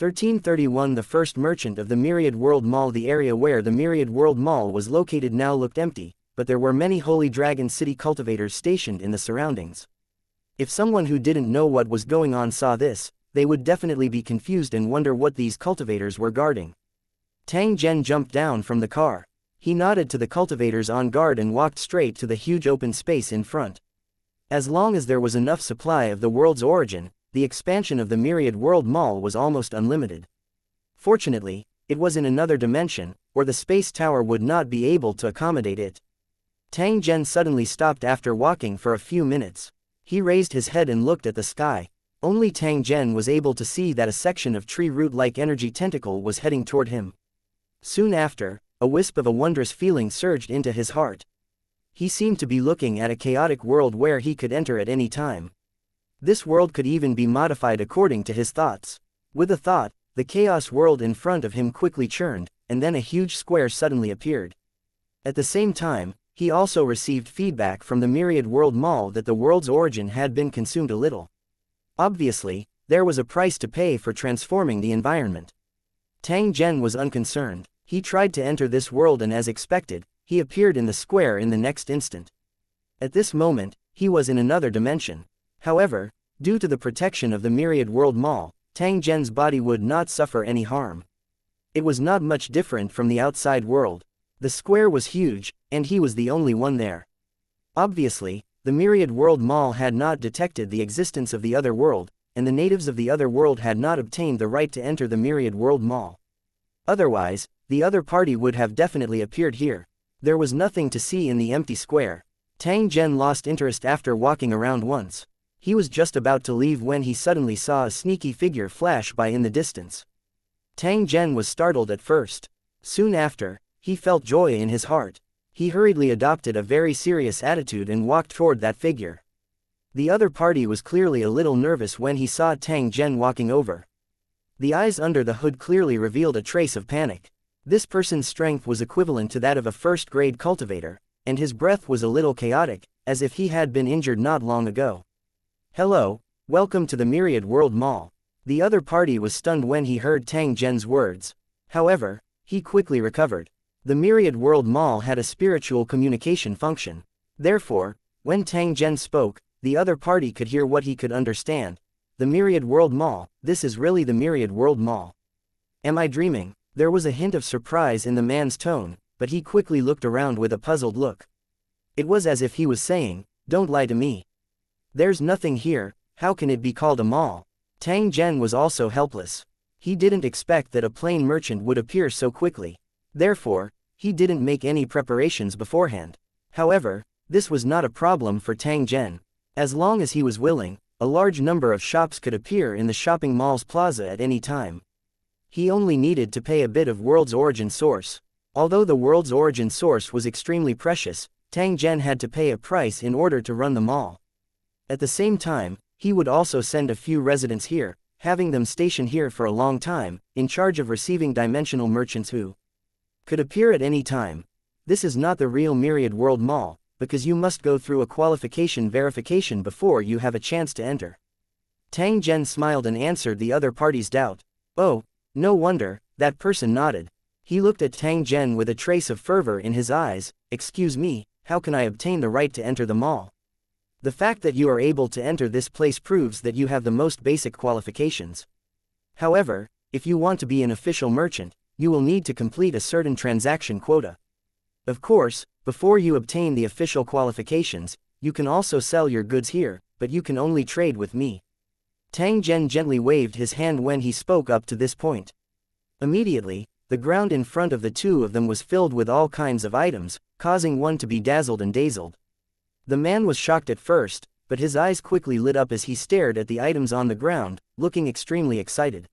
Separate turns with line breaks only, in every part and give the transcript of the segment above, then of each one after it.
1331 The first merchant of the Myriad World Mall. The area where the Myriad World Mall was located now looked empty, but there were many Holy Dragon City cultivators stationed in the surroundings. If someone who didn't know what was going on saw this, they would definitely be confused and wonder what these cultivators were guarding. Tang Zhen jumped down from the car. He nodded to the cultivators on guard and walked straight to the huge open space in front. As long as there was enough supply of the world's origin, the expansion of the Myriad World Mall was almost unlimited. Fortunately, it was in another dimension, or the space tower would not be able to accommodate it. Tang Zhen suddenly stopped after walking for a few minutes. He raised his head and looked at the sky. Only Tang Zhen was able to see that a section of tree root-like energy tentacle was heading toward him. Soon after, a wisp of a wondrous feeling surged into his heart. He seemed to be looking at a chaotic world where he could enter at any time. This world could even be modified according to his thoughts. With a thought, the chaos world in front of him quickly churned, and then a huge square suddenly appeared. At the same time, he also received feedback from the Myriad World Mall that the world's origin had been consumed a little. Obviously, there was a price to pay for transforming the environment. Tang Zhen was unconcerned. He tried to enter this world and as expected, he appeared in the square in the next instant. At this moment, he was in another dimension. However, due to the protection of the Myriad World Mall, Tang Zhen's body would not suffer any harm. It was not much different from the outside world. The square was huge, and he was the only one there. Obviously, the Myriad World Mall had not detected the existence of the other world, and the natives of the other world had not obtained the right to enter the Myriad World Mall. Otherwise, the other party would have definitely appeared here. There was nothing to see in the empty square. Tang Zhen lost interest after walking around once. He was just about to leave when he suddenly saw a sneaky figure flash by in the distance. Tang Zhen was startled at first. Soon after, he felt joy in his heart. He hurriedly adopted a very serious attitude and walked toward that figure. The other party was clearly a little nervous when he saw Tang Zhen walking over. The eyes under the hood clearly revealed a trace of panic. This person's strength was equivalent to that of a first-grade cultivator, and his breath was a little chaotic, as if he had been injured not long ago. "Hello, welcome to the Myriad World Mall." The other party was stunned when he heard Tang Zhen's words. However, he quickly recovered. The Myriad World Mall had a spiritual communication function. Therefore, when Tang Zhen spoke, the other party could hear what he could understand. The Myriad World Mall, this is really the Myriad World Mall. Am I dreaming? There was a hint of surprise in the man's tone, but he quickly looked around with a puzzled look. It was as if he was saying, "Don't lie to me. There's nothing here, how can it be called a mall?" Tang Zhen was also helpless. He didn't expect that a plain merchant would appear so quickly. Therefore, he didn't make any preparations beforehand. However, this was not a problem for Tang Zhen. As long as he was willing, a large number of shops could appear in the shopping mall's plaza at any time. He only needed to pay a bit of world's origin source. Although the world's origin source was extremely precious, Tang Zhen had to pay a price in order to run the mall. At the same time, he would also send a few residents here, having them stationed here for a long time, in charge of receiving dimensional merchants who could appear at any time. This is not the real Myriad World Mall, because you must go through a qualification verification before you have a chance to enter. Tang Zhen smiled and answered the other party's doubt. "Oh, no wonder," that person nodded. He looked at Tang Zhen with a trace of fervor in his eyes. "Excuse me, how can I obtain the right to enter the mall?" "The fact that you are able to enter this place proves that you have the most basic qualifications. However, if you want to be an official merchant, you will need to complete a certain transaction quota. Of course, before you obtain the official qualifications, you can also sell your goods here, but you can only trade with me." Tang Zhen gently waved his hand when he spoke up to this point. Immediately, the ground in front of the two of them was filled with all kinds of items, causing one to be dazzled and dazed. The man was shocked at first, but his eyes quickly lit up as he stared at the items on the ground, looking extremely excited.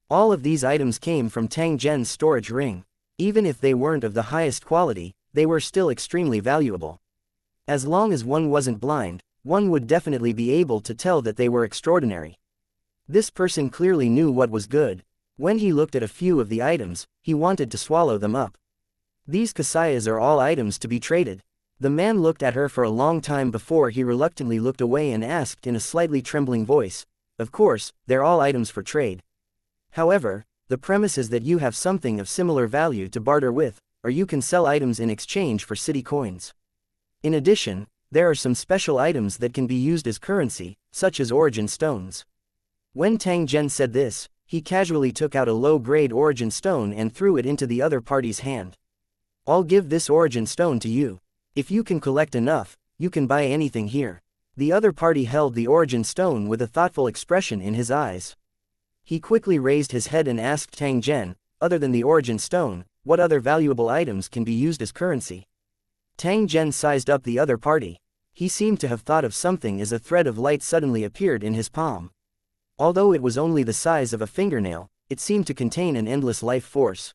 All of these items came from Tang Zhen's storage ring. Even if they weren't of the highest quality, they were still extremely valuable. As long as one wasn't blind, one would definitely be able to tell that they were extraordinary. This person clearly knew what was good. When he looked at a few of the items, he wanted to swallow them up. "These xianxias are all items to be traded." The man looked at her for a long time before he reluctantly looked away and asked in a slightly trembling voice, "Of course, they're all items for trade. However, the premise is that you have something of similar value to barter with, or you can sell items in exchange for city coins. In addition, there are some special items that can be used as currency, such as origin stones. When Tang Zhen said this, he casually took out a low-grade origin stone and threw it into the other party's hand. I'll give this origin stone to you. If you can collect enough, you can buy anything here. The other party held the origin stone with a thoughtful expression in his eyes. He quickly raised his head and asked Tang Zhen, other than the origin stone, what other valuable items can be used as currency? Tang Zhen sized up the other party. He seemed to have thought of something as a thread of light suddenly appeared in his palm. Although it was only the size of a fingernail, it seemed to contain an endless life force.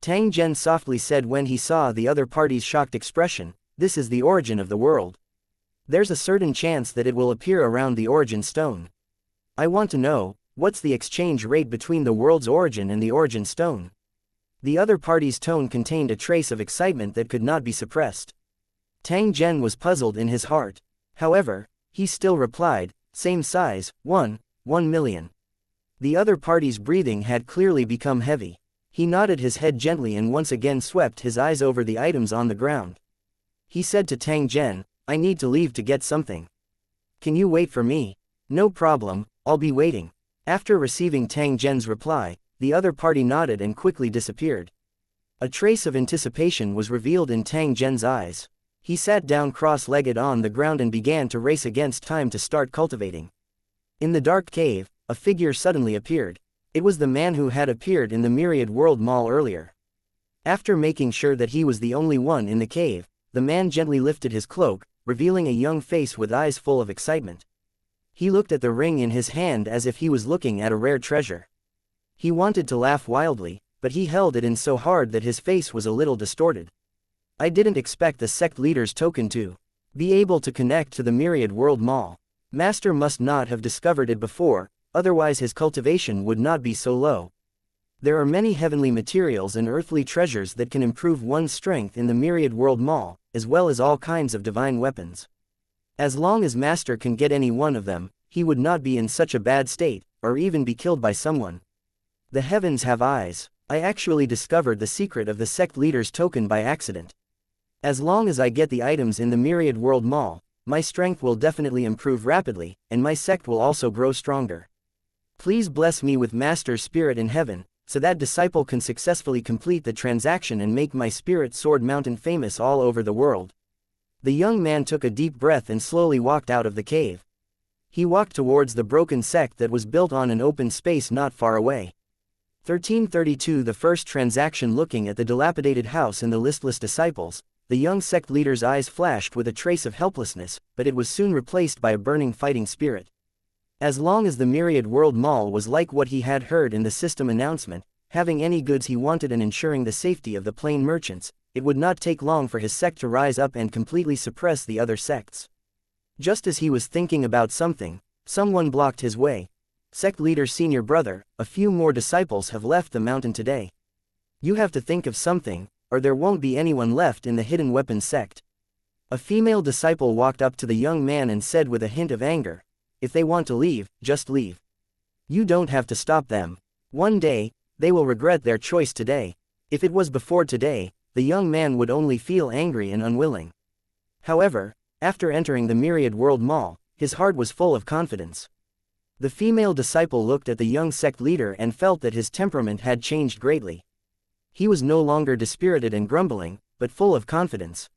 Tang Zhen softly said when he saw the other party's shocked expression, "This is the origin of the world. There's a certain chance that it will appear around the origin stone. I want to know, what's the exchange rate between the world's origin and the origin stone?" The other party's tone contained a trace of excitement that could not be suppressed. Tang Zhen was puzzled in his heart. However, he still replied, "Same size, 1 million. The other party's breathing had clearly become heavy. He nodded his head gently and once again swept his eyes over the items on the ground. He said to Tang Zhen, "I need to leave to get something. Can you wait for me?" "No problem, I'll be waiting." After receiving Tang Zhen's reply, the other party nodded and quickly disappeared. A trace of anticipation was revealed in Tang Zhen's eyes. He sat down cross-legged on the ground and began to race against time to start cultivating. In the dark cave, a figure suddenly appeared. It was the man who had appeared in the Myriad World Mall earlier. After making sure that he was the only one in the cave, the man gently lifted his cloak, revealing a young face with eyes full of excitement. He looked at the ring in his hand as if he was looking at a rare treasure. He wanted to laugh wildly, but he held it in so hard that his face was a little distorted. "I didn't expect the sect leader's token to be able to connect to the Myriad World Mall. Master must not have discovered it before, otherwise his cultivation would not be so low. There are many heavenly materials and earthly treasures that can improve one's strength in the Myriad World Mall, as well as all kinds of divine weapons. As long as Master can get any one of them, he would not be in such a bad state, or even be killed by someone. The heavens have eyes. I actually discovered the secret of the sect leader's token by accident. As long as I get the items in the Myriad World Mall, my strength will definitely improve rapidly, and my sect will also grow stronger. Please bless me with Master's spirit in heaven, so that disciple can successfully complete the transaction and make my spirit sword mountain famous all over the world." The young man took a deep breath and slowly walked out of the cave. He walked towards the broken sect that was built on an open space not far away. 1332 The first transaction. Looking at the dilapidated house and the listless disciples, the young sect leader's eyes flashed with a trace of helplessness, but it was soon replaced by a burning fighting spirit. As long as the Myriad World Mall was like what he had heard in the system announcement, having any goods he wanted and ensuring the safety of the plain merchants, it would not take long for his sect to rise up and completely suppress the other sects. Just as he was thinking about something, someone blocked his way. "Sect leader's senior brother, a few more disciples have left the mountain today. You have to think of something, or there won't be anyone left in the hidden weapons sect." A female disciple walked up to the young man and said with a hint of anger, "If they want to leave, just leave. You don't have to stop them. One day, they will regret their choice today." If it was before today, the young man would only feel angry and unwilling. However, after entering the Myriad World Mall, his heart was full of confidence. The female disciple looked at the young sect leader and felt that his temperament had changed greatly. He was no longer dispirited and grumbling, but full of confidence.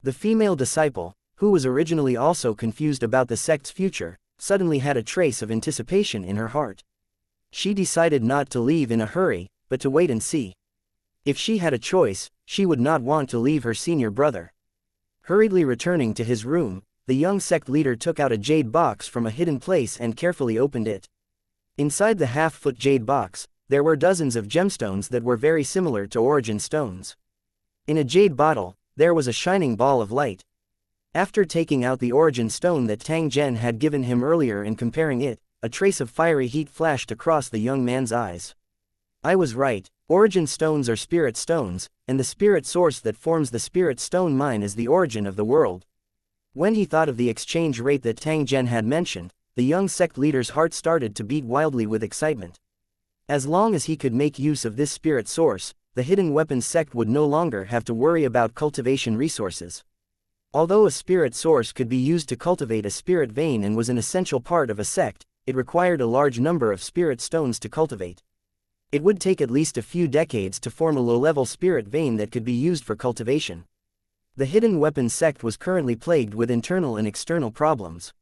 The female disciple, who was originally also confused about the sect's future, suddenly had a trace of anticipation in her heart. She decided not to leave in a hurry, but to wait and see. If she had a choice, she would not want to leave her senior brother. Hurriedly returning to his room, the young sect leader took out a jade box from a hidden place and carefully opened it. Inside the half-foot jade box, there were dozens of gemstones that were very similar to origin stones. In a jade bottle, there was a shining ball of light. After taking out the origin stone that Tang Zhen had given him earlier and comparing it, a trace of fiery heat flashed across the young man's eyes. "I was right, origin stones are spirit stones, and the spirit source that forms the spirit stone mine is the origin of the world." When he thought of the exchange rate that Tang Zhen had mentioned, the young sect leader's heart started to beat wildly with excitement. As long as he could make use of this spirit source, the hidden weapons sect would no longer have to worry about cultivation resources. Although a spirit source could be used to cultivate a spirit vein and was an essential part of a sect, it required a large number of spirit stones to cultivate. It would take at least a few decades to form a low-level spirit vein that could be used for cultivation. The hidden weapons sect was currently plagued with internal and external problems.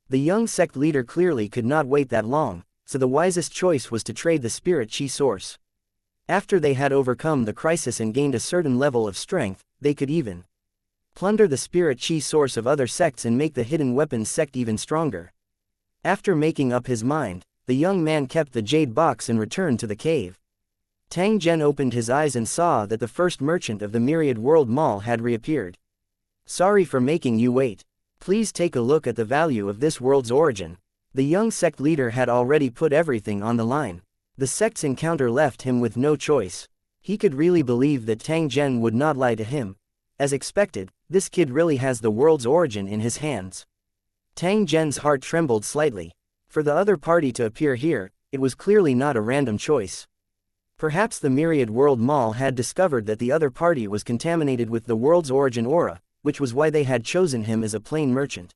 The young sect leader clearly could not wait that long, so the wisest choice was to trade the spirit chi source. After they had overcome the crisis and gained a certain level of strength, they could even plunder the spirit chi source of other sects and make the hidden weapons sect even stronger. After making up his mind, the young man kept the jade box and returned to the cave. Tang Zhen opened his eyes and saw that the first merchant of the Myriad World Mall had reappeared. Sorry for making you wait. Please take a look at the value of this world's origin. The young sect leader had already put everything on the line. The sect's encounter left him with no choice. He could really believe that Tang Zhen would not lie to him. As expected, this kid really has the world's origin in his hands. Tang Zhen's heart trembled slightly. For the other party to appear here, it was clearly not a random choice. Perhaps the Myriad World Mall had discovered that the other party was contaminated with the world's origin aura, which was why they had chosen him as a plain merchant.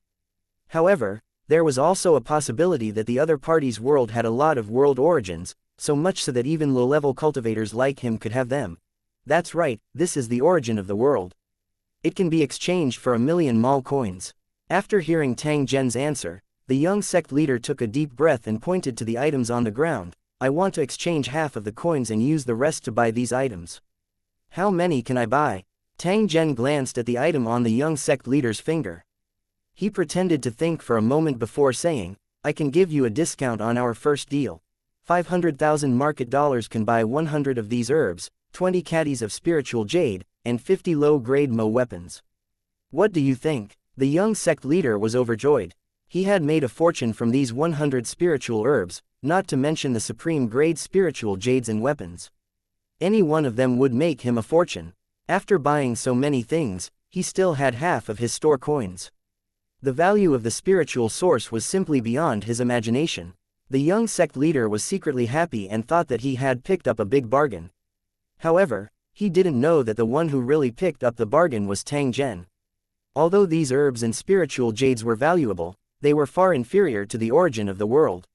However, there was also a possibility that the other party's world had a lot of world origins, so much so that even low-level cultivators like him could have them. That's right, this is the origin of the world. It can be exchanged for 1,000,000 mall coins. After hearing Tang Zhen's answer, the young sect leader took a deep breath and pointed to the items on the ground. I want to exchange half of the coins and use the rest to buy these items. How many can I buy? Tang Zhen glanced at the item on the young sect leader's finger. He pretended to think for a moment before saying, I can give you a discount on our first deal. 500,000 market dollars can buy 100 of these herbs, 20 caddies of spiritual jade, and 50 low-grade Mo weapons. What do you think? The young sect leader was overjoyed. He had made a fortune from these 100 spiritual herbs, not to mention the supreme-grade spiritual jades and weapons. Any one of them would make him a fortune. After buying so many things, he still had half of his store coins. The value of the spiritual source was simply beyond his imagination. The young sect leader was secretly happy and thought that he had picked up a big bargain. However, he didn't know that the one who really picked up the bargain was Tang Zhen. Although these herbs and spiritual jades were valuable, they were far inferior to the origin of the world.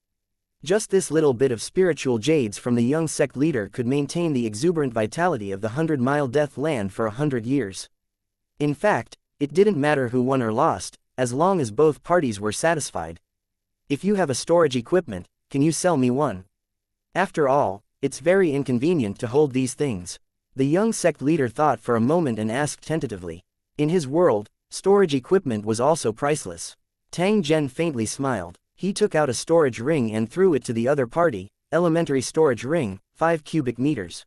Just this little bit of spiritual jades from the young sect leader could maintain the exuberant vitality of the 100-mile death land for 100 years. In fact, it didn't matter who won or lost, as long as both parties were satisfied. If you have a storage equipment, can you sell me one? After all, it's very inconvenient to hold these things. The young sect leader thought for a moment and asked tentatively. In his world, storage equipment was also priceless. Tang Zhen faintly smiled. He took out a storage ring and threw it to the other party. Elementary storage ring, 5 cubic meters.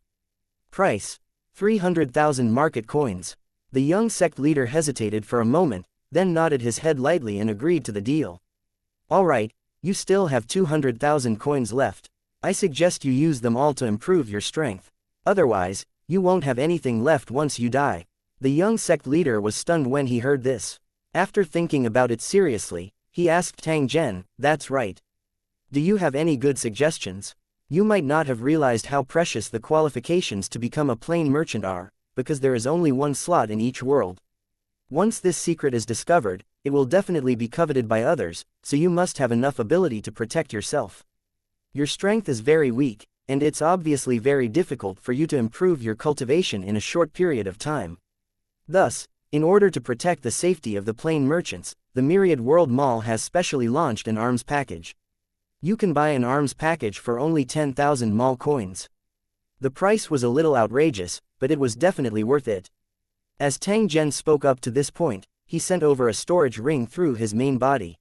Price: 300,000 market coins. The young sect leader hesitated for a moment, then nodded his head lightly and agreed to the deal. All right, you still have 200,000 coins left. I suggest you use them all to improve your strength. Otherwise, you won't have anything left once you die. The young sect leader was stunned when he heard this. After thinking about it seriously, he asked Tang Zhen, that's right. Do you have any good suggestions? You might not have realized how precious the qualifications to become a plain merchant are, because there is only one slot in each world. Once this secret is discovered, it will definitely be coveted by others, so you must have enough ability to protect yourself. Your strength is very weak, and it's obviously very difficult for you to improve your cultivation in a short period of time. Thus, in order to protect the safety of the plain merchants, the Myriad World Mall has specially launched an arms package. You can buy an arms package for only 10,000 mall coins. The price was a little outrageous, but it was definitely worth it. As Tang Zhen spoke up to this point, he sent over a storage ring through his main body.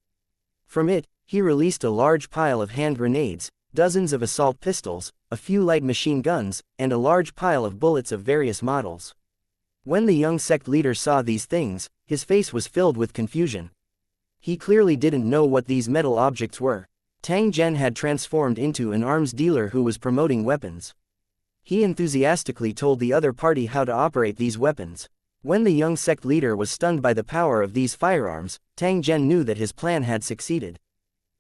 From it, he released a large pile of hand grenades, dozens of assault pistols, a few light machine guns, and a large pile of bullets of various models. When the young sect leader saw these things, his face was filled with confusion. He clearly didn't know what these metal objects were. Tang Zhen had transformed into an arms dealer who was promoting weapons. He enthusiastically told the other party how to operate these weapons. When the young sect leader was stunned by the power of these firearms, Tang Zhen knew that his plan had succeeded.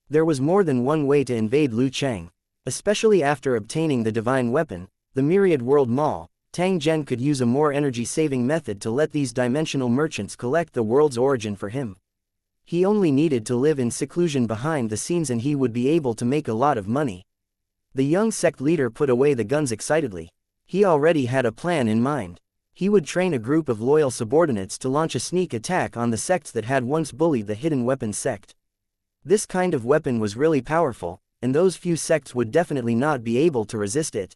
There was more than one way to invade Lu Cheng. Especially after obtaining the divine weapon, the Myriad World Mall, Tang Zhen could use a more energy-saving method to let these dimensional merchants collect the world's origin for him. He only needed to live in seclusion behind the scenes and he would be able to make a lot of money. The young sect leader put away the guns excitedly. He already had a plan in mind. He would train a group of loyal subordinates to launch a sneak attack on the sects that had once bullied the hidden weapons sect. This kind of weapon was really powerful, and those few sects would definitely not be able to resist it.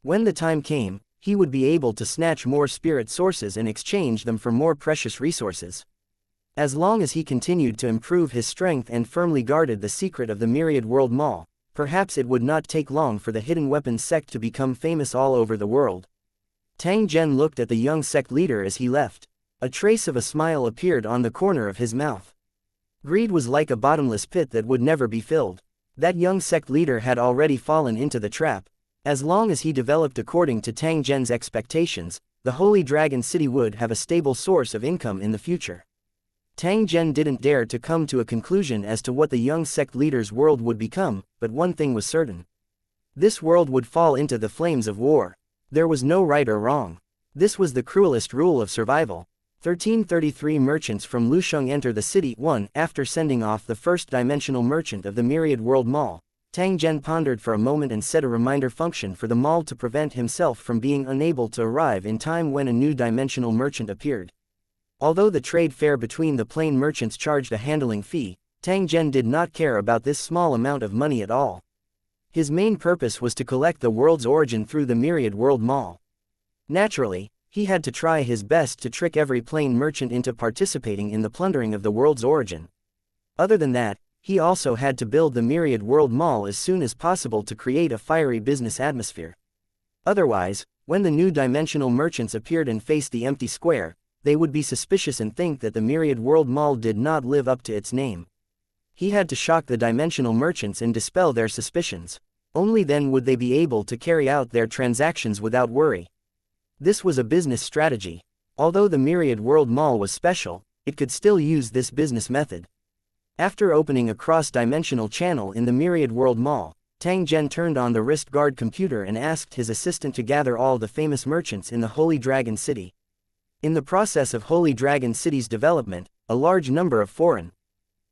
When the time came, he would be able to snatch more spirit sources and exchange them for more precious resources. As long as he continued to improve his strength and firmly guarded the secret of the Myriad World Mall, perhaps it would not take long for the hidden weapons sect to become famous all over the world. Tang Zhen looked at the young sect leader as he left. A trace of a smile appeared on the corner of his mouth. Greed was like a bottomless pit that would never be filled. That young sect leader had already fallen into the trap. As long as he developed according to Tang Zhen's expectations, the Holy Dragon City would have a stable source of income in the future. Tang Zhen didn't dare to come to a conclusion as to what the young sect leader's world would become, but one thing was certain. This world would fall into the flames of war. There was no right or wrong. This was the cruelest rule of survival. 1333 merchants from Lusheng enter the city. 1. After sending off the first dimensional merchant of the Myriad World Mall, Tang Zhen pondered for a moment and set a reminder function for the mall to prevent himself from being unable to arrive in time when a new dimensional merchant appeared. Although the trade fair between the plain merchants charged a handling fee, Tang Zhen did not care about this small amount of money at all. His main purpose was to collect the world's origin through the Myriad World Mall. Naturally, he had to try his best to trick every plain merchant into participating in the plundering of the world's origin. Other than that, he also had to build the Myriad World Mall as soon as possible to create a fiery business atmosphere. Otherwise, when the new dimensional merchants appeared and faced the empty square, they would be suspicious and think that the Myriad World Mall did not live up to its name. He had to shock the dimensional merchants and dispel their suspicions. Only then would they be able to carry out their transactions without worry. This was a business strategy. Although the Myriad World Mall was special, it could still use this business method. After opening a cross-dimensional channel in the Myriad World Mall, Tang Zhen turned on the wrist guard computer and asked his assistant to gather all the famous merchants in the Holy Dragon City. In the process of Holy Dragon City's development, a large number of foreign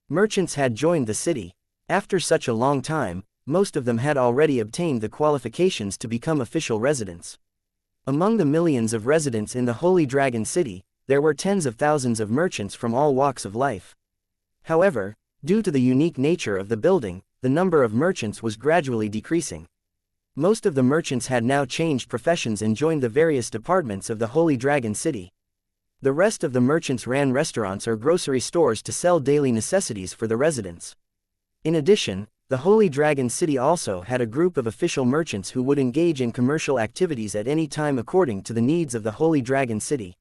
merchants had joined the city. After such a long time, most of them had already obtained the qualifications to become official residents. Among the millions of residents in the Holy Dragon City, there were tens of thousands of merchants from all walks of life. However, due to the unique nature of the building, the number of merchants was gradually decreasing. Most of the merchants had now changed professions and joined the various departments of the Holy Dragon City. The rest of the merchants ran restaurants or grocery stores to sell daily necessities for the residents. In addition, the Holy Dragon City also had a group of official merchants who would engage in commercial activities at any time according to the needs of the Holy Dragon City.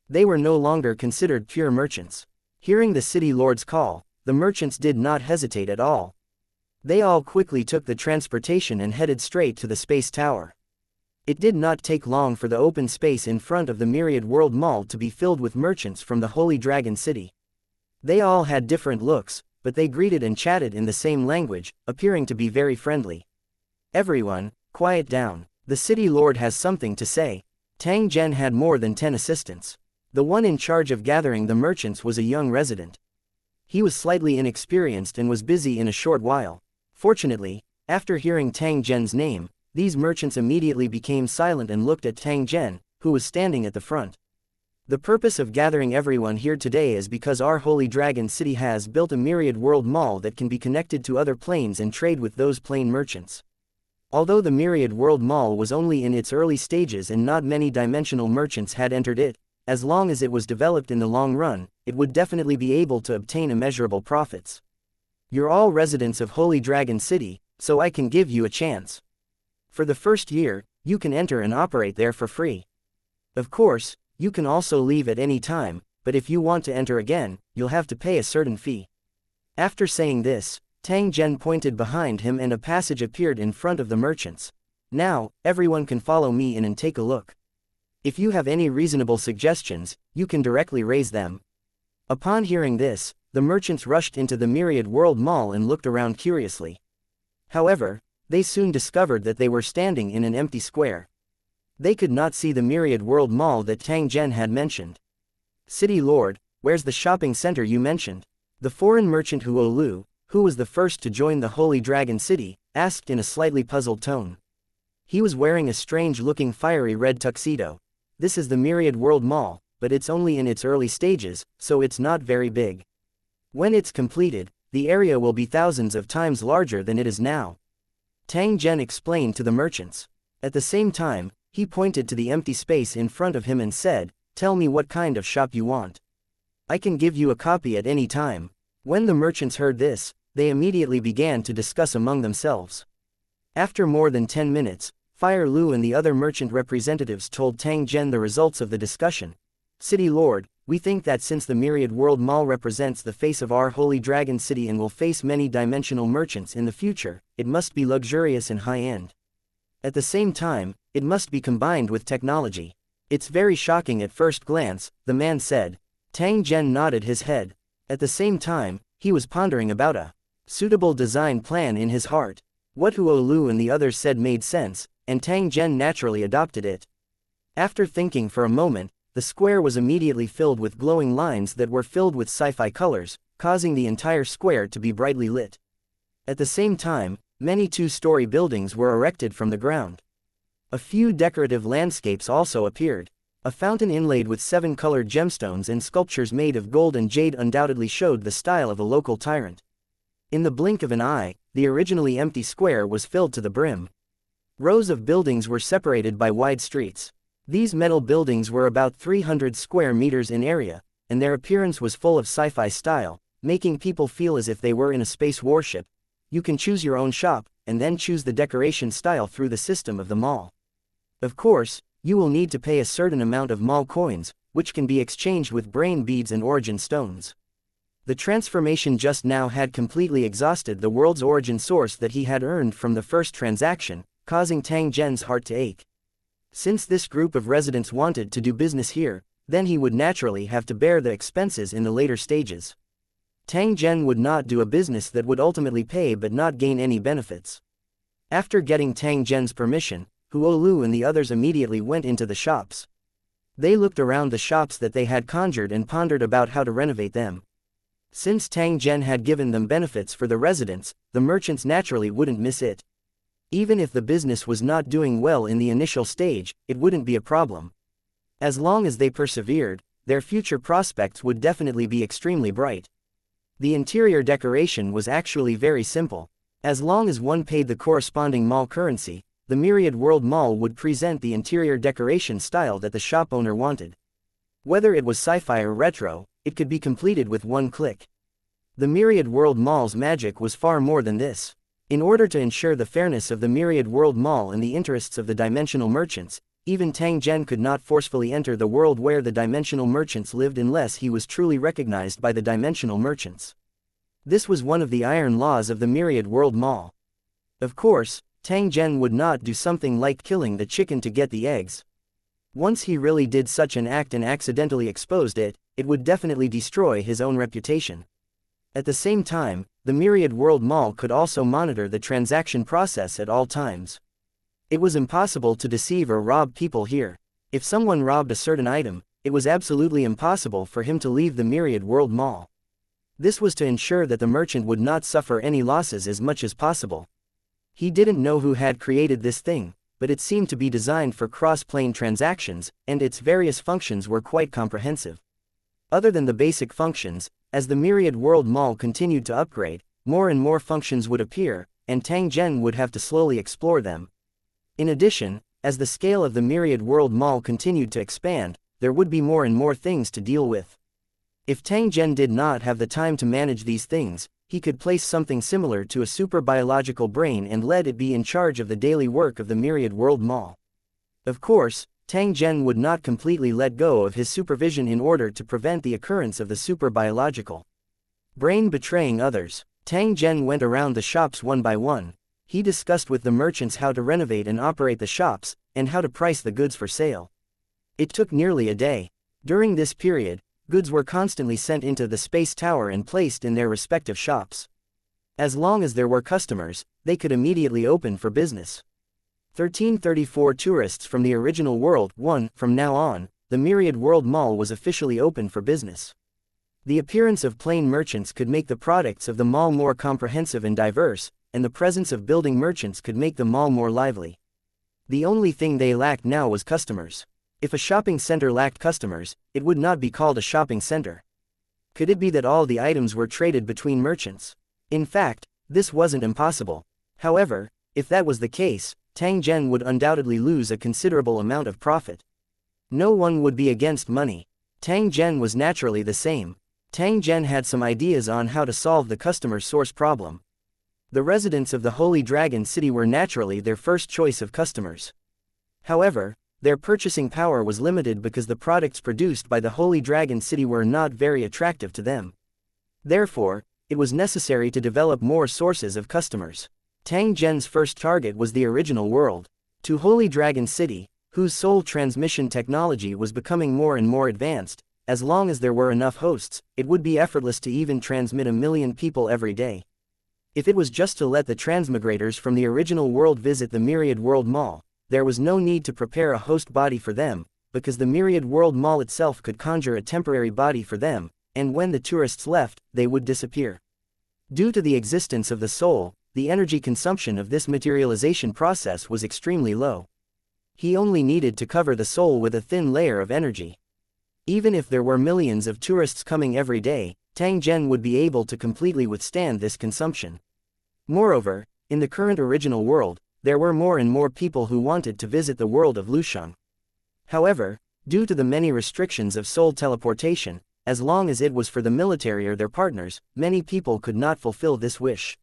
They were no longer considered pure merchants. Hearing the city lord's call, the merchants did not hesitate at all. They all quickly took the transportation and headed straight to the space tower. It did not take long for the open space in front of the Myriad World Mall to be filled with merchants from the Holy Dragon City. They all had different looks, but they greeted and chatted in the same language, appearing to be very friendly. Everyone, quiet down. The city lord has something to say. Tang Zhen had more than 10 assistants. The one in charge of gathering the merchants was a young resident. He was slightly inexperienced and was busy in a short while. Fortunately, after hearing Tang Zhen's name, these merchants immediately became silent and looked at Tang Zhen, who was standing at the front. The purpose of gathering everyone here today is because our Holy Dragon City has built a Myriad World Mall that can be connected to other planes and trade with those plane merchants. Although the Myriad World Mall was only in its early stages and not many dimensional merchants had entered it, as long as it was developed in the long run, it would definitely be able to obtain immeasurable profits. You're all residents of Holy Dragon City, so I can give you a chance. For the first year, you can enter and operate there for free. Of course, you can also leave at any time, but if you want to enter again, you'll have to pay a certain fee. After saying this, Tang Zhen pointed behind him and a passage appeared in front of the merchants. Now, everyone can follow me in and take a look. If you have any reasonable suggestions, you can directly raise them. Upon hearing this, the merchants rushed into the Myriad World Mall and looked around curiously. However, They soon discovered that they were standing in an empty square. They could not see the Myriad World Mall that Tang Zhen had mentioned. City Lord, where's the shopping center you mentioned? The foreign merchant Huo Lu, who was the first to join the Holy Dragon City, asked in a slightly puzzled tone. He was wearing a strange-looking fiery red tuxedo. This is the Myriad World Mall, but it's only in its early stages, so it's not very big. When it's completed, the area will be thousands of times larger than it is now. Tang Zhen explained to the merchants. At the same time, he pointed to the empty space in front of him and said, "Tell me what kind of shop you want. I can give you a copy at any time." When the merchants heard this, they immediately began to discuss among themselves. After more than 10 minutes, Fire Lu and the other merchant representatives told Tang Zhen the results of the discussion. City Lord, we think that since the Myriad World Mall represents the face of our Holy Dragon City and will face many dimensional merchants in the future, it must be luxurious and high-end. At the same time, it must be combined with technology. It's very shocking at first glance, the man said. Tang Zhen nodded his head. At the same time, he was pondering about a suitable design plan in his heart. What Huo Lu and the others said made sense, and Tang Zhen naturally adopted it. After thinking for a moment, the square was immediately filled with glowing lines that were filled with sci-fi colors, causing the entire square to be brightly lit. At the same time, many two-story buildings were erected from the ground. A few decorative landscapes also appeared. A fountain inlaid with 7 colored gemstones and sculptures made of gold and jade undoubtedly showed the style of a local tyrant. In the blink of an eye, the originally empty square was filled to the brim. Rows of buildings were separated by wide streets. These metal buildings were about 300 square meters in area, and their appearance was full of sci-fi style, making people feel as if they were in a space warship. You can choose your own shop, and then choose the decoration style through the system of the mall. Of course, you will need to pay a certain amount of mall coins, which can be exchanged with brain beads and origin stones. The transformation just now had completely exhausted the world's origin source that he had earned from the first transaction, causing Tang Zhen's heart to ache. Since this group of residents wanted to do business here, then he would naturally have to bear the expenses in the later stages. Tang Zhen would not do a business that would ultimately pay but not gain any benefits. After getting Tang Zhen's permission, Huo Lu and the others immediately went into the shops. They looked around the shops that they had conjured and pondered about how to renovate them. Since Tang Zhen had given them benefits for the residents, the merchants naturally wouldn't miss it. Even if the business was not doing well in the initial stage, it wouldn't be a problem. As long as they persevered, their future prospects would definitely be extremely bright. The interior decoration was actually very simple. As long as one paid the corresponding mall currency, the Myriad World Mall would present the interior decoration style that the shop owner wanted. Whether it was sci-fi or retro, it could be completed with one click. The Myriad World Mall's magic was far more than this. In order to ensure the fairness of the Myriad World Mall and the interests of the dimensional merchants, even Tang Zhen could not forcefully enter the world where the dimensional merchants lived unless he was truly recognized by the dimensional merchants. This was one of the iron laws of the Myriad World Mall. Of course, Tang Zhen would not do something like killing the chicken to get the eggs. Once he really did such an act and accidentally exposed it, it would definitely destroy his own reputation. At the same time, the Myriad World Mall could also monitor the transaction process at all times. It was impossible to deceive or rob people here. If someone robbed a certain item, it was absolutely impossible for him to leave the Myriad World Mall. This was to ensure that the merchant would not suffer any losses as much as possible. He didn't know who had created this thing, but it seemed to be designed for cross-plane transactions, and its various functions were quite comprehensive. Other than the basic functions, as the Myriad World Mall continued to upgrade, more and more functions would appear, and Tang Zhen would have to slowly explore them. In addition, as the scale of the Myriad World Mall continued to expand, there would be more and more things to deal with. If Tang Zhen did not have the time to manage these things, he could place something similar to a super biological brain and let it be in charge of the daily work of the Myriad World Mall. Of course, Tang Zhen would not completely let go of his supervision in order to prevent the occurrence of the super biological brain betraying others. Tang Zhen went around the shops one by one. He discussed with the merchants how to renovate and operate the shops, and how to price the goods for sale. It took nearly a day. During this period, goods were constantly sent into the space tower and placed in their respective shops. As long as there were customers, they could immediately open for business. 1334 Tourists from the original world. 1. From now on, the Myriad World Mall was officially open for business. The appearance of plain merchants could make the products of the mall more comprehensive and diverse, and the presence of building merchants could make the mall more lively. The only thing they lacked now was customers. If a shopping center lacked customers, it would not be called a shopping center. Could it be that all the items were traded between merchants? In fact, this wasn't impossible. However, if that was the case, Tang Zhen would undoubtedly lose a considerable amount of profit. No one would be against money. Tang Zhen was naturally the same. Tang Zhen had some ideas on how to solve the customer source problem. The residents of the Holy Dragon City were naturally their first choice of customers. However, their purchasing power was limited because the products produced by the Holy Dragon City were not very attractive to them. Therefore, it was necessary to develop more sources of customers. Tang Zhen's first target was the original world. To Holy Dragon City, whose soul transmission technology was becoming more and more advanced, as long as there were enough hosts, it would be effortless to even transmit 1 million people every day. If it was just to let the transmigrators from the original world visit the Myriad World Mall, there was no need to prepare a host body for them, because the Myriad World Mall itself could conjure a temporary body for them, and when the tourists left, they would disappear. Due to the existence of the soul, the energy consumption of this materialization process was extremely low. He only needed to cover the soul with a thin layer of energy. Even if there were millions of tourists coming every day, Tang Zhen would be able to completely withstand this consumption. Moreover, in the current original world, there were more and more people who wanted to visit the world of Lusheng. However, due to the many restrictions of soul teleportation, as long as it was for the military or their partners, many people could not fulfill this wish.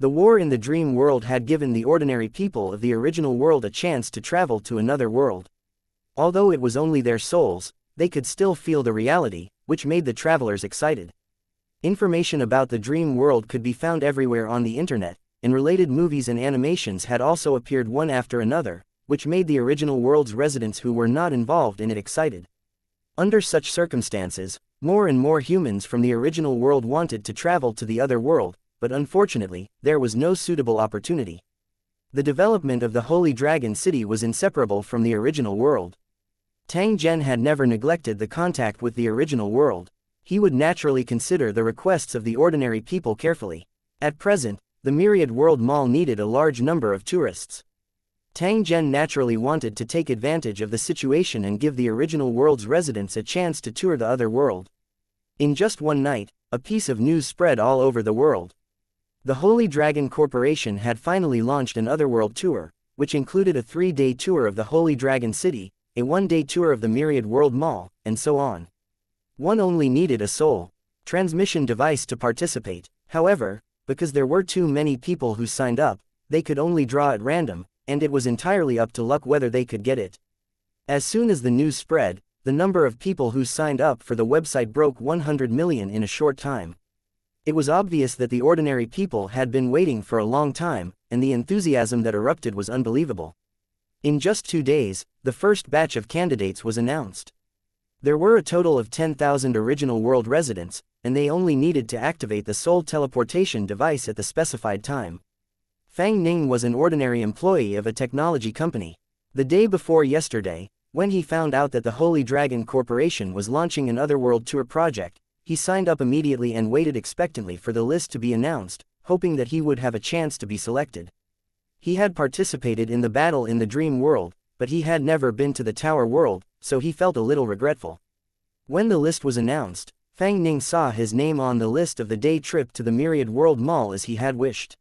The war in the dream world had given the ordinary people of the original world a chance to travel to another world. Although it was only their souls, they could still feel the reality, which made the travelers excited. Information about the dream world could be found everywhere on the internet, and related movies and animations had also appeared one after another, which made the original world's residents who were not involved in it excited. Under such circumstances, more and more humans from the original world wanted to travel to the other world, but unfortunately, there was no suitable opportunity. The development of the Holy Dragon City was inseparable from the original world. Tang Zhen had never neglected the contact with the original world. He would naturally consider the requests of the ordinary people carefully. At present, the Myriad World Mall needed a large number of tourists. Tang Zhen naturally wanted to take advantage of the situation and give the original world's residents a chance to tour the other world. In just one night, a piece of news spread all over the world. The Holy Dragon Corporation had finally launched an Otherworld tour, which included a 3-day tour of the Holy Dragon City, a 1-day tour of the Myriad World Mall, and so on. One only needed a soul transmission device to participate. However, because there were too many people who signed up, they could only draw at random, and it was entirely up to luck whether they could get it. As soon as the news spread, the number of people who signed up for the website broke 100 million in a short time. It was obvious that the ordinary people had been waiting for a long time, and the enthusiasm that erupted was unbelievable. In just 2 days, the first batch of candidates was announced. There were a total of 10,000 original world residents, and they only needed to activate the soul teleportation device at the specified time. Fang Ning was an ordinary employee of a technology company. The day before yesterday, when he found out that the Holy Dragon Corporation was launching an Otherworld tour project, he signed up immediately and waited expectantly for the list to be announced, hoping that he would have a chance to be selected. He had participated in the battle in the dream world, but he had never been to the tower world, so he felt a little regretful. When the list was announced, Fang Ning saw his name on the list of the day trip to the Myriad World Mall as he had wished.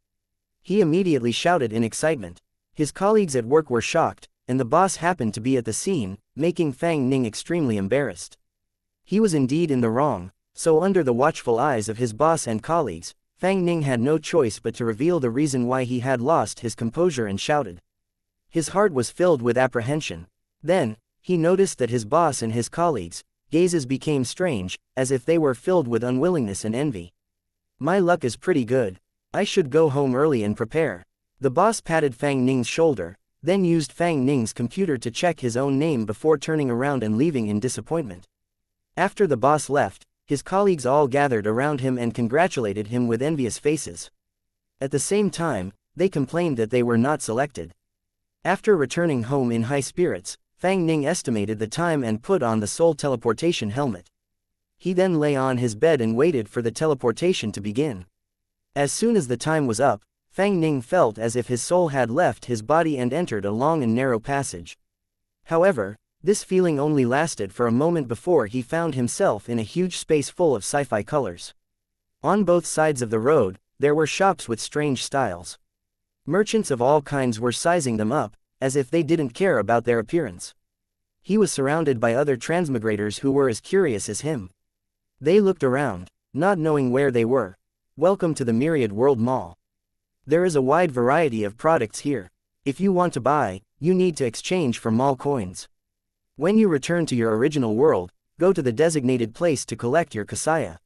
He immediately shouted in excitement. His colleagues at work were shocked, and the boss happened to be at the scene, making Fang Ning extremely embarrassed. He was indeed in the wrong, so under the watchful eyes of his boss and colleagues, Fang Ning had no choice but to reveal the reason why he had lost his composure and shouted. His heart was filled with apprehension. Then, he noticed that his boss and his colleagues' gazes became strange, as if they were filled with unwillingness and envy. My luck is pretty good. I should go home early and prepare. The boss patted Fang Ning's shoulder, then used Fang Ning's computer to check his own name before turning around and leaving in disappointment. After the boss left, his colleagues all gathered around him and congratulated him with envious faces. At the same time, they complained that they were not selected. After returning home in high spirits, Fang Ning estimated the time and put on the soul teleportation helmet. He then lay on his bed and waited for the teleportation to begin. As soon as the time was up, Fang Ning felt as if his soul had left his body and entered a long and narrow passage. However, this feeling only lasted for a moment before he found himself in a huge space full of sci-fi colors. On both sides of the road, there were shops with strange styles. Merchants of all kinds were sizing them up, as if they didn't care about their appearance. He was surrounded by other transmigrators who were as curious as him. They looked around, not knowing where they were. Welcome to the Myriad World Mall. There is a wide variety of products here. If you want to buy, you need to exchange for mall coins. When you return to your original world, go to the designated place to collect your xianxia.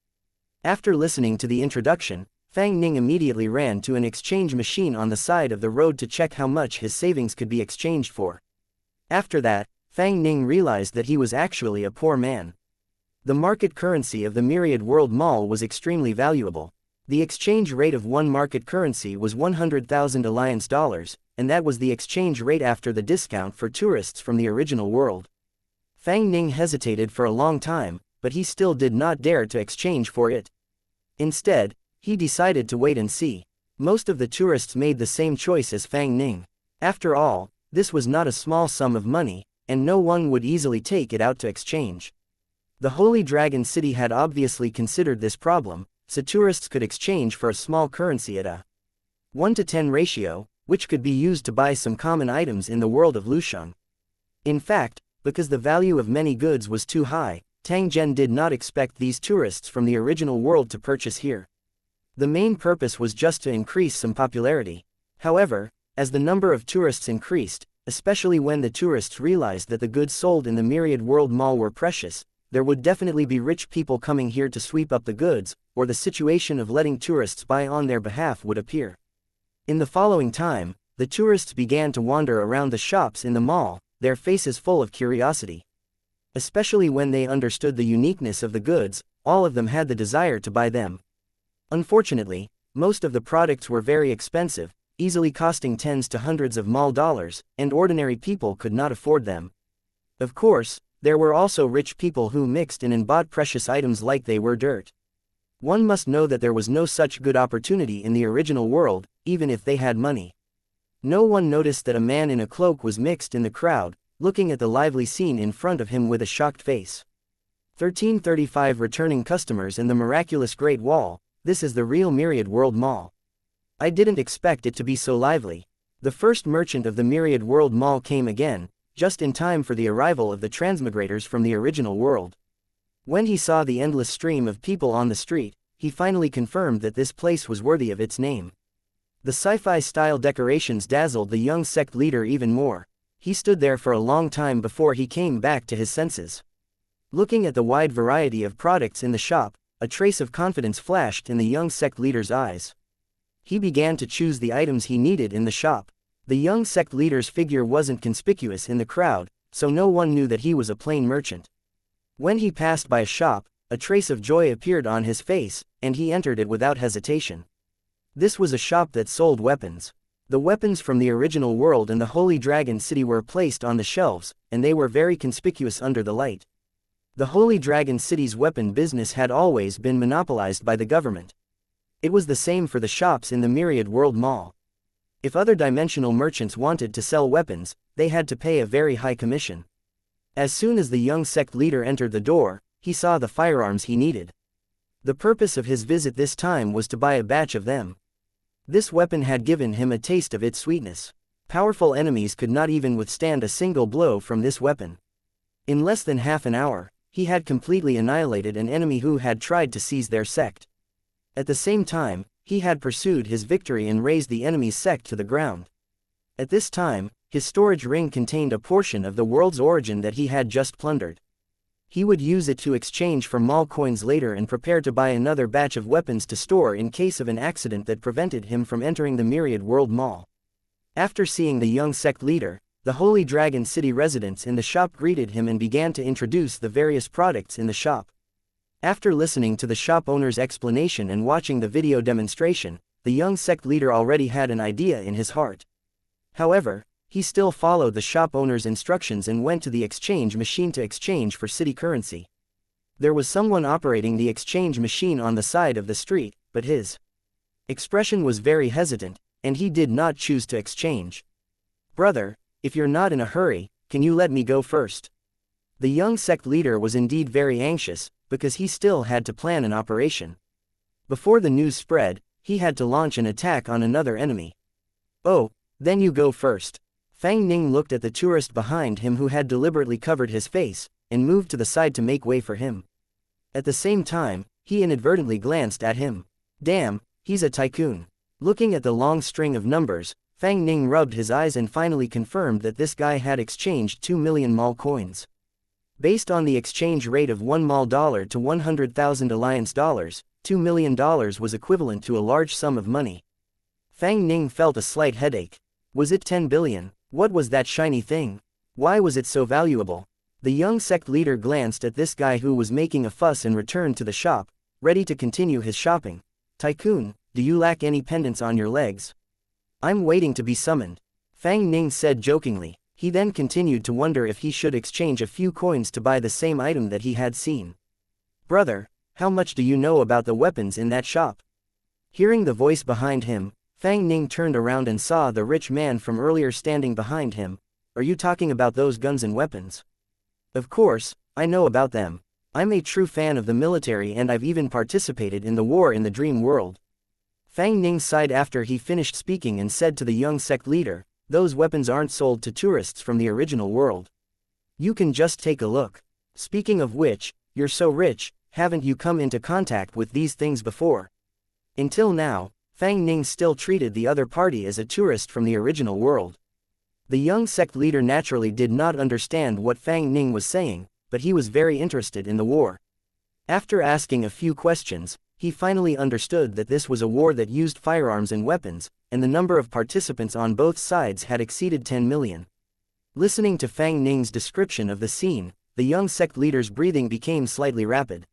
After listening to the introduction, Fang Ning immediately ran to an exchange machine on the side of the road to check how much his savings could be exchanged for. After that, Fang Ning realized that he was actually a poor man. The market currency of the Myriad World Mall was extremely valuable. The exchange rate of one market currency was 100,000 alliance dollars, and that was the exchange rate after the discount for tourists from the original world. Fang Ning hesitated for a long time, but he still did not dare to exchange for it. Instead, he decided to wait and see. Most of the tourists made the same choice as Fang Ning. After all, this was not a small sum of money, and no one would easily take it out to exchange. The Holy Dragon City had obviously considered this problem, so tourists could exchange for a small currency at a 1-to-10 ratio, which could be used to buy some common items in the world of Lusheng. In fact, because the value of many goods was too high, Tang Zhen did not expect these tourists from the original world to purchase here. The main purpose was just to increase some popularity. However, as the number of tourists increased, especially when the tourists realized that the goods sold in the Myriad World Mall were precious, there would definitely be rich people coming here to sweep up the goods, or the situation of letting tourists buy on their behalf would appear. In the following time, the tourists began to wander around the shops in the mall, their faces full of curiosity. Especially when they understood the uniqueness of the goods, all of them had the desire to buy them. Unfortunately, most of the products were very expensive, easily costing tens to hundreds of mall dollars, and ordinary people could not afford them. Of course, there were also rich people who mixed in and bought precious items like they were dirt. One must know that there was no such good opportunity in the original world, even if they had money. No one noticed that a man in a cloak was mixed in the crowd, looking at the lively scene in front of him with a shocked face. 1335 Returning customers in the miraculous Great Wall. This is the real Myriad World Mall. I didn't expect it to be so lively. The first merchant of the Myriad World Mall came again, just in time for the arrival of the transmigrators from the original world. When he saw the endless stream of people on the street, he finally confirmed that this place was worthy of its name. The sci-fi style decorations dazzled the young sect leader even more. He stood there for a long time before he came back to his senses. Looking at the wide variety of products in the shop, a trace of confidence flashed in the young sect leader's eyes. He began to choose the items he needed in the shop. The young sect leader's figure wasn't conspicuous in the crowd, so no one knew that he was a plain merchant. When he passed by a shop, a trace of joy appeared on his face, and he entered it without hesitation. This was a shop that sold weapons. The weapons from the original world and the Holy Dragon City were placed on the shelves, and they were very conspicuous under the light. The Holy Dragon City's weapon business had always been monopolized by the government. It was the same for the shops in the Myriad World Mall. If other dimensional merchants wanted to sell weapons, they had to pay a very high commission. As soon as the young sect leader entered the door, he saw the firearms he needed. The purpose of his visit this time was to buy a batch of them. This weapon had given him a taste of its sweetness. Powerful enemies could not even withstand a single blow from this weapon. In less than half an hour, he had completely annihilated an enemy who had tried to seize their sect. At the same time, he had pursued his victory and razed the enemy's sect to the ground. At this time, his storage ring contained a portion of the world's origin that he had just plundered. He would use it to exchange for mall coins later and prepare to buy another batch of weapons to store in case of an accident that prevented him from entering the Myriad World Mall. After seeing the young sect leader, the Holy Dragon City residents in the shop greeted him and began to introduce the various products in the shop. After listening to the shop owner's explanation and watching the video demonstration, the young sect leader already had an idea in his heart. However, he still followed the shop owner's instructions and went to the exchange machine to exchange for city currency. There was someone operating the exchange machine on the side of the street, but his expression was very hesitant, and he did not choose to exchange. "Brother, if you're not in a hurry, can you let me go first?" The young sect leader was indeed very anxious, because he still had to plan an operation. Before the news spread, he had to launch an attack on another enemy. "Oh, then you go first." Fang Ning looked at the tourist behind him who had deliberately covered his face, and moved to the side to make way for him. At the same time, he inadvertently glanced at him. Damn, he's a tycoon. Looking at the long string of numbers, Fang Ning rubbed his eyes and finally confirmed that this guy had exchanged 2 million mall coins. Based on the exchange rate of 1 mall dollar to 100,000 alliance dollars, $2 million was equivalent to a large sum of money. Fang Ning felt a slight headache. Was it 10 billion? What was that shiny thing? Why was it so valuable? The young sect leader glanced at this guy who was making a fuss and returned to the shop, ready to continue his shopping. "Tycoon, do you lack any pendants on your legs?" "I'm waiting to be summoned," Fang Ning said jokingly. He then continued to wonder if he should exchange a few coins to buy the same item that he had seen. "Brother, how much do you know about the weapons in that shop?" Hearing the voice behind him, Fang Ning turned around and saw the rich man from earlier standing behind him. "Are you talking about those guns and weapons?" "Of course, I know about them. I'm a true fan of the military and I've even participated in the war in the dream world." Fang Ning sighed after he finished speaking and said to the young sect leader, "Those weapons aren't sold to tourists from the original world. You can just take a look. Speaking of which, you're so rich, haven't you come into contact with these things before?" Until now, Fang Ning still treated the other party as a tourist from the original world. The young sect leader naturally did not understand what Fang Ning was saying, but he was very interested in the war. After asking a few questions, he finally understood that this was a war that used firearms and weapons, and the number of participants on both sides had exceeded 10 million. Listening to Fang Ning's description of the scene, the young sect leader's breathing became slightly rapid.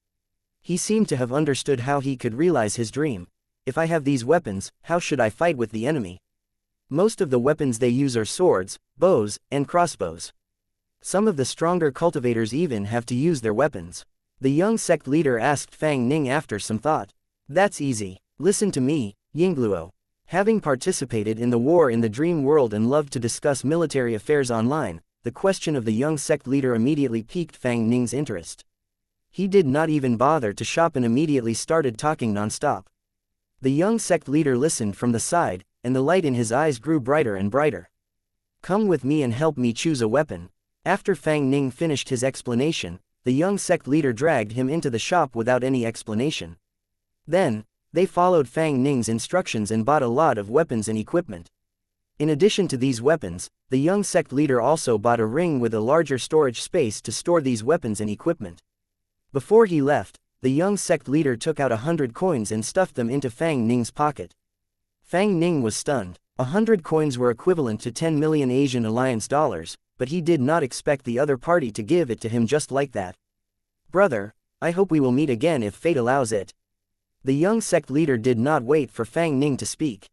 He seemed to have understood how he could realize his dream. If I have these weapons, how should I fight with the enemy? Most of the weapons they use are swords, bows, and crossbows. Some of the stronger cultivators even have to use their weapons. The young sect leader asked Fang Ning after some thought. "That's easy. Listen to me, Yingluo. Having participated in the war in the dream world and loved to discuss military affairs online, the question of the young sect leader immediately piqued Fang Ning's interest. He did not even bother to shop and immediately started talking non-stop. The young sect leader listened from the side, and the light in his eyes grew brighter and brighter. "Come with me and help me choose a weapon." After Fang Ning finished his explanation, the young sect leader dragged him into the shop without any explanation. Then, they followed Fang Ning's instructions and bought a lot of weapons and equipment. In addition to these weapons, the young sect leader also bought a ring with a larger storage space to store these weapons and equipment. Before he left, the young sect leader took out 100 coins and stuffed them into Fang Ning's pocket. Fang Ning was stunned. 100 coins were equivalent to 10 million Asian alliance dollars, but he did not expect the other party to give it to him just like that. "Brother, I hope we will meet again if fate allows it." The young sect leader did not wait for Fang Ning to speak.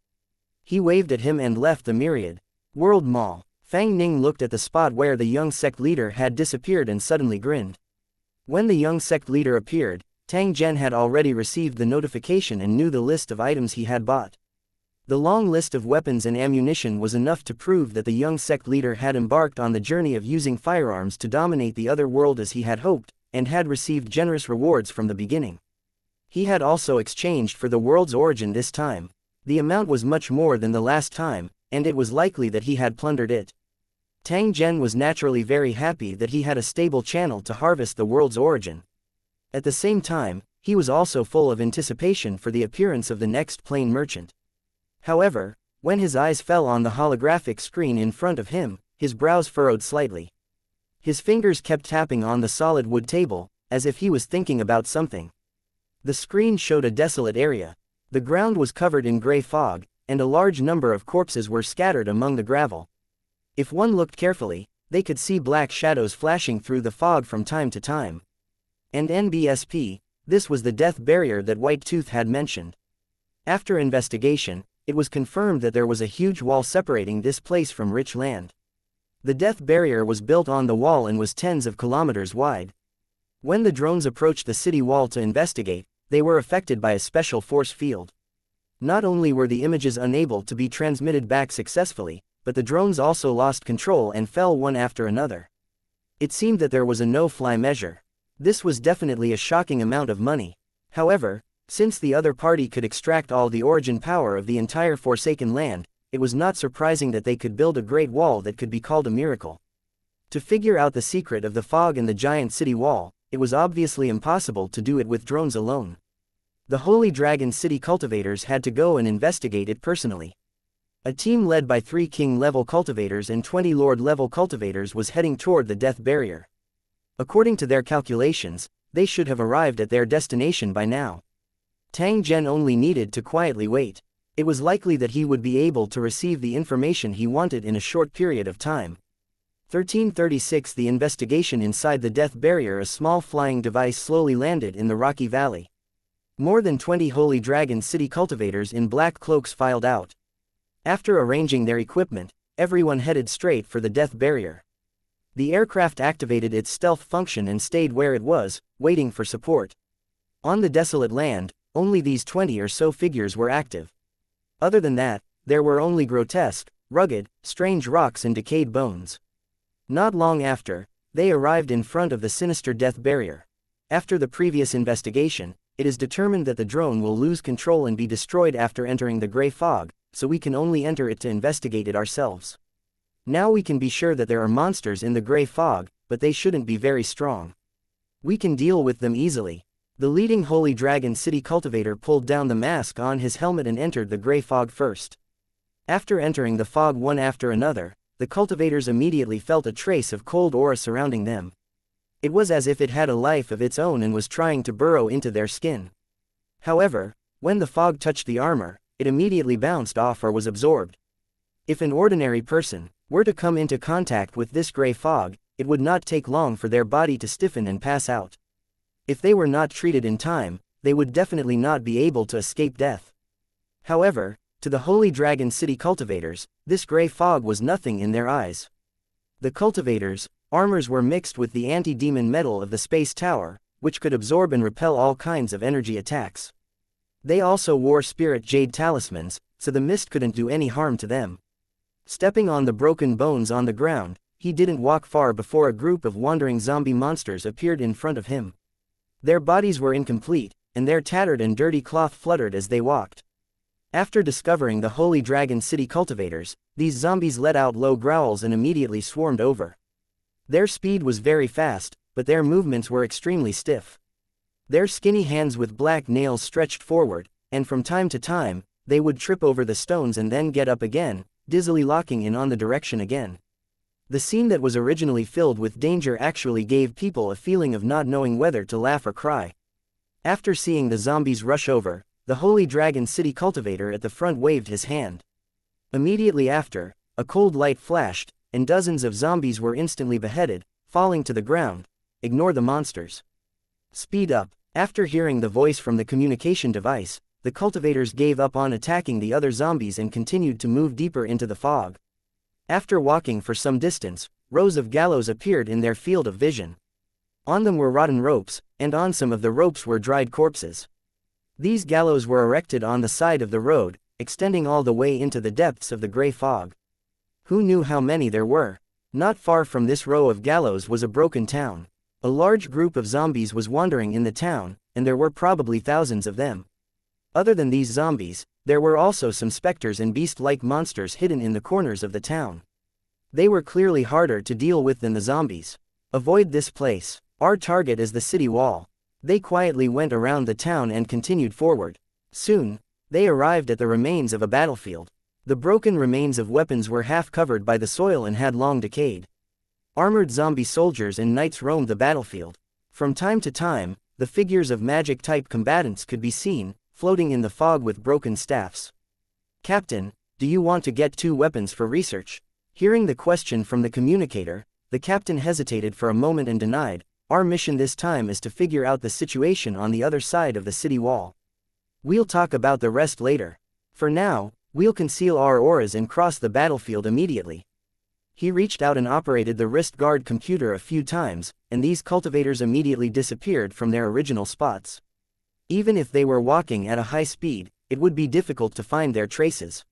He waved at him and left the Myriad World Mall. Fang Ning looked at the spot where the young sect leader had disappeared and suddenly grinned. When the young sect leader appeared, Tang Zhen had already received the notification and knew the list of items he had bought. The long list of weapons and ammunition was enough to prove that the young sect leader had embarked on the journey of using firearms to dominate the other world as he had hoped, and had received generous rewards from the beginning. He had also exchanged for the world's origin this time. The amount was much more than the last time, and it was likely that he had plundered it. Tang Zhen was naturally very happy that he had a stable channel to harvest the world's origin. At the same time, he was also full of anticipation for the appearance of the next plain merchant. However, when his eyes fell on the holographic screen in front of him, his brows furrowed slightly. His fingers kept tapping on the solid wood table, as if he was thinking about something. The screen showed a desolate area. The ground was covered in gray fog, and a large number of corpses were scattered among the gravel. If one looked carefully, they could see black shadows flashing through the fog from time to time. And NBSP, this was the death barrier that White Tooth had mentioned. After investigation, it was confirmed that there was a huge wall separating this place from rich land. The death barrier was built on the wall and was tens of kilometers wide. When the drones approached the city wall to investigate, they were affected by a special force field. Not only were the images unable to be transmitted back successfully, but the drones also lost control and fell one after another. It seemed that there was a no-fly measure. This was definitely a shocking amount of money. However, since the other party could extract all the origin power of the entire Forsaken land, it was not surprising that they could build a great wall that could be called a miracle. To figure out the secret of the fog and the giant city wall, it was obviously impossible to do it with drones alone. The Holy Dragon City cultivators had to go and investigate it personally. A team led by 3 king-level cultivators and 20 lord-level cultivators was heading toward the death barrier. According to their calculations, they should have arrived at their destination by now. Tang Zhen only needed to quietly wait. It was likely that he would be able to receive the information he wanted in a short period of time. 1336 The investigation inside the death barrier. A small flying device slowly landed in the rocky valley. More than 20 Holy Dragon City cultivators in black cloaks filed out. After arranging their equipment, everyone headed straight for the death barrier. The aircraft activated its stealth function and stayed where it was, waiting for support. On the desolate land, only these 20 or so figures were active. Other than that, there were only grotesque, rugged, strange rocks and decayed bones. Not long after, they arrived in front of the sinister death barrier. After the previous investigation, it is determined that the drone will lose control and be destroyed after entering the gray fog, so we can only enter it to investigate it ourselves. Now we can be sure that there are monsters in the gray fog, but they shouldn't be very strong. We can deal with them easily. The leading Holy Dragon City cultivator pulled down the mask on his helmet and entered the gray fog first. After entering the fog one after another, the cultivators immediately felt a trace of cold aura surrounding them. It was as if it had a life of its own and was trying to burrow into their skin. However, when the fog touched the armor, it immediately bounced off or was absorbed. If an ordinary person were to come into contact with this gray fog, it would not take long for their body to stiffen and pass out. If they were not treated in time, they would definitely not be able to escape death. However, to the Holy Dragon City cultivators, this gray fog was nothing in their eyes. The cultivators' armors were mixed with the anti-demon metal of the space tower, which could absorb and repel all kinds of energy attacks. They also wore spirit jade talismans, so the mist couldn't do any harm to them. Stepping on the broken bones on the ground, he didn't walk far before a group of wandering zombie monsters appeared in front of him. Their bodies were incomplete, and their tattered and dirty cloth fluttered as they walked. After discovering the Holy Dragon City cultivators, these zombies let out low growls and immediately swarmed over. Their speed was very fast, but their movements were extremely stiff. Their skinny hands with black nails stretched forward, and from time to time, they would trip over the stones and then get up again, dizzily locking in on the direction again. The scene that was originally filled with danger actually gave people a feeling of not knowing whether to laugh or cry. After seeing the zombies rush over, the Holy Dragon City cultivator at the front waved his hand. Immediately after, a cold light flashed, and dozens of zombies were instantly beheaded, falling to the ground. Ignore the monsters. Speed up. After hearing the voice from the communication device, the cultivators gave up on attacking the other zombies and continued to move deeper into the fog. After walking for some distance, rows of gallows appeared in their field of vision. On them were rotten ropes, and on some of the ropes were dried corpses. These gallows were erected on the side of the road, extending all the way into the depths of the gray fog. Who knew how many there were? Not far from this row of gallows was a broken town. A large group of zombies was wandering in the town, and there were probably thousands of them. Other than these zombies, there were also some specters and beast-like monsters hidden in the corners of the town. They were clearly harder to deal with than the zombies. Avoid this place. Our target is the city wall. They quietly went around the town and continued forward. Soon, they arrived at the remains of a battlefield. The broken remains of weapons were half covered by the soil and had long decayed. Armored zombie soldiers and knights roamed the battlefield. From time to time, the figures of magic-type combatants could be seen, floating in the fog with broken staffs. Captain, do you want to get 2 weapons for research? Hearing the question from the communicator, the captain hesitated for a moment and denied, our mission this time is to figure out the situation on the other side of the city wall. We'll talk about the rest later. For now, we'll conceal our auras and cross the battlefield immediately. He reached out and operated the wrist guard computer a few times, and these cultivators immediately disappeared from their original spots. Even if they were walking at a high speed, it would be difficult to find their traces.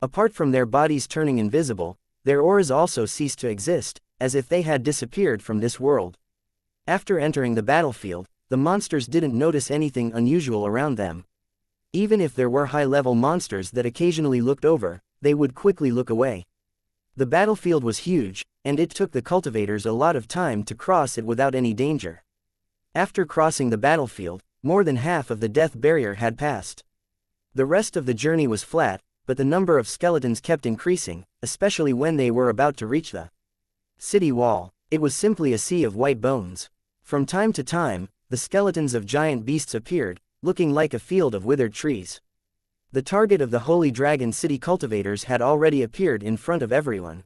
Apart from their bodies turning invisible, their auras also ceased to exist, as if they had disappeared from this world. After entering the battlefield, the monsters didn't notice anything unusual around them. Even if there were high-level monsters that occasionally looked over, they would quickly look away. The battlefield was huge, and it took the cultivators a lot of time to cross it without any danger. After crossing the battlefield, more than half of the death barrier had passed. The rest of the journey was flat, but the number of skeletons kept increasing, especially when they were about to reach the city wall. It was simply a sea of white bones. From time to time, the skeletons of giant beasts appeared, looking like a field of withered trees. The target of the Holy Dragon City cultivators had already appeared in front of everyone.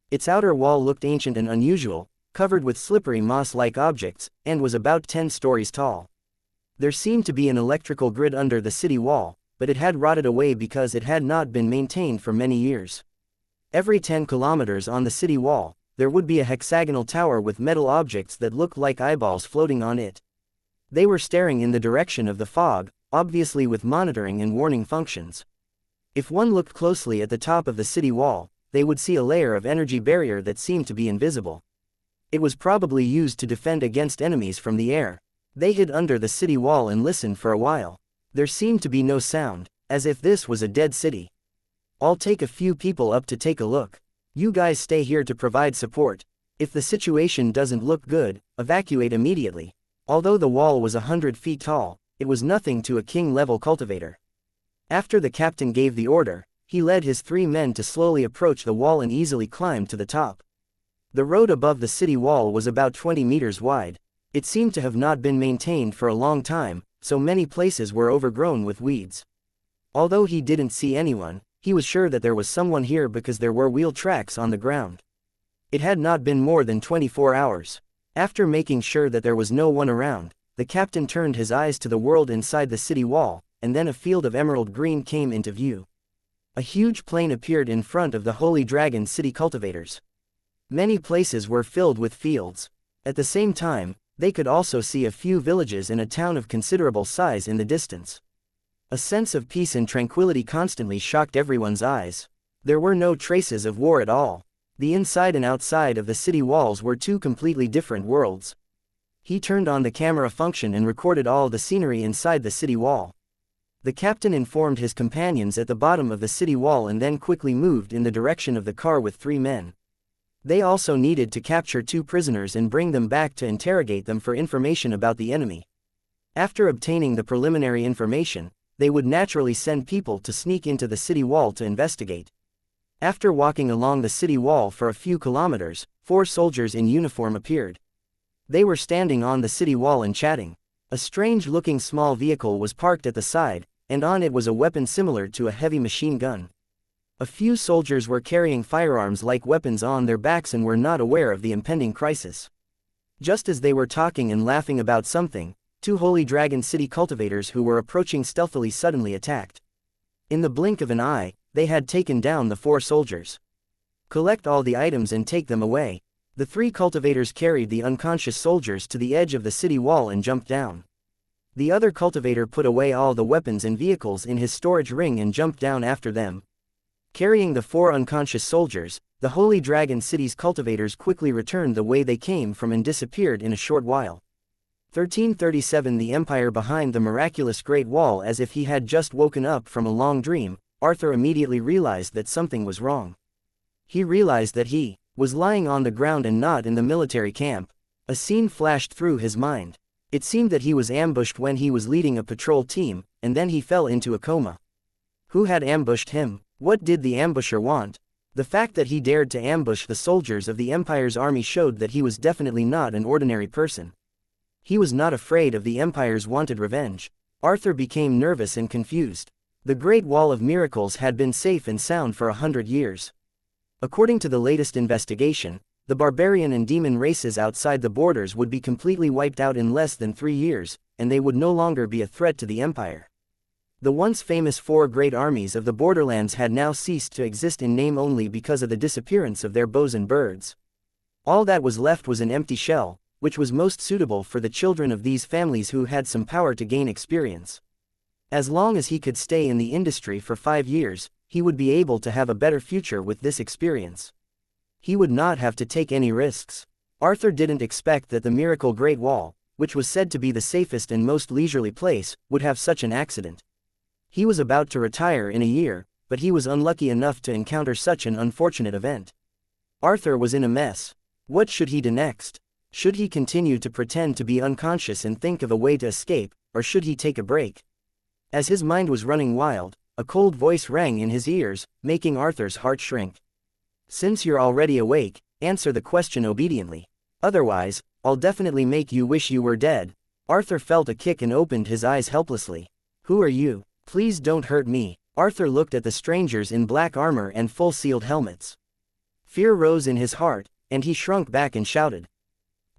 Its outer wall looked ancient and unusual, covered with slippery moss-like objects, and was about 10 stories tall. There seemed to be an electrical grid under the city wall, but it had rotted away because it had not been maintained for many years. Every 10 kilometers on the city wall, there would be a hexagonal tower with metal objects that looked like eyeballs floating on it. They were staring in the direction of the fog, obviously with monitoring and warning functions. If one looked closely at the top of the city wall, they would see a layer of energy barrier that seemed to be invisible. It was probably used to defend against enemies from the air. They hid under the city wall and listened for a while. There seemed to be no sound, as if this was a dead city. I'll take a few people up to take a look. You guys stay here to provide support. If the situation doesn't look good, evacuate immediately. Although the wall was 100 feet tall, it was nothing to a king-level cultivator. After the captain gave the order, he led his 3 men to slowly approach the wall and easily climb to the top. The road above the city wall was about 20 meters wide. It seemed to have not been maintained for a long time, so many places were overgrown with weeds. Although he didn't see anyone, he was sure that there was someone here because there were wheel tracks on the ground. It had not been more than 24 hours. After making sure that there was no one around, the captain turned his eyes to the world inside the city wall, and then a field of emerald green came into view. A huge plain appeared in front of the Holy Dragon City cultivators. Many places were filled with fields. At the same time, they could also see a few villages and a town of considerable size in the distance. A sense of peace and tranquility constantly shocked everyone's eyes. There were no traces of war at all. The inside and outside of the city walls were 2 completely different worlds. He turned on the camera function and recorded all the scenery inside the city wall. The captain informed his companions at the bottom of the city wall and then quickly moved in the direction of the car with 3 men. They also needed to capture 2 prisoners and bring them back to interrogate them for information about the enemy. After obtaining the preliminary information, they would naturally send people to sneak into the city wall to investigate. After walking along the city wall for a few kilometers, 4 soldiers in uniform appeared. They were standing on the city wall and chatting. A strange-looking small vehicle was parked at the side, and on it was a weapon similar to a heavy machine gun. A few soldiers were carrying firearms-like weapons on their backs and were not aware of the impending crisis. Just as they were talking and laughing about something, 2 Holy Dragon City cultivators who were approaching stealthily suddenly attacked. In the blink of an eye, they had taken down the 4 soldiers. Collect all the items and take them away. The 3 cultivators carried the unconscious soldiers to the edge of the city wall and jumped down. The other cultivator put away all the weapons and vehicles in his storage ring and jumped down after them. Carrying the 4 unconscious soldiers, the Holy Dragon City's cultivators quickly returned the way they came from and disappeared in a short while. 1337 The Empire behind the miraculous Great Wall. As if he had just woken up from a long dream, Arthur immediately realized that something was wrong. He realized that he was lying on the ground and not in the military camp. A scene flashed through his mind. It seemed that he was ambushed when he was leading a patrol team, and then he fell into a coma. Who had ambushed him? What did the ambusher want? The fact that he dared to ambush the soldiers of the Empire's army showed that he was definitely not an ordinary person. He was not afraid of the Empire's wanted revenge. Arthur became nervous and confused. The Great Wall of Miracles had been safe and sound for 100 years. According to the latest investigation, the barbarian and demon races outside the borders would be completely wiped out in less than 3 years, and they would no longer be a threat to the Empire. The once famous four great armies of the borderlands had now ceased to exist in name only because of the disappearance of their bows and birds. All that was left was an empty shell, which was most suitable for the children of these families who had some power to gain experience. As long as he could stay in the industry for 5 years, he would be able to have a better future with this experience. He would not have to take any risks. Arthur didn't expect that the miracle Great Wall, which was said to be the safest and most leisurely place, would have such an accident. He was about to retire in a year, but he was unlucky enough to encounter such an unfortunate event. Arthur was in a mess. What should he do next? Should he continue to pretend to be unconscious and think of a way to escape, or should he take a break? As his mind was running wild, a cold voice rang in his ears, making Arthur's heart shrink. Since you're already awake, answer the question obediently. Otherwise, I'll definitely make you wish you were dead. Arthur felt a kick and opened his eyes helplessly. Who are you? Please don't hurt me. Arthur looked at the strangers in black armor and full sealed helmets. Fear rose in his heart, and he shrunk back and shouted.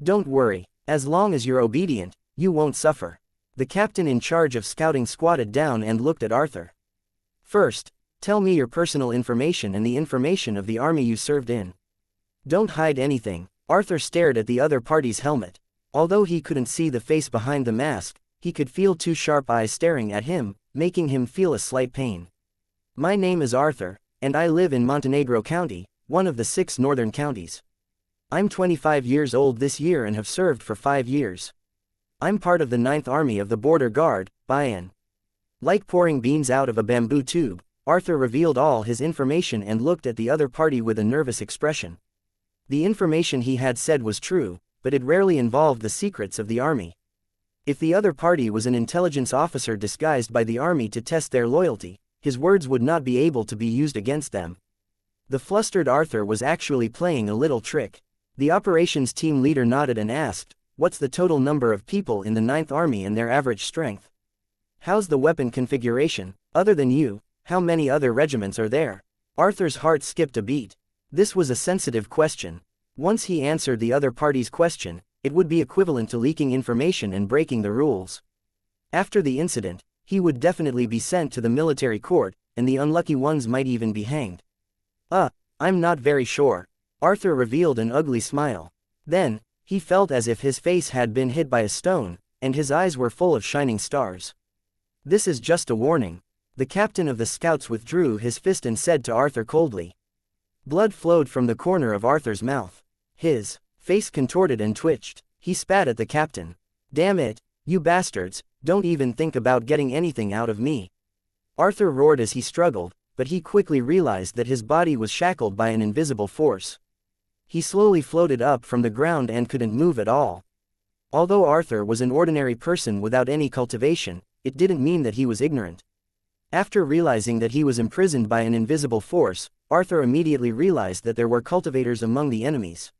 Don't worry, as long as you're obedient, you won't suffer. The captain in charge of scouting squatted down and looked at Arthur. First, tell me your personal information and the information of the army you served in. Don't hide anything. Arthur stared at the other party's helmet. Although he couldn't see the face behind the mask, he could feel two sharp eyes staring at him, making him feel a slight pain. My name is Arthur, and I live in Montenegro County, one of the 6 northern counties. I'm 25 years old this year and have served for 5 years. I'm part of the 9th Army of the Border Guard, Bayan. Like pouring beans out of a bamboo tube, Arthur revealed all his information and looked at the other party with a nervous expression. The information he had said was true, but it rarely involved the secrets of the army. If the other party was an intelligence officer disguised by the army to test their loyalty, his words would not be able to be used against them. The flustered Arthur was actually playing a little trick. The operations team leader nodded and asked, "What's the total number of people in the 9th Army and their average strength? How's the weapon configuration? Other than you, how many other regiments are there?" Arthur's heart skipped a beat. This was a sensitive question. Once he answered the other party's question, it would be equivalent to leaking information and breaking the rules. After the incident, he would definitely be sent to the military court, and the unlucky ones might even be hanged. I'm not very sure. Arthur revealed an ugly smile. Then, he felt as if his face had been hit by a stone, and his eyes were full of shining stars. This is just a warning. The captain of the scouts withdrew his fist and said to Arthur coldly. Blood flowed from the corner of Arthur's mouth. His face contorted and twitched. He spat at the captain. Damn it, you bastards, don't even think about getting anything out of me. Arthur roared as he struggled, but he quickly realized that his body was shackled by an invisible force. He slowly floated up from the ground and couldn't move at all. Although Arthur was an ordinary person without any cultivation, it didn't mean that he was ignorant. After realizing that he was imprisoned by an invisible force, Arthur immediately realized that there were cultivators among the enemies.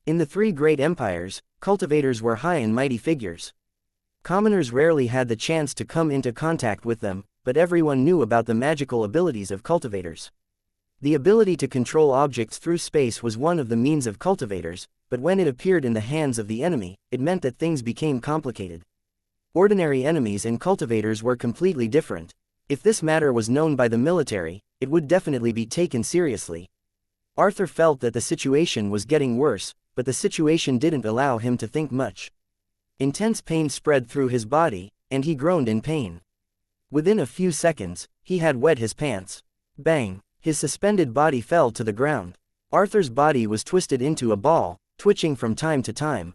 In the 3 great empires, cultivators were high and mighty figures. Commoners rarely had the chance to come into contact with them, but everyone knew about the magical abilities of cultivators. The ability to control objects through space was one of the means of cultivators, but when it appeared in the hands of the enemy, it meant that things became complicated. Ordinary enemies and cultivators were completely different. If this matter was known by the military, it would definitely be taken seriously. Arthur felt that the situation was getting worse, but the situation didn't allow him to think much. Intense pain spread through his body, and he groaned in pain. Within a few seconds, he had wet his pants. Bang! His suspended body fell to the ground. Arthur's body was twisted into a ball, twitching from time to time.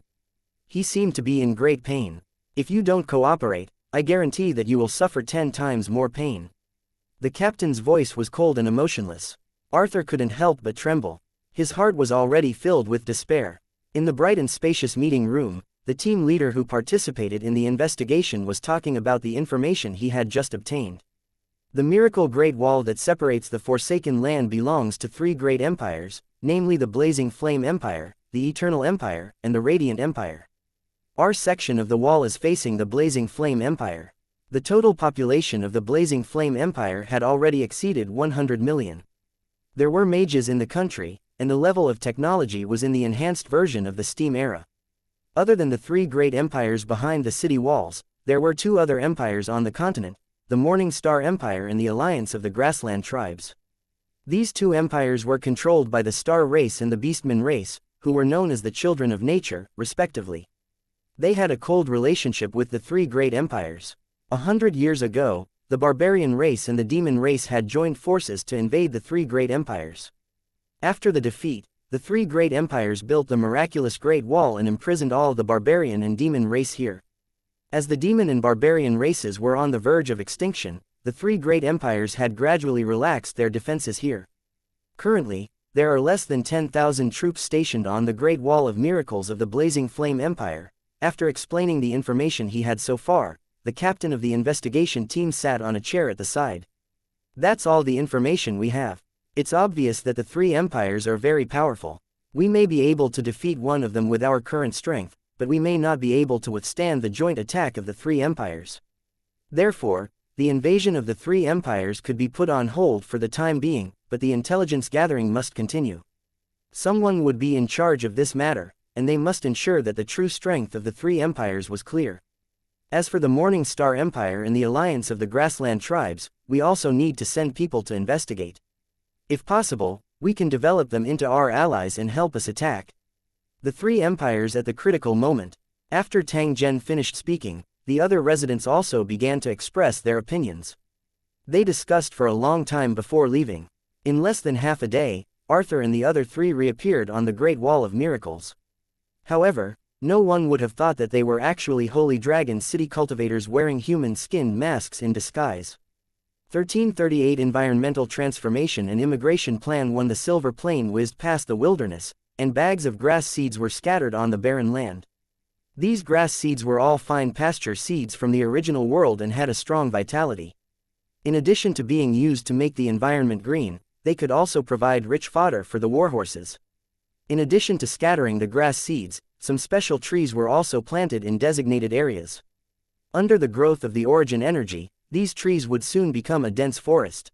He seemed to be in great pain. If you don't cooperate, I guarantee that you will suffer 10 times more pain. The captain's voice was cold and emotionless. Arthur couldn't help but tremble. His heart was already filled with despair. In the bright and spacious meeting room, the team leader who participated in the investigation was talking about the information he had just obtained. The miracle Great Wall that separates the Forsaken Land belongs to 3 great empires, namely the Blazing Flame Empire, the Eternal Empire, and the Radiant Empire. Our section of the wall is facing the Blazing Flame Empire. The total population of the Blazing Flame Empire had already exceeded 100 million. There were mages in the country, and the level of technology was in the enhanced version of the Steam era. Other than the 3 great empires behind the city walls, there were 2 other empires on the continent, the Morning Star Empire and the alliance of the Grassland tribes. These two empires were controlled by the Star race and the Beastmen race, who were known as the Children of Nature, respectively. They had a cold relationship with the three great empires. 100 years ago, the Barbarian race and the Demon race had joined forces to invade the three great empires. After the defeat, the three great empires built the miraculous Great Wall and imprisoned all the Barbarian and Demon race here. As the Demon and Barbarian races were on the verge of extinction, the three great empires had gradually relaxed their defenses here. Currently, there are less than 10,000 troops stationed on the Great Wall of Miracles of the Blazing Flame Empire. After explaining the information he had so far, the captain of the investigation team sat on a chair at the side. That's all the information we have. It's obvious that the three empires are very powerful. We may be able to defeat one of them with our current strength, but we may not be able to withstand the joint attack of the three empires. Therefore, the invasion of the three empires could be put on hold for the time being, but the intelligence gathering must continue. Someone would be in charge of this matter, and they must ensure that the true strength of the three empires was clear. As for the Morning Star Empire and the alliance of the Grassland tribes, we also need to send people to investigate. If possible, we can develop them into our allies and help us attack the three empires at the critical moment. After Tang Zhen finished speaking, the other residents also began to express their opinions. They discussed for a long time before leaving. In less than half a day, Arthur and the other three reappeared on the Great Wall of Miracles. However, no one would have thought that they were actually Holy Dragon City cultivators wearing human-skinned masks in disguise. 1338 Environmental Transformation and Immigration Plan 1. The silver plane whizzed past the wilderness, and bags of grass seeds were scattered on the barren land. These grass seeds were all fine pasture seeds from the original world and had a strong vitality. In addition to being used to make the environment green, they could also provide rich fodder for the warhorses. In addition to scattering the grass seeds, some special trees were also planted in designated areas. Under the growth of the origin energy, these trees would soon become a dense forest.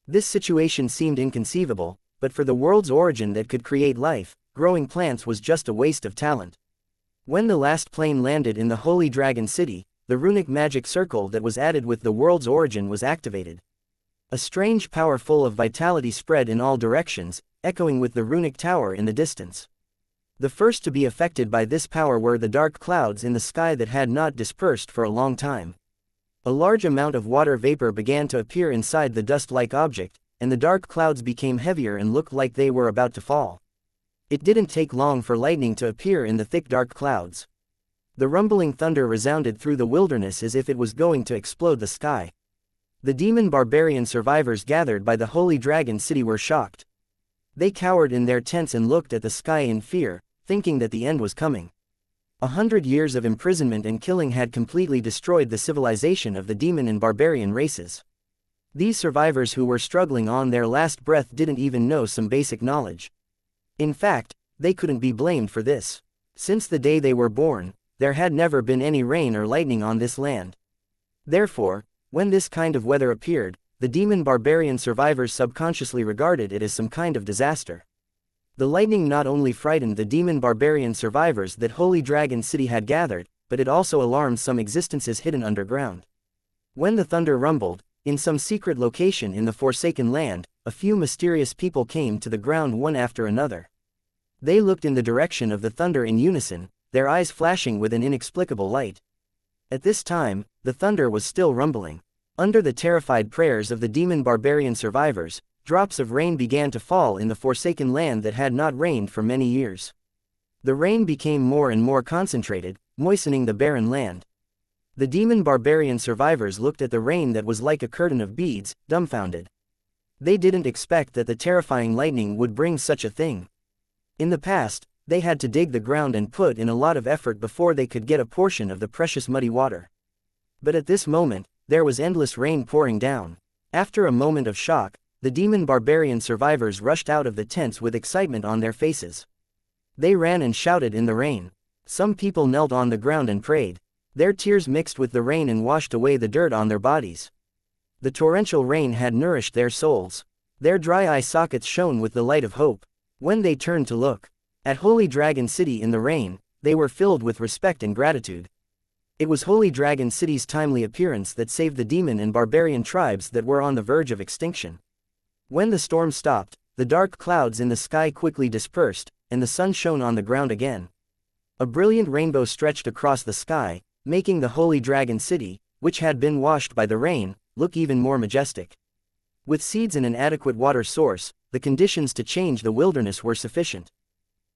This situation seemed inconceivable, but for the world's origin that could create life, growing plants was just a waste of talent. When the last plane landed in the Holy Dragon City, the runic magic circle that was added with the world's origin was activated. A strange power full of vitality spread in all directions, echoing with the runic tower in the distance. The first to be affected by this power were the dark clouds in the sky that had not dispersed for a long time. A large amount of water vapor began to appear inside the dust-like object, and the dark clouds became heavier and looked like they were about to fall. It didn't take long for lightning to appear in the thick dark clouds. The rumbling thunder resounded through the wilderness as if it was going to explode the sky. The demon barbarian survivors gathered by the Holy Dragon City were shocked. They cowered in their tents and looked at the sky in fear, thinking that the end was coming. 100 years of imprisonment and killing had completely destroyed the civilization of the demon and barbarian races. These survivors who were struggling on their last breath didn't even know some basic knowledge. In fact, they couldn't be blamed for this. Since the day they were born, there had never been any rain or lightning on this land. Therefore, when this kind of weather appeared, the demon barbarian survivors subconsciously regarded it as some kind of disaster. The lightning not only frightened the demon barbarian survivors that Holy Dragon City had gathered, but it also alarmed some existences hidden underground. When the thunder rumbled, in some secret location in the Forsaken Land, a few mysterious people came to the ground one after another. They looked in the direction of the thunder in unison, their eyes flashing with an inexplicable light. At this time, the thunder was still rumbling. Under the terrified prayers of the demon barbarian survivors, drops of rain began to fall in the Forsaken Land that had not rained for many years. The rain became more and more concentrated, moistening the barren land. The demon barbarian survivors looked at the rain that was like a curtain of beads, dumbfounded. They didn't expect that the terrifying lightning would bring such a thing. In the past, they had to dig the ground and put in a lot of effort before they could get a portion of the precious muddy water. But at this moment, there was endless rain pouring down. After a moment of shock, the demon barbarian survivors rushed out of the tents with excitement on their faces. They ran and shouted in the rain. Some people knelt on the ground and prayed. Their tears mixed with the rain and washed away the dirt on their bodies. The torrential rain had nourished their souls. Their dry eye sockets shone with the light of hope. When they turned to look at Holy Dragon City in the rain, they were filled with respect and gratitude. It was Holy Dragon City's timely appearance that saved the demon and barbarian tribes that were on the verge of extinction. When the storm stopped, the dark clouds in the sky quickly dispersed, and the sun shone on the ground again. A brilliant rainbow stretched across the sky, making the Holy Dragon City, which had been washed by the rain, look even more majestic. With seeds and an adequate water source, the conditions to change the wilderness were sufficient.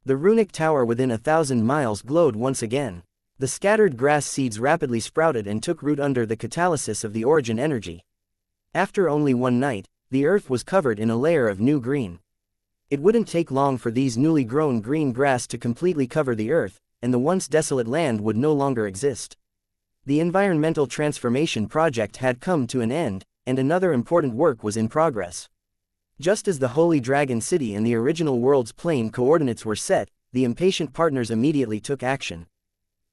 The runic tower within 1,000 miles glowed once again. The scattered grass seeds rapidly sprouted and took root under the catalysis of the origin energy. After only one night, the earth was covered in a layer of new green. It wouldn't take long for these newly grown green grass to completely cover the earth, and the once desolate land would no longer exist. The environmental transformation project had come to an end, and another important work was in progress. Just as the Holy Dragon City and the original world's plane coordinates were set, the impatient partners immediately took action.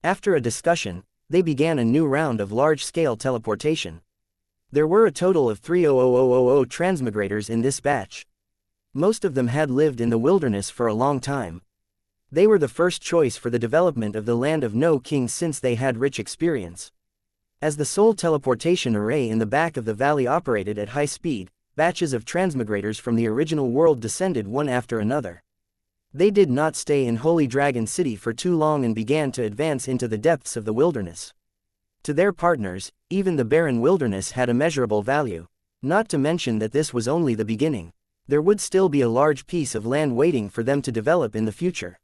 After a discussion, they began a new round of large-scale teleportation. There were a total of 300,000 transmigrators in this batch. Most of them had lived in the wilderness for a long time. They were the first choice for the development of the land of no king since they had rich experience. As the sole teleportation array in the back of the valley operated at high speed, batches of transmigrators from the original world descended one after another. They did not stay in Holy Dragon City for too long and began to advance into the depths of the wilderness. To their partners, even the barren wilderness had immeasurable value. Not to mention that this was only the beginning. There would still be a large piece of land waiting for them to develop in the future.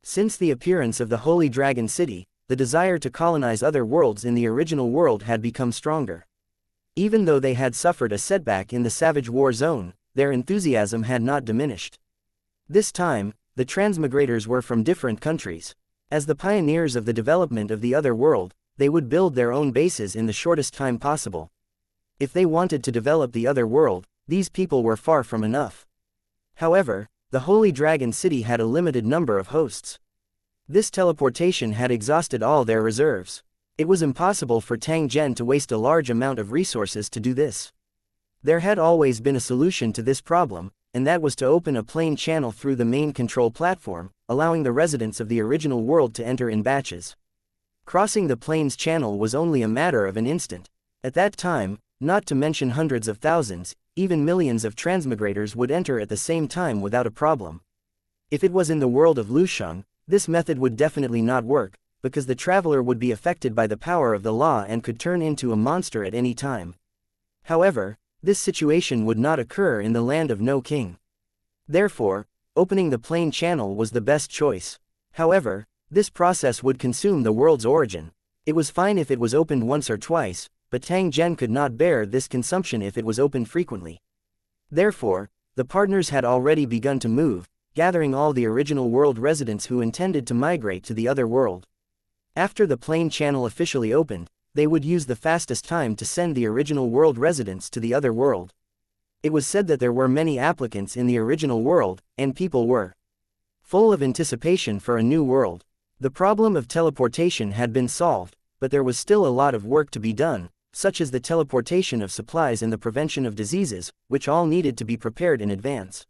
Since the appearance of the Holy Dragon City, the desire to colonize other worlds in the original world had become stronger. Even though they had suffered a setback in the Savage War Zone, their enthusiasm had not diminished. This time, the transmigrators were from different countries. As the pioneers of the development of the other world, they would build their own bases in the shortest time possible. If they wanted to develop the other world, these people were far from enough. However, the Holy Dragon City had a limited number of hosts. This teleportation had exhausted all their reserves. It was impossible for Tang Zhen to waste a large amount of resources to do this. There had always been a solution to this problem, and that was to open a plane channel through the main control platform, allowing the residents of the original world to enter in batches. Crossing the plane's channel was only a matter of an instant. At that time, not to mention hundreds of thousands, even millions of transmigrators would enter at the same time without a problem. If it was in the world of Lusheng, this method would definitely not work, because the traveler would be affected by the power of the law and could turn into a monster at any time. However, this situation would not occur in the land of no king. Therefore, opening the plane channel was the best choice. However, this process would consume the world's origin. It was fine if it was opened once or twice, but Tang Zhen could not bear this consumption if it was opened frequently. Therefore, the partners had already begun to move, gathering all the original world residents who intended to migrate to the other world. After the plane channel officially opened, they would use the fastest time to send the original world residents to the other world. It was said that there were many applicants in the original world, and people were full of anticipation for a new world. The problem of teleportation had been solved, but there was still a lot of work to be done, such as the teleportation of supplies and the prevention of diseases, which all needed to be prepared in advance.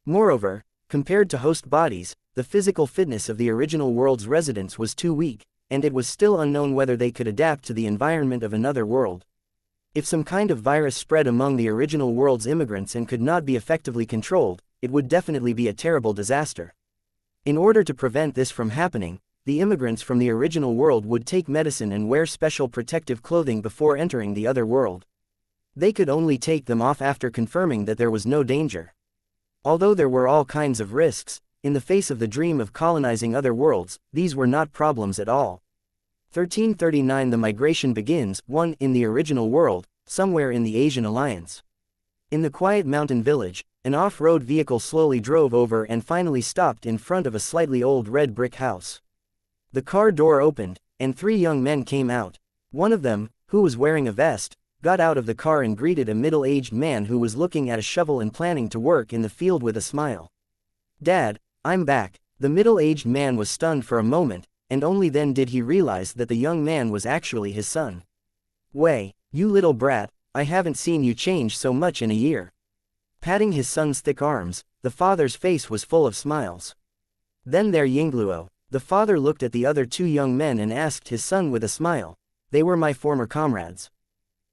Moreover, compared to host bodies, the physical fitness of the original world's residents was too weak, and it was still unknown whether they could adapt to the environment of another world. If some kind of virus spread among the original world's immigrants and could not be effectively controlled, it would definitely be a terrible disaster. In order to prevent this from happening, the immigrants from the original world would take medicine and wear special protective clothing before entering the other world. They could only take them off after confirming that there was no danger. Although there were all kinds of risks, in the face of the dream of colonizing other worlds, these were not problems at all. 1339 The migration begins, 1. In the original world, somewhere in the Asian Alliance. In the quiet mountain village, an off-road vehicle slowly drove over and finally stopped in front of a slightly old red brick house. The car door opened, and 3 young men came out. One of them, who was wearing a vest, got out of the car and greeted a middle-aged man who was looking at a shovel and planning to work in the field with a smile. "Dad, I'm back." The middle-aged man was stunned for a moment, and only then did he realize that the young man was actually his son. "Way, you little brat, I haven't seen you change so much in a year." Patting his son's thick arms, the father's face was full of smiles. "Then there Yingluo, The father looked at the other two young men and asked his son with a smile. They were my former comrades.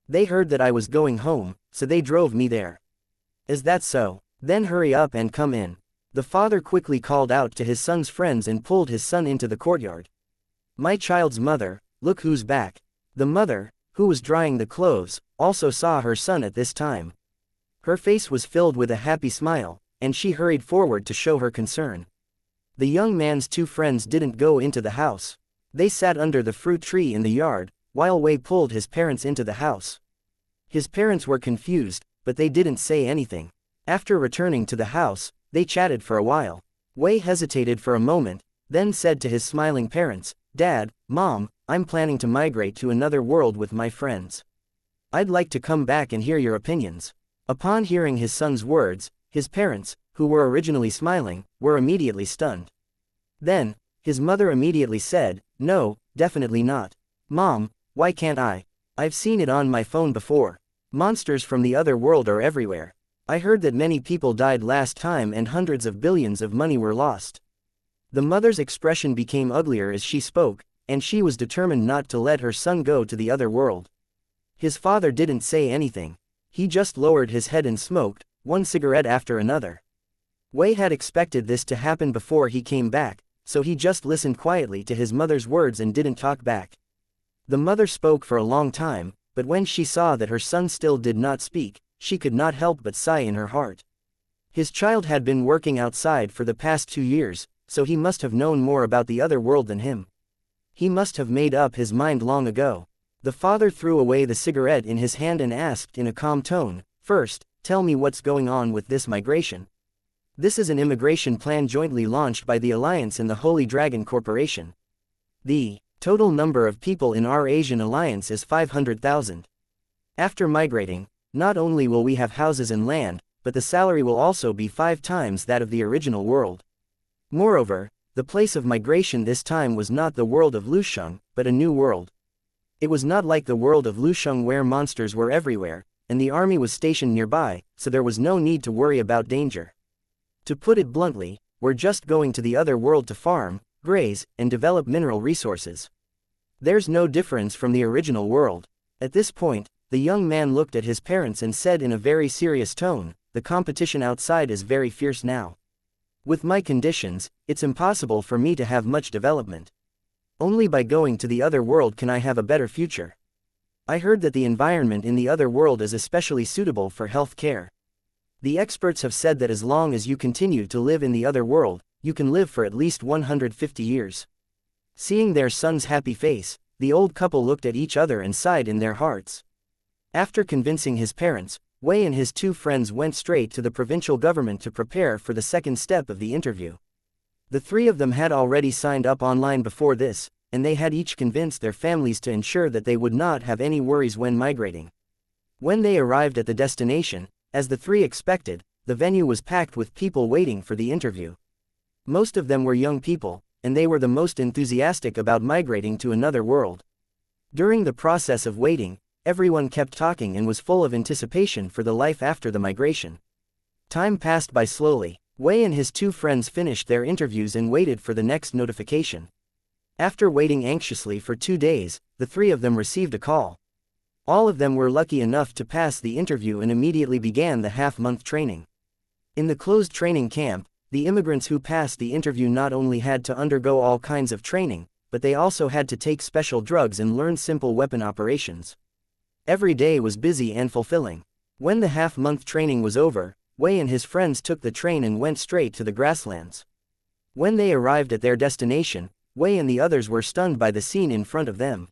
They heard that I was going home, so they drove me there. Is that so? Then hurry up and come in. The father quickly called out to his son's friends and pulled his son into the courtyard. My child's mother, look who's back. The mother, who was drying the clothes, also saw her son at this time. Her face was filled with a happy smile, and she hurried forward to show her concern. The young man's two friends didn't go into the house. They sat under the fruit tree in the yard, while Wei pulled his parents into the house. His parents were confused, but they didn't say anything. After returning to the house, they chatted for a while. Wei hesitated for a moment, then said to his smiling parents, Dad, Mom, I'm planning to migrate to another world with my friends. I'd like to come back and hear your opinions. Upon hearing his son's words, his parents, who were originally smiling, were immediately stunned. Then, his mother immediately said, No, definitely not. Mom, why can't I? I've seen it on my phone before. Monsters from the other world are everywhere. I heard that many people died last time and hundreds of billions of money were lost. The mother's expression became uglier as she spoke, and she was determined not to let her son go to the other world. His father didn't say anything. He just lowered his head and smoked, one cigarette after another. Wei had expected this to happen before he came back, so he just listened quietly to his mother's words and didn't talk back. The mother spoke for a long time, but when she saw that her son still did not speak, she could not help but sigh in her heart. His child had been working outside for the past 2 years, so he must have known more about the other world than him. He must have made up his mind long ago. The father threw away the cigarette in his hand and asked in a calm tone, First, tell me what's going on with this migration. This is an immigration plan jointly launched by the Alliance and the Holy Dragon Corporation. The total number of people in our Asian alliance is 500,000. After migrating, not only will we have houses and land, but the salary will also be 5 times that of the original world. Moreover, the place of migration this time was not the world of Lusheng, but a new world. It was not like the world of Lusheng where monsters were everywhere, and the army was stationed nearby, so there was no need to worry about danger. To put it bluntly, we're just going to the other world to farm, graze, and develop mineral resources. There's no difference from the original world. At this point, the young man looked at his parents and said in a very serious tone, The competition outside is very fierce now. With my conditions, it's impossible for me to have much development. Only by going to the other world can I have a better future. I heard that the environment in the other world is especially suitable for health care. The experts have said that as long as you continue to live in the other world, you can live for at least 150 years. Seeing their son's happy face, the old couple looked at each other and sighed in their hearts. After convincing his parents, Wei and his 2 friends went straight to the provincial government to prepare for the second step of the interview. The 3 of them had already signed up online before this, and they had each convinced their families to ensure that they would not have any worries when migrating. When they arrived at the destination, as the 3 expected, the venue was packed with people waiting for the interview. Most of them were young people, and they were the most enthusiastic about migrating to another world. During the process of waiting, everyone kept talking and was full of anticipation for the life after the migration. Time passed by slowly. Wei and his 2 friends finished their interviews and waited for the next notification. After waiting anxiously for 2 days, the 3 of them received a call. All of them were lucky enough to pass the interview and immediately began the half-month training. In the closed training camp, the immigrants who passed the interview not only had to undergo all kinds of training, but they also had to take special drugs and learn simple weapon operations. Every day was busy and fulfilling. When the half-month training was over, Wei and his friends took the train and went straight to the grasslands. When they arrived at their destination, Wei and the others were stunned by the scene in front of them.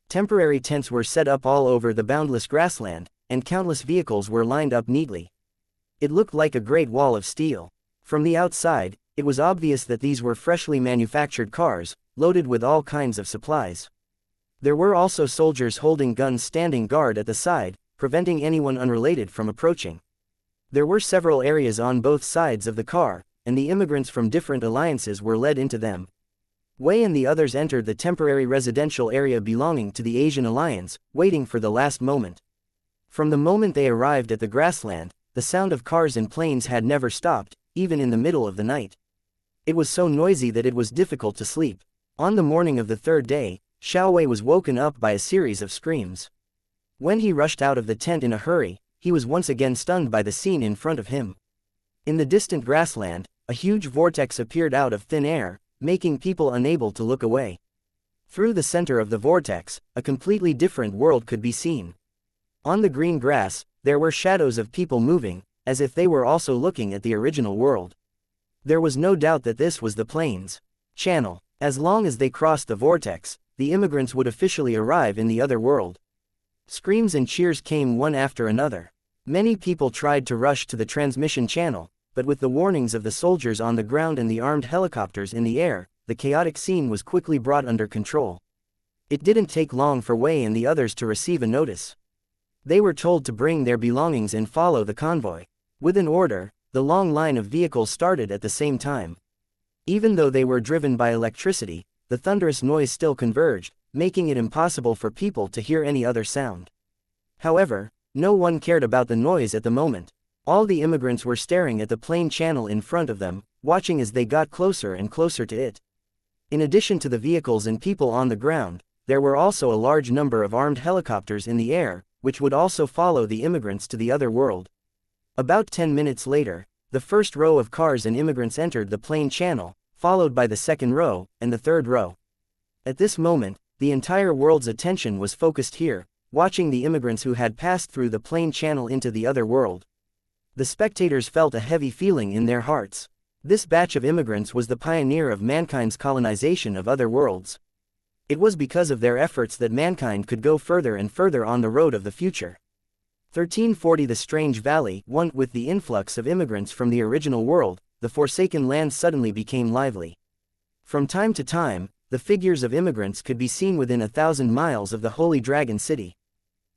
Temporary tents were set up all over the boundless grassland, and countless vehicles were lined up neatly. It looked like a great wall of steel. From the outside, it was obvious that these were freshly manufactured cars, loaded with all kinds of supplies. There were also soldiers holding guns standing guard at the side, preventing anyone unrelated from approaching. There were several areas on both sides of the car, and the immigrants from different alliances were led into them. Wei and the others entered the temporary residential area belonging to the Asian Alliance, waiting for the last moment. From the moment they arrived at the grassland, the sound of cars and planes had never stopped, even in the middle of the night. It was so noisy that it was difficult to sleep. On the morning of the third day, Xiao Wei was woken up by a series of screams. When he rushed out of the tent in a hurry, he was once again stunned by the scene in front of him. In the distant grassland, a huge vortex appeared out of thin air, making people unable to look away. Through the center of the vortex, a completely different world could be seen. On the green grass, there were shadows of people moving, as if they were also looking at the original world. There was no doubt that this was the plains channel. As long as they crossed the vortex, the immigrants would officially arrive in the other world. Screams and cheers came one after another. Many people tried to rush to the transmission channel, but with the warnings of the soldiers on the ground and the armed helicopters in the air, the chaotic scene was quickly brought under control. It didn't take long for Wei and the others to receive a notice. They were told to bring their belongings and follow the convoy. With an order, the long line of vehicles started at the same time. Even though they were driven by electricity, the thunderous noise still converged, making it impossible for people to hear any other sound. However, no one cared about the noise at the moment. All the immigrants were staring at the plain channel in front of them, watching as they got closer and closer to it. In addition to the vehicles and people on the ground, there were also a large number of armed helicopters in the air, which would also follow the immigrants to the other world. About 10 minutes later, the first row of cars and immigrants entered the plain channel, followed by the second row, and the third row. At this moment, the entire world's attention was focused here, watching the immigrants who had passed through the plain channel into the other world. The spectators felt a heavy feeling in their hearts. This batch of immigrants was the pioneer of mankind's colonization of other worlds. It was because of their efforts that mankind could go further and further on the road of the future. 1340 The Strange Valley. With the influx of immigrants from the original world, the Forsaken Land suddenly became lively. From time to time, the figures of immigrants could be seen within 1,000 miles of the Holy Dragon City.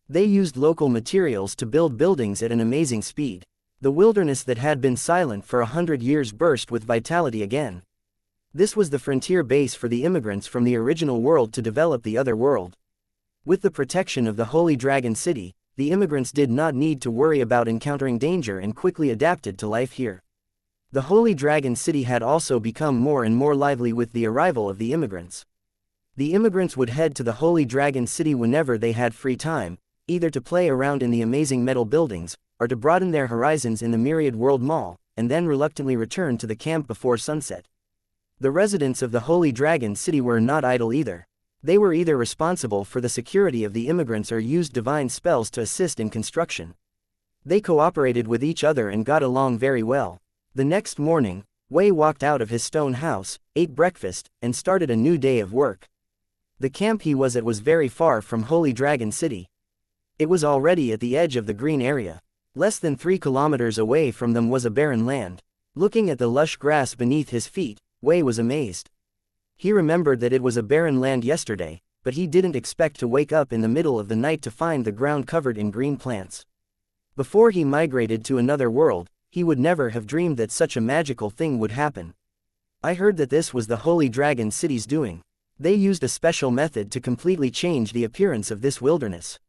They used local materials to build buildings at an amazing speed. The wilderness that had been silent for 100 years burst with vitality again. This was the frontier base for the immigrants from the original world to develop the other world. With the protection of the Holy Dragon City, the immigrants did not need to worry about encountering danger and quickly adapted to life here. The Holy Dragon City had also become more and more lively with the arrival of the immigrants. The immigrants would head to the Holy Dragon City whenever they had free time, either to play around in the amazing metal buildings, or to broaden their horizons in the Myriad World Mall, and then reluctantly return to the camp before sunset. The residents of the Holy Dragon City were not idle either. They were either responsible for the security of the immigrants or used divine spells to assist in construction. They cooperated with each other and got along very well. The next morning, Wei walked out of his stone house, ate breakfast, and started a new day of work. The camp he was at was very far from Holy Dragon City. It was already at the edge of the green area. Less than 3 kilometers away from them was a barren land. Looking at the lush grass beneath his feet, Wei was amazed. He remembered that it was a barren land yesterday, but he didn't expect to wake up in the middle of the night to find the ground covered in green plants. Before he migrated to another world, he would never have dreamed that such a magical thing would happen. I heard that this was the Holy Dragon City's doing. They used a special method to completely change the appearance of this wilderness.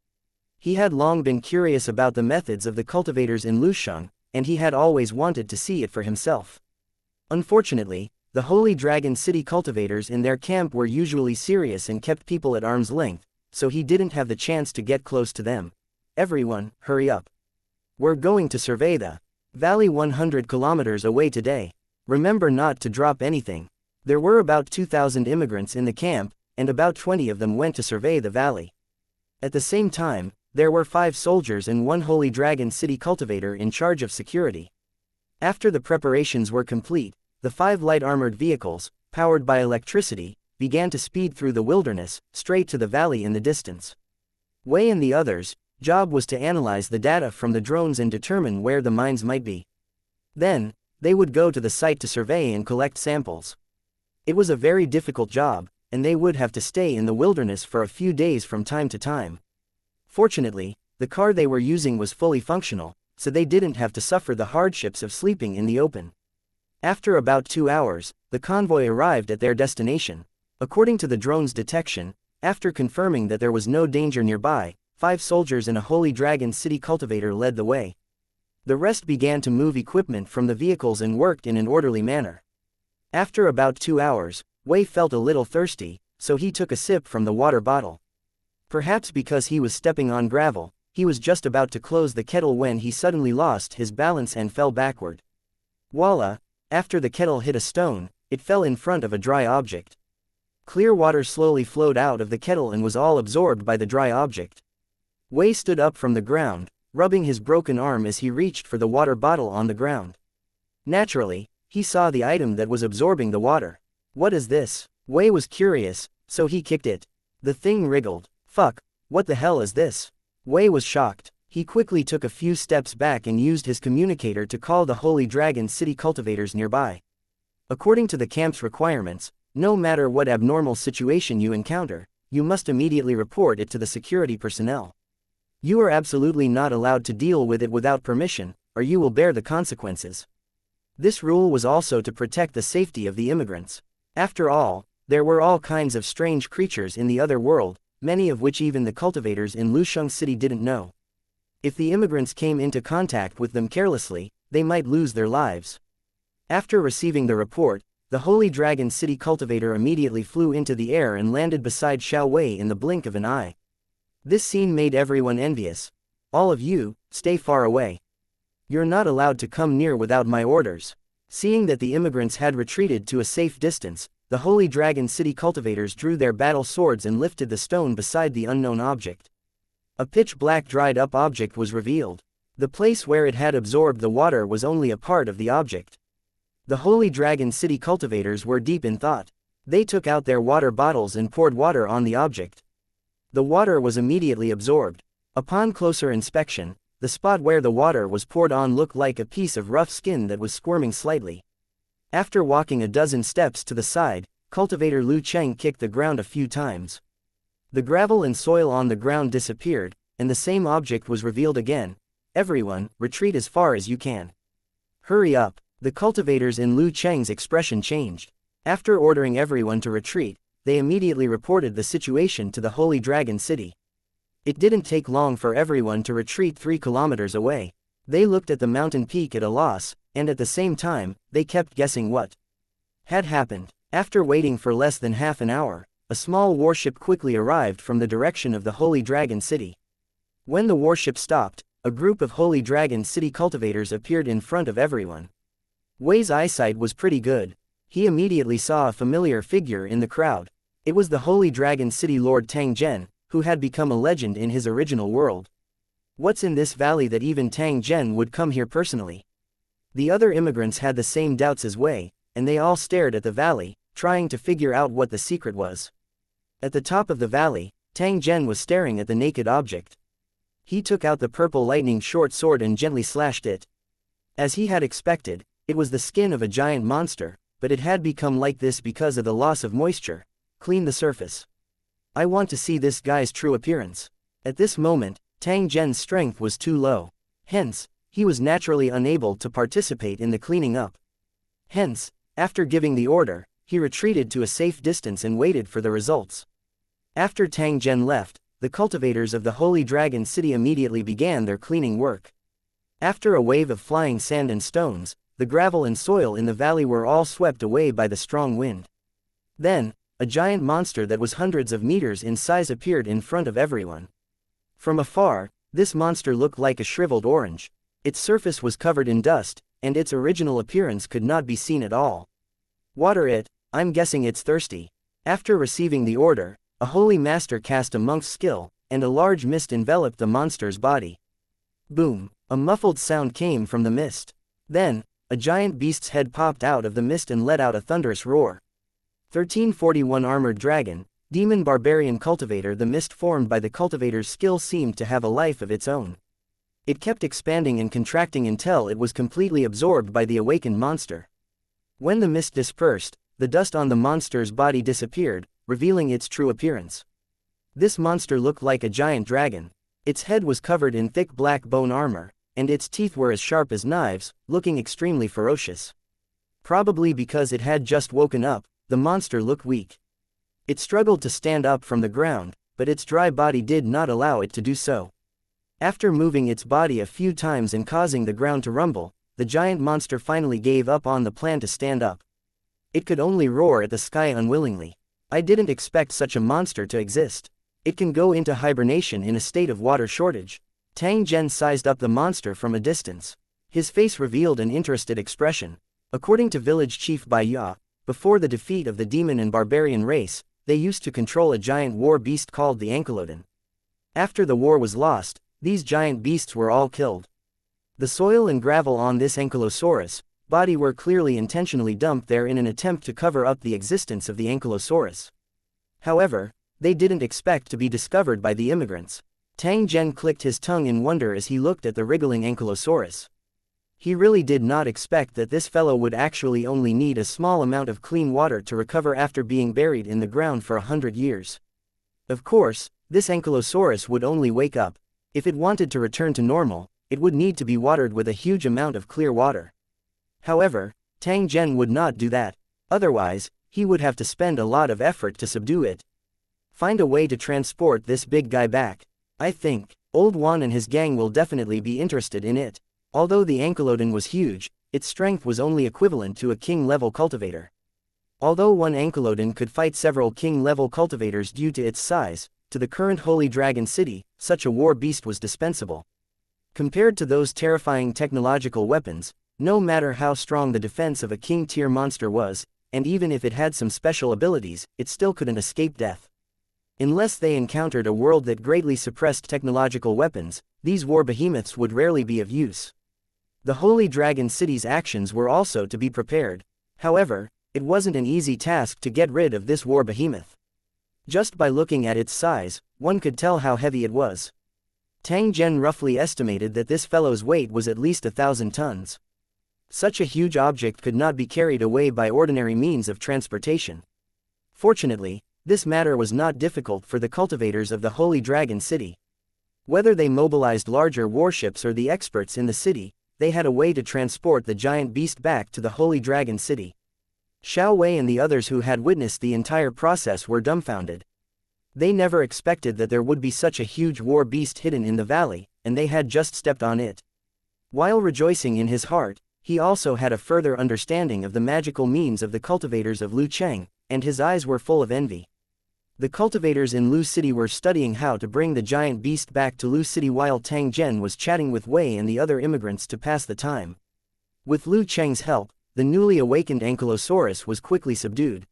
He had long been curious about the methods of the cultivators in Lusheng, and he had always wanted to see it for himself. Unfortunately, the Holy Dragon City cultivators in their camp were usually serious and kept people at arm's length, so he didn't have the chance to get close to them. Everyone, hurry up. We're going to survey the valley 100 kilometers away today. Remember not to drop anything. There were about 2,000 immigrants in the camp, and about 20 of them went to survey the valley. At the same time, there were 5 soldiers and 1 Holy Dragon City cultivator in charge of security. After the preparations were complete, the 5 light armored vehicles, powered by electricity, began to speed through the wilderness, straight to the valley in the distance. Wei and the others' job was to analyze the data from the drones and determine where the mines might be. Then, they would go to the site to survey and collect samples. It was a very difficult job, and they would have to stay in the wilderness for a few days from time to time. Fortunately, the car they were using was fully functional, so they didn't have to suffer the hardships of sleeping in the open. After about 2 hours, the convoy arrived at their destination. According to the drone's detection, after confirming that there was no danger nearby, 5 soldiers and a Holy Dragon City cultivator led the way. The rest began to move equipment from the vehicles and worked in an orderly manner. After about 2 hours, Wei felt a little thirsty, so he took a sip from the water bottle. Perhaps because he was stepping on gravel, he was just about to close the kettle when he suddenly lost his balance and fell backward. Voila! After the kettle hit a stone, it fell in front of a dry object. Clear water slowly flowed out of the kettle and was all absorbed by the dry object. Wei stood up from the ground, rubbing his broken arm as he reached for the water bottle on the ground. Naturally, he saw the item that was absorbing the water. What is this? Wei was curious, so he kicked it. The thing wriggled. Fuck, what the hell is this? Wei was shocked. He quickly took a few steps back and used his communicator to call the Holy Dragon City cultivators nearby. According to the camp's requirements, no matter what abnormal situation you encounter, you must immediately report it to the security personnel. You are absolutely not allowed to deal with it without permission, or you will bear the consequences. This rule was also to protect the safety of the immigrants. After all, there were all kinds of strange creatures in the other world, many of which even the cultivators in Lusheng City didn't know. If the immigrants came into contact with them carelessly, they might lose their lives. After receiving the report, the Holy Dragon City cultivator immediately flew into the air and landed beside Xiao Wei in the blink of an eye. This scene made everyone envious. All of you, stay far away. You're not allowed to come near without my orders. Seeing that the immigrants had retreated to a safe distance, the Holy Dragon City cultivators drew their battle swords and lifted the stone beside the unknown object. A pitch-black dried-up object was revealed. The place where it had absorbed the water was only a part of the object. The Holy Dragon City cultivators were deep in thought. They took out their water bottles and poured water on the object. The water was immediately absorbed. Upon closer inspection, the spot where the water was poured on looked like a piece of rough skin that was squirming slightly. After walking a dozen steps to the side, cultivator Lu Cheng kicked the ground a few times. The gravel and soil on the ground disappeared, and the same object was revealed again. Everyone, retreat as far as you can. Hurry up! The cultivators in Lu Cheng's expression changed. After ordering everyone to retreat, they immediately reported the situation to the Holy Dragon City. It didn't take long for everyone to retreat 3 kilometers away. They looked at the mountain peak at a loss, and at the same time, they kept guessing what had happened. After waiting for less than half an hour, a small warship quickly arrived from the direction of the Holy Dragon City. When the warship stopped, a group of Holy Dragon City cultivators appeared in front of everyone. Wei's eyesight was pretty good. He immediately saw a familiar figure in the crowd. It was the Holy Dragon City Lord Tang Zhen, who had become a legend in his original world. What's in this valley that even Tang Zhen would come here personally? The other immigrants had the same doubts as Wei, and they all stared at the valley, trying to figure out what the secret was. At the top of the valley, Tang Zhen was staring at the naked object. He took out the purple lightning short sword and gently slashed it. As he had expected, it was the skin of a giant monster, but it had become like this because of the loss of moisture. Clean the surface. I want to see this guy's true appearance. At this moment, Tang Zhen's strength was too low. Hence, he was naturally unable to participate in the cleaning up. Hence, after giving the order, he retreated to a safe distance and waited for the results. After Tang Zhen left, the cultivators of the Holy Dragon City immediately began their cleaning work. After a wave of flying sand and stones, the gravel and soil in the valley were all swept away by the strong wind. Then, a giant monster that was hundreds of meters in size appeared in front of everyone. From afar, this monster looked like a shriveled orange. Its surface was covered in dust, and its original appearance could not be seen at all. Water it, I'm guessing it's thirsty. After receiving the order, a holy master cast a monk's skill, and a large mist enveloped the monster's body. Boom! A muffled sound came from the mist. Then, a giant beast's head popped out of the mist and let out a thunderous roar. 1341 Armored Dragon, Demon Barbarian Cultivator. The mist formed by the cultivator's skill seemed to have a life of its own. It kept expanding and contracting until it was completely absorbed by the awakened monster. When the mist dispersed, the dust on the monster's body disappeared, revealing its true appearance. This monster looked like a giant dragon. Its head was covered in thick black bone armor, and its teeth were as sharp as knives, looking extremely ferocious. Probably because it had just woken up, the monster looked weak. It struggled to stand up from the ground, but its dry body did not allow it to do so. After moving its body a few times and causing the ground to rumble, the giant monster finally gave up on the plan to stand up. It could only roar at the sky unwillingly. I didn't expect such a monster to exist. It can go into hibernation in a state of water shortage. Tang Zhen sized up the monster from a distance. His face revealed an interested expression. According to village chief Bai Ya, before the defeat of the demon and barbarian race, they used to control a giant war beast called the ankylodon. After the war was lost, these giant beasts were all killed. The soil and gravel on this ankylosaurus body were clearly intentionally dumped there in an attempt to cover up the existence of the ankylosaurus. However, they didn't expect to be discovered by the immigrants. Tang Zhen clicked his tongue in wonder as he looked at the wriggling ankylosaurus. He really did not expect that this fellow would actually only need a small amount of clean water to recover after being buried in the ground for 100 years. Of course, this ankylosaurus would only wake up. If it wanted to return to normal, it would need to be watered with a huge amount of clear water. However, Tang Zhen would not do that. Otherwise, he would have to spend a lot of effort to subdue it. Find a way to transport this big guy back. I think Old Wan and his gang will definitely be interested in it. Although the ankylodon was huge, its strength was only equivalent to a king-level cultivator. Although one ankylodon could fight several king-level cultivators due to its size, to the current Holy Dragon City, such a war beast was dispensable. Compared to those terrifying technological weapons, no matter how strong the defense of a king-tier monster was, and even if it had some special abilities, it still couldn't escape death. Unless they encountered a world that greatly suppressed technological weapons, these war behemoths would rarely be of use. The Holy Dragon City's actions were also to be prepared. However, it wasn't an easy task to get rid of this war behemoth. Just by looking at its size, one could tell how heavy it was. Tang Zhen roughly estimated that this fellow's weight was at least 1,000 tons. Such a huge object could not be carried away by ordinary means of transportation. Fortunately, this matter was not difficult for the cultivators of the Holy Dragon City. Whether they mobilized larger warships or the experts in the city, they had a way to transport the giant beast back to the Holy Dragon City. Xiao Wei and the others who had witnessed the entire process were dumbfounded. They never expected that there would be such a huge war beast hidden in the valley, and they had just stepped on it. While rejoicing in his heart, he also had a further understanding of the magical means of the cultivators of Lu Cheng, and his eyes were full of envy. The cultivators in Lu City were studying how to bring the giant beast back to Lu City while Tang Zhen was chatting with Wei and the other immigrants to pass the time. With Lu Cheng's help, the newly awakened ankylosaurus was quickly subdued.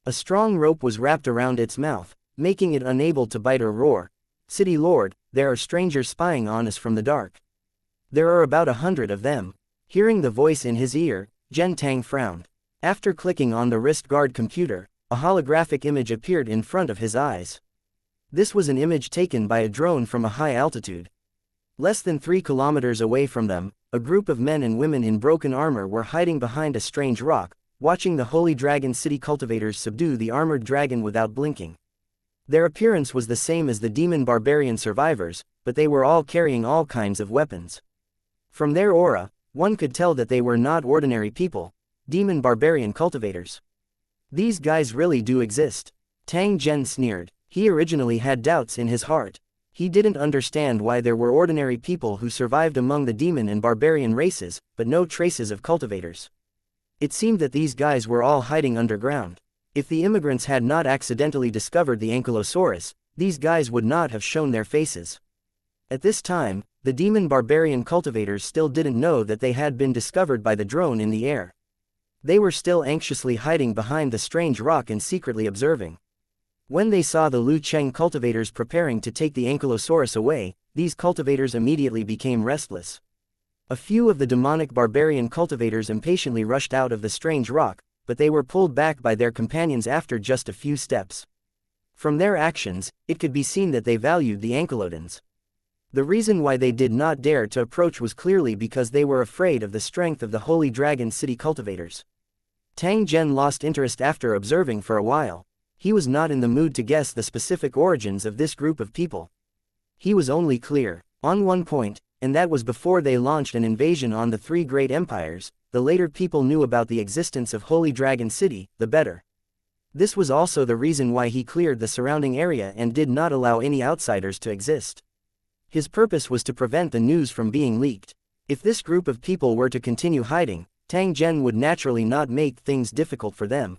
A strong rope was wrapped around its mouth, making it unable to bite or roar. "City Lord, there are strangers spying on us from the dark. There are about 100 of them." Hearing the voice in his ear, Zhen Tang frowned. After clicking on the wrist guard computer, a holographic image appeared in front of his eyes. This was an image taken by a drone from a high altitude. Less than 3 kilometers away from them, a group of men and women in broken armor were hiding behind a strange rock, watching the Holy Dragon City cultivators subdue the armored dragon without blinking. Their appearance was the same as the demon barbarian survivors, but they were all carrying all kinds of weapons. From their aura, one could tell that they were not ordinary people, demon barbarian cultivators. These guys really do exist. Tang Zhen sneered. He originally had doubts in his heart. He didn't understand why there were ordinary people who survived among the demon and barbarian races, but no traces of cultivators. It seemed that these guys were all hiding underground. If the immigrants had not accidentally discovered the ankylosaurus, these guys would not have shown their faces. At this time, the demon barbarian cultivators still didn't know that they had been discovered by the drone in the air. They were still anxiously hiding behind the strange rock and secretly observing. When they saw the Lu Cheng cultivators preparing to take the ankylosaurus away, these cultivators immediately became restless. A few of the demonic barbarian cultivators impatiently rushed out of the strange rock, but they were pulled back by their companions after just a few steps. From their actions, it could be seen that they valued the ankylodons. The reason why they did not dare to approach was clearly because they were afraid of the strength of the Holy Dragon City cultivators. Tang Zhen lost interest after observing for a while. He was not in the mood to guess the specific origins of this group of people. He was only clear on one point, and that was before they launched an invasion on the 3 great empires, the later people knew about the existence of Holy Dragon City, the better. This was also the reason why he cleared the surrounding area and did not allow any outsiders to exist. His purpose was to prevent the news from being leaked. If this group of people were to continue hiding, Tang Zhen would naturally not make things difficult for them.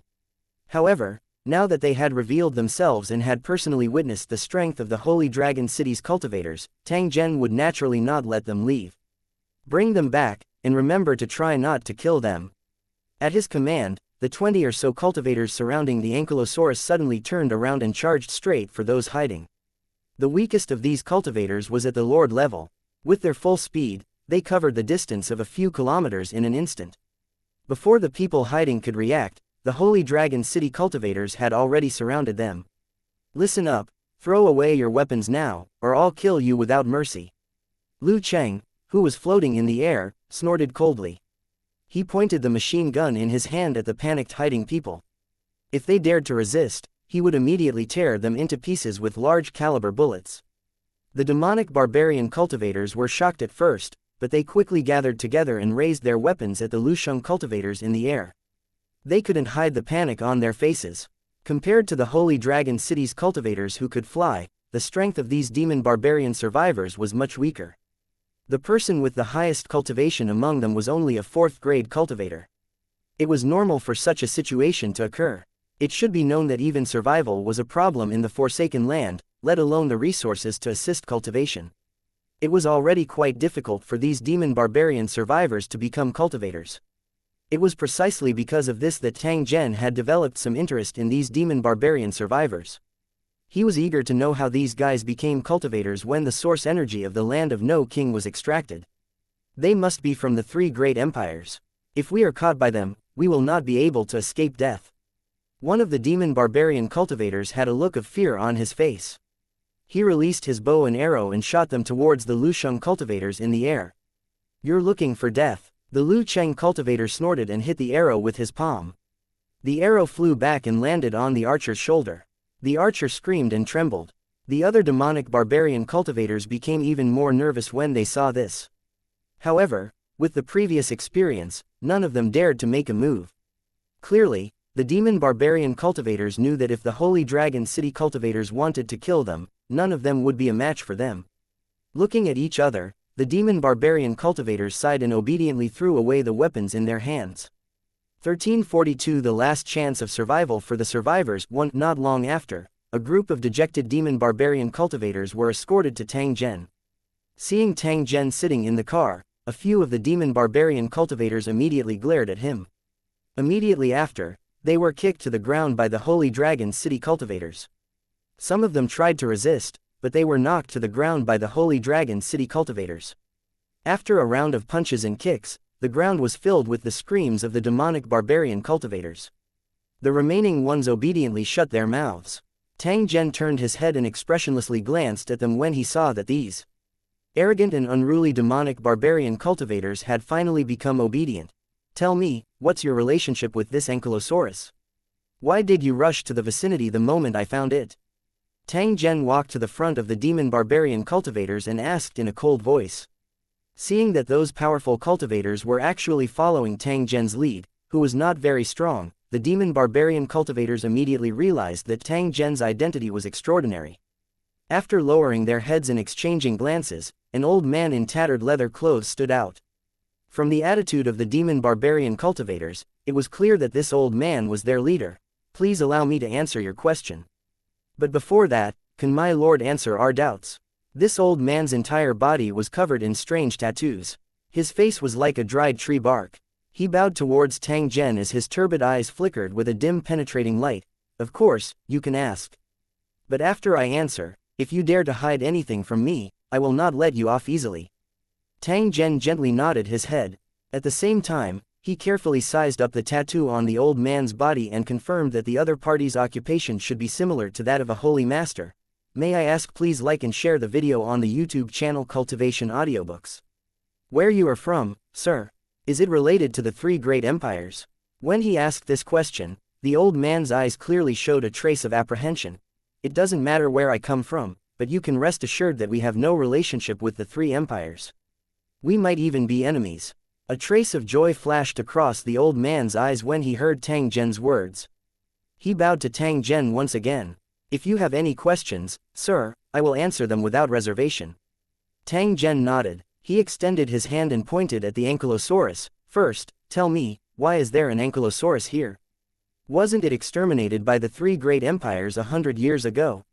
However, now that they had revealed themselves and had personally witnessed the strength of the Holy Dragon City's cultivators, Tang Zhen would naturally not let them leave. Bring them back, and remember to try not to kill them. At his command, the 20 or so cultivators surrounding the ankylosaurus suddenly turned around and charged straight for those hiding. The weakest of these cultivators was at the Lord level. With their full speed, they covered the distance of a few kilometers in an instant. Before the people hiding could react, the Holy Dragon City cultivators had already surrounded them. Listen up, throw away your weapons now, or I'll kill you without mercy. Lu Cheng, who was floating in the air, snorted coldly. He pointed the machine gun in his hand at the panicked hiding people. If they dared to resist, he would immediately tear them into pieces with large caliber bullets. The demonic barbarian cultivators were shocked at first, but they quickly gathered together and raised their weapons at the Lusheng cultivators in the air. They couldn't hide the panic on their faces. Compared to the Holy Dragon City's cultivators who could fly, the strength of these demon barbarian survivors was much weaker. The person with the highest cultivation among them was only a 4th-grade cultivator. It was normal for such a situation to occur. It should be known that even survival was a problem in the Forsaken Land, let alone the resources to assist cultivation. It was already quite difficult for these demon barbarian survivors to become cultivators. It was precisely because of this that Tang Zhen had developed some interest in these demon barbarian survivors. He was eager to know how these guys became cultivators when the source energy of the land of No King was extracted. They must be from the 3 great empires. If we are caught by them, we will not be able to escape death. One of the demon barbarian cultivators had a look of fear on his face. He released his bow and arrow and shot them towards the Lusheng cultivators in the air. You're looking for death. The Lu Cheng cultivator snorted and hit the arrow with his palm. The arrow flew back and landed on the archer's shoulder. The archer screamed and trembled. The other demonic barbarian cultivators became even more nervous when they saw this. However, with the previous experience, none of them dared to make a move. Clearly, the demon barbarian cultivators knew that if the Holy Dragon City cultivators wanted to kill them, none of them would be a match for them. Looking at each other, the demon barbarian cultivators sighed and obediently threw away the weapons in their hands. 1342 The last chance of survival for the survivors. Not long after, a group of dejected demon barbarian cultivators were escorted to Tang Zhen. Seeing Tang Zhen sitting in the car, a few of the demon barbarian cultivators immediately glared at him. Immediately after, they were kicked to the ground by the Holy Dragon City cultivators. Some of them tried to resist, but they were knocked to the ground by the Holy Dragon City cultivators. After a round of punches and kicks, the ground was filled with the screams of the demonic barbarian cultivators. The remaining ones obediently shut their mouths. Tang Zhen turned his head and expressionlessly glanced at them when he saw that these arrogant and unruly demonic barbarian cultivators had finally become obedient. Tell me, what's your relationship with this ankylosaurus? Why did you rush to the vicinity the moment I found it? Tang Zhen walked to the front of the demon barbarian cultivators and asked in a cold voice. Seeing that those powerful cultivators were actually following Tang Zhen's lead, who was not very strong, the demon barbarian cultivators immediately realized that Tang Zhen's identity was extraordinary. After lowering their heads and exchanging glances, an old man in tattered leather clothes stood out. From the attitude of the demon barbarian cultivators, it was clear that this old man was their leader. Please allow me to answer your question. But before that, can my lord answer our doubts? This old man's entire body was covered in strange tattoos. His face was like a dried tree bark. He bowed towards Tang Zhen as his turbid eyes flickered with a dim penetrating light. Of course, you can ask. But after I answer, if you dare to hide anything from me, I will not let you off easily. Tang Zhen gently nodded his head. At the same time, he carefully sized up the tattoo on the old man's body and confirmed that the other party's occupation should be similar to that of a holy master. May I ask, please like and share the video on the YouTube channel Cultivation Audiobooks. Where you are from, sir? Is it related to the 3 great empires? When he asked this question, the old man's eyes clearly showed a trace of apprehension. It doesn't matter where I come from, but you can rest assured that we have no relationship with the 3 empires. We might even be enemies. A trace of joy flashed across the old man's eyes when he heard Tang Zhen's words. He bowed to Tang Zhen once again. If you have any questions, sir, I will answer them without reservation. Tang Zhen nodded. He extended his hand and pointed at the ankylosaurus, First, tell me, why is there an ankylosaurus here? Wasn't it exterminated by the three great empires 100 years ago?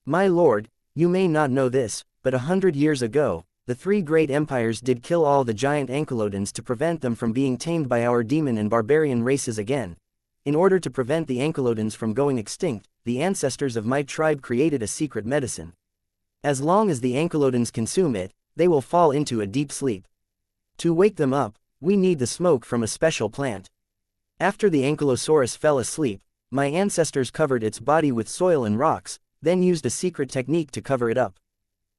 My lord, you may not know this, but 100 years ago, the three great empires did kill all the giant ankylodons to prevent them from being tamed by our demon and barbarian races again. In order to prevent the ankylodons from going extinct, the ancestors of my tribe created a secret medicine. As long as the ankylodons consume it, they will fall into a deep sleep. To wake them up, we need the smoke from a special plant. After the ankylosaurus fell asleep, my ancestors covered its body with soil and rocks, then used a secret technique to cover it up.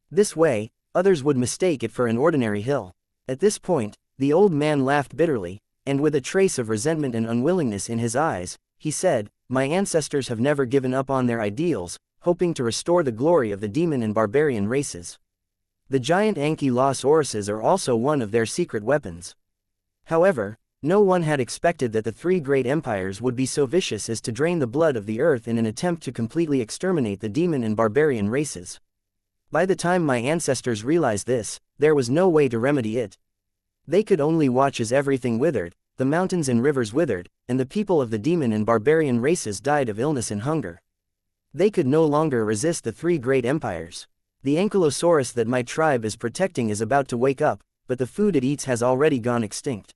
This way, others would mistake it for an ordinary hill. At this point, the old man laughed bitterly, and with a trace of resentment and unwillingness in his eyes, he said, "My ancestors have never given up on their ideals, hoping to restore the glory of the demon and barbarian races. The giant ankylosauruses are also one of their secret weapons." However, no one had expected that the three great empires would be so vicious as to drain the blood of the earth in an attempt to completely exterminate the demon and barbarian races. By the time my ancestors realized this, there was no way to remedy it. They could only watch as everything withered, the mountains and rivers withered, and the people of the demon and barbarian races died of illness and hunger. They could no longer resist the three great empires. The ankylosaurus that my tribe is protecting is about to wake up, but the food it eats has already gone extinct.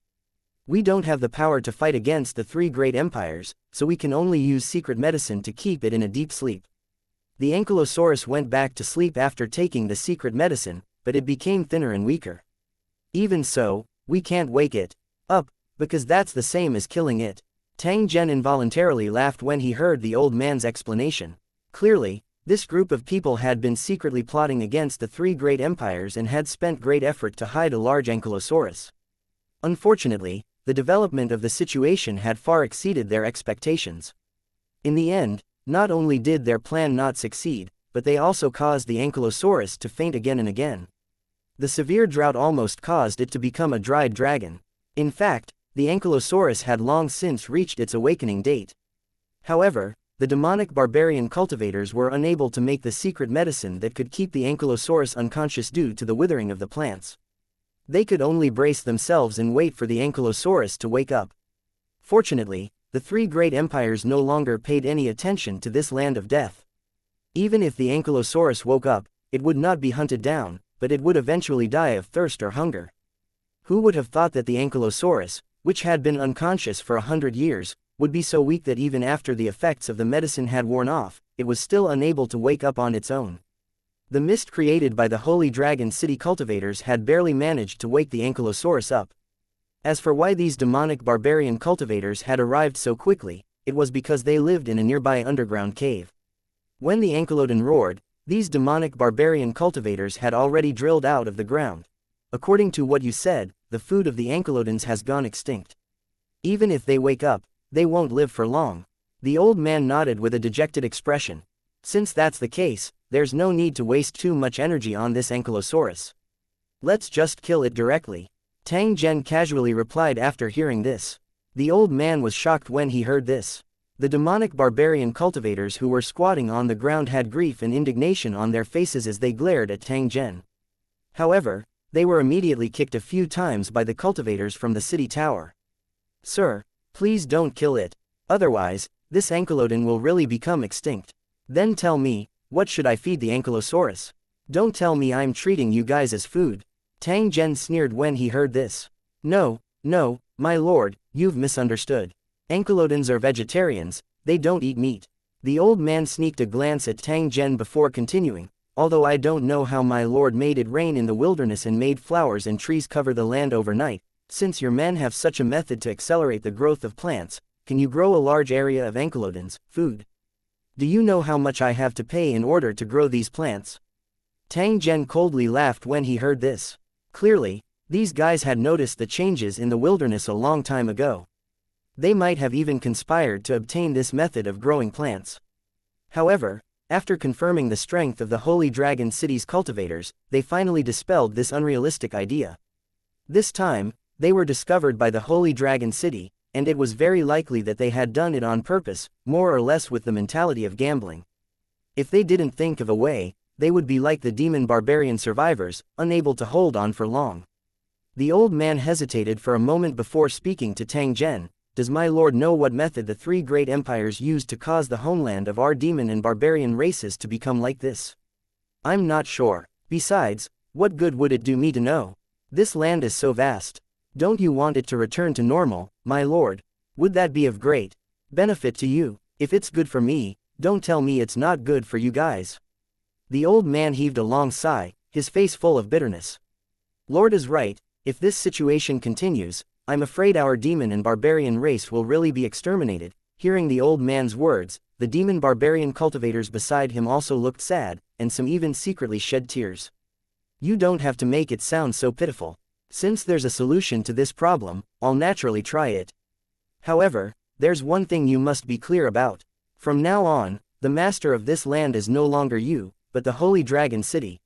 We don't have the power to fight against the three great empires, so we can only use secret medicine to keep it in a deep sleep. The ankylosaurus went back to sleep after taking the secret medicine, but it became thinner and weaker. Even so, we can't wake it up, because that's the same as killing it. Tang Zhen involuntarily laughed when he heard the old man's explanation. Clearly, this group of people had been secretly plotting against the three great empires and had spent great effort to hide a large ankylosaurus. Unfortunately, the development of the situation had far exceeded their expectations. In the end, not only did their plan not succeed, but they also caused the ankylosaurus to faint again and again. The severe drought almost caused it to become a dried dragon. In fact, the ankylosaurus had long since reached its awakening date. However, the demonic barbarian cultivators were unable to make the secret medicine that could keep the ankylosaurus unconscious due to the withering of the plants. They could only brace themselves and wait for the ankylosaurus to wake up. Fortunately, the three great empires no longer paid any attention to this land of death. Even if the ankylosaurus woke up, it would not be hunted down, but it would eventually die of thirst or hunger. Who would have thought that the ankylosaurus, which had been unconscious for 100 years, would be so weak that even after the effects of the medicine had worn off, it was still unable to wake up on its own? The mist created by the Holy Dragon City cultivators had barely managed to wake the ankylosaurus up. As for why these demonic barbarian cultivators had arrived so quickly, it was because they lived in a nearby underground cave. When the ankylodon roared, these demonic barbarian cultivators had already drilled out of the ground. According to what you said, the food of the ankylodons has gone extinct. Even if they wake up, they won't live for long. The old man nodded with a dejected expression. Since that's the case, there's no need to waste too much energy on this ankylosaurus. Let's just kill it directly. Tang Zhen casually replied after hearing this. The old man was shocked when he heard this. The demonic barbarian cultivators who were squatting on the ground had grief and indignation on their faces as they glared at Tang Zhen. However, they were immediately kicked a few times by the cultivators from the city tower. "Sir, please don't kill it. Otherwise, this ankylodon will really become extinct. Then tell me, what should I feed the ankylosaurus? Don't tell me I'm treating you guys as food." Tang Zhen sneered when he heard this. No, my lord, you've misunderstood. Ankylodons are vegetarians, they don't eat meat." The old man sneaked a glance at Tang Zhen before continuing. "Although I don't know how my lord made it rain in the wilderness and made flowers and trees cover the land overnight, since your men have such a method to accelerate the growth of plants, can you grow a large area of ankylodons, food? Do you know how much I have to pay in order to grow these plants?" Tang Zhen coldly laughed when he heard this. Clearly, these guys had noticed the changes in the wilderness a long time ago. They might have even conspired to obtain this method of growing plants. However, after confirming the strength of the Holy Dragon City's cultivators, they finally dispelled this unrealistic idea. This time, they were discovered by the Holy Dragon City, and it was very likely that they had done it on purpose, more or less with the mentality of gambling. If they didn't think of a way, they would be like the demon barbarian survivors, unable to hold on for long. The old man hesitated for a moment before speaking to Tang Zhen. Does my lord know what method the three great empires used to cause the homeland of our demon and barbarian races to become like this? I'm not sure. Besides, what good would it do me to know? This land is so vast. Don't you want it to return to normal, my lord? Would that be of great benefit to you? If it's good for me, don't tell me it's not good for you guys. The old man heaved a long sigh, his face full of bitterness. Lord is right, if this situation continues, I'm afraid our demon and barbarian race will really be exterminated. Hearing the old man's words, the demon barbarian cultivators beside him also looked sad, and some even secretly shed tears. You don't have to make it sound so pitiful. Since there's a solution to this problem, I'll naturally try it. However, there's one thing you must be clear about. From now on, the master of this land is no longer you, but the Holy Dragon City.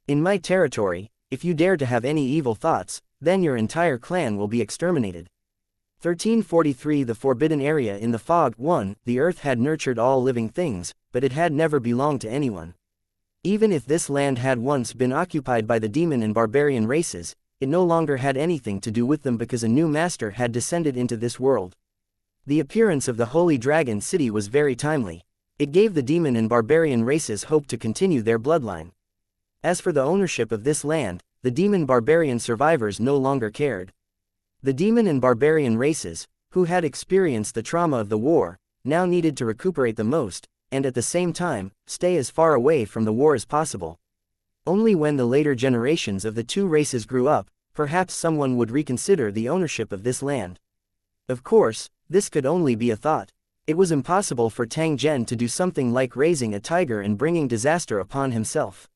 In my territory, if you dare to have any evil thoughts, then your entire clan will be exterminated. 1343 The Forbidden Area in the Fog 1. The earth had nurtured all living things, but it had never belonged to anyone. Even if this land had once been occupied by the demon and barbarian races, it no longer had anything to do with them because a new master had descended into this world. The appearance of the Holy Dragon City was very timely. It gave the demon and barbarian races hope to continue their bloodline. As for the ownership of this land, the demon-barbarian survivors no longer cared. The demon and barbarian races, who had experienced the trauma of the war, now needed to recuperate the most, and at the same time, stay as far away from the war as possible. Only when the later generations of the two races grew up, perhaps someone would reconsider the ownership of this land. Of course, this could only be a thought. It was impossible for Tang Zhen to do something like raising a tiger and bringing disaster upon himself.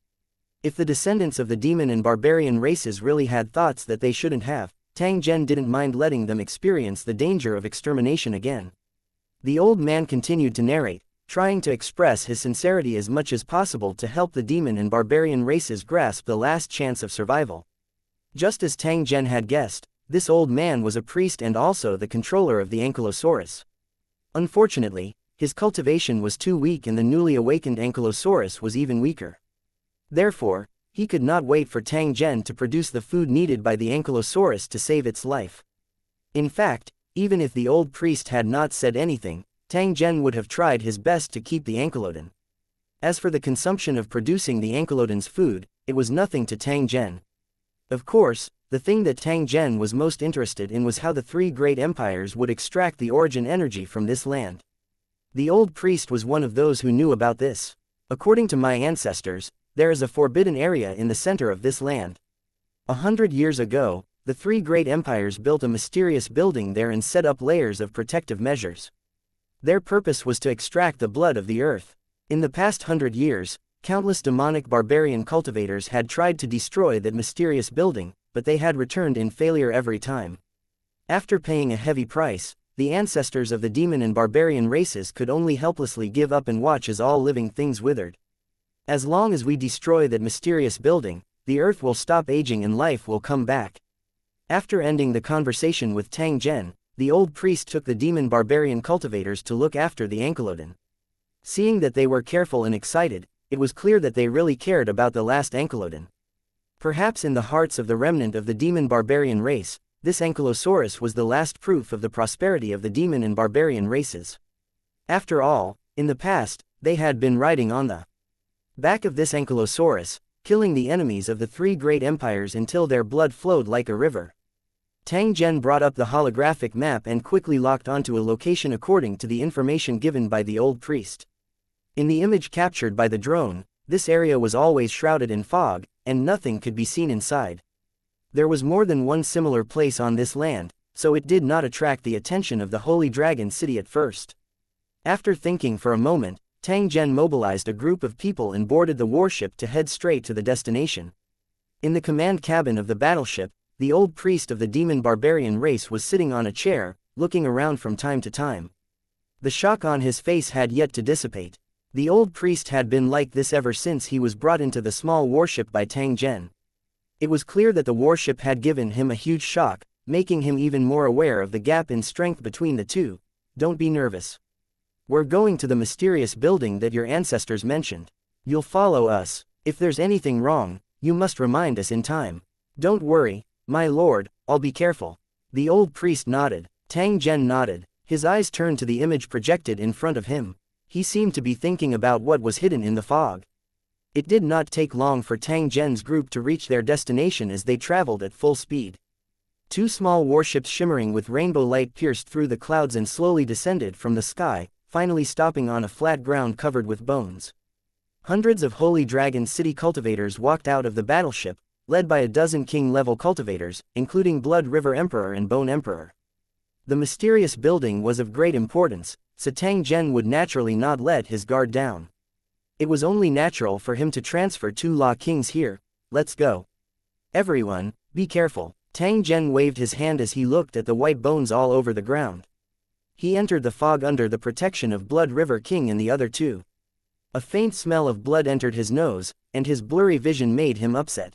If the descendants of the demon and barbarian races really had thoughts that they shouldn't have, Tang Zhen didn't mind letting them experience the danger of extermination again. The old man continued to narrate, trying to express his sincerity as much as possible to help the demon and barbarian races grasp the last chance of survival. Just as Tang Zhen had guessed, this old man was a priest and also the controller of the Ankylosaurus. Unfortunately, his cultivation was too weak and the newly awakened Ankylosaurus was even weaker. Therefore, he could not wait for Tang Zhen to produce the food needed by the Ankylosaurus to save its life. In fact, even if the old priest had not said anything, Tang Zhen would have tried his best to keep the Ankylodon. As for the consumption of producing the Ankylodon's food, it was nothing to Tang Zhen. Of course, the thing that Tang Zhen was most interested in was how the three great empires would extract the origin energy from this land. The old priest was one of those who knew about this. According to my ancestors, there is a forbidden area in the center of this land. 100 years ago, the three great empires built a mysterious building there and set up layers of protective measures. Their purpose was to extract the blood of the earth. In the past 100 years, countless demonic barbarian cultivators had tried to destroy that mysterious building, but they had returned in failure every time. After paying a heavy price, the ancestors of the demon and barbarian races could only helplessly give up and watch as all living things withered. As long as we destroy that mysterious building, the earth will stop aging and life will come back. After ending the conversation with Tang Zhen, the old priest took the demon barbarian cultivators to look after the Ankylodon. Seeing that they were careful and excited, it was clear that they really cared about the last Ankylodon. Perhaps in the hearts of the remnant of the demon barbarian race, this Ankylosaurus was the last proof of the prosperity of the demon and barbarian races. After all, in the past, they had been riding on the back of this Ankylosaurus, killing the enemies of the three great empires until their blood flowed like a river. Tang Zhen brought up the holographic map and quickly locked onto a location according to the information given by the old priest. In the image captured by the drone, this area was always shrouded in fog, and nothing could be seen inside. There was more than one similar place on this land, so it did not attract the attention of the Holy Dragon City at first. After thinking for a moment, Tang Zhen mobilized a group of people and boarded the warship to head straight to the destination. In the command cabin of the battleship, the old priest of the demon barbarian race was sitting on a chair, looking around from time to time. The shock on his face had yet to dissipate. The old priest had been like this ever since he was brought into the small warship by Tang Zhen. It was clear that the warship had given him a huge shock, making him even more aware of the gap in strength between the two. Don't be nervous. We're going to the mysterious building that your ancestors mentioned. You'll follow us. If there's anything wrong, you must remind us in time. Don't worry, My lord, I'll be careful. The old priest nodded. Tang Zhen nodded. His eyes turned to the image projected in front of him. He seemed to be thinking about what was hidden in the fog. It did not take long for Tang Zhen's group to reach their destination as they traveled at full speed. Two small warships shimmering with rainbow light pierced through the clouds and slowly descended from the sky, finally stopping on a flat ground covered with bones. Hundreds of Holy Dragon City cultivators walked out of the battleship, led by a dozen king-level cultivators, including Blood River Emperor and Bone Emperor. The mysterious building was of great importance, so Tang Zhen would naturally not let his guard down. It was only natural for him to transfer 2 Law Kings here. Let's go. Everyone, be careful. Tang Zhen waved his hand as he looked at the white bones all over the ground. He entered the fog under the protection of Blood River King and the other 2. A faint smell of blood entered his nose, and his blurry vision made him upset.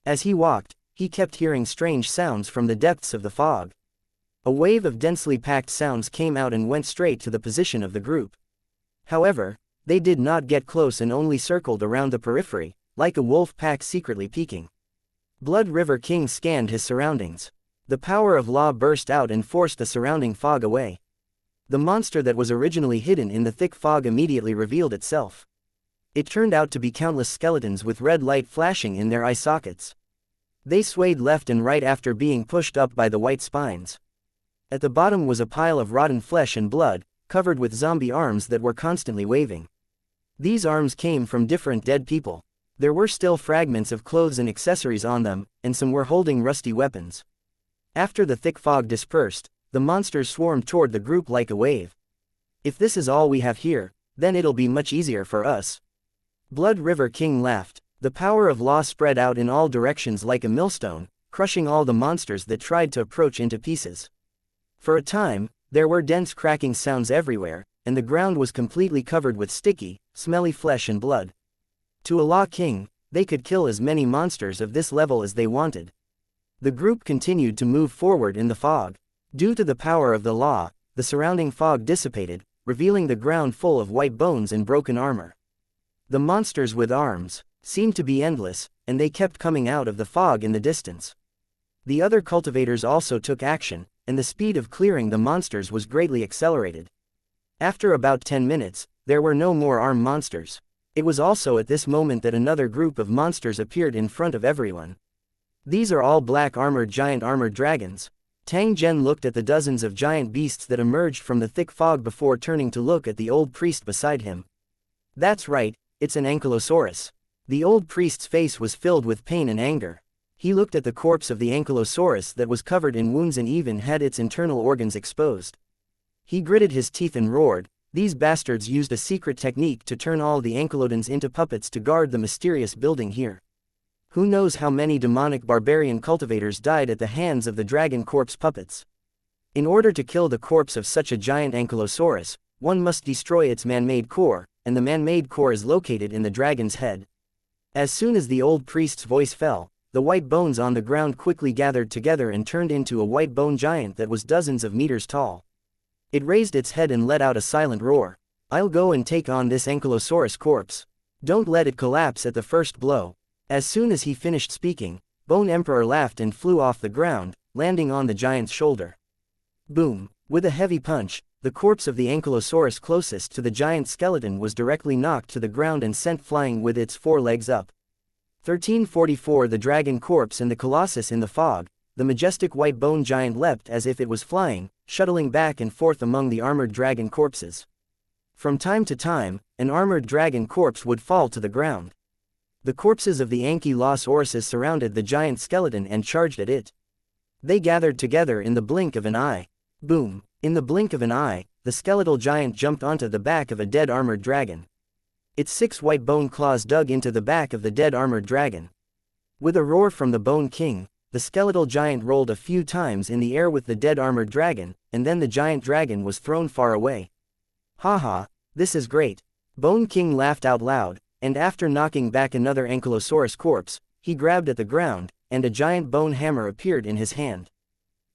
As he walked, he kept hearing strange sounds from the depths of the fog. A wave of densely packed sounds came out and went straight to the position of the group. However, they did not get close and only circled around the periphery, like a wolf pack secretly peeking. Blood River King scanned his surroundings. The power of law burst out and forced the surrounding fog away. The monster that was originally hidden in the thick fog immediately revealed itself. It turned out to be countless skeletons with red light flashing in their eye sockets. They swayed left and right after being pushed up by the white spines. At the bottom was a pile of rotten flesh and blood, covered with zombie arms that were constantly waving. These arms came from different dead people. There were still fragments of clothes and accessories on them, and some were holding rusty weapons. After the thick fog dispersed, the monsters swarmed toward the group like a wave. If this is all we have here, then it'll be much easier for us. Blood River King laughed. The power of law spread out in all directions like a millstone, crushing all the monsters that tried to approach into pieces. For a time, there were dense cracking sounds everywhere, and the ground was completely covered with sticky, smelly flesh and blood. To a Law King, they could kill as many monsters of this level as they wanted. The group continued to move forward in the fog. Due to the power of the law, the surrounding fog dissipated, revealing the ground full of white bones and broken armor. The monsters with arms seemed to be endless, and they kept coming out of the fog in the distance. The other cultivators also took action, and the speed of clearing the monsters was greatly accelerated. After about 10 minutes, there were no more armed monsters. It was also at this moment that another group of monsters appeared in front of everyone. These are all black armored giant armored dragons. Tang Zhen looked at the dozens of giant beasts that emerged from the thick fog before turning to look at the old priest beside him. That's right, it's an ankylosaurus. The old priest's face was filled with pain and anger. He looked at the corpse of the ankylosaurus that was covered in wounds and even had its internal organs exposed. He gritted his teeth and roared, "These bastards used a secret technique to turn all the ankylodons into puppets to guard the mysterious building here. Who knows how many demonic barbarian cultivators died at the hands of the dragon corpse puppets. In order to kill the corpse of such a giant ankylosaurus, one must destroy its man-made core, and the man-made core is located in the dragon's head." As soon as the old priest's voice fell, the white bones on the ground quickly gathered together and turned into a white bone giant that was dozens of meters tall. It raised its head and let out a silent roar. "I'll go and take on this ankylosaurus corpse. Don't let it collapse at the first blow." As soon as he finished speaking, Bone Emperor laughed and flew off the ground, landing on the giant's shoulder. Boom! With a heavy punch, the corpse of the ankylosaurus closest to the giant skeleton was directly knocked to the ground and sent flying with its 4 legs up. 1344 The dragon corpse and the colossus in the fog. The majestic white bone giant leapt as if it was flying, shuttling back and forth among the armored dragon corpses. From time to time, an armored dragon corpse would fall to the ground. The corpses of the ankylosauruses surrounded the giant skeleton and charged at it. They gathered together in the blink of an eye. Boom! In the blink of an eye, the skeletal giant jumped onto the back of a dead armored dragon. Its 6 white bone claws dug into the back of the dead armored dragon. With a roar from the Bone King, the skeletal giant rolled a few times in the air with the dead armored dragon, and then the giant dragon was thrown far away. "Haha, this is great." Bone King laughed out loud, and after knocking back another ankylosaurus corpse, he grabbed at the ground, and a giant bone hammer appeared in his hand.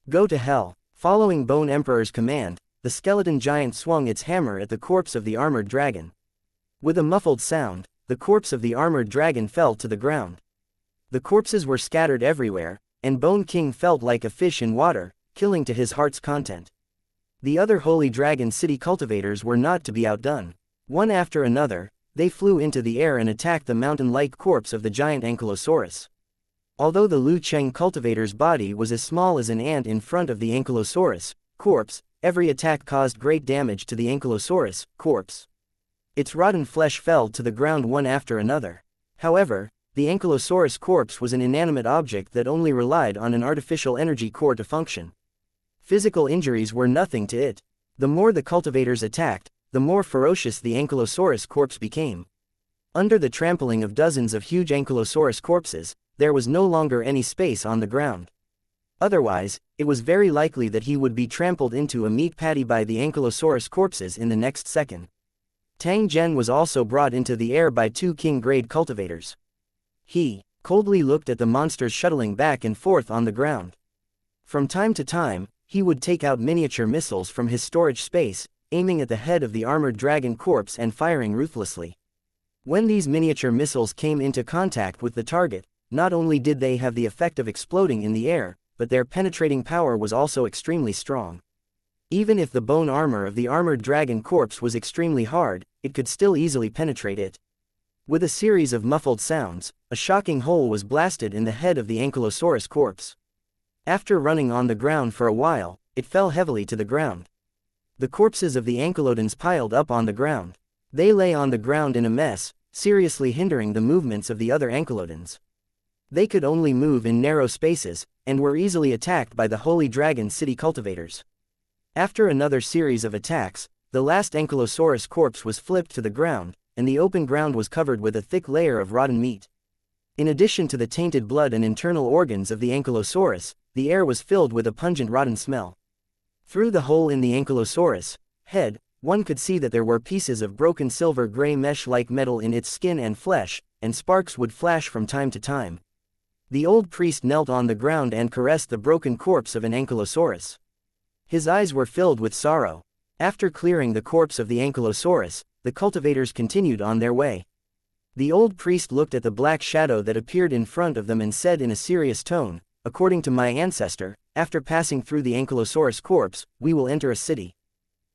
"Go to hell." Following Bone Emperor's command, the skeleton giant swung its hammer at the corpse of the armored dragon. With a muffled sound, the corpse of the armored dragon fell to the ground. The corpses were scattered everywhere, and Bone King felt like a fish in water, killing to his heart's content. The other Holy Dragon City cultivators were not to be outdone. One after another, they flew into the air and attacked the mountain-like corpse of the giant ankylosaurus. Although the Lu Cheng cultivator's body was as small as an ant in front of the ankylosaurus corpse, every attack caused great damage to the ankylosaurus corpse. Its rotten flesh fell to the ground one after another. However, the ankylosaurus corpse was an inanimate object that only relied on an artificial energy core to function. Physical injuries were nothing to it. The more the cultivators attacked, the more ferocious the ankylosaurus corpse became. Under the trampling of dozens of huge ankylosaurus corpses, there was no longer any space on the ground. Otherwise, it was very likely that he would be trampled into a meat patty by the ankylosaurus corpses in the next second. Tang Zhen was also brought into the air by two king-grade cultivators. He coldly looked at the monsters shuttling back and forth on the ground. From time to time, he would take out miniature missiles from his storage space, aiming at the head of the armored dragon corpse and firing ruthlessly. When these miniature missiles came into contact with the target, not only did they have the effect of exploding in the air, but their penetrating power was also extremely strong. Even if the bone armor of the armored dragon corpse was extremely hard, it could still easily penetrate it. With a series of muffled sounds, a shocking hole was blasted in the head of the ankylosaurus corpse. After running on the ground for a while, it fell heavily to the ground. The corpses of the ankylodons piled up on the ground. They lay on the ground in a mess, seriously hindering the movements of the other ankylodons. They could only move in narrow spaces, and were easily attacked by the Holy Dragon City cultivators. After another series of attacks, the last ankylosaurus corpse was flipped to the ground, and the open ground was covered with a thick layer of rotten meat. In addition to the tainted blood and internal organs of the ankylosaurus, the air was filled with a pungent rotten smell. Through the hole in the ankylosaurus head, one could see that there were pieces of broken silver-gray mesh-like metal in its skin and flesh, and sparks would flash from time to time. The old priest knelt on the ground and caressed the broken corpse of an ankylosaurus. His eyes were filled with sorrow. After clearing the corpse of the ankylosaurus, the cultivators continued on their way. The old priest looked at the black shadow that appeared in front of them and said in a serious tone, "According to my ancestor, after passing through the ankylosaurus corpse, we will enter a city.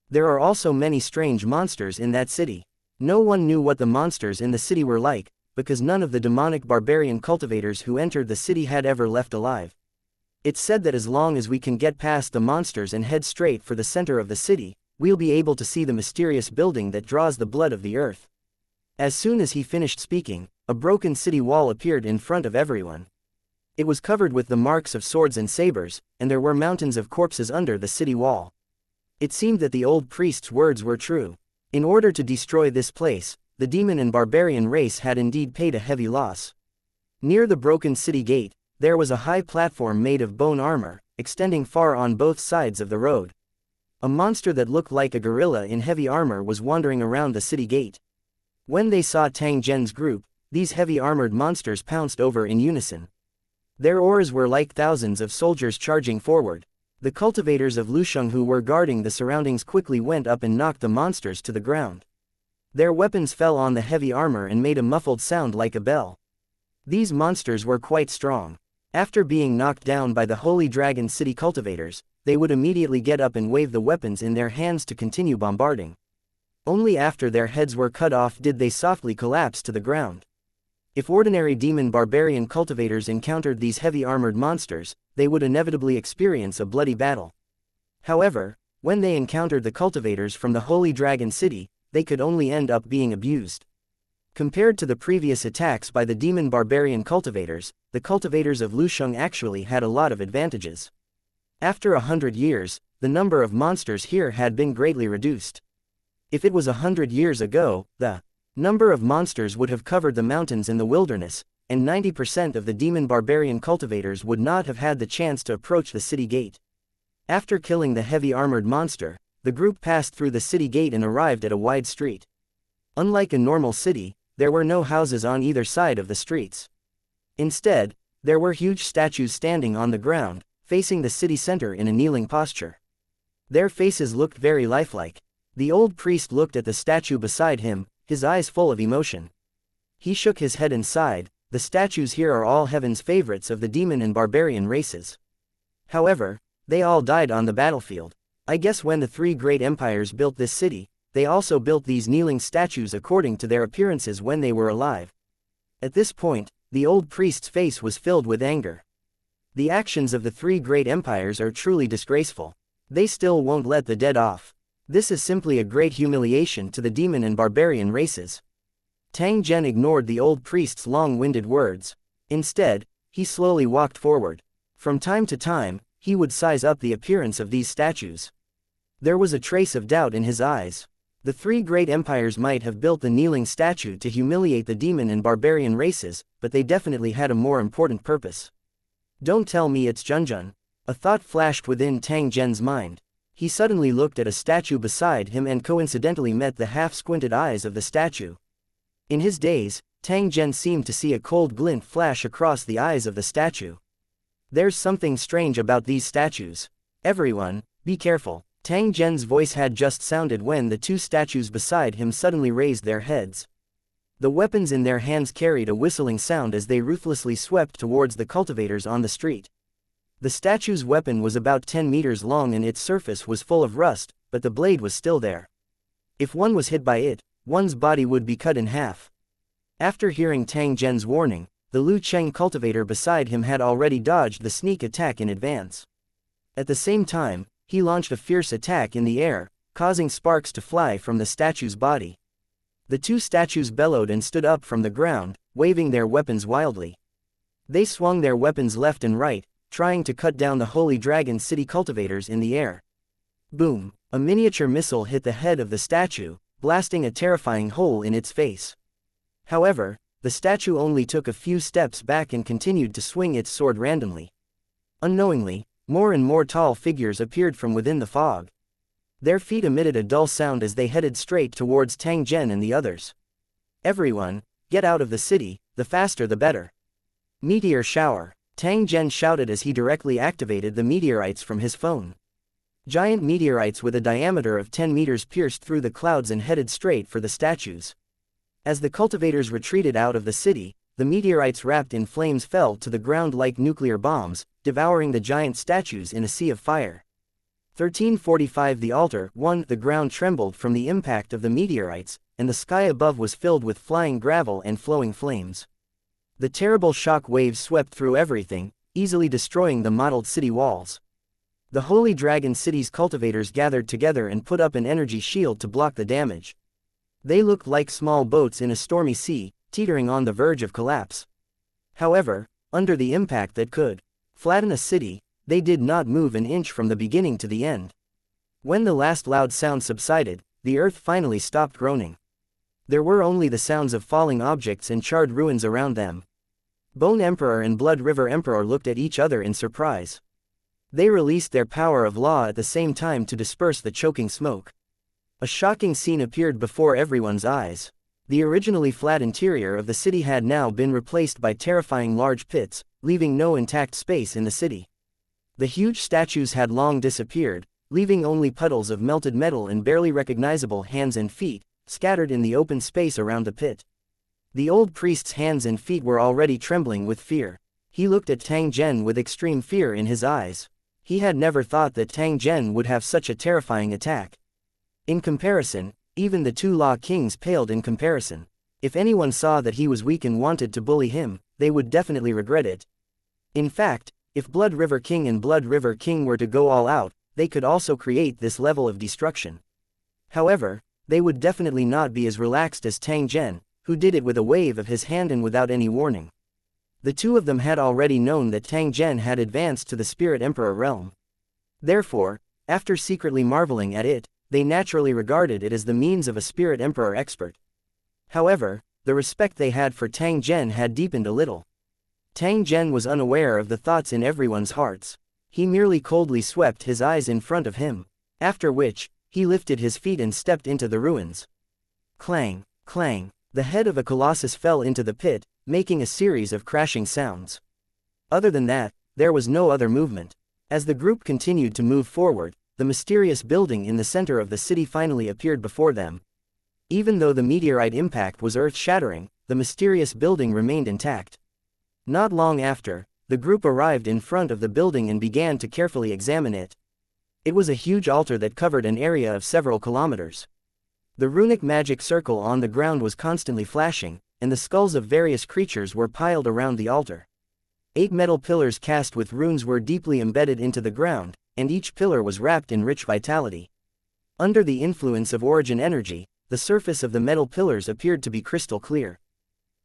There are also many strange monsters in that city." No one knew what the monsters in the city were like, because none of the demonic barbarian cultivators who entered the city had ever left alive. It's said that as long as we can get past the monsters and head straight for the center of the city, we'll be able to see the mysterious building that draws the blood of the earth. As soon as he finished speaking, a broken city wall appeared in front of everyone. It was covered with the marks of swords and sabers, and there were mountains of corpses under the city wall. It seemed that the old priest's words were true. In order to destroy this place, the demon and barbarian race had indeed paid a heavy loss. Near the broken city gate, there was a high platform made of bone armor, extending far on both sides of the road. A monster that looked like a gorilla in heavy armor was wandering around the city gate. When they saw Tang Zhen's group, these heavy armored monsters pounced over in unison. Their oars were like thousands of soldiers charging forward. The cultivators of Lusheng who were guarding the surroundings quickly went up and knocked the monsters to the ground. Their weapons fell on the heavy armor and made a muffled sound like a bell. These monsters were quite strong. After being knocked down by the Holy Dragon City cultivators, they would immediately get up and wave the weapons in their hands to continue bombarding. Only after their heads were cut off did they softly collapse to the ground. If ordinary demon barbarian cultivators encountered these heavy armored monsters, they would inevitably experience a bloody battle. However, when they encountered the cultivators from the Holy Dragon City, they could only end up being abused. Compared to the previous attacks by the demon barbarian cultivators, the cultivators of Lusheng actually had a lot of advantages. After 100 years, the number of monsters here had been greatly reduced. If it was 100 years ago, the number of monsters would have covered the mountains in the wilderness, and 90% of the demon barbarian cultivators would not have had the chance to approach the city gate. After killing the heavy armored monster, the group passed through the city gate and arrived at a wide street. Unlike a normal city, there were no houses on either side of the streets. Instead, there were huge statues standing on the ground, facing the city center in a kneeling posture. Their faces looked very lifelike. The old priest looked at the statue beside him, his eyes full of emotion. He shook his head and sighed, the statues here are all heaven's favorites of the demon and barbarian races. However, they all died on the battlefield. I guess when the three great empires built this city, they also built these kneeling statues according to their appearances when they were alive. At this point, the old priest's face was filled with anger. The actions of the three great empires are truly disgraceful. They still won't let the dead off. This is simply a great humiliation to the demon and barbarian races. Tang Zhen ignored the old priest's long-winded words. Instead, he slowly walked forward. From time to time, he would size up the appearance of these statues. There was a trace of doubt in his eyes. The three great empires might have built the kneeling statue to humiliate the demon and barbarian races, but they definitely had a more important purpose. Don't tell me it's Junjun. A thought flashed within Tang Zhen's mind. He suddenly looked at a statue beside him and coincidentally met the half-squinted eyes of the statue. In his daze, Tang Zhen seemed to see a cold glint flash across the eyes of the statue. There's something strange about these statues. Everyone, be careful. Tang Zhen's voice had just sounded when the two statues beside him suddenly raised their heads. The weapons in their hands carried a whistling sound as they ruthlessly swept towards the cultivators on the street. The statue's weapon was about 10 meters long and its surface was full of rust, but the blade was still there. If one was hit by it, one's body would be cut in half. After hearing Tang Zhen's warning, the Lu Cheng cultivator beside him had already dodged the sneak attack in advance. At the same time, he launched a fierce attack in the air, causing sparks to fly from the statue's body. The two statues bellowed and stood up from the ground, waving their weapons wildly. They swung their weapons left and right, trying to cut down the Holy Dragon City cultivators in the air. Boom! A miniature missile hit the head of the statue, blasting a terrifying hole in its face. However, the statue only took a few steps back and continued to swing its sword randomly. Unknowingly, more and more tall figures appeared from within the fog. Their feet emitted a dull sound as they headed straight towards Tang Zhen and the others. Everyone, get out of the city, the faster the better. Meteor shower, Tang Zhen shouted as he directly activated the meteorites from his phone. Giant meteorites with a diameter of 10 meters pierced through the clouds and headed straight for the statues. As the cultivators retreated out of the city, the meteorites wrapped in flames fell to the ground like nuclear bombs, devouring the giant statues in a sea of fire. 1345 The altar, 1. The ground trembled from the impact of the meteorites, and the sky above was filled with flying gravel and flowing flames. The terrible shock waves swept through everything, easily destroying the mottled city walls. The Holy Dragon City's cultivators gathered together and put up an energy shield to block the damage. They looked like small boats in a stormy sea, teetering on the verge of collapse. However, under the impact that could flatten a city, they did not move an inch from the beginning to the end. When the last loud sound subsided, the earth finally stopped groaning. There were only the sounds of falling objects and charred ruins around them. Bone Emperor and Blood River Emperor looked at each other in surprise. They released their power of law at the same time to disperse the choking smoke. A shocking scene appeared before everyone's eyes. The originally flat interior of the city had now been replaced by terrifying large pits, leaving no intact space in the city. The huge statues had long disappeared, leaving only puddles of melted metal and barely recognizable hands and feet, scattered in the open space around the pit. The old priest's hands and feet were already trembling with fear. He looked at Tang Zhen with extreme fear in his eyes. He had never thought that Tang Zhen would have such a terrifying attack. In comparison, even the two Law Kings paled in comparison. If anyone saw that he was weak and wanted to bully him, they would definitely regret it. In fact, if Blood River King and Blood River King were to go all out, they could also create this level of destruction. However, they would definitely not be as relaxed as Tang Zhen, who did it with a wave of his hand and without any warning. The two of them had already known that Tang Zhen had advanced to the Spirit Emperor realm. Therefore, after secretly marveling at it, they naturally regarded it as the means of a Spirit Emperor expert. However, the respect they had for Tang Zhen had deepened a little. Tang Zhen was unaware of the thoughts in everyone's hearts. He merely coldly swept his eyes in front of him, after which, he lifted his feet and stepped into the ruins. Clang, clang, the head of a colossus fell into the pit, making a series of crashing sounds. Other than that, there was no other movement. As the group continued to move forward, the mysterious building in the center of the city finally appeared before them. Even though the meteorite impact was earth-shattering, the mysterious building remained intact. Not long after, the group arrived in front of the building and began to carefully examine it. It was a huge altar that covered an area of several kilometers. The runic magic circle on the ground was constantly flashing, and the skulls of various creatures were piled around the altar. 8 metal pillars cast with runes were deeply embedded into the ground, and each pillar was wrapped in rich vitality. Under the influence of origin energy, the surface of the metal pillars appeared to be crystal clear.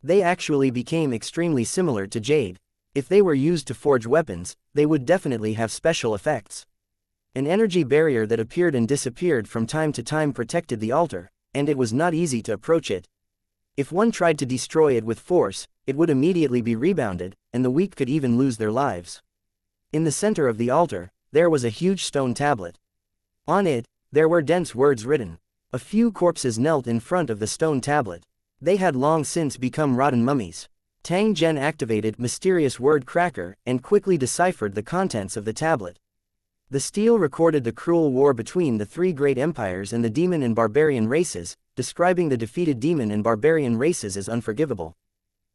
They actually became extremely similar to jade. If they were used to forge weapons, they would definitely have special effects. An energy barrier that appeared and disappeared from time to time protected the altar, and it was not easy to approach it. If one tried to destroy it with force, it would immediately be rebounded, and the weak could even lose their lives. In the center of the altar, there was a huge stone tablet. On it, there were dense words written. A few corpses knelt in front of the stone tablet. They had long since become rotten mummies. Tang Zhen activated mysterious word cracker and quickly deciphered the contents of the tablet. The stele recorded the cruel war between the 3 great empires and the demon and barbarian races, describing the defeated demon and barbarian races as unforgivable.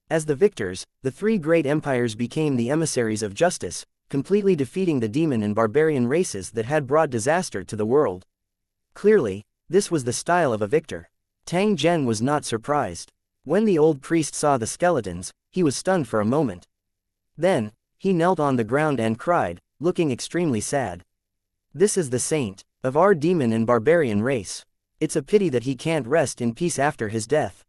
As the victors, the 3 great empires became the emissaries of justice, completely defeating the demon and barbarian races that had brought disaster to the world. Clearly, this was the style of a victor. Tang Zhen was not surprised. When the old priest saw the skeletons, he was stunned for a moment. Then, he knelt on the ground and cried, looking extremely sad. "This is the saint of our demon and barbarian race. It's a pity that he can't rest in peace after his death.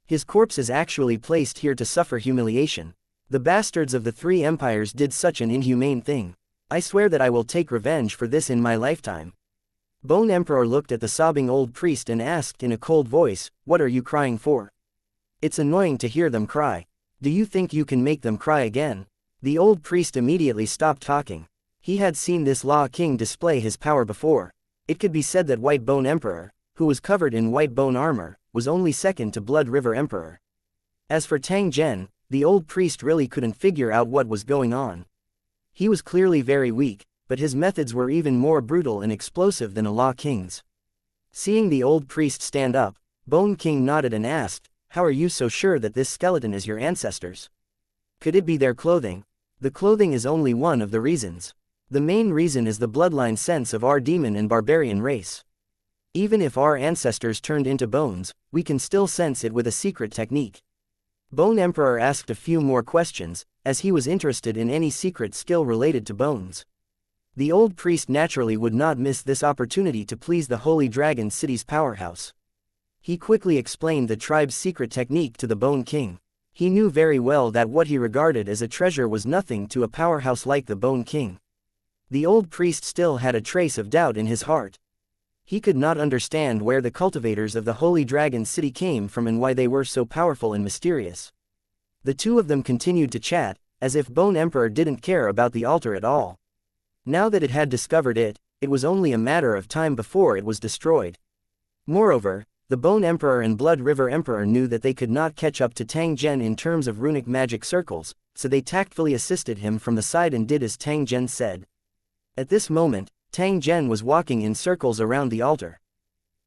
His corpse is actually placed here to suffer humiliation. The bastards of the 3 empires did such an inhumane thing. I swear that I will take revenge for this in my lifetime." Bone Emperor looked at the sobbing old priest and asked in a cold voice, "What are you crying for? It's annoying to hear them cry. Do you think you can make them cry again?" The old priest immediately stopped talking. He had seen this Law King display his power before. It could be said that White Bone Emperor, who was covered in white bone armor, was only second to Blood River Emperor. As for Tang Zhen, the old priest really couldn't figure out what was going on. He was clearly very weak, but his methods were even more brutal and explosive than a Law King's. Seeing the old priest stand up, Bone King nodded and asked, "How are you so sure that this skeleton is your ancestors? Could it be their clothing?" "The clothing is only one of the reasons. The main reason is the bloodline sense of our demon and barbarian race. Even if our ancestors turned into bones, we can still sense it with a secret technique." Bone Emperor asked a few more questions, as he was interested in any secret skill related to bones. The old priest naturally would not miss this opportunity to please the Holy Dragon City's powerhouse. He quickly explained the tribe's secret technique to the Bone King. He knew very well that what he regarded as a treasure was nothing to a powerhouse like the Bone King. The old priest still had a trace of doubt in his heart. He could not understand where the cultivators of the Holy Dragon City came from and why they were so powerful and mysterious. The two of them continued to chat, as if Bone Emperor didn't care about the altar at all. Now that it had discovered it, it was only a matter of time before it was destroyed. Moreover, the Bone Emperor and Blood River Emperor knew that they could not catch up to Tang Zhen in terms of runic magic circles, so they tactfully assisted him from the side and did as Tang Zhen said. At this moment, Tang Zhen was walking in circles around the altar.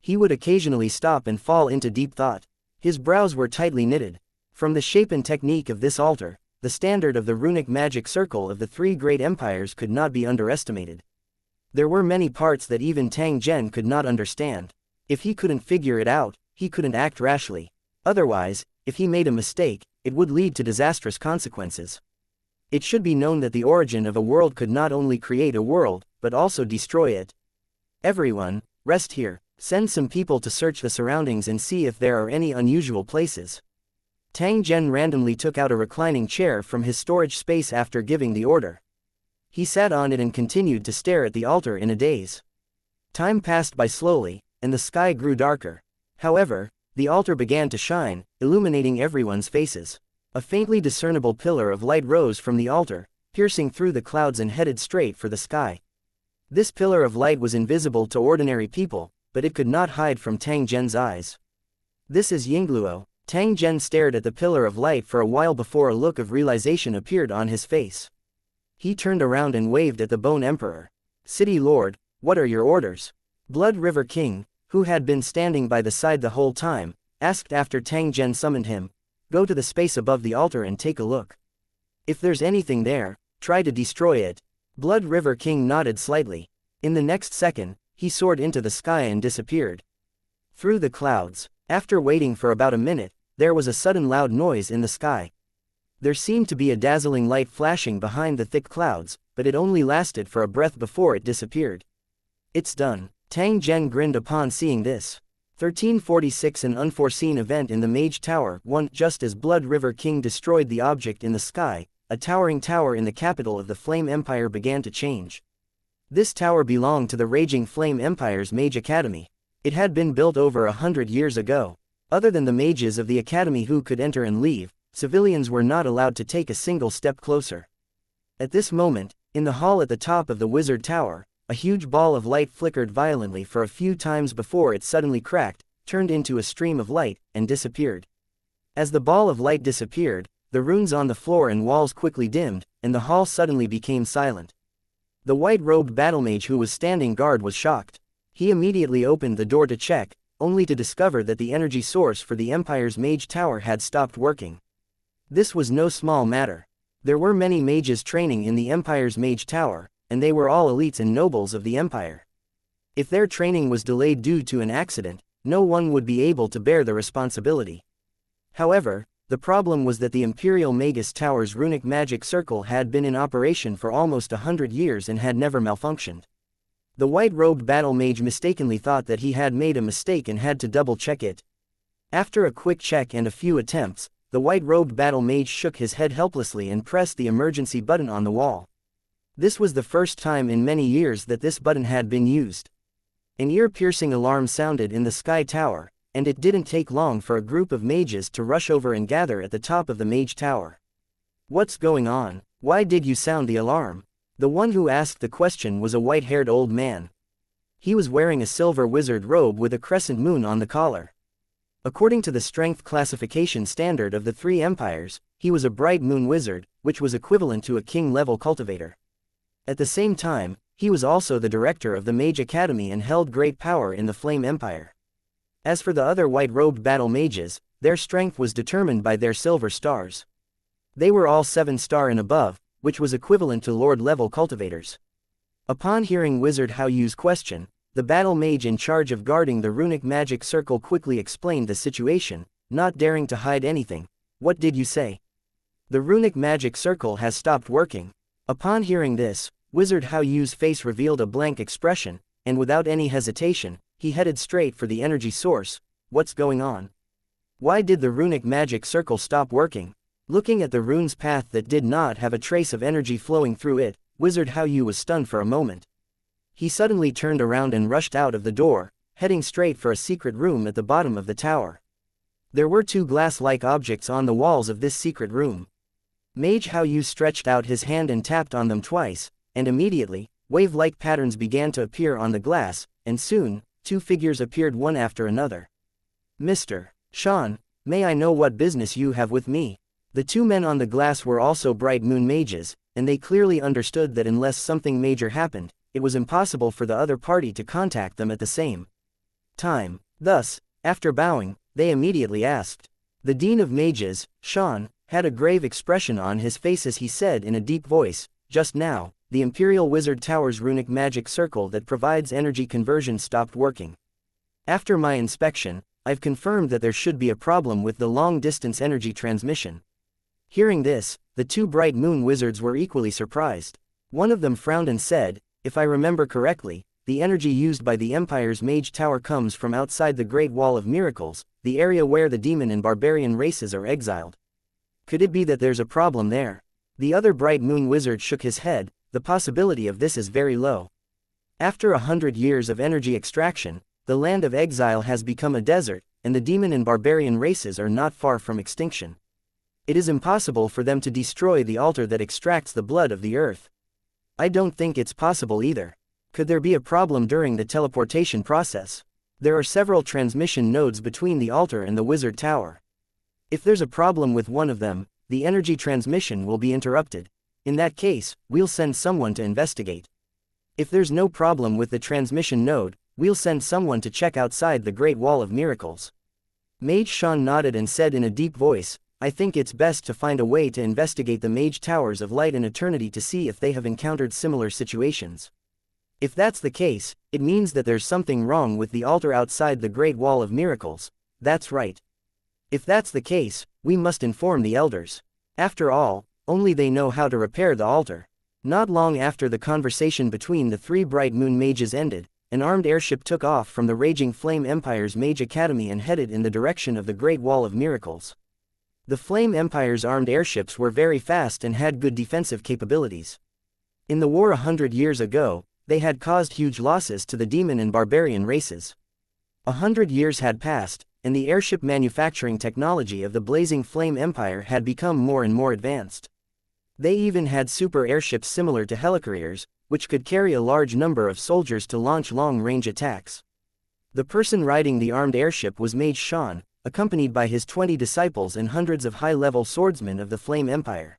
He would occasionally stop and fall into deep thought. His brows were tightly knitted. From the shape and technique of this altar, the standard of the runic magic circle of the 3 great empires could not be underestimated. There were many parts that even Tang Zhen could not understand. If he couldn't figure it out, he couldn't act rashly. Otherwise, if he made a mistake, it would lead to disastrous consequences. It should be known that the origin of a world could not only create a world, but also destroy it. "Everyone, rest here. Send some people to search the surroundings and see if there are any unusual places." Tang Zhen randomly took out a reclining chair from his storage space after giving the order. He sat on it and continued to stare at the altar in a daze. Time passed by slowly, and the sky grew darker. However, the altar began to shine, illuminating everyone's faces. A faintly discernible pillar of light rose from the altar, piercing through the clouds and headed straight for the sky. This pillar of light was invisible to ordinary people, but it could not hide from Tang Zhen's eyes. "This is Yingluo." Tang Zhen stared at the pillar of light for a while before a look of realization appeared on his face. He turned around and waved at the Bone Emperor. "City Lord, what are your orders?" Blood River King, who had been standing by the side the whole time, asked after Tang Zhen summoned him. "Go to the space above the altar and take a look." If there's anything there, try to destroy it. Blood River King nodded slightly. In the next second, he soared into the sky and disappeared through the clouds. After waiting for about a minute, there was a sudden loud noise in the sky. There seemed to be a dazzling light flashing behind the thick clouds, but it only lasted for a breath before it disappeared. It's done. Tang Zhen grinned upon seeing this. 1346 An unforeseen event in the Mage Tower. Just as Blood River King destroyed the object in the sky, a towering tower in the capital of the Flame Empire began to change. This tower belonged to the Raging Flame Empire's Mage Academy. It had been built over 100 years ago. Other than the mages of the academy who could enter and leave, civilians were not allowed to take a single step closer. At this moment, in the hall at the top of the wizard tower, a huge ball of light flickered violently for a few times before it suddenly cracked, turned into a stream of light, and disappeared. As the ball of light disappeared, the runes on the floor and walls quickly dimmed, and the hall suddenly became silent. The white-robed battlemage who was standing guard was shocked. He immediately opened the door to check, only to discover that the energy source for the Empire's Mage Tower had stopped working. This was no small matter. There were many mages training in the Empire's Mage Tower, and they were all elites and nobles of the Empire. If their training was delayed due to an accident, no one would be able to bear the responsibility. However, the problem was that the Imperial Magus Tower's runic magic circle had been in operation for almost 100 years and had never malfunctioned. The white-robed battle mage mistakenly thought that he had made a mistake and had to double-check it. After a quick check and a few attempts, the white-robed battle mage shook his head helplessly and pressed the emergency button on the wall. This was the first time in many years that this button had been used. An ear-piercing alarm sounded in the Sky Tower, and it didn't take long for a group of mages to rush over and gather at the top of the Mage Tower. "What's going on? Why did you sound the alarm?" The one who asked the question was a white-haired old man. He was wearing a silver wizard robe with a crescent moon on the collar. According to the strength classification standard of the three empires, he was a bright moon wizard, which was equivalent to a king-level cultivator. At the same time, he was also the director of the Mage Academy and held great power in the Flame Empire. As for the other white-robed battle mages, their strength was determined by their silver stars. They were all 7-star and above, which was equivalent to Lord-level cultivators. Upon hearing Wizard Hao Yu's question, the battle mage in charge of guarding the runic magic circle quickly explained the situation, not daring to hide anything. "What did you say?" "The runic magic circle has stopped working." Upon hearing this, Wizard Hao Yu's face revealed a blank expression, and without any hesitation, he headed straight for the energy source. "What's going on? Why did the runic magic circle stop working?" Looking at the rune's path that did not have a trace of energy flowing through it, Wizard Hao Yu was stunned for a moment. He suddenly turned around and rushed out of the door, heading straight for a secret room at the bottom of the tower. There were two glass-like objects on the walls of this secret room. Mage Hao Yu stretched out his hand and tapped on them twice, and immediately, wave-like patterns began to appear on the glass, and soon, two figures appeared one after another. "Mr. Sean, may I know what business you have with me?" The two men on the glass were also bright moon mages, and they clearly understood that unless something major happened, it was impossible for the other party to contact them at the same time. Thus, after bowing, they immediately asked. The Dean of Mages, Sean, had a grave expression on his face as he said in a deep voice, "Just now, the Imperial Wizard Tower's runic magic circle that provides energy conversion stopped working. After my inspection, I've confirmed that there should be a problem with the long-distance energy transmission." Hearing this, the two bright moon wizards were equally surprised. One of them frowned and said, "If I remember correctly, the energy used by the Empire's Mage Tower comes from outside the Great Wall of Miracles, the area where the demon and barbarian races are exiled. Could it be that there's a problem there?" The other bright moon wizard shook his head. "The possibility of this is very low. After 100 years of energy extraction, the land of exile has become a desert, and the demon and barbarian races are not far from extinction. It is impossible for them to destroy the altar that extracts the blood of the earth. I don't think it's possible either. Could there be a problem during the teleportation process? There are several transmission nodes between the altar and the wizard tower. If there's a problem with one of them, the energy transmission will be interrupted. In that case, we'll send someone to investigate. If there's no problem with the transmission node, we'll send someone to check outside the Great Wall of Miracles." Mage Sean nodded and said in a deep voice, I think it's best to find a way to investigate the mage towers of light and eternity to see if they have encountered similar situations. If that's the case, it means that there's something wrong with the altar outside the Great Wall of Miracles. That's right. If that's the case, we must inform the elders. After all, only they know how to repair the altar. Not long after the conversation between the three Bright Moon mages ended, an armed airship took off from the Raging Flame Empire's Mage Academy and headed in the direction of the Great Wall of Miracles. The Flame Empire's armed airships were very fast and had good defensive capabilities. In the war 100 years ago, they had caused huge losses to the demon and barbarian races. 100 years had passed, and the airship manufacturing technology of the Blazing Flame Empire had become more and more advanced. They even had super airships similar to helicarriers, which could carry a large number of soldiers to launch long-range attacks. The person riding the armed airship was Mage Xian, accompanied by his 20 disciples and hundreds of high-level swordsmen of the Flame Empire.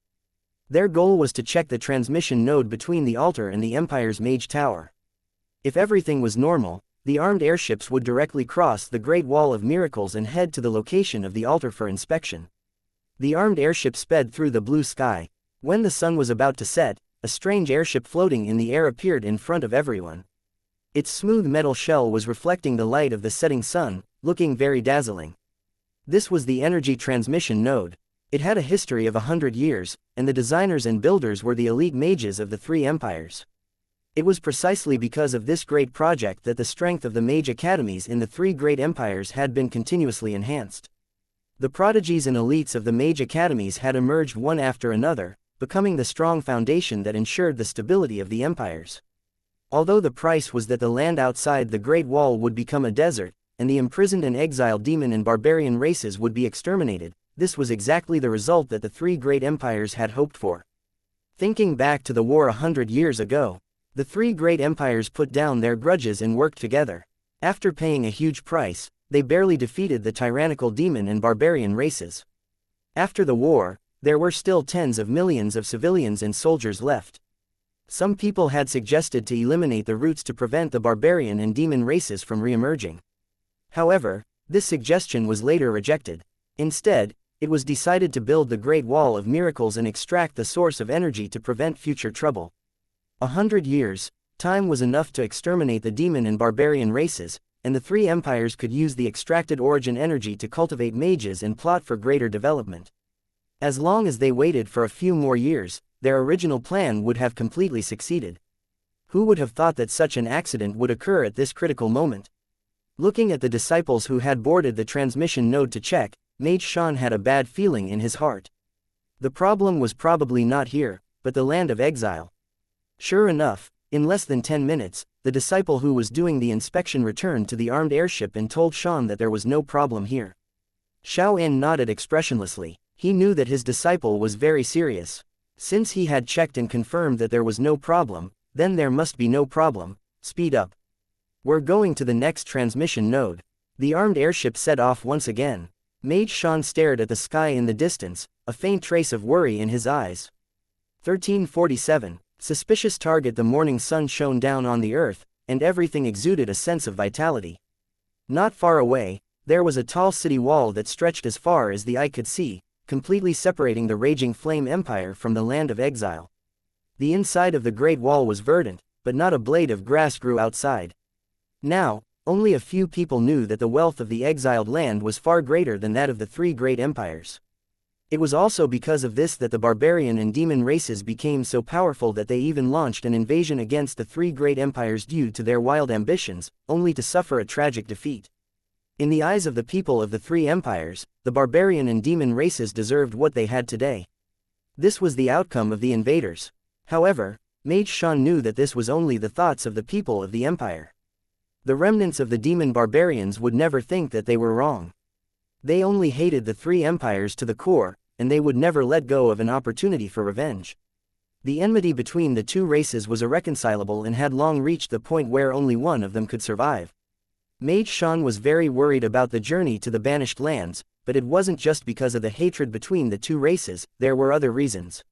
Their goal was to check the transmission node between the altar and the Empire's Mage Tower. If everything was normal, the armed airships would directly cross the Great Wall of Miracles and head to the location of the altar for inspection. The armed airship sped through the blue sky. When the sun was about to set, a strange airship floating in the air appeared in front of everyone. Its smooth metal shell was reflecting the light of the setting sun, looking very dazzling. This was the energy transmission node. It had a history of 100 years, and the designers and builders were the elite mages of the three empires. It was precisely because of this great project that the strength of the mage academies in the three great empires had been continuously enhanced. The prodigies and elites of the mage academies had emerged one after another, becoming the strong foundation that ensured the stability of the empires. Although the price was that the land outside the Great Wall would become a desert, and the imprisoned and exiled demon and barbarian races would be exterminated, this was exactly the result that the three great empires had hoped for. Thinking back to the war 100 years ago, the three great empires put down their grudges and worked together. After paying a huge price, they barely defeated the tyrannical demon and barbarian races. After the war, there were still tens of millions of civilians and soldiers left. Some people had suggested to eliminate the routes to prevent the barbarian and demon races from re-emerging. However, this suggestion was later rejected. Instead, it was decided to build the Great Wall of Miracles and extract the source of energy to prevent future trouble. 100 years, time was enough to exterminate the demon and barbarian races, and the three empires could use the extracted origin energy to cultivate mages and plot for greater development. As long as they waited for a few more years, their original plan would have completely succeeded. Who would have thought that such an accident would occur at this critical moment? Looking at the disciples who had boarded the transmission node to check, Mage Xian had a bad feeling in his heart. The problem was probably not here, but the land of exile. Sure enough, in less than 10 minutes, the disciple who was doing the inspection returned to the armed airship and told Xian that there was no problem here. Xiao En nodded expressionlessly. He knew that his disciple was very serious. Since he had checked and confirmed that there was no problem, then there must be no problem. Speed up. We're going to the next transmission node. The armed airship set off once again. Mage Xian stared at the sky in the distance, a faint trace of worry in his eyes. 1347. Suspicious target. The morning sun shone down on the earth, and everything exuded a sense of vitality. Not far away, there was a tall city wall that stretched as far as the eye could see, completely separating the Raging Flame Empire from the land of exile. The inside of the Great Wall was verdant, but not a blade of grass grew outside. Now, only a few people knew that the wealth of the exiled land was far greater than that of the three great empires. It was also because of this that the barbarian and demon races became so powerful that they even launched an invasion against the three great empires due to their wild ambitions, only to suffer a tragic defeat. In the eyes of the people of the three empires, the barbarian and demon races deserved what they had today. This was the outcome of the invaders. However, Mage Xian knew that this was only the thoughts of the people of the empire. The remnants of the demon barbarians would never think that they were wrong. They only hated the three empires to the core, and they would never let go of an opportunity for revenge. The enmity between the two races was irreconcilable and had long reached the point where only one of them could survive. Mage Xian was very worried about the journey to the banished lands, but it wasn't just because of the hatred between the two races, there were other reasons.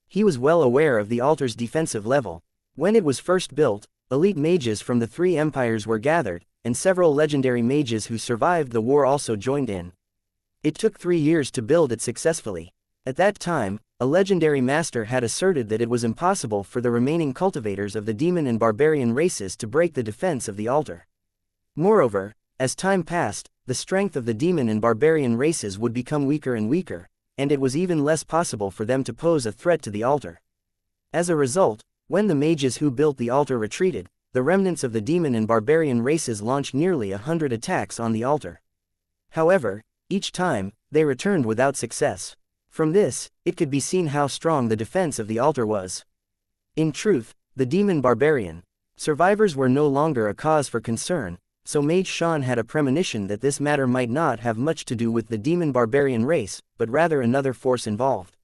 He was well aware of the altar's defensive level. When it was first built, elite mages from the three empires were gathered, and several legendary mages who survived the war also joined in. It took 3 years to build it successfully. At that time, a legendary master had asserted that it was impossible for the remaining cultivators of the demon and barbarian races to break the defense of the altar. Moreover, as time passed, the strength of the demon and barbarian races would become weaker and weaker, and it was even less possible for them to pose a threat to the altar. As a result, when the mages who built the altar retreated, the remnants of the demon and barbarian races launched nearly 100 attacks on the altar. However, each time, they returned without success. From this, it could be seen how strong the defense of the altar was. In truth, the demon barbarian survivors were no longer a cause for concern, so Mage Shan had a premonition that this matter might not have much to do with the demon barbarian race, but rather another force involved.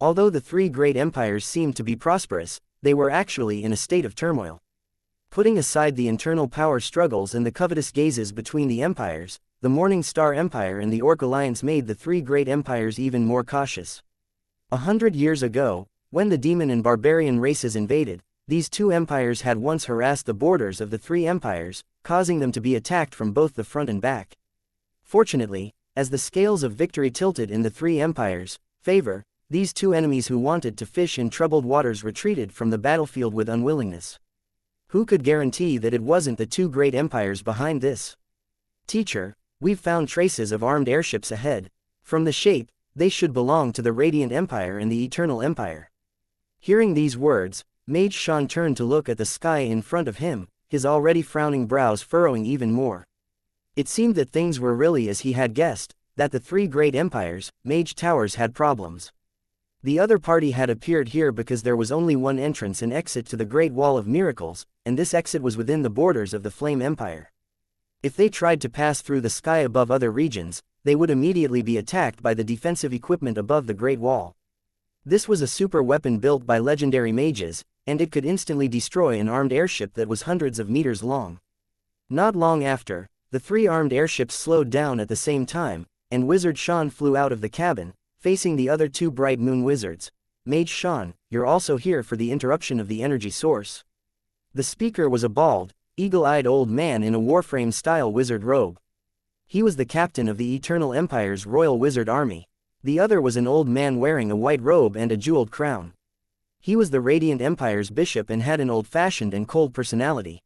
Although the 3 great empires seemed to be prosperous, they were actually in a state of turmoil. Putting aside the internal power struggles and the covetous gazes between the empires, the Morning Star Empire and the Orc Alliance made the 3 great empires even more cautious. 100 years ago, when the demon and barbarian races invaded, these 2 empires had once harassed the borders of the 3 empires, causing them to be attacked from both the front and back. Fortunately, as the scales of victory tilted in the 3 empires' favor, these 2 enemies who wanted to fish in troubled waters retreated from the battlefield with unwillingness. Who could guarantee that it wasn't the 2 great empires behind this? Teacher, we've found traces of armed airships ahead. From the shape, they should belong to the Radiant Empire and the Eternal Empire. Hearing these words, Mage Shan turned to look at the sky in front of him, his already frowning brows furrowing even more. It seemed that things were really as he had guessed, that the 3 great empires, Mage Towers, had problems. The other party had appeared here because there was only one entrance and exit to the Great Wall of Miracles, and this exit was within the borders of the Flame Empire. If they tried to pass through the sky above other regions, they would immediately be attacked by the defensive equipment above the Great Wall. This was a super weapon built by legendary mages, and it could instantly destroy an armed airship that was hundreds of meters long. Not long after, the 3 armed airships slowed down at the same time, and Wizard Shan flew out of the cabin, facing the other 2 Bright Moon Wizards. Mage Shan, you're also here for the interruption of the energy source. The speaker was a bald, eagle-eyed old man in a Warframe-style wizard robe. He was the captain of the Eternal Empire's Royal Wizard Army. The other was an old man wearing a white robe and a jeweled crown. He was the Radiant Empire's bishop and had an old-fashioned and cold personality.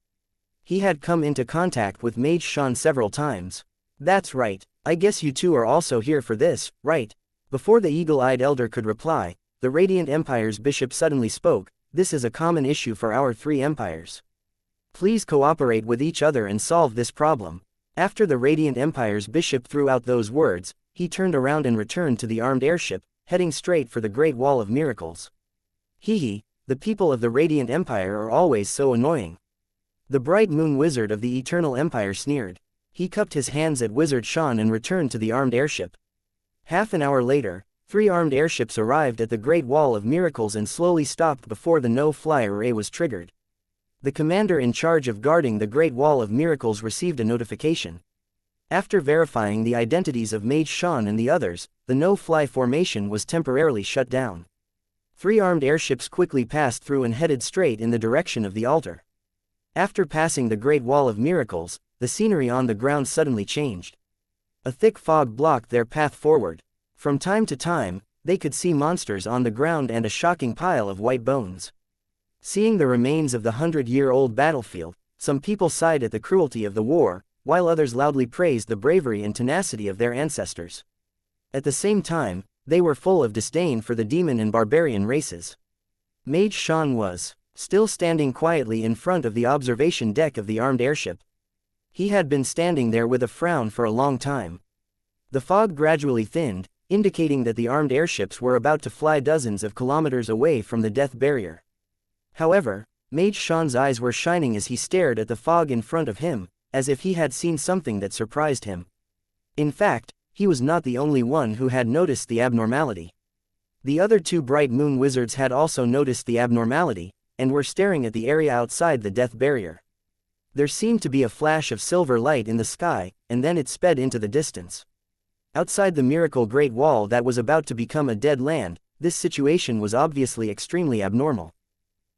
He had come into contact with Mage Shan several times. That's right, I guess you 2 are also here for this, right? Before the eagle-eyed elder could reply, the Radiant Empire's bishop suddenly spoke. This is a common issue for our 3 empires. Please cooperate with each other and solve this problem. After the Radiant Empire's bishop threw out those words, he turned around and returned to the armed airship, heading straight for the Great Wall of Miracles. Hee, the people of the Radiant Empire are always so annoying. The Bright Moon Wizard of the Eternal Empire sneered. He cupped his hands at Wizard Shan and returned to the armed airship. Half an hour later, 3 armed airships arrived at the Great Wall of Miracles and slowly stopped before the no-fly array was triggered. The commander in charge of guarding the Great Wall of Miracles received a notification. After verifying the identities of Mage Shan and the others, the no-fly formation was temporarily shut down. 3 armed airships quickly passed through and headed straight in the direction of the altar. After passing the Great Wall of Miracles, the scenery on the ground suddenly changed. A thick fog blocked their path forward. From time to time, they could see monsters on the ground and a shocking pile of white bones. Seeing the remains of the 100-year-old battlefield, some people sighed at the cruelty of the war, while others loudly praised the bravery and tenacity of their ancestors. At the same time, they were full of disdain for the demon and barbarian races. Mage Shan was still standing quietly in front of the observation deck of the armed airship. He had been standing there with a frown for a long time. The fog gradually thinned, indicating that the armed airships were about to fly dozens of kilometers away from the death barrier. However, Mage Shan's eyes were shining as he stared at the fog in front of him, as if he had seen something that surprised him. In fact, he was not the only one who had noticed the abnormality. The other 2 Bright Moon Wizards had also noticed the abnormality, and were staring at the area outside the death barrier. There seemed to be a flash of silver light in the sky, and then it sped into the distance. Outside the miracle Great Wall that was about to become a dead land, this situation was obviously extremely abnormal.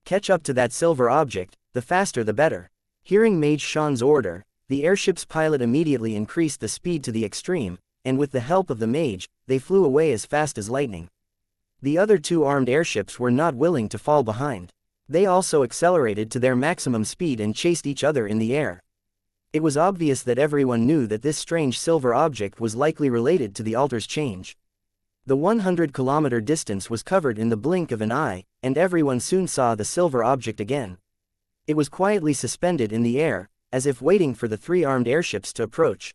Catch up to that silver object, the faster the better. Hearing Mage Shan's order, the airship's pilot immediately increased the speed to the extreme, and with the help of the mage, they flew away as fast as lightning. The other two armed airships were not willing to fall behind. They also accelerated to their maximum speed and chased each other in the air. It was obvious that everyone knew that this strange silver object was likely related to the altar's change. The 100-kilometer distance was covered in the blink of an eye, and everyone soon saw the silver object again. It was quietly suspended in the air, as if waiting for the three armed airships to approach.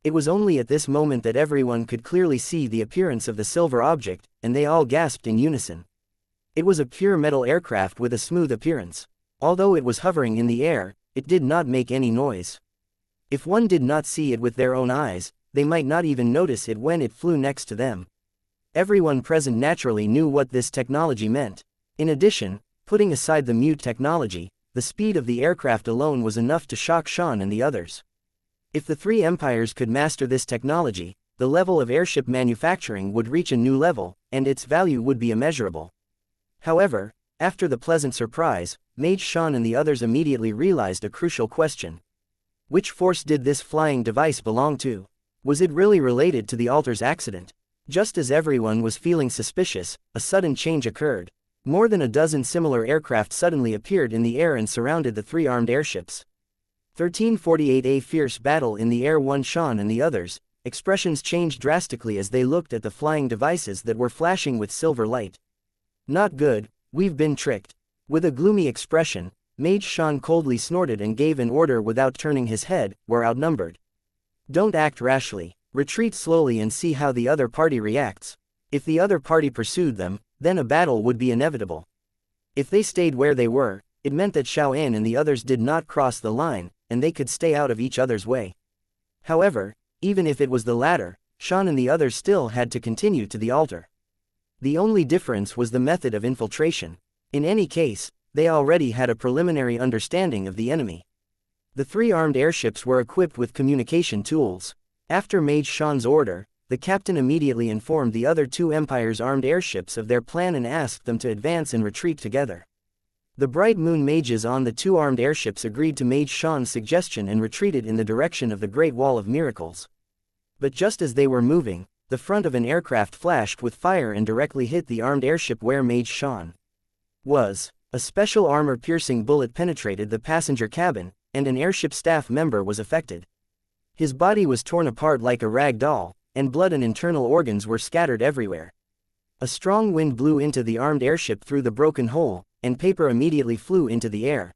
It was only at this moment that everyone could clearly see the appearance of the silver object, and they all gasped in unison. It was a pure metal aircraft with a smooth appearance. Although it was hovering in the air, it did not make any noise. If one did not see it with their own eyes, they might not even notice it when it flew next to them. Everyone present naturally knew what this technology meant. In addition, putting aside the mute technology, the speed of the aircraft alone was enough to shock Xian and the others. If the three empires could master this technology, the level of airship manufacturing would reach a new level, and its value would be immeasurable. However, after the pleasant surprise, Mage Xian and the others immediately realized a crucial question. Which force did this flying device belong to? Was it really related to the altar's accident? Just as everyone was feeling suspicious, a sudden change occurred. More than a dozen similar aircraft suddenly appeared in the air and surrounded the three armed airships. 1348. A fierce battle in the air won Xian and the others. Expressions changed drastically as they looked at the flying devices that were flashing with silver light. Not good, we've been tricked. With a gloomy expression, Mage Xian coldly snorted and gave an order without turning his head. We're outnumbered. Don't act rashly. Retreat slowly and see how the other party reacts. If the other party pursued them, then a battle would be inevitable. If they stayed where they were, it meant that Xiao An and the others did not cross the line, and they could stay out of each other's way. However, even if it was the latter, Xian and the others still had to continue to the altar. The only difference was the method of infiltration. In any case, they already had a preliminary understanding of the enemy. The three armed airships were equipped with communication tools. After Mage Xian's order, the captain immediately informed the other two empires' armed airships of their plan and asked them to advance and retreat together. The Bright Moon mages on the two armed airships agreed to Mage Xian's suggestion and retreated in the direction of the Great Wall of Miracles. But just as they were moving, the front of an aircraft flashed with fire and directly hit the armed airship where Mage Xian was. A special armor-piercing bullet penetrated the passenger cabin, and an airship staff member was affected. His body was torn apart like a rag doll, and blood and internal organs were scattered everywhere. A strong wind blew into the armed airship through the broken hole, and paper immediately flew into the air.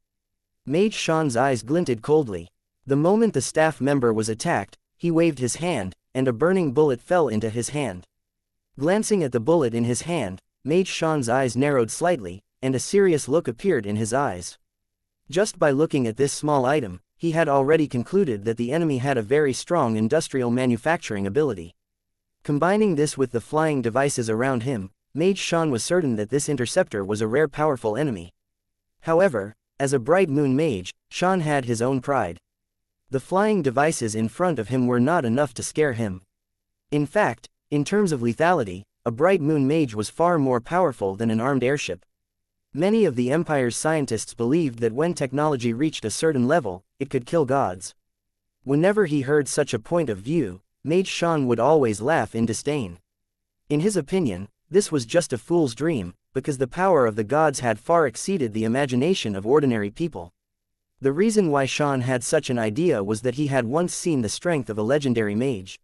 Mage Xian's eyes glinted coldly. The moment the staff member was attacked, he waved his hand, and a burning bullet fell into his hand. Glancing at the bullet in his hand, Mage Xian's eyes narrowed slightly, and a serious look appeared in his eyes. Just by looking at this small item, he had already concluded that the enemy had a very strong industrial manufacturing ability. Combining this with the flying devices around him, Mage Xian was certain that this interceptor was a rare powerful enemy. However, as a Bright Moon mage, Xian had his own pride. The flying devices in front of him were not enough to scare him. In fact, in terms of lethality, a Bright Moon mage was far more powerful than an armed airship. Many of the Empire's scientists believed that when technology reached a certain level, it could kill gods. Whenever he heard such a point of view, Mage Xian would always laugh in disdain. In his opinion, this was just a fool's dream, because the power of the gods had far exceeded the imagination of ordinary people. The reason why Xian had such an idea was that he had once seen the strength of a legendary mage.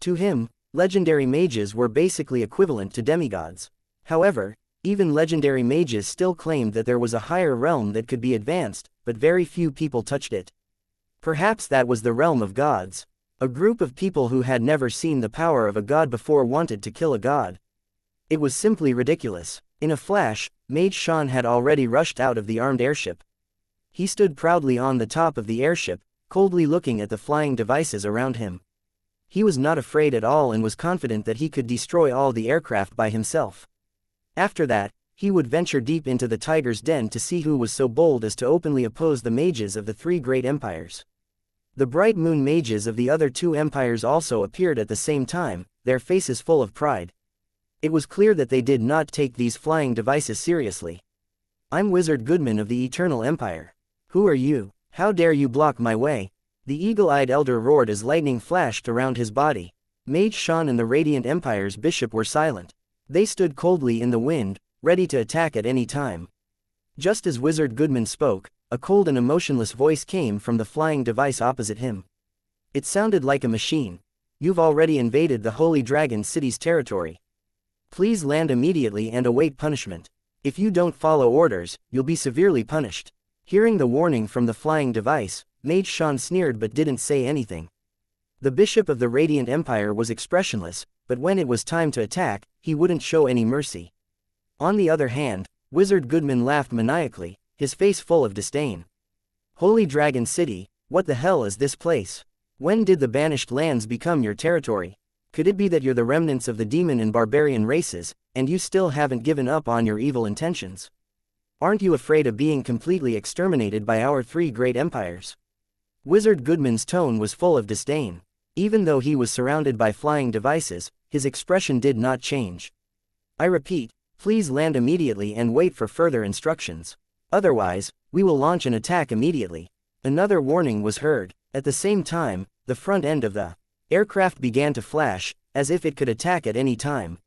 To him, legendary mages were basically equivalent to demigods. However, even legendary mages still claimed that there was a higher realm that could be advanced, but very few people touched it. Perhaps that was the realm of gods. A group of people who had never seen the power of a god before wanted to kill a god. It was simply ridiculous. In a flash, Mage Xian had already rushed out of the armed airship. He stood proudly on the top of the airship, coldly looking at the flying devices around him. He was not afraid at all and was confident that he could destroy all the aircraft by himself. After that, he would venture deep into the tiger's den to see who was so bold as to openly oppose the mages of the three great empires. The Bright Moon mages of the other two empires also appeared at the same time, their faces full of pride. It was clear that they did not take these flying devices seriously. "I'm Wizard Goodman of the Eternal Empire. Who are you? How dare you block my way?" The eagle-eyed elder roared as lightning flashed around his body. Mage Shan and the Radiant Empire's bishop were silent. They stood coldly in the wind, ready to attack at any time. Just as Wizard Goodman spoke, a cold and emotionless voice came from the flying device opposite him. It sounded like a machine. You've already invaded the Holy Dragon City's territory. Please land immediately and await punishment. If you don't follow orders, you'll be severely punished. Hearing the warning from the flying device, Mage Shan sneered but didn't say anything. The Bishop of the Radiant Empire was expressionless, but when it was time to attack, he wouldn't show any mercy. On the other hand, Wizard Goodman laughed maniacally, his face full of disdain. Holy Dragon City, what the hell is this place? When did the banished lands become your territory? Could it be that you're the remnants of the demon and barbarian races, and you still haven't given up on your evil intentions? Aren't you afraid of being completely exterminated by our three great empires? Wizard Goodman's tone was full of disdain. Even though he was surrounded by flying devices, his expression did not change. I repeat, please land immediately and wait for further instructions. Otherwise, we will launch an attack immediately. Another warning was heard. At the same time, the front end of the aircraft began to flash, as if it could attack at any time.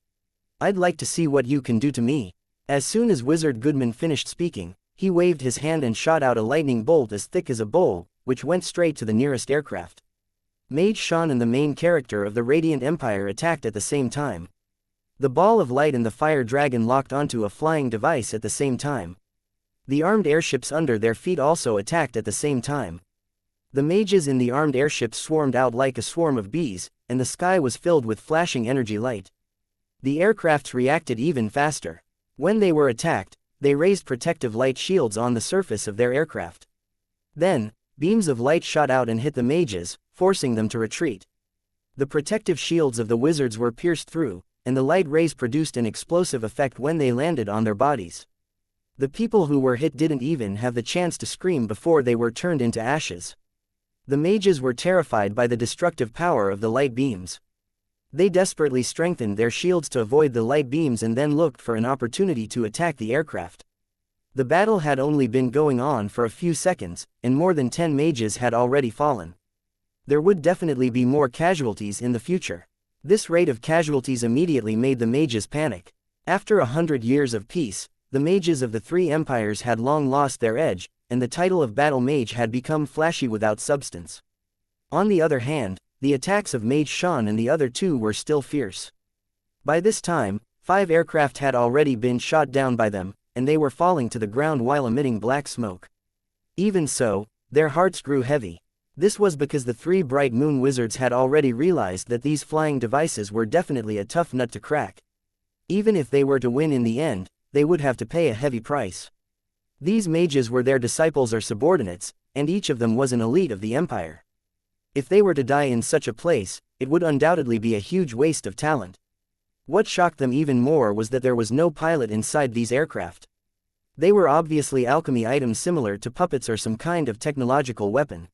I'd like to see what you can do to me. As soon as Wizard Goodman finished speaking, he waved his hand and shot out a lightning bolt as thick as a bowl, which went straight to the nearest aircraft. Mage Shan and the main character of the Radiant Empire attacked at the same time. The ball of light and the fire dragon locked onto a flying device at the same time. The armed airships under their feet also attacked at the same time. The mages in the armed airships swarmed out like a swarm of bees, and the sky was filled with flashing energy light. The aircrafts reacted even faster. When they were attacked, they raised protective light shields on the surface of their aircraft. Then, beams of light shot out and hit the mages, forcing them to retreat. The protective shields of the wizards were pierced through, and the light rays produced an explosive effect when they landed on their bodies. The people who were hit didn't even have the chance to scream before they were turned into ashes. The mages were terrified by the destructive power of the light beams. They desperately strengthened their shields to avoid the light beams and then looked for an opportunity to attack the aircraft. The battle had only been going on for a few seconds, and more than 10 mages had already fallen. There would definitely be more casualties in the future. This rate of casualties immediately made the mages panic. After 100 years of peace, the mages of the three empires had long lost their edge, and the title of battle mage had become flashy without substance. On the other hand, the attacks of Mage Shan and the other two were still fierce. By this time, 5 aircraft had already been shot down by them, and they were falling to the ground while emitting black smoke. Even so, their hearts grew heavy. This was because the 3 bright moon wizards had already realized that these flying devices were definitely a tough nut to crack. Even if they were to win in the end, they would have to pay a heavy price. These mages were their disciples or subordinates, and each of them was an elite of the empire. If they were to die in such a place, it would undoubtedly be a huge waste of talent. What shocked them even more was that there was no pilot inside these aircraft. They were obviously alchemy items similar to puppets or some kind of technological weapon.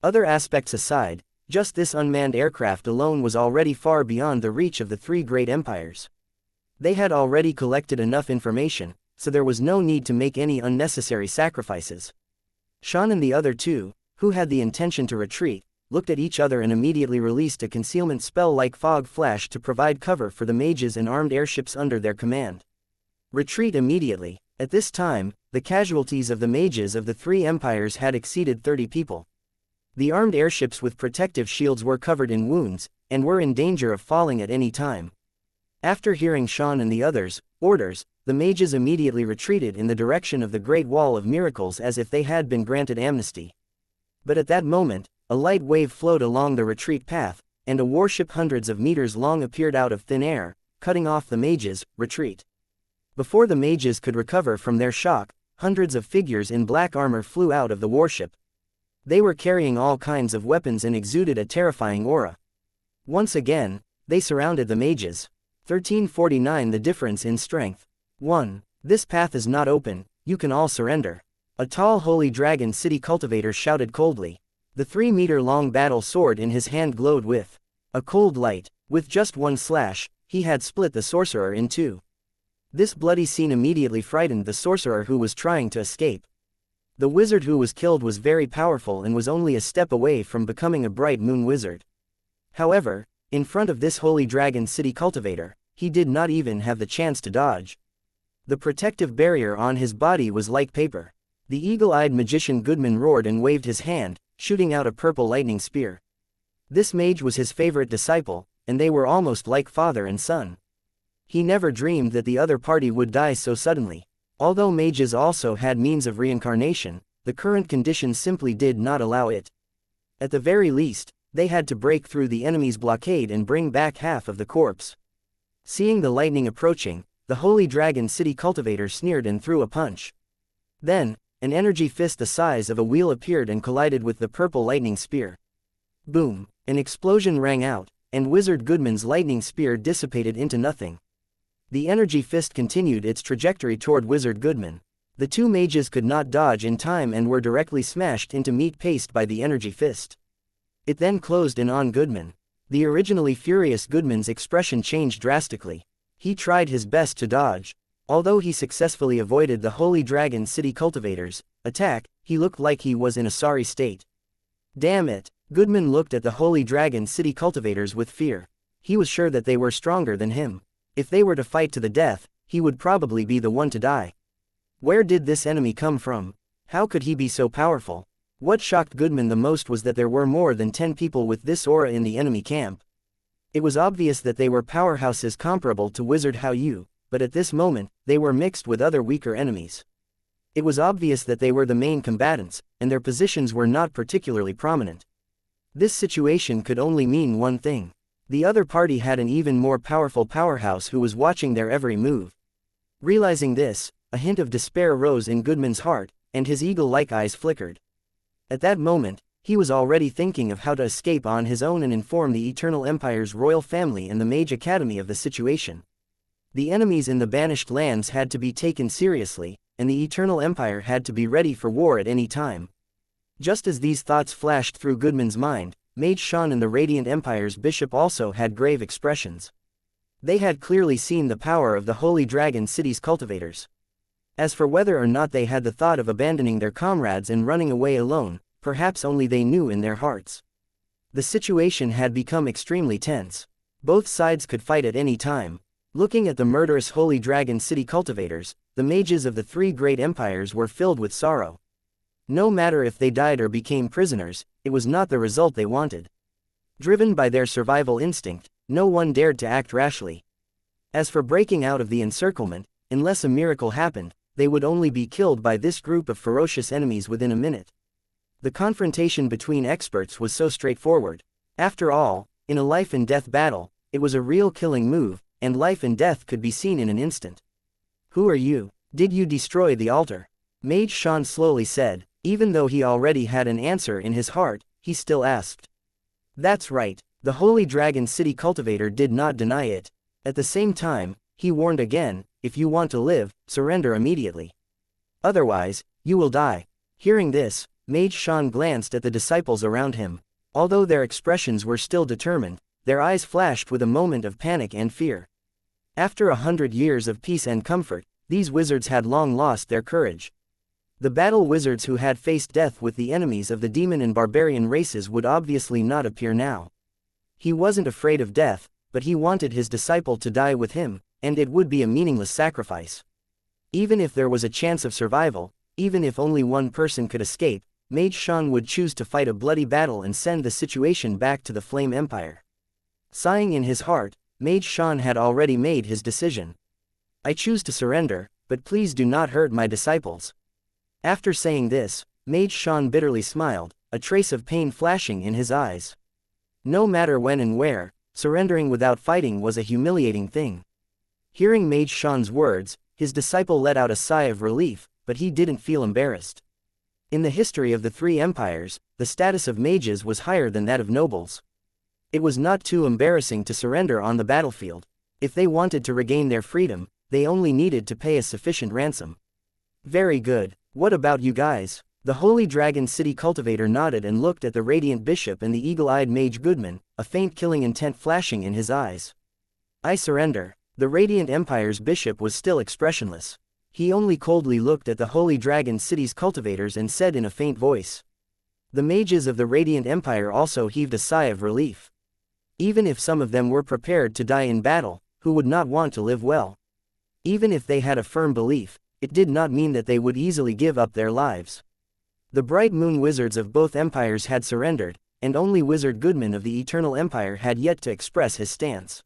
Other aspects aside, just this unmanned aircraft alone was already far beyond the reach of the 3 great empires. They had already collected enough information, so there was no need to make any unnecessary sacrifices. Shan and the other 2, who had the intention to retreat, looked at each other and immediately released a concealment spell like fog flash to provide cover for the mages and armed airships under their command. Retreat immediately. At this time, the casualties of the mages of the 3 empires had exceeded 30 people. The armed airships with protective shields were covered in wounds, and were in danger of falling at any time. After hearing Shan and the others' orders, the mages immediately retreated in the direction of the Great Wall of Miracles as if they had been granted amnesty. But at that moment, a light wave flowed along the retreat path, and a warship hundreds of meters long appeared out of thin air, cutting off the mages' retreat. Before the mages could recover from their shock, hundreds of figures in black armor flew out of the warship. They were carrying all kinds of weapons and exuded a terrifying aura. Once again, they surrounded the mages. 1349 The difference in strength. 1. This path is not open, you can all surrender. A tall Holy Dragon City cultivator shouted coldly. The 3-meter-long battle sword in his hand glowed with a cold light. With just one slash, he had split the sorcerer in 2. This bloody scene immediately frightened the sorcerer who was trying to escape. The wizard who was killed was very powerful and was only a step away from becoming a bright moon wizard. However, in front of this Holy Dragon City cultivator, he did not even have the chance to dodge. The protective barrier on his body was like paper. The eagle-eyed magician Goodman roared and waved his hand, shooting out a purple lightning spear. This mage was his favorite disciple, and they were almost like father and son. He never dreamed that the other party would die so suddenly. Although mages also had means of reincarnation, the current conditions simply did not allow it. At the very least, they had to break through the enemy's blockade and bring back half of the corpse. Seeing the lightning approaching, the Holy Dragon City cultivator sneered and threw a punch. Then, an energy fist the size of a wheel appeared and collided with the purple lightning spear. Boom! An explosion rang out, and Wizard Goodman's lightning spear dissipated into nothing. The energy fist continued its trajectory toward Wizard Goodman. The two mages could not dodge in time and were directly smashed into meat paste by the energy fist. It then closed in on Goodman. The originally furious Goodman's expression changed drastically. He tried his best to dodge. Although he successfully avoided the Holy Dragon City cultivator's attack, he looked like he was in a sorry state. Damn it! Goodman looked at the Holy Dragon City cultivators with fear. He was sure that they were stronger than him. If they were to fight to the death, he would probably be the one to die. Where did this enemy come from? How could he be so powerful? What shocked Goodman the most was that there were more than 10 people with this aura in the enemy camp. It was obvious that they were powerhouses comparable to Wizard Hao Yu, but at this moment, they were mixed with other weaker enemies. It was obvious that they were the main combatants, and their positions were not particularly prominent. This situation could only mean one thing. The other party had an even more powerful powerhouse who was watching their every move. Realizing this, a hint of despair rose in Goodman's heart, and his eagle-like eyes flickered. At that moment, he was already thinking of how to escape on his own and inform the Eternal Empire's royal family and the Mage Academy of the situation. The enemies in the banished lands had to be taken seriously, and the Eternal Empire had to be ready for war at any time. Just as these thoughts flashed through Goodman's mind, Mage Shan and the Radiant Empire's bishop also had grave expressions. They had clearly seen the power of the Holy Dragon City's cultivators. As for whether or not they had the thought of abandoning their comrades and running away alone, perhaps only they knew in their hearts. The situation had become extremely tense. Both sides could fight at any time. Looking at the murderous Holy Dragon City cultivators, the mages of the three great empires were filled with sorrow. No matter if they died or became prisoners, it was not the result they wanted. Driven by their survival instinct, no one dared to act rashly. As for breaking out of the encirclement, unless a miracle happened, they would only be killed by this group of ferocious enemies within a minute. The confrontation between experts was so straightforward. After all, in a life-and-death battle, it was a real killing move, and life and death could be seen in an instant. "Who are you? Did you destroy the altar?" Mage Shan slowly said. Even though he already had an answer in his heart, he still asked. That's right, the Holy Dragon City cultivator did not deny it. At the same time, he warned again, if you want to live, surrender immediately. Otherwise, you will die. Hearing this, Mage Shan glanced at the disciples around him. Although their expressions were still determined, their eyes flashed with a moment of panic and fear. After 100 years of peace and comfort, these wizards had long lost their courage. The battle wizards who had faced death with the enemies of the demon and barbarian races would obviously not appear now. He wasn't afraid of death, but he wanted his disciple to die with him, and it would be a meaningless sacrifice. Even if there was a chance of survival, even if only one person could escape, Mage Shan would choose to fight a bloody battle and send the situation back to the Flame Empire. Sighing in his heart, Mage Shan had already made his decision. I choose to surrender, but please do not hurt my disciples. After saying this, Mage Shan bitterly smiled, a trace of pain flashing in his eyes. No matter when and where, surrendering without fighting was a humiliating thing. Hearing Mage Shan's words, his disciple let out a sigh of relief, but he didn't feel embarrassed. In the history of the three empires, the status of mages was higher than that of nobles. It was not too embarrassing to surrender on the battlefield. If they wanted to regain their freedom, they only needed to pay a sufficient ransom. Very good. What about you guys? The Holy Dragon City cultivator nodded and looked at the Radiant Bishop and the eagle-eyed Mage Goodman, a faint killing intent flashing in his eyes. I surrender. The Radiant Empire's bishop was still expressionless. He only coldly looked at the Holy Dragon City's cultivators and said in a faint voice. The mages of the Radiant Empire also heaved a sigh of relief. Even if some of them were prepared to die in battle, who would not want to live well? Even if they had a firm belief, it did not mean that they would easily give up their lives. The Bright Moon wizards of both empires had surrendered, and only Wizard Goodman of the Eternal Empire had yet to express his stance.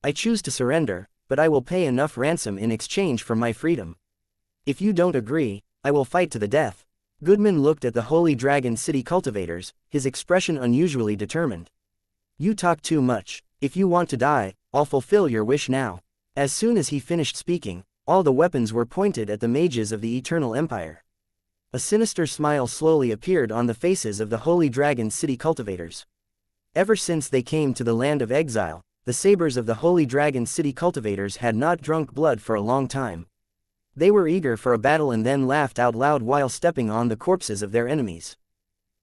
I choose to surrender, but I will pay enough ransom in exchange for my freedom. If you don't agree, I will fight to the death. Goodman looked at the Holy Dragon City cultivators, his expression unusually determined. You talk too much. If you want to die, I'll fulfill your wish now. As soon as he finished speaking, all the weapons were pointed at the mages of the Eternal Empire. A sinister smile slowly appeared on the faces of the Holy Dragon City cultivators. Ever since they came to the land of exile, the sabers of the Holy Dragon City cultivators had not drunk blood for a long time. They were eager for a battle and then laughed out loud while stepping on the corpses of their enemies.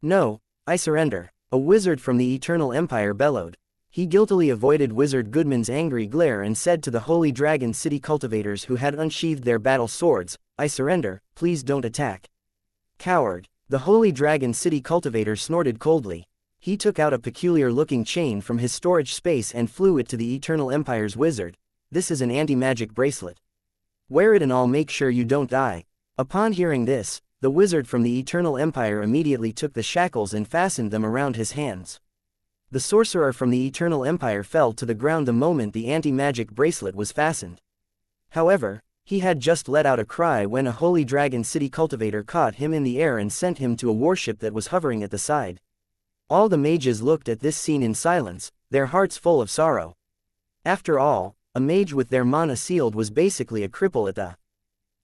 No, I surrender, a wizard from the Eternal Empire bellowed. He guiltily avoided Wizard Goodman's angry glare and said to the Holy Dragon City cultivators who had unsheathed their battle swords, I surrender, please don't attack. Coward, the Holy Dragon City cultivator snorted coldly. He took out a peculiar-looking chain from his storage space and flew it to the Eternal Empire's wizard. This is an anti-magic bracelet. Wear it and I'll make sure you don't die. Upon hearing this, the wizard from the Eternal Empire immediately took the shackles and fastened them around his hands. The sorcerer from the Eternal Empire fell to the ground the moment the anti-magic bracelet was fastened. However, he had just let out a cry when a Holy Dragon City cultivator caught him in the air and sent him to a warship that was hovering at the side. All the mages looked at this scene in silence, their hearts full of sorrow. After all, a mage with their mana sealed was basically a cripple at the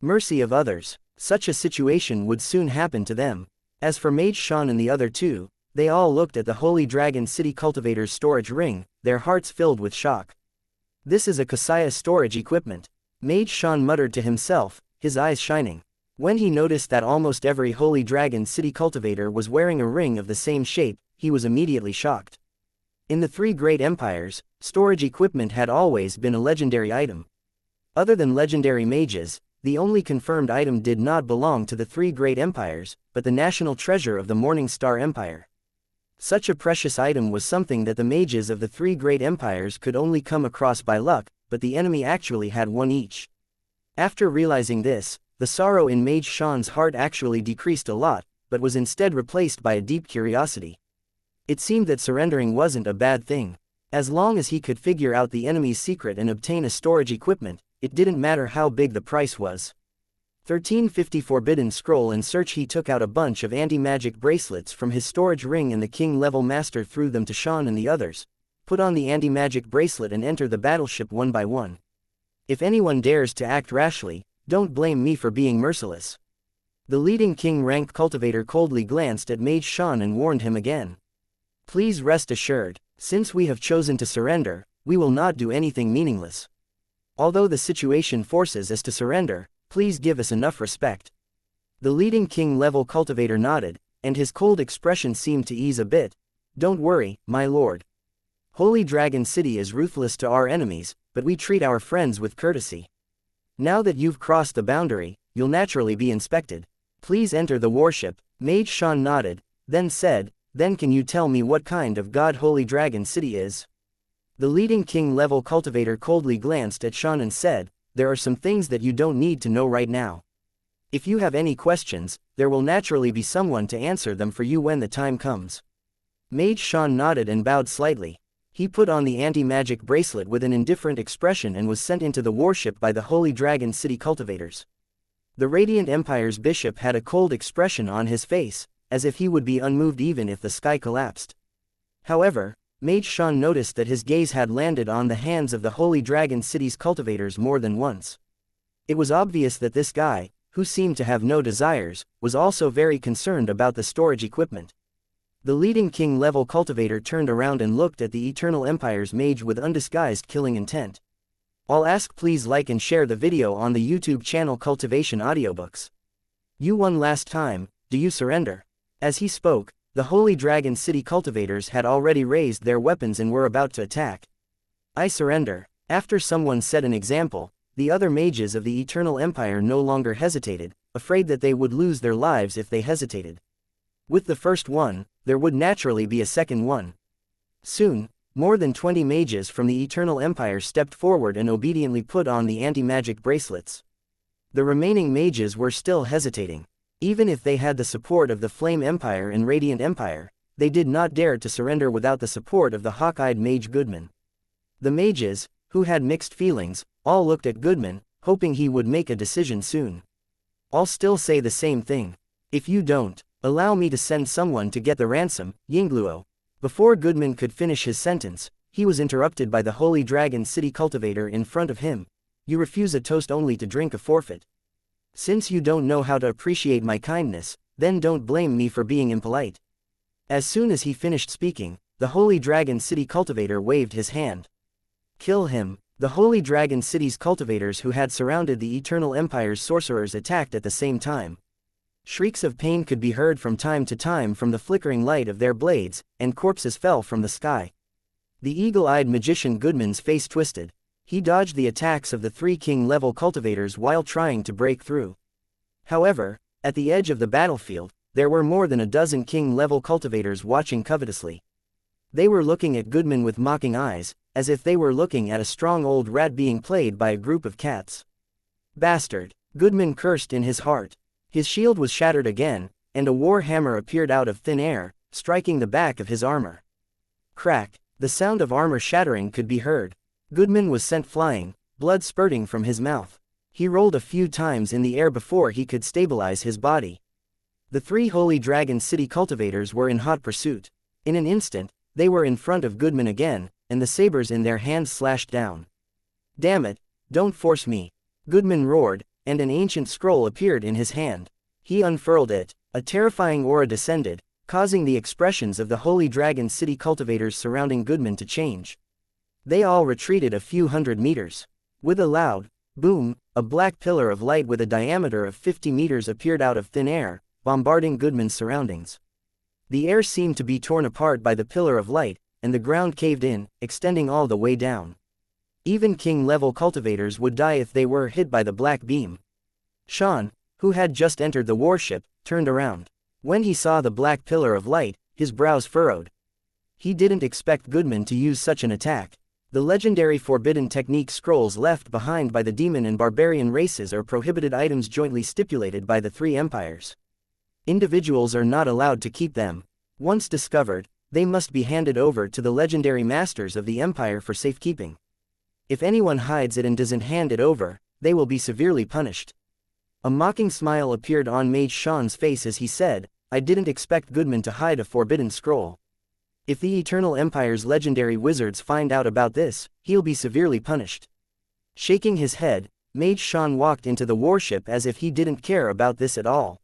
mercy of others. Such a situation would soon happen to them. As for Mage Shan and the other two, they all looked at the Holy Dragon City cultivator's storage ring, their hearts filled with shock. This is a Xianxia storage equipment. Mage Shan muttered to himself, his eyes shining. When he noticed that almost every Holy Dragon City cultivator was wearing a ring of the same shape, he was immediately shocked. In the three great empires, storage equipment had always been a legendary item. Other than legendary mages, the only confirmed item did not belong to the three great empires, but the national treasure of the Morning Star Empire. Such a precious item was something that the mages of the three great empires could only come across by luck, but the enemy actually had one each. After realizing this, the sorrow in Mage Shan's heart actually decreased a lot, but was instead replaced by a deep curiosity. It seemed that surrendering wasn't a bad thing. As long as he could figure out the enemy's secret and obtain a storage equipment, it didn't matter how big the price was. 1350 Forbidden Scroll and Search. He took out a bunch of anti-magic bracelets from his storage ring and the king-level master threw them to Shan and the others. Put on the anti-magic bracelet and enter the battleship one by one. If anyone dares to act rashly, don't blame me for being merciless. The leading king-rank cultivator coldly glanced at Mage Shan and warned him again. Please rest assured, since we have chosen to surrender, we will not do anything meaningless. Although the situation forces us to surrender, please give us enough respect. The leading king-level cultivator nodded, and his cold expression seemed to ease a bit. Don't worry, my lord. Holy Dragon City is ruthless to our enemies, but we treat our friends with courtesy. Now that you've crossed the boundary, you'll naturally be inspected. Please enter the warship. Mage Shan nodded, then said, then can you tell me what kind of god Holy Dragon City is? The leading king-level cultivator coldly glanced at Shan and said, there are some things that you don't need to know right now. If you have any questions, there will naturally be someone to answer them for you when the time comes. Mage Shan nodded and bowed slightly. He put on the anti-magic bracelet with an indifferent expression and was sent into the warship by the Holy Dragon City cultivators. The Radiant Empire's bishop had a cold expression on his face, as if he would be unmoved even if the sky collapsed. However, Mage Shan noticed that his gaze had landed on the hands of the Holy Dragon City's cultivators more than once. It was obvious that this guy, who seemed to have no desires, was also very concerned about the storage equipment. The leading king-level cultivator turned around and looked at the Eternal Empire's mage with undisguised killing intent. I'll ask please like and share the video on the YouTube channel Cultivation Audiobooks. You one last time, do you surrender? As he spoke, the Holy Dragon City cultivators had already raised their weapons and were about to attack. I surrender. After someone set an example, the other mages of the Eternal Empire no longer hesitated, afraid that they would lose their lives if they hesitated. With the first one, there would naturally be a second one. Soon, More than 20 mages from the Eternal Empire stepped forward and obediently put on the anti-magic bracelets. The remaining mages were still hesitating. Even if they had the support of the Flame Empire and Radiant Empire, they did not dare to surrender without the support of the hawk-eyed mage Goodman. The mages, who had mixed feelings, all looked at Goodman, hoping he would make a decision soon. "I'll still say the same thing. If you don't, allow me to send someone to get the ransom, Yingluo." Before Goodman could finish his sentence, he was interrupted by the Holy Dragon City cultivator in front of him. "You refuse a toast only to drink a forfeit. Since you don't know how to appreciate my kindness, then don't blame me for being impolite." As soon as he finished speaking, the Holy Dragon City cultivator waved his hand. "Kill him." The Holy Dragon City's cultivators who had surrounded the Eternal Empire's sorcerers attacked at the same time. Shrieks of pain could be heard from time to time from the flickering light of their blades, and corpses fell from the sky. The eagle-eyed magician Goodman's face twisted. He dodged the attacks of the 3 king-level cultivators while trying to break through. However, at the edge of the battlefield, there were more than a dozen king-level cultivators watching covetously. They were looking at Goodman with mocking eyes, as if they were looking at a strong old rat being played by a group of cats. "Bastard!" Goodman cursed in his heart. His shield was shattered again, and a war hammer appeared out of thin air, striking the back of his armor. Crack! The sound of armor shattering could be heard. Goodman was sent flying, blood spurting from his mouth. He rolled a few times in the air before he could stabilize his body. The 3 Holy Dragon City cultivators were in hot pursuit. In an instant, they were in front of Goodman again, and the sabers in their hands slashed down. "Damn it, don't force me!" Goodman roared, and an ancient scroll appeared in his hand. He unfurled it. A terrifying aura descended, causing the expressions of the Holy Dragon City cultivators surrounding Goodman to change. They all retreated a few hundred meters. With a loud boom, a black pillar of light with a diameter of 50 meters appeared out of thin air, bombarding Goodman's surroundings. The air seemed to be torn apart by the pillar of light, and the ground caved in, extending all the way down. Even king-level cultivators would die if they were hit by the black beam. Sean, who had just entered the warship, turned around. When he saw the black pillar of light, his brows furrowed. He didn't expect Goodman to use such an attack. The legendary forbidden technique scrolls left behind by the demon and barbarian races are prohibited items jointly stipulated by the 3 empires. Individuals are not allowed to keep them. Once discovered, they must be handed over to the legendary masters of the empire for safekeeping. If anyone hides it and doesn't hand it over, they will be severely punished. A mocking smile appeared on Mage Sean's face as he said, "I didn't expect Goodman to hide a forbidden scroll. If the Eternal Empire's legendary wizards find out about this, he'll be severely punished." Shaking his head, Mage Sean walked into the warship as if he didn't care about this at all.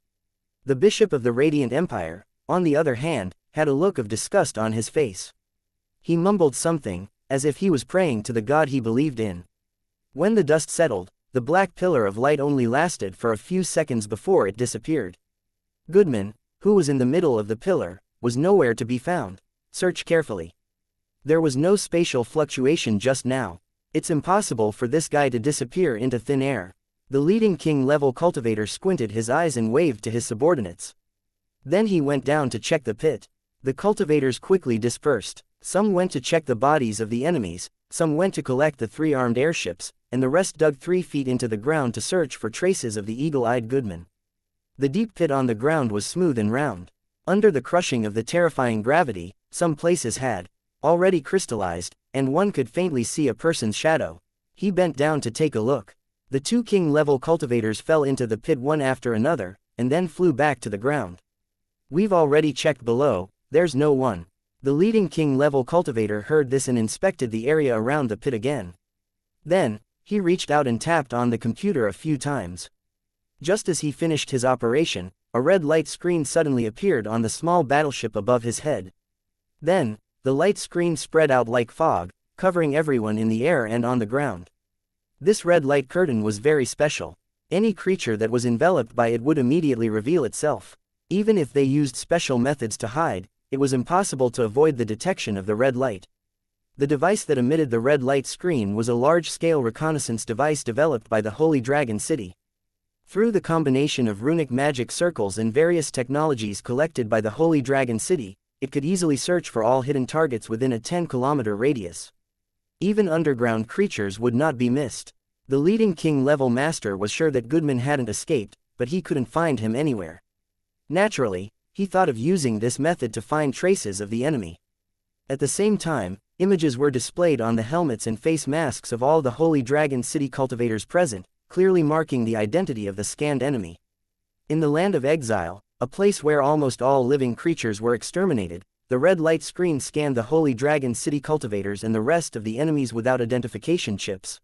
The Bishop of the Radiant Empire, on the other hand, had a look of disgust on his face. He mumbled something, as if he was praying to the god he believed in. When the dust settled, the black pillar of light only lasted for a few seconds before it disappeared. Goodman, who was in the middle of the pillar, was nowhere to be found. Search carefully. There was no spatial fluctuation just now. It's impossible for this guy to disappear into thin air. The leading king-level cultivator squinted his eyes and waved to his subordinates. Then he went down to check the pit. The cultivators quickly dispersed. Some went to check the bodies of the enemies, some went to collect the 3 armed airships, and the rest dug 3 feet into the ground to search for traces of the eagle-eyed Goodman. The deep pit on the ground was smooth and round. Under the crushing of the terrifying gravity, some places had already crystallized, and one could faintly see a person's shadow. He bent down to take a look. The 2 king-level cultivators fell into the pit one after another, and then flew back to the ground. "We've already checked below, there's no one." The leading king-level cultivator heard this and inspected the area around the pit again. Then, he reached out and tapped on the computer a few times. Just as he finished his operation, a red light screen suddenly appeared on the small battleship above his head. Then, the light screen spread out like fog, covering everyone in the air and on the ground. This red light curtain was very special. Any creature that was enveloped by it would immediately reveal itself. Even if they used special methods to hide, it was impossible to avoid the detection of the red light. The device that emitted the red light screen was a large-scale reconnaissance device developed by the Holy Dragon City. Through the combination of runic magic circles and various technologies collected by the Holy Dragon City, it could easily search for all hidden targets within a 10-kilometer radius. Even underground creatures would not be missed. The leading king-level master was sure that Goodman hadn't escaped, but he couldn't find him anywhere. Naturally, he thought of using this method to find traces of the enemy. At the same time, images were displayed on the helmets and face masks of all the Holy Dragon City cultivators present, clearly marking the identity of the scanned enemy. In the land of exile, a place where almost all living creatures were exterminated, the red light screen scanned the Holy Dragon City cultivators and the rest of the enemies without identification chips.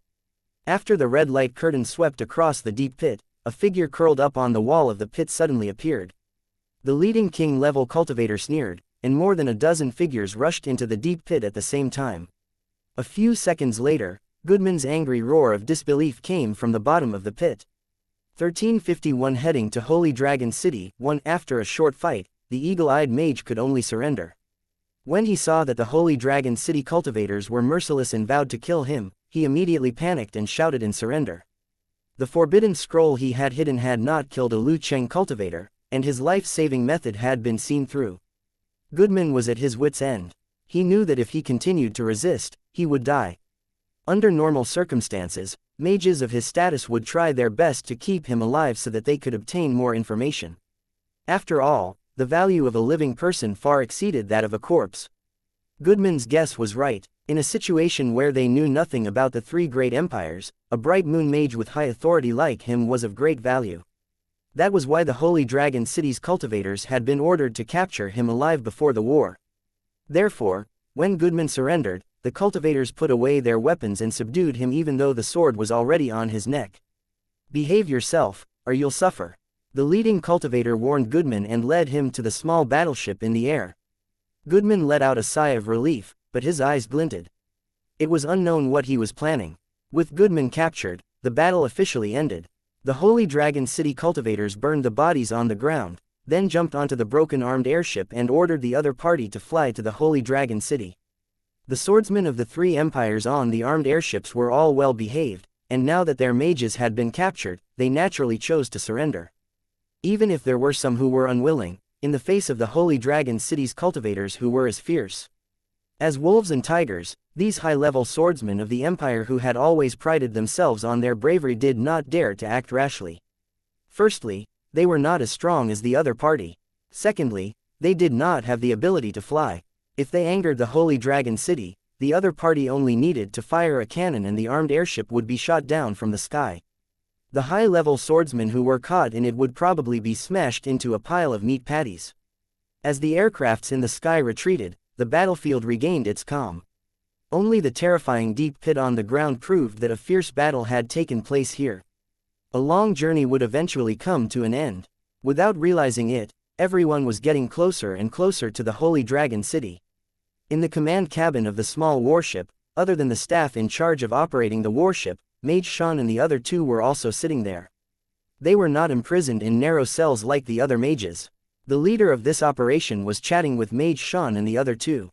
After the red light curtain swept across the deep pit, a figure curled up on the wall of the pit suddenly appeared. The leading king-level cultivator sneered, and more than a dozen figures rushed into the deep pit at the same time. A few seconds later, Goodman's angry roar of disbelief came from the bottom of the pit. 1351 heading to Holy Dragon City, won. After a short fight, the eagle-eyed mage could only surrender. When he saw that the Holy Dragon City cultivators were merciless and vowed to kill him, he immediately panicked and shouted in surrender. The forbidden scroll he had hidden had not killed a Lu Cheng cultivator, and his life-saving method had been seen through. Goodman was at his wit's end. He knew that if he continued to resist, he would die. Under normal circumstances, mages of his status would try their best to keep him alive so that they could obtain more information. After all, the value of a living person far exceeded that of a corpse. Goodman's guess was right. In a situation where they knew nothing about the three great empires, a bright moon mage with high authority like him was of great value. That was why the Holy Dragon City's cultivators had been ordered to capture him alive before the war. Therefore, when Goodman surrendered, the cultivators put away their weapons and subdued him even though the sword was already on his neck. "Behave yourself, or you'll suffer," the leading cultivator warned Goodman and led him to the small battleship in the air. Goodman let out a sigh of relief, but his eyes glinted. It was unknown what he was planning. With Goodman captured, the battle officially ended. The Holy Dragon City cultivators burned the bodies on the ground, then jumped onto the broken armed airship and ordered the other party to fly to the Holy Dragon City. The swordsmen of the three empires on the armed airships were all well behaved, and now that their mages had been captured, they naturally chose to surrender. Even if there were some who were unwilling, in the face of the Holy Dragon City's cultivators who were as fierce as wolves and tigers, these high-level swordsmen of the empire who had always prided themselves on their bravery did not dare to act rashly. Firstly, they were not as strong as the other party. Secondly, they did not have the ability to fly. If they angered the Holy Dragon City, the other party only needed to fire a cannon and the armed airship would be shot down from the sky. The high-level swordsmen who were caught in it would probably be smashed into a pile of meat patties. As the aircrafts in the sky retreated, the battlefield regained its calm. Only the terrifying deep pit on the ground proved that a fierce battle had taken place here. A long journey would eventually come to an end. Without realizing it, everyone was getting closer and closer to the Holy Dragon City. In the command cabin of the small warship, other than the staff in charge of operating the warship, Mage Shan and the other two were also sitting there. They were not imprisoned in narrow cells like the other mages. The leader of this operation was chatting with Mage Shan and the other two.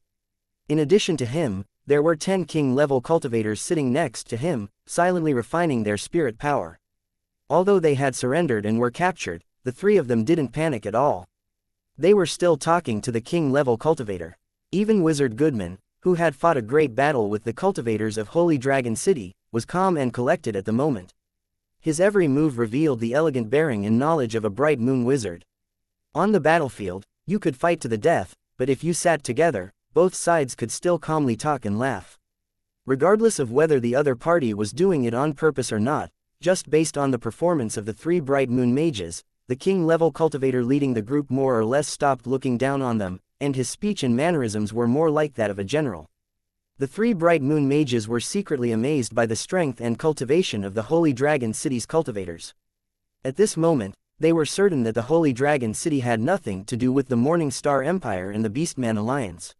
In addition to him, there were 10 king-level cultivators sitting next to him, silently refining their spirit power. Although they had surrendered and were captured, the three of them didn't panic at all. They were still talking to the king-level cultivator. Even Wizard Goodman, who had fought a great battle with the cultivators of Holy Dragon City, was calm and collected at the moment. His every move revealed the elegant bearing and knowledge of a bright moon wizard. On the battlefield, you could fight to the death, but if you sat together, both sides could still calmly talk and laugh. Regardless of whether the other party was doing it on purpose or not, just based on the performance of the three bright moon mages, the king-level cultivator leading the group more or less stopped looking down on them, and his speech and mannerisms were more like that of a general. The three bright moon mages were secretly amazed by the strength and cultivation of the Holy Dragon City's cultivators. At this moment, they were certain that the Holy Dragon City had nothing to do with the Morning Star Empire and the Beastman Alliance.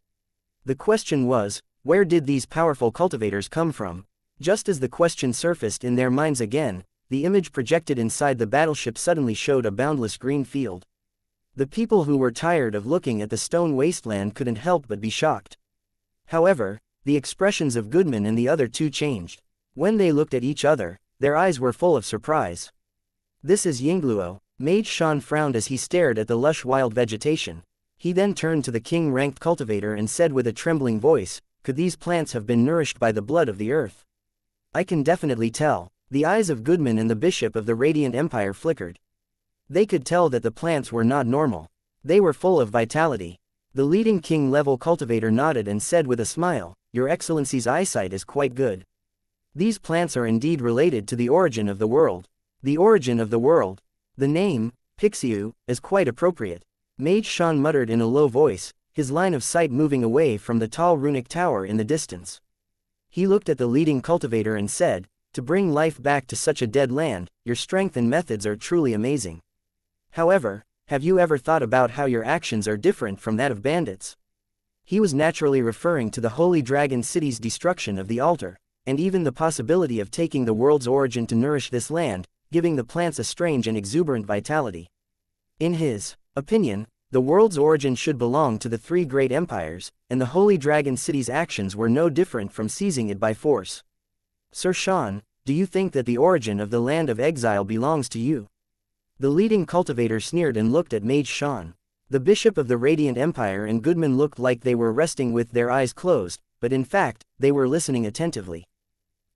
The question was, where did these powerful cultivators come from? Just as the question surfaced in their minds again, the image projected inside the battleship suddenly showed a boundless green field. The people who were tired of looking at the stone wasteland couldn't help but be shocked. However, the expressions of Goodman and the other two changed. When they looked at each other, their eyes were full of surprise. "This is Yingluo," Mage Shan frowned as he stared at the lush wild vegetation. He then turned to the king-ranked cultivator and said with a trembling voice, "Could these plants have been nourished by the blood of the earth?" "I can definitely tell." The eyes of Goodman and the bishop of the Radiant Empire flickered. They could tell that the plants were not normal. They were full of vitality. The leading king-level cultivator nodded and said with a smile, "Your Excellency's eyesight is quite good. These plants are indeed related to the origin of the world." The origin of the world. The name, Pixiu, is quite appropriate. Mage Shan muttered in a low voice, his line of sight moving away from the tall runic tower in the distance. He looked at the leading cultivator and said, "To bring life back to such a dead land, your strength and methods are truly amazing. However, have you ever thought about how your actions are different from that of bandits?" He was naturally referring to the Holy Dragon City's destruction of the altar, and even the possibility of taking the world's origin to nourish this land, giving the plants a strange and exuberant vitality. In his opinion, the world's origin should belong to the three great empires, and the Holy Dragon City's actions were no different from seizing it by force. "Sir Shan, do you think that the origin of the land of exile belongs to you?" The leading cultivator sneered and looked at Mage Shan. The bishop of the Radiant Empire and Goodman looked like they were resting with their eyes closed, but in fact, they were listening attentively.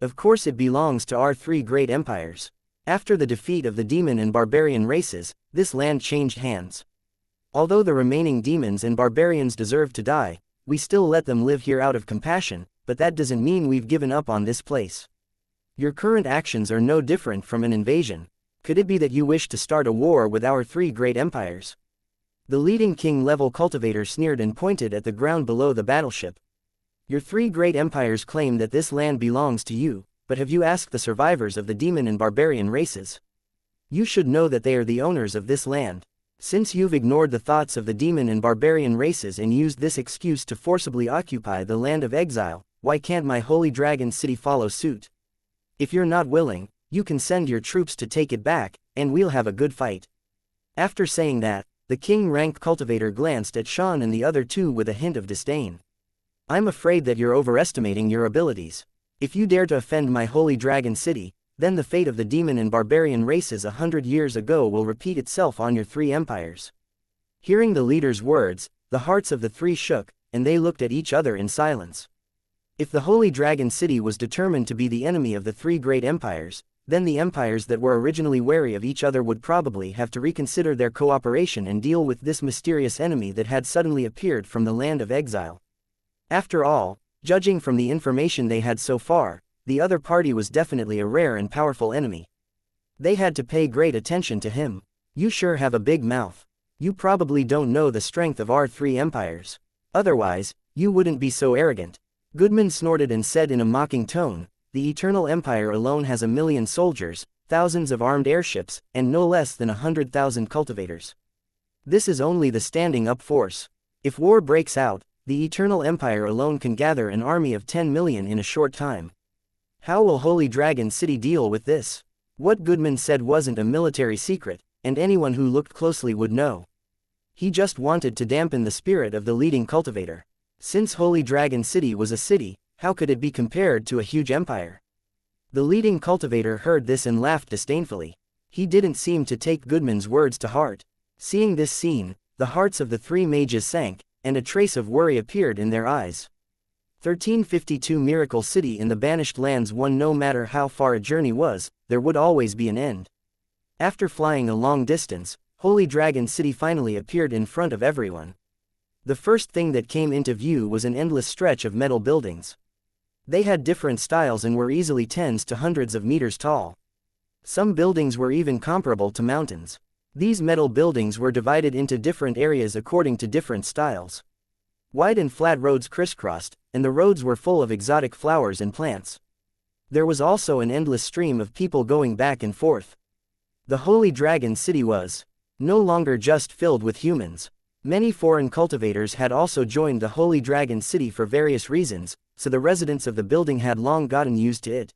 "Of course it belongs to our three great empires. After the defeat of the demon and barbarian races, this land changed hands. Although the remaining demons and barbarians deserve to die, we still let them live here out of compassion, but that doesn't mean we've given up on this place. Your current actions are no different from an invasion. Could it be that you wish to start a war with our three great empires?" The leading king-level cultivator sneered and pointed at the ground below the battleship. "Your three great empires claim that this land belongs to you, but have you asked the survivors of the demon and barbarian races? You should know that they are the owners of this land. Since you've ignored the thoughts of the demon and barbarian races and used this excuse to forcibly occupy the land of exile, why can't my Holy Dragon City follow suit? If you're not willing, you can send your troops to take it back, and we'll have a good fight." After saying that, the king-ranked cultivator glanced at Shan and the other two with a hint of disdain. "I'm afraid that you're overestimating your abilities. If you dare to offend my Holy Dragon City, then the fate of the demon and barbarian races 100 years ago will repeat itself on your three empires." Hearing the leader's words, the hearts of the three shook, and they looked at each other in silence. If the Holy Dragon City was determined to be the enemy of the three great empires, then the empires that were originally wary of each other would probably have to reconsider their cooperation and deal with this mysterious enemy that had suddenly appeared from the land of exile. After all, judging from the information they had so far, the other party was definitely a rare and powerful enemy. They had to pay great attention to him. "You sure have a big mouth. You probably don't know the strength of our three empires. Otherwise, you wouldn't be so arrogant." Goodman snorted and said in a mocking tone, "The Eternal Empire alone has 1,000,000 soldiers, thousands of armed airships, and no less than 100,000 cultivators. This is only the standing-up force. If war breaks out, the Eternal Empire alone can gather an army of 10 million in a short time. How will Holy Dragon City deal with this?" What Goodman said wasn't a military secret, and anyone who looked closely would know. He just wanted to dampen the spirit of the leading cultivator. Since Holy Dragon City was a city, how could it be compared to a huge empire? The leading cultivator heard this and laughed disdainfully. He didn't seem to take Goodman's words to heart. Seeing this scene, the hearts of the three mages sank, and a trace of worry appeared in their eyes. 1352 Miracle City in the Banished Lands won. No matter how far a journey was, there would always be an end. After flying a long distance, Holy Dragon City finally appeared in front of everyone. The first thing that came into view was an endless stretch of metal buildings. They had different styles and were easily tens to hundreds of meters tall. Some buildings were even comparable to mountains. These metal buildings were divided into different areas according to different styles. Wide and flat roads crisscrossed, and the roads were full of exotic flowers and plants. There was also an endless stream of people going back and forth. The Holy Dragon City was no longer just filled with humans. Many foreign cultivators had also joined the Holy Dragon City for various reasons, so the residents of the building had long gotten used to it.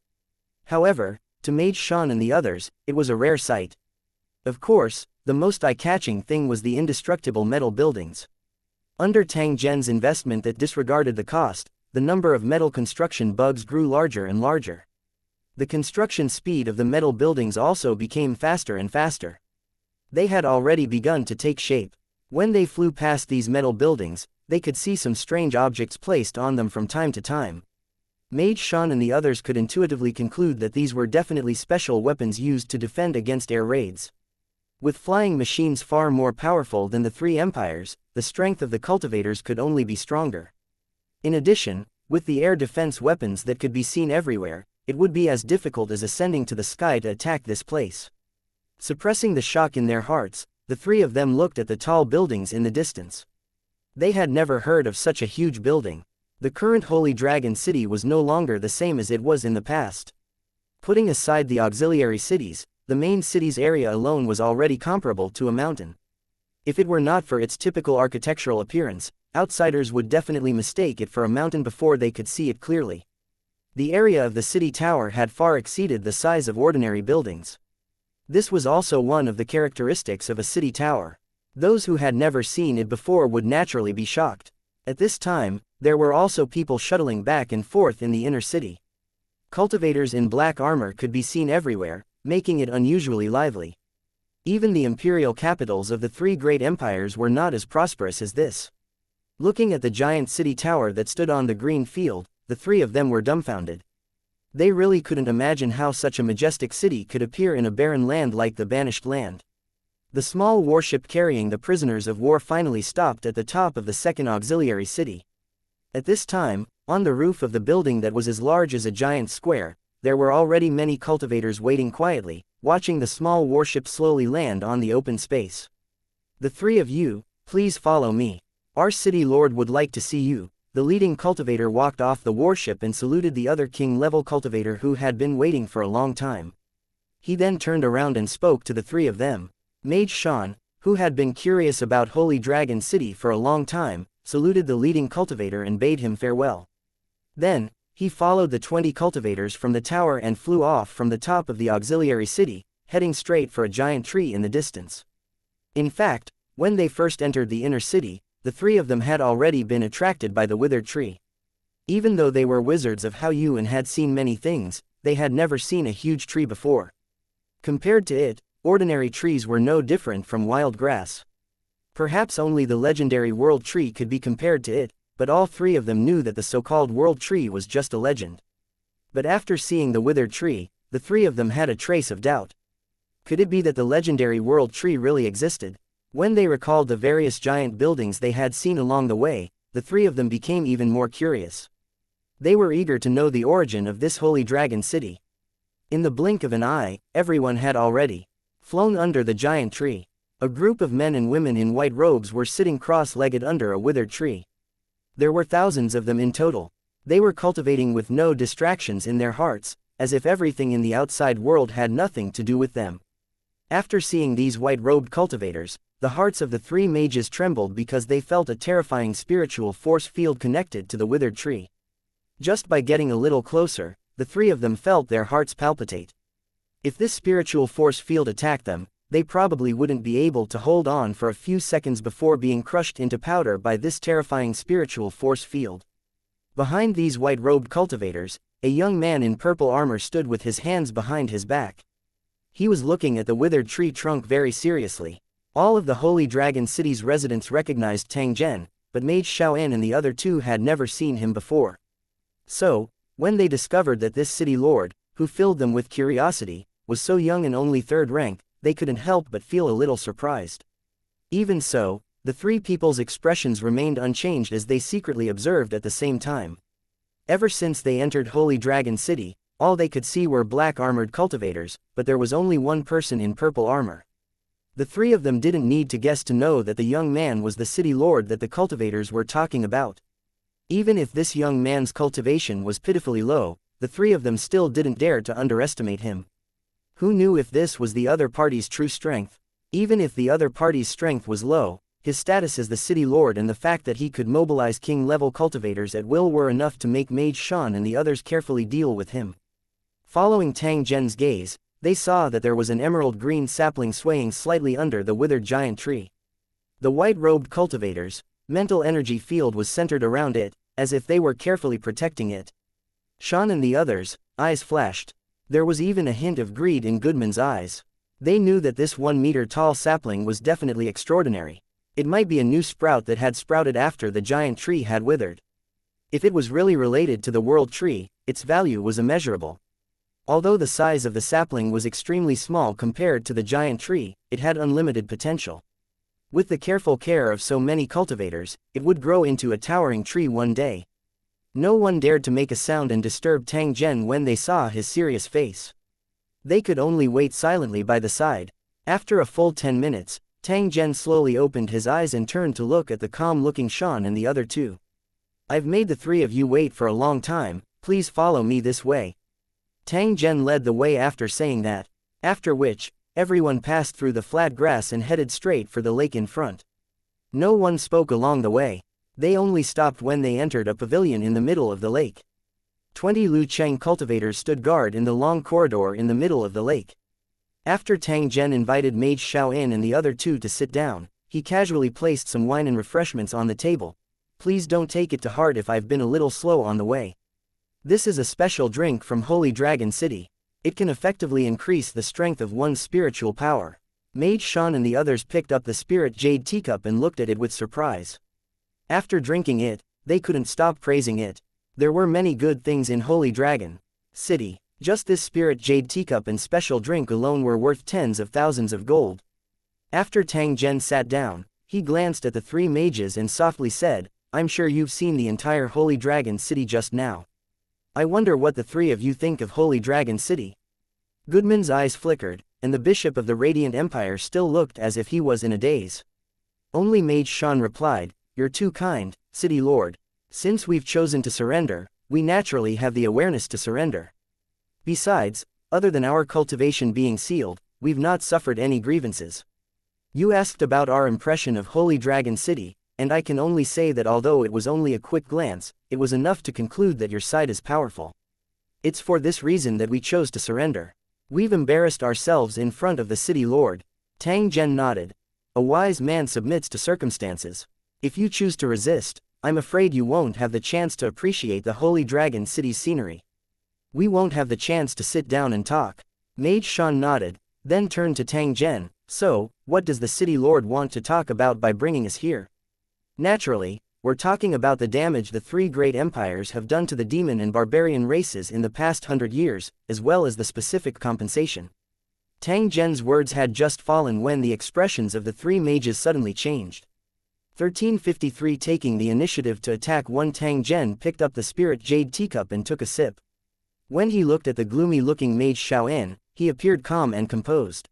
However, to Mage Shan and the others, it was a rare sight. Of course, the most eye-catching thing was the indestructible metal buildings. Under Tang Zhen's investment that disregarded the cost, the number of metal construction bugs grew larger and larger. The construction speed of the metal buildings also became faster and faster. They had already begun to take shape. When they flew past these metal buildings, they could see some strange objects placed on them from time to time. Mage Shan and the others could intuitively conclude that these were definitely special weapons used to defend against air raids. With flying machines far more powerful than the three empires, the strength of the cultivators could only be stronger. In addition, with the air defense weapons that could be seen everywhere, it would be as difficult as ascending to the sky to attack this place. Suppressing the shock in their hearts, the three of them looked at the tall buildings in the distance. They had never heard of such a huge building. The current Holy Dragon City was no longer the same as it was in the past. Putting aside the auxiliary cities, the main city's area alone was already comparable to a mountain. If it were not for its typical architectural appearance, outsiders would definitely mistake it for a mountain before they could see it clearly. The area of the city tower had far exceeded the size of ordinary buildings. This was also one of the characteristics of a city tower. Those who had never seen it before would naturally be shocked. At this time, there were also people shuttling back and forth in the inner city. Cultivators in black armor could be seen everywhere, making it unusually lively. Even the imperial capitals of the three great empires were not as prosperous as this. Looking at the giant city tower that stood on the green field, the three of them were dumbfounded. They really couldn't imagine how such a majestic city could appear in a barren land like the Banished Land. The small warship carrying the prisoners of war finally stopped at the top of the second auxiliary city. At this time, on the roof of the building that was as large as a giant square, there were already many cultivators waiting quietly, watching the small warship slowly land on the open space. "The three of you, please follow me. Our city lord would like to see you." The leading cultivator walked off the warship and saluted the other king-level cultivator who had been waiting for a long time. He then turned around and spoke to the three of them. Mage Shan, who had been curious about Holy Dragon City for a long time, saluted the leading cultivator and bade him farewell. Then, he followed the 20 cultivators from the tower and flew off from the top of the auxiliary city, heading straight for a giant tree in the distance. In fact, when they first entered the inner city, the three of them had already been attracted by the withered tree. Even though they were wizards of Hao Yu and had seen many things, they had never seen a huge tree before. Compared to it, ordinary trees were no different from wild grass. Perhaps only the legendary world tree could be compared to it, but all three of them knew that the so-called world tree was just a legend. But after seeing the withered tree, the three of them had a trace of doubt. Could it be that the legendary world tree really existed? When they recalled the various giant buildings they had seen along the way, the three of them became even more curious. They were eager to know the origin of this Holy Dragon City. In the blink of an eye, everyone had already flown under the giant tree. A group of men and women in white robes were sitting cross-legged under a withered tree. There were thousands of them in total. They were cultivating with no distractions in their hearts, as if everything in the outside world had nothing to do with them. After seeing these white-robed cultivators, the hearts of the three mages trembled because they felt a terrifying spiritual force field connected to the withered tree. Just by getting a little closer, the three of them felt their hearts palpitate. If this spiritual force field attacked them, they probably wouldn't be able to hold on for a few seconds before being crushed into powder by this terrifying spiritual force field. Behind these white-robed cultivators, a young man in purple armor stood with his hands behind his back. He was looking at the withered tree trunk very seriously. All of the Holy Dragon City's residents recognized Tang Zhen, but Mage Xiaoan and the other two had never seen him before. So, when they discovered that this city lord, who filled them with curiosity, was so young and only third rank, they couldn't help but feel a little surprised. Even so, the three people's expressions remained unchanged as they secretly observed at the same time. Ever since they entered Holy Dragon City, all they could see were black armored cultivators, but there was only one person in purple armor. The three of them didn't need to guess to know that the young man was the city lord that the cultivators were talking about. Even if this young man's cultivation was pitifully low, the three of them still didn't dare to underestimate him. Who knew if this was the other party's true strength? Even if the other party's strength was low, his status as the city lord and the fact that he could mobilize king-level cultivators at will were enough to make Mage Shan and the others carefully deal with him. Following Tang Zhen's gaze, they saw that there was an emerald-green sapling swaying slightly under the withered giant tree. The white-robed cultivators' mental energy field was centered around it, as if they were carefully protecting it. Shan and the others' eyes flashed. There was even a hint of greed in Goodman's eyes. They knew that this 1-meter-tall sapling was definitely extraordinary. It might be a new sprout that had sprouted after the giant tree had withered. If it was really related to the world tree, its value was immeasurable. Although the size of the sapling was extremely small compared to the giant tree, it had unlimited potential. With the careful care of so many cultivators, it would grow into a towering tree one day. No one dared to make a sound and disturb Tang Zhen when they saw his serious face. They could only wait silently by the side. After a full 10 minutes, Tang Zhen slowly opened his eyes and turned to look at the calm-looking Shan and the other two. "I've made the three of you wait for a long time, please follow me this way." Tang Zhen led the way after saying that, after which, everyone passed through the flat grass and headed straight for the lake in front. No one spoke along the way. They only stopped when they entered a pavilion in the middle of the lake. 20 Lu Cheng cultivators stood guard in the long corridor in the middle of the lake. After Tang Zhen invited Mage Xiaoyan and the other two to sit down, he casually placed some wine and refreshments on the table. "Please don't take it to heart if I've been a little slow on the way. This is a special drink from Holy Dragon City. It can effectively increase the strength of one's spiritual power." Mage Shan and the others picked up the spirit jade teacup and looked at it with surprise. After drinking it, they couldn't stop praising it. There were many good things in Holy Dragon City. Just this spirit jade teacup and special drink alone were worth tens of thousands of gold. After Tang Zhen sat down, he glanced at the three mages and softly said, "I'm sure you've seen the entire Holy Dragon City just now. I wonder what the three of you think of Holy Dragon City." Goodman's eyes flickered, and the Bishop of the Radiant Empire still looked as if he was in a daze. Only Mage Shan replied, "You're too kind, City Lord. Since we've chosen to surrender, we naturally have the awareness to surrender. Besides, other than our cultivation being sealed, we've not suffered any grievances. You asked about our impression of Holy Dragon City, and I can only say that although it was only a quick glance, it was enough to conclude that your side is powerful. It's for this reason that we chose to surrender. We've embarrassed ourselves in front of the City Lord." Tang Zhen nodded. "A wise man submits to circumstances. If you choose to resist, I'm afraid you won't have the chance to appreciate the Holy Dragon City's scenery. We won't have the chance to sit down and talk." Mage Shan nodded, then turned to Tang Zhen. "So, what does the City Lord want to talk about by bringing us here?" "Naturally, we're talking about the damage the three great empires have done to the demon and barbarian races in the past 100 years, as well as the specific compensation." Tang Zhen's words had just fallen when the expressions of the three mages suddenly changed. 1353 taking the initiative to attack one. Tang Zhen picked up the spirit jade teacup and took a sip. When he looked at the gloomy-looking Mage Xiaoyan, he appeared calm and composed.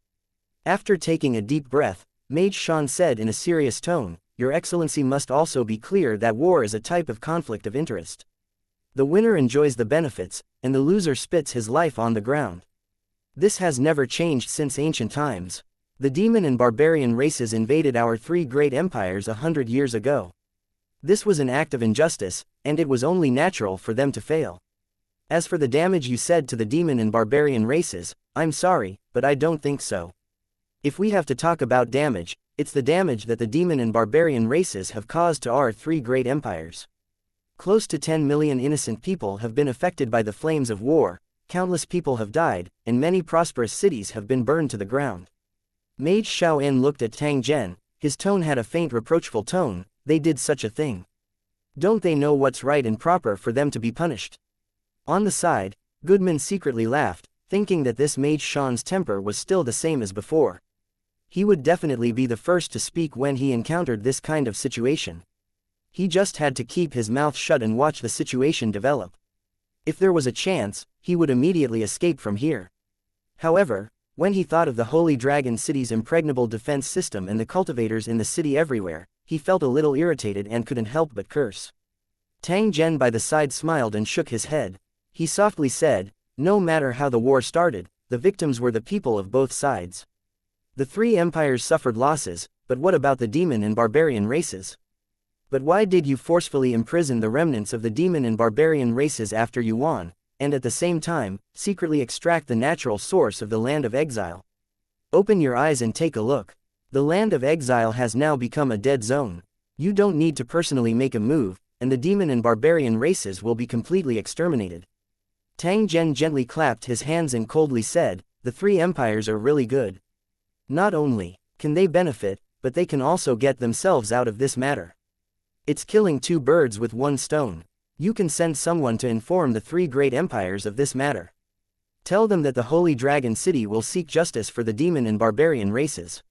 After taking a deep breath, Mage Shan said in a serious tone, "Your Excellency must also be clear that war is a type of conflict of interest. The winner enjoys the benefits, and the loser spits his life on the ground. This has never changed since ancient times. The demon and barbarian races invaded our three great empires 100 years ago. This was an act of injustice, and it was only natural for them to fail. As for the damage you said to the demon and barbarian races, I'm sorry, but I don't think so. If we have to talk about damage, it's the damage that the demon and barbarian races have caused to our three great empires. Close to 10 million innocent people have been affected by the flames of war, countless people have died, and many prosperous cities have been burned to the ground." Mage Xiaoyan looked at Tang Zhen, his tone had a faint reproachful tone. "They did such a thing. Don't they know what's right and proper for them to be punished?" On the side, Goodman secretly laughed, thinking that this Mage Shan's temper was still the same as before. He would definitely be the first to speak when he encountered this kind of situation. He just had to keep his mouth shut and watch the situation develop. If there was a chance, he would immediately escape from here. However, when he thought of the Holy Dragon City's impregnable defense system and the cultivators in the city everywhere, he felt a little irritated and couldn't help but curse. Tang Zhen by the side smiled and shook his head. He softly said, "No matter how the war started, the victims were the people of both sides. The three empires suffered losses, but what about the demon and barbarian races? But why did you forcefully imprison the remnants of the demon and barbarian races after you won, and at the same time, secretly extract the natural source of the land of exile? Open your eyes and take a look. The land of exile has now become a dead zone. You don't need to personally make a move, and the demon and barbarian races will be completely exterminated." Tang Zhen gently clapped his hands and coldly said, "The three empires are really good. Not only can they benefit, but they can also get themselves out of this matter. It's killing two birds with one stone. You can send someone to inform the three great empires of this matter. Tell them that the Holy Dragon City will seek justice for the demon and barbarian races.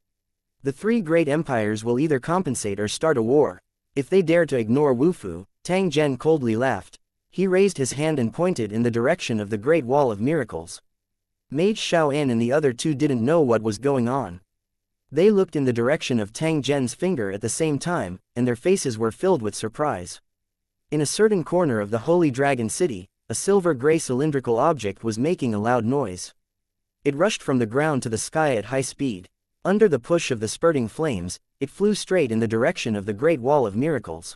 The three great empires will either compensate or start a war. If they dare to ignore Wufu, Tang Zhen coldly laughed. He raised his hand and pointed in the direction of the Great Wall of Miracles. Mage Xiaoan and the other two didn't know what was going on. They looked in the direction of Tang Zhen's finger at the same time, and their faces were filled with surprise. In a certain corner of the Holy Dragon City, a silver-gray cylindrical object was making a loud noise. It rushed from the ground to the sky at high speed. Under the push of the spurting flames, it flew straight in the direction of the Great Wall of Miracles.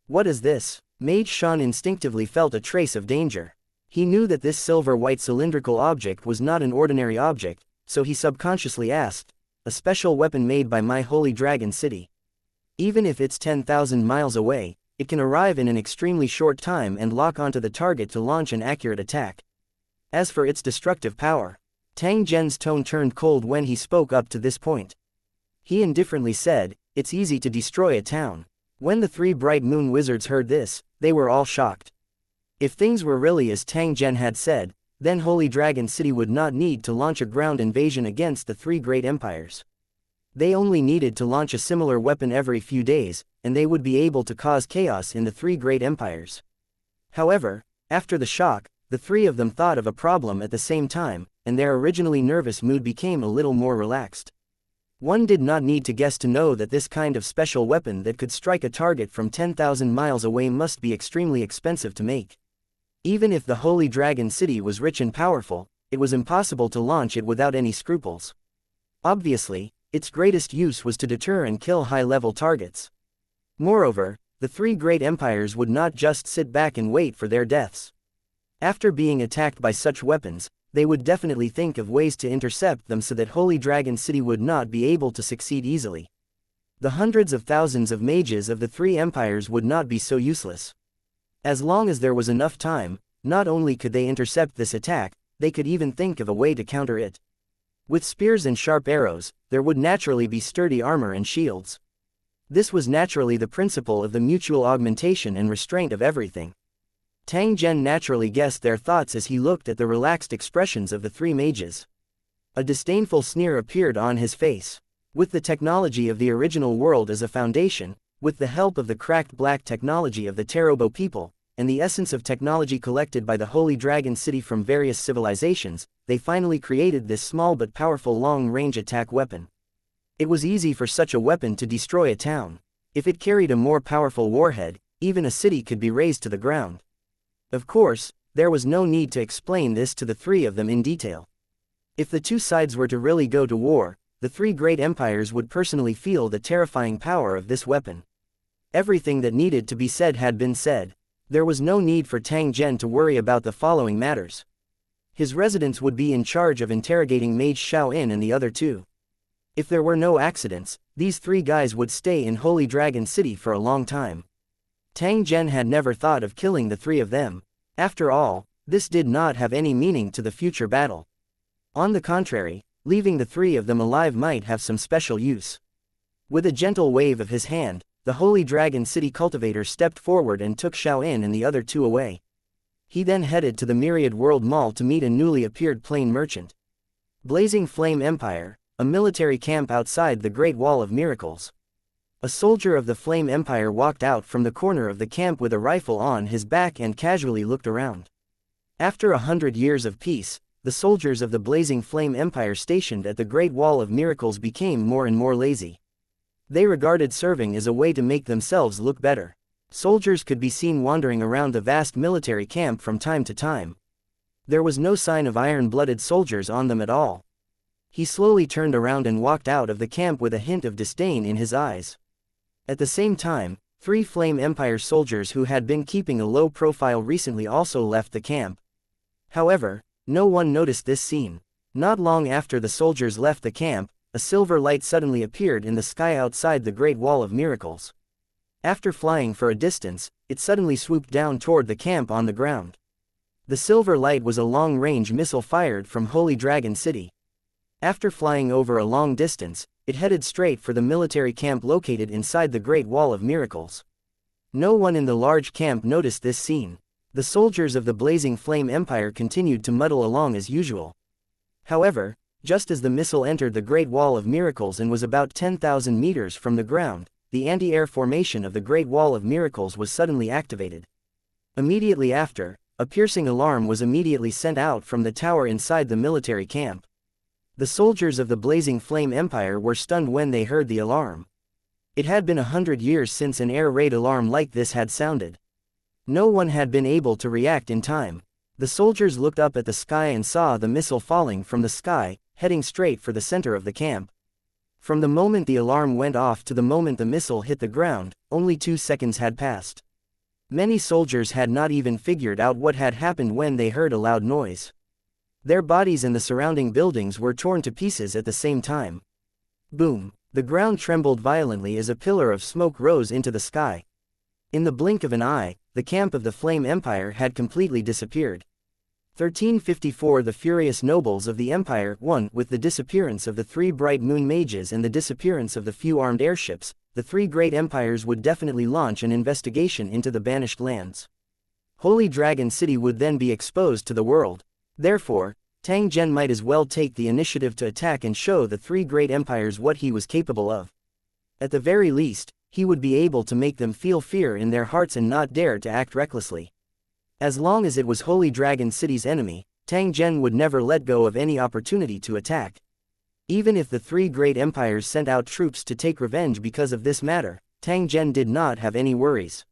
What is this? Mage Shan instinctively felt a trace of danger. He knew that this silver-white cylindrical object was not an ordinary object, so he subconsciously asked, "A special weapon made by my Holy Dragon City? Even if it's 10,000 miles away, it can arrive in an extremely short time and lock onto the target to launch an accurate attack. As for its destructive power..." Tang Zhen's tone turned cold when he spoke up to this point. He indifferently said, "It's easy to destroy a town." When the three Bright Moon Wizards heard this, they were all shocked. If things were really as Tang Zhen had said, then Holy Dragon City would not need to launch a ground invasion against the three great empires. They only needed to launch a similar weapon every few days, and they would be able to cause chaos in the three great empires. However, after the shock, the three of them thought of a problem at the same time, and their originally nervous mood became a little more relaxed. One did not need to guess to know that this kind of special weapon that could strike a target from 10,000 miles away must be extremely expensive to make. Even if the Holy Dragon City was rich and powerful, it was impossible to launch it without any scruples. Obviously, its greatest use was to deter and kill high-level targets. Moreover, the three great empires would not just sit back and wait for their deaths. After being attacked by such weapons, they would definitely think of ways to intercept them so that Holy Dragon City would not be able to succeed easily. The hundreds of thousands of mages of the three empires would not be so useless. As long as there was enough time, not only could they intercept this attack, they could even think of a way to counter it. With spears and sharp arrows, there would naturally be sturdy armor and shields. This was naturally the principle of the mutual augmentation and restraint of everything. Tang Zhen naturally guessed their thoughts as he looked at the relaxed expressions of the three mages. A disdainful sneer appeared on his face. With the technology of the original world as a foundation, with the help of the cracked black technology of the Tarobo people, and the essence of technology collected by the Holy Dragon City from various civilizations, they finally created this small but powerful long-range attack weapon. It was easy for such a weapon to destroy a town. If it carried a more powerful warhead, even a city could be razed to the ground. Of course, there was no need to explain this to the three of them in detail. If the two sides were to really go to war, the three great empires would personally feel the terrifying power of this weapon. Everything that needed to be said had been said. There was no need for Tang Zhen to worry about the following matters. His residents would be in charge of interrogating Mage Xiaoan and the other two. If there were no accidents, these three guys would stay in Holy Dragon City for a long time. Tang Zhen had never thought of killing the three of them. After all, this did not have any meaning to the future battle. On the contrary, leaving the three of them alive might have some special use. With a gentle wave of his hand, the Holy Dragon City cultivator stepped forward and took Xiaoan and the other two away. He then headed to the Myriad World Mall to meet a newly appeared plain merchant. Blazing Flame Empire, a military camp outside the Great Wall of Miracles. A soldier of the Flame Empire walked out from the corner of the camp with a rifle on his back and casually looked around. After 100 years of peace, the soldiers of the Blazing Flame Empire stationed at the Great Wall of Miracles became more and more lazy. They regarded serving as a way to make themselves look better. Soldiers could be seen wandering around the vast military camp from time to time. There was no sign of iron-blooded soldiers on them at all. He slowly turned around and walked out of the camp with a hint of disdain in his eyes. At the same time, 3 Flame Empire soldiers who had been keeping a low profile recently also left the camp. However, no one noticed this scene. Not long after the soldiers left the camp, a silver light suddenly appeared in the sky outside the Great Wall of Miracles. After flying for a distance, it suddenly swooped down toward the camp on the ground. The silver light was a long-range missile fired from Holy Dragon City. After flying over a long distance, it headed straight for the military camp located inside the Great Wall of Miracles. No one in the large camp noticed this scene. The soldiers of the Blazing Flame Empire continued to muddle along as usual. However, just as the missile entered the Great Wall of Miracles and was about 10,000 meters from the ground, the anti-air formation of the Great Wall of Miracles was suddenly activated. Immediately after, a piercing alarm was immediately sent out from the tower inside the military camp. The soldiers of the Blazing Flame Empire were stunned when they heard the alarm. It had been 100 years since an air raid alarm like this had sounded. No one had been able to react in time. The soldiers looked up at the sky and saw the missile falling from the sky, heading straight for the center of the camp. From the moment the alarm went off to the moment the missile hit the ground, only 2 seconds had passed. Many soldiers had not even figured out what had happened when they heard a loud noise. Their bodies and the surrounding buildings were torn to pieces at the same time. Boom! The ground trembled violently as a pillar of smoke rose into the sky. In the blink of an eye, the camp of the Flame Empire had completely disappeared. 1354 The furious nobles of the Empire won. With the disappearance of the 3 bright moon mages and the disappearance of the few armed airships, the 3 great empires would definitely launch an investigation into the banished lands. Holy Dragon City would then be exposed to the world. Therefore, Tang Zhen might as well take the initiative to attack and show the 3 great empires what he was capable of. At the very least, he would be able to make them feel fear in their hearts and not dare to act recklessly. As long as it was Holy Dragon City's enemy, Tang Zhen would never let go of any opportunity to attack. Even if the 3 great empires sent out troops to take revenge because of this matter, Tang Zhen did not have any worries.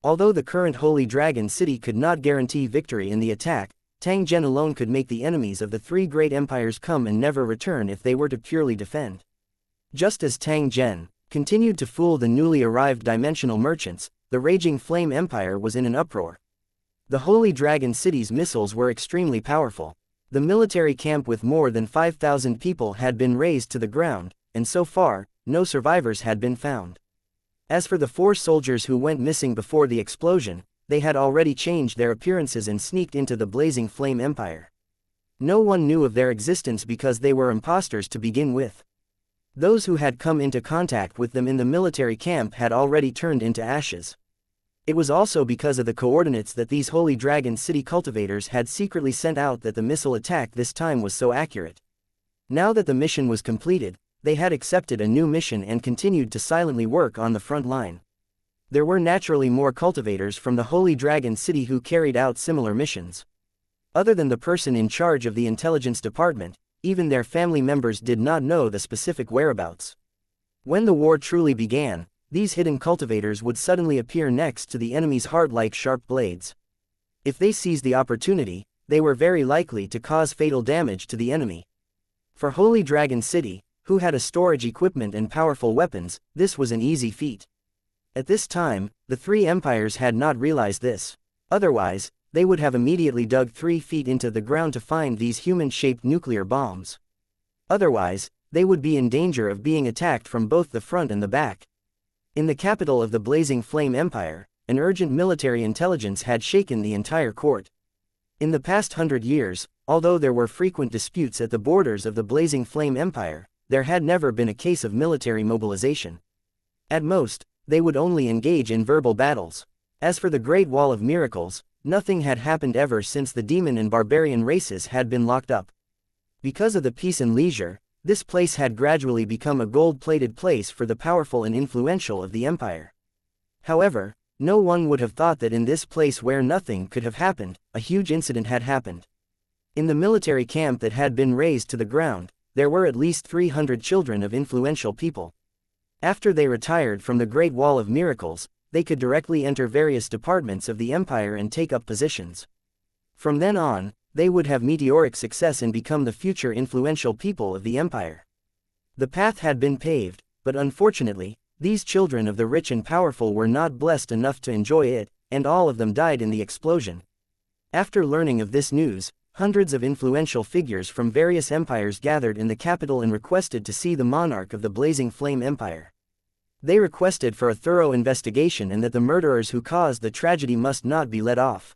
Although the current Holy Dragon City could not guarantee victory in the attack, Tang Zhen alone could make the enemies of the 3 great empires come and never return if they were to purely defend. Just as Tang Zhen continued to fool the newly arrived dimensional merchants, the raging Flame Empire was in an uproar. The Holy Dragon City's missiles were extremely powerful. The military camp with more than 5,000 people had been razed to the ground, and so far, no survivors had been found. As for the 4 soldiers who went missing before the explosion, they had already changed their appearances and sneaked into the Blazing Flame Empire. No one knew of their existence because they were imposters to begin with. Those who had come into contact with them in the military camp had already turned into ashes. It was also because of the coordinates that these Holy Dragon City cultivators had secretly sent out that the missile attack this time was so accurate. Now that the mission was completed, they had accepted a new mission and continued to silently work on the front line. There were naturally more cultivators from the Holy Dragon City who carried out similar missions. Other than the person in charge of the intelligence department, even their family members did not know the specific whereabouts. When the war truly began, these hidden cultivators would suddenly appear next to the enemy's heart like sharp blades. If they seized the opportunity, they were very likely to cause fatal damage to the enemy. For Holy Dragon City, who had a storage equipment and powerful weapons, this was an easy feat. At this time, the 3 empires had not realized this. Otherwise, they would have immediately dug 3 feet into the ground to find these human-shaped nuclear bombs. Otherwise, they would be in danger of being attacked from both the front and the back. In the capital of the Blazing Flame Empire, an urgent military intelligence had shaken the entire court. In the past 100 years, although there were frequent disputes at the borders of the Blazing Flame Empire, there had never been a case of military mobilization. At most, they would only engage in verbal battles. As for the Great Wall of Miracles, nothing had happened ever since the demon and barbarian races had been locked up. Because of the peace and leisure, this place had gradually become a gold-plated place for the powerful and influential of the empire. However, no one would have thought that in this place where nothing could have happened, a huge incident had happened. In the military camp that had been razed to the ground, there were at least 300 children of influential people. After they retired from the Great Wall of Miracles, they could directly enter various departments of the empire and take up positions. From then on, they would have meteoric success and become the future influential people of the empire. The path had been paved, but unfortunately, these children of the rich and powerful were not blessed enough to enjoy it, and all of them died in the explosion. After learning of this news, hundreds of influential figures from various empires gathered in the capital and requested to see the monarch of the Blazing Flame Empire. They requested for a thorough investigation and that the murderers who caused the tragedy must not be let off.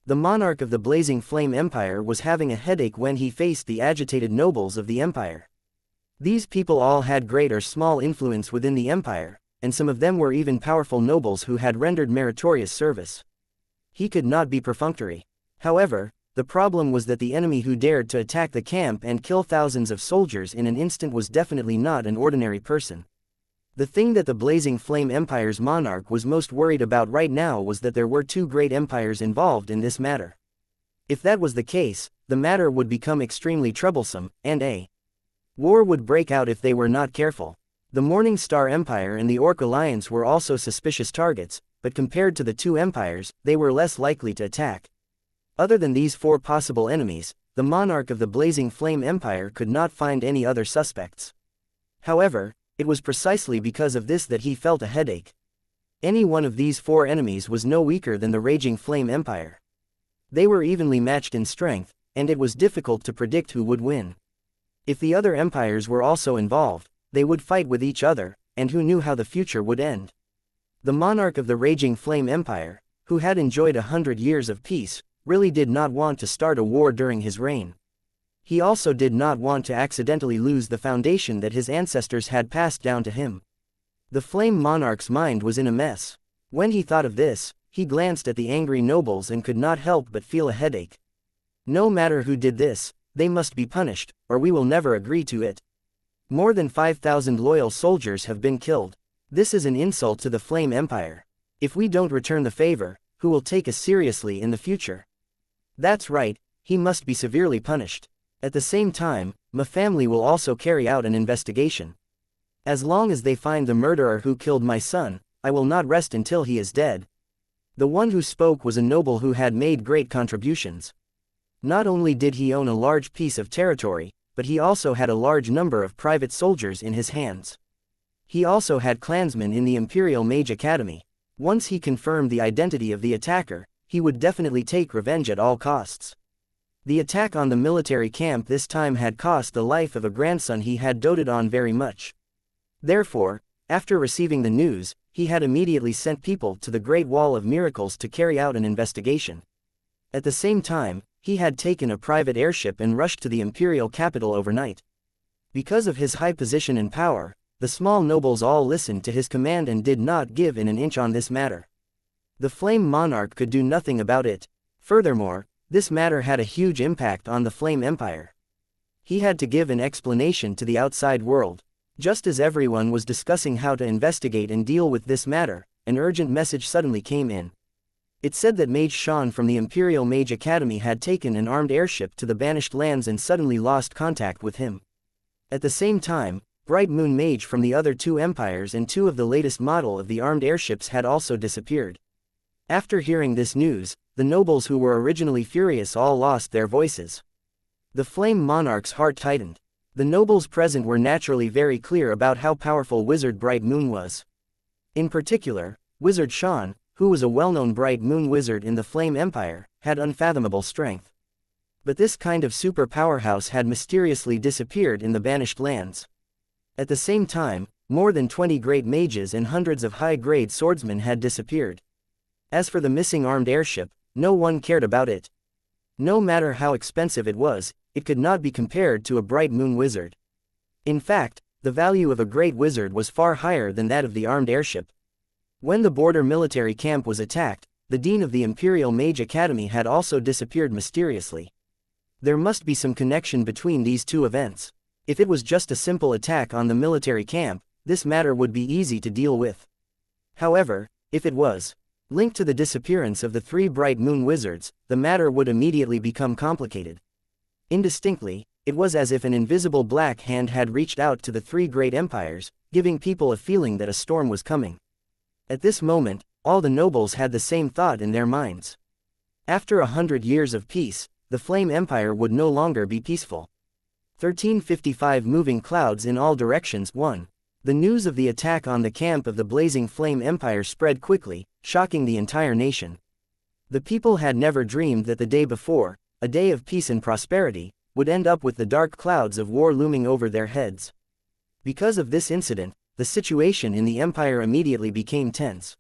The monarch of the Blazing Flame Empire was having a headache when he faced the agitated nobles of the empire. These people all had great or small influence within the empire, and some of them were even powerful nobles who had rendered meritorious service. He could not be perfunctory. However, the problem was that the enemy who dared to attack the camp and kill thousands of soldiers in an instant was definitely not an ordinary person. The thing that the Blazing Flame Empire's monarch was most worried about right now was that there were two great empires involved in this matter. If that was the case, the matter would become extremely troublesome, and a war would break out if they were not careful. The Morning Star Empire and the Orc Alliance were also suspicious targets, but compared to the two empires, they were less likely to attack. Other than these four possible enemies, the monarch of the Blazing Flame Empire could not find any other suspects. However, it was precisely because of this that he felt a headache. Any one of these four enemies was no weaker than the Raging Flame Empire. They were evenly matched in strength, and it was difficult to predict who would win. If the other empires were also involved, they would fight with each other, and who knew how the future would end. The monarch of the Raging Flame Empire, who had enjoyed 100 years of peace, really did not want to start a war during his reign. He also did not want to accidentally lose the foundation that his ancestors had passed down to him. The Flame Monarch's mind was in a mess. When he thought of this, he glanced at the angry nobles and could not help but feel a headache. No matter who did this, they must be punished, or we will never agree to it. More than 5,000 loyal soldiers have been killed. This is an insult to the Flame Empire. If we don't return the favor, who will take us seriously in the future? That's right, he must be severely punished. At the same time, my family will also carry out an investigation. As long as they find the murderer who killed my son, I will not rest until he is dead. The one who spoke was a noble who had made great contributions. Not only did he own a large piece of territory, but he also had a large number of private soldiers in his hands. He also had clansmen in the Imperial Mage Academy. Once he confirmed the identity of the attacker, he would definitely take revenge at all costs. The attack on the military camp this time had cost the life of a grandson he had doted on very much. Therefore, after receiving the news, he had immediately sent people to the Great Wall of Miracles to carry out an investigation. At the same time, he had taken a private airship and rushed to the imperial capital overnight. Because of his high position and power, the small nobles all listened to his command and did not give in an inch on this matter. The Flame Monarch could do nothing about it. Furthermore, this matter had a huge impact on the Flame Empire. He had to give an explanation to the outside world. Just as everyone was discussing how to investigate and deal with this matter, an urgent message suddenly came in. It said that Mage Shan from the Imperial Mage Academy had taken an armed airship to the Banished Lands and suddenly lost contact with him. At the same time, Bright Moon Mage from the other two empires and two of the latest model of the armed airships had also disappeared. After hearing this news, the nobles who were originally furious all lost their voices. The Flame Monarch's heart tightened. The nobles present were naturally very clear about how powerful Wizard Bright Moon was. In particular, Wizard Shan, who was a well-known Bright Moon wizard in the Flame Empire, had unfathomable strength. But this kind of super powerhouse had mysteriously disappeared in the Banished Lands. At the same time, more than 20 great mages and hundreds of high-grade swordsmen had disappeared. As for the missing armed airship, no one cared about it. No matter how expensive it was, it could not be compared to a Bright Moon wizard. In fact, the value of a great wizard was far higher than that of the armed airship. When the border military camp was attacked, the dean of the Imperial Mage Academy had also disappeared mysteriously. There must be some connection between these two events. If it was just a simple attack on the military camp, this matter would be easy to deal with. However, if it was linked to the disappearance of the three Bright Moon wizards, the matter would immediately become complicated. Indistinctly, it was as if an invisible black hand had reached out to the three great empires, giving people a feeling that a storm was coming. At this moment, all the nobles had the same thought in their minds. After 100 years of peace, the Flame Empire would no longer be peaceful. 1355 Moving clouds in all directions. 1. The news of the attack on the camp of the Blazing Flame Empire spread quickly, shocking the entire nation. The people had never dreamed that the day before, a day of peace and prosperity, would end up with the dark clouds of war looming over their heads. Because of this incident, the situation in the empire immediately became tense.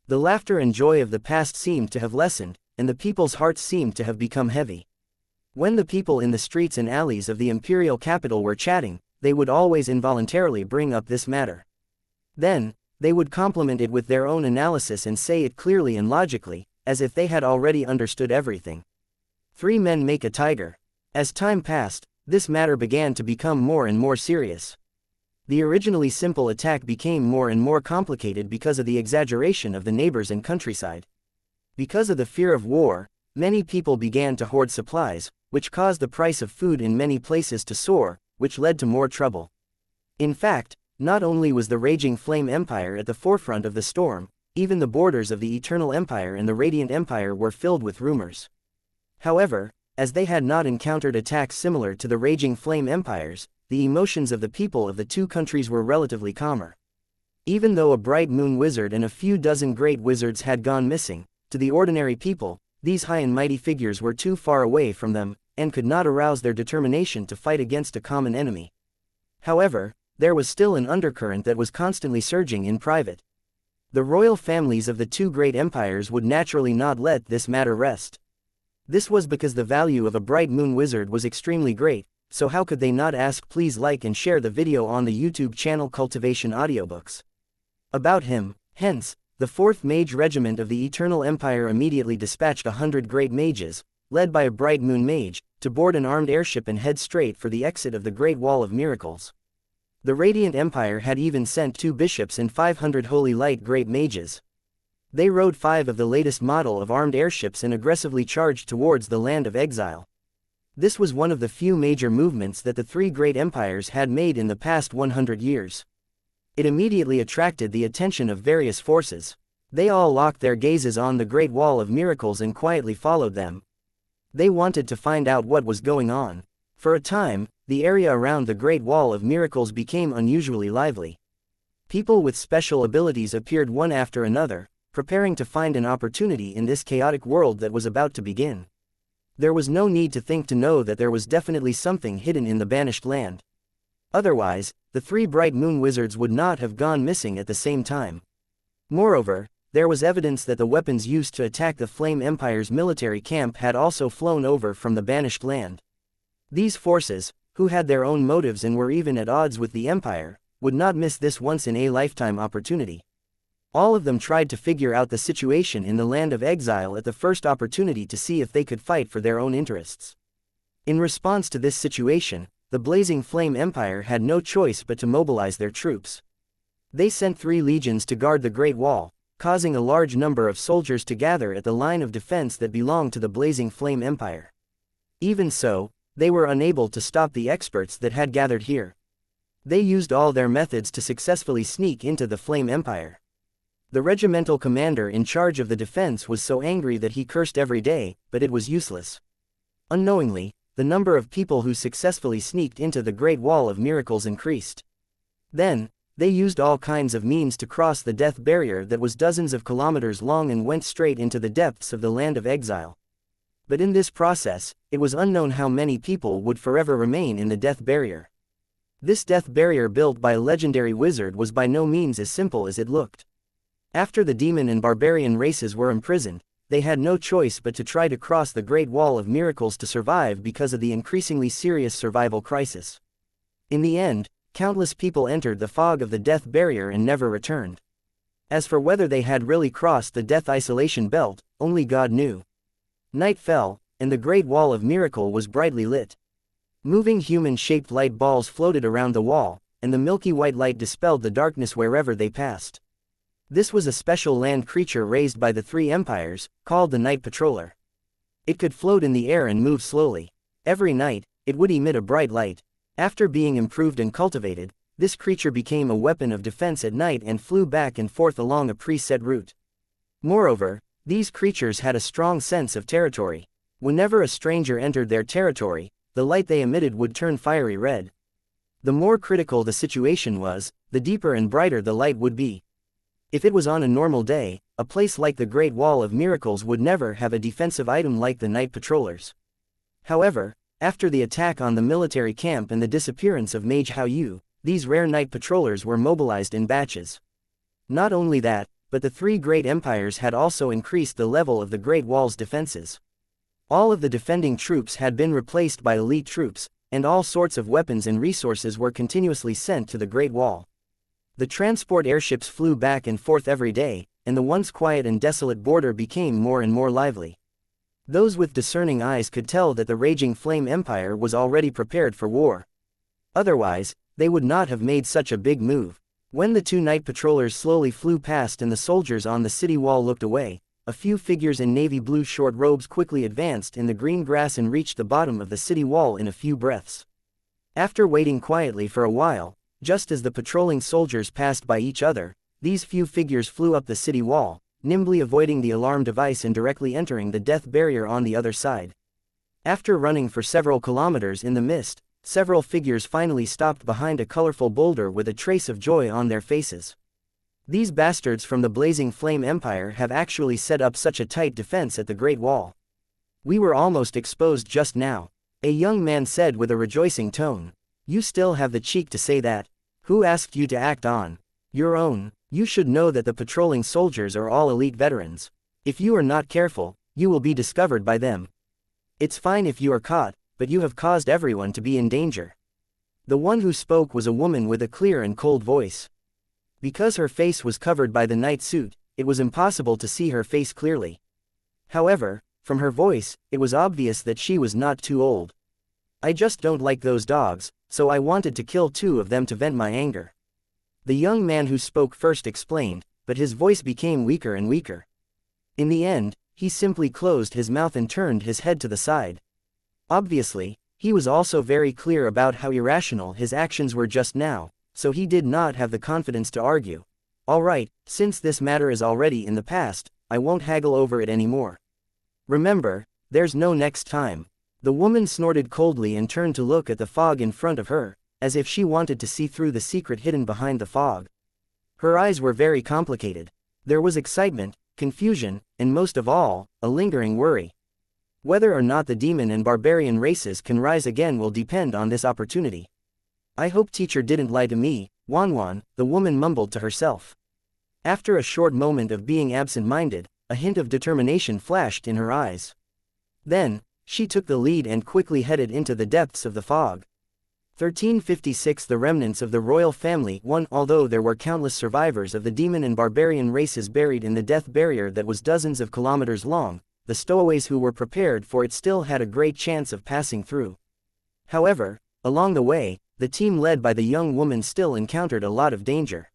The laughter and joy of the past seemed to have lessened, and the people's hearts seemed to have become heavy. When the people in the streets and alleys of the imperial capital were chatting, they would always involuntarily bring up this matter. Then, they would complement it with their own analysis and say it clearly and logically, as if they had already understood everything. 3 men make a tiger. As time passed, this matter began to become more and more serious. The originally simple attack became more and more complicated because of the exaggeration of the neighbors and countryside. Because of the fear of war, many people began to hoard supplies, which caused the price of food in many places to soar, which led to more trouble. In fact, not only was the Raging Flame Empire at the forefront of the storm, even the borders of the Eternal Empire and the Radiant Empire were filled with rumors. However, as they had not encountered attacks similar to the Raging Flame Empires, the emotions of the people of the 2 countries were relatively calmer. Even though a bright moon wizard and a few dozen great wizards had gone missing, to the ordinary people, these high and mighty figures were too far away from them, and could not arouse their determination to fight against a common enemy. However, there was still an undercurrent that was constantly surging in private. The royal families of the 2 great empires would naturally not let this matter rest. This was because the value of a bright moon wizard was extremely great, so how could they not ask? Please like and share the video on the YouTube channel Cultivation Audiobooks. About him, hence, the 4th Mage Regiment of the Eternal Empire immediately dispatched 100 great mages, led by a bright moon mage, to board an armed airship and head straight for the exit of the Great Wall of Miracles. The Radiant Empire had even sent 2 bishops and 500 holy light great mages. They rode 5 of the latest model of armed airships and aggressively charged towards the land of exile. This was one of the few major movements that the 3 great empires had made in the past 100 years. It immediately attracted the attention of various forces. They all locked their gazes on the Great Wall of Miracles and quietly followed them. They wanted to find out what was going on. For a time, the area around the Great Wall of Miracles became unusually lively. People with special abilities appeared one after another, preparing to find an opportunity in this chaotic world that was about to begin. There was no need to think to know that there was definitely something hidden in the banished land. Otherwise, the 3 bright moon wizards would not have gone missing at the same time. Moreover, there was evidence that the weapons used to attack the Flame Empire's military camp had also flown over from the banished land. These forces, who had their own motives and were even at odds with the Empire, would not miss this once-in-a-lifetime opportunity. All of them tried to figure out the situation in the land of exile at the first opportunity to see if they could fight for their own interests. In response to this situation, the Blazing Flame Empire had no choice but to mobilize their troops. They sent 3 legions to guard the Great Wall, causing a large number of soldiers to gather at the line of defense that belonged to the Blazing Flame Empire. Even so, they were unable to stop the experts that had gathered here. They used all their methods to successfully sneak into the Flame Empire. The regimental commander in charge of the defense was so angry that he cursed every day, but it was useless. Unknowingly, the number of people who successfully sneaked into the Great Wall of Miracles increased. Then, they used all kinds of means to cross the death barrier that was dozens of kilometers long and went straight into the depths of the land of exile. But in this process, it was unknown how many people would forever remain in the death barrier. This death barrier built by a legendary wizard was by no means as simple as it looked. After the demon and barbarian races were imprisoned, they had no choice but to try to cross the Great Wall of Miracles to survive because of the increasingly serious survival crisis. In the end, countless people entered the fog of the death barrier and never returned. As for whether they had really crossed the death isolation belt, only God knew. Night fell, and the Great Wall of Miracle was brightly lit. Moving human-shaped light balls floated around the wall, and the milky white light dispelled the darkness wherever they passed. This was a special land creature raised by the 3 empires, called the Night Patroller. It could float in the air and move slowly. Every night, it would emit a bright light. After being improved and cultivated, this creature became a weapon of defense at night and flew back and forth along a preset route. Moreover, these creatures had a strong sense of territory. Whenever a stranger entered their territory, the light they emitted would turn fiery red. The more critical the situation was, the deeper and brighter the light would be. If it was on a normal day, a place like the Great Wall of Miracles would never have a defensive item like the Night Patrollers. However, after the attack on the military camp and the disappearance of Mage Hao Yu, these rare Night Patrollers were mobilized in batches. Not only that, but the 3 great empires had also increased the level of the Great Wall's defenses. All of the defending troops had been replaced by elite troops, and all sorts of weapons and resources were continuously sent to the Great Wall. The transport airships flew back and forth every day, and the once quiet and desolate border became more and more lively. Those with discerning eyes could tell that the raging Flame Empire was already prepared for war. Otherwise, they would not have made such a big move. When the two night patrollers slowly flew past and the soldiers on the city wall looked away, a few figures in navy blue short robes quickly advanced in the green grass and reached the bottom of the city wall in a few breaths. After waiting quietly for a while, just as the patrolling soldiers passed by each other, these few figures flew up the city wall, nimbly avoiding the alarm device and directly entering the death barrier on the other side. After running for several kilometers in the mist, several figures finally stopped behind a colorful boulder with a trace of joy on their faces. These bastards from the blazing Flame Empire have actually set up such a tight defense at the Great Wall. We were almost exposed just now, a young man said with a rejoicing tone. You still have the cheek to say that? Who asked you to act on your own? You should know that the patrolling soldiers are all elite veterans. If you are not careful, you will be discovered by them. It's fine if you are caught, but you have caused everyone to be in danger. The one who spoke was a woman with a clear and cold voice. Because her face was covered by the night suit, it was impossible to see her face clearly. However, from her voice, it was obvious that she was not too old. I just don't like those dogs, so I wanted to kill 2 of them to vent my anger. The young man who spoke first explained, but his voice became weaker and weaker. In the end, he simply closed his mouth and turned his head to the side. Obviously, he was also very clear about how irrational his actions were just now, so he did not have the confidence to argue. All right, since this matter is already in the past, I won't haggle over it anymore. Remember, there's no next time. The woman snorted coldly and turned to look at the fog in front of her, as if she wanted to see through the secret hidden behind the fog. Her eyes were very complicated. There was excitement, confusion, and most of all, a lingering worry. Whether or not the demon and barbarian races can rise again will depend on this opportunity. I hope teacher didn't lie to me, Wanwan, the woman mumbled to herself. After a short moment of being absent-minded, a hint of determination flashed in her eyes. Then, she took the lead and quickly headed into the depths of the fog. 1356 The remnants of the royal family won. Although there were countless survivors of the demon and barbarian races buried in the death barrier that was dozens of kilometers long, the stowaways who were prepared for it still had a great chance of passing through. However, along the way, the team led by the young woman still encountered a lot of danger.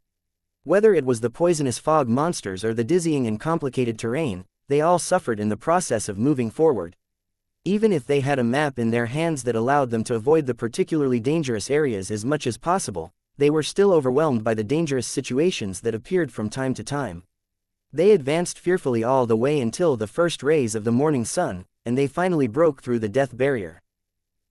Whether it was the poisonous fog monsters or the dizzying and complicated terrain, they all suffered in the process of moving forward. Even if they had a map in their hands that allowed them to avoid the particularly dangerous areas as much as possible, they were still overwhelmed by the dangerous situations that appeared from time to time. They advanced fearfully all the way until the first rays of the morning sun, and they finally broke through the death barrier.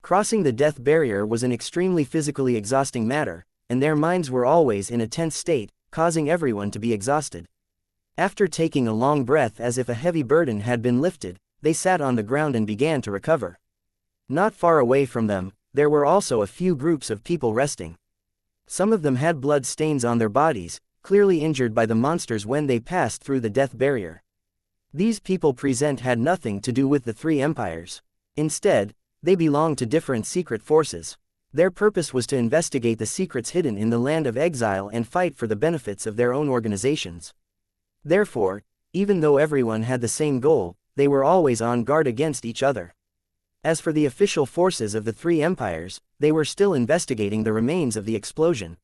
Crossing the death barrier was an extremely physically exhausting matter, and their minds were always in a tense state, causing everyone to be exhausted. After taking a long breath as if a heavy burden had been lifted, they sat on the ground and began to recover. Not far away from them, there were also a few groups of people resting. Some of them had blood stains on their bodies, clearly injured by the monsters when they passed through the death barrier. These people present had nothing to do with the 3 empires. Instead, they belonged to different secret forces. Their purpose was to investigate the secrets hidden in the land of exile and fight for the benefits of their own organizations. Therefore, even though everyone had the same goal, they were always on guard against each other. As for the official forces of the 3 empires, they were still investigating the remains of the explosion.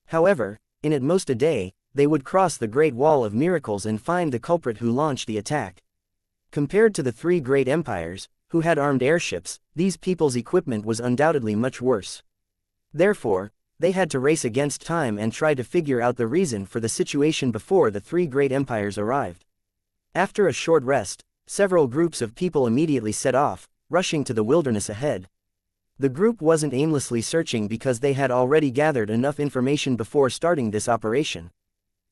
However, in at most a day, they would cross the Great Wall of Miracles and find the culprit who launched the attack. Compared to the 3 great empires, who had armed airships, these people's equipment was undoubtedly much worse. Therefore, they had to race against time and try to figure out the reason for the situation before the 3 great empires arrived. After a short rest, several groups of people immediately set off, rushing to the wilderness ahead. The group wasn't aimlessly searching because they had already gathered enough information before starting this operation.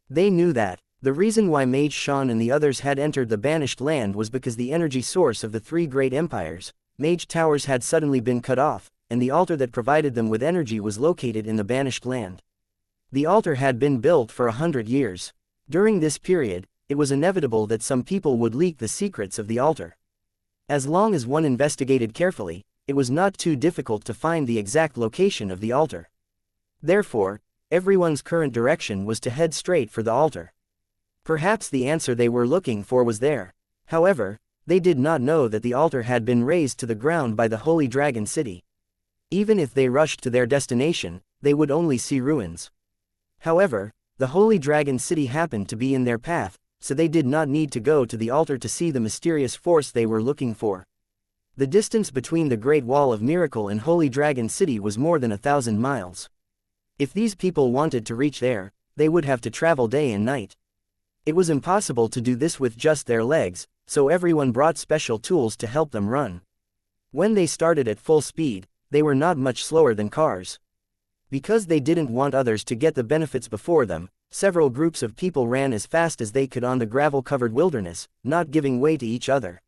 They knew that the reason why Mage Shan and the others had entered the banished land was because the energy source of the 3 great empires, Mage Towers, had suddenly been cut off, and the altar that provided them with energy was located in the banished land. The altar had been built for 100 years. During this period, it was inevitable that some people would leak the secrets of the altar. As long as one investigated carefully, it was not too difficult to find the exact location of the altar. Therefore, everyone's current direction was to head straight for the altar. Perhaps the answer they were looking for was there. However, they did not know that the altar had been razed to the ground by the Holy Dragon City. Even if they rushed to their destination, they would only see ruins. However, the Holy Dragon City happened to be in their path, so they did not need to go to the altar to see the mysterious force they were looking for. The distance between the Great Wall of Miracle and Holy Dragon City was more than 1,000 miles. If these people wanted to reach there, they would have to travel day and night. It was impossible to do this with just their legs, so everyone brought special tools to help them run. When they started at full speed, they were not much slower than cars. Because they didn't want others to get the benefits before them, several groups of people ran as fast as they could on the gravel-covered wilderness, not giving way to each other.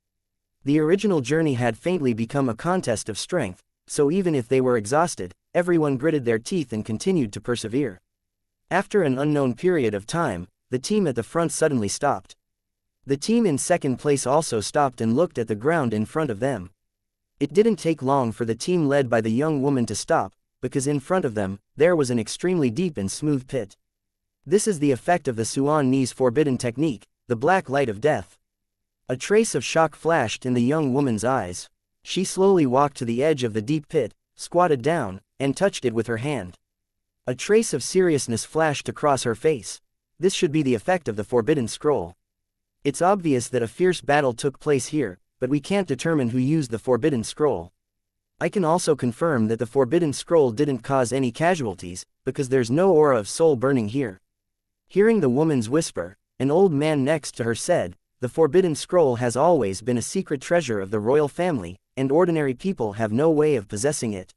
The original journey had faintly become a contest of strength, so even if they were exhausted, everyone gritted their teeth and continued to persevere. After an unknown period of time, the team at the front suddenly stopped. The team in second place also stopped and looked at the ground in front of them. It didn't take long for the team led by the young woman to stop, because in front of them, there was an extremely deep and smooth pit. This is the effect of the Suan Ni's forbidden technique, the black light of death. A trace of shock flashed in the young woman's eyes. She slowly walked to the edge of the deep pit, squatted down, and touched it with her hand. A trace of seriousness flashed across her face. This should be the effect of the forbidden scroll. It's obvious that a fierce battle took place here, but we can't determine who used the forbidden scroll. I can also confirm that the forbidden scroll didn't cause any casualties, because there's no aura of soul burning here. Hearing the woman's whisper, an old man next to her said, "The forbidden scroll has always been a secret treasure of the royal family, and ordinary people have no way of possessing it.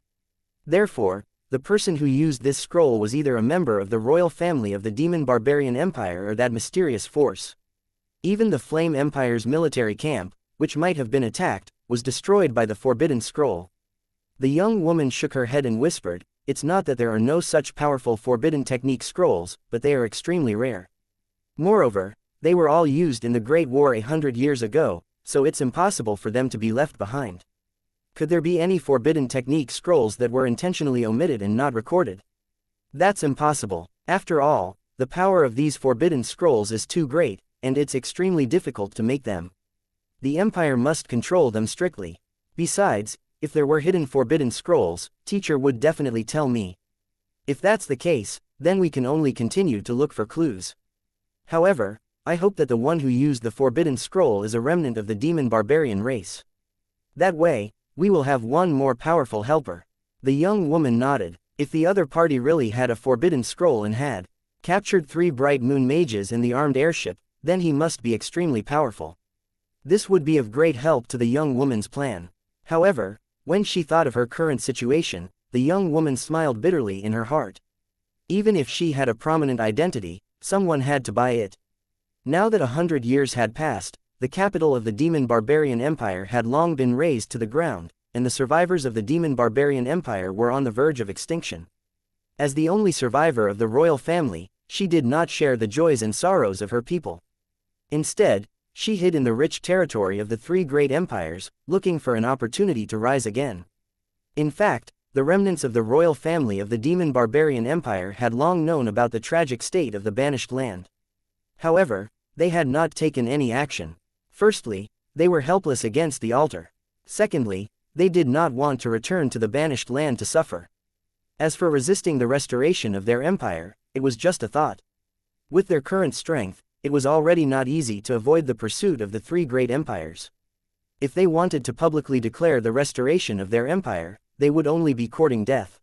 Therefore, the person who used this scroll was either a member of the royal family of the Demon Barbarian Empire or that mysterious force." Even the Flame Empire's military camp, which might have been attacked, was destroyed by the forbidden scroll. The young woman shook her head and whispered, "It's not that there are no such powerful forbidden technique scrolls, but they are extremely rare. Moreover, they were all used in the Great War 100 years ago, so it's impossible for them to be left behind. Could there be any forbidden technique scrolls that were intentionally omitted and not recorded? That's impossible. After all, the power of these forbidden scrolls is too great, and it's extremely difficult to make them. The Empire must control them strictly. Besides, if there were hidden forbidden scrolls, teacher would definitely tell me. If that's the case, then we can only continue to look for clues. However, I hope that the one who used the forbidden scroll is a remnant of the demon barbarian race. That way, we will have one more powerful helper." The young woman nodded. If the other party really had a forbidden scroll and had captured 3 bright moon mages in the armed airship, then he must be extremely powerful. This would be of great help to the young woman's plan. However, when she thought of her current situation, the young woman smiled bitterly in her heart. Even if she had a prominent identity, someone had to buy it. Now that 100 years had passed, the capital of the Demon Barbarian Empire had long been razed to the ground, and the survivors of the Demon Barbarian Empire were on the verge of extinction. As the only survivor of the royal family, she did not share the joys and sorrows of her people. Instead, she hid in the rich territory of the 3 great empires, looking for an opportunity to rise again. In fact, the remnants of the royal family of the Demon Barbarian Empire had long known about the tragic state of the banished land. However, they had not taken any action. Firstly, they were helpless against the altar. Secondly, they did not want to return to the banished land to suffer. As for resisting the restoration of their empire, it was just a thought. With their current strength, it was already not easy to avoid the pursuit of the 3 great empires. If they wanted to publicly declare the restoration of their empire, they would only be courting death.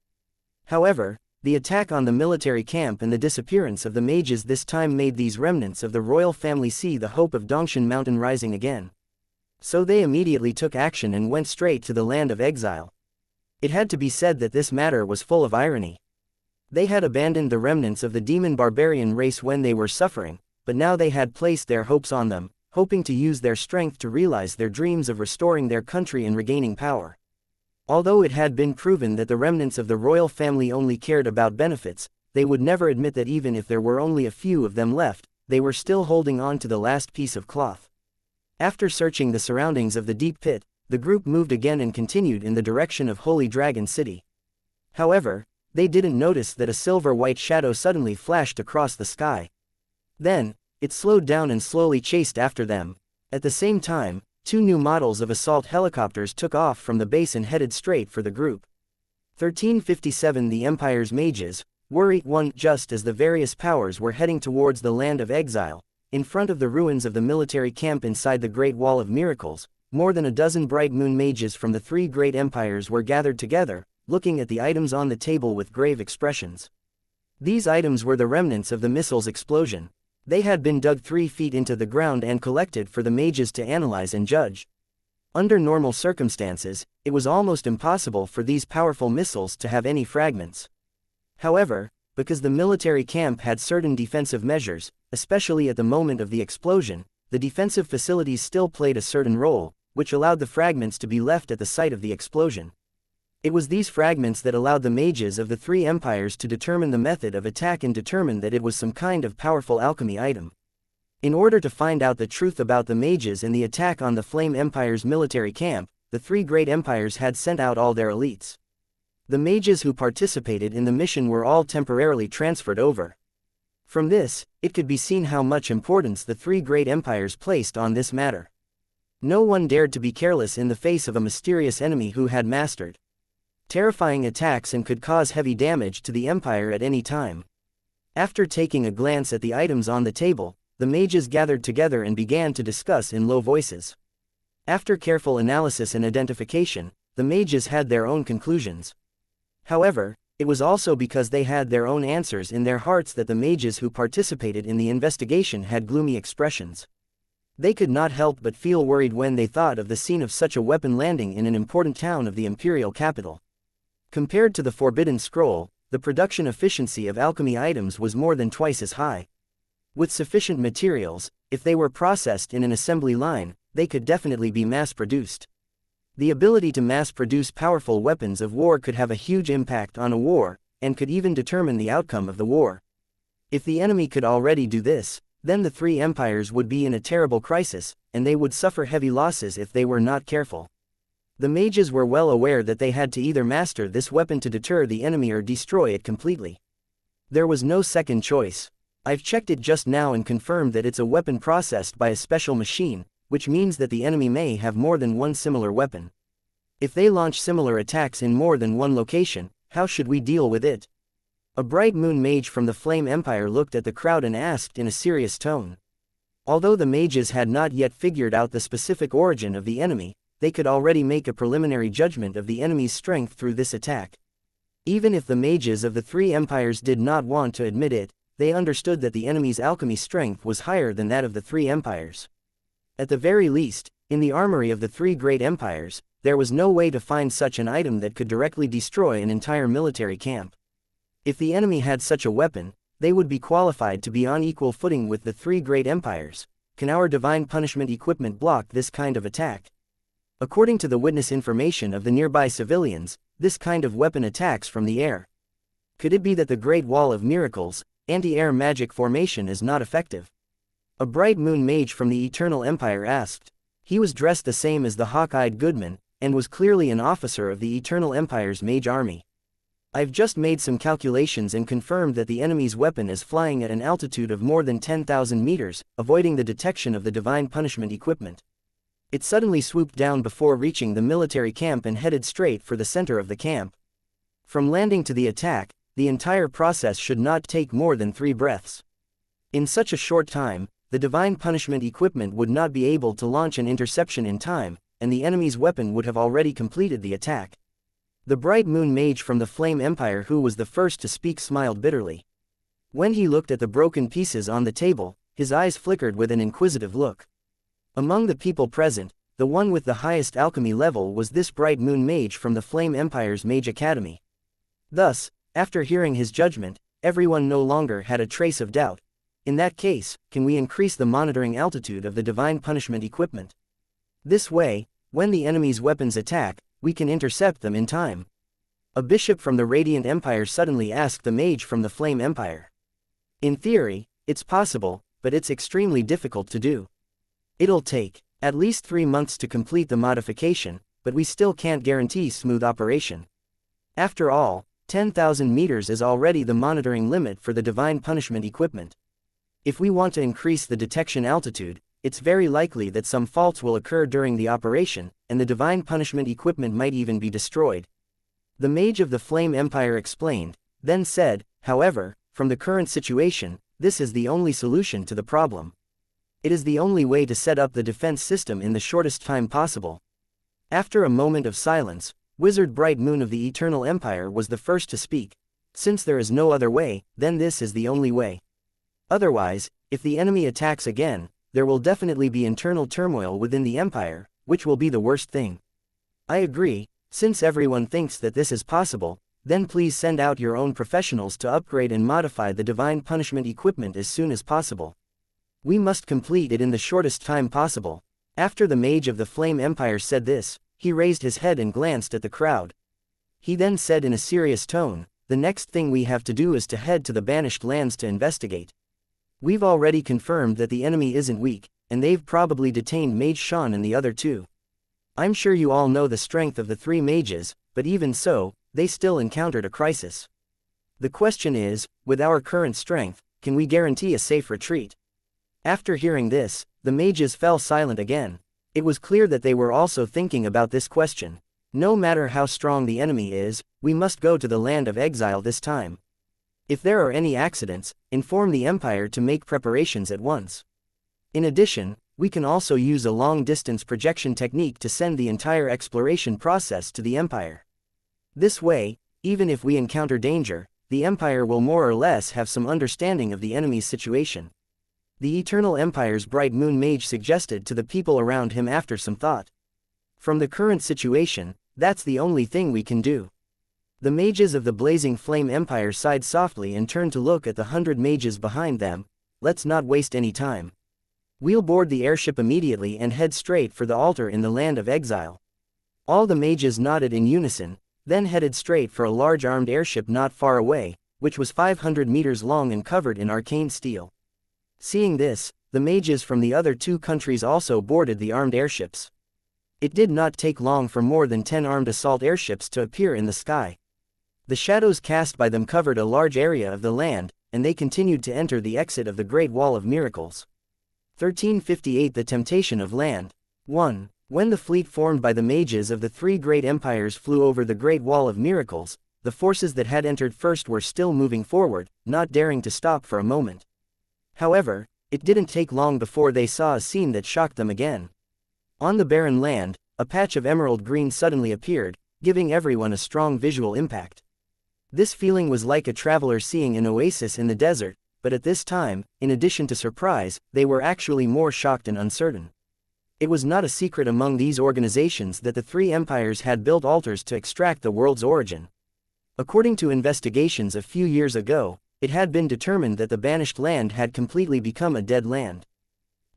However, the attack on the military camp and the disappearance of the mages this time made these remnants of the royal family see the hope of Dongshan Mountain rising again. So they immediately took action and went straight to the land of exile. It had to be said that this matter was full of irony. They had abandoned the remnants of the demon barbarian race when they were suffering, but now they had placed their hopes on them, hoping to use their strength to realize their dreams of restoring their country and regaining power. Although it had been proven that the remnants of the royal family only cared about benefits, they would never admit that even if there were only a few of them left, they were still holding on to the last piece of cloth. After searching the surroundings of the deep pit, the group moved again and continued in the direction of Holy Dragon City. However, they didn't notice that a silver-white shadow suddenly flashed across the sky. Then, it slowed down and slowly chased after them. At the same time, 2 new models of assault helicopters took off from the base and headed straight for the group. 1357 The Empire's mages, worried just as the various powers were heading towards the land of exile, in front of the ruins of the military camp inside the Great Wall of Miracles, more than a dozen bright moon mages from the 3 great empires were gathered together, looking at the items on the table with grave expressions. These items were the remnants of the missile's explosion. They had been dug 3 feet into the ground and collected for the mages to analyze and judge. Under normal circumstances, it was almost impossible for these powerful missiles to have any fragments. However, because the military camp had certain defensive measures, especially at the moment of the explosion, the defensive facilities still played a certain role, which allowed the fragments to be left at the site of the explosion. It was these fragments that allowed the mages of the 3 empires to determine the method of attack and determine that it was some kind of powerful alchemy item. In order to find out the truth about the mages and the attack on the Flame Empire's military camp, the 3 great empires had sent out all their elites. The mages who participated in the mission were all temporarily transferred over. From this, it could be seen how much importance the 3 great empires placed on this matter. No one dared to be careless in the face of a mysterious enemy who had mastered terrifying attacks and could cause heavy damage to the empire at any time. After taking a glance at the items on the table, the mages gathered together and began to discuss in low voices. After careful analysis and identification, the mages had their own conclusions. However, it was also because they had their own answers in their hearts that the mages who participated in the investigation had gloomy expressions. They could not help but feel worried when they thought of the scene of such a weapon landing in an important town of the imperial capital. Compared to the Forbidden Scroll, the production efficiency of alchemy items was more than twice as high. With sufficient materials, if they were processed in an assembly line, they could definitely be mass-produced. The ability to mass-produce powerful weapons of war could have a huge impact on a war, and could even determine the outcome of the war. If the enemy could already do this, then the 3 empires would be in a terrible crisis, and they would suffer heavy losses if they were not careful. The mages were well aware that they had to either master this weapon to deter the enemy or destroy it completely. There was no second choice. I've checked it just now and confirmed that it's a weapon processed by a special machine, which means that the enemy may have more than one similar weapon. If they launch similar attacks in more than one location, how should we deal with it? A bright moon mage from the Flame Empire looked at the crowd and asked in a serious tone. Although the mages had not yet figured out the specific origin of the enemy, they could already make a preliminary judgment of the enemy's strength through this attack. Even if the mages of the 3 empires did not want to admit it, they understood that the enemy's alchemy strength was higher than that of the 3 empires. At the very least, in the armory of the 3 great empires, there was no way to find such an item that could directly destroy an entire military camp. If the enemy had such a weapon, they would be qualified to be on equal footing with the 3 great empires. Can our divine punishment equipment block this kind of attack? According to the witness information of the nearby civilians, this kind of weapon attacks from the air. Could it be that the Great Wall of Miracles, anti-air magic formation is not effective? A bright moon mage from the Eternal Empire asked. He was dressed the same as the hawk-eyed Goodman, and was clearly an officer of the Eternal Empire's mage army. I've just made some calculations and confirmed that the enemy's weapon is flying at an altitude of more than 10,000 meters, avoiding the detection of the divine punishment equipment. It suddenly swooped down before reaching the military camp and headed straight for the center of the camp. From landing to the attack, the entire process should not take more than 3 breaths. In such a short time, the divine punishment equipment would not be able to launch an interception in time, and the enemy's weapon would have already completed the attack. The bright moon mage from the Flame Empire who was the first to speak smiled bitterly. When he looked at the broken pieces on the table, his eyes flickered with an inquisitive look. Among the people present, the one with the highest alchemy level was this bright moon mage from the Flame Empire's Mage Academy. Thus, after hearing his judgment, everyone no longer had a trace of doubt. In that case, can we increase the monitoring altitude of the divine punishment equipment? This way, when the enemy's weapons attack, we can intercept them in time. A bishop from the Radiant Empire suddenly asked the mage from the Flame Empire. In theory, it's possible, but it's extremely difficult to do. It'll take At least 3 months to complete the modification, but we still can't guarantee smooth operation. After all, 10,000 meters is already the monitoring limit for the divine punishment equipment. If we want to increase the detection altitude, it's very likely that some faults will occur during the operation, and the divine punishment equipment might even be destroyed. The Mage of the Flame Empire explained, then said, however, from the current situation, this is the only solution to the problem. It is the only way to set up the defense system in the shortest time possible. After a moment of silence, Wizard Bright Moon of the Eternal Empire was the first to speak. Since there is no other way, then this is the only way. Otherwise, if the enemy attacks again, there will definitely be internal turmoil within the Empire, which will be the worst thing. I agree, since everyone thinks that this is possible, then please send out your own professionals to upgrade and modify the divine punishment equipment as soon as possible. We must complete it in the shortest time possible. After the Mage of the Flame Empire said this, he raised his head and glanced at the crowd. He then said in a serious tone, the next thing we have to do is to head to the Banished Lands to investigate. We've already confirmed that the enemy isn't weak, and they've probably detained Mage Shan and the other two. I'm sure you all know the strength of the 3 mages, but even so, they still encountered a crisis. The question is, with our current strength, can we guarantee a safe retreat? After hearing this, the mages fell silent again. It was clear that they were also thinking about this question. No matter how strong the enemy is, we must go to the land of exile this time. If there are any accidents, inform the Empire to make preparations at once. In addition, we can also use a long-distance projection technique to send the entire exploration process to the Empire. This way, even if we encounter danger, the Empire will more or less have some understanding of the enemy's situation. The Eternal Empire's Bright Moon Mage suggested to the people around him after some thought. From the current situation, that's the only thing we can do. The mages of the Blazing Flame Empire sighed softly and turned to look at the 100 mages behind them. Let's not waste any time. We'll board the airship immediately and head straight for the altar in the land of exile. All the mages nodded in unison, then headed straight for a large armed airship not far away, which was 500 meters long and covered in arcane steel. Seeing this, the mages from the other 2 countries also boarded the armed airships. It did not take long for more than 10 armed assault airships to appear in the sky. The shadows cast by them covered a large area of the land, and they continued to enter the exit of the Great Wall of Miracles. 1358 The Temptation of Land. 1. When the fleet formed by the mages of the 3 great empires flew over the Great Wall of Miracles, the forces that had entered first were still moving forward, not daring to stop for a moment. However, it didn't take long before they saw a scene that shocked them again. On the barren land, a patch of emerald green suddenly appeared, giving everyone a strong visual impact. This feeling was like a traveler seeing an oasis in the desert, but at this time, in addition to surprise, they were actually more shocked and uncertain. It was not a secret among these organizations that the 3 empires had built altars to extract the world's origin. According to investigations a few years ago, it had been determined that the Banished Land had completely become a dead land.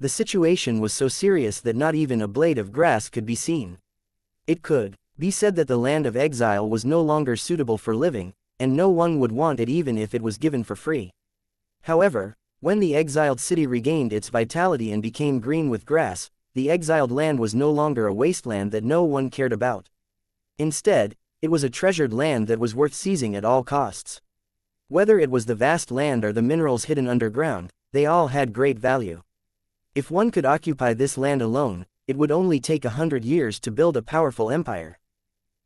The situation was so serious that not even a blade of grass could be seen. It could be said that the land of exile was no longer suitable for living, and no one would want it even if it was given for free. However, when the exiled city regained its vitality and became green with grass, the exiled land was no longer a wasteland that no one cared about. Instead, it was a treasured land that was worth seizing at all costs. Whether it was the vast land or the minerals hidden underground, they all had great value. If one could occupy this land alone, it would only take 100 years to build a powerful empire.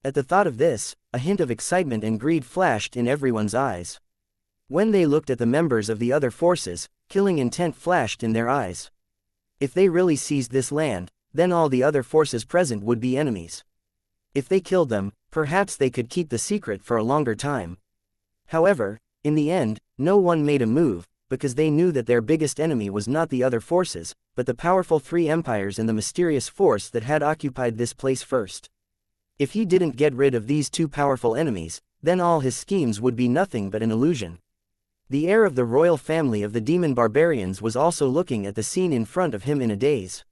At the thought of this, a hint of excitement and greed flashed in everyone's eyes. When they looked at the members of the other forces, killing intent flashed in their eyes. If they really seized this land, then all the other forces present would be enemies. If they killed them, perhaps they could keep the secret for a longer time. However, in the end, no one made a move, because they knew that their biggest enemy was not the other forces, but the powerful 3 empires and the mysterious force that had occupied this place first. If he didn't get rid of these 2 powerful enemies, then all his schemes would be nothing but an illusion. The heir of the royal family of the demon barbarians was also looking at the scene in front of him in a daze.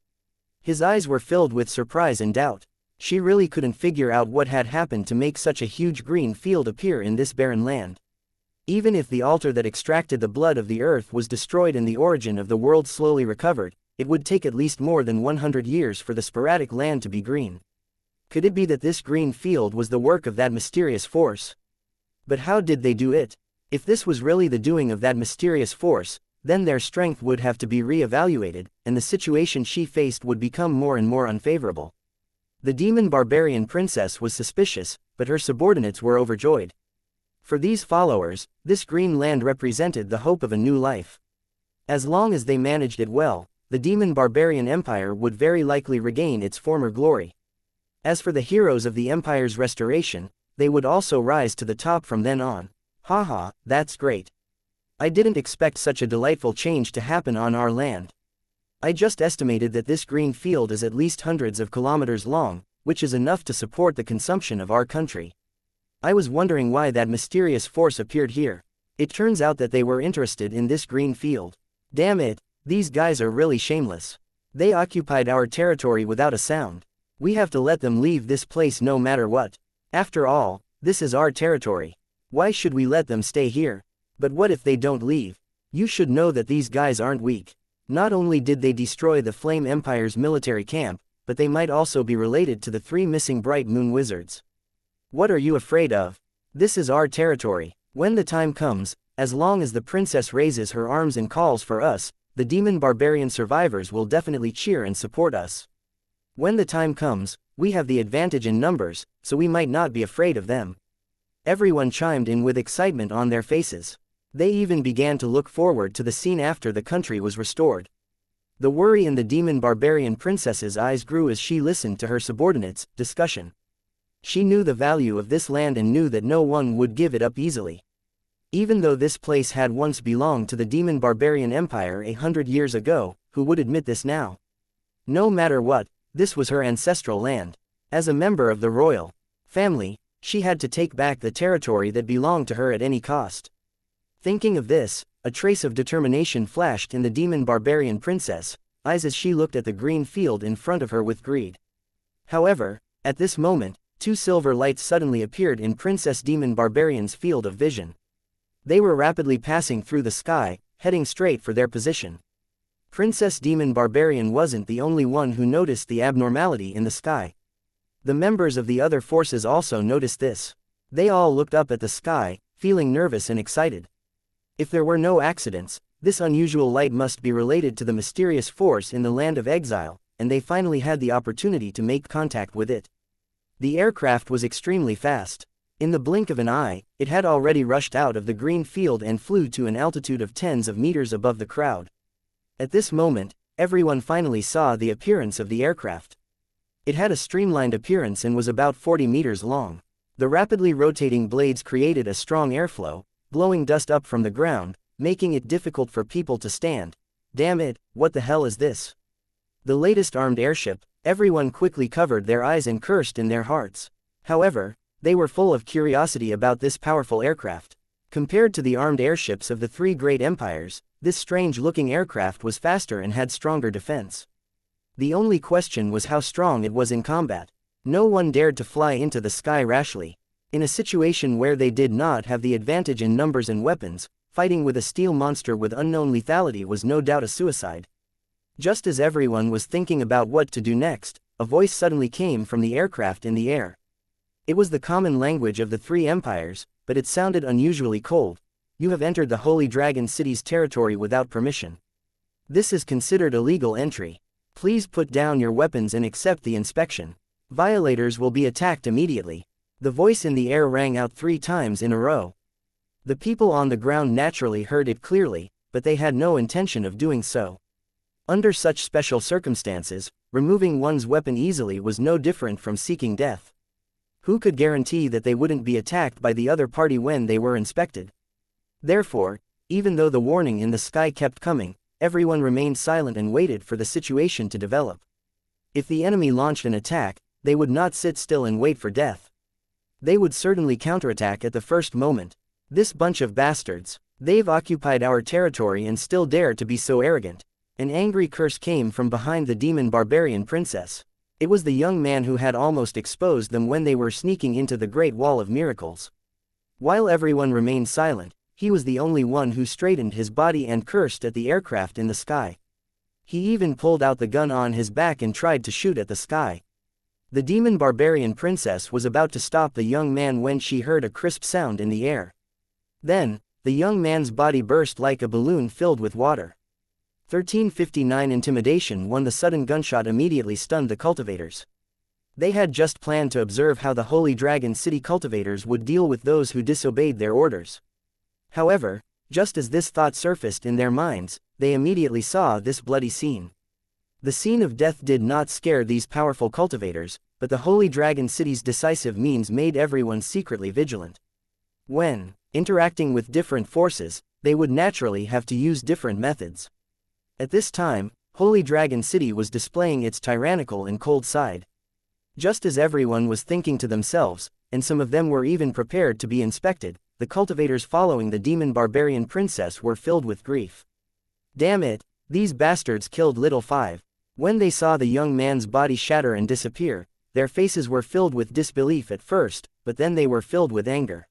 His eyes were filled with surprise and doubt. She really couldn't figure out what had happened to make such a huge green field appear in this barren land. Even if the altar that extracted the blood of the earth was destroyed and the origin of the world slowly recovered, it would take at least more than 100 years for the sporadic land to be green. Could it be that this green field was the work of that mysterious force? But how did they do it? If this was really the doing of that mysterious force, then their strength would have to be re-evaluated, and the situation she faced would become more and more unfavorable. The demon barbarian princess was suspicious, but her subordinates were overjoyed. For these followers, this green land represented the hope of a new life. As long as they managed it well, the demon barbarian empire would very likely regain its former glory. As for the heroes of the empire's restoration, they would also rise to the top from then on. Haha, that's great. I didn't expect such a delightful change to happen on our land. I just estimated that this green field is at least hundreds of kilometers long, which is enough to support the consumption of our country. I was wondering why that mysterious force appeared here. It turns out that they were interested in this green field. Damn it, these guys are really shameless. They occupied our territory without a sound. We have to let them leave this place no matter what. After all, this is our territory. Why should we let them stay here? But what if they don't leave? You should know that these guys aren't weak. Not only did they destroy the Flame Empire's military camp, but they might also be related to the 3 missing Bright Moon Wizards. What are you afraid of? This is our territory. When the time comes, as long as the princess raises her arms and calls for us, the demon barbarian survivors will definitely cheer and support us. When the time comes, we have the advantage in numbers, so we might not be afraid of them. Everyone chimed in with excitement on their faces. They even began to look forward to the scene after the country was restored. The worry in the demon barbarian princess's eyes grew as she listened to her subordinates' discussion. She knew the value of this land and knew that no one would give it up easily. Even though this place had once belonged to the demon barbarian empire 100 years ago, who would admit this now? No matter what, this was her ancestral land. As a member of the royal family, she had to take back the territory that belonged to her at any cost. Thinking of this, a trace of determination flashed in the demon barbarian princess' eyes as she looked at the green field in front of her with greed. However, at this moment, 2 silver lights suddenly appeared in Princess Demon Barbarian's field of vision. They were rapidly passing through the sky, heading straight for their position. Princess Demon Barbarian wasn't the only one who noticed the abnormality in the sky. The members of the other forces also noticed this. They all looked up at the sky, feeling nervous and excited. If there were no accidents, this unusual light must be related to the mysterious force in the land of exile, and they finally had the opportunity to make contact with it. The aircraft was extremely fast. In the blink of an eye, it had already rushed out of the green field and flew to an altitude of tens of meters above the crowd. At this moment, everyone finally saw the appearance of the aircraft. It had a streamlined appearance and was about 40 meters long. The rapidly rotating blades created a strong airflow, blowing dust up from the ground, making it difficult for people to stand. Damn it, what the hell is this? The latest armed airship. Everyone quickly covered their eyes and cursed in their hearts. However, they were full of curiosity about this powerful aircraft. Compared to the armed airships of the 3 great empires, this strange-looking aircraft was faster and had stronger defense. The only question was how strong it was in combat. No one dared to fly into the sky rashly. In a situation where they did not have the advantage in numbers and weapons, fighting with a steel monster with unknown lethality was no doubt a suicide. Just as everyone was thinking about what to do next, a voice suddenly came from the aircraft in the air. It was the common language of the 3 empires, but it sounded unusually cold. You have entered the Holy Dragon City's territory without permission. This is considered illegal entry. Please put down your weapons and accept the inspection. Violators will be attacked immediately. The voice in the air rang out 3 times in a row. The people on the ground naturally heard it clearly, but they had no intention of doing so. Under such special circumstances, removing one's weapon easily was no different from seeking death. Who could guarantee that they wouldn't be attacked by the other party when they were inspected? Therefore, even though the warning in the sky kept coming, everyone remained silent and waited for the situation to develop. If the enemy launched an attack, they would not sit still and wait for death. They would certainly counterattack at the first moment. This bunch of bastards, they've occupied our territory and still dare to be so arrogant. An angry curse came from behind the demon barbarian princess. It was the young man who had almost exposed them when they were sneaking into the Great Wall of Miracles. While everyone remained silent, he was the only one who straightened his body and cursed at the aircraft in the sky. He even pulled out the gun on his back and tried to shoot at the sky. The demon barbarian princess was about to stop the young man when she heard a crisp sound in the air. Then, the young man's body burst like a balloon filled with water. 1359 Intimidation 1. The sudden gunshot immediately stunned the cultivators. They had just planned to observe how the Holy Dragon City cultivators would deal with those who disobeyed their orders. However, just as this thought surfaced in their minds, they immediately saw this bloody scene. The scene of death did not scare these powerful cultivators, but the Holy Dragon City's decisive means made everyone secretly vigilant. When interacting with different forces, they would naturally have to use different methods. At this time, Holy Dragon City was displaying its tyrannical and cold side. Just as everyone was thinking to themselves, and some of them were even prepared to be inspected, the cultivators following the demon barbarian princess were filled with grief. Damn it, these bastards killed little Five. When they saw the young man's body shatter and disappear, their faces were filled with disbelief at first, but then they were filled with anger.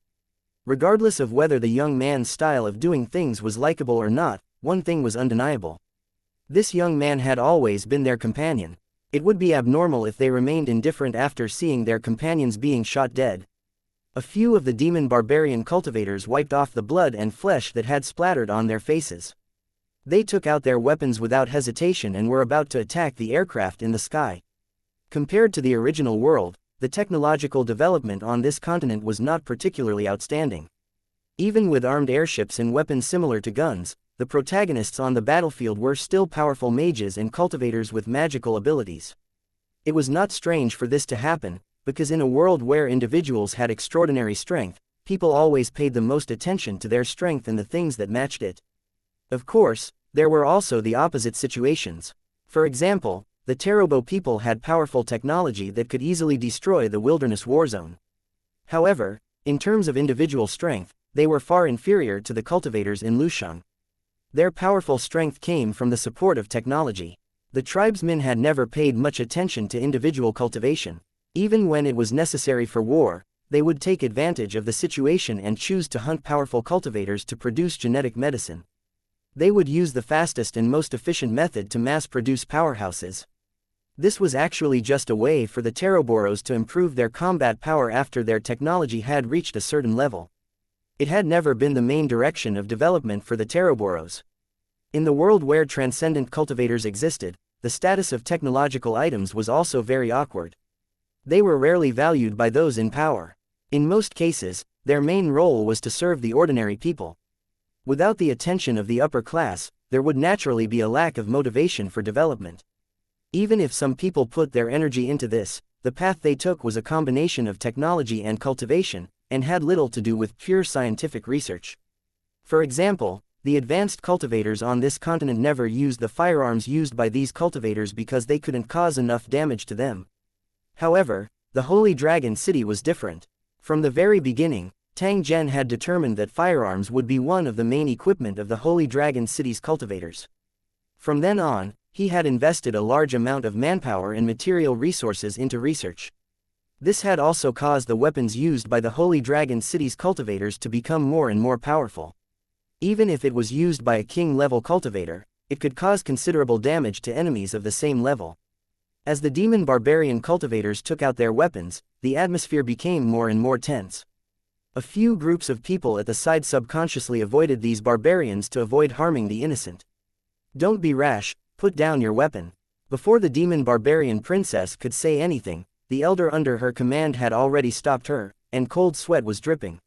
Regardless of whether the young man's style of doing things was likable or not, one thing was undeniable. This young man had always been their companion. It would be abnormal if they remained indifferent after seeing their companions being shot dead. A few of the demon barbarian cultivators wiped off the blood and flesh that had splattered on their faces. They took out their weapons without hesitation and were about to attack the aircraft in the sky. Compared to the original world, the technological development on this continent was not particularly outstanding. Even with armed airships and weapons similar to guns, the protagonists on the battlefield were still powerful mages and cultivators with magical abilities. It was not strange for this to happen, because in a world where individuals had extraordinary strength, people always paid the most attention to their strength and the things that matched it. Of course, there were also the opposite situations. For example, the Tarobo people had powerful technology that could easily destroy the wilderness war zone. However, in terms of individual strength, they were far inferior to the cultivators in Lushang. Their powerful strength came from the support of technology. The tribesmen had never paid much attention to individual cultivation. Even when it was necessary for war, they would take advantage of the situation and choose to hunt powerful cultivators to produce genetic medicine. They would use the fastest and most efficient method to mass-produce powerhouses. This was actually just a way for the Taroboros to improve their combat power after their technology had reached a certain level. It had never been the main direction of development for the Taroboros. In the world where transcendent cultivators existed, the status of technological items was also very awkward. They were rarely valued by those in power. In most cases, their main role was to serve the ordinary people. Without the attention of the upper class, there would naturally be a lack of motivation for development. Even if some people put their energy into this, the path they took was a combination of technology and cultivation, and had little to do with pure scientific research. For example, the advanced cultivators on this continent never used the firearms used by these cultivators because they couldn't cause enough damage to them. However, the Holy Dragon City was different. From the very beginning, Tang Zhen had determined that firearms would be one of the main equipment of the Holy Dragon City's cultivators. From then on, he had invested a large amount of manpower and material resources into research. This had also caused the weapons used by the Holy Dragon City's cultivators to become more and more powerful. Even if it was used by a king-level cultivator, it could cause considerable damage to enemies of the same level. As the demon barbarian cultivators took out their weapons, the atmosphere became more and more tense. A few groups of people at the side subconsciously avoided these barbarians to avoid harming the innocent. Don't be rash, put down your weapon. Before the demon barbarian princess could say anything, the elder under her command had already stopped her, and cold sweat was dripping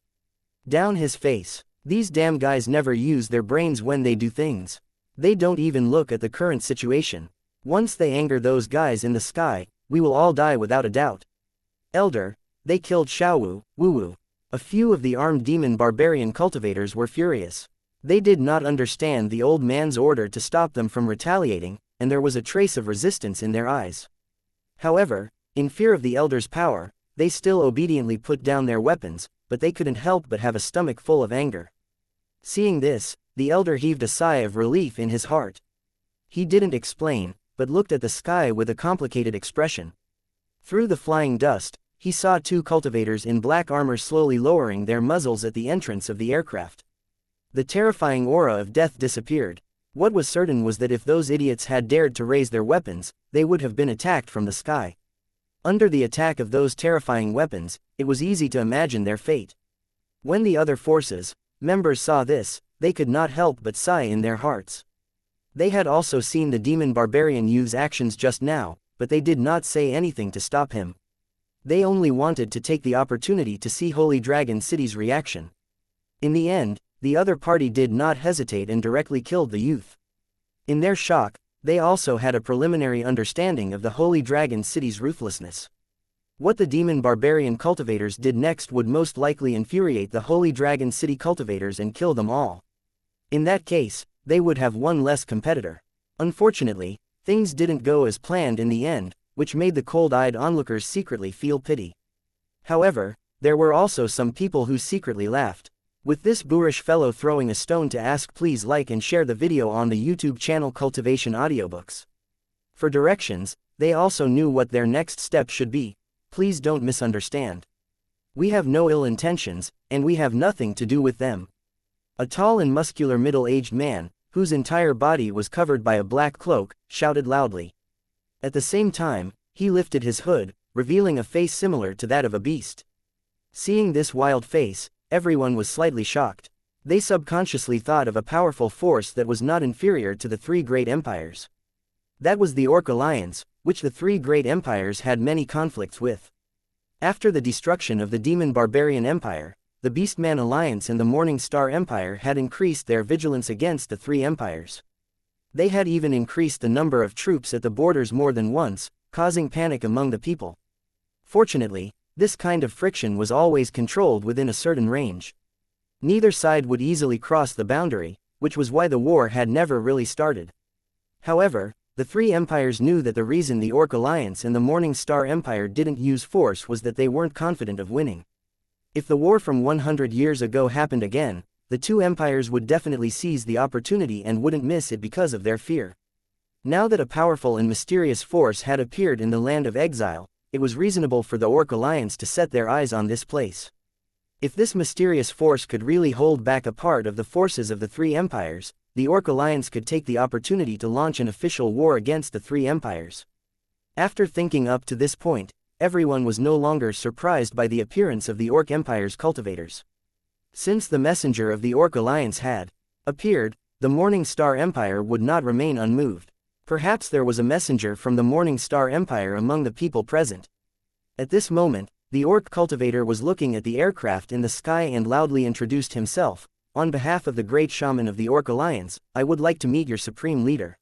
down his face. These damn guys never use their brains when they do things. They don't even look at the current situation. Once they anger those guys in the sky, we will all die without a doubt. Elder, they killed Xiaowu, Wuwu. A few of the armed demon barbarian cultivators were furious. They did not understand the old man's order to stop them from retaliating, and there was a trace of resistance in their eyes. However, in fear of the elder's power, they still obediently put down their weapons, but they couldn't help but have a stomach full of anger. Seeing this, the elder heaved a sigh of relief in his heart. He didn't explain, but looked at the sky with a complicated expression. Through the flying dust, he saw two cultivators in black armor slowly lowering their muzzles at the entrance of the aircraft. The terrifying aura of death disappeared. What was certain was that if those idiots had dared to raise their weapons, they would have been attacked from the sky. Under the attack of those terrifying weapons, it was easy to imagine their fate. When the other forces members saw this, they could not help but sigh in their hearts. They had also seen the demon barbarian use actions just now, but they did not say anything to stop him. They only wanted to take the opportunity to see Holy Dragon City's reaction. In the end, the other party did not hesitate and directly killed the youth. In their shock, they also had a preliminary understanding of the Holy Dragon City's ruthlessness. What the demon barbarian cultivators did next would most likely infuriate the Holy Dragon City cultivators and kill them all. In that case, they would have one less competitor. Unfortunately, things didn't go as planned in the end, which made the cold-eyed onlookers secretly feel pity. However, there were also some people who secretly laughed. With this boorish fellow throwing a stone to ask, please like and share the video on the YouTube channel Cultivation Audiobooks. For directions, they also knew what their next step should be. Please don't misunderstand. We have no ill intentions, and we have nothing to do with them. A tall and muscular middle-aged man, whose entire body was covered by a black cloak, shouted loudly. At the same time, he lifted his hood, revealing a face similar to that of a beast. Seeing this wild face, everyone was slightly shocked. They subconsciously thought of a powerful force that was not inferior to the three great empires. That was the Orc Alliance, which the three great empires had many conflicts with. After the destruction of the Demon Barbarian Empire, the Beastman Alliance and the Morning Star Empire had increased their vigilance against the three empires. They had even increased the number of troops at the borders more than once, causing panic among the people. Fortunately, this kind of friction was always controlled within a certain range. Neither side would easily cross the boundary, which was why the war had never really started. However, the three empires knew that the reason the Orc Alliance and the Morning Star Empire didn't use force was that they weren't confident of winning. If the war from 100 years ago happened again, the two empires would definitely seize the opportunity and wouldn't miss it because of their fear. Now that a powerful and mysterious force had appeared in the land of exile, it was reasonable for the Orc Alliance to set their eyes on this place. If this mysterious force could really hold back a part of the forces of the three empires, the Orc Alliance could take the opportunity to launch an official war against the three empires. After thinking up to this point, everyone was no longer surprised by the appearance of the Orc Empire's cultivators. Since the messenger of the Orc Alliance had appeared, the Morning Star Empire would not remain unmoved. Perhaps there was a messenger from the Morning Star Empire among the people present. At this moment, the Orc cultivator was looking at the aircraft in the sky and loudly introduced himself. On behalf of the great shaman of the Orc Alliance, I would like to meet your supreme leader.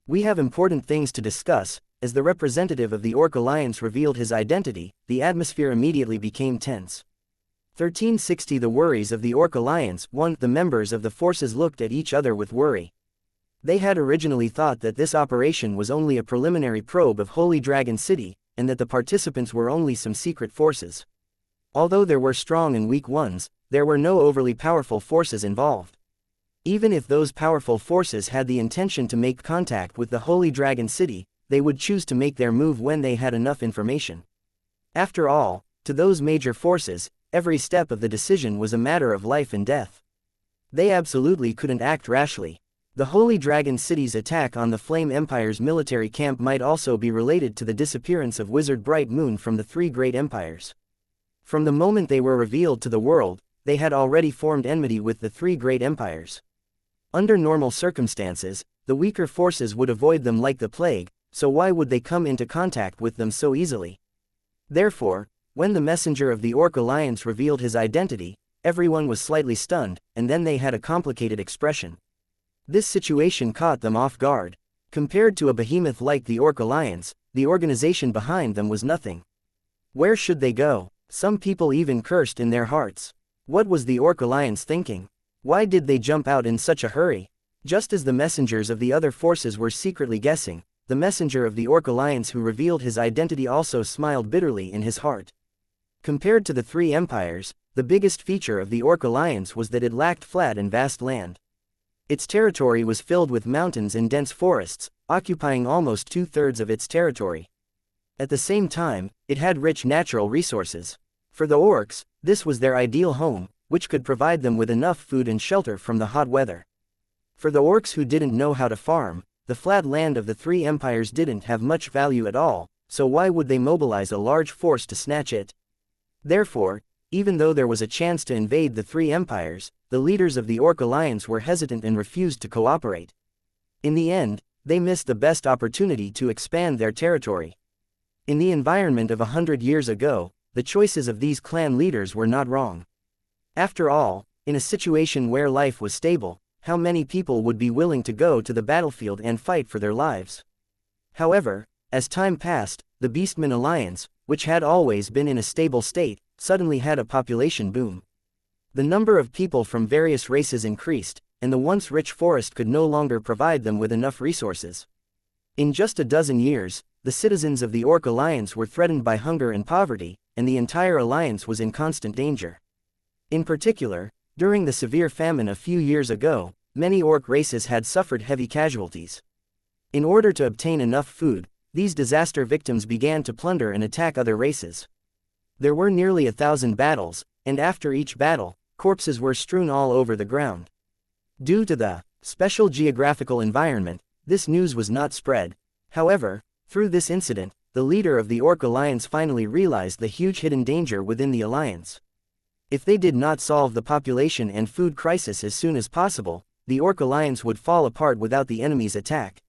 We have important things to discuss. As the representative of the Orc Alliance revealed his identity, the atmosphere immediately became tense. 1360 The worries of the Orc Alliance. 1. The members of the forces looked at each other with worry. They had originally thought that this operation was only a preliminary probe of Holy Dragon City, and that the participants were only some secret forces. Although there were strong and weak ones, there were no overly powerful forces involved. Even if those powerful forces had the intention to make contact with the Holy Dragon City, they would choose to make their move when they had enough information. After all, to those major forces, every step of the decision was a matter of life and death. They absolutely couldn't act rashly. The Holy Dragon City's attack on the Flame Empire's military camp might also be related to the disappearance of Wizard Bright Moon from the three great empires. From the moment they were revealed to the world, they had already formed enmity with the three great empires. Under normal circumstances, the weaker forces would avoid them like the plague, so why would they come into contact with them so easily? Therefore, when the messenger of the Orc Alliance revealed his identity, everyone was slightly stunned, and then they had a complicated expression. This situation caught them off guard. Compared to a behemoth like the Orc Alliance, the organization behind them was nothing. Where should they go? Some people even cursed in their hearts. What was the Orc Alliance thinking? Why did they jump out in such a hurry? Just as the messengers of the other forces were secretly guessing, the messenger of the Orc Alliance who revealed his identity also smiled bitterly in his heart. Compared to the three empires, the biggest feature of the Orc Alliance was that it lacked flat and vast land. Its territory was filled with mountains and dense forests, occupying almost 2/3 of its territory. At the same time, it had rich natural resources. For the orcs, this was their ideal home, which could provide them with enough food and shelter from the hot weather. For the orcs who didn't know how to farm, the flat land of the three empires didn't have much value at all, so why would they mobilize a large force to snatch it? Therefore, even though there was a chance to invade the three empires, the leaders of the Orc Alliance were hesitant and refused to cooperate. In the end, they missed the best opportunity to expand their territory. In the environment of 100 years ago, the choices of these clan leaders were not wrong. After all, in a situation where life was stable, how many people would be willing to go to the battlefield and fight for their lives? However, as time passed, the Beastmen Alliance, which had always been in a stable state, suddenly had a population boom. The number of people from various races increased, and the once rich forest could no longer provide them with enough resources. In just a dozen years, the citizens of the Orc Alliance were threatened by hunger and poverty, and the entire alliance was in constant danger. In particular, during the severe famine a few years ago, many orc races had suffered heavy casualties. In order to obtain enough food, these disaster victims began to plunder and attack other races. There were nearly 1,000 battles, and after each battle, corpses were strewn all over the ground. Due to the special geographical environment, this news was not spread. However, through this incident, the leader of the Orc Alliance finally realized the huge hidden danger within the alliance. If they did not solve the population and food crisis as soon as possible, the Orc Alliance would fall apart without the enemy's attack.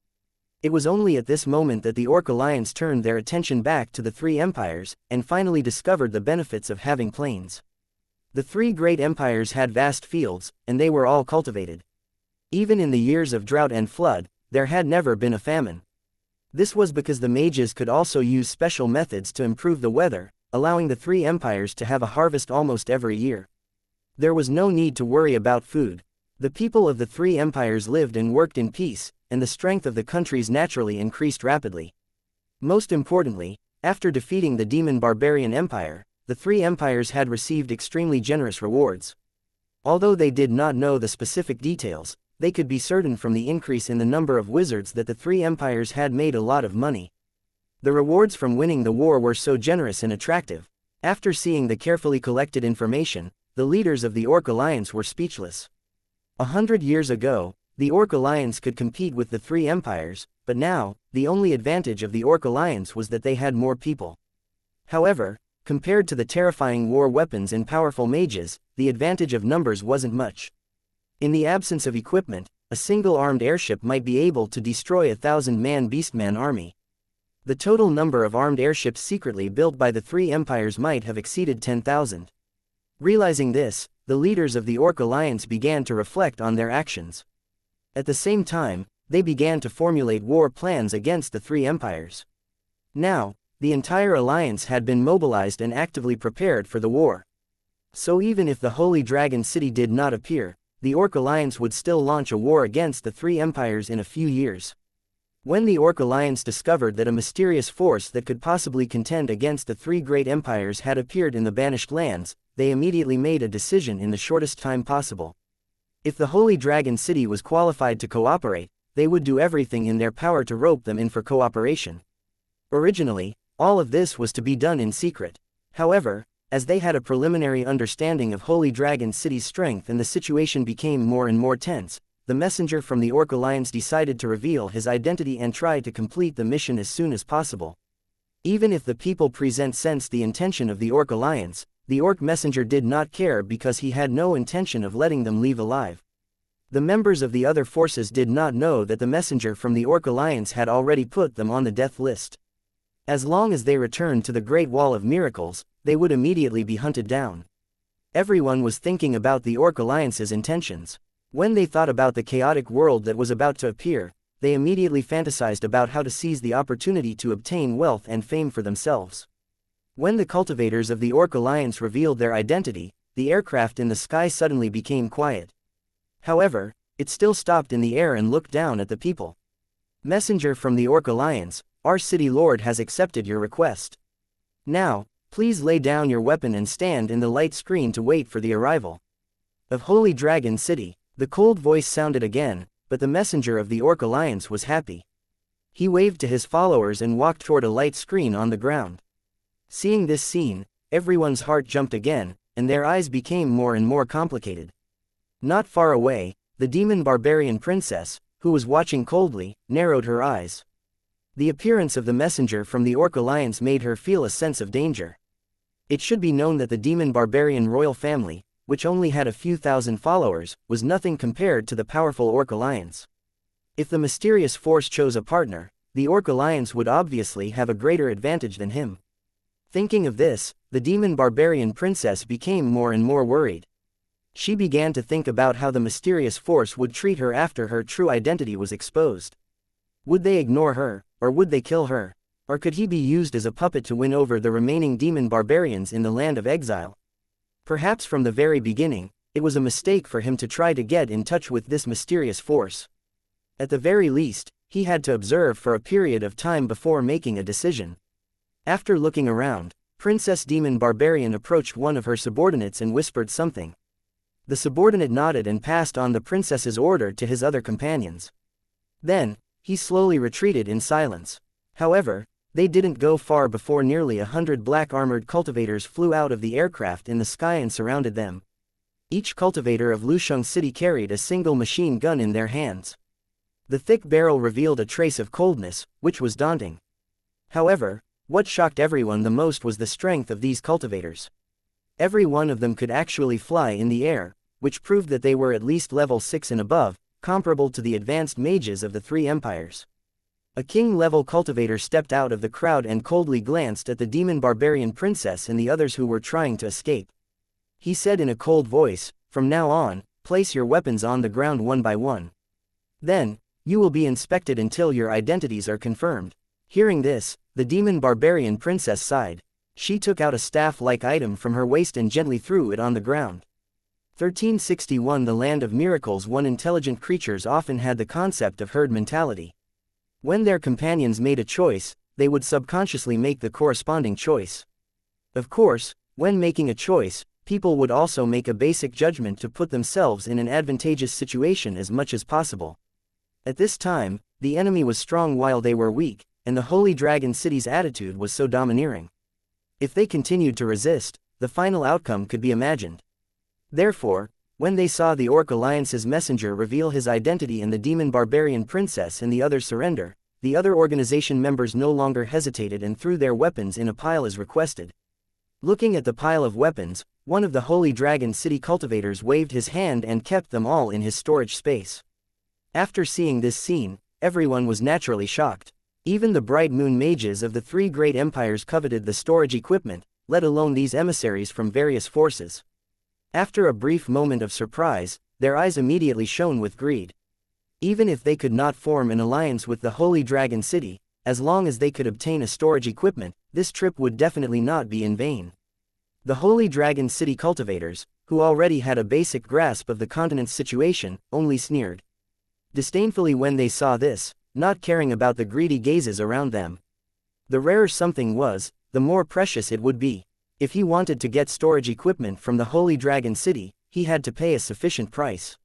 It was only at this moment that the Orc Alliance turned their attention back to the three empires, and finally discovered the benefits of having plains. The three great empires had vast fields, and they were all cultivated. Even in the years of drought and flood, there had never been a famine. This was because the mages could also use special methods to improve the weather, allowing the three empires to have a harvest almost every year. There was no need to worry about food. The people of the three empires lived and worked in peace, and the strength of the countries naturally increased rapidly. Most importantly, after defeating the demon barbarian empire, the three empires had received extremely generous rewards. Although they did not know the specific details, they could be certain from the increase in the number of wizards that the three empires had made a lot of money. The rewards from winning the war were so generous and attractive. After seeing the carefully collected information, the leaders of the Orc Alliance were speechless. 100 years ago, the Orc Alliance could compete with the three empires, but now, the only advantage of the Orc Alliance was that they had more people. However, compared to the terrifying war weapons and powerful mages, the advantage of numbers wasn't much. In the absence of equipment, a single armed airship might be able to destroy a 1,000-man beastman army. The total number of armed airships secretly built by the three empires might have exceeded 10,000. Realizing this, the leaders of the Orc Alliance began to reflect on their actions. At the same time, they began to formulate war plans against the three empires. Now, the entire alliance had been mobilized and actively prepared for the war. So even if the Holy Dragon City did not appear, the Orc Alliance would still launch a war against the three empires in a few years. When the Orc Alliance discovered that a mysterious force that could possibly contend against the three great empires had appeared in the Banished Lands, they immediately made a decision in the shortest time possible. If the Holy Dragon City was qualified to cooperate, they would do everything in their power to rope them in for cooperation. Originally, all of this was to be done in secret. However, as they had a preliminary understanding of Holy Dragon City's strength and the situation became more and more tense, the messenger from the Orc Alliance decided to reveal his identity and try to complete the mission as soon as possible. Even if the people present sensed the intention of the Orc Alliance, the Orc messenger did not care because he had no intention of letting them leave alive. The members of the other forces did not know that the messenger from the Orc Alliance had already put them on the death list. As long as they returned to the Great Wall of Miracles, they would immediately be hunted down. Everyone was thinking about the Orc Alliance's intentions. When they thought about the chaotic world that was about to appear, they immediately fantasized about how to seize the opportunity to obtain wealth and fame for themselves. When the cultivators of the Orc Alliance revealed their identity, the aircraft in the sky suddenly became quiet. However, it still stopped in the air and looked down at the people. Messenger from the Orc Alliance, our city lord has accepted your request. Now, please lay down your weapon and stand in the light screen to wait for the arrival of Holy Dragon City. The cold voice sounded again, but the messenger of the Orc Alliance was happy. He waved to his followers and walked toward a light screen on the ground. Seeing this scene, everyone's heart jumped again, and their eyes became more and more complicated. Not far away, the demon barbarian princess, who was watching coldly, narrowed her eyes. The appearance of the messenger from the Orc Alliance made her feel a sense of danger. It should be known that the demon barbarian royal family, which only had a few thousand followers, was nothing compared to the powerful Orc Alliance. If the mysterious force chose a partner, the Orc Alliance would obviously have a greater advantage than him. Thinking of this, the demon barbarian princess became more and more worried. She began to think about how the mysterious force would treat her after her true identity was exposed. Would they ignore her, or would they kill her? Or could he be used as a puppet to win over the remaining demon barbarians in the land of exile? Perhaps from the very beginning, it was a mistake for him to try to get in touch with this mysterious force. At the very least, he had to observe for a period of time before making a decision. After looking around, Princess Demon Barbarian approached one of her subordinates and whispered something. The subordinate nodded and passed on the princess's order to his other companions. Then, he slowly retreated in silence. However, they didn't go far before nearly 100 black-armored cultivators flew out of the aircraft in the sky and surrounded them. Each cultivator of Lusheng City carried a single machine gun in their hands. The thick barrel revealed a trace of coldness, which was daunting. However, what shocked everyone the most was the strength of these cultivators. Every one of them could actually fly in the air, which proved that they were at least level 6 and above, comparable to the advanced mages of the three empires. A king-level cultivator stepped out of the crowd and coldly glanced at the demon barbarian princess and the others who were trying to escape. He said in a cold voice, "From now on, place your weapons on the ground one by one. Then, you will be inspected until your identities are confirmed." Hearing this, the demon barbarian princess sighed. She took out a staff-like item from her waist and gently threw it on the ground. 1361 The Land of Miracles. One intelligent creatures often had the concept of herd mentality. When their companions made a choice, they would subconsciously make the corresponding choice. Of course, when making a choice, people would also make a basic judgment to put themselves in an advantageous situation as much as possible. At this time, the enemy was strong while they were weak, and the Holy Dragon City's attitude was so domineering. If they continued to resist, the final outcome could be imagined. Therefore, when they saw the Orc Alliance's messenger reveal his identity and the demon barbarian princess and the others surrender, the other organization members no longer hesitated and threw their weapons in a pile as requested. Looking at the pile of weapons, one of the Holy Dragon City cultivators waved his hand and kept them all in his storage space. After seeing this scene, everyone was naturally shocked. Even the bright moon mages of the three great empires coveted the storage equipment, let alone these emissaries from various forces. After a brief moment of surprise, their eyes immediately shone with greed. Even if they could not form an alliance with the Holy Dragon City, as long as they could obtain a storage equipment, this trip would definitely not be in vain. The Holy Dragon City cultivators, who already had a basic grasp of the continent's situation, only sneered disdainfully when they saw this, not caring about the greedy gazes around them. The rarer something was, the more precious it would be. If he wanted to get storage equipment from the Holy Dragon City, he had to pay a sufficient price.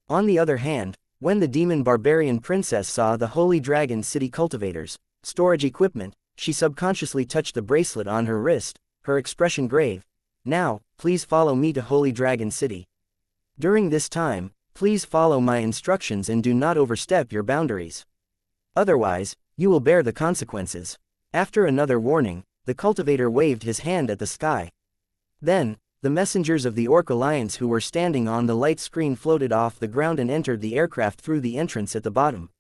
On the other hand, when the demon barbarian princess saw the Holy Dragon City cultivators' storage equipment, she subconsciously touched the bracelet on her wrist, her expression grave. "Now, please follow me to Holy Dragon City. During this time, please follow my instructions and do not overstep your boundaries. Otherwise, you will bear the consequences." After another warning, the cultivator waved his hand at the sky. Then, the messengers of the Orc Alliance who were standing on the light screen floated off the ground and entered the aircraft through the entrance at the bottom.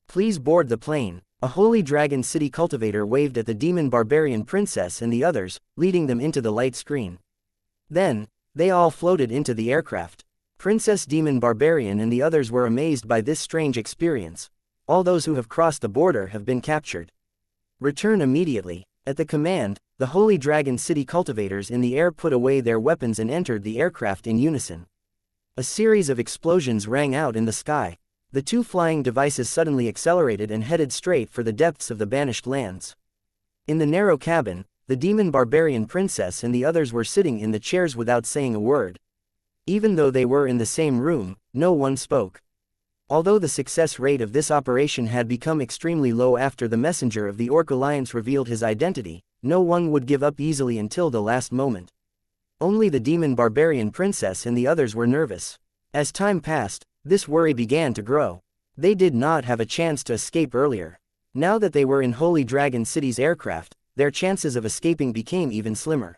"Please board the plane." A Holy Dragon City cultivator waved at the demon barbarian princess and the others, leading them into the light screen. Then, they all floated into the aircraft. Princess Demon Barbarian and the others were amazed by this strange experience. "All those who have crossed the border have been captured. Return immediately." At the command, the Holy Dragon City cultivators in the air put away their weapons and entered the aircraft in unison. A series of explosions rang out in the sky. The two flying devices suddenly accelerated and headed straight for the depths of the banished lands. In the narrow cabin, the demon barbarian princess and the others were sitting in the chairs without saying a word. Even though they were in the same room, no one spoke. Although the success rate of this operation had become extremely low after the messenger of the Orc Alliance revealed his identity, no one would give up easily until the last moment. Only the demon barbarian princess and the others were nervous. As time passed, This worry began to grow. They did not have a chance to escape earlier. Now that they were in Holy Dragon City's aircraft, their chances of escaping became even slimmer.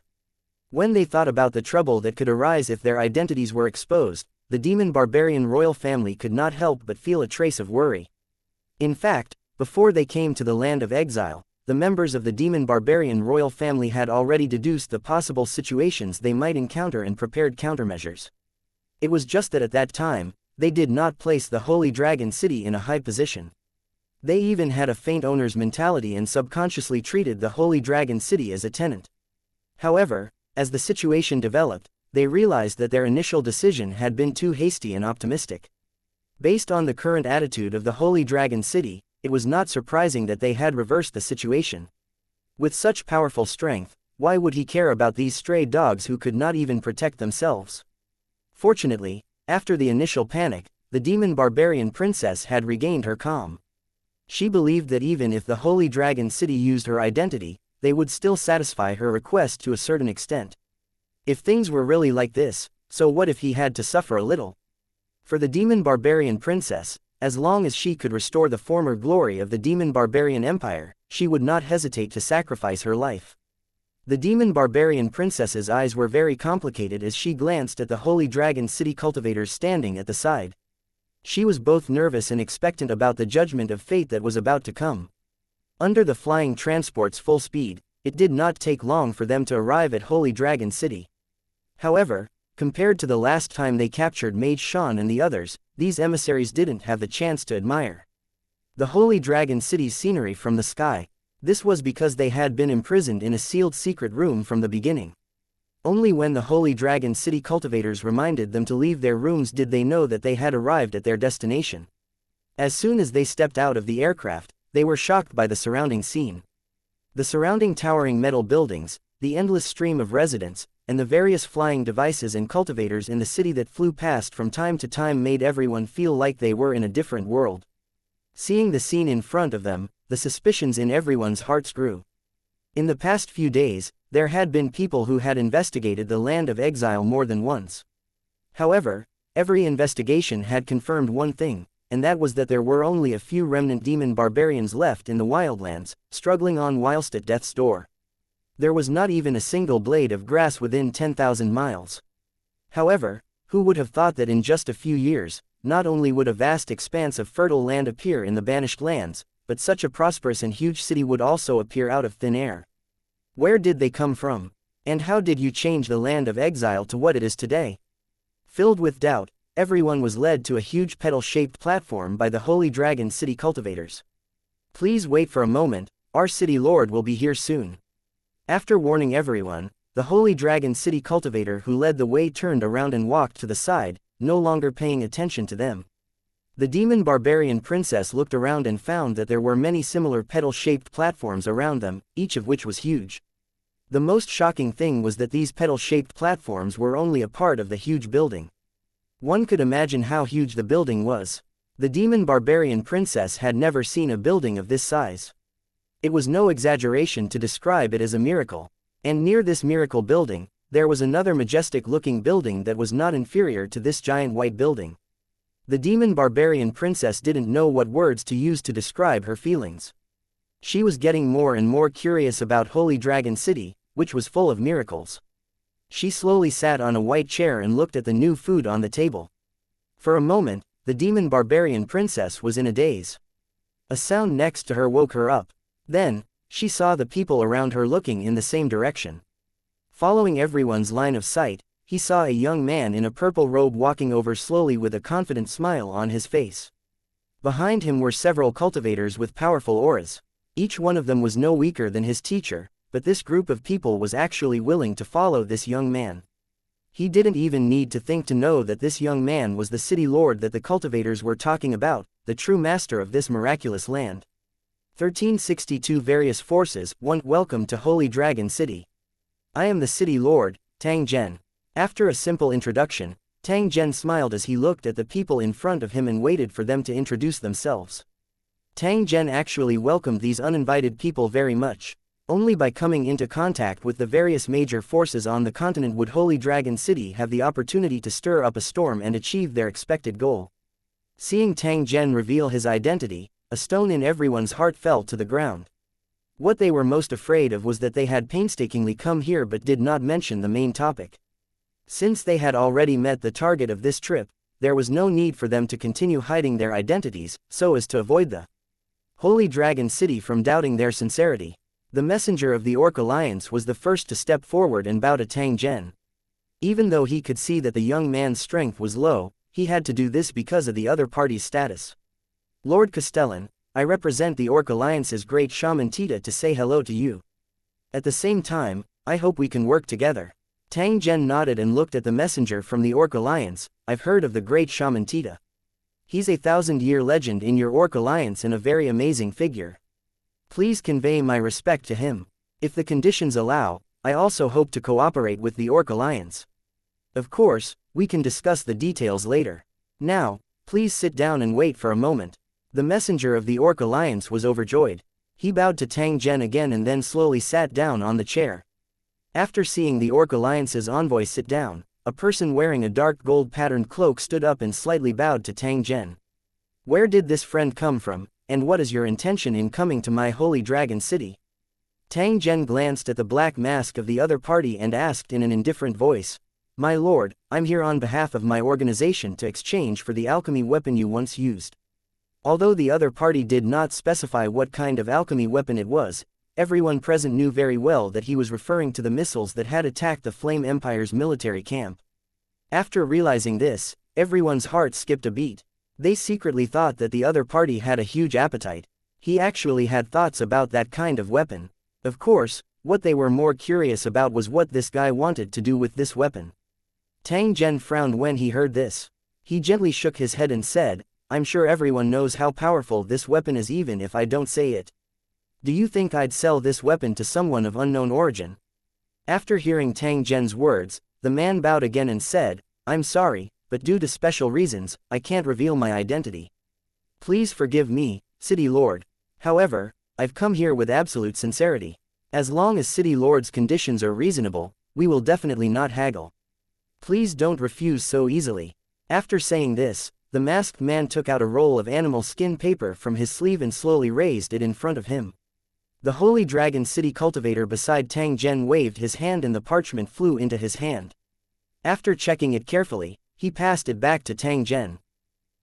When they thought about the trouble that could arise if their identities were exposed, the demon barbarian royal family could not help but feel a trace of worry. In fact, before they came to the land of exile, the members of the demon barbarian royal family had already deduced the possible situations they might encounter and prepared countermeasures. It was just that at that time, they did not place the Holy Dragon City in a high position. They even had a faint owner's mentality and subconsciously treated the Holy Dragon City as a tenant. However, as the situation developed, they realized that their initial decision had been too hasty and optimistic. Based on the current attitude of the Holy Dragon City, it was not surprising that they had reversed the situation. With such powerful strength, why would he care about these stray dogs who could not even protect themselves? Fortunately, after the initial panic, the demon barbarian princess had regained her calm. She believed that even if the Holy Dragon City used her identity, they would still satisfy her request to a certain extent. If things were really like this, so what if he had to suffer a little? For the demon barbarian princess, as long as she could restore the former glory of the demon barbarian empire, she would not hesitate to sacrifice her life. The demon barbarian princess's eyes were very complicated as she glanced at the Holy Dragon City cultivators standing at the side. She was both nervous and expectant about the judgment of fate that was about to come. Under the flying transport's full speed, it did not take long for them to arrive at Holy Dragon City. However, compared to the last time they captured Mage Shan and the others, these emissaries didn't have the chance to admire the Holy Dragon City's scenery from the sky. This was because they had been imprisoned in a sealed secret room from the beginning. Only when the Holy Dragon City cultivators reminded them to leave their rooms did they know that they had arrived at their destination. As soon as they stepped out of the aircraft, they were shocked by the surrounding scene. The surrounding towering metal buildings, the endless stream of residents, and the various flying devices and cultivators in the city that flew past from time to time made everyone feel like they were in a different world. Seeing the scene in front of them, the suspicions in everyone's hearts grew. In the past few days, there had been people who had investigated the land of exile more than once. However, every investigation had confirmed one thing, and that was that there were only a few remnant demon barbarians left in the wildlands, struggling on whilst at death's door. There was not even a single blade of grass within 10,000 miles. However, who would have thought that in just a few years, not only would a vast expanse of fertile land appear in the banished lands, but such a prosperous and huge city would also appear out of thin air. Where did they come from? And how did you change the land of exile to what it is today? Filled with doubt, everyone was led to a huge petal-shaped platform by the Holy Dragon City cultivators. Please wait for a moment, our city lord will be here soon. After warning everyone, the Holy Dragon City cultivator who led the way turned around and walked to the side, no longer paying attention to them. The demon barbarian princess looked around and found that there were many similar petal-shaped platforms around them, each of which was huge. The most shocking thing was that these petal-shaped platforms were only a part of the huge building. One could imagine how huge the building was. The demon barbarian princess had never seen a building of this size. It was no exaggeration to describe it as a miracle. And near this miracle building, there was another majestic-looking building that was not inferior to this giant white building. The demon barbarian princess didn't know what words to use to describe her feelings. She was getting more and more curious about Holy Dragon City, which was full of miracles. She slowly sat on a white chair and looked at the new food on the table. For a moment, the demon barbarian princess was in a daze. A sound next to her woke her up. Then, she saw the people around her looking in the same direction. Following everyone's line of sight, he saw a young man in a purple robe walking over slowly with a confident smile on his face. Behind him were several cultivators with powerful auras. Each one of them was no weaker than his teacher, but this group of people was actually willing to follow this young man. He didn't even need to think to know that this young man was the city lord that the cultivators were talking about, the true master of this miraculous land. 1362 Various Forces. 1. Welcome to Holy Dragon City. I am the city lord, Tang Zhen. After a simple introduction, Tang Zhen smiled as he looked at the people in front of him and waited for them to introduce themselves. Tang Zhen actually welcomed these uninvited people very much. Only by coming into contact with the various major forces on the continent would Holy Dragon City have the opportunity to stir up a storm and achieve their expected goal. Seeing Tang Zhen reveal his identity, a stone in everyone's heart fell to the ground. What they were most afraid of was that they had painstakingly come here but did not mention the main topic. Since they had already met the target of this trip, there was no need for them to continue hiding their identities, so as to avoid the Holy Dragon City from doubting their sincerity. The messenger of the Orc Alliance was the first to step forward and bow to Tang Zhen. Even though he could see that the young man's strength was low, he had to do this because of the other party's status. Lord Castellan, I represent the Orc Alliance's great shaman Tita to say hello to you. At the same time, I hope we can work together. Tang Zhen nodded and looked at the messenger from the Orc Alliance. I've heard of the great shaman Tita. He's a 1,000-year legend in your Orc Alliance and a very amazing figure. Please convey my respect to him. If the conditions allow, I also hope to cooperate with the Orc Alliance. Of course, we can discuss the details later. Now, please sit down and wait for a moment. The messenger of the Orc Alliance was overjoyed. He bowed to Tang Zhen again and then slowly sat down on the chair. After seeing the Orc Alliance's envoy sit down, a person wearing a dark gold-patterned cloak stood up and slightly bowed to Tang Zhen. Where did this friend come from, and what is your intention in coming to my Holy Dragon City? Tang Zhen glanced at the black mask of the other party and asked in an indifferent voice, My lord, I'm here on behalf of my organization to exchange for the alchemy weapon you once used. Although the other party did not specify what kind of alchemy weapon it was, everyone present knew very well that he was referring to the missiles that had attacked the Flame Empire's military camp. After realizing this, everyone's heart skipped a beat. They secretly thought that the other party had a huge appetite. He actually had thoughts about that kind of weapon. Of course, what they were more curious about was what this guy wanted to do with this weapon. Tang Zhen frowned when he heard this. He gently shook his head and said, I'm sure everyone knows how powerful this weapon is even if I don't say it. Do you think I'd sell this weapon to someone of unknown origin? After hearing Tang Zhen's words, the man bowed again and said, I'm sorry, but due to special reasons, I can't reveal my identity. Please forgive me, City Lord. However, I've come here with absolute sincerity. As long as City Lord's conditions are reasonable, we will definitely not haggle. Please don't refuse so easily. After saying this, the masked man took out a roll of animal skin paper from his sleeve and slowly raised it in front of him. The Holy Dragon City cultivator beside Tang Zhen waved his hand and the parchment flew into his hand. After checking it carefully, he passed it back to Tang Zhen.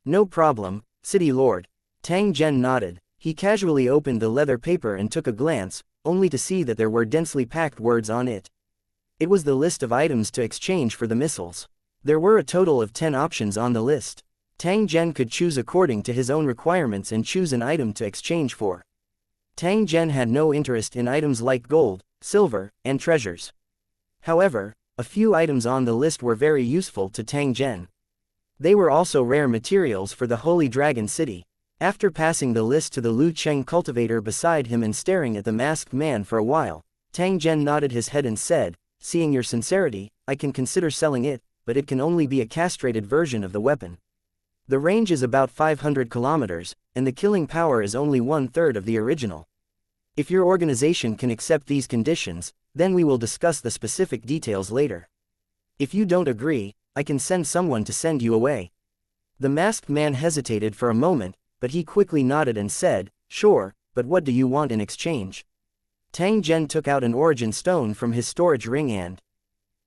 No problem, City Lord. Tang Zhen nodded. He casually opened the leather paper and took a glance, only to see that there were densely packed words on it. It was the list of items to exchange for the missiles. There were a total of 10 options on the list. Tang Zhen could choose according to his own requirements and choose an item to exchange for. Tang Zhen had no interest in items like gold, silver, and treasures. However, a few items on the list were very useful to Tang Zhen. They were also rare materials for the Holy Dragon City. After passing the list to the Lu Cheng cultivator beside him and staring at the masked man for a while, Tang Zhen nodded his head and said, Seeing your sincerity, I can consider selling it, but it can only be a castrated version of the weapon. The range is about 500 kilometers, and the killing power is only 1/3 of the original. If your organization can accept these conditions, then we will discuss the specific details later. If you don't agree, I can send someone to send you away. The masked man hesitated for a moment, but he quickly nodded and said, Sure, but what do you want in exchange? Tang Zhen took out an origin stone from his storage ring and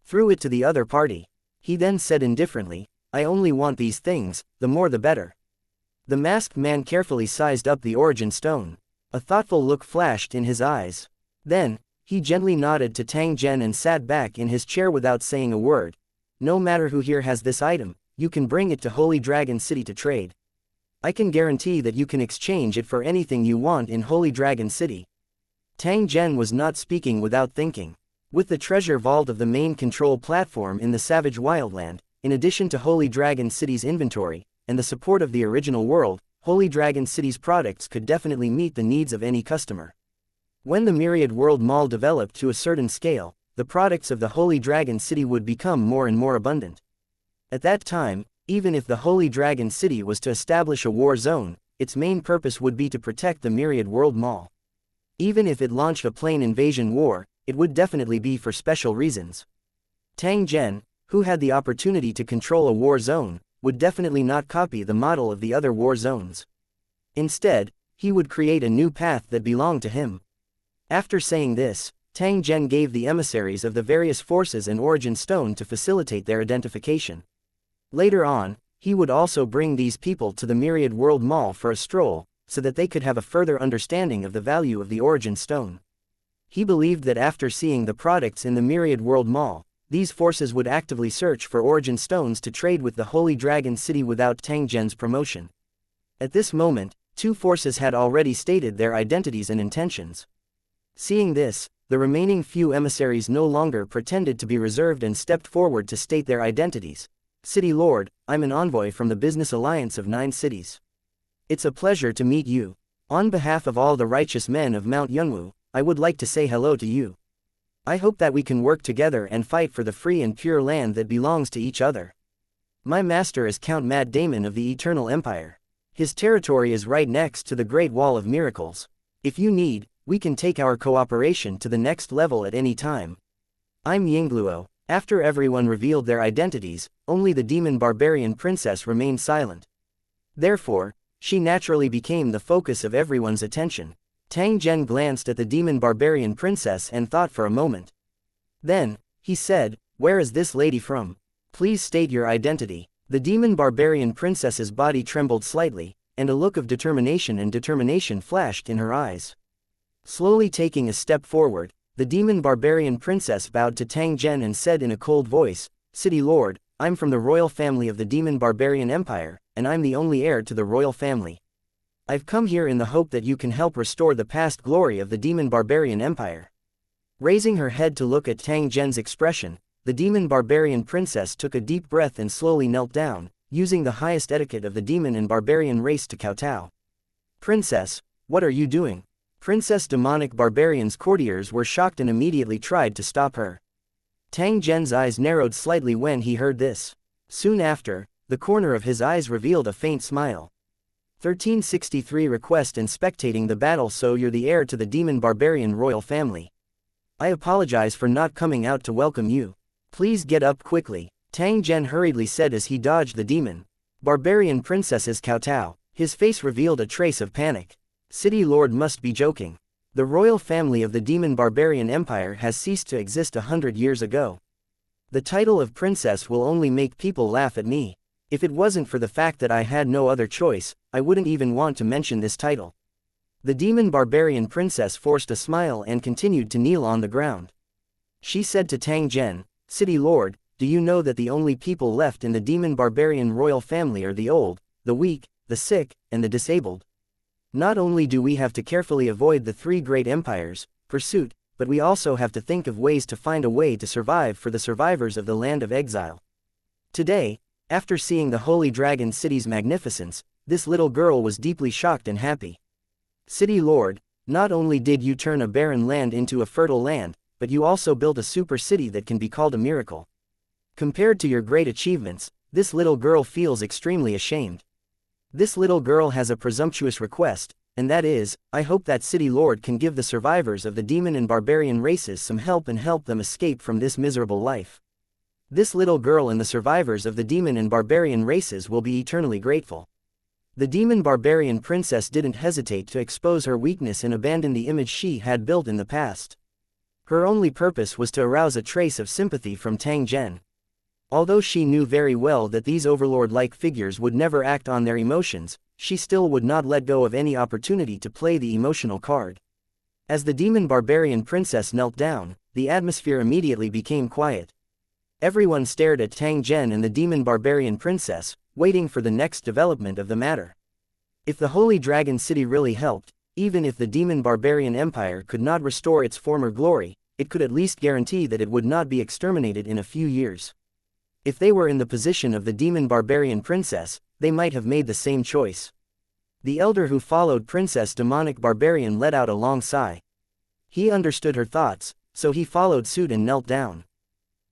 threw it to the other party. He then said indifferently, I only want these things, the more the better. The masked man carefully sized up the origin stone. A thoughtful look flashed in his eyes. Then, he gently nodded to Tang Zhen and sat back in his chair without saying a word. No matter who here has this item, you can bring it to Holy Dragon City to trade. I can guarantee that you can exchange it for anything you want in Holy Dragon City. Tang Zhen was not speaking without thinking. With the treasure vault of the main control platform in the Savage Wildland, in addition to Holy Dragon City's inventory, and the support of the original world, Holy Dragon City's products could definitely meet the needs of any customer. When the Myriad World Mall developed to a certain scale, the products of the Holy Dragon City would become more and more abundant. At that time, even if the Holy Dragon City was to establish a war zone, its main purpose would be to protect the Myriad World Mall. Even if it launched a plain invasion war, it would definitely be for special reasons. Tang Zhen, who had the opportunity to control a war zone, would definitely not copy the model of the other war zones. Instead, he would create a new path that belonged to him. After saying this, Tang Zhen gave the emissaries of the various forces an origin stone to facilitate their identification. Later on, he would also bring these people to the Myriad World Mall for a stroll, so that they could have a further understanding of the value of the origin stone. He believed that after seeing the products in the Myriad World Mall, these forces would actively search for origin stones to trade with the Holy Dragon City without Tang Zhen's promotion. At this moment, two forces had already stated their identities and intentions. Seeing this, the remaining few emissaries no longer pretended to be reserved and stepped forward to state their identities. City Lord, I'm an envoy from the Business Alliance of 9 cities. It's a pleasure to meet you. On behalf of all the righteous men of Mount Yunwu, I would like to say hello to you. I hope that we can work together and fight for the free and pure land that belongs to each other. My master is Count Matt Damon of the Eternal Empire. His territory is right next to the Great Wall of Miracles. If you need, we can take our cooperation to the next level at any time. I'm Yingluo. After everyone revealed their identities, only the demon barbarian princess remained silent. Therefore, she naturally became the focus of everyone's attention. Tang Zhen glanced at the demon barbarian princess and thought for a moment. Then, he said, "Where is this lady from? Please state your identity." The demon barbarian princess's body trembled slightly, and a look of determination flashed in her eyes. Slowly taking a step forward, the demon barbarian princess bowed to Tang Zhen and said in a cold voice, "City Lord, I'm from the royal family of the demon barbarian empire, and I'm the only heir to the royal family. I've come here in the hope that you can help restore the past glory of the demon barbarian empire." Raising her head to look at Tang Zhen's expression, the demon barbarian princess took a deep breath and slowly knelt down, using the highest etiquette of the demon and barbarian race to kowtow. "Princess, what are you doing?" Princess Demonic Barbarian's courtiers were shocked and immediately tried to stop her. Tang Zhen's eyes narrowed slightly when he heard this. Soon after, the corner of his eyes revealed a faint smile. 1363 Request and spectating the battle. So you're the heir to the demon barbarian royal family. I apologize for not coming out to welcome you. Please get up quickly, Tang Zhen hurriedly said as he dodged the demon barbarian princess's kowtow. His face revealed a trace of panic. City Lord must be joking. The royal family of the demon barbarian empire has ceased to exist 100 years ago. The title of princess will only make people laugh at me. If it wasn't for the fact that I had no other choice, I wouldn't even want to mention this title. The demon barbarian princess forced a smile and continued to kneel on the ground. She said to Tang Zhen, "City Lord, do you know that the only people left in the demon barbarian royal family are the old, the weak, the sick, and the disabled? Not only do we have to carefully avoid the 3 great empires' pursuit, but we also have to think of ways to find a way to survive for the survivors of the land of exile." Today, after seeing the Holy Dragon City's magnificence, this little girl was deeply shocked and happy. "City Lord, not only did you turn a barren land into a fertile land, but you also built a super city that can be called a miracle. Compared to your great achievements, this little girl feels extremely ashamed. This little girl has a presumptuous request, and that is, I hope that City Lord can give the survivors of the demon and barbarian races some help and help them escape from this miserable life. This little girl and the survivors of the demon and barbarian races will be eternally grateful." The demon barbarian princess didn't hesitate to expose her weakness and abandon the image she had built in the past. Her only purpose was to arouse a trace of sympathy from Tang Zhen. Although she knew very well that these overlord-like figures would never act on their emotions, she still would not let go of any opportunity to play the emotional card. As the demon barbarian princess knelt down, the atmosphere immediately became quiet. Everyone stared at Tang Zhen and the demon barbarian princess, waiting for the next development of the matter. If the Holy Dragon City really helped, even if the demon barbarian empire could not restore its former glory, it could at least guarantee that it would not be exterminated in a few years. If they were in the position of the demon barbarian princess, they might have made the same choice. The elder who followed Princess Demonic Barbarian let out a long sigh. He understood her thoughts, so he followed suit and knelt down.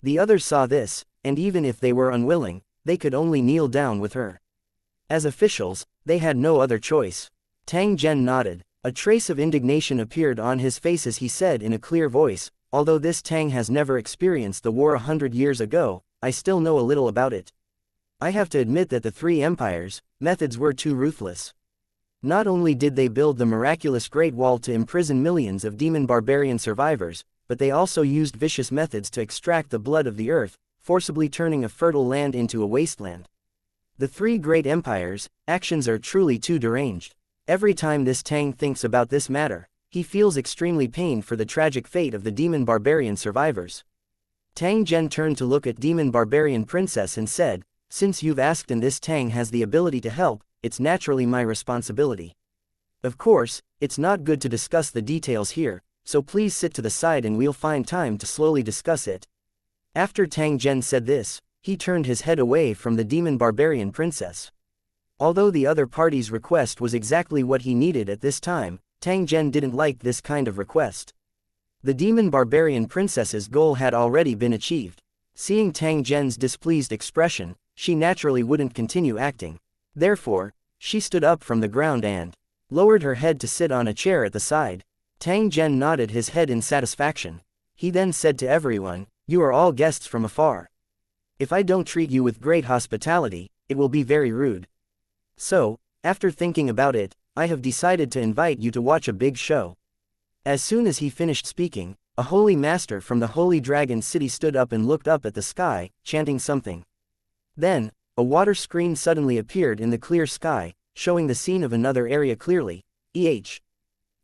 The others saw this, and even if they were unwilling, they could only kneel down with her. As officials, they had no other choice. Tang Zhen nodded. A trace of indignation appeared on his face as he said in a clear voice, "Although this Tang has never experienced the war 100 years ago, I still know a little about it. I have to admit that the three empires' methods were too ruthless. Not only did they build the miraculous Great Wall to imprison millions of demon barbarian survivors, but they also used vicious methods to extract the blood of the earth, forcibly turning a fertile land into a wasteland. The three great empires' actions are truly too deranged. Every time this Tang thinks about this matter, he feels extremely pained for the tragic fate of the demon barbarian survivors. Tang Zhen turned to look at demon barbarian princess and said, "Since you've asked and this Tang has the ability to help, it's naturally my responsibility. Of course, it's not good to discuss the details here, so please sit to the side and we'll find time to slowly discuss it." After Tang Zhen said this, he turned his head away from the demon barbarian princess. Although the other party's request was exactly what he needed at this time, Tang Zhen didn't like this kind of request. The demon barbarian princess's goal had already been achieved. Seeing Tang Zhen's displeased expression, she naturally wouldn't continue acting. Therefore, she stood up from the ground and lowered her head to sit on a chair at the side. Tang Zhen nodded his head in satisfaction. He then said to everyone, "You are all guests from afar. If I don't treat you with great hospitality, it will be very rude. So, after thinking about it, I have decided to invite you to watch a big show." As soon as he finished speaking, a holy master from the Holy Dragon City stood up and looked up at the sky, chanting something. Then, a water screen suddenly appeared in the clear sky, showing the scene of another area clearly.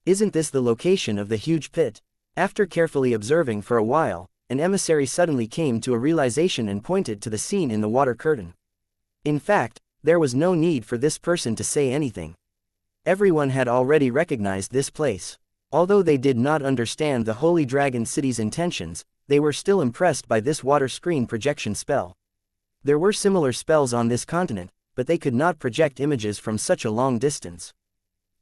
Isn't this the location of the huge pit? After carefully observing for a while, an emissary suddenly came to a realization and pointed to the scene in the water curtain. In fact, there was no need for this person to say anything. Everyone had already recognized this place. Although they did not understand the Holy Dragon City's intentions, they were still impressed by this water screen projection spell. There were similar spells on this continent, but they could not project images from such a long distance.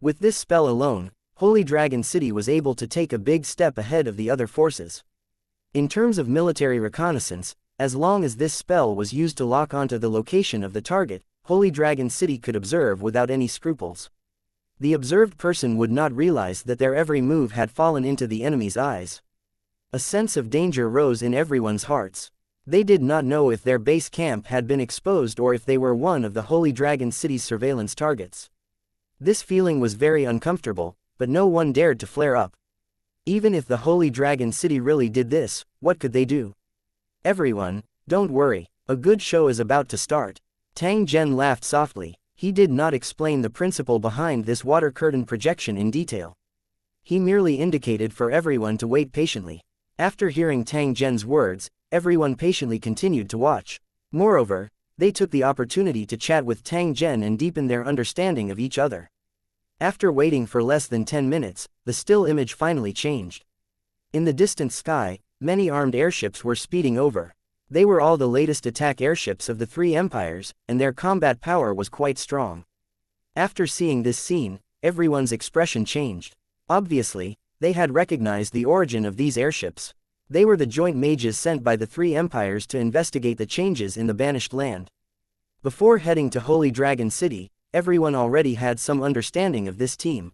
With this spell alone, Holy Dragon City was able to take a big step ahead of the other forces. In terms of military reconnaissance, as long as this spell was used to lock onto the location of the target, Holy Dragon City could observe without any scruples. The observed person would not realize that their every move had fallen into the enemy's eyes. A sense of danger rose in everyone's hearts. They did not know if their base camp had been exposed or if they were one of the Holy Dragon City's surveillance targets. This feeling was very uncomfortable, but no one dared to flare up. Even if the Holy Dragon City really did this, what could they do? "Everyone, don't worry, a good show is about to start." Tang Zhen laughed softly. He did not explain the principle behind this water curtain projection in detail. He merely indicated for everyone to wait patiently. After hearing Tang Zhen's words, everyone patiently continued to watch. Moreover, they took the opportunity to chat with Tang Zhen and deepen their understanding of each other. After waiting for less than 10 minutes, the still image finally changed. In the distant sky, many armed airships were speeding over. They were all the latest attack airships of the three empires, and their combat power was quite strong. After seeing this scene, everyone's expression changed. Obviously, they had recognized the origin of these airships. They were the joint mages sent by the three empires to investigate the changes in the banished land. Before heading to Holy Dragon City, everyone already had some understanding of this team.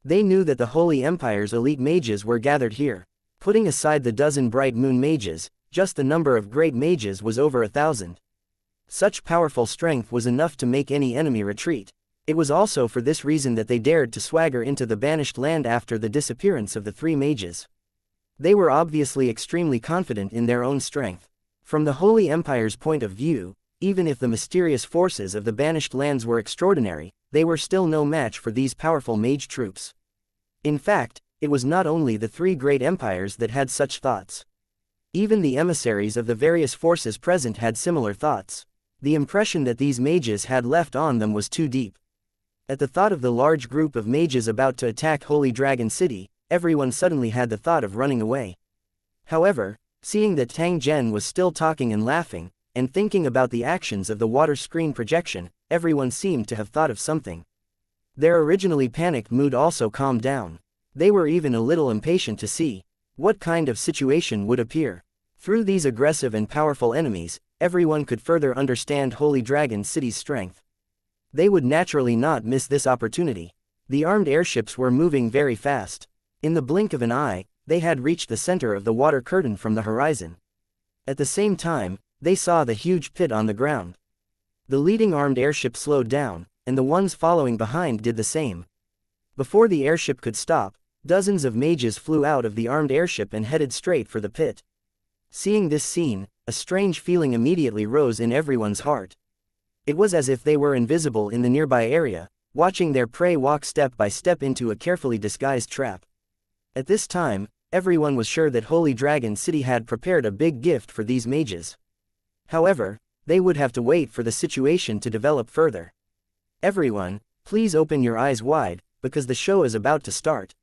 They knew that the Holy Empire's elite mages were gathered here. Putting aside the dozen bright moon mages, just the number of great mages was over 1,000. Such powerful strength was enough to make any enemy retreat. It was also for this reason that they dared to swagger into the banished land after the disappearance of the three mages. They were obviously extremely confident in their own strength. From the Holy Empire's point of view, even if the mysterious forces of the banished lands were extraordinary, they were still no match for these powerful mage troops. In fact, it was not only the three great empires that had such thoughts. Even the emissaries of the various forces present had similar thoughts. The impression that these mages had left on them was too deep. At the thought of the large group of mages about to attack Holy Dragon City, everyone suddenly had the thought of running away. However, seeing that Tang Zhen was still talking and laughing, and thinking about the actions of the water screen projection, everyone seemed to have thought of something. Their originally panicked mood also calmed down. They were even a little impatient to see what kind of situation would appear. Through these aggressive and powerful enemies, everyone could further understand Holy Dragon City's strength. They would naturally not miss this opportunity. The armed airships were moving very fast. In the blink of an eye, they had reached the center of the water curtain from the horizon. At the same time, they saw the huge pit on the ground. The leading armed airship slowed down, and the ones following behind did the same. Before the airship could stop, dozens of mages flew out of the armed airship and headed straight for the pit. Seeing this scene, a strange feeling immediately rose in everyone's heart. It was as if they were invisible in the nearby area, watching their prey walk step by step into a carefully disguised trap. At this time, everyone was sure that Holy Dragon City had prepared a big gift for these mages. However, they would have to wait for the situation to develop further. Everyone, please open your eyes wide, because the show is about to start.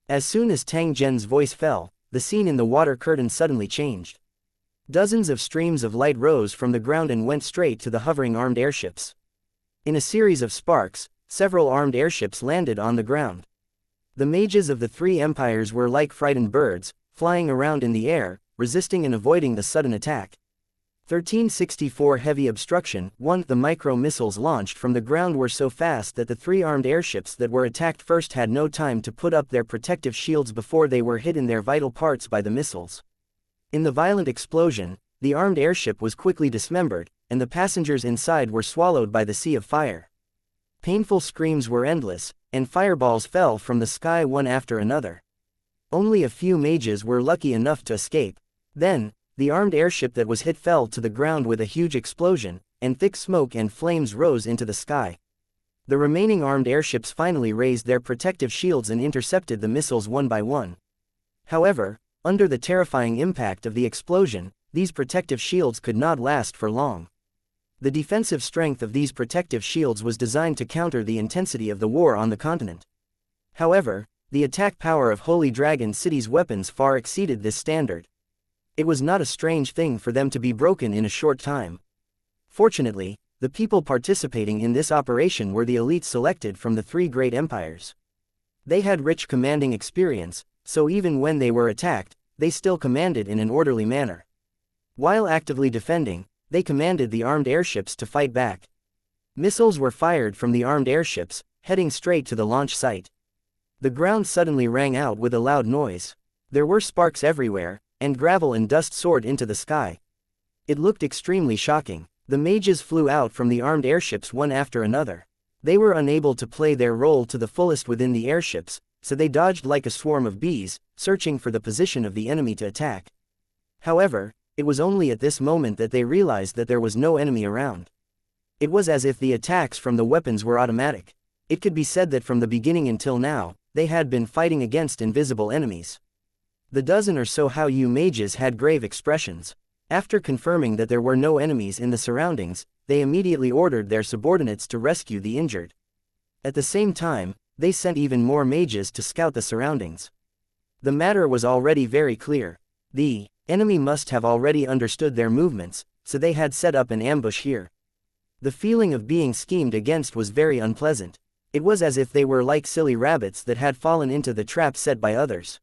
As soon as Tang Zhen's voice fell, the scene in the water curtain suddenly changed. Dozens of streams of light rose from the ground and went straight to the hovering armed airships. In a series of sparks, several armed airships landed on the ground. The mages of the three empires were like frightened birds, flying around in the air, resisting and avoiding the sudden attack. 1364 Heavy Obstruction 1. The micro-missiles launched from the ground were so fast that the three armed airships that were attacked first had no time to put up their protective shields before they were hit in their vital parts by the missiles. In the violent explosion, the armed airship was quickly dismembered, and the passengers inside were swallowed by the sea of fire. Painful screams were endless, and fireballs fell from the sky one after another. Only a few mages were lucky enough to escape. Then, the armed airship that was hit fell to the ground with a huge explosion, and thick smoke and flames rose into the sky. The remaining armed airships finally raised their protective shields and intercepted the missiles one by one. However, under the terrifying impact of the explosion, these protective shields could not last for long. The defensive strength of these protective shields was designed to counter the intensity of the war on the continent. However, the attack power of Holy Dragon City's weapons far exceeded this standard. It was not a strange thing for them to be broken in a short time. Fortunately, the people participating in this operation were the elites selected from the three great empires. They had rich commanding experience, so even when they were attacked, they still commanded in an orderly manner. While actively defending, they commanded the armed airships to fight back. Missiles were fired from the armed airships, heading straight to the launch site. The ground suddenly rang out with a loud noise. There were sparks everywhere, and gravel and dust soared into the sky. It looked extremely shocking. The mages flew out from the armed airships one after another. They were unable to play their role to the fullest within the airships, so they dodged like a swarm of bees, searching for the position of the enemy to attack. However, it was only at this moment that they realized that there was no enemy around. It was as if the attacks from the weapons were automatic. It could be said that from the beginning until now, they had been fighting against invisible enemies. The dozen or so Hao-Yu mages had grave expressions. After confirming that there were no enemies in the surroundings, they immediately ordered their subordinates to rescue the injured. At the same time, they sent even more mages to scout the surroundings. The matter was already very clear. The enemy must have already understood their movements, so they had set up an ambush here. The feeling of being schemed against was very unpleasant. It was as if they were like silly rabbits that had fallen into the trap set by others.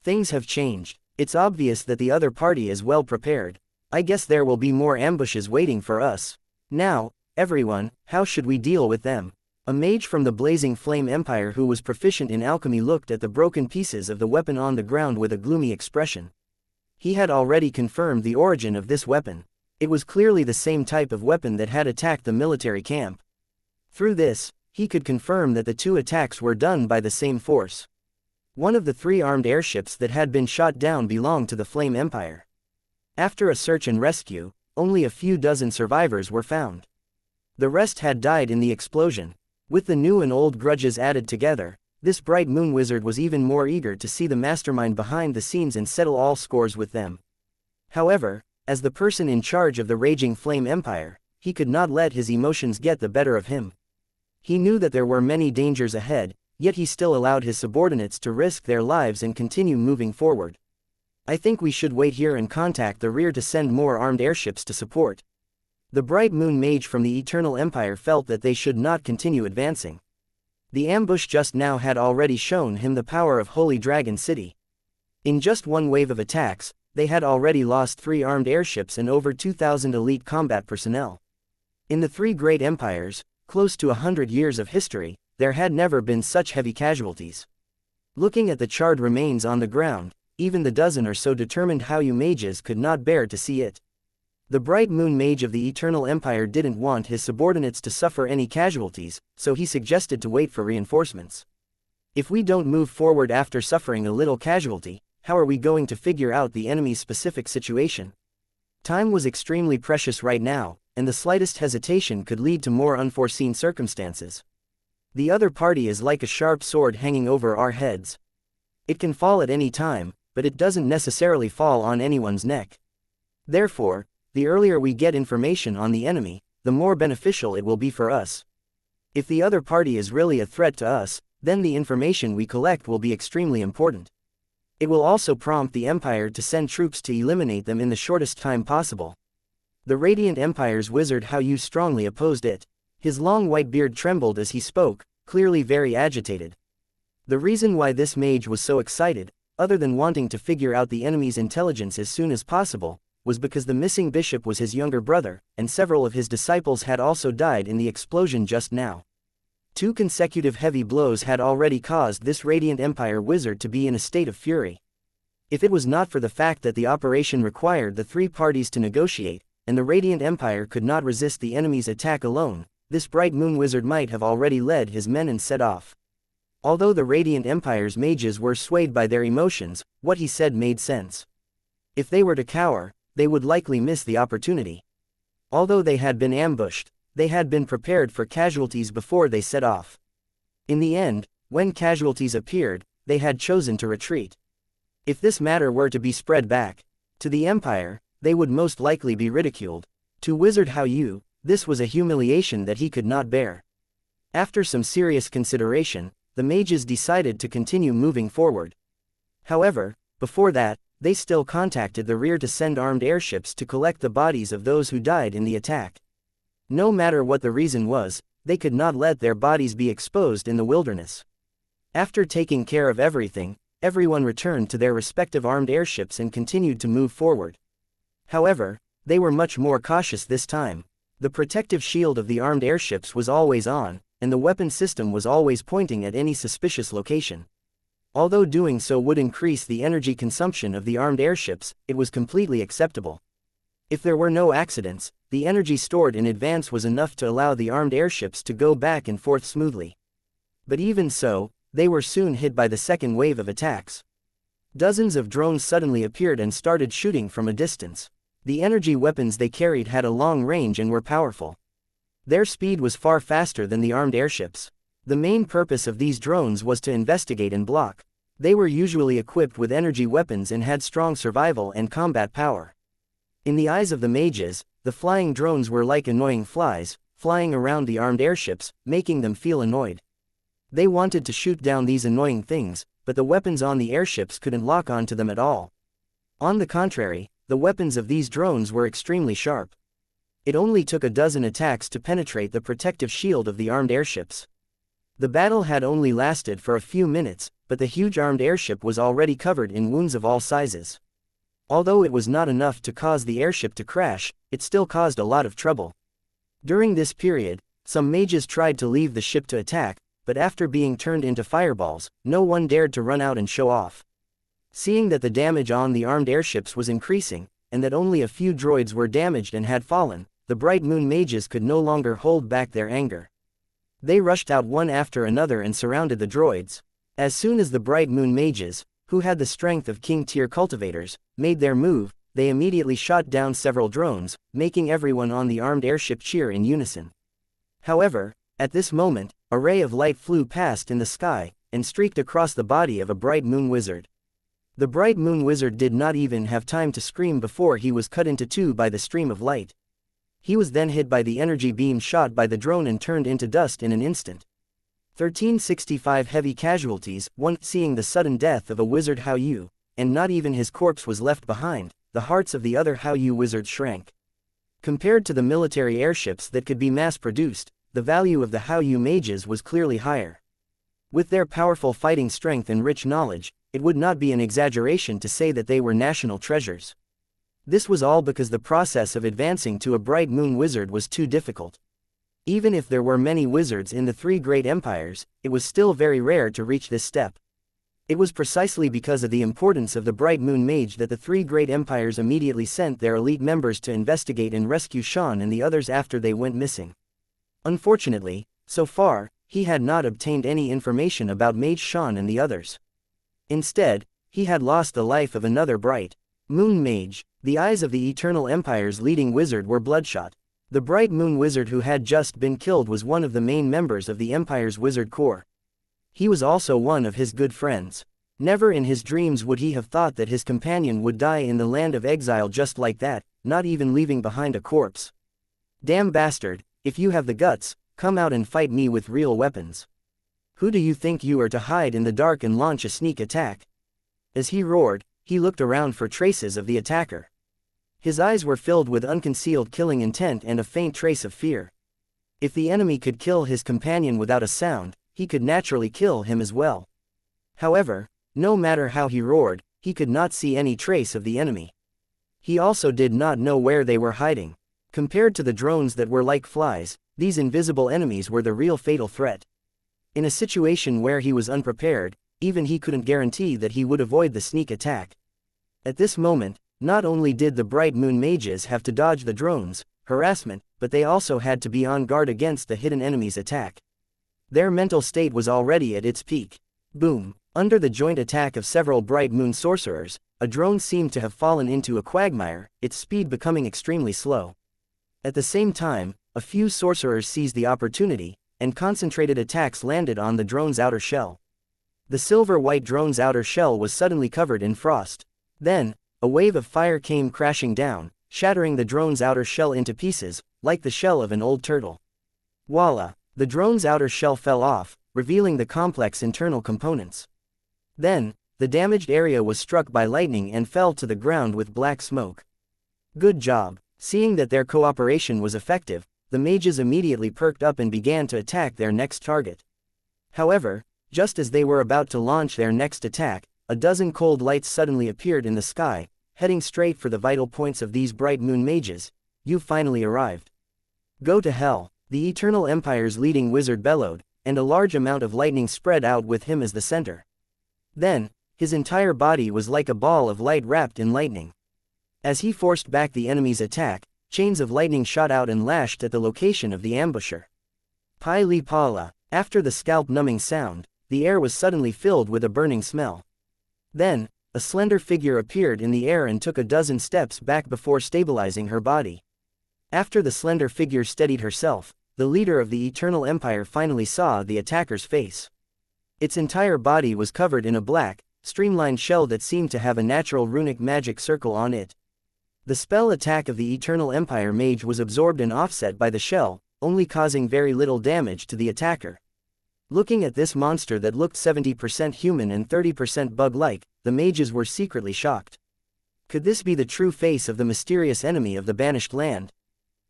Things have changed. It's obvious that the other party is well prepared. I guess there will be more ambushes waiting for us. Now, everyone, how should we deal with them? A mage from the Blazing Flame Empire who was proficient in alchemy looked at the broken pieces of the weapon on the ground with a gloomy expression. He had already confirmed the origin of this weapon. It was clearly the same type of weapon that had attacked the military camp. Through this, he could confirm that the two attacks were done by the same force. One of the three armed airships that had been shot down belonged to the Flame Empire. After a search and rescue, only a few dozen survivors were found. The rest had died in the explosion. With the new and old grudges added together, this bright moon wizard was even more eager to see the mastermind behind the scenes and settle all scores with them. However, as the person in charge of the Raging Flame Empire, he could not let his emotions get the better of him. He knew that there were many dangers ahead, yet he still allowed his subordinates to risk their lives and continue moving forward. I think we should wait here and contact the rear to send more armed airships to support. The Bright Moon Mage from the Eternal Empire felt that they should not continue advancing. The ambush just now had already shown him the power of Holy Dragon City. In just one wave of attacks, they had already lost 3 armed airships and over 2,000 elite combat personnel. In the 3 great empires, close to 100 years of history, there had never been such heavy casualties. Looking at the charred remains on the ground, even the dozen or so determined Hao-Yu mages could not bear to see it. The Bright Moon Mage of the Eternal Empire didn't want his subordinates to suffer any casualties, so he suggested to wait for reinforcements. If we don't move forward after suffering a little casualty, how are we going to figure out the enemy's specific situation? Time was extremely precious right now, and the slightest hesitation could lead to more unforeseen circumstances. The other party is like a sharp sword hanging over our heads. It can fall at any time, but it doesn't necessarily fall on anyone's neck. Therefore, the earlier we get information on the enemy, the more beneficial it will be for us. If the other party is really a threat to us, then the information we collect will be extremely important. It will also prompt the Empire to send troops to eliminate them in the shortest time possible. The Radiant Empire's wizard Hao Yu strongly opposed it. His long white beard trembled as he spoke, clearly very agitated. The reason why this mage was so excited, other than wanting to figure out the enemy's intelligence as soon as possible, was because the missing bishop was his younger brother, and several of his disciples had also died in the explosion just now. 2 consecutive heavy blows had already caused this Radiant Empire wizard to be in a state of fury. If it was not for the fact that the operation required the 3 parties to negotiate, and the Radiant Empire could not resist the enemy's attack alone, this Bright Moon Wizard might have already led his men and set off. Although the Radiant Empire's mages were swayed by their emotions, what he said made sense. If they were to cower, they would likely miss the opportunity. Although they had been ambushed, they had been prepared for casualties before they set off. In the end, when casualties appeared, they had chosen to retreat. If this matter were to be spread back to the Empire, they would most likely be ridiculed. To Wizard Hao Yu, this was a humiliation that he could not bear. After some serious consideration, the mages decided to continue moving forward. However, before that, they still contacted the rear to send armed airships to collect the bodies of those who died in the attack. No matter what the reason was, they could not let their bodies be exposed in the wilderness. After taking care of everything, everyone returned to their respective armed airships and continued to move forward. However, they were much more cautious this time. The protective shield of the armed airships was always on, and the weapon system was always pointing at any suspicious location. Although doing so would increase the energy consumption of the armed airships, it was completely acceptable. If there were no accidents, the energy stored in advance was enough to allow the armed airships to go back and forth smoothly. But even so, they were soon hit by the second wave of attacks. Dozens of drones suddenly appeared and started shooting from a distance. The energy weapons they carried had a long range and were powerful. Their speed was far faster than the armed airships. The main purpose of these drones was to investigate and block. They were usually equipped with energy weapons and had strong survival and combat power. In the eyes of the mages, the flying drones were like annoying flies, flying around the armed airships, making them feel annoyed. They wanted to shoot down these annoying things, but the weapons on the airships couldn't lock onto them at all. On the contrary, the weapons of these drones were extremely sharp. It only took a dozen attacks to penetrate the protective shield of the armed airships. The battle had only lasted for a few minutes, but the huge armed airship was already covered in wounds of all sizes. Although it was not enough to cause the airship to crash, it still caused a lot of trouble. During this period, some mages tried to leave the ship to attack, but after being turned into fireballs, no one dared to run out and show off. Seeing that the damage on the armed airships was increasing, and that only a few droids were damaged and had fallen, the Bright Moon mages could no longer hold back their anger. They rushed out one after another and surrounded the droids. As soon as the Bright Moon mages, who had the strength of king-tier cultivators, made their move, they immediately shot down several drones, making everyone on the armed airship cheer in unison. However, at this moment, a ray of light flew past in the sky, and streaked across the body of a Bright Moon wizard. The Bright Moon wizard did not even have time to scream before he was cut into 2 by the stream of light. He was then hit by the energy beam shot by the drone and turned into dust in an instant. 1365 heavy casualties. Seeing the sudden death of a wizard Hao Yu, and not even his corpse was left behind, the hearts of the other Hao Yu wizards shrank. Compared to the military airships that could be mass-produced, the value of the Hao Yu mages was clearly higher. With their powerful fighting strength and rich knowledge, it would not be an exaggeration to say that they were national treasures. This was all because the process of advancing to a Bright Moon wizard was too difficult. Even if there were many wizards in the 3 great empires, it was still very rare to reach this step. It was precisely because of the importance of the Bright Moon Mage that the three great empires immediately sent their elite members to investigate and rescue Shan and the others after they went missing. Unfortunately, so far, he had not obtained any information about Mage Shan and the others. Instead, he had lost the life of another Bright Moon Mage. The eyes of the Eternal Empire's leading wizard were bloodshot. The Bright Moon Wizard who had just been killed was one of the main members of the Empire's Wizard Corps. He was also one of his good friends. Never in his dreams would he have thought that his companion would die in the land of exile just like that, not even leaving behind a corpse. Damn bastard, if you have the guts, come out and fight me with real weapons. Who do you think you are to hide in the dark and launch a sneak attack? As he roared, he looked around for traces of the attacker. His eyes were filled with unconcealed killing intent and a faint trace of fear. If the enemy could kill his companion without a sound, he could naturally kill him as well. However, no matter how he roared, he could not see any trace of the enemy. He also did not know where they were hiding. Compared to the drones that were like flies, these invisible enemies were the real fatal threat. In a situation where he was unprepared, even he couldn't guarantee that he would avoid the sneak attack. At this moment, not only did the Bright Moon Mages have to dodge the drones' harassment, but they also had to be on guard against the hidden enemy's attack. Their mental state was already at its peak. Boom! Under the joint attack of several Bright Moon sorcerers, a drone seemed to have fallen into a quagmire, its speed becoming extremely slow. At the same time, a few sorcerers seized the opportunity, and concentrated attacks landed on the drone's outer shell. The silver-white drone's outer shell was suddenly covered in frost. Then, a wave of fire came crashing down, shattering the drone's outer shell into pieces, like the shell of an old turtle. Voila! The drone's outer shell fell off, revealing the complex internal components. Then, the damaged area was struck by lightning and fell to the ground with black smoke. Good job! Seeing that their cooperation was effective, the mages immediately perked up and began to attack their next target. However, just as they were about to launch their next attack, a dozen cold lights suddenly appeared in the sky, heading straight for the vital points of these Bright Moon Mages. You finally arrived. Go to hell! The Eternal Empire's leading wizard bellowed, and a large amount of lightning spread out with him as the center. Then, his entire body was like a ball of light wrapped in lightning. As he forced back the enemy's attack, chains of lightning shot out and lashed at the location of the ambusher. Pai Li Pala! After the scalp-numbing sound, the air was suddenly filled with a burning smell. Then, a slender figure appeared in the air and took a dozen steps back before stabilizing her body. After the slender figure steadied herself, the leader of the Eternal Empire finally saw the attacker's face. Its entire body was covered in a black, streamlined shell that seemed to have a natural runic magic circle on it. The spell attack of the Eternal Empire mage was absorbed and offset by the shell, only causing very little damage to the attacker. Looking at this monster that looked 70% human and 30% bug-like, the mages were secretly shocked. Could this be the true face of the mysterious enemy of the banished land?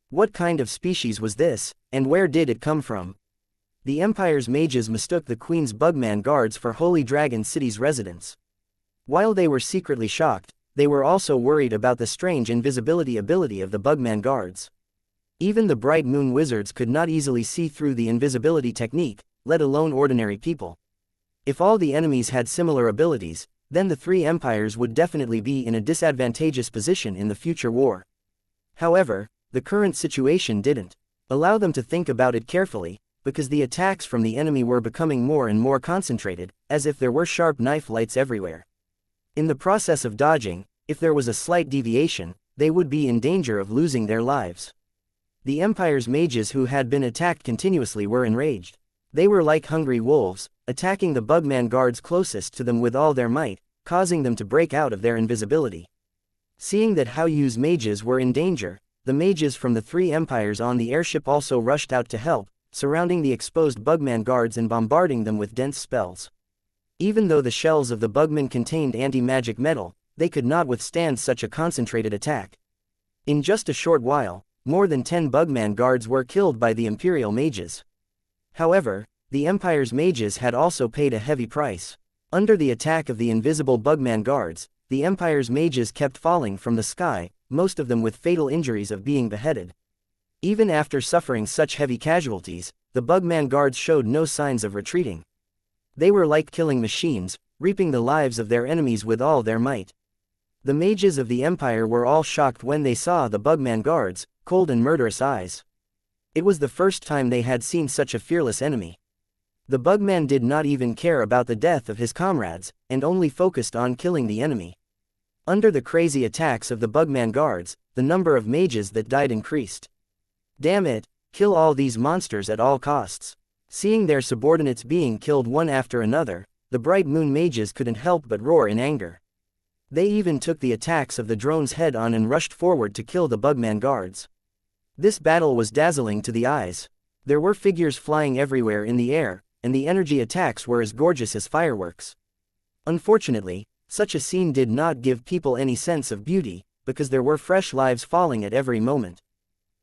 What kind of species was this, and where did it come from? The Empire's mages mistook the Queen's Bugman guards for Holy Dragon City's residents. While they were secretly shocked, they were also worried about the strange invisibility ability of the Bugman guards. Even the Bright Moon Wizards could not easily see through the invisibility technique, let alone ordinary people. If all the enemies had similar abilities, then the three empires would definitely be in a disadvantageous position in the future war. However, the current situation didn't allow them to think about it carefully, because the attacks from the enemy were becoming more and more concentrated, as if there were sharp knife lights everywhere. In the process of dodging, if there was a slight deviation, they would be in danger of losing their lives. The Empire's mages who had been attacked continuously were enraged. They were like hungry wolves, attacking the Bugman guards closest to them with all their might, causing them to break out of their invisibility. Seeing that Hao Yu's mages were in danger, the mages from the three empires on the airship also rushed out to help, surrounding the exposed Bugman guards and bombarding them with dense spells. Even though the shells of the Bugman contained anti-magic metal, they could not withstand such a concentrated attack. In just a short while, more than 10 Bugman guards were killed by the Imperial mages. However, the Empire's mages had also paid a heavy price. Under the attack of the invisible Bugman guards, the Empire's mages kept falling from the sky, most of them with fatal injuries of being beheaded. Even after suffering such heavy casualties, the Bugman guards showed no signs of retreating. They were like killing machines, reaping the lives of their enemies with all their might. The mages of the Empire were all shocked when they saw the Bugman guards, cold and murderous eyes. It was the first time they had seen such a fearless enemy. The Bugman did not even care about the death of his comrades, and only focused on killing the enemy. Under the crazy attacks of the Bugman guards, the number of mages that died increased. Damn it, kill all these monsters at all costs. Seeing their subordinates being killed one after another, the Bright Moon mages couldn't help but roar in anger. They even took the attacks of the drones head on and rushed forward to kill the Bugman guards. This battle was dazzling to the eyes. There were figures flying everywhere in the air, and the energy attacks were as gorgeous as fireworks. Unfortunately, such a scene did not give people any sense of beauty, because there were fresh lives falling at every moment.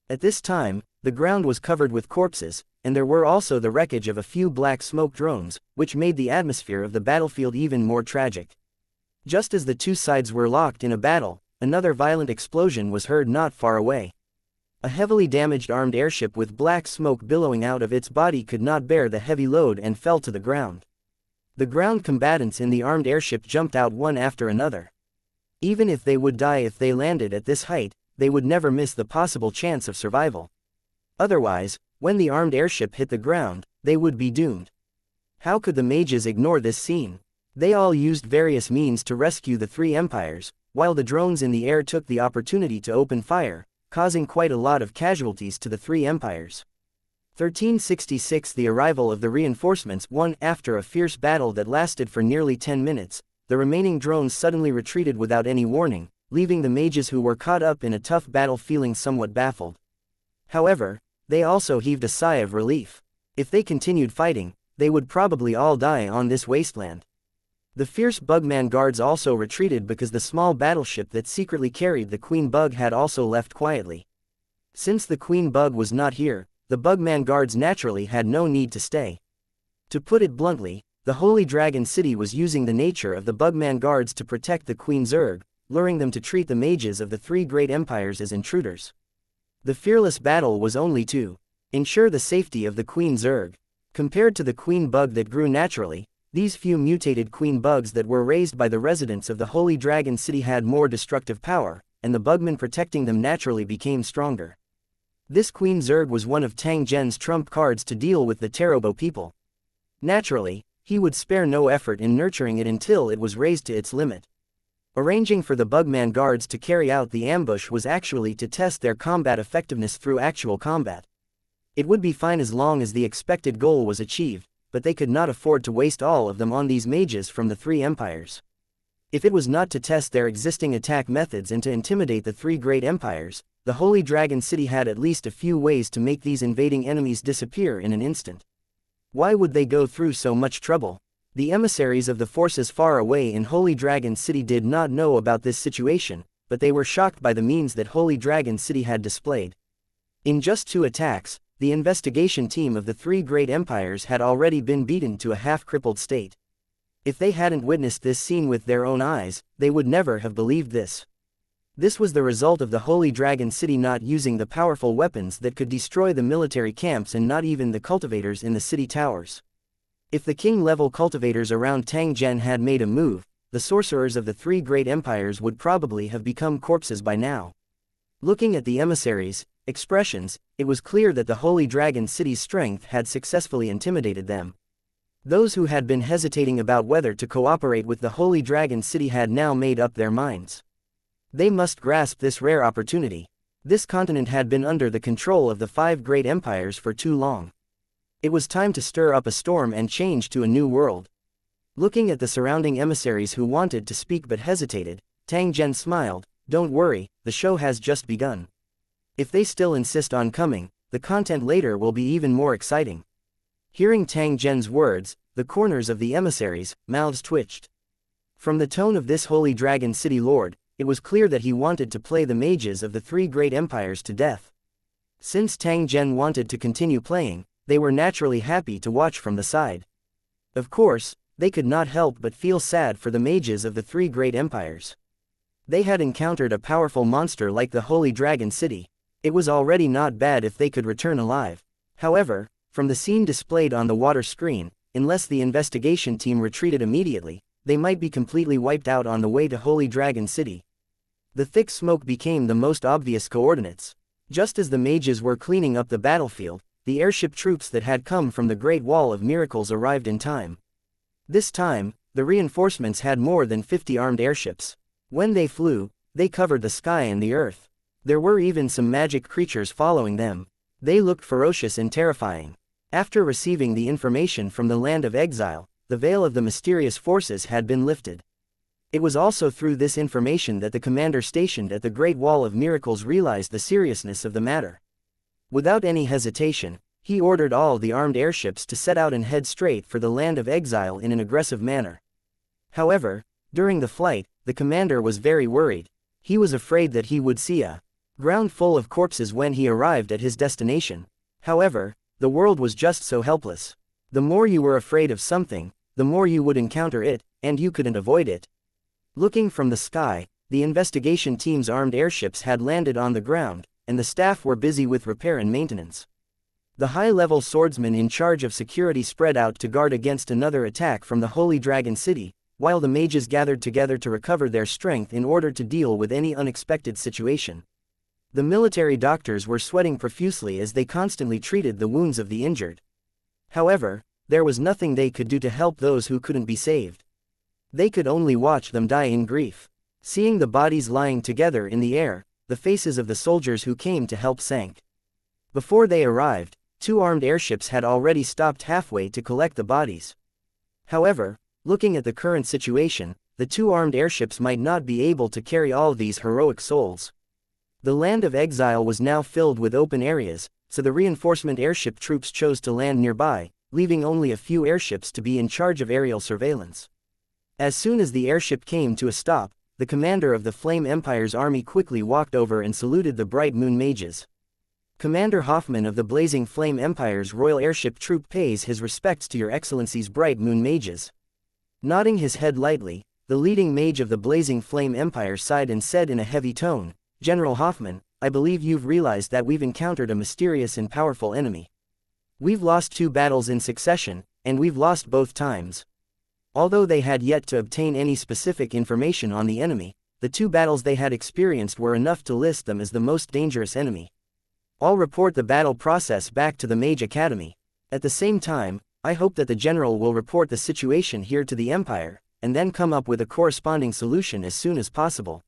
At this time, the ground was covered with corpses, and there were also the wreckage of a few black smoke drones, which made the atmosphere of the battlefield even more tragic. Just as the two sides were locked in a battle, another violent explosion was heard not far away. A heavily damaged armed airship with black smoke billowing out of its body could not bear the heavy load and fell to the ground. The ground combatants in the armed airship jumped out one after another. Even if they would die if they landed at this height, they would never miss the possible chance of survival. Otherwise, when the armed airship hit the ground, they would be doomed. How could the mages ignore this scene? They all used various means to rescue the three empires, while the drones in the air took the opportunity to open fire, causing quite a lot of casualties to the three empires. 1366 The arrival of the reinforcements. After a fierce battle that lasted for nearly 10 minutes, the remaining drones suddenly retreated without any warning, leaving the mages who were caught up in a tough battle feeling somewhat baffled. However, they also heaved a sigh of relief. If they continued fighting, they would probably all die on this wasteland. The fierce Bugman guards also retreated because the small battleship that secretly carried the Queen Bug had also left quietly. Since the Queen Bug was not here, the Bugman guards naturally had no need to stay. To put it bluntly, the Holy Dragon City was using the nature of the Bugman guards to protect the Queen Zerg, luring them to treat the mages of the three great empires as intruders. The fearless battle was only to ensure the safety of the Queen Zerg. Compared to the Queen Bug that grew naturally, these few mutated queen bugs that were raised by the residents of the Holy Dragon City had more destructive power, and the bugmen protecting them naturally became stronger. This Queen Zerg was one of Tang Zhen's trump cards to deal with the Tarobo people. Naturally, he would spare no effort in nurturing it until it was raised to its limit. Arranging for the Bugman guards to carry out the ambush was actually to test their combat effectiveness through actual combat. It would be fine as long as the expected goal was achieved, but they could not afford to waste all of them on these mages from the three empires. If it was not to test their existing attack methods and to intimidate the three great empires, the Holy Dragon City had at least a few ways to make these invading enemies disappear in an instant. Why would they go through so much trouble? The emissaries of the forces far away in Holy Dragon City did not know about this situation, but they were shocked by the means that Holy Dragon City had displayed. In just 2 attacks, the investigation team of the three great empires had already been beaten to a half-crippled state. If they hadn't witnessed this scene with their own eyes, they would never have believed this. This was the result of the Holy Dragon City not using the powerful weapons that could destroy the military camps and not even the cultivators in the city towers. If the king-level cultivators around Tang Zhen had made a move, the sorcerers of the three great empires would probably have become corpses by now. Looking at the emissaries' expressions, it was clear that the Holy Dragon City's strength had successfully intimidated them. Those who had been hesitating about whether to cooperate with the Holy Dragon City had now made up their minds. They must grasp this rare opportunity. This continent had been under the control of the 5 great empires for too long. It was time to stir up a storm and change to a new world. Looking at the surrounding emissaries who wanted to speak but hesitated, Tang Zhen smiled. "Don't worry, the show has just begun. If they still insist on coming, the content later will be even more exciting." Hearing Tang Zhen's words, the corners of the emissaries' mouths twitched. From the tone of this Holy Dragon City lord, it was clear that he wanted to play the mages of the three great empires to death. Since Tang Zhen wanted to continue playing, they were naturally happy to watch from the side. Of course, they could not help but feel sad for the mages of the three great empires. They had encountered a powerful monster like the Holy Dragon City. It was already not bad if they could return alive. However, from the scene displayed on the water screen, unless the investigation team retreated immediately, they might be completely wiped out on the way to Holy Dragon City. The thick smoke became the most obvious coordinates. Just as the mages were cleaning up the battlefield, the airship troops that had come from the Great Wall of Miracles arrived in time. This time, the reinforcements had more than 50 armed airships. When they flew, they covered the sky and the earth. There were even some magic creatures following them. They looked ferocious and terrifying. After receiving the information from the land of exile, the veil of the mysterious forces had been lifted. It was also through this information that the commander stationed at the Great Wall of Miracles realized the seriousness of the matter. Without any hesitation, he ordered all the armed airships to set out and head straight for the land of exile in an aggressive manner. However, during the flight, the commander was very worried. He was afraid that he would see a ground full of corpses when he arrived at his destination. However, the world was just so helpless. The more you were afraid of something, the more you would encounter it, and you couldn't avoid it. Looking from the sky, the investigation team's armed airships had landed on the ground, and the staff were busy with repair and maintenance. The high-level swordsmen in charge of security spread out to guard against another attack from the Holy Dragon City, while the mages gathered together to recover their strength in order to deal with any unexpected situation. The military doctors were sweating profusely as they constantly treated the wounds of the injured. However, there was nothing they could do to help those who couldn't be saved. They could only watch them die in grief. Seeing the bodies lying together in the air, the faces of the soldiers who came to help sank. Before they arrived, 2 armed airships had already stopped halfway to collect the bodies. However, looking at the current situation, the 2 armed airships might not be able to carry all these heroic souls. The land of exile was now filled with open areas, so the reinforcement airship troops chose to land nearby, leaving only a few airships to be in charge of aerial surveillance. As soon as the airship came to a stop, the commander of the Flame Empire's army quickly walked over and saluted the Bright Moon Mages. Commander Hoffman of the Blazing Flame Empire's Royal Airship Troop pays his respects to Your Excellency's Bright Moon Mages. Nodding his head lightly, the leading mage of the Blazing Flame Empire sighed and said in a heavy tone, "General Hoffman, I believe you've realized that we've encountered a mysterious and powerful enemy. We've lost 2 battles in succession, and we've lost both times." Although they had yet to obtain any specific information on the enemy, the 2 battles they had experienced were enough to list them as the most dangerous enemy. I'll report the battle process back to the Mage Academy. At the same time, I hope that the general will report the situation here to the Empire, and then come up with a corresponding solution as soon as possible.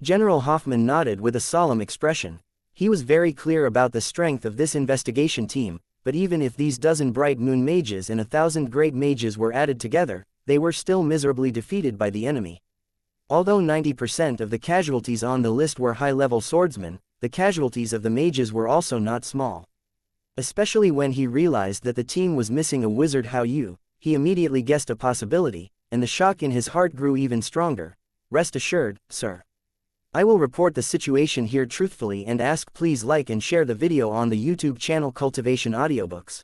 General Hoffman nodded with a solemn expression. He was very clear about the strength of this investigation team, but even if these dozen Bright Moon Mages and 1,000 Great Mages were added together, they were still miserably defeated by the enemy. Although 90% of the casualties on the list were high-level swordsmen, the casualties of the mages were also not small. Especially when he realized that the team was missing a wizard Hao Yu, he immediately guessed a possibility, and the shock in his heart grew even stronger. "Rest assured, sir. I will report the situation here truthfully and ask please like and share the video on the YouTube channel Cultivation Audiobooks.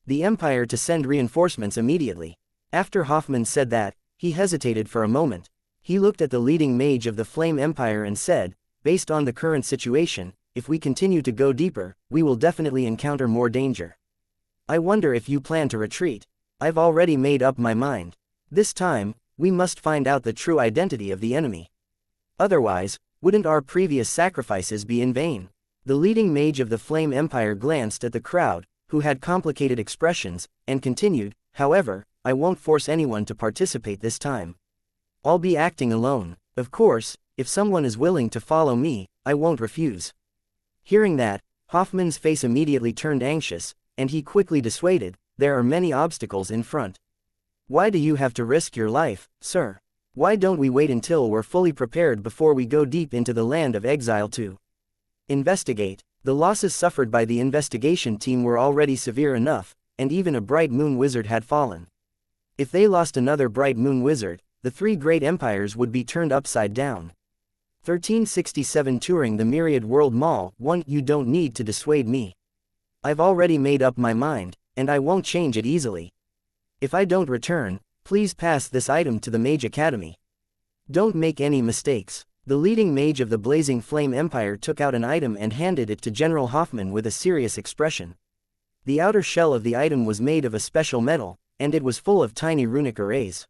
The Empire to send reinforcements immediately." After Hoffman said that, he hesitated for a moment. He looked at the leading mage of the Flame Empire and said, "Based on the current situation, if we continue to go deeper, we will definitely encounter more danger. I wonder if you plan to retreat. I've already made up my mind. This time, we must find out the true identity of the enemy. Otherwise, wouldn't our previous sacrifices be in vain?" The leading mage of the Flame Empire glanced at the crowd, who had complicated expressions, and continued, "However, I won't force anyone to participate this time. I'll be acting alone. Of course, if someone is willing to follow me, I won't refuse." Hearing that, Hoffman's face immediately turned anxious, and he quickly dissuaded, "There are many obstacles in front. Why do you have to risk your life, sir? Why don't we wait until we're fully prepared before we go deep into the land of exile to investigate?" The losses suffered by the investigation team were already severe enough, and even a Bright Moon Wizard had fallen. If they lost another Bright Moon Wizard, the 3 great empires would be turned upside down. 1367 Touring the Myriad World Mall. 1. You don't need to dissuade me. I've already made up my mind, and I won't change it easily. If I don't return, please pass this item to the Mage Academy. Don't make any mistakes. The leading mage of the Blazing Flame Empire took out an item and handed it to General Hoffman with a serious expression. The outer shell of the item was made of a special metal, and it was full of tiny runic arrays.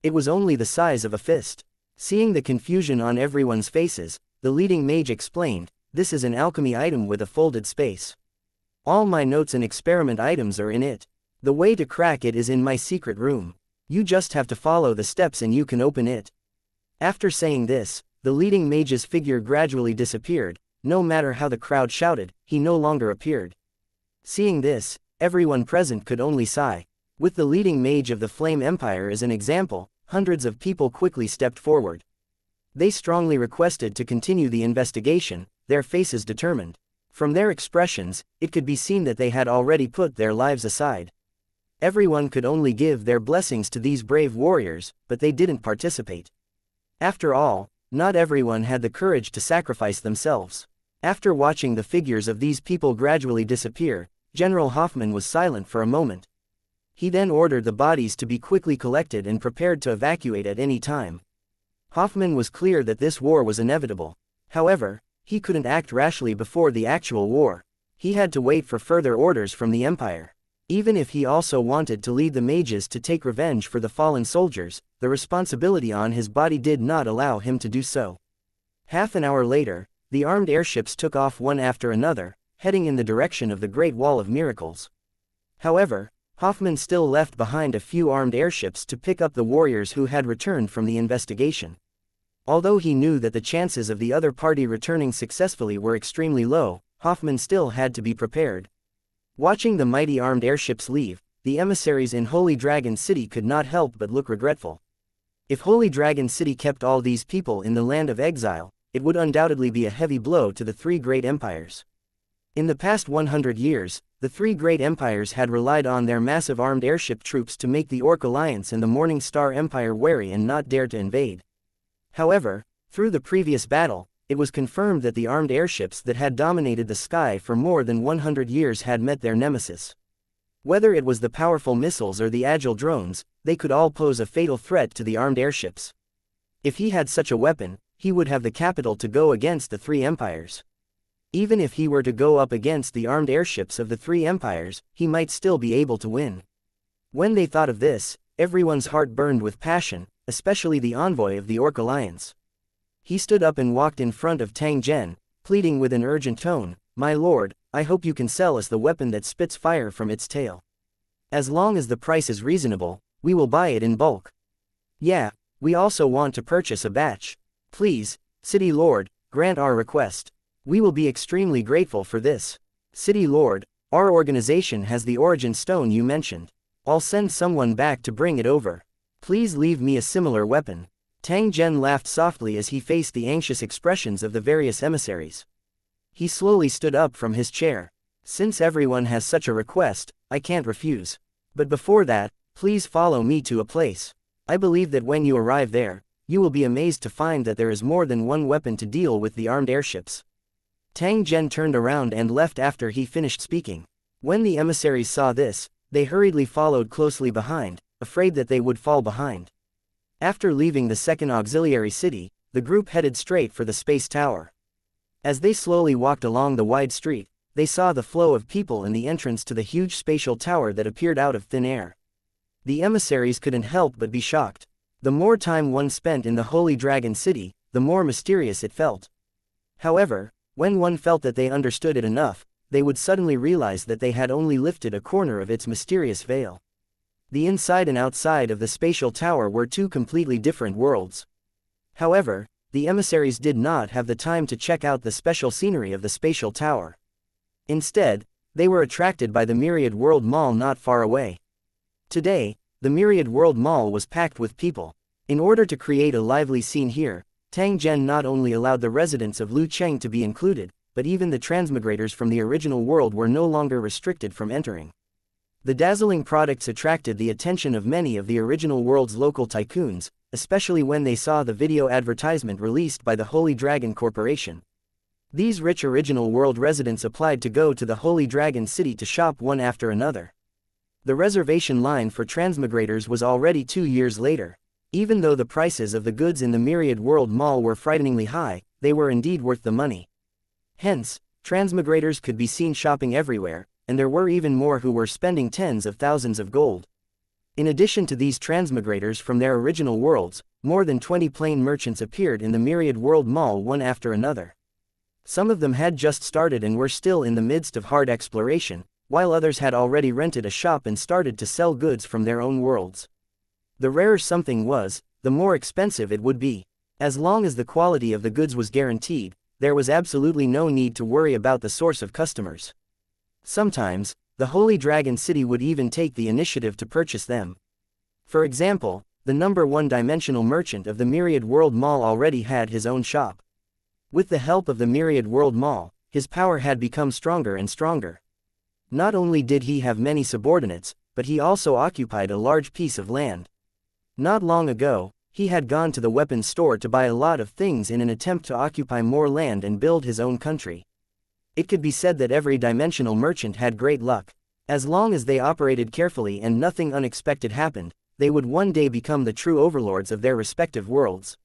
It was only the size of a fist. Seeing the confusion on everyone's faces, the leading mage explained, "This is an alchemy item with a folded space. All my notes and experiment items are in it. The way to crack it is in my secret room. You just have to follow the steps and you can open it." After saying this, the leading mage's figure gradually disappeared. No matter how the crowd shouted, he no longer appeared. Seeing this, everyone present could only sigh. With the leading mage of the Flame Empire as an example, hundreds of people quickly stepped forward. They strongly requested to continue the investigation, their faces determined. From their expressions, it could be seen that they had already put their lives aside. Everyone could only give their blessings to these brave warriors, but they didn't participate. After all, not everyone had the courage to sacrifice themselves. After watching the figures of these people gradually disappear, General Hoffman was silent for a moment. He then ordered the bodies to be quickly collected and prepared to evacuate at any time. Hoffman was clear that this war was inevitable. However, he couldn't act rashly before the actual war. He had to wait for further orders from the Empire. Even if he also wanted to lead the mages to take revenge for the fallen soldiers, the responsibility on his body did not allow him to do so. Half an hour later, the armed airships took off one after another, heading in the direction of the Great Wall of Miracles. However, Hoffman still left behind a few armed airships to pick up the warriors who had returned from the investigation. Although he knew that the chances of the other party returning successfully were extremely low, Hoffman still had to be prepared. Watching the mighty armed airships leave, the emissaries in Holy Dragon City could not help but look regretful. If Holy Dragon City kept all these people in the land of exile, it would undoubtedly be a heavy blow to the three great empires. In the past 100 years, the three great empires had relied on their massive armed airship troops to make the Orc Alliance and the Morning Star Empire wary and not dare to invade. However, through the previous battle, it was confirmed that the armed airships that had dominated the sky for more than 100 years had met their nemesis. Whether it was the powerful missiles or the agile drones, they could all pose a fatal threat to the armed airships. If he had such a weapon, he would have the capital to go against the three empires. Even if he were to go up against the armed airships of the three empires, he might still be able to win. When they thought of this, everyone's heart burned with passion, especially the envoy of the Orc Alliance. He stood up and walked in front of Tang Zhen, pleading with an urgent tone, "My lord, I hope you can sell us the weapon that spits fire from its tail. As long as the price is reasonable, we will buy it in bulk. Yeah, we also want to purchase a batch. Please, City Lord, grant our request. We will be extremely grateful for this. City Lord, our organization has the origin stone you mentioned. I'll send someone back to bring it over. Please leave me a similar weapon." Tang Zhen laughed softly as he faced the anxious expressions of the various emissaries. He slowly stood up from his chair. "Since everyone has such a request, I can't refuse. But before that, please follow me to a place. I believe that when you arrive there, you will be amazed to find that there is more than one weapon to deal with the armed airships." Tang Zhen turned around and left after he finished speaking. When the emissaries saw this, they hurriedly followed closely behind, afraid that they would fall behind. After leaving the second auxiliary city, the group headed straight for the space tower. As they slowly walked along the wide street, they saw the flow of people in the entrance to the huge spatial tower that appeared out of thin air. The emissaries couldn't help but be shocked. The more time one spent in the Holy Dragon City, the more mysterious it felt. However, when one felt that they understood it enough, they would suddenly realize that they had only lifted a corner of its mysterious veil. The inside and outside of the spatial tower were two completely different worlds. However, the emissaries did not have the time to check out the special scenery of the spatial tower. Instead, they were attracted by the Myriad World Mall not far away. Today, the Myriad World Mall was packed with people. In order to create a lively scene here, Tang Zhen not only allowed the residents of Lu Cheng to be included, but even the transmigrators from the original world were no longer restricted from entering. The dazzling products attracted the attention of many of the original world's local tycoons, especially when they saw the video advertisement released by the Holy Dragon Corporation. These rich original world residents applied to go to the Holy Dragon City to shop one after another. The reservation line for transmigrators was already 2 years later. Even though the prices of the goods in the Myriad World Mall were frighteningly high, they were indeed worth the money. Hence, transmigrators could be seen shopping everywhere, and there were even more who were spending tens of thousands of gold. In addition to these transmigrators from their original worlds, more than 20 plain merchants appeared in the Myriad World Mall one after another. Some of them had just started and were still in the midst of hard exploration, while others had already rented a shop and started to sell goods from their own worlds. The rarer something was, the more expensive it would be. As long as the quality of the goods was guaranteed, there was absolutely no need to worry about the source of customers. Sometimes, the Holy Dragon City would even take the initiative to purchase them. For example, the number one dimensional merchant of the Myriad World Mall already had his own shop. With the help of the Myriad World Mall, his power had become stronger and stronger. Not only did he have many subordinates, but he also occupied a large piece of land. Not long ago, he had gone to the weapons store to buy a lot of things in an attempt to occupy more land and build his own country. It could be said that every dimensional merchant had great luck. As long as they operated carefully and nothing unexpected happened, they would one day become the true overlords of their respective worlds.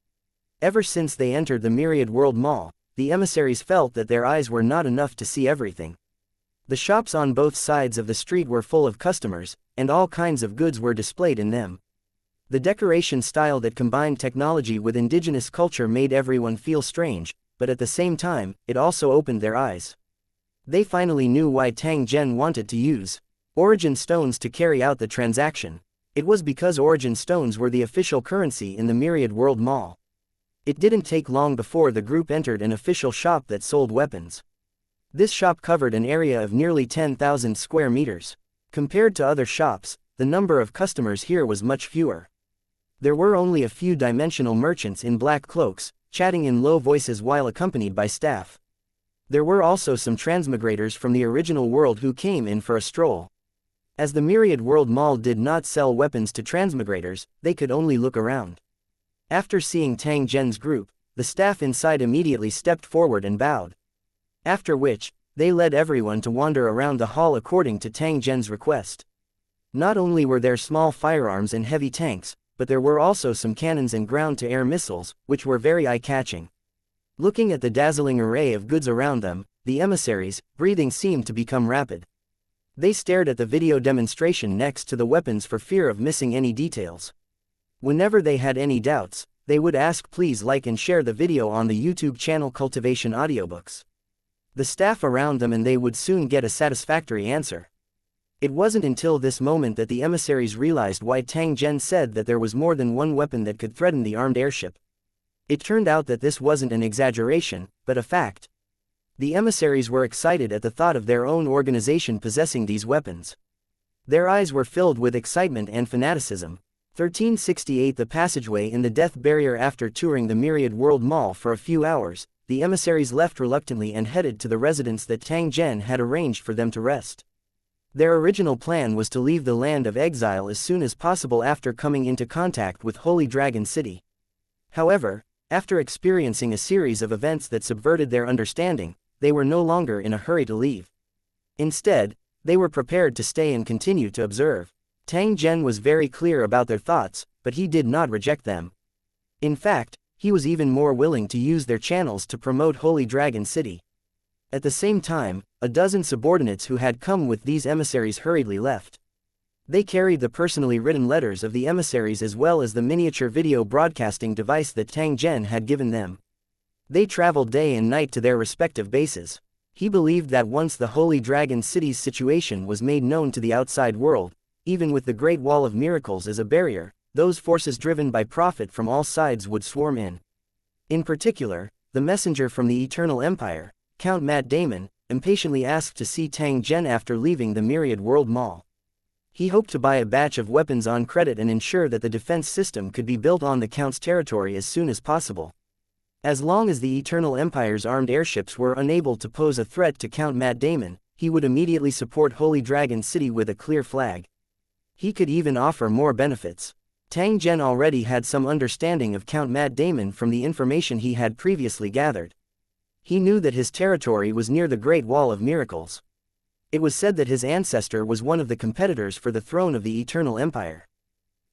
Ever since they entered the Myriad World Mall, the emissaries felt that their eyes were not enough to see everything. The shops on both sides of the street were full of customers, and all kinds of goods were displayed in them. The decoration style that combined technology with indigenous culture made everyone feel strange, but at the same time, it also opened their eyes. They finally knew why Tang Zhen wanted to use origin stones to carry out the transaction. It was because origin stones were the official currency in the Myriad World Mall. It didn't take long before the group entered an official shop that sold weapons. This shop covered an area of nearly 10,000 square meters. Compared to other shops, the number of customers here was much fewer. There were only a few dimensional merchants in black cloaks, chatting in low voices while accompanied by staff. There were also some transmigrators from the original world who came in for a stroll. As the Myriad World Mall did not sell weapons to transmigrators, they could only look around. After seeing Tang Zhen's group, the staff inside immediately stepped forward and bowed. After which, they led everyone to wander around the hall according to Tang Zhen's request. Not only were there small firearms and heavy tanks, but there were also some cannons and ground-to-air missiles, which were very eye-catching. Looking at the dazzling array of goods around them, the emissaries' breathing seemed to become rapid. They stared at the video demonstration next to the weapons for fear of missing any details. Whenever they had any doubts, they would ask please like and share the video on the YouTube channel Cultivation Audiobooks. The staff around them and they would soon get a satisfactory answer. It wasn't until this moment that the emissaries realized why Tang Zhen said that there was more than one weapon that could threaten the armed airship. It turned out that this wasn't an exaggeration, but a fact. The emissaries were excited at the thought of their own organization possessing these weapons. Their eyes were filled with excitement and fanaticism. 1368 The passageway in the death barrier. After touring the Myriad World Mall for a few hours, the emissaries left reluctantly and headed to the residence that Tang Zhen had arranged for them to rest. Their original plan was to leave the land of exile as soon as possible after coming into contact with Holy Dragon City. However, after experiencing a series of events that subverted their understanding, they were no longer in a hurry to leave. Instead, they were prepared to stay and continue to observe. Tang Zhen was very clear about their thoughts, but he did not reject them. In fact, he was even more willing to use their channels to promote Holy Dragon City. At the same time, a dozen subordinates who had come with these emissaries hurriedly left. They carried the personally written letters of the emissaries as well as the miniature video broadcasting device that Tang Zhen had given them. They traveled day and night to their respective bases. He believed that once the Holy Dragon City's situation was made known to the outside world, even with the Great Wall of Miracles as a barrier, those forces driven by profit from all sides would swarm in. In particular, the messenger from the Eternal Empire, Count Matt Damon, impatiently asked to see Tang Zhen after leaving the Myriad World Mall. He hoped to buy a batch of weapons on credit and ensure that the defense system could be built on the Count's territory as soon as possible. As long as the Eternal Empire's armed airships were unable to pose a threat to Count Matt Damon, he would immediately support Holy Dragon City with a clear flag. He could even offer more benefits. Tang Zhen already had some understanding of Count Matt Damon from the information he had previously gathered. He knew that his territory was near the Great Wall of Miracles. It was said that his ancestor was one of the competitors for the throne of the Eternal Empire.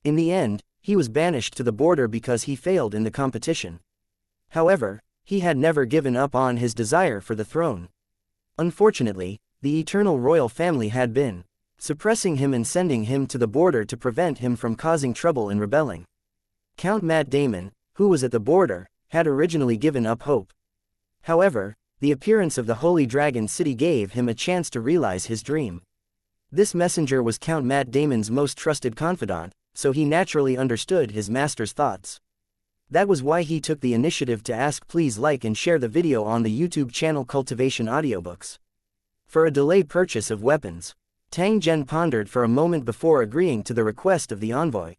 In the end, he was banished to the border because he failed in the competition. However, he had never given up on his desire for the throne. Unfortunately, the Eternal Royal Family had been suppressing him and sending him to the border to prevent him from causing trouble and rebelling. Count Matt Damon, who was at the border, had originally given up hope. However, the appearance of the Holy Dragon City gave him a chance to realize his dream. This messenger was Count Matt Damon's most trusted confidant, so he naturally understood his master's thoughts. That was why he took the initiative to ask please like and share the video on the YouTube channel Cultivation Audiobooks. For a delayed purchase of weapons, Tang Zhen pondered for a moment before agreeing to the request of the envoy.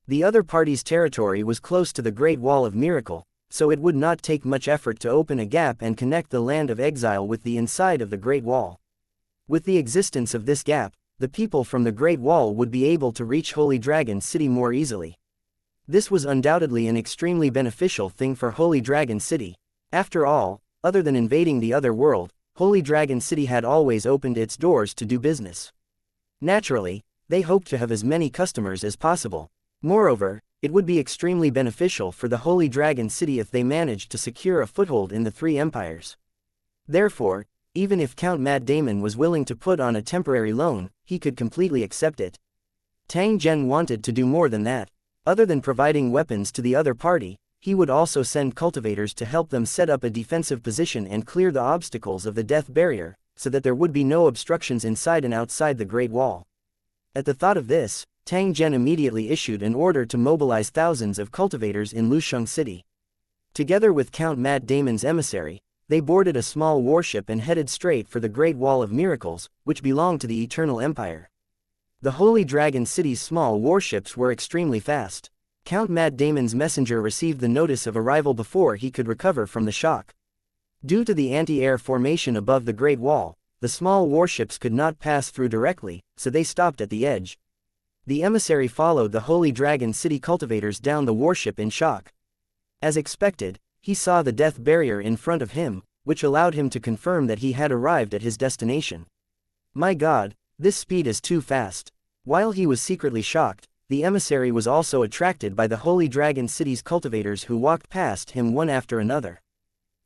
The other party's territory was close to the Great Wall of Miracle, so it would not take much effort to open a gap and connect the land of exile with the inside of the Great Wall. With the existence of this gap, the people from the Great Wall would be able to reach Holy Dragon City more easily. This was undoubtedly an extremely beneficial thing for Holy Dragon City. After all, other than invading the other world, Holy Dragon City had always opened its doors to do business. Naturally, they hoped to have as many customers as possible. Moreover, it would be extremely beneficial for the Holy Dragon City if they managed to secure a foothold in the three empires. Therefore, even if Count Matt Damon was willing to put on a temporary loan, he could completely accept it. Tang Zhen wanted to do more than that. Other than providing weapons to the other party, he would also send cultivators to help them set up a defensive position and clear the obstacles of the death barrier, so that there would be no obstructions inside and outside the Great Wall. At the thought of this, Tang Zhen immediately issued an order to mobilize thousands of cultivators in Lusheng City. Together with Count Matt Damon's emissary, they boarded a small warship and headed straight for the Great Wall of Miracles, which belonged to the Eternal Empire. The Holy Dragon City's small warships were extremely fast. Count Matt Damon's messenger received the notice of arrival before he could recover from the shock. Due to the anti-air formation above the Great Wall, the small warships could not pass through directly, so they stopped at the edge. The emissary followed the Holy Dragon City cultivators down the warship in shock. As expected, he saw the death barrier in front of him, which allowed him to confirm that he had arrived at his destination. My God, this speed is too fast. While he was secretly shocked, the emissary was also attracted by the Holy Dragon City's cultivators who walked past him one after another.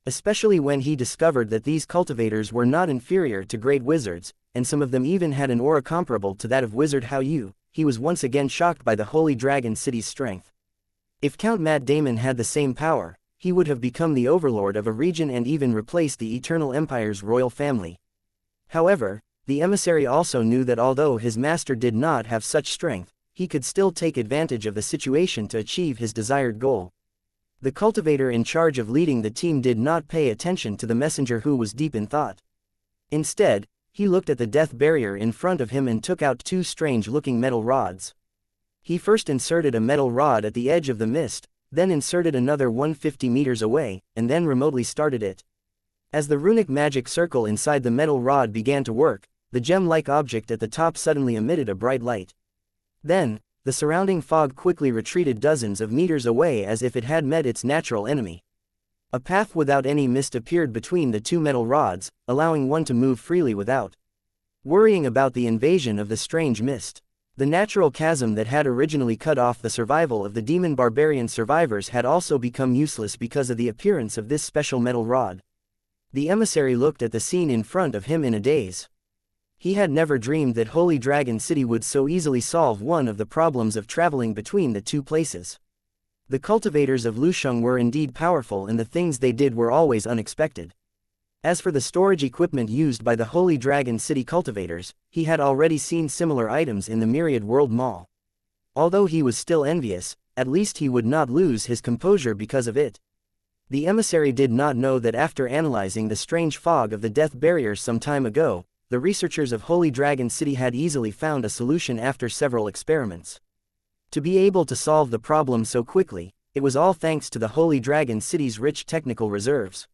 Especially when he discovered that these cultivators were not inferior to great wizards, and some of them even had an aura comparable to that of Wizard Hao Yu, he was once again shocked by the Holy Dragon City's strength. If Count Matt Damon had the same power, he would have become the overlord of a region and even replaced the Eternal Empire's royal family. However, the emissary also knew that although his master did not have such strength, he could still take advantage of the situation to achieve his desired goal. The cultivator in charge of leading the team did not pay attention to the messenger who was deep in thought. Instead, he looked at the death barrier in front of him and took out two strange-looking metal rods. He first inserted a metal rod at the edge of the mist, then inserted another 150 meters away, and then remotely started it. As the runic magic circle inside the metal rod began to work, the gem-like object at the top suddenly emitted a bright light. Then, the surrounding fog quickly retreated dozens of meters away as if it had met its natural enemy. A path without any mist appeared between the two metal rods, allowing one to move freely without worrying about the invasion of the strange mist. The natural chasm that had originally cut off the survival of the demon barbarian survivors had also become useless because of the appearance of this special metal rod. The emissary looked at the scene in front of him in a daze. He had never dreamed that Holy Dragon City would so easily solve one of the problems of traveling between the two places. The cultivators of Lusheng were indeed powerful and the things they did were always unexpected. As for the storage equipment used by the Holy Dragon City cultivators, he had already seen similar items in the Myriad World Mall. Although he was still envious, at least he would not lose his composure because of it. The emissary did not know that after analyzing the strange fog of the death barrier some time ago, the researchers of Holy Dragon City had easily found a solution after several experiments. To be able to solve the problem so quickly, it was all thanks to the Holy Dragon City's rich technical reserves.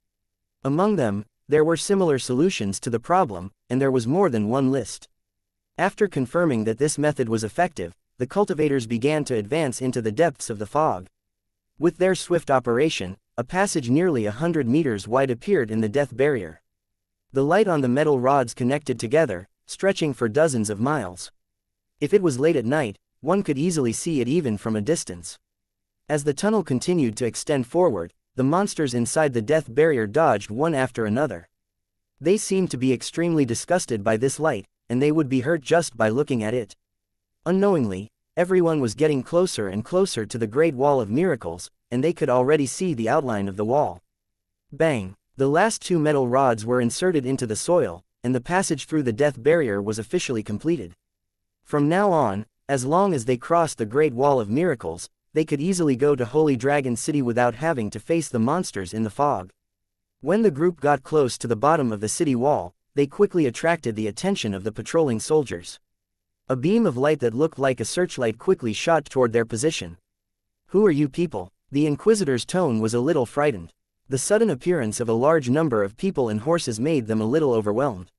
Among them, there were similar solutions to the problem, and there was more than one list. After confirming that this method was effective, the cultivators began to advance into the depths of the fog. With their swift operation, a passage nearly 100 meters wide appeared in the death barrier. The light on the metal rods connected together, stretching for dozens of miles. If it was late at night, one could easily see it even from a distance. As the tunnel continued to extend forward, the monsters inside the death barrier dodged one after another. They seemed to be extremely disgusted by this light, and they would be hurt just by looking at it. Unknowingly, everyone was getting closer and closer to the Great Wall of Miracles, and they could already see the outline of the wall. Bang! The last 2 metal rods were inserted into the soil, and the passage through the death barrier was officially completed. From now on, as long as they crossed the Great Wall of Miracles, they could easily go to Holy Dragon City without having to face the monsters in the fog. When the group got close to the bottom of the city wall, they quickly attracted the attention of the patrolling soldiers. A beam of light that looked like a searchlight quickly shot toward their position. "Who are you people?" The Inquisitor's tone was a little frightened. The sudden appearance of a large number of people and horses made them a little overwhelmed.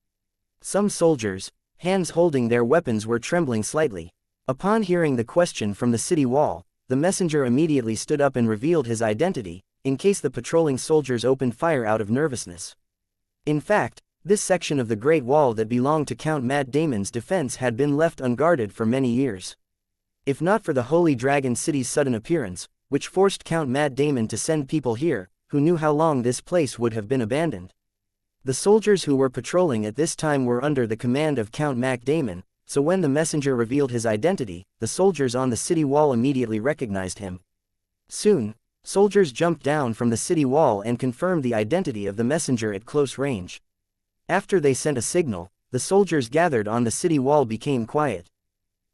Some soldiers, hands holding their weapons, were trembling slightly. Upon hearing the question from the city wall, the messenger immediately stood up and revealed his identity, in case the patrolling soldiers opened fire out of nervousness. In fact, this section of the Great Wall that belonged to Count Matt Damon's defense had been left unguarded for many years. If not for the Holy Dragon City's sudden appearance, which forced Count Matt Damon to send people here, who knew how long this place would have been abandoned. The soldiers who were patrolling at this time were under the command of Count Mac Damon, so when the messenger revealed his identity, the soldiers on the city wall immediately recognized him. Soon, soldiers jumped down from the city wall and confirmed the identity of the messenger at close range. After they sent a signal, the soldiers gathered on the city wall became quiet.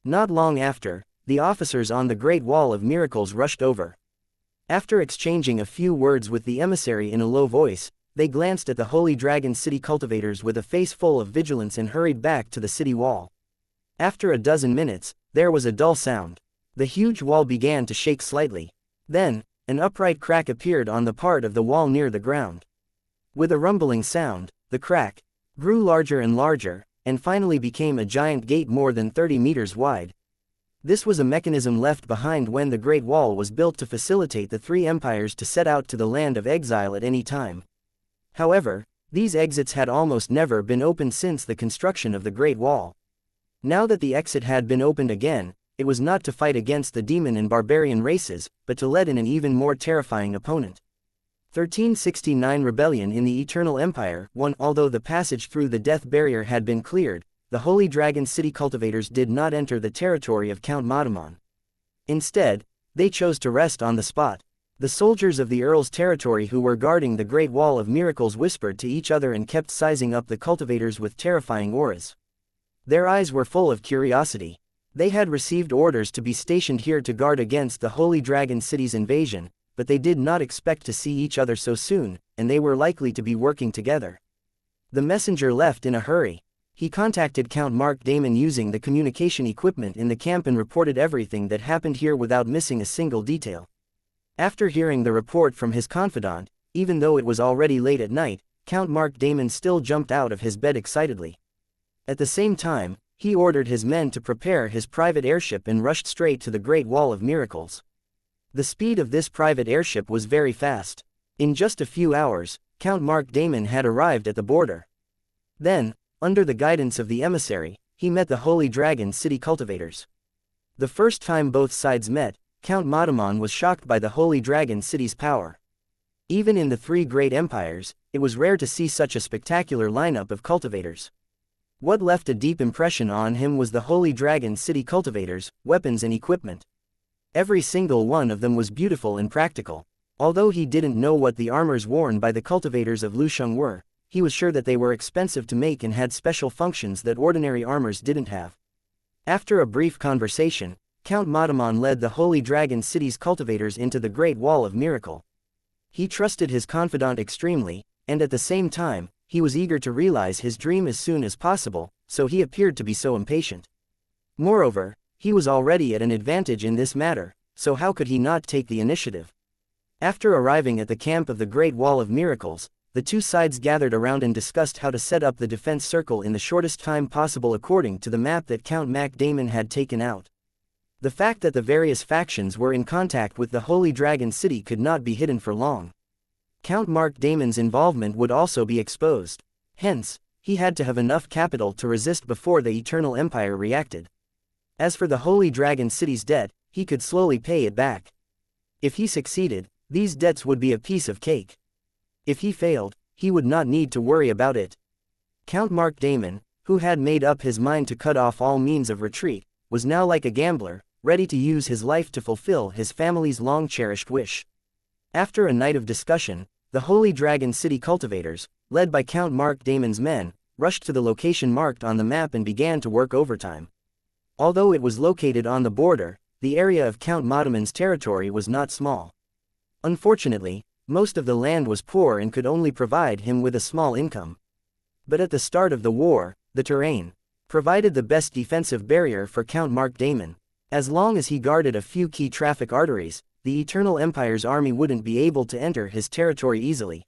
Not long after, the officers on the Great Wall of Miracles rushed over. After exchanging a few words with the emissary in a low voice, they glanced at the Holy Dragon City cultivators with a face full of vigilance and hurried back to the city wall. After a dozen minutes, there was a dull sound. The huge wall began to shake slightly. Then, an upright crack appeared on the part of the wall near the ground. With a rumbling sound, the crack grew larger and larger, and finally became a giant gate more than 30 meters wide. This was a mechanism left behind when the Great Wall was built to facilitate the 3 empires to set out to the land of exile at any time. However, these exits had almost never been opened since the construction of the Great Wall. Now that the exit had been opened again, it was not to fight against the demon and barbarian races, but to let in an even more terrifying opponent. 1369 Rebellion in the Eternal Empire won. Although the passage through the death barrier had been cleared, the Holy Dragon City cultivators did not enter the territory of Count Matamon. Instead, they chose to rest on the spot. The soldiers of the Earl's territory who were guarding the Great Wall of Miracles whispered to each other and kept sizing up the cultivators with terrifying auras. Their eyes were full of curiosity. They had received orders to be stationed here to guard against the Holy Dragon City's invasion, but they did not expect to see each other so soon, and they were likely to be working together. The messenger left in a hurry. He contacted Count Mark Damon using the communication equipment in the camp and reported everything that happened here without missing a single detail. After hearing the report from his confidant, even though it was already late at night, Count Mark Damon still jumped out of his bed excitedly. At the same time, he ordered his men to prepare his private airship and rushed straight to the Great Wall of Miracles. The speed of this private airship was very fast. In just a few hours, Count Mark Damon had arrived at the border. Then, under the guidance of the emissary, he met the Holy Dragon City cultivators. The first time both sides met, Count Matamon was shocked by the Holy Dragon City's power. Even in the 3 great empires, it was rare to see such a spectacular lineup of cultivators. What left a deep impression on him was the Holy Dragon City cultivators, weapons and equipment. Every single one of them was beautiful and practical. Although he didn't know what the armors worn by the cultivators of Lusheng were, he was sure that they were expensive to make and had special functions that ordinary armors didn't have. After a brief conversation, Count Matamon led the Holy Dragon City's cultivators into the Great Wall of Miracle. He trusted his confidant extremely, and at the same time, he was eager to realize his dream as soon as possible, so he appeared to be so impatient. Moreover, he was already at an advantage in this matter, so how could he not take the initiative? After arriving at the camp of the Great Wall of Miracles, the 2 sides gathered around and discussed how to set up the defense circle in the shortest time possible according to the map that Count Mac Damon had taken out. The fact that the various factions were in contact with the Holy Dragon City could not be hidden for long. Count Mark Damon's involvement would also be exposed. Hence, he had to have enough capital to resist before the Eternal Empire reacted. As for the Holy Dragon City's debt, he could slowly pay it back. If he succeeded, these debts would be a piece of cake. If he failed, he would not need to worry about it. Count Mark Damon, who had made up his mind to cut off all means of retreat, was now like a gambler, ready to use his life to fulfill his family's long-cherished wish. After a night of discussion, the Holy Dragon City cultivators, led by Count Mark Damon's men, rushed to the location marked on the map and began to work overtime. Although it was located on the border, the area of Count Modaman's territory was not small. Unfortunately, most of the land was poor and could only provide him with a small income. But at the start of the war, the terrain provided the best defensive barrier for Count Mark Damon. As long as he guarded a few key traffic arteries, the Eternal Empire's army wouldn't be able to enter his territory easily.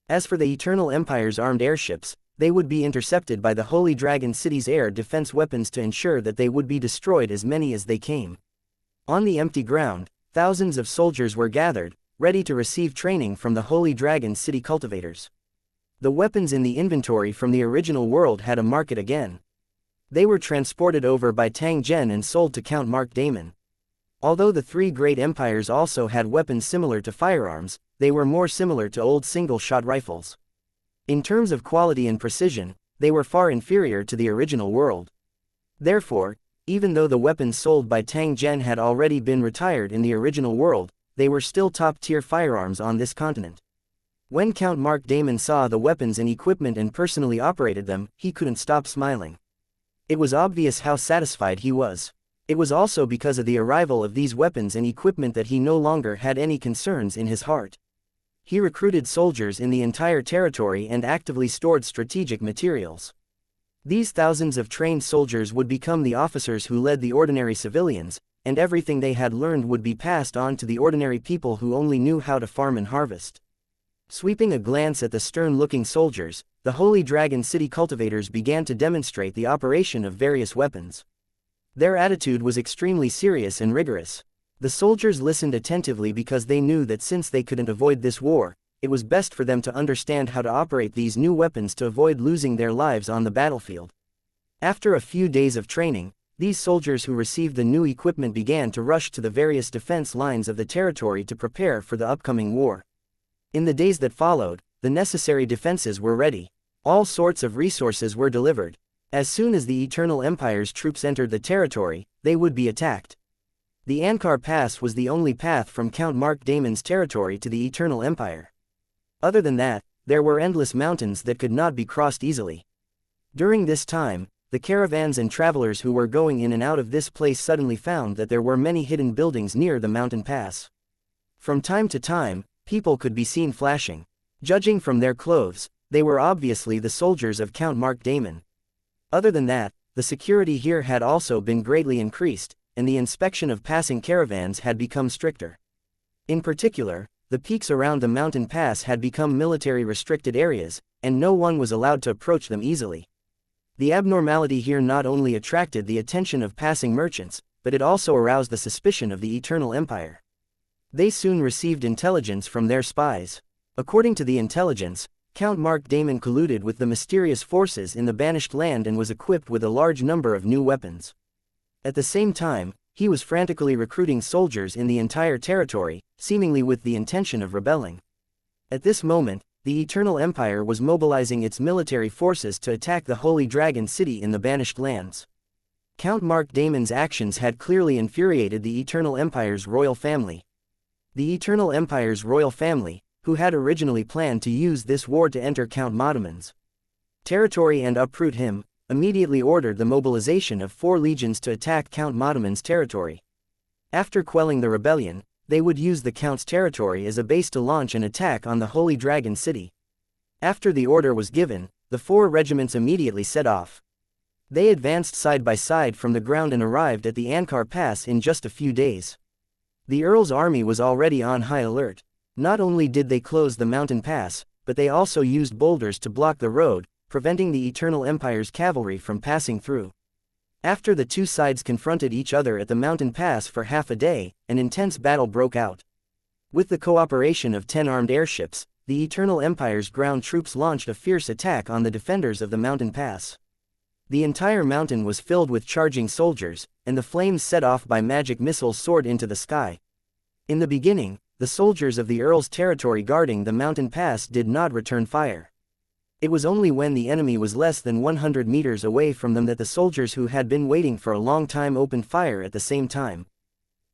As for the Eternal Empire's armed airships, they would be intercepted by the Holy Dragon City's air defense weapons to ensure that they would be destroyed as many as they came. On the empty ground, thousands of soldiers were gathered, ready to receive training from the Holy Dragon City cultivators. The weapons in the inventory from the original world had a market again. They were transported over by Tang Zhen and sold to Count Mark Damon. Although the three great empires also had weapons similar to firearms, they were more similar to old single-shot rifles. In terms of quality and precision, they were far inferior to the original world. Therefore, even though the weapons sold by Tang Zhen had already been retired in the original world, they were still top-tier firearms on this continent. When Count Mark Damon saw the weapons and equipment and personally operated them, he couldn't stop smiling. It was obvious how satisfied he was. It was also because of the arrival of these weapons and equipment that he no longer had any concerns in his heart. He recruited soldiers in the entire territory and actively stored strategic materials. These thousands of trained soldiers would become the officers who led the ordinary civilians, and everything they had learned would be passed on to the ordinary people who only knew how to farm and harvest. Sweeping a glance at the stern-looking soldiers, the Holy Dragon City cultivators began to demonstrate the operation of various weapons. Their attitude was extremely serious and rigorous. The soldiers listened attentively because they knew that since they couldn't avoid this war, it was best for them to understand how to operate these new weapons to avoid losing their lives on the battlefield. After a few days of training, these soldiers who received the new equipment began to rush to the various defense lines of the territory to prepare for the upcoming war. In the days that followed, the necessary defenses were ready. All sorts of resources were delivered. As soon as the Eternal Empire's troops entered the territory, they would be attacked. The Ankar Pass was the only path from Count Mark Damon's territory to the Eternal Empire. Other than that, there were endless mountains that could not be crossed easily. During this time, the caravans and travelers who were going in and out of this place suddenly found that there were many hidden buildings near the mountain pass. From time to time, people could be seen flashing. Judging from their clothes, they were obviously the soldiers of Count Mark Damon. Other than that, the security here had also been greatly increased, and the inspection of passing caravans had become stricter. In particular, the peaks around the mountain pass had become military restricted areas, and no one was allowed to approach them easily. The abnormality here not only attracted the attention of passing merchants, but it also aroused the suspicion of the Eternal Empire. They soon received intelligence from their spies. According to the intelligence, Count Mark Damon colluded with the mysterious forces in the Banished Land and was equipped with a large number of new weapons. At the same time, he was frantically recruiting soldiers in the entire territory, seemingly with the intention of rebelling. At this moment, the Eternal Empire was mobilizing its military forces to attack the Holy Dragon City in the Banished Lands. Count Mark Damon's actions had clearly infuriated the Eternal Empire's royal family. The Eternal Empire's royal family, who had originally planned to use this war to enter Count Modaman's territory and uproot him, immediately ordered the mobilization of 4 legions to attack Count Modaman's territory. After quelling the rebellion, they would use the Count's territory as a base to launch an attack on the Holy Dragon City. After the order was given, the 4 regiments immediately set off. They advanced side by side from the ground and arrived at the Ankar Pass in just a few days. The Earl's army was already on high alert. Not only did they close the mountain pass, but they also used boulders to block the road, preventing the Eternal Empire's cavalry from passing through. After the two sides confronted each other at the mountain pass for half a day, an intense battle broke out. With the cooperation of 10 armed airships, the Eternal Empire's ground troops launched a fierce attack on the defenders of the mountain pass. The entire mountain was filled with charging soldiers, and the flames set off by magic missiles soared into the sky. In the beginning, the soldiers of the Earl's territory guarding the mountain pass did not return fire. It was only when the enemy was less than 100 meters away from them that the soldiers who had been waiting for a long time opened fire at the same time.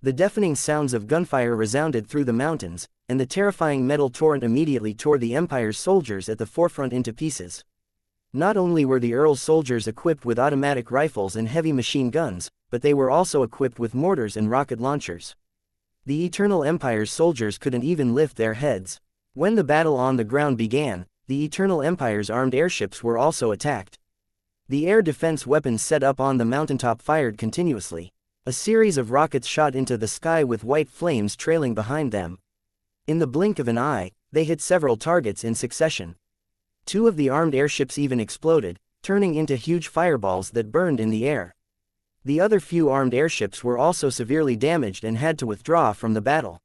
The deafening sounds of gunfire resounded through the mountains, and the terrifying metal torrent immediately tore the Empire's soldiers at the forefront into pieces. Not only were the Earl's soldiers equipped with automatic rifles and heavy machine guns, but they were also equipped with mortars and rocket launchers. The Eternal Empire's soldiers couldn't even lift their heads. When the battle on the ground began, the Eternal Empire's armed airships were also attacked. The air defense weapons set up on the mountaintop fired continuously. A series of rockets shot into the sky with white flames trailing behind them. In the blink of an eye, they hit several targets in succession. 2 of the armed airships even exploded, turning into huge fireballs that burned in the air. The other few armed airships were also severely damaged and had to withdraw from the battle.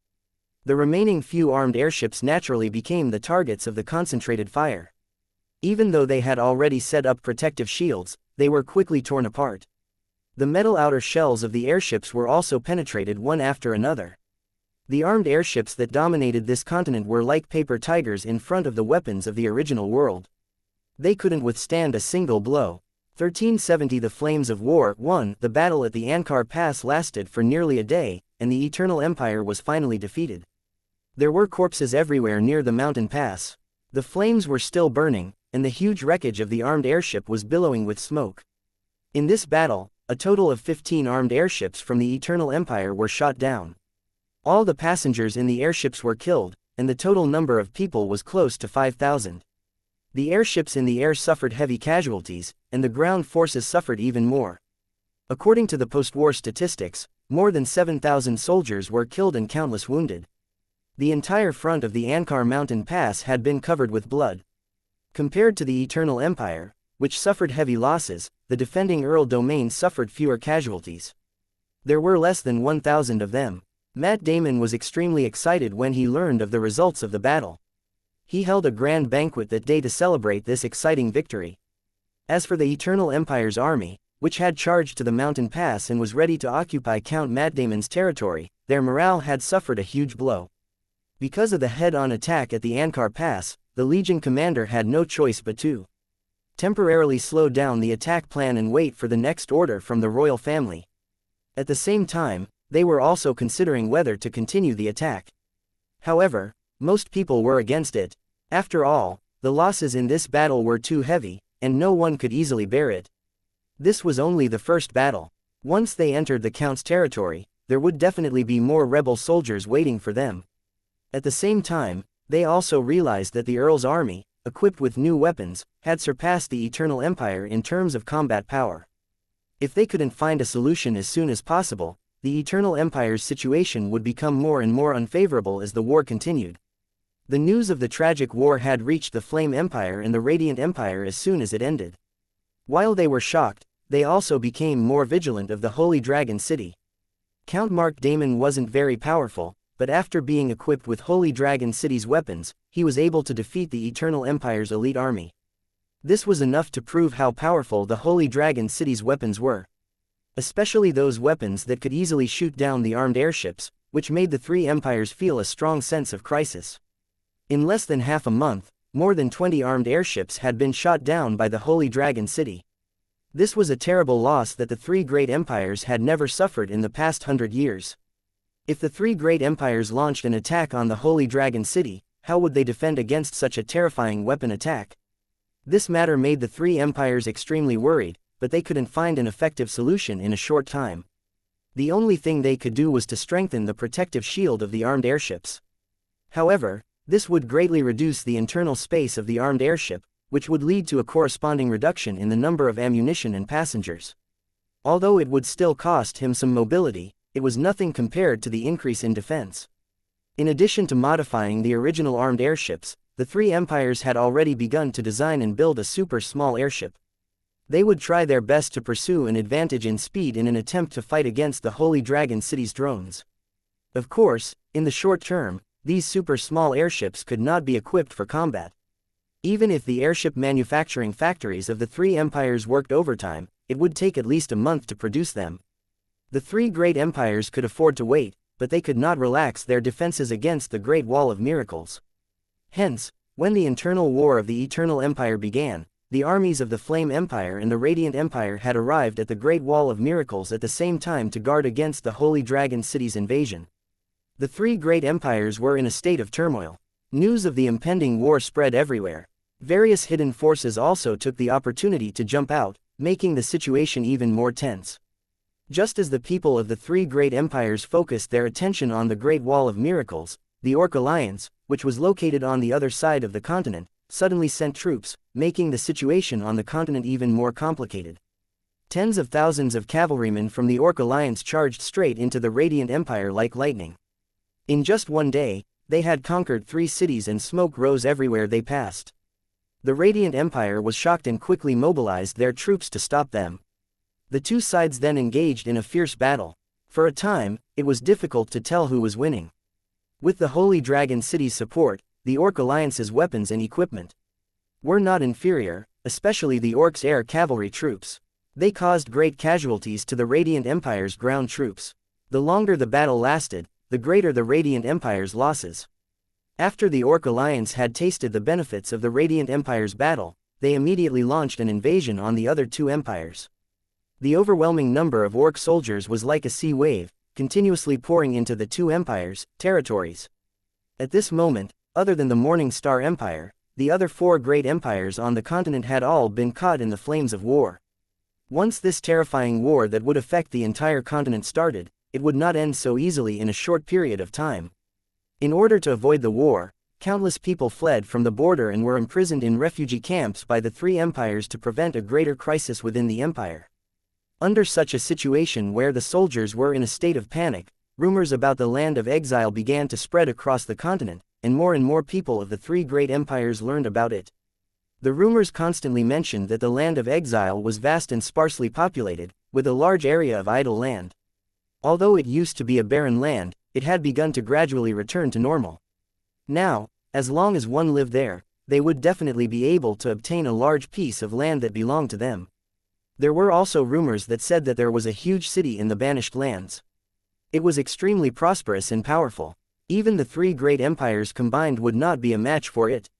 The remaining few armed airships naturally became the targets of the concentrated fire. Even though they had already set up protective shields, they were quickly torn apart. The metal outer shells of the airships were also penetrated one after another. The armed airships that dominated this continent were like paper tigers in front of the weapons of the original world. They couldn't withstand a single blow. 1370 The Flames of War won. The battle at the Ankar Pass lasted for nearly a day, and the Eternal Empire was finally defeated. There were corpses everywhere near the mountain pass. The flames were still burning, and the huge wreckage of the armed airship was billowing with smoke. In this battle, a total of 15 armed airships from the Eternal Empire were shot down. All the passengers in the airships were killed, and the total number of people was close to 5,000. The airships in the air suffered heavy casualties, and the ground forces suffered even more. According to the post-war statistics, more than 7,000 soldiers were killed and countless wounded. The entire front of the Ankar mountain pass had been covered with blood. Compared to the Eternal Empire, which suffered heavy losses, the defending Earl domain suffered fewer casualties. There were less than 1,000 of them. Matt Damon was extremely excited when he learned of the results of the battle. He held a grand banquet that day to celebrate this exciting victory. As for the Eternal Empire's army, which had charged to the mountain pass and was ready to occupy Count Matt Damon's territory, their morale had suffered a huge blow. Because of the head-on attack at the Ankar Pass, the Legion commander had no choice but to temporarily slow down the attack plan and wait for the next order from the royal family. At the same time, they were also considering whether to continue the attack. However, most people were against it. After all, the losses in this battle were too heavy, and no one could easily bear it. This was only the first battle. Once they entered the Count's territory, there would definitely be more rebel soldiers waiting for them. At the same time, they also realized that the Earl's army, equipped with new weapons, had surpassed the Eternal Empire in terms of combat power. If they couldn't find a solution as soon as possible, the Eternal Empire's situation would become more and more unfavorable as the war continued. The news of the tragic war had reached the Flame Empire and the Radiant Empire as soon as it ended. While they were shocked, they also became more vigilant of the Holy Dragon City. Count Mark Damon wasn't very powerful, but after being equipped with Holy Dragon City's weapons, he was able to defeat the Eternal Empire's elite army. This was enough to prove how powerful the Holy Dragon City's weapons were. Especially those weapons that could easily shoot down the armed airships, which made the three empires feel a strong sense of crisis. In less than half a month, more than 20 armed airships had been shot down by the Holy Dragon City. This was a terrible loss that the three great empires had never suffered in the past 100 years. If the three great empires launched an attack on the Holy Dragon City, how would they defend against such a terrifying weapon attack? This matter made the three empires extremely worried, but they couldn't find an effective solution in a short time. The only thing they could do was to strengthen the protective shield of the armed airships. However, this would greatly reduce the internal space of the armed airship, which would lead to a corresponding reduction in the number of ammunition and passengers. Although it would still cost him some mobility, it was nothing compared to the increase in defense. In addition to modifying the original armed airships, the three empires had already begun to design and build a super small airship. They would try their best to pursue an advantage in speed in an attempt to fight against the Holy Dragon City's drones. Of course, in the short term, these super small airships could not be equipped for combat. Even if the airship manufacturing factories of the three empires worked overtime, it would take at least a month to produce them. The three great empires could afford to wait, but they could not relax their defenses against the Great Wall of Miracles. Hence, When the internal war of the Eternal Empire began, the armies of the Flame Empire and the Radiant Empire had arrived at the Great Wall of Miracles at the same time to guard against the Holy Dragon City's invasion. The three great empires were in a state of turmoil. News of the impending war spread everywhere. Various hidden forces also took the opportunity to jump out, making the situation even more tense. Just as the people of the three great empires focused their attention on the Great Wall of Miracles, the Orc Alliance, which was located on the other side of the continent, suddenly sent troops, making the situation on the continent even more complicated. Tens of thousands of cavalrymen from the Orc Alliance charged straight into the Radiant Empire like lightning. In just one day, they had conquered 3 cities and smoke rose everywhere they passed. The Radiant Empire was shocked and quickly mobilized their troops to stop them. The two sides then engaged in a fierce battle. For a time, it was difficult to tell who was winning. With the Holy Dragon City's support, the Orc Alliance's weapons and equipment were not inferior, especially the Orcs' air cavalry troops. They caused great casualties to the Radiant Empire's ground troops. The longer the battle lasted, the greater the Radiant Empire's losses. After the Orc Alliance had tasted the benefits of the Radiant Empire's battle, they immediately launched an invasion on the other two empires. The overwhelming number of Orc soldiers was like a sea wave, continuously pouring into the two empires' territories. At this moment, other than the Morning Star Empire, the other 4 great empires on the continent had all been caught in the flames of war. Once this terrifying war that would affect the entire continent started, it would not end so easily in a short period of time. In order to avoid the war, countless people fled from the border and were imprisoned in refugee camps by the 3 empires to prevent a greater crisis within the empire. Under such a situation where the soldiers were in a state of panic, rumors about the land of exile began to spread across the continent, and more people of the 3 great empires learned about it. The rumors constantly mentioned that the land of exile was vast and sparsely populated, with a large area of idle land. Although it used to be a barren land, it had begun to gradually return to normal. Now, as long as one lived there, they would definitely be able to obtain a large piece of land that belonged to them. There were also rumors that said that there was a huge city in the Banished Lands. It was extremely prosperous and powerful. Even the 3 great empires combined would not be a match for it.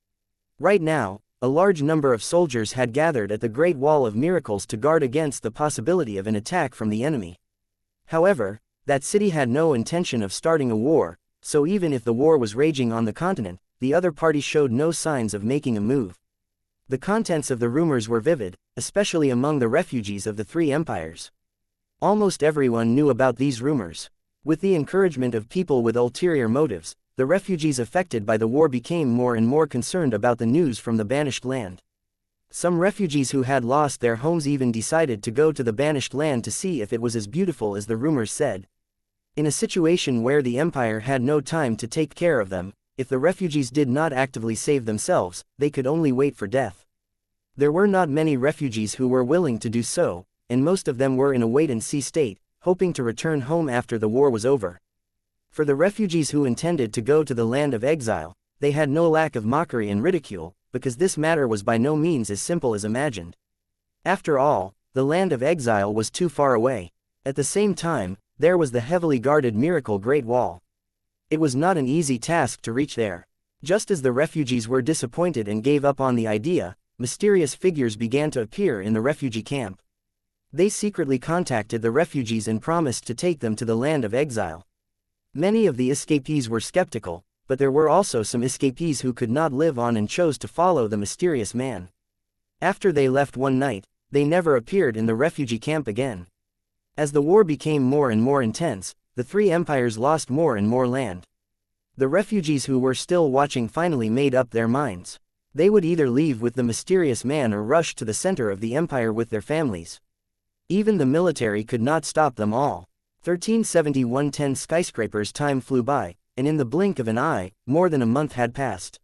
Right now, a large number of soldiers had gathered at the Great Wall of Miracles to guard against the possibility of an attack from the enemy. However, that city had no intention of starting a war, so even if the war was raging on the continent, the other party showed no signs of making a move. The contents of the rumors were vivid, especially among the refugees of the 3 empires. Almost everyone knew about these rumors. With the encouragement of people with ulterior motives, the refugees affected by the war became more and more concerned about the news from the Banished Land. Some refugees who had lost their homes even decided to go to the Banished Land to see if it was as beautiful as the rumors said. In a situation where the empire had no time to take care of them, if the refugees did not actively save themselves, they could only wait for death. There were not many refugees who were willing to do so, and most of them were in a wait-and-see state, hoping to return home after the war was over. For the refugees who intended to go to the land of exile, they had no lack of mockery and ridicule, because this matter was by no means as simple as imagined. After all, the land of exile was too far away. At the same time, there was the heavily guarded Miracle Great Wall. It was not an easy task to reach there. Just as the refugees were disappointed and gave up on the idea, mysterious figures began to appear in the refugee camp. They secretly contacted the refugees and promised to take them to the land of exile. Many of the escapees were skeptical, but there were also some escapees who could not live on and chose to follow the mysterious man. After they left one night, they never appeared in the refugee camp again. As the war became more and more intense, the 3 empires lost more and more land. The refugees who were still watching finally made up their minds. They would either leave with the mysterious man or rush to the center of the empire with their families. Even the military could not stop them all. 1371 skyscrapers time flew by, and in the blink of an eye, more than a month had passed.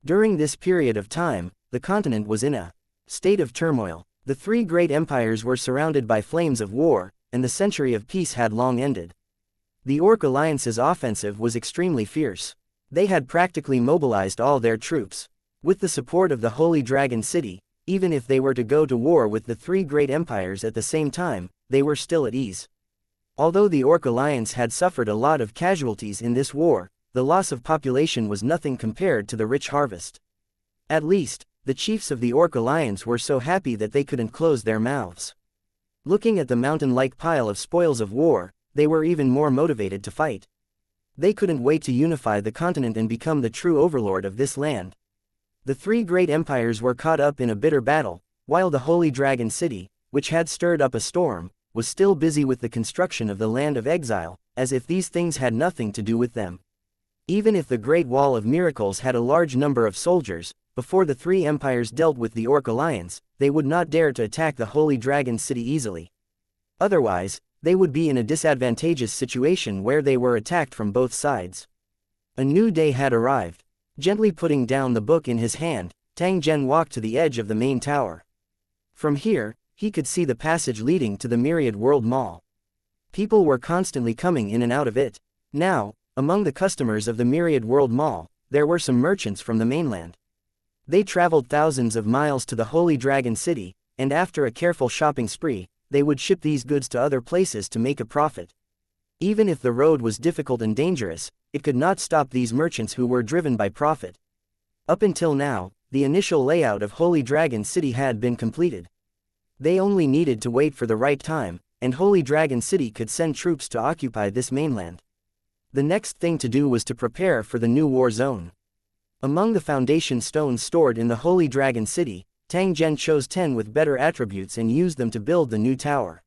During this period of time, the continent was in a state of turmoil. The 3 great empires were surrounded by flames of war, and the century of peace had long ended. The Orc Alliance's offensive was extremely fierce. They had practically mobilized all their troops. With the support of the Holy Dragon City, even if they were to go to war with the 3 great empires at the same time, they were still at ease. Although the Orc Alliance had suffered a lot of casualties in this war, the loss of population was nothing compared to the rich harvest. At least, the chiefs of the Orc Alliance were so happy that they couldn't close their mouths. Looking at the mountain-like pile of spoils of war, they were even more motivated to fight. They couldn't wait to unify the continent and become the true overlord of this land. The three great empires were caught up in a bitter battle, while the Holy Dragon City, which had stirred up a storm, was still busy with the construction of the land of exile, as if these things had nothing to do with them. Even if the Great Wall of Miracles had a large number of soldiers, before the three empires dealt with the Orc Alliance, they would not dare to attack the Holy Dragon City easily. Otherwise, they would be in a disadvantageous situation where they were attacked from both sides. A new day had arrived. Gently putting down the book in his hand, Tang Zhen walked to the edge of the main tower. From here, he could see the passage leading to the Myriad World Mall. People were constantly coming in and out of it. Now, among the customers of the Myriad World Mall, there were some merchants from the mainland. They traveled thousands of miles to the Holy Dragon City, and after a careful shopping spree, they would ship these goods to other places to make a profit. Even if the road was difficult and dangerous, it could not stop these merchants who were driven by profit. Up until now, the initial layout of Holy Dragon City had been completed. They only needed to wait for the right time, and Holy Dragon City could send troops to occupy this mainland. The next thing to do was to prepare for the new war zone. Among the foundation stones stored in the Holy Dragon City, Tang Zhen chose 10 with better attributes and used them to build the new tower.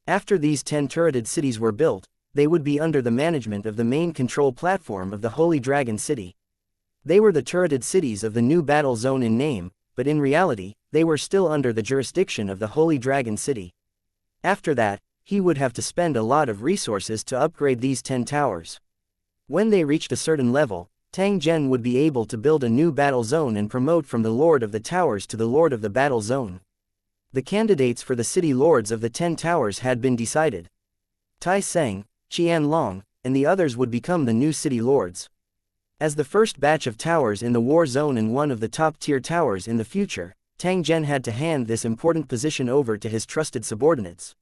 After these 10 turreted cities were built, they would be under the management of the main control platform of the Holy Dragon City. They were the turreted cities of the new battle zone in name, but in reality, they were still under the jurisdiction of the Holy Dragon City. After that, he would have to spend a lot of resources to upgrade these 10 towers. When they reached a certain level, Tang Zhen would be able to build a new battle zone and promote from the Lord of the Towers to the Lord of the Battle Zone. The candidates for the city lords of the 10 towers had been decided. Tai Seng, Qianlong, and the others would become the new city lords. As the first batch of towers in the war zone and one of the top-tier towers in the future, Tang Zhen had to hand this important position over to his trusted subordinates.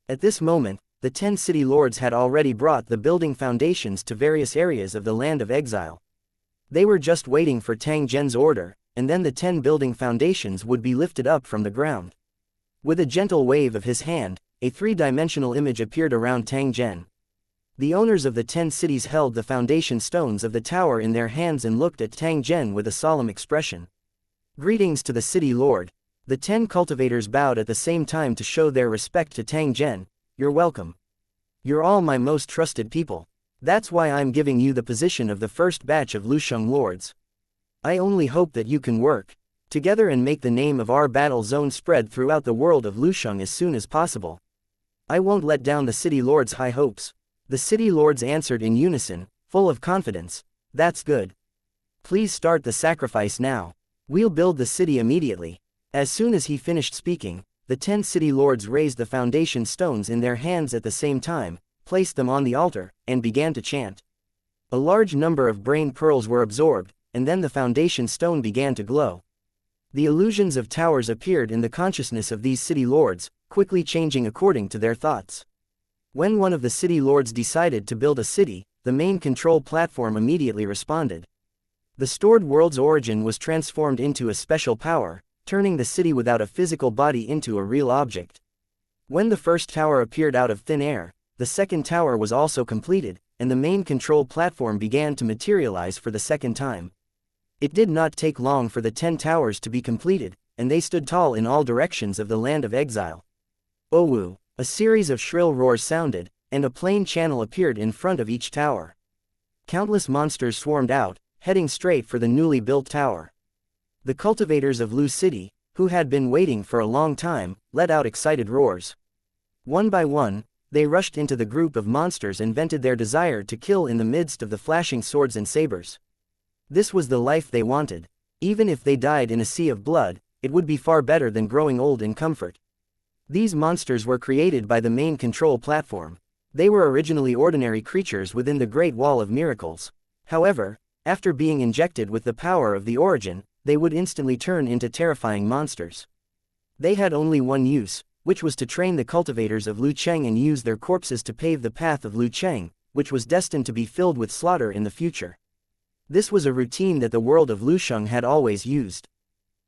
At this moment, the 10 city lords had already brought the building foundations to various areas of the land of exile. They were just waiting for Tang Zhen's order, and then the 10 building foundations would be lifted up from the ground. With a gentle wave of his hand, a three-dimensional image appeared around Tang Zhen. The owners of the 10 cities held the foundation stones of the tower in their hands and looked at Tang Zhen with a solemn expression. Greetings to the city lord. The 10 cultivators bowed at the same time to show their respect to Tang Zhen. You're welcome. You're all my most trusted people. That's why I'm giving you the position of the first batch of Lusheng lords. I only hope that you can work together and make the name of our battle zone spread throughout the world of Lusheng as soon as possible. I won't let down the city lords' high hopes. The city lords answered in unison, full of confidence. That's good. Please start the sacrifice now. We'll build the city immediately. As soon as he finished speaking, the 10 city lords raised the foundation stones in their hands at the same time, placed them on the altar, and began to chant. A large number of brain pearls were absorbed, and then the foundation stone began to glow. The illusions of towers appeared in the consciousness of these city lords, quickly changing according to their thoughts. When one of the city lords decided to build a city, the main control platform immediately responded. The stored world's origin was transformed into a special power, turning the city without a physical body into a real object. When the first tower appeared out of thin air, the second tower was also completed, and the main control platform began to materialize for the second time. It did not take long for the 10 towers to be completed, and they stood tall in all directions of the land of exile. Owu! A series of shrill roars sounded, and a plain channel appeared in front of each tower. Countless monsters swarmed out, heading straight for the newly built tower. The cultivators of Lu City, who had been waiting for a long time, let out excited roars. One by one, they rushed into the group of monsters and vented their desire to kill in the midst of the flashing swords and sabers. This was the life they wanted. Even if they died in a sea of blood, it would be far better than growing old in comfort. These monsters were created by the main control platform. They were originally ordinary creatures within the Great Wall of Miracles. However, after being injected with the power of the origin, they would instantly turn into terrifying monsters. They had only one use, which was to train the cultivators of Lu Cheng and use their corpses to pave the path of Lu Cheng, which was destined to be filled with slaughter in the future. This was a routine that the world of Lusheng had always used.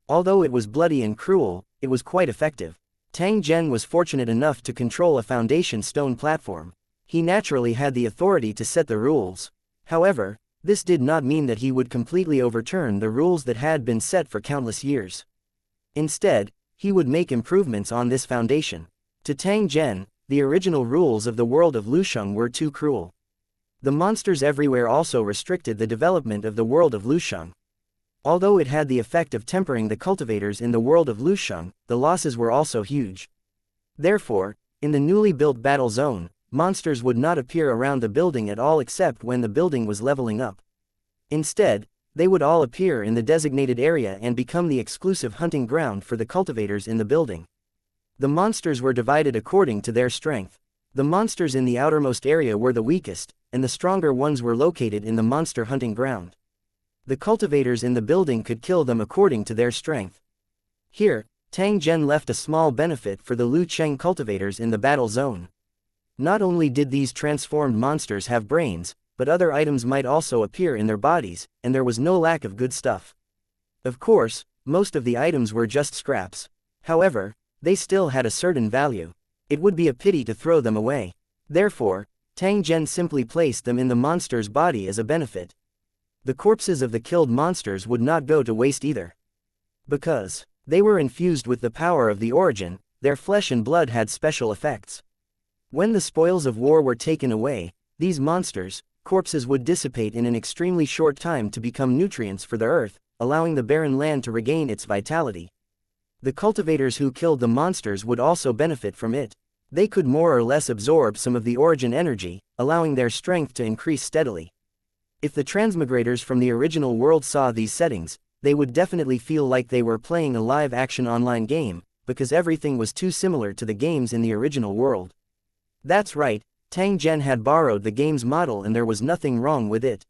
Although it was bloody and cruel, it was quite effective. Tang Zhen was fortunate enough to control a foundation stone platform. He naturally had the authority to set the rules. However, this did not mean that he would completely overturn the rules that had been set for countless years. Instead, he would make improvements on this foundation. To Tang Zhen, the original rules of the world of Lusheng were too cruel. The monsters everywhere also restricted the development of the world of Lusheng. Although it had the effect of tempering the cultivators in the world of Lusheng, the losses were also huge. Therefore, in the newly built battle zone, monsters would not appear around the building at all except when the building was leveling up. Instead, they would all appear in the designated area and become the exclusive hunting ground for the cultivators in the building. The monsters were divided according to their strength. The monsters in the outermost area were the weakest, and the stronger ones were located in the monster hunting ground. The cultivators in the building could kill them according to their strength. Here, Tang Zhen left a small benefit for the Lu Cheng cultivators in the battle zone. Not only did these transformed monsters have brains, but other items might also appear in their bodies, and there was no lack of good stuff. Of course, most of the items were just scraps. However, they still had a certain value. It would be a pity to throw them away. Therefore, Tang Zhen simply placed them in the monster's body as a benefit. The corpses of the killed monsters would not go to waste either. Because they were infused with the power of the origin, their flesh and blood had special effects. When the spoils of war were taken away, these monsters' corpses would dissipate in an extremely short time to become nutrients for the earth, allowing the barren land to regain its vitality. The cultivators who killed the monsters would also benefit from it. They could more or less absorb some of the origin energy, allowing their strength to increase steadily. If the transmigrators from the original world saw these settings, they would definitely feel like they were playing a live-action online game, because everything was too similar to the games in the original world. That's right, Tang Zhen had borrowed the game's model and there was nothing wrong with it.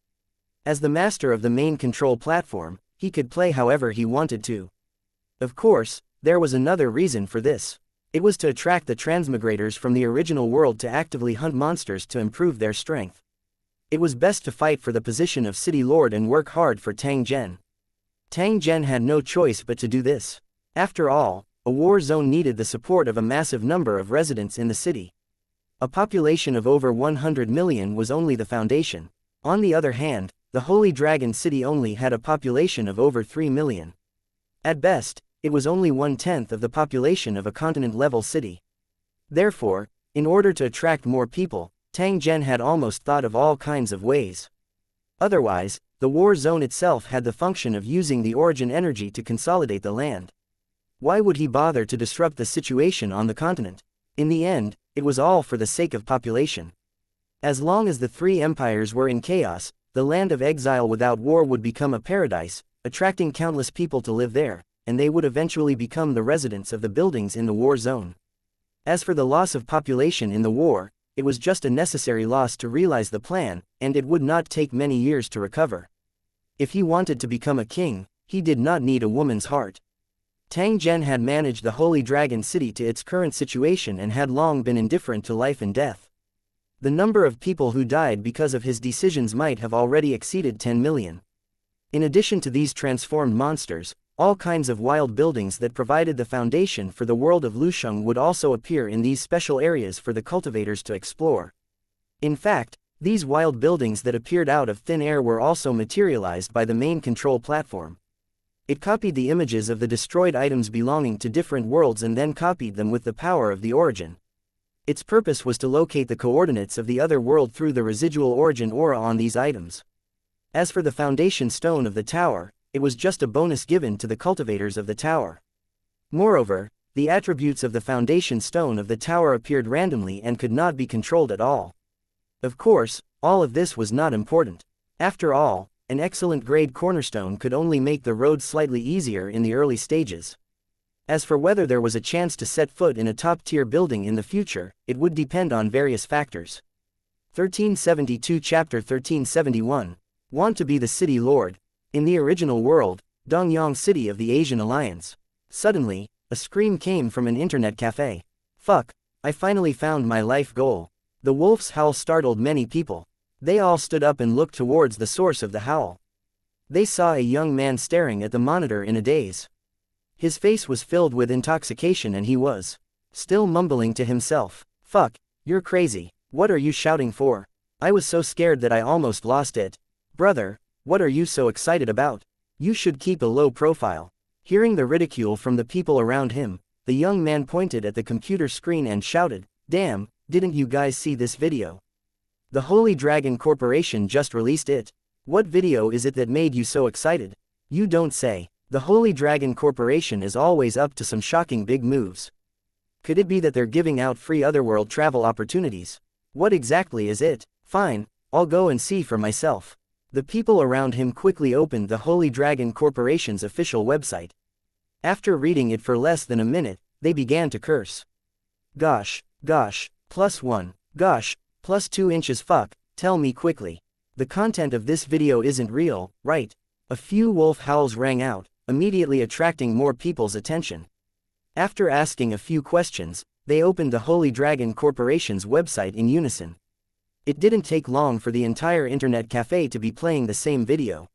As the master of the main control platform, he could play however he wanted to. Of course, there was another reason for this. It was to attract the transmigrators from the original world to actively hunt monsters to improve their strength. It was best to fight for the position of city lord and work hard for Tang Zhen. Tang Zhen had no choice but to do this. After all, a war zone needed the support of a massive number of residents in the city. A population of over 100 million was only the foundation. On the other hand, the Holy Dragon City only had a population of over 3 million. At best, it was only 1/10 of the population of a continent-level city. Therefore, in order to attract more people, Tang Zhen had almost thought of all kinds of ways. Otherwise, the war zone itself had the function of using the origin energy to consolidate the land. Why would he bother to disrupt the situation on the continent? In the end, it was all for the sake of population. As long as the three empires were in chaos, the land of exile without war would become a paradise, attracting countless people to live there, and they would eventually become the residents of the buildings in the war zone. As for the loss of population in the war, it was just a necessary loss to realize the plan, and it would not take many years to recover. If he wanted to become a king, he did not need a woman's heart. Tang Zhen had managed the Holy Dragon City to its current situation and had long been indifferent to life and death. The number of people who died because of his decisions might have already exceeded 10 million. In addition to these transformed monsters, all kinds of wild buildings that provided the foundation for the world of Lusheng would also appear in these special areas for the cultivators to explore. In fact, these wild buildings that appeared out of thin air were also materialized by the main control platform. It copied the images of the destroyed items belonging to different worlds and then copied them with the power of the origin. Its purpose was to locate the coordinates of the other world through the residual origin aura on these items. As for the foundation stone of the tower, it was just a bonus given to the cultivators of the tower. Moreover, the attributes of the foundation stone of the tower appeared randomly and could not be controlled at all. Of course, all of this was not important. After all, an excellent grade cornerstone could only make the road slightly easier in the early stages. As for whether there was a chance to set foot in a top-tier building in the future, it would depend on various factors. 1372 Chapter 1371. Want to be the city lord. In the original world, Dongyang City of the Asian Alliance. Suddenly, a scream came from an internet cafe. Fuck, I finally found my life goal. The wolf's howl startled many people. They all stood up and looked towards the source of the howl. They saw a young man staring at the monitor in a daze. His face was filled with intoxication and he was still mumbling to himself. Fuck, you're crazy. What are you shouting for? I was so scared that I almost lost it. Brother, what are you so excited about? You should keep a low profile. Hearing the ridicule from the people around him, the young man pointed at the computer screen and shouted, "Damn, didn't you guys see this video? The Holy Dragon Corporation just released it. What video is it that made you so excited? You don't say. The Holy Dragon Corporation is always up to some shocking big moves. Could it be that they're giving out free otherworld travel opportunities? What exactly is it? Fine, I'll go and see for myself." The people around him quickly opened the Holy Dragon Corporation's official website. After reading it for less than a minute, they began to curse. Gosh, +1, gosh, +2 inches fuck, tell me quickly. The content of this video isn't real, right? A few wolf howls rang out, immediately attracting more people's attention. After asking a few questions, they opened the Holy Dragon Corporation's website in unison. It didn't take long for the entire internet cafe to be playing the same video.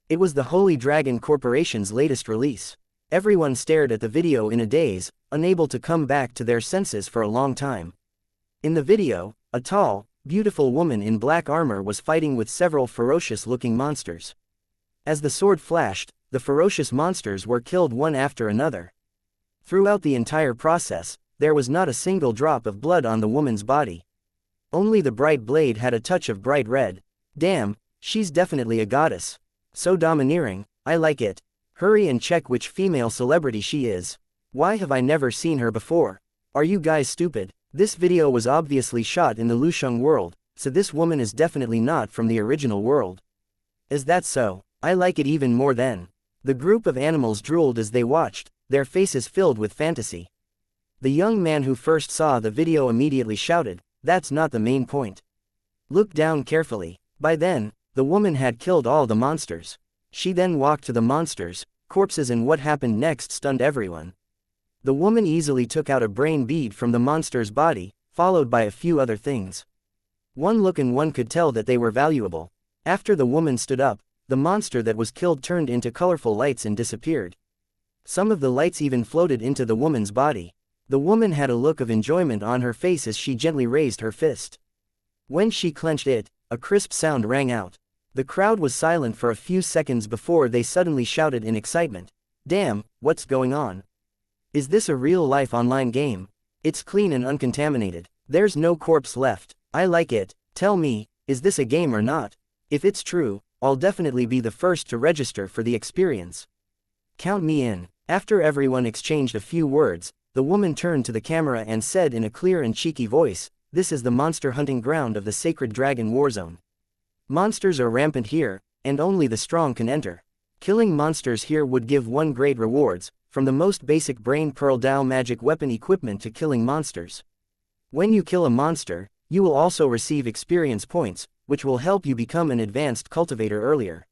It was the Holy Dragon Corporation's latest release. Everyone stared at the video in a daze, unable to come back to their senses for a long time. In the video, a tall, beautiful woman in black armor was fighting with several ferocious-looking monsters. As the sword flashed, the ferocious monsters were killed one after another. Throughout the entire process, there was not a single drop of blood on the woman's body. Only the bright blade had a touch of bright red. Damn, she's definitely a goddess. So domineering, I like it. Hurry and check which female celebrity she is. Why have I never seen her before? Are you guys stupid? This video was obviously shot in the Lusheng world, so this woman is definitely not from the original world. Is that so? I like it even more then. The group of animals drooled as they watched, their faces filled with fantasy. The young man who first saw the video immediately shouted, "That's not the main point. Look down carefully." By then, the woman had killed all the monsters. She then walked to the monsters, corpses, and what happened next stunned everyone. The woman easily took out a brain bead from the monster's body, followed by a few other things. One look and one could tell that they were valuable. After the woman stood up, the monster that was killed turned into colorful lights and disappeared. Some of the lights even floated into the woman's body. The woman had a look of enjoyment on her face as she gently raised her fist. When she clenched it, a crisp sound rang out. The crowd was silent for a few seconds before they suddenly shouted in excitement, "Damn, what's going on? Is this a real-life online game? It's clean and uncontaminated. There's no corpse left. I like it. Tell me, is this a game or not? If it's true, I'll definitely be the first to register for the experience. Count me in." After everyone exchanged a few words, the woman turned to the camera and said in a clear and cheeky voice, "This is the monster hunting ground of the Sacred Dragon Warzone. Monsters are rampant here, and only the strong can enter. Killing monsters here would give one great rewards, from the most basic brain pearl Dao magic weapon equipment to killing monsters. When you kill a monster, you will also receive experience points, which will help you become an advanced cultivator earlier.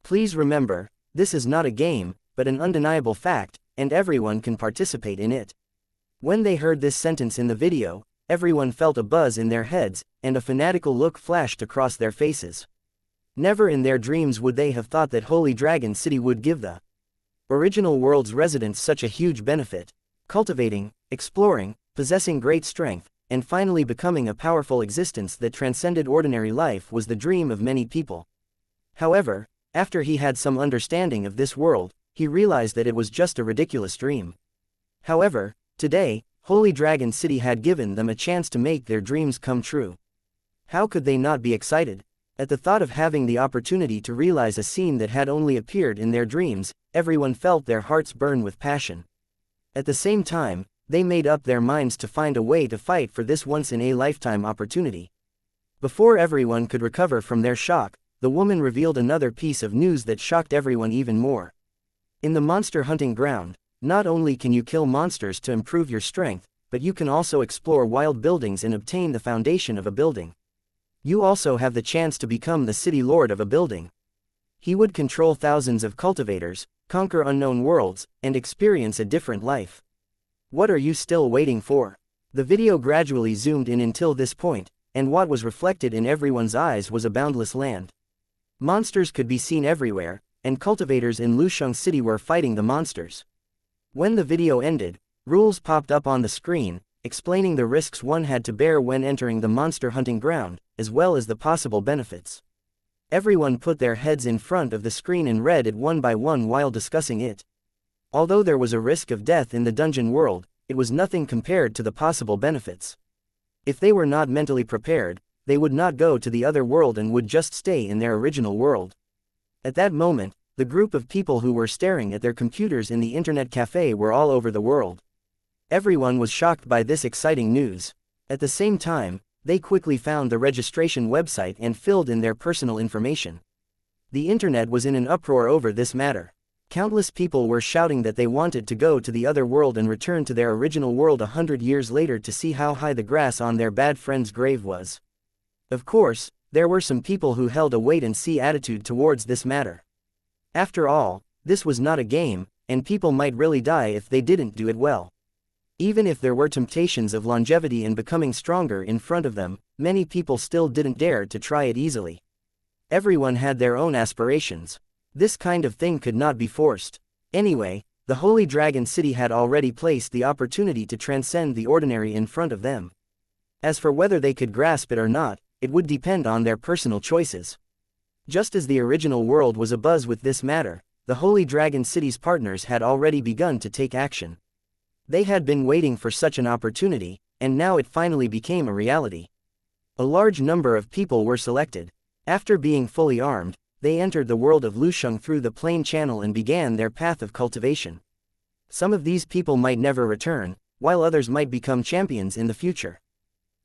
Please remember, this is not a game, but an undeniable fact, and everyone can participate in it." When they heard this sentence in the video, everyone felt a buzz in their heads, and a fanatical look flashed across their faces. Never in their dreams would they have thought that Holy Dragon City would give the original world's residents such a huge benefit. Cultivating, exploring, possessing great strength, and finally becoming a powerful existence that transcended ordinary life was the dream of many people. However, after he had some understanding of this world, he realized that it was just a ridiculous dream. However, today, Holy Dragon City had given them a chance to make their dreams come true. How could they not be excited? At the thought of having the opportunity to realize a scene that had only appeared in their dreams, everyone felt their hearts burn with passion. At the same time, they made up their minds to find a way to fight for this once-in-a-lifetime opportunity. Before everyone could recover from their shock, the woman revealed another piece of news that shocked everyone even more. In the monster hunting ground, not only can you kill monsters to improve your strength, but you can also explore wild buildings and obtain the foundation of a building. You also have the chance to become the city lord of a building. He would control thousands of cultivators, conquer unknown worlds, and experience a different life. What are you still waiting for? The video gradually zoomed in until this point, and what was reflected in everyone's eyes was a boundless land. Monsters could be seen everywhere, and cultivators in Lusheng City were fighting the monsters. When the video ended, rules popped up on the screen, explaining the risks one had to bear when entering the monster hunting ground, as well as the possible benefits. Everyone put their heads in front of the screen and read it one by one while discussing it. Although there was a risk of death in the dungeon world, it was nothing compared to the possible benefits. If they were not mentally prepared, they would not go to the other world and would just stay in their original world. At that moment, the group of people who were staring at their computers in the internet cafe were all over the world. Everyone was shocked by this exciting news. At the same time, they quickly found the registration website and filled in their personal information. The internet was in an uproar over this matter. Countless people were shouting that they wanted to go to the other world and return to their original world 100 years later to see how high the grass on their bad friend's grave was. Of course, there were some people who held a wait-and-see attitude towards this matter. After all, this was not a game, and people might really die if they didn't do it well. Even if there were temptations of longevity and becoming stronger in front of them, many people still didn't dare to try it easily. Everyone had their own aspirations. This kind of thing could not be forced. Anyway, the Holy Dragon City had already placed the opportunity to transcend the ordinary in front of them. As for whether they could grasp it or not, it would depend on their personal choices. Just as the original world was abuzz with this matter, the Holy Dragon City's partners had already begun to take action. They had been waiting for such an opportunity, and now it finally became a reality. A large number of people were selected. After being fully armed, they entered the world of Lusheng through the plain channel and began their path of cultivation. Some of these people might never return, while others might become champions in the future.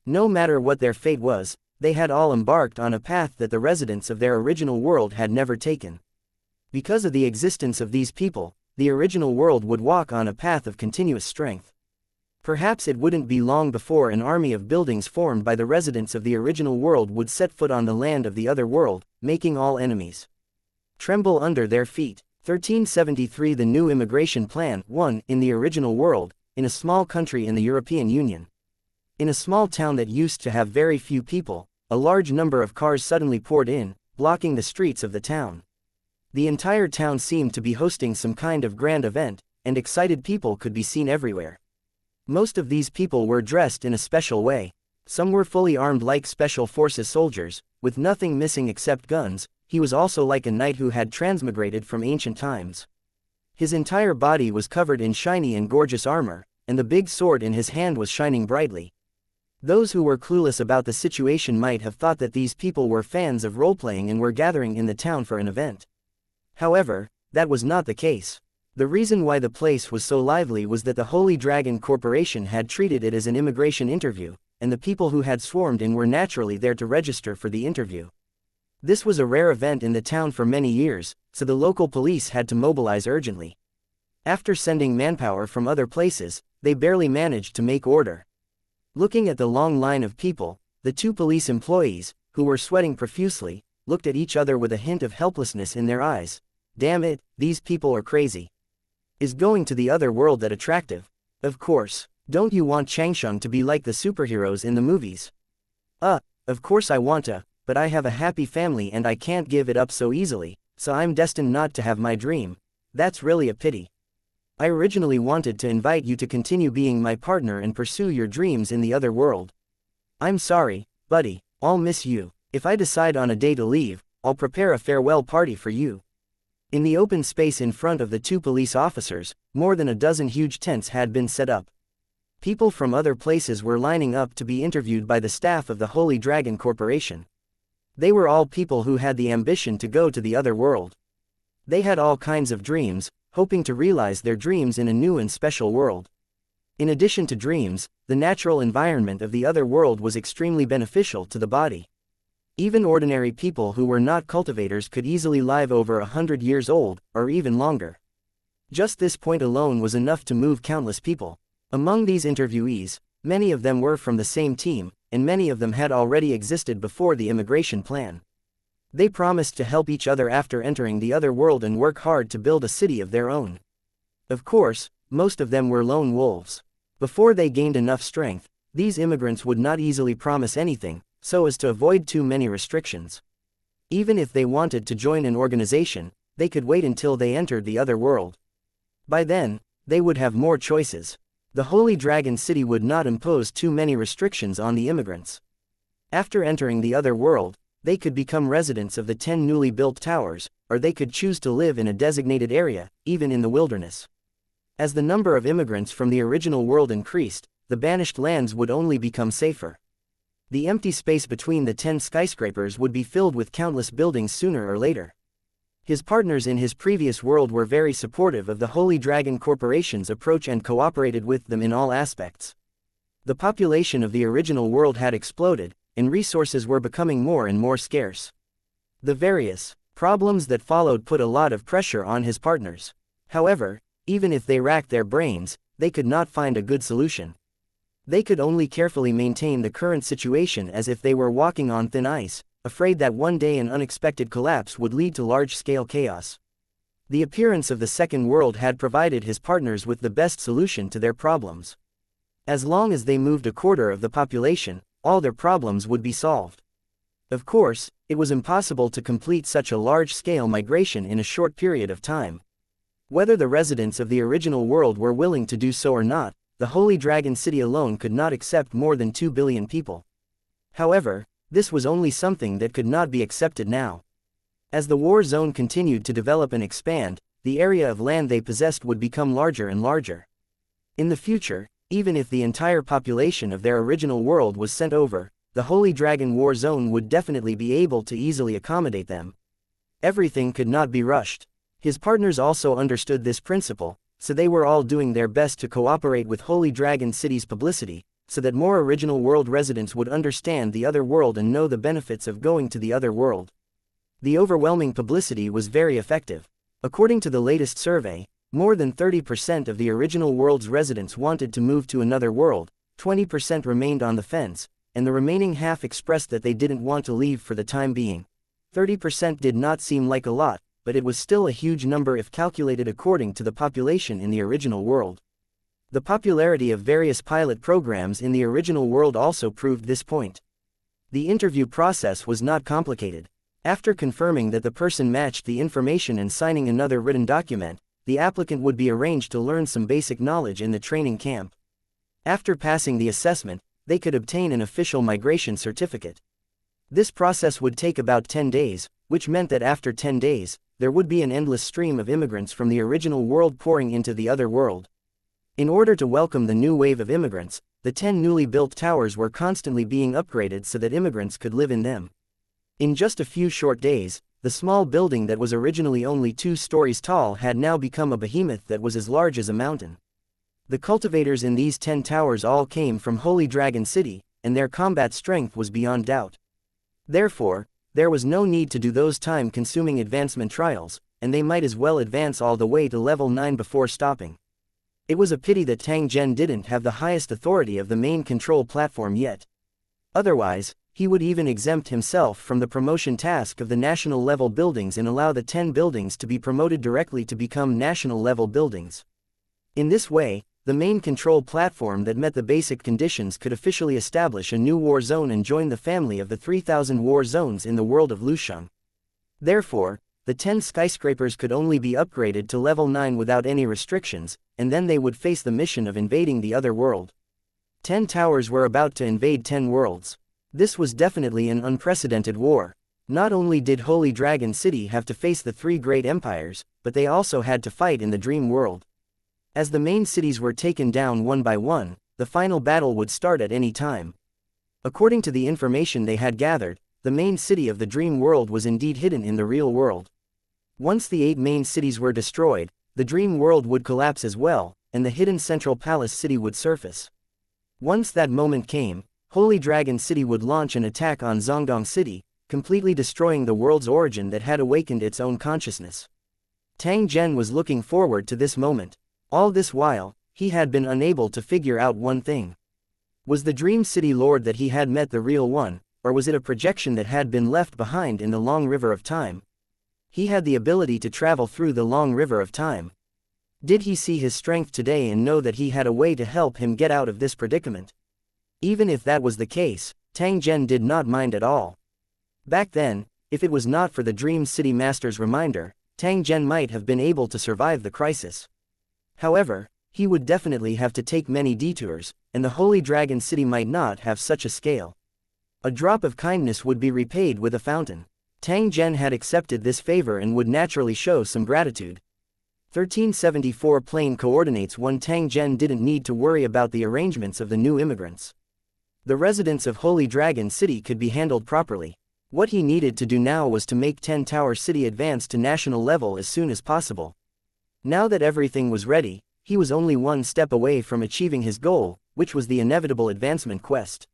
No matter what their fate was, they had all embarked on a path that the residents of their original world had never taken. Because of the existence of these people, the original world would walk on a path of continuous strength. Perhaps it wouldn't be long before an army of buildings formed by the residents of the original world would set foot on the land of the other world, making all enemies tremble under their feet. 1373 The new immigration plan, 1. In the original world, in a small country in the European Union. In a small town that used to have very few people, a large number of cars suddenly poured in, blocking the streets of the town. The entire town seemed to be hosting some kind of grand event, and excited people could be seen everywhere. Most of these people were dressed in a special way. Some were fully armed like special forces soldiers, with nothing missing except guns. He was also like a knight who had transmigrated from ancient times. His entire body was covered in shiny and gorgeous armor, and the big sword in his hand was shining brightly. Those who were clueless about the situation might have thought that these people were fans of role-playing and were gathering in the town for an event. However, that was not the case. The reason why the place was so lively was that the Holy Dragon Corporation had treated it as an immigration interview, and the people who had swarmed in were naturally there to register for the interview. This was a rare event in the town for many years, so the local police had to mobilize urgently. After sending manpower from other places, they barely managed to make order. Looking at the long line of people, the two police employees, who were sweating profusely, looked at each other with a hint of helplessness in their eyes. Damn it, these people are crazy. Is going to the other world that attractive? Of course. Don't you want xianxia to be like the superheroes in the movies? Of course I want to, but I have a happy family and I can't give it up so easily, so I'm destined not to have my dream. That's really a pity. I originally wanted to invite you to continue being my partner and pursue your dreams in the other world. I'm sorry, buddy, I'll miss you. If I decide on a day to leave, I'll prepare a farewell party for you. In the open space in front of the two police officers, more than a dozen huge tents had been set up. People from other places were lining up to be interviewed by the staff of the Holy Dragon Corporation. They were all people who had the ambition to go to the other world. They had all kinds of dreams, hoping to realize their dreams in a new and special world. In addition to dreams, the natural environment of the other world was extremely beneficial to the body. Even ordinary people who were not cultivators could easily live over 100 years old, or even longer. Just this point alone was enough to move countless people. Among these interviewees, many of them were from the same team, and many of them had already existed before the immigration plan. They promised to help each other after entering the other world and work hard to build a city of their own. Of course, most of them were lone wolves. Before they gained enough strength, these immigrants would not easily promise anything, so as to avoid too many restrictions. Even if they wanted to join an organization, they could wait until they entered the other world. By then, they would have more choices. The Holy Dragon City would not impose too many restrictions on the immigrants. After entering the other world, they could become residents of the 10 newly built towers, or they could choose to live in a designated area, even in the wilderness. As the number of immigrants from the original world increased, the banished lands would only become safer. The empty space between the 10 skyscrapers would be filled with countless buildings sooner or later. His partners in his previous world were very supportive of the Holy Dragon Corporation's approach and cooperated with them in all aspects. The population of the original world had exploded, and resources were becoming more and more scarce. The various problems that followed put a lot of pressure on his partners. However, even if they racked their brains, they could not find a good solution. They could only carefully maintain the current situation as if they were walking on thin ice, afraid that one day an unexpected collapse would lead to large-scale chaos. The appearance of the second world had provided his partners with the best solution to their problems. As long as they moved a quarter of the population, all their problems would be solved. Of course, it was impossible to complete such a large-scale migration in a short period of time. Whether the residents of the original world were willing to do so or not, the Holy Dragon City alone could not accept more than 2 billion people. However, this was only something that could not be accepted now. As the war zone continued to develop and expand, the area of land they possessed would become larger and larger. In the future, even if the entire population of their original world was sent over, the Holy Dragon War Zone would definitely be able to easily accommodate them. Everything could not be rushed. His partners also understood this principle, so they were all doing their best to cooperate with Holy Dragon City's publicity, so that more original world residents would understand the other world and know the benefits of going to the other world. The overwhelming publicity was very effective. According to the latest survey, more than 30% of the original world's residents wanted to move to another world, 20% remained on the fence, and the remaining half expressed that they didn't want to leave for the time being. 30% did not seem like a lot, but it was still a huge number if calculated according to the population in the original world. The popularity of various pilot programs in the original world also proved this point. The interview process was not complicated. After confirming that the person matched the information and signing another written document, the applicant would be arranged to learn some basic knowledge in the training camp. After passing the assessment, they could obtain an official migration certificate. This process would take about 10 days, which meant that after 10 days, there would be an endless stream of immigrants from the original world pouring into the other world. In order to welcome the new wave of immigrants, the 10 newly built towers were constantly being upgraded so that immigrants could live in them. In just a few short days, the small building that was originally only 2 stories tall had now become a behemoth that was as large as a mountain. The cultivators in these 10 towers all came from Holy Dragon City, and their combat strength was beyond doubt. Therefore, there was no need to do those time-consuming advancement trials, and they might as well advance all the way to level 9 before stopping. It was a pity that Tang Zhen didn't have the highest authority of the main control platform yet. Otherwise, he would even exempt himself from the promotion task of the national-level buildings and allow the 10 buildings to be promoted directly to become national-level buildings. In this way, the main control platform that met the basic conditions could officially establish a new war zone and join the family of the 3,000 war zones in the world of Lusheng. Therefore, the 10 skyscrapers could only be upgraded to level 9 without any restrictions, and then they would face the mission of invading the other world. 10 towers were about to invade 10 worlds. This was definitely an unprecedented war. Not only did Holy Dragon City have to face the 3 great empires, but they also had to fight in the dream world. As the main cities were taken down one by one, the final battle would start at any time. According to the information they had gathered, the main city of the dream world was indeed hidden in the real world. Once the 8 main cities were destroyed, the dream world would collapse as well, and the hidden central palace city would surface. Once that moment came, Holy Dragon City would launch an attack on Zongdong City, completely destroying the world's origin that had awakened its own consciousness. Tang Zhen was looking forward to this moment. All this while, he had been unable to figure out one thing. Was the Dream City Lord that he had met the real one, or was it a projection that had been left behind in the long river of time? He had the ability to travel through the long river of time. Did he see his strength today and know that he had a way to help him get out of this predicament? Even if that was the case, Tang Zhen did not mind at all. Back then, If it was not for the Dream City Master's reminder, Tang Zhen might have been able to survive the crisis. However, he would definitely have to take many detours, and the Holy Dragon City might not have such a scale. A drop of kindness would be repaid with a fountain. Tang Zhen had accepted this favor and would naturally show some gratitude. 1374 Plane Coordinates 1 Tang Zhen didn't need to worry about the arrangements of the new immigrants. The residents of Holy Dragon City could be handled properly. What he needed to do now was to make 10 Tower City advance to national level as soon as possible. Now that everything was ready, he was only one step away from achieving his goal, which was the inevitable advancement quest.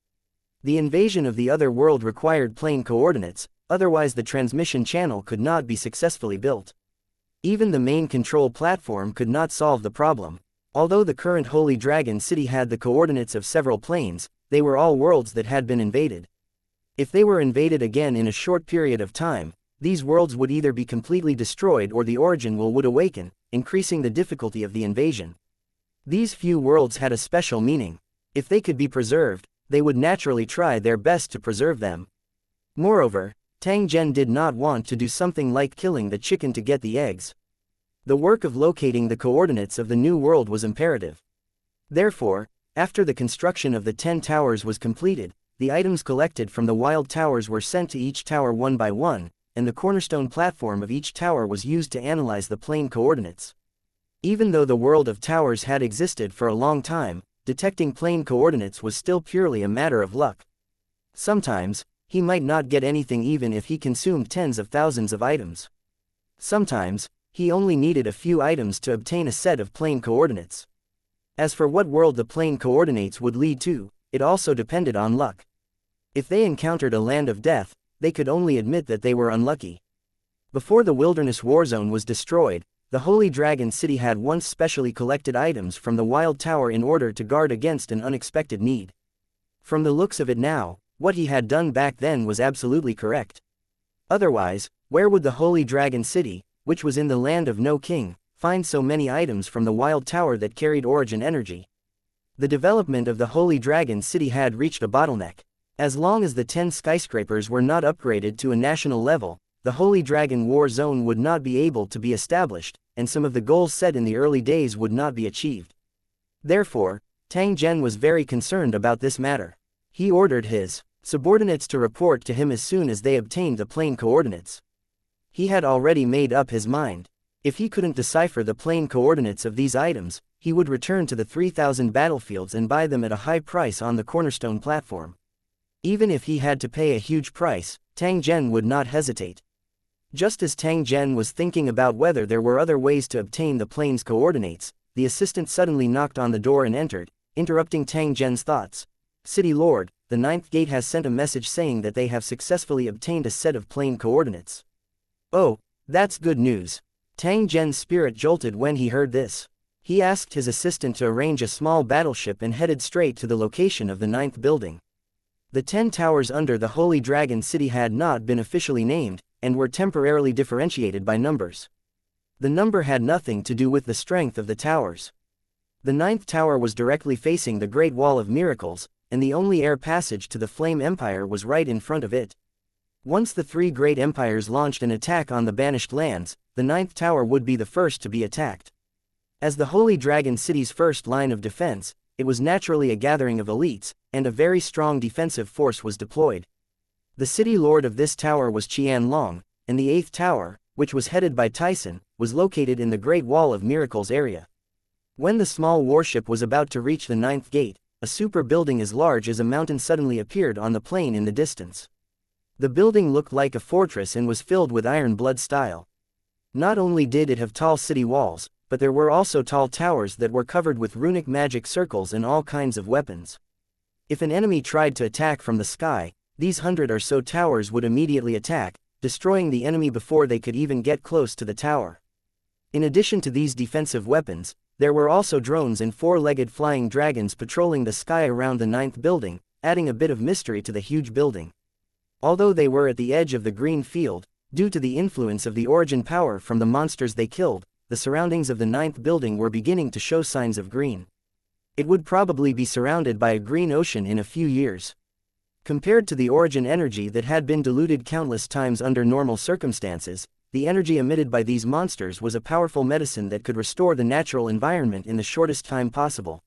The invasion of the other world required plane coordinates, otherwise the transmission channel could not be successfully built. Even the main control platform could not solve the problem. Although the current Holy Dragon City had the coordinates of several planes, they were all worlds that had been invaded. If they were invaded again in a short period of time, these worlds would either be completely destroyed or the origin would awaken, increasing the difficulty of the invasion. These few worlds had a special meaning. If they could be preserved, they would naturally try their best to preserve them. Moreover, Tang Zhen did not want to do something like killing the chicken to get the eggs. The work of locating the coordinates of the new world was imperative. Therefore, after the construction of the 10 towers was completed, the items collected from the wild towers were sent to each tower one by one, and the cornerstone platform of each tower was used to analyze the plane coordinates. Even though the world of towers had existed for a long time, detecting plane coordinates was still purely a matter of luck. Sometimes, he might not get anything even if he consumed tens of thousands of items. Sometimes, he only needed a few items to obtain a set of plane coordinates. As for what world the plane coordinates would lead to, it also depended on luck. If they encountered a land of death, they could only admit that they were unlucky. Before the wilderness warzone was destroyed, the Holy Dragon City had once specially collected items from the Wild Tower in order to guard against an unexpected need. From the looks of it now, what he had done back then was absolutely correct. Otherwise, where would the Holy Dragon City, which was in the land of no king, find so many items from the Wild Tower that carried origin energy? The development of the Holy Dragon City had reached a bottleneck. As long as the 10 skyscrapers were not upgraded to a national level, the Holy Dragon War Zone would not be able to be established, and some of the goals set in the early days would not be achieved. Therefore, Tang Zhen was very concerned about this matter. He ordered his subordinates to report to him as soon as they obtained the plane coordinates. He had already made up his mind. If he couldn't decipher the plane coordinates of these items, he would return to the 3,000 battlefields and buy them at a high price on the cornerstone platform. Even if he had to pay a huge price, Tang Zhen would not hesitate. Just as Tang Zhen was thinking about whether there were other ways to obtain the plane's coordinates, the assistant suddenly knocked on the door and entered, interrupting Tang Zhen's thoughts. "City Lord, the 9th gate has sent a message saying that they have successfully obtained a set of plane coordinates." "Oh, that's good news." Tang Zhen's spirit jolted when he heard this. He asked his assistant to arrange a small battleship and headed straight to the location of the 9th building. The 10 towers under the Holy Dragon City had not been officially named, and were temporarily differentiated by numbers. The number had nothing to do with the strength of the towers. The 9th tower was directly facing the Great Wall of Miracles, and the only air passage to the Flame Empire was right in front of it. Once the 3 great empires launched an attack on the banished lands, the 9th tower would be the first to be attacked. As the Holy Dragon City's first line of defense, it was naturally a gathering of elites, and a very strong defensive force was deployed. The city lord of this tower was Qianlong, and the 8th tower, which was headed by Tyson, was located in the Great Wall of Miracles area. When the small warship was about to reach the 9th gate, a super building as large as a mountain suddenly appeared on the plain in the distance. The building looked like a fortress and was filled with iron blood style. Not only did it have tall city walls, but there were also tall towers that were covered with runic magic circles and all kinds of weapons. If an enemy tried to attack from the sky, these 100 or so towers would immediately attack, destroying the enemy before they could even get close to the tower. In addition to these defensive weapons, there were also drones and 4-legged flying dragons patrolling the sky around the 9th building, adding a bit of mystery to the huge building. Although they were at the edge of the green field, due to the influence of the origin power from the monsters they killed, the surroundings of the 9th building were beginning to show signs of green. It would probably be surrounded by a green ocean in a few years. Compared to the origin energy that had been diluted countless times under normal circumstances, the energy emitted by these monsters was a powerful medicine that could restore the natural environment in the shortest time possible.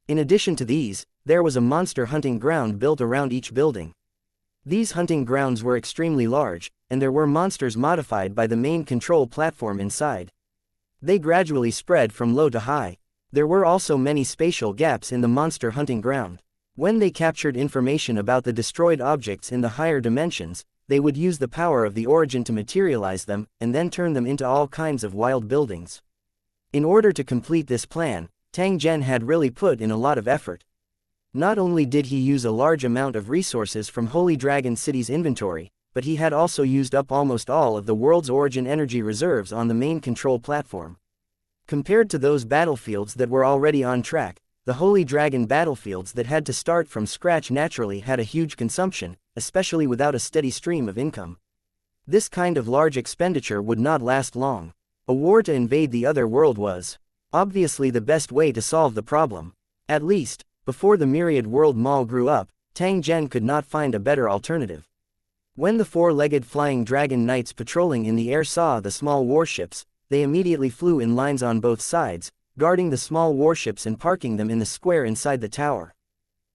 In addition to these, there was a monster hunting ground built around each building. These hunting grounds were extremely large, and there were monsters modified by the main control platform inside. They gradually spread from low to high. There were also many spatial gaps in the monster hunting ground. When they captured information about the destroyed objects in the higher dimensions, they would use the power of the origin to materialize them, and then turn them into all kinds of wild buildings. In order to complete this plan, Tang Zhen had really put in a lot of effort. Not only did he use a large amount of resources from Holy Dragon City's inventory, but he had also used up almost all of the world's origin energy reserves on the main control platform. Compared to those battlefields that were already on track, the Holy Dragon battlefields that had to start from scratch naturally had a huge consumption, especially without a steady stream of income. This kind of large expenditure would not last long. A war to invade the other world was obviously the best way to solve the problem. At least, before the Myriad World Mall grew up, Tang Zhen could not find a better alternative. When the four-legged flying dragon knights patrolling in the air saw the small warships, they immediately flew in lines on both sides, guarding the small warships and parking them in the square inside the tower.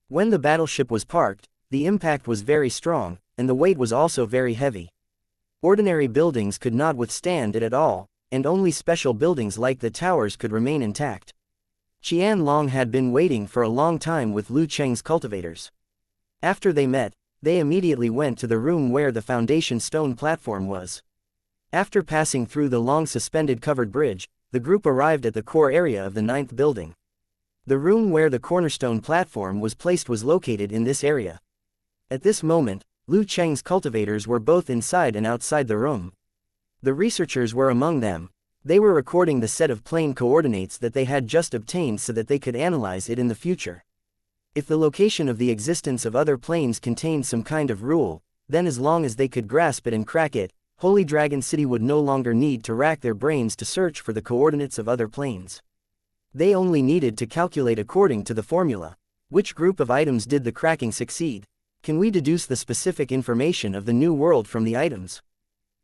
When the battleship was parked, the impact was very strong, and the weight was also very heavy. Ordinary buildings could not withstand it at all, and only special buildings like the towers could remain intact. Qianlong had been waiting for a long time with Lu Cheng's cultivators. After they met, they immediately went to the room where the foundation stone platform was. After passing through the long suspended covered bridge, the group arrived at the core area of the 9th building. The room where the cornerstone platform was placed was located in this area. At this moment, Lu Cheng's cultivators were both inside and outside the room. The researchers were among them. They were recording the set of plane coordinates that they had just obtained so that they could analyze it in the future. If the location of the existence of other planes contained some kind of rule, then as long as they could grasp it and crack it, Holy Dragon City would no longer need to rack their brains to search for the coordinates of other planes. They only needed to calculate according to the formula. Which group of items did the cracking succeed? Can we deduce the specific information of the new world from the items?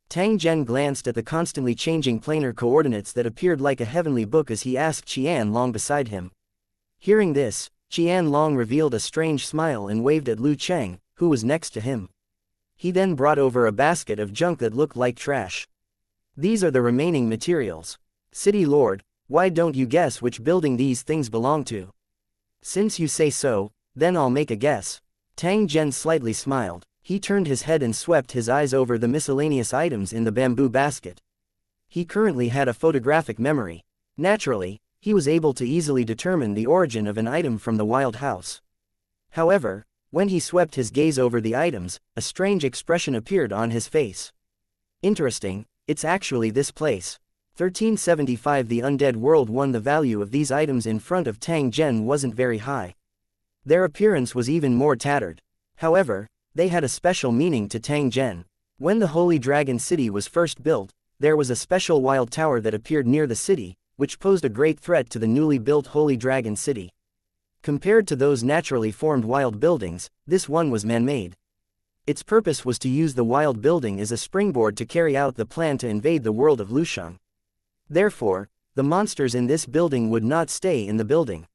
Tang Zhen glanced at the constantly changing planar coordinates that appeared like a heavenly book as he asked Qianlong beside him. Hearing this, Qianlong revealed a strange smile and waved at Lu Cheng, who was next to him. He then brought over a basket of junk that looked like trash. These are the remaining materials. City Lord, why don't you guess which building these things belong to? Since you say so, then I'll make a guess. Tang Zhen slightly smiled. He turned his head and swept his eyes over the miscellaneous items in the bamboo basket. He currently had a photographic memory. Naturally, he was able to easily determine the origin of an item from the wild house. However, when he swept his gaze over the items, a strange expression appeared on his face. Interesting, it's actually this place. 1375. The undead world won. The value of these items in front of Tang Zhen wasn't very high. Their appearance was even more tattered. However, they had a special meaning to Tang Zhen. When the Holy Dragon City was first built, there was a special wild tower that appeared near the city, which posed a great threat to the newly built Holy Dragon City. Compared to those naturally formed wild buildings, this one was man-made. Its purpose was to use the wild building as a springboard to carry out the plan to invade the world of Lusheng. Therefore, the monsters in this building would not stay in the building.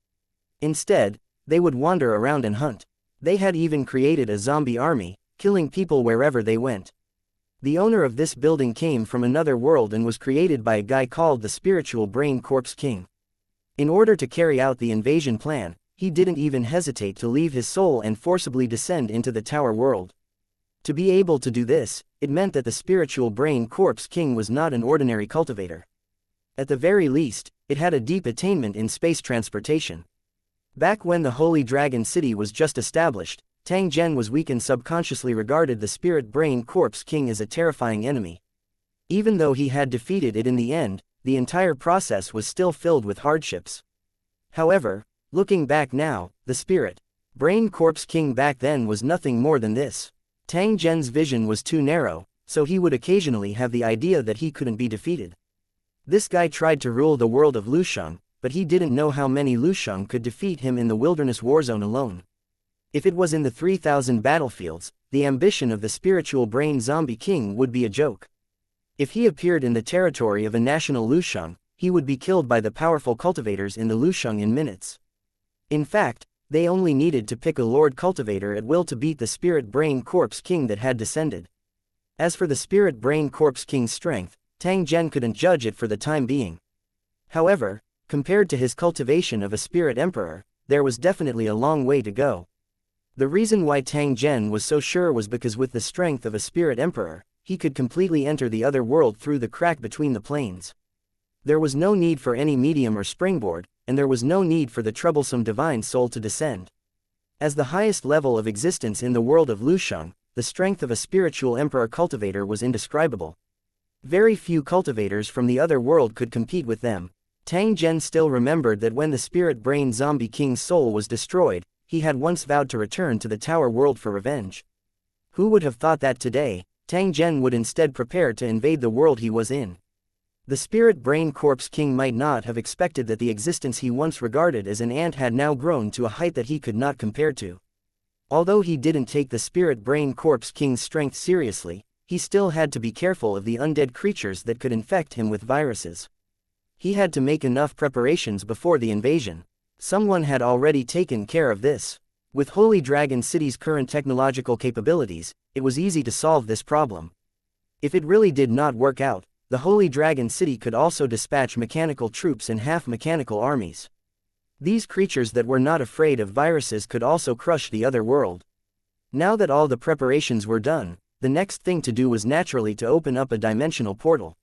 Instead, they would wander around and hunt. They had even created a zombie army, killing people wherever they went. The owner of this building came from another world and was created by a guy called the Spiritual Brain Corpse King. In order to carry out the invasion plan, he didn't even hesitate to leave his soul and forcibly descend into the tower world. To be able to do this, it meant that the Spiritual Brain Corpse King was not an ordinary cultivator. At the very least, it had a deep attainment in space transportation. Back when the Holy Dragon City was just established, Tang Zhen was weak and subconsciously regarded the Spirit Brain Corpse King as a terrifying enemy. Even though he had defeated it in the end, the entire process was still filled with hardships. However, looking back now, the Spirit Brain Corpse King back then was nothing more than this. Tang Zhen's vision was too narrow, so he would occasionally have the idea that he couldn't be defeated. This guy tried to rule the world of Lusheng, but he didn't know how many Lusheng could defeat him in the wilderness warzone alone. If it was in the 3,000 battlefields, the ambition of the spiritual brain zombie king would be a joke. If he appeared in the territory of a national Lusheng, he would be killed by the powerful cultivators in the Lusheng in minutes. In fact, they only needed to pick a lord cultivator at will to beat the spirit brain corpse king that had descended. As for the spirit brain corpse king's strength, Tang Zhen couldn't judge it for the time being. However, compared to his cultivation of a spirit emperor, there was definitely a long way to go. The reason why Tang Zhen was so sure was because with the strength of a spirit emperor, he could completely enter the other world through the crack between the planes. There was no need for any medium or springboard, and there was no need for the troublesome divine soul to descend. As the highest level of existence in the world of Lusheng, the strength of a spiritual emperor cultivator was indescribable. Very few cultivators from the other world could compete with them. Tang Zhen still remembered that when the spirit brain zombie king's soul was destroyed, he had once vowed to return to the tower world for revenge. Who would have thought that today, Tang Zhen would instead prepare to invade the world he was in? The spirit brain corpse king might not have expected that the existence he once regarded as an ant had now grown to a height that he could not compare to. Although he didn't take the spirit brain corpse king's strength seriously, he still had to be careful of the undead creatures that could infect him with viruses. He had to make enough preparations before the invasion. Someone had already taken care of this. With Holy Dragon City's current technological capabilities, it was easy to solve this problem. If it really did not work out, the Holy Dragon City could also dispatch mechanical troops and half-mechanical armies. These creatures that were not afraid of viruses could also crush the other world. Now that all the preparations were done, the next thing to do was naturally to open up a dimensional portal.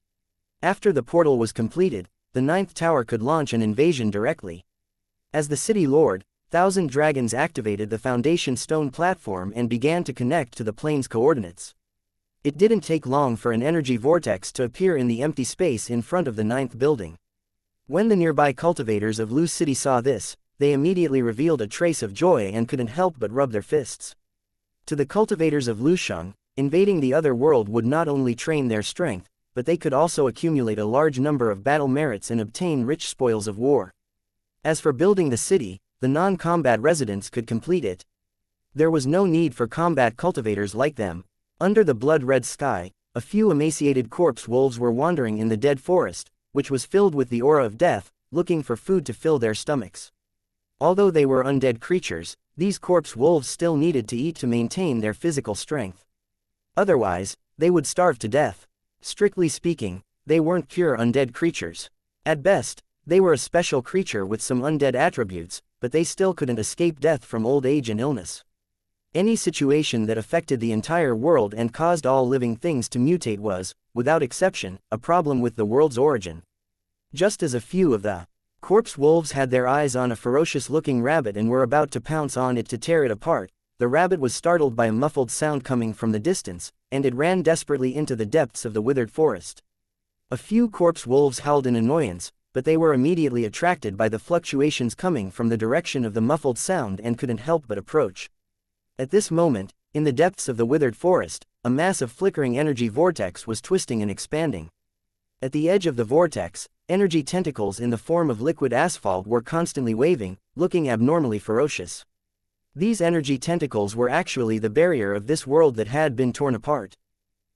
After the portal was completed, the 9th tower could launch an invasion directly. As the city lord, 1,000 dragons activated the foundation stone platform and began to connect to the plane's coordinates. It didn't take long for an energy vortex to appear in the empty space in front of the 9th building. When the nearby cultivators of Lu City saw this, they immediately revealed a trace of joy and couldn't help but rub their fists. To the cultivators of Lusheng, invading the other world would not only train their strength, but they could also accumulate a large number of battle merits and obtain rich spoils of war. As for building the city, the non-combat residents could complete it. There was no need for combat cultivators like them. Under the blood-red sky, a few emaciated corpse wolves were wandering in the dead forest, which was filled with the aura of death, looking for food to fill their stomachs. Although they were undead creatures, these corpse wolves still needed to eat to maintain their physical strength. Otherwise, they would starve to death. Strictly speaking, they weren't pure undead creatures. At best, they were a special creature with some undead attributes, but they still couldn't escape death from old age and illness. Any situation that affected the entire world and caused all living things to mutate was, without exception, a problem with the world's origin. Just as a few of the corpse wolves had their eyes on a ferocious-looking rabbit and were about to pounce on it to tear it apart, the rabbit was startled by a muffled sound coming from the distance, and it ran desperately into the depths of the withered forest. A few corpse wolves howled in annoyance, but they were immediately attracted by the fluctuations coming from the direction of the muffled sound and couldn't help but approach. At this moment, in the depths of the withered forest, a massive flickering energy vortex was twisting and expanding. At the edge of the vortex, energy tentacles in the form of liquid asphalt were constantly waving, looking abnormally ferocious. These energy tentacles were actually the barrier of this world that had been torn apart.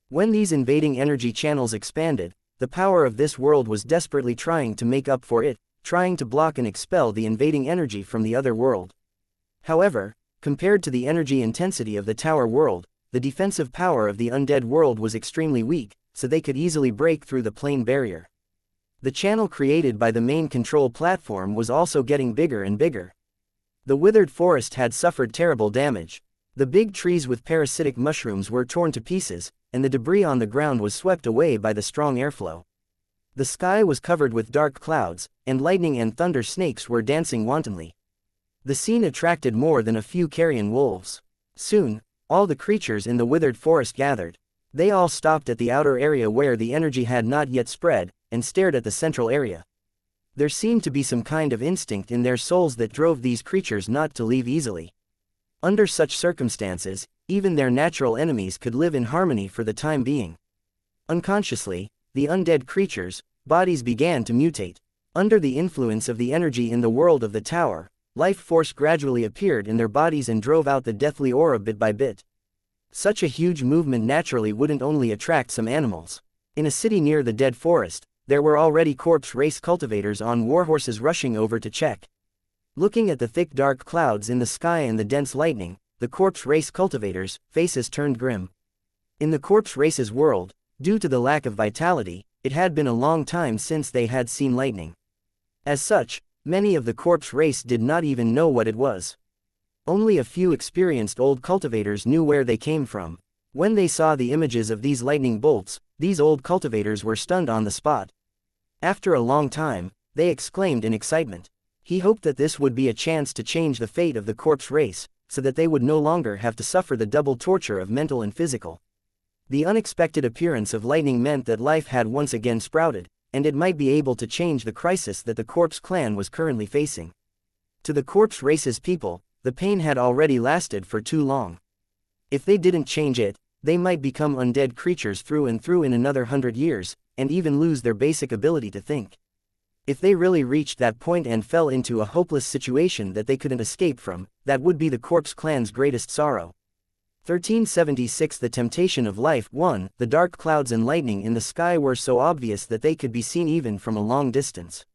When these invading energy channels expanded, the power of this world was desperately trying to make up for it, trying to block and expel the invading energy from the other world. However, compared to the energy intensity of the tower world, the defensive power of the undead world was extremely weak, so they could easily break through the plane barrier. The channel created by the main control platform was also getting bigger and bigger. The withered forest had suffered terrible damage. The big trees with parasitic mushrooms were torn to pieces, and the debris on the ground was swept away by the strong airflow. The sky was covered with dark clouds, and lightning and thunder snakes were dancing wantonly. The scene attracted more than a few carrion wolves. Soon, all the creatures in the withered forest gathered. They all stopped at the outer area where the energy had not yet spread, and stared at the central area. There seemed to be some kind of instinct in their souls that drove these creatures not to leave easily. Under such circumstances, even their natural enemies could live in harmony for the time being. Unconsciously, the undead creatures' bodies began to mutate. Under the influence of the energy in the world of the tower, life force gradually appeared in their bodies and drove out the deathly aura bit by bit. Such a huge movement naturally wouldn't only attract some animals. In a city near the dead forest, there were already corpse race cultivators on warhorses rushing over to check. Looking at the thick dark clouds in the sky and the dense lightning, the corpse race cultivators' faces turned grim. In the corpse race's world, due to the lack of vitality, it had been a long time since they had seen lightning. As such, many of the corpse race did not even know what it was. Only a few experienced old cultivators knew where they came from. When they saw the images of these lightning bolts, these old cultivators were stunned on the spot. After a long time, they exclaimed in excitement. He hoped that this would be a chance to change the fate of the corpse race, so that they would no longer have to suffer the double torture of mental and physical. The unexpected appearance of lightning meant that life had once again sprouted, and it might be able to change the crisis that the corpse clan was currently facing. To the corpse race's people, the pain had already lasted for too long. If they didn't change it, they might become undead creatures through and through in another 100 years, and even lose their basic ability to think. If they really reached that point and fell into a hopeless situation that they couldn't escape from, that would be the corpse clan's greatest sorrow. 1376 The temptation of life. 1. The dark clouds and lightning in the sky were so obvious that they could be seen even from a long distance.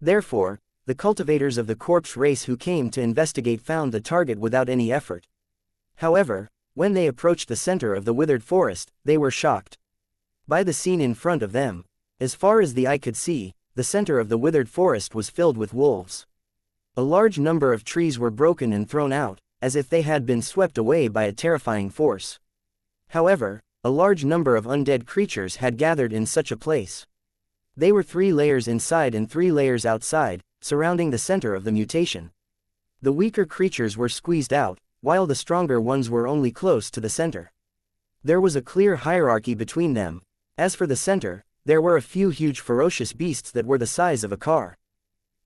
Therefore, the cultivators of the corpse race who came to investigate found the target without any effort. However, when they approached the center of the withered forest, they were shocked by the scene in front of them. As far as the eye could see, the center of the withered forest was filled with wolves. A large number of trees were broken and thrown out, as if they had been swept away by a terrifying force. However, a large number of undead creatures had gathered in such a place. They were 3 layers inside and 3 layers outside, surrounding the center of the mutation. The weaker creatures were squeezed out, while the stronger ones were only close to the center. There was a clear hierarchy between them. As for the center, there were a few huge ferocious beasts that were the size of a car.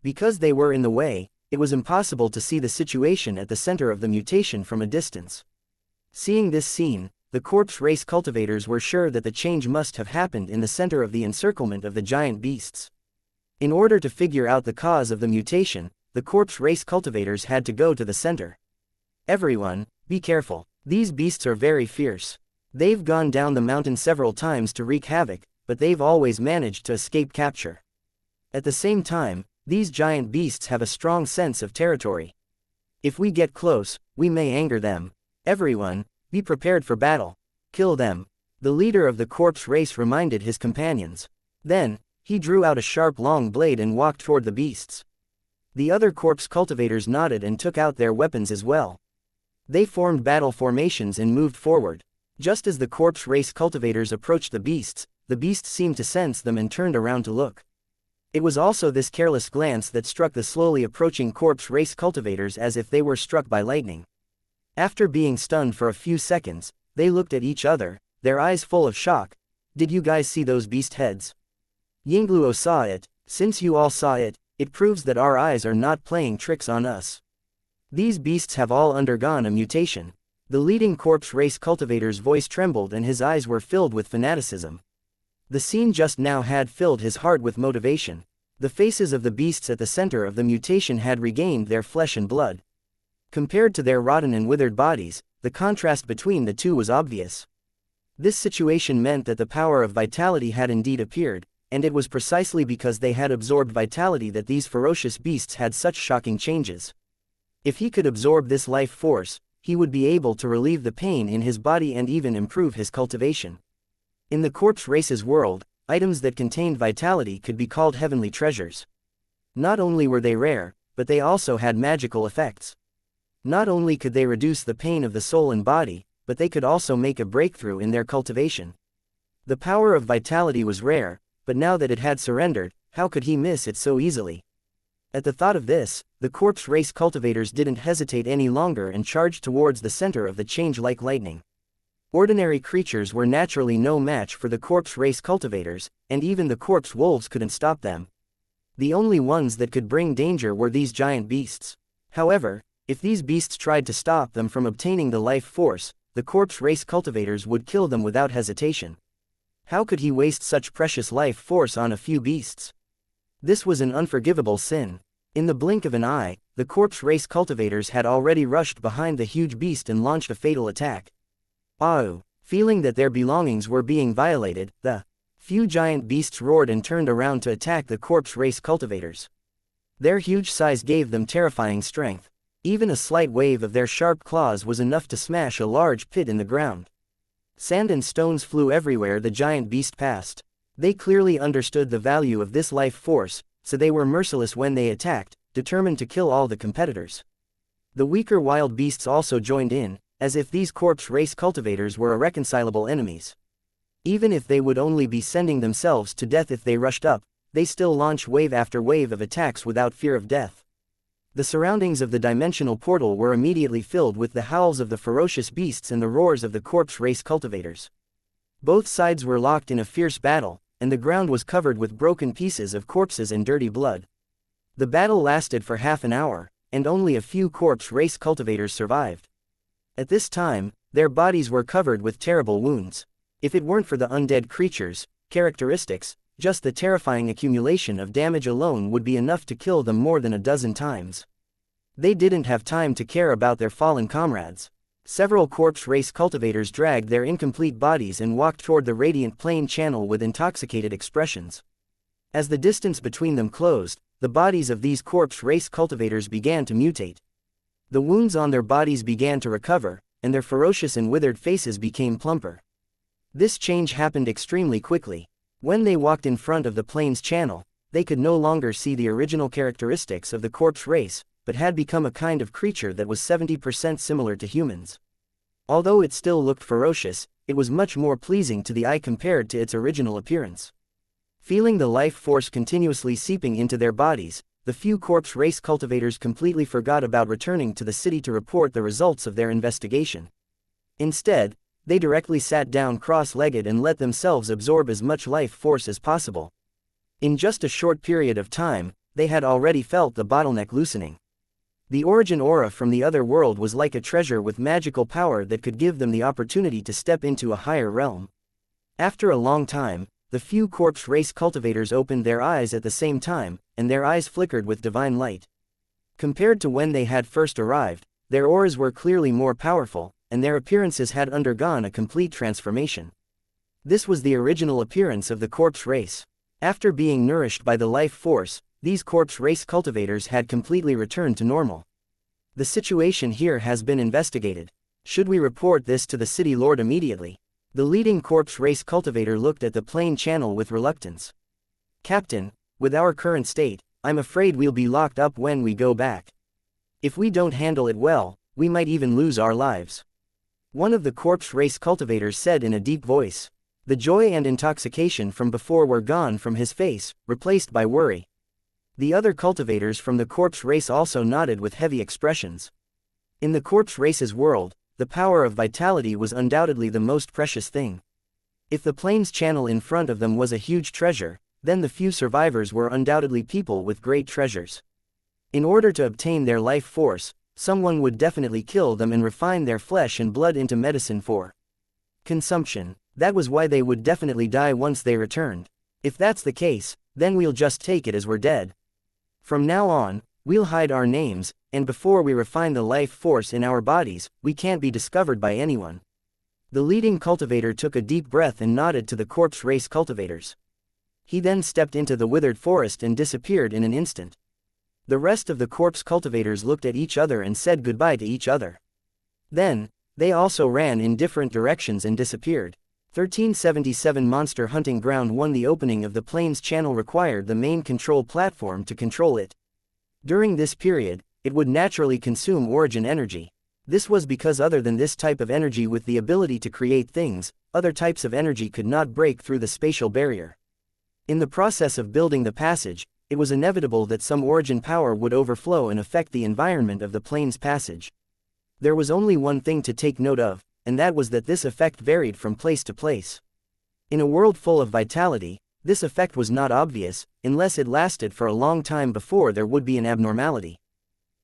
Because they were in the way, it was impossible to see the situation at the center of the mutation from a distance. Seeing this scene, the corpse race cultivators were sure that the change must have happened in the center of the encirclement of the giant beasts. In order to figure out the cause of the mutation, the corpse race cultivators had to go to the center. Everyone, be careful. These beasts are very fierce. They've gone down the mountain several times to wreak havoc, but they've always managed to escape capture. At the same time, these giant beasts have a strong sense of territory. If we get close, we may anger them. Everyone, be prepared for battle. Kill them. The leader of the corpse race reminded his companions. Then, he drew out a sharp long blade and walked toward the beasts. The other corpse cultivators nodded and took out their weapons as well. They formed battle formations and moved forward. Just as the corpse race cultivators approached the beasts seemed to sense them and turned around to look. It was also this careless glance that struck the slowly approaching corpse race cultivators as if they were struck by lightning. After being stunned for a few seconds, they looked at each other, their eyes full of shock. Did you guys see those beast heads? Yingluo saw it. Since you all saw it, it proves that our eyes are not playing tricks on us. These beasts have all undergone a mutation. The leading corpse race cultivator's voice trembled and his eyes were filled with fanaticism. The scene just now had filled his heart with motivation. The faces of the beasts at the center of the mutation had regained their flesh and blood. Compared to their rotten and withered bodies, the contrast between the two was obvious. This situation meant that the power of vitality had indeed appeared, and it was precisely because they had absorbed vitality that these ferocious beasts had such shocking changes. If he could absorb this life force, he would be able to relieve the pain in his body and even improve his cultivation. In the corpse race's world, items that contained vitality could be called heavenly treasures. Not only were they rare, but they also had magical effects. Not only could they reduce the pain of the soul and body, but they could also make a breakthrough in their cultivation. The power of vitality was rare, but now that it had surrendered, how could he miss it so easily? At the thought of this, the corpse race cultivators didn't hesitate any longer and charged towards the center of the change like lightning. Ordinary creatures were naturally no match for the corpse race cultivators, and even the corpse wolves couldn't stop them. The only ones that could bring danger were these giant beasts. However, if these beasts tried to stop them from obtaining the life force, the corpse race cultivators would kill them without hesitation. How could he waste such precious life force on a few beasts? This was an unforgivable sin. In the blink of an eye, the corpse race cultivators had already rushed behind the huge beast and launched a fatal attack. Feeling that their belongings were being violated, the few giant beasts roared and turned around to attack the corpse race cultivators. Their huge size gave them terrifying strength. Even a slight wave of their sharp claws was enough to smash a large pit in the ground. Sand and stones flew everywhere the giant beast passed. They clearly understood the value of this life force, so they were merciless when they attacked, determined to kill all the competitors. The weaker wild beasts also joined in, as if these corpse race cultivators were irreconcilable enemies. Even if they would only be sending themselves to death if they rushed up, they still launched wave after wave of attacks without fear of death. The surroundings of the dimensional portal were immediately filled with the howls of the ferocious beasts and the roars of the corpse race cultivators. Both sides were locked in a fierce battle, and the ground was covered with broken pieces of corpses and dirty blood. The battle lasted for half an hour, and only a few corpse race cultivators survived. At this time, their bodies were covered with terrible wounds. If it weren't for the undead creatures' characteristics, just the terrifying accumulation of damage alone would be enough to kill them more than a dozen times. They didn't have time to care about their fallen comrades. Several corpse race cultivators dragged their incomplete bodies and walked toward the radiant plane channel with intoxicated expressions. As the distance between them closed, the bodies of these corpse race cultivators began to mutate. The wounds on their bodies began to recover, and their ferocious and withered faces became plumper. This change happened extremely quickly. When they walked in front of the plane's channel, they could no longer see the original characteristics of the corpse race, but had become a kind of creature that was 70% similar to humans. Although it still looked ferocious, it was much more pleasing to the eye compared to its original appearance. Feeling the life force continuously seeping into their bodies, the few corpse race cultivators completely forgot about returning to the city to report the results of their investigation. Instead, they directly sat down cross-legged and let themselves absorb as much life force as possible. In just a short period of time, they had already felt the bottleneck loosening. The origin aura from the other world was like a treasure with magical power that could give them the opportunity to step into a higher realm. After a long time, the few corpse race cultivators opened their eyes at the same time, and their eyes flickered with divine light. Compared to when they had first arrived, their auras were clearly more powerful, and their appearances had undergone a complete transformation. This was the original appearance of the corpse race. After being nourished by the life force, these corpse race cultivators had completely returned to normal. The situation here has been investigated. Should we report this to the city lord immediately? The leading corpse race cultivator looked at the plane channel with reluctance. Captain, with our current state, I'm afraid we'll be locked up when we go back. If we don't handle it well, we might even lose our lives. One of the corpse race cultivators said in a deep voice. The joy and intoxication from before were gone from his face, replaced by worry. The other cultivators from the corpse race also nodded with heavy expressions. In the corpse race's world, the power of vitality was undoubtedly the most precious thing. If the plane's channel in front of them was a huge treasure, then the few survivors were undoubtedly people with great treasures. In order to obtain their life force, someone would definitely kill them and refine their flesh and blood into medicine for consumption. That was why they would definitely die once they returned. If that's the case, then we'll just take it as we're dead. From now on, we'll hide our names, and before we refine the life force in our bodies, we can't be discovered by anyone. The leading cultivator took a deep breath and nodded to the corpse race cultivators. He then stepped into the withered forest and disappeared in an instant. The rest of the corpse cultivators looked at each other and said goodbye to each other. Then, they also ran in different directions and disappeared. 1377 Monster Hunting Ground 1. The opening of the plane's channel required the main control platform to control it. During this period, it would naturally consume origin energy. This was because other than this type of energy with the ability to create things, other types of energy could not break through the spatial barrier. In the process of building the passage, it was inevitable that some origin power would overflow and affect the environment of the plane's passage. There was only one thing to take note of, and that was that this effect varied from place to place. In a world full of vitality, this effect was not obvious, unless it lasted for a long time before there would be an abnormality.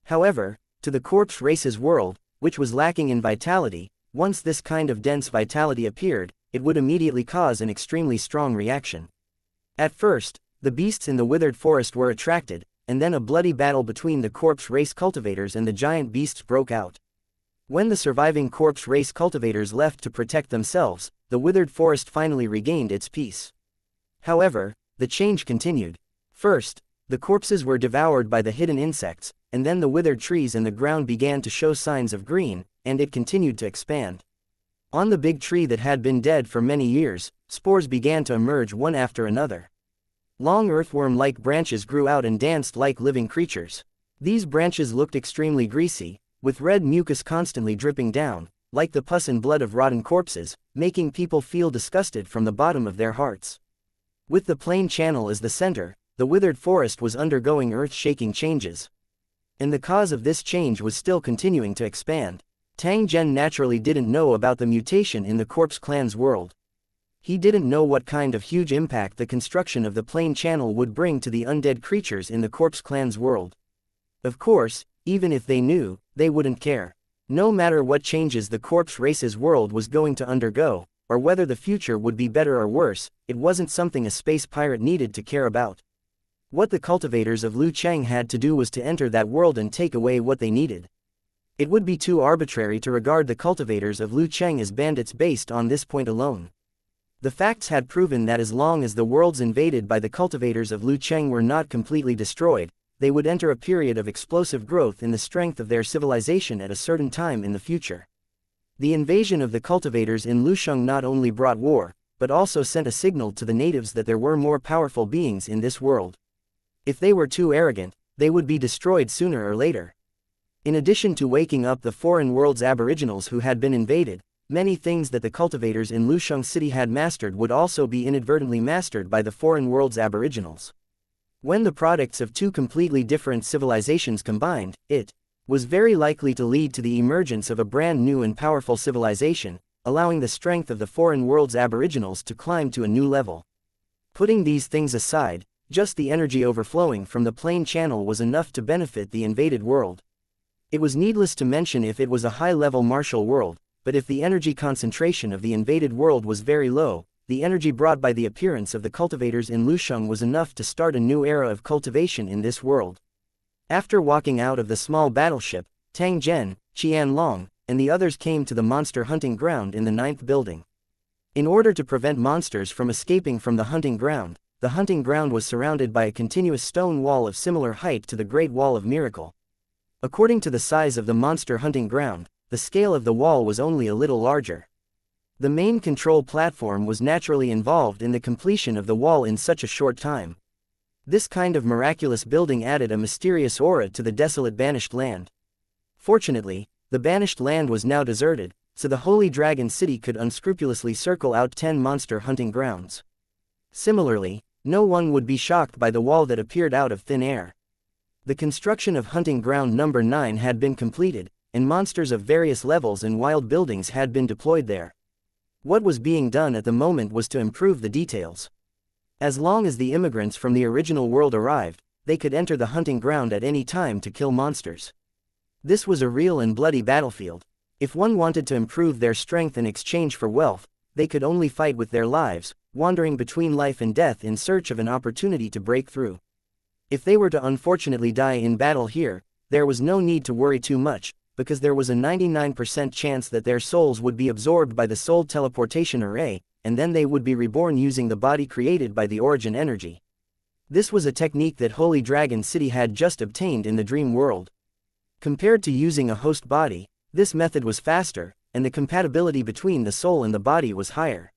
However, to the corpse race's world, which was lacking in vitality, once this kind of dense vitality appeared, it would immediately cause an extremely strong reaction. At first, the beasts in the withered forest were attracted, and then a bloody battle between the corpse race cultivators and the giant beasts broke out. When the surviving corpse race cultivators left to protect themselves, the withered forest finally regained its peace. However, the change continued. First, the corpses were devoured by the hidden insects, and then the withered trees and the ground began to show signs of green, and it continued to expand. On the big tree that had been dead for many years, spores began to emerge one after another. Long earthworm-like branches grew out and danced like living creatures. These branches looked extremely greasy, with red mucus constantly dripping down, like the pus and blood of rotten corpses, making people feel disgusted from the bottom of their hearts. With the plain channel as the center, the withered forest was undergoing earth-shaking changes. And the cause of this change was still continuing to expand. Tang Zhen naturally didn't know about the mutation in the corpse clan's world. He didn't know what kind of huge impact the construction of the plain channel would bring to the undead creatures in the corpse clan's world. Of course, even if they knew, they wouldn't care. No matter what changes the corpse race's world was going to undergo, or whether the future would be better or worse, it wasn't something a space pirate needed to care about. What the cultivators of Lu Cheng had to do was to enter that world and take away what they needed. It would be too arbitrary to regard the cultivators of Lu Cheng as bandits based on this point alone. The facts had proven that as long as the worlds invaded by the cultivators of Lu Cheng were not completely destroyed, they would enter a period of explosive growth in the strength of their civilization at a certain time in the future. The invasion of the cultivators in Lusheng not only brought war, but also sent a signal to the natives that there were more powerful beings in this world. If they were too arrogant, they would be destroyed sooner or later. In addition to waking up the foreign world's aboriginals who had been invaded, many things that the cultivators in Lusheng City had mastered would also be inadvertently mastered by the foreign world's aboriginals. When the products of two completely different civilizations combined, it was very likely to lead to the emergence of a brand new and powerful civilization, allowing the strength of the foreign world's aboriginals to climb to a new level. Putting these things aside, just the energy overflowing from the plain channel was enough to benefit the invaded world. It was needless to mention if it was a high-level martial world, but if the energy concentration of the invaded world was very low, the energy brought by the appearance of the cultivators in Lusheng was enough to start a new era of cultivation in this world. After walking out of the small battleship, Tang Zhen, Qianlong, and the others came to the monster hunting ground in the 9th building. In order to prevent monsters from escaping from the hunting ground was surrounded by a continuous stone wall of similar height to the Great Wall of Miracle. According to the size of the monster hunting ground, the scale of the wall was only a little larger. The main control platform was naturally involved in the completion of the wall in such a short time. This kind of miraculous building added a mysterious aura to the desolate banished land. Fortunately, the banished land was now deserted, so the Holy Dragon City could unscrupulously circle out 10 monster hunting grounds. Similarly, no one would be shocked by the wall that appeared out of thin air. The construction of hunting ground number 9 had been completed, and monsters of various levels and wild buildings had been deployed there. What was being done at the moment was to improve the details. As long as the immigrants from the original world arrived, they could enter the hunting ground at any time to kill monsters. This was a real and bloody battlefield. If one wanted to improve their strength in exchange for wealth, they could only fight with their lives, wandering between life and death in search of an opportunity to break through. If they were to unfortunately die in battle here, there was no need to worry too much, because there was a 99% chance that their souls would be absorbed by the soul teleportation array, and then they would be reborn using the body created by the origin energy. This was a technique that Holy Dragon City had just obtained in the dream world. Compared to using a host body, this method was faster, and the compatibility between the soul and the body was higher.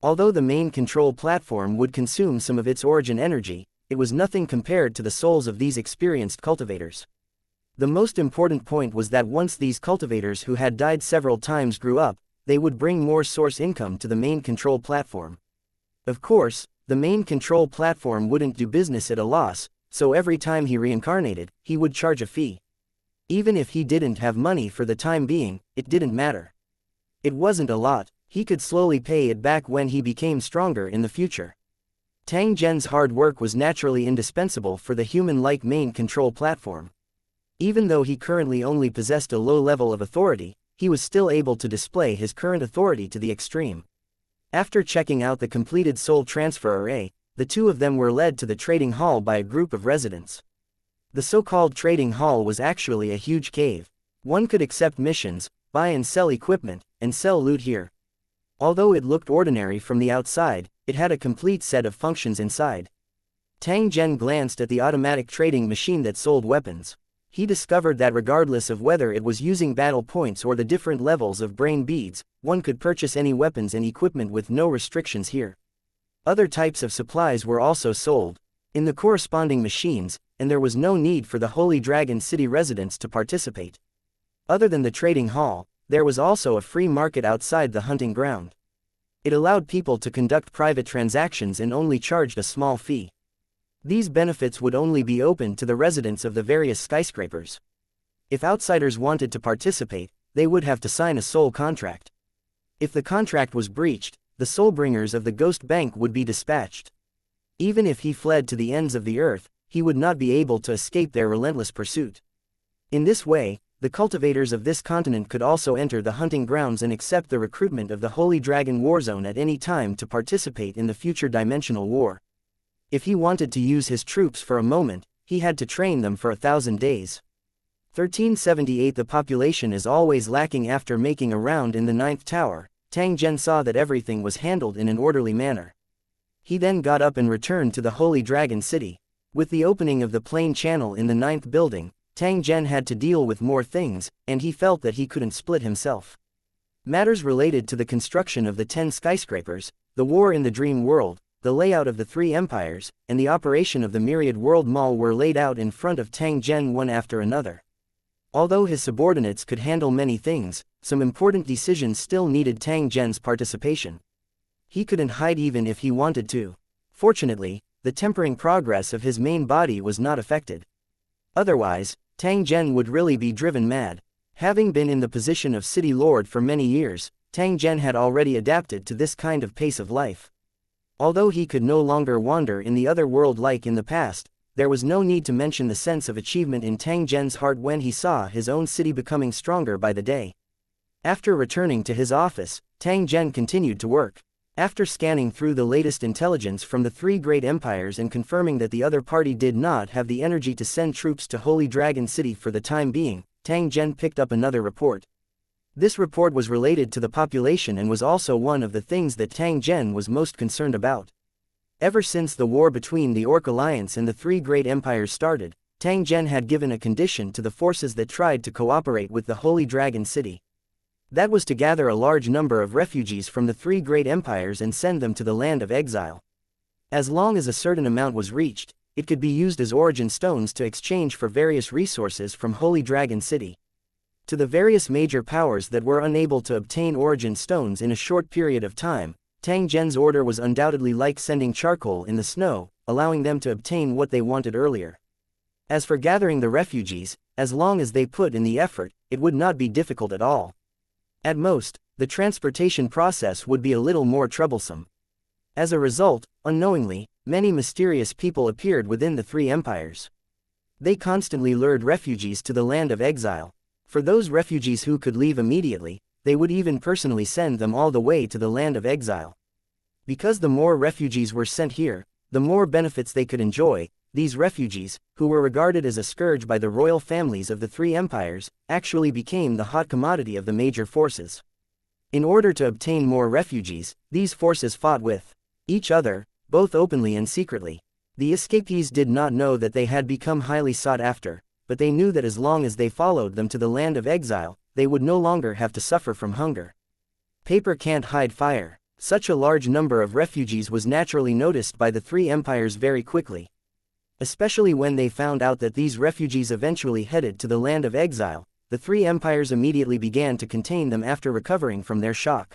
Although the main control platform would consume some of its origin energy, it was nothing compared to the souls of these experienced cultivators. The most important point was that once these cultivators who had died several times grew up, they would bring more source income to the main control platform. Of course, the main control platform wouldn't do business at a loss, so every time he reincarnated, he would charge a fee. Even if he didn't have money for the time being, it didn't matter. It wasn't a lot, he could slowly pay it back when he became stronger in the future. Tang Zhen's hard work was naturally indispensable for the human-like main control platform. Even though he currently only possessed a low level of authority, he was still able to display his current authority to the extreme. After checking out the completed soul transfer array, the two of them were led to the trading hall by a group of residents. The so-called trading hall was actually a huge cave. One could accept missions, buy and sell equipment, and sell loot here. Although it looked ordinary from the outside, it had a complete set of functions inside. Tang Zhen glanced at the automatic trading machine that sold weapons. He discovered that regardless of whether it was using battle points or the different levels of brain beads, one could purchase any weapons and equipment with no restrictions here. Other types of supplies were also sold in the corresponding machines, and there was no need for the Holy Dragon City residents to participate. Other than the trading hall, there was also a free market outside the hunting ground. It allowed people to conduct private transactions and only charged a small fee. These benefits would only be open to the residents of the various skyscrapers. If outsiders wanted to participate, they would have to sign a soul contract. If the contract was breached, the soulbringers of the Ghost Bank would be dispatched. Even if he fled to the ends of the earth, he would not be able to escape their relentless pursuit. In this way, the cultivators of this continent could also enter the hunting grounds and accept the recruitment of the Holy Dragon Warzone at any time to participate in the future dimensional war. If he wanted to use his troops for a moment, he had to train them for 1,000 days. 1378. The population is always lacking. After making a round in the 9th tower, Tang Zhen saw that everything was handled in an orderly manner. He then got up and returned to the Holy Dragon City. With the opening of the plane channel in the 9th building, Tang Zhen had to deal with more things, and he felt that he couldn't split himself. Matters related to the construction of the 10 skyscrapers, the war in the dream world, the layout of the 3 empires, and the operation of the Myriad World Mall were laid out in front of Tang Zhen one after another. Although his subordinates could handle many things, some important decisions still needed Tang Zhen's participation. He couldn't hide even if he wanted to. Fortunately, the tempering progress of his main body was not affected. Otherwise, Tang Zhen would really be driven mad. Having been in the position of city lord for many years, Tang Zhen had already adapted to this kind of pace of life. Although he could no longer wander in the other world like in the past, there was no need to mention the sense of achievement in Tang Zhen's heart when he saw his own city becoming stronger by the day. After returning to his office, Tang Zhen continued to work. After scanning through the latest intelligence from the 3 great empires and confirming that the other party did not have the energy to send troops to Holy Dragon City for the time being, Tang Zhen picked up another report. This report was related to the population and was also one of the things that Tang Zhen was most concerned about. Ever since the war between the Orc Alliance and the 3 great empires started, Tang Zhen had given a condition to the forces that tried to cooperate with the Holy Dragon City. That was to gather a large number of refugees from the 3 great empires and send them to the land of exile. As long as a certain amount was reached, it could be used as origin stones to exchange for various resources from Holy Dragon City. To the various major powers that were unable to obtain origin stones in a short period of time, Tang Zhen's order was undoubtedly like sending charcoal in the snow, allowing them to obtain what they wanted earlier. As for gathering the refugees, as long as they put in the effort, it would not be difficult at all. At most, the transportation process would be a little more troublesome. As a result, unknowingly, many mysterious people appeared within the 3 empires. They constantly lured refugees to the land of exile. For those refugees who could leave immediately, they would even personally send them all the way to the land of exile. Because the more refugees were sent here, the more benefits they could enjoy. These refugees, who were regarded as a scourge by the royal families of the 3 empires, actually became the hot commodity of the major forces. In order to obtain more refugees, these forces fought with each other, both openly and secretly. The escapees did not know that they had become highly sought after, but they knew that as long as they followed them to the land of exile, they would no longer have to suffer from hunger. Paper can't hide fire. Such a large number of refugees was naturally noticed by the 3 empires very quickly. Especially when they found out that these refugees eventually headed to the land of exile, the 3 empires immediately began to contain them after recovering from their shock.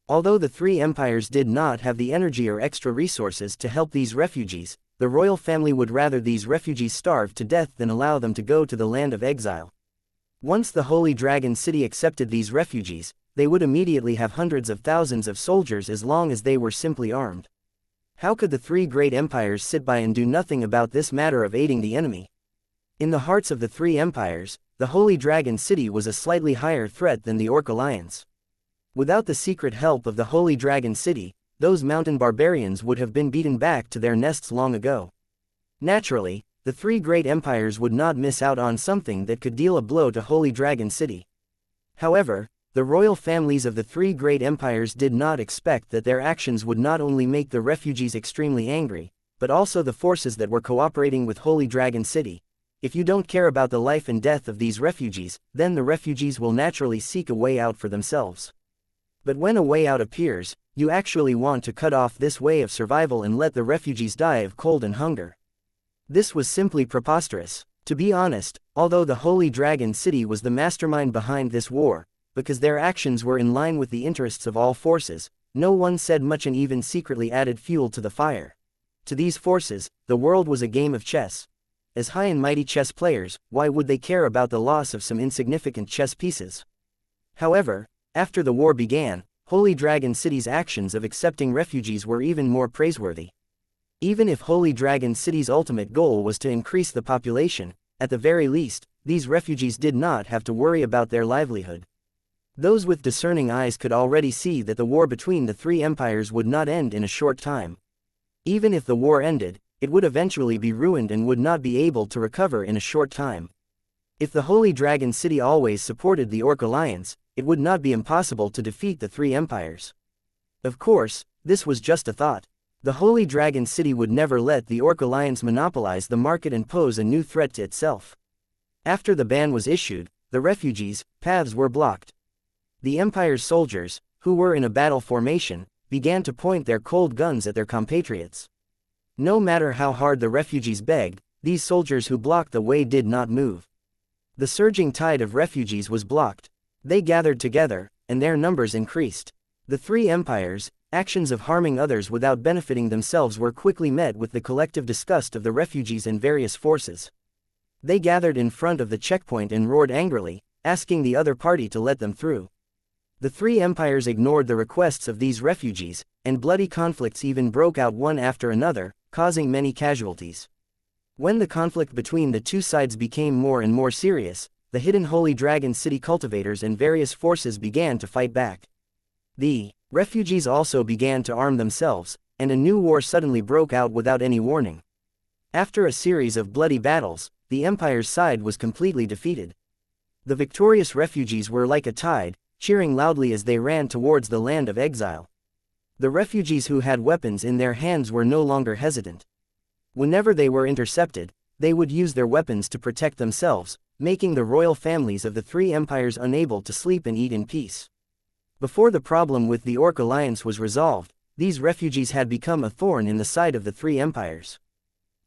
Although the 3 empires did not have the energy or extra resources to help these refugees, the royal family would rather these refugees starve to death than allow them to go to the land of exile. Once the Holy Dragon City accepted these refugees, they would immediately have hundreds of thousands of soldiers as long as they were simply armed. How could the 3 great empires sit by and do nothing about this matter of aiding the enemy? In the hearts of the 3 empires, the Holy Dragon City was a slightly higher threat than the Orc Alliance. Without the secret help of the Holy Dragon City, those mountain barbarians would have been beaten back to their nests long ago. Naturally, the three great empires would not miss out on something that could deal a blow to Holy Dragon City. However, the royal families of the three great empires did not expect that their actions would not only make the refugees extremely angry, but also the forces that were cooperating with Holy Dragon City. If you don't care about the life and death of these refugees, then the refugees will naturally seek a way out for themselves. But when a way out appears, you actually want to cut off this way of survival and let the refugees die of cold and hunger. This was simply preposterous. To be honest, although the Holy Dragon City was the mastermind behind this war, because their actions were in line with the interests of all forces, no one said much and even secretly added fuel to the fire. To these forces, the world was a game of chess. As high and mighty chess players, why would they care about the loss of some insignificant chess pieces? However, after the war began, Holy Dragon City's actions of accepting refugees were even more praiseworthy. Even if Holy Dragon City's ultimate goal was to increase the population, at the very least, these refugees did not have to worry about their livelihood. Those with discerning eyes could already see that the war between the three empires would not end in a short time. Even if the war ended, it would eventually be ruined and would not be able to recover in a short time. If the Holy Dragon City always supported the Orc Alliance, it would not be impossible to defeat the three empires. Of course, this was just a thought. The Holy Dragon City would never let the Orc Alliance monopolize the market and pose a new threat to itself. After the ban was issued, the refugees' paths were blocked. The Empire's soldiers, who were in a battle formation, began to point their cold guns at their compatriots. No matter how hard the refugees begged, these soldiers who blocked the way did not move. The surging tide of refugees was blocked. They gathered together, and their numbers increased. The three empires' actions of harming others without benefiting themselves were quickly met with the collective disgust of the refugees and various forces. They gathered in front of the checkpoint and roared angrily, asking the other party to let them through. The three empires ignored the requests of these refugees, and bloody conflicts even broke out one after another, causing many casualties. When the conflict between the two sides became more and more serious, the hidden Holy Dragon City cultivators and various forces began to fight back. The refugees also began to arm themselves, and a new war suddenly broke out without any warning. After a series of bloody battles, the Empire's side was completely defeated. The victorious refugees were like a tide, cheering loudly as they ran towards the land of exile. The refugees who had weapons in their hands were no longer hesitant. Whenever they were intercepted, they would use their weapons to protect themselves, making the royal families of the three empires unable to sleep and eat in peace. Before the problem with the Orc Alliance was resolved, these refugees had become a thorn in the side of the three empires.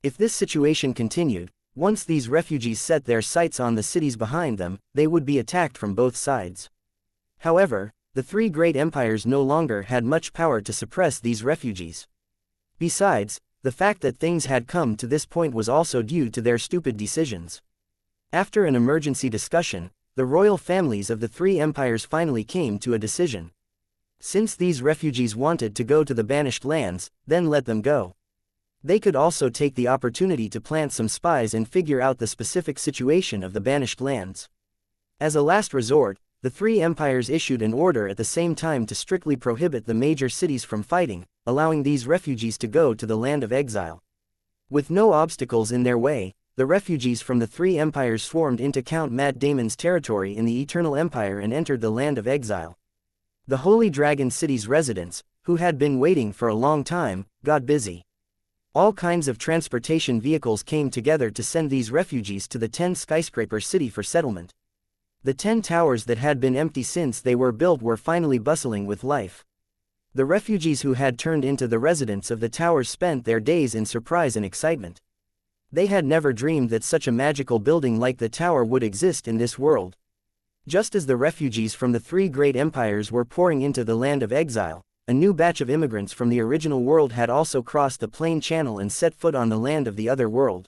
If this situation continued, once these refugees set their sights on the cities behind them, they would be attacked from both sides. However, the three great empires no longer had much power to suppress these refugees. Besides, the fact that things had come to this point was also due to their stupid decisions. After an emergency discussion, the royal families of the three empires finally came to a decision. Since these refugees wanted to go to the banished lands, then let them go. They could also take the opportunity to plant some spies and figure out the specific situation of the banished lands. As a last resort, the three empires issued an order at the same time to strictly prohibit the major cities from fighting, allowing these refugees to go to the land of exile. With no obstacles in their way, the refugees from the three empires swarmed into Count Matt Damon's territory in the Eternal Empire and entered the land of exile. The Holy Dragon City's residents, who had been waiting for a long time, got busy. All kinds of transportation vehicles came together to send these refugees to the 10 skyscraper city for settlement. The 10 towers that had been empty since they were built were finally bustling with life. The refugees who had turned into the residents of the towers spent their days in surprise and excitement. They had never dreamed that such a magical building like the tower would exist in this world. Just as the refugees from the three great empires were pouring into the land of exile, a new batch of immigrants from the original world had also crossed the plain channel and set foot on the land of the other world.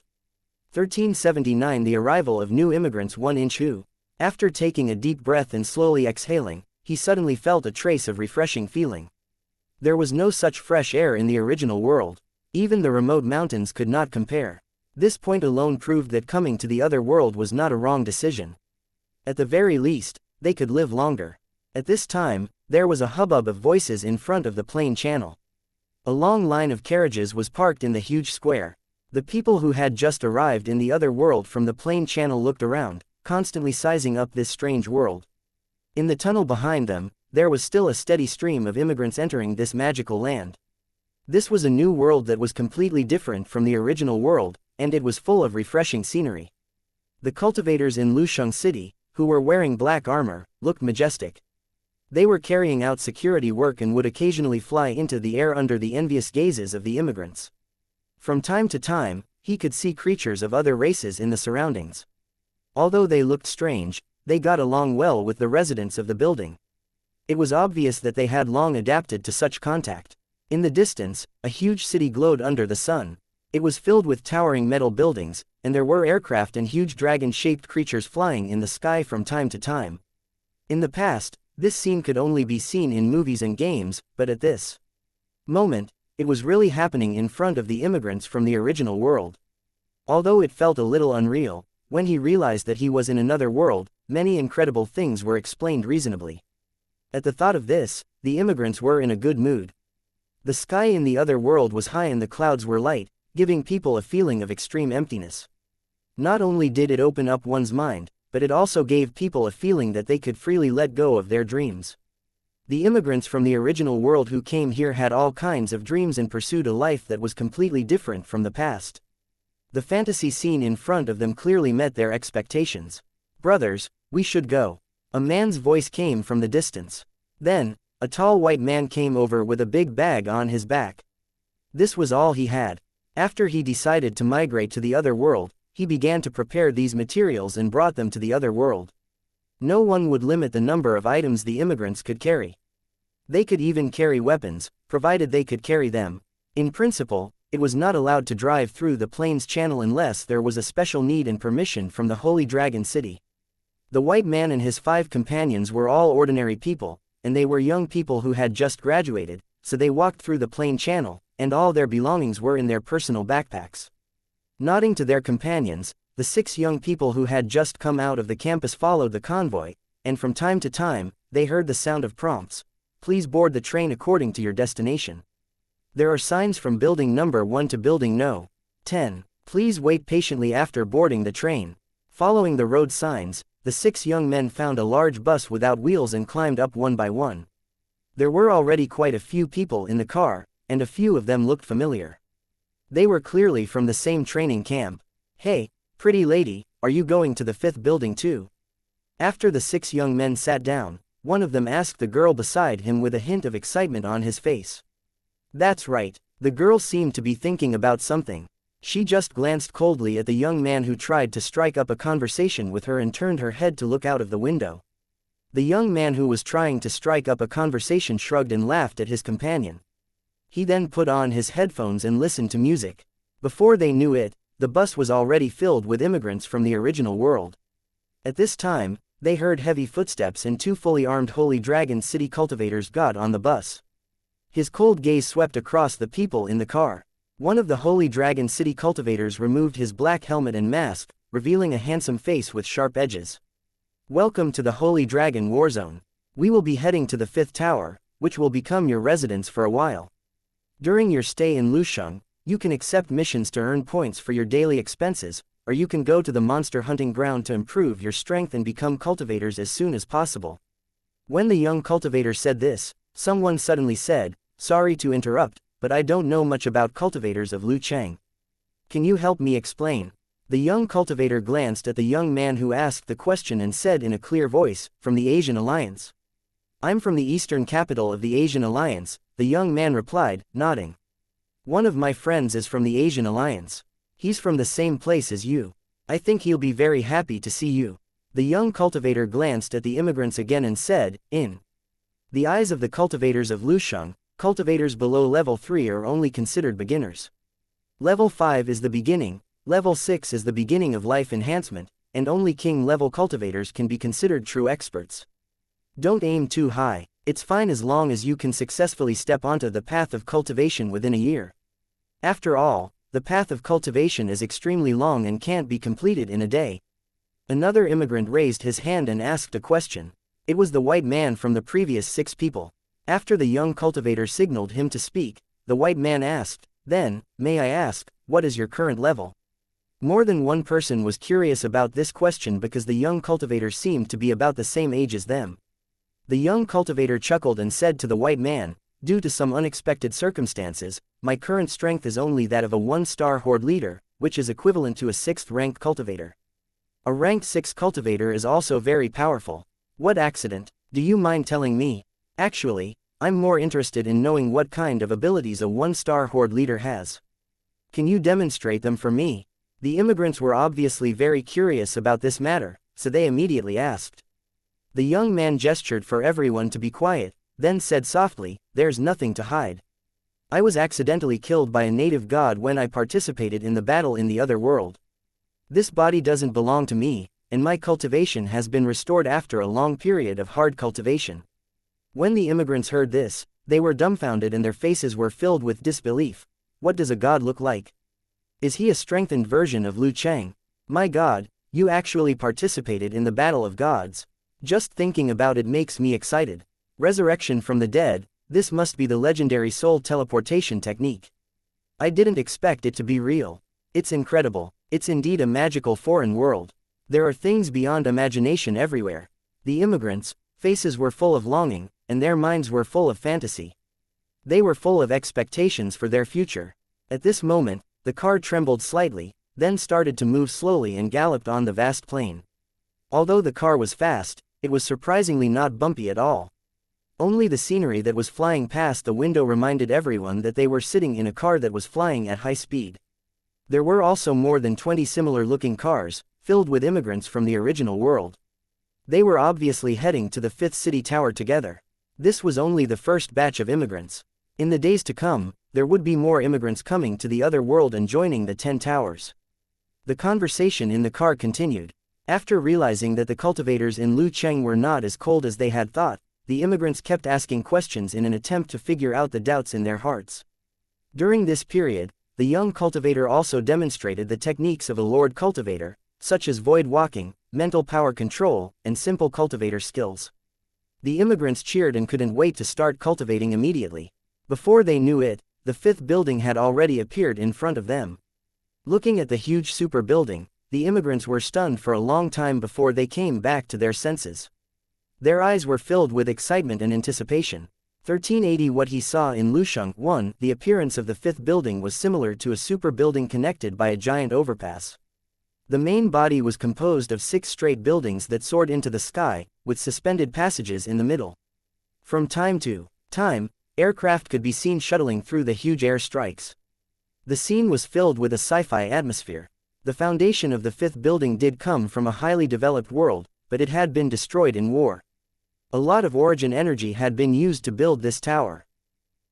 1379 The arrival of new immigrants 1-inch Hu. After taking a deep breath and slowly exhaling, he suddenly felt a trace of refreshing feeling. There was no such fresh air in the original world. Even the remote mountains could not compare. This point alone proved that coming to the other world was not a wrong decision. At the very least, they could live longer. At this time, there was a hubbub of voices in front of the plain channel. A long line of carriages was parked in the huge square. The people who had just arrived in the other world from the plain channel looked around, constantly sizing up this strange world. In the tunnel behind them, there was still a steady stream of immigrants entering this magical land. This was a new world that was completely different from the original world, and it was full of refreshing scenery. The cultivators in Lusheng City, who were wearing black armor, looked majestic. They were carrying out security work and would occasionally fly into the air under the envious gazes of the immigrants. From time to time, he could see creatures of other races in the surroundings. Although they looked strange, they got along well with the residents of the building. It was obvious that they had long adapted to such contact. In the distance, a huge city glowed under the sun. It was filled with towering metal buildings, and there were aircraft and huge dragon-shaped creatures flying in the sky from time to time. In the past, this scene could only be seen in movies and games, but at this moment, it was really happening in front of the immigrants from the original world. Although it felt a little unreal, when he realized that he was in another world, many incredible things were explained reasonably. At the thought of this, the immigrants were in a good mood. The sky in the other world was high and the clouds were light, giving people a feeling of extreme emptiness. Not only did it open up one's mind, but it also gave people a feeling that they could freely let go of their dreams. The immigrants from the original world who came here had all kinds of dreams and pursued a life that was completely different from the past. The fantasy scene in front of them clearly met their expectations. "Brothers, we should go." A man's voice came from the distance. Then, a tall white man came over with a big bag on his back. This was all he had. After he decided to migrate to the other world, he began to prepare these materials and brought them to the other world. No one would limit the number of items the immigrants could carry. They could even carry weapons, provided they could carry them. In principle, it was not allowed to drive through the plains channel unless there was a special need and permission from the Holy Dragon City. The white man and his 5 companions were all ordinary people, and they were young people who had just graduated, so they walked through the plain channel, and all their belongings were in their personal backpacks. Nodding to their companions, the 6 young people who had just come out of the campus followed the convoy, and from time to time, they heard the sound of prompts. "Please board the train according to your destination. There are signs from building number 1 to building no. 10. Please wait patiently after boarding the train." Following the road signs, the 6 young men found a large bus without wheels and climbed up one by one. There were already quite a few people in the car, and a few of them looked familiar. They were clearly from the same training camp. "Hey, pretty lady, are you going to the 5th building too?" After the 6 young men sat down, one of them asked the girl beside him with a hint of excitement on his face. "That's right." The girl seemed to be thinking about something. She just glanced coldly at the young man who tried to strike up a conversation with her and turned her head to look out of the window. The young man who was trying to strike up a conversation shrugged and laughed at his companion. He then put on his headphones and listened to music. Before they knew it, the bus was already filled with immigrants from the original world. At this time, they heard heavy footsteps and 2 fully armed Holy Dragon City cultivators got on the bus. His cold gaze swept across the people in the car. One of the Holy Dragon City cultivators removed his black helmet and mask, revealing a handsome face with sharp edges. "Welcome to the Holy Dragon Warzone. We will be heading to the 5th tower, which will become your residence for a while. During your stay in Lusheng, you can accept missions to earn points for your daily expenses, or you can go to the monster hunting ground to improve your strength and become cultivators as soon as possible." When the young cultivator said this, someone suddenly said, "Sorry to interrupt, but I don't know much about cultivators of Lucheng. Can you help me explain?" The young cultivator glanced at the young man who asked the question and said in a clear voice, "From the Asian Alliance." "I'm from the eastern capital of the Asian Alliance," the young man replied, nodding. "One of my friends is from the Asian Alliance. He's from the same place as you. I think he'll be very happy to see you." The young cultivator glanced at the immigrants again and said, "In the eyes of the cultivators of Lusheng, cultivators below level 3 are only considered beginners. Level 5 is the beginning, level 6 is the beginning of life enhancement, and only king-level cultivators can be considered true experts. Don't aim too high. It's fine as long as you can successfully step onto the path of cultivation within a year. After all, the path of cultivation is extremely long and can't be completed in a day." Another immigrant raised his hand and asked a question. It was the white man from the previous 6 people. After the young cultivator signaled him to speak, the white man asked, Then, may I ask, what is your current level? More than one person was curious about this question because the young cultivator seemed to be about the same age as them. The young cultivator chuckled and said to the white man, "Due to some unexpected circumstances, my current strength is only that of a 1-star horde leader, which is equivalent to a 6th-ranked cultivator. A ranked 6 cultivator is also very powerful. What accident? Do you mind telling me? Actually, I'm more interested in knowing what kind of abilities a 1-star horde leader has. Can you demonstrate them for me?" The immigrants were obviously very curious about this matter, so they immediately asked. The young man gestured for everyone to be quiet, then said softly, "There's nothing to hide. I was accidentally killed by a native god when I participated in the battle in the other world. This body doesn't belong to me, and my cultivation has been restored after a long period of hard cultivation." When the immigrants heard this, they were dumbfounded and their faces were filled with disbelief. What does a god look like? Is he a strengthened version of Liu Chang? My god, you actually participated in the battle of gods. Just thinking about it makes me excited. Resurrection from the dead, this must be the legendary soul teleportation technique. I didn't expect it to be real. It's incredible. It's indeed a magical foreign world. There are things beyond imagination everywhere. The immigrants' faces were full of longing, and their minds were full of fantasy. They were full of expectations for their future. At this moment, the car trembled slightly, then started to move slowly and galloped on the vast plain. Although the car was fast, it was surprisingly not bumpy at all. Only the scenery that was flying past the window reminded everyone that they were sitting in a car that was flying at high speed. There were also more than 20 similar-looking cars, filled with immigrants from the original world. They were obviously heading to the 5th city tower together. This was only the first batch of immigrants. In the days to come, there would be more immigrants coming to the other world and joining the 10 towers. The conversation in the car continued. After realizing that the cultivators in Liu Cheng were not as cold as they had thought, the immigrants kept asking questions in an attempt to figure out the doubts in their hearts. During this period, the young cultivator also demonstrated the techniques of a lord cultivator, such as void walking, mental power control, and simple cultivator skills. The immigrants cheered and couldn't wait to start cultivating immediately. Before they knew it, the 5th building had already appeared in front of them. Looking at the huge super building, the immigrants were stunned for a long time before they came back to their senses. Their eyes were filled with excitement and anticipation. 1380 What he saw in Lusheng 1, the appearance of the 5th building was similar to a super building connected by a giant overpass. The main body was composed of 6 straight buildings that soared into the sky, with suspended passages in the middle. From time to time, aircraft could be seen shuttling through the huge air strikes. The scene was filled with a sci-fi atmosphere. The foundation of the 5th building did come from a highly developed world, but it had been destroyed in war. A lot of origin energy had been used to build this tower.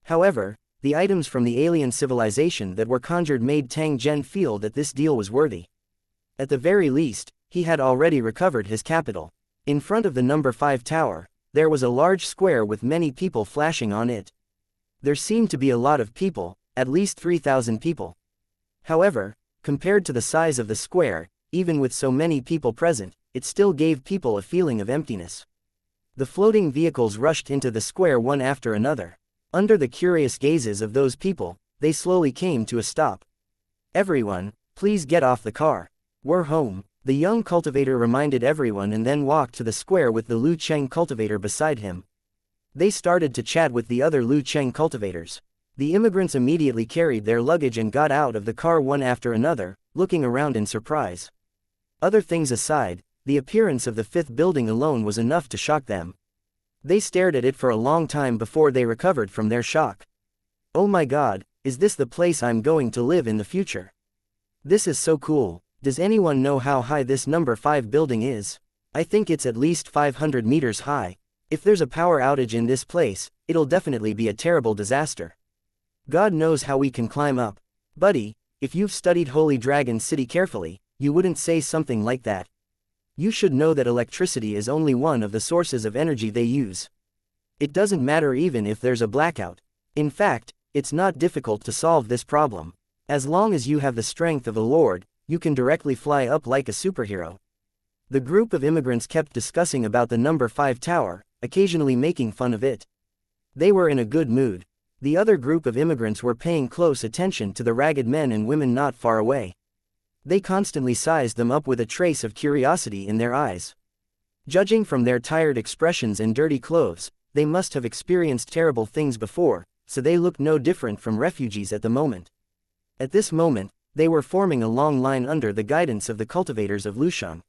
However, the items from the alien civilization that were conjured made Tang Zhen feel that this deal was worthy. At the very least, he had already recovered his capital. In front of the number 5 tower, there was a large square with many people flashing on it. There seemed to be a lot of people, at least 3,000 people. However, compared to the size of the square, even with so many people present, it still gave people a feeling of emptiness. The floating vehicles rushed into the square one after another. Under the curious gazes of those people, they slowly came to a stop. "Everyone, please get off the car. We're home," the young cultivator reminded everyone and then walked to the square with the Liu Cheng cultivator beside him. They started to chat with the other Liu Cheng cultivators. The immigrants immediately carried their luggage and got out of the car one after another, looking around in surprise. Other things aside, the appearance of the 5th building alone was enough to shock them. They stared at it for a long time before they recovered from their shock. "Oh my god, is this the place I'm going to live in the future? This is so cool. Does anyone know how high this number 5 building is? I think it's at least 500 meters high. If there's a power outage in this place, it'll definitely be a terrible disaster. God knows how we can climb up." "Buddy, if you've studied Holy Dragon City carefully, you wouldn't say something like that. You should know that electricity is only one of the sources of energy they use. It doesn't matter even if there's a blackout. In fact, it's not difficult to solve this problem. As long as you have the strength of a lord, you can directly fly up like a superhero." The group of immigrants kept discussing about the number 5 tower, occasionally making fun of it. They were in a good mood. The other group of immigrants were paying close attention to the ragged men and women not far away. They constantly sized them up with a trace of curiosity in their eyes. Judging from their tired expressions and dirty clothes, they must have experienced terrible things before, so they looked no different from refugees at the moment. At this moment, they were forming a long line under the guidance of the cultivators of Lusheng.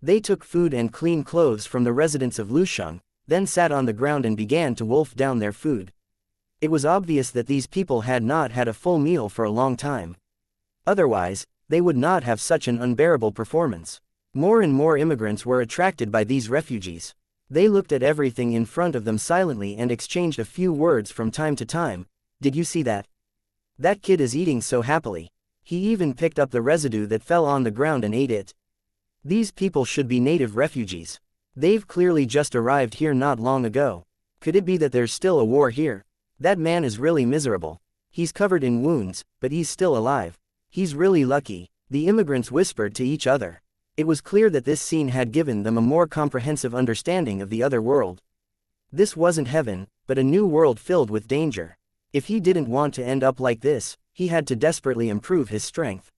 They took food and clean clothes from the residents of Lusheng, then sat on the ground and began to wolf down their food. It was obvious that these people had not had a full meal for a long time. Otherwise, they would not have such an unbearable performance. More and more immigrants were attracted by these refugees. They looked at everything in front of them silently and exchanged a few words from time to time. "Did you see that? That kid is eating so happily. He even picked up the residue that fell on the ground and ate it. These people should be native refugees. They've clearly just arrived here not long ago. Could it be that there's still a war here? That man is really miserable. He's covered in wounds, but he's still alive. He's really lucky," the immigrants whispered to each other. It was clear that this scene had given them a more comprehensive understanding of the other world. This wasn't heaven, but a new world filled with danger. If he didn't want to end up like this, he had to desperately improve his strength.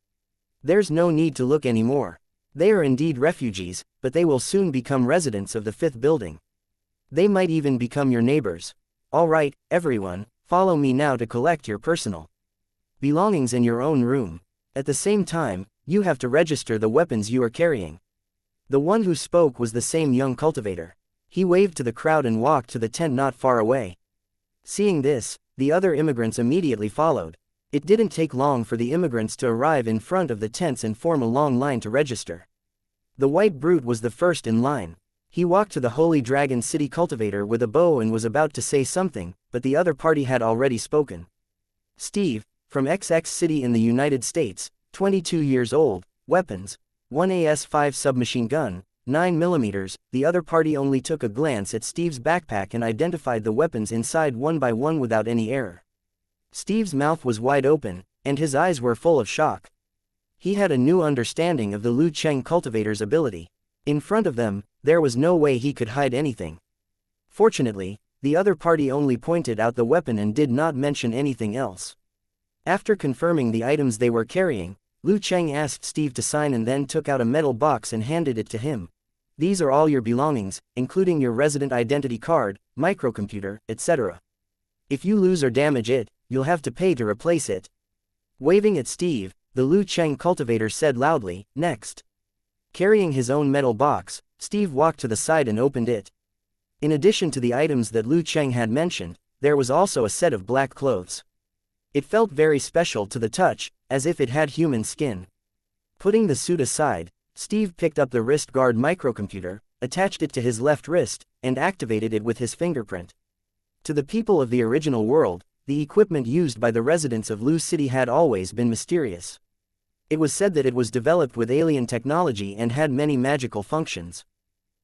There's no need to look anymore. They are indeed refugees, but they will soon become residents of the fifth building. They might even become your neighbors. All right, everyone, follow me now to collect your personal belongings in your own room. At the same time, you have to register the weapons you are carrying. The one who spoke was the same young cultivator. He waved to the crowd and walked to the tent not far away. Seeing this, the other immigrants immediately followed. It didn't take long for the immigrants to arrive in front of the tents and form a long line to register. The white brute was the first in line. He walked to the Holy Dragon City cultivator with a bow and was about to say something, but the other party had already spoken. "Steve, from XX City in the United States, 22 years old, weapons, 1 AS-5 submachine gun, 9mm. The other party only took a glance at Steve's backpack and identified the weapons inside one by one without any error. Steve's mouth was wide open, and his eyes were full of shock. He had a new understanding of the Lu Cheng cultivator's ability. In front of them, there was no way he could hide anything. Fortunately, the other party only pointed out the weapon and did not mention anything else. After confirming the items they were carrying, Lu Cheng asked Steve to sign and then took out a metal box and handed it to him. "These are all your belongings, including your resident identity card, microcomputer, etc. If you lose or damage it, you'll have to pay to replace it." Waving at Steve, the Lu Cheng cultivator said loudly, "Next." Carrying his own metal box, Steve walked to the side and opened it. In addition to the items that Lu Cheng had mentioned, there was also a set of black clothes. It felt very special to the touch, as if it had human skin. Putting the suit aside, Steve picked up the wrist guard microcomputer, attached it to his left wrist, and activated it with his fingerprint. To the people of the original world, the equipment used by the residents of Lu City had always been mysterious. It was said that it was developed with alien technology and had many magical functions.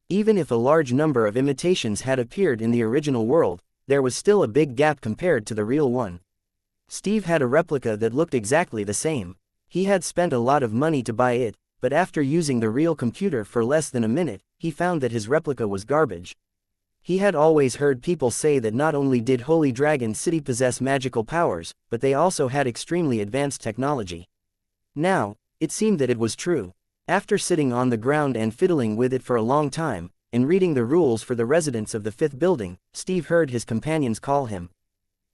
Even if a large number of imitations had appeared in the original world, there was still a big gap compared to the real one. Steve had a replica that looked exactly the same. He had spent a lot of money to buy it, but after using the real computer for less than a minute, he found that his replica was garbage. He had always heard people say that not only did Holy Dragon City possess magical powers, but they also had extremely advanced technology. Now, it seemed that it was true. After sitting on the ground and fiddling with it for a long time, and reading the rules for the residents of the fifth building, Steve heard his companions call him.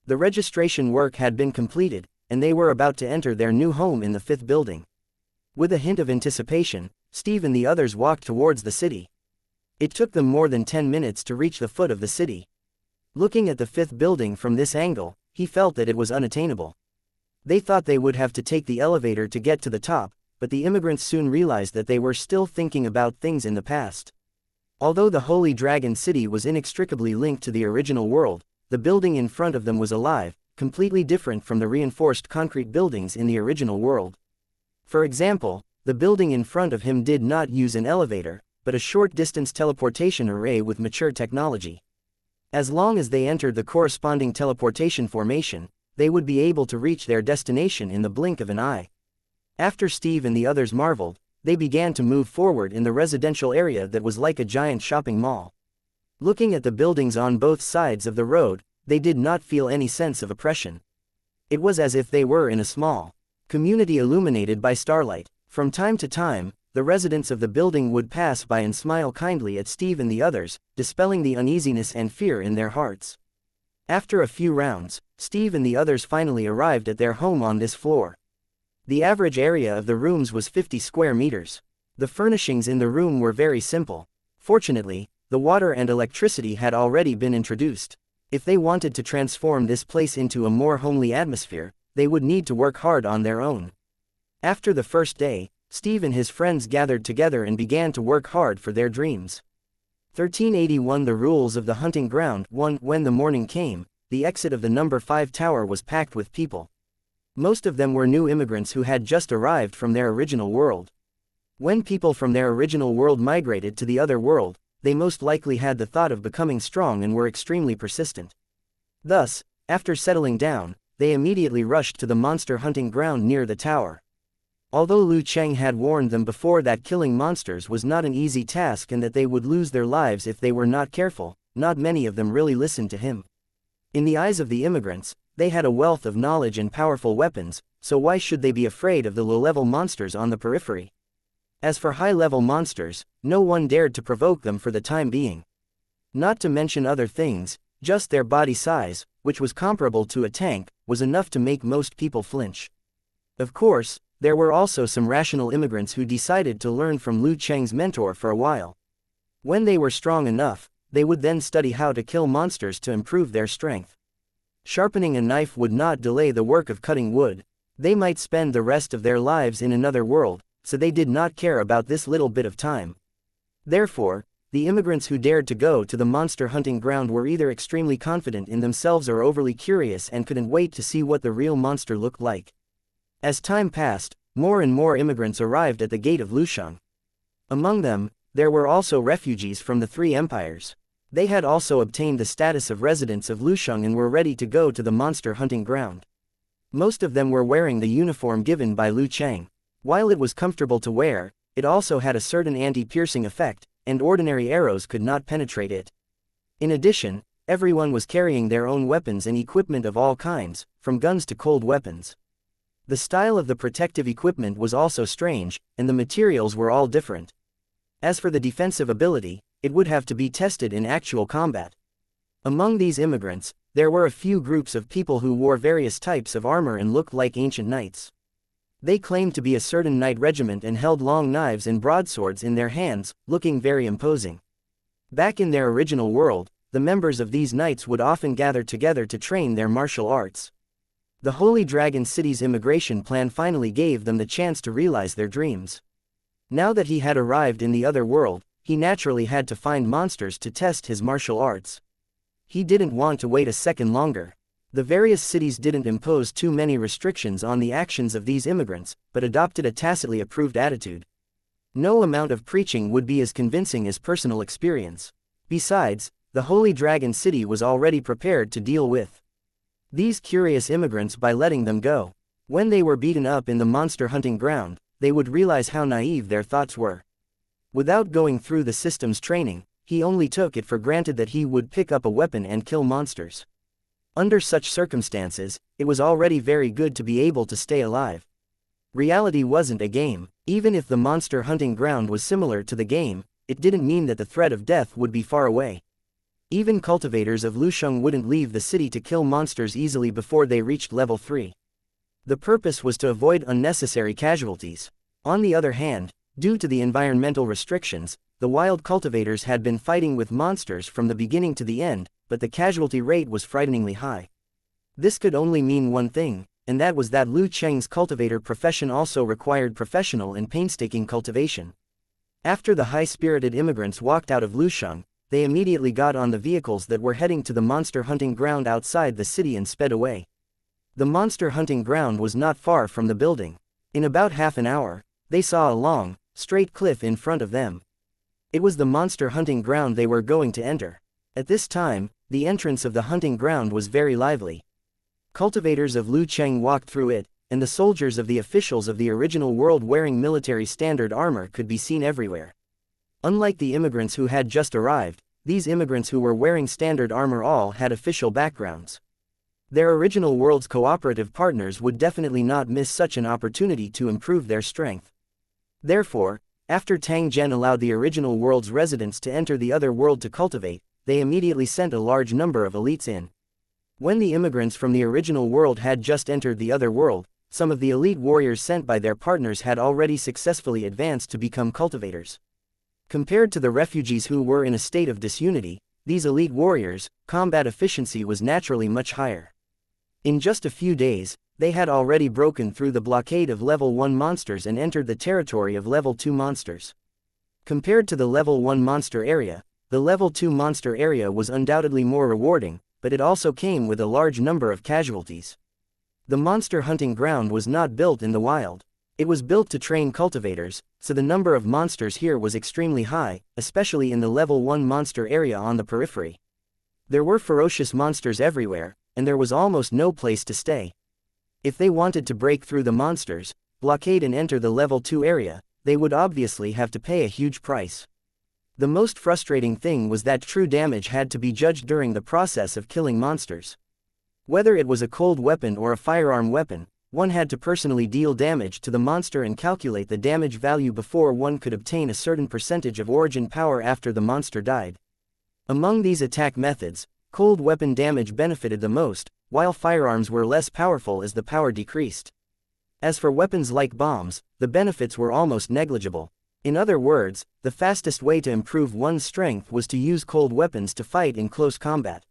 The registration work had been completed, and they were about to enter their new home in the fifth building. With a hint of anticipation, Steve and the others walked towards the city. It took them more than 10 minutes to reach the foot of the city. Looking at the fifth building from this angle, he felt that it was unattainable. They thought they would have to take the elevator to get to the top, but the immigrants soon realized that they were still thinking about things in the past. Although the Holy Dragon City was inextricably linked to the original world, the building in front of them was alive, completely different from the reinforced concrete buildings in the original world. For example, the building in front of him did not use an elevator, but a short-distance teleportation array with mature technology. As long as they entered the corresponding teleportation formation, they would be able to reach their destination in the blink of an eye. After Steve and the others marveled, they began to move forward in the residential area that was like a giant shopping mall. Looking at the buildings on both sides of the road, they did not feel any sense of oppression. It was as if they were in a small community illuminated by starlight. From time to time, the residents of the building would pass by and smile kindly at Steve and the others, dispelling the uneasiness and fear in their hearts. After a few rounds, Steve and the others finally arrived at their home on this floor. The average area of the rooms was 50 square meters. The furnishings in the room were very simple. Fortunately, the water and electricity had already been introduced. If they wanted to transform this place into a more homely atmosphere, they would need to work hard on their own. After the first day, Steve and his friends gathered together and began to work hard for their dreams. 1381 The rules of the hunting ground. 1. When the morning came, the exit of the number 5 tower was packed with people. Most of them were new immigrants who had just arrived from their original world. When people from their original world migrated to the other world, they most likely had the thought of becoming strong and were extremely persistent. Thus, after settling down, they immediately rushed to the monster hunting ground near the tower. Although Liu Cheng had warned them before that killing monsters was not an easy task and that they would lose their lives if they were not careful, not many of them really listened to him. In the eyes of the immigrants, they had a wealth of knowledge and powerful weapons, so why should they be afraid of the low-level monsters on the periphery? As for high-level monsters, no one dared to provoke them for the time being. Not to mention other things, just their body size, which was comparable to a tank, was enough to make most people flinch. Of course, there were also some rational immigrants who decided to learn from Liu Cheng's mentor for a while. When they were strong enough, they would then study how to kill monsters to improve their strength. Sharpening a knife would not delay the work of cutting wood. They might spend the rest of their lives in another world, so they did not care about this little bit of time. Therefore, the immigrants who dared to go to the monster hunting ground were either extremely confident in themselves or overly curious and couldn't wait to see what the real monster looked like. As time passed, more and more immigrants arrived at the gate of Lusheng. Among them, there were also refugees from the 3 empires. They had also obtained the status of residents of Lusheng and were ready to go to the monster hunting ground. Most of them were wearing the uniform given by Liu Cheng. While it was comfortable to wear, it also had a certain anti-piercing effect, and ordinary arrows could not penetrate it. In addition, everyone was carrying their own weapons and equipment of all kinds, from guns to cold weapons. The style of the protective equipment was also strange, and the materials were all different. As for the defensive ability, it would have to be tested in actual combat. Among these immigrants, there were a few groups of people who wore various types of armor and looked like ancient knights. They claimed to be a certain knight regiment and held long knives and broadswords in their hands, looking very imposing. Back in their original world, the members of these knights would often gather together to train their martial arts. The Holy Dragon City's immigration plan finally gave them the chance to realize their dreams. Now that he had arrived in the other world, he naturally had to find monsters to test his martial arts. He didn't want to wait a second longer. The various cities didn't impose too many restrictions on the actions of these immigrants, but adopted a tacitly approved attitude. No amount of preaching would be as convincing as personal experience. Besides, the Holy Dragon City was already prepared to deal with these curious immigrants by letting them go. When they were beaten up in the monster hunting ground, they would realize how naive their thoughts were. Without going through the system's training, he only took it for granted that he would pick up a weapon and kill monsters. Under such circumstances, it was already very good to be able to stay alive. Reality wasn't a game. Even if the monster hunting ground was similar to the game, it didn't mean that the threat of death would be far away. Even cultivators of Lusheng wouldn't leave the city to kill monsters easily before they reached level 3. The purpose was to avoid unnecessary casualties. On the other hand, due to the environmental restrictions, the wild cultivators had been fighting with monsters from the beginning to the end, but the casualty rate was frighteningly high. This could only mean one thing, and that was that Liu Cheng's cultivator profession also required professional and painstaking cultivation. After the high-spirited immigrants walked out of Lusheng, they immediately got on the vehicles that were heading to the monster hunting ground outside the city and sped away. The monster hunting ground was not far from the building. In about half an hour, they saw a long, straight cliff in front of them. It was the monster hunting ground they were going to enter. At this time, the entrance of the hunting ground was very lively. Cultivators of Liu Cheng walked through it, and the soldiers of the officials of the original world wearing military standard armor could be seen everywhere. Unlike the immigrants who had just arrived, these immigrants who were wearing standard armor all had official backgrounds. Their original world's cooperative partners would definitely not miss such an opportunity to improve their strength. Therefore, after Tang Zhen allowed the original world's residents to enter the other world to cultivate, they immediately sent a large number of elites in. When the immigrants from the original world had just entered the other world, some of the elite warriors sent by their partners had already successfully advanced to become cultivators. Compared to the refugees who were in a state of disunity, these elite warriors' combat efficiency was naturally much higher. In just a few days, they had already broken through the blockade of level 1 monsters and entered the territory of level 2 monsters. Compared to the level 1 monster area, the level 2 monster area was undoubtedly more rewarding, but it also came with a large number of casualties. The monster hunting ground was not built in the wild. It was built to train cultivators, so the number of monsters here was extremely high, especially in the level 1 monster area on the periphery. There were ferocious monsters everywhere, and there was almost no place to stay. If they wanted to break through the monsters, blockade and enter the level 2 area, they would obviously have to pay a huge price. The most frustrating thing was that true damage had to be judged during the process of killing monsters. Whether it was a cold weapon or a firearm weapon, one had to personally deal damage to the monster and calculate the damage value before one could obtain a certain percentage of origin power after the monster died. Among these attack methods, cold weapon damage benefited the most, while firearms were less powerful as the power decreased. As for weapons like bombs, the benefits were almost negligible. In other words, the fastest way to improve one's strength was to use cold weapons to fight in close combat.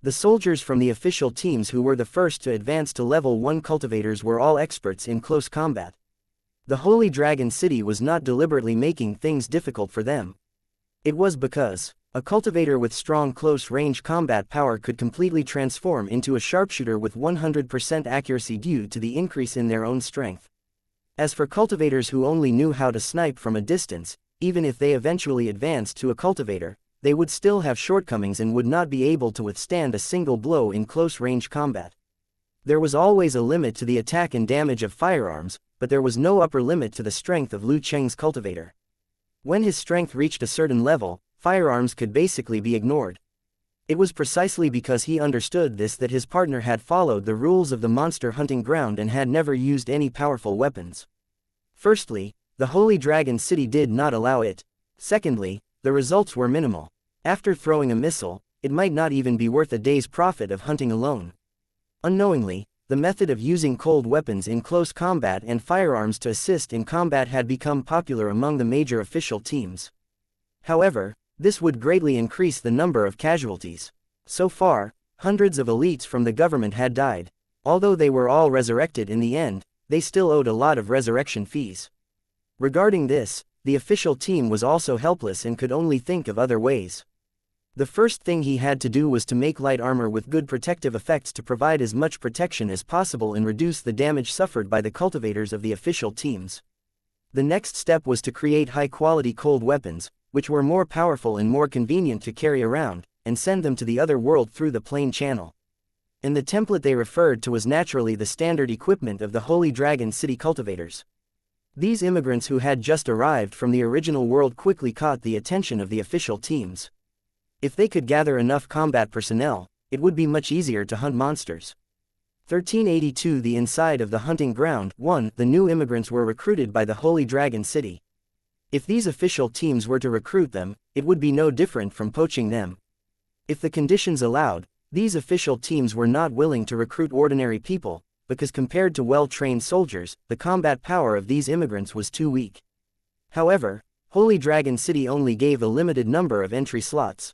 The soldiers from the official teams who were the first to advance to level 1 cultivators were all experts in close combat. The Holy Dragon City was not deliberately making things difficult for them. It was because a cultivator with strong close-range combat power could completely transform into a sharpshooter with 100% accuracy due to the increase in their own strength. As for cultivators who only knew how to snipe from a distance, even if they eventually advanced to a cultivator, they would still have shortcomings and would not be able to withstand a single blow in close-range combat. There was always a limit to the attack and damage of firearms, but there was no upper limit to the strength of Lu Cheng's cultivator. When his strength reached a certain level, firearms could basically be ignored. It was precisely because he understood this that his partner had followed the rules of the monster hunting ground and had never used any powerful weapons. Firstly, the Holy Dragon City did not allow it. Secondly, the results were minimal. After throwing a missile, it might not even be worth a day's profit of hunting alone. Unknowingly, the method of using cold weapons in close combat and firearms to assist in combat had become popular among the major official teams. However, this would greatly increase the number of casualties. So far, hundreds of elites from the government had died. Although they were all resurrected in the end, they still owed a lot of resurrection fees. Regarding this, the official team was also helpless and could only think of other ways. The first thing he had to do was to make light armor with good protective effects to provide as much protection as possible and reduce the damage suffered by the cultivators of the official teams. The next step was to create high-quality cold weapons, which were more powerful and more convenient to carry around, and send them to the other world through the plane channel. And the template they referred to was naturally the standard equipment of the Holy Dragon City cultivators. These immigrants who had just arrived from the original world quickly caught the attention of the official teams. If they could gather enough combat personnel, it would be much easier to hunt monsters. 1382 The inside of the hunting ground. 1. The new immigrants were recruited by the Holy Dragon City. If these official teams were to recruit them, it would be no different from poaching them. If the conditions allowed, these official teams were not willing to recruit ordinary people, because compared to well-trained soldiers, the combat power of these immigrants was too weak. However, Holy Dragon City only gave a limited number of entry slots.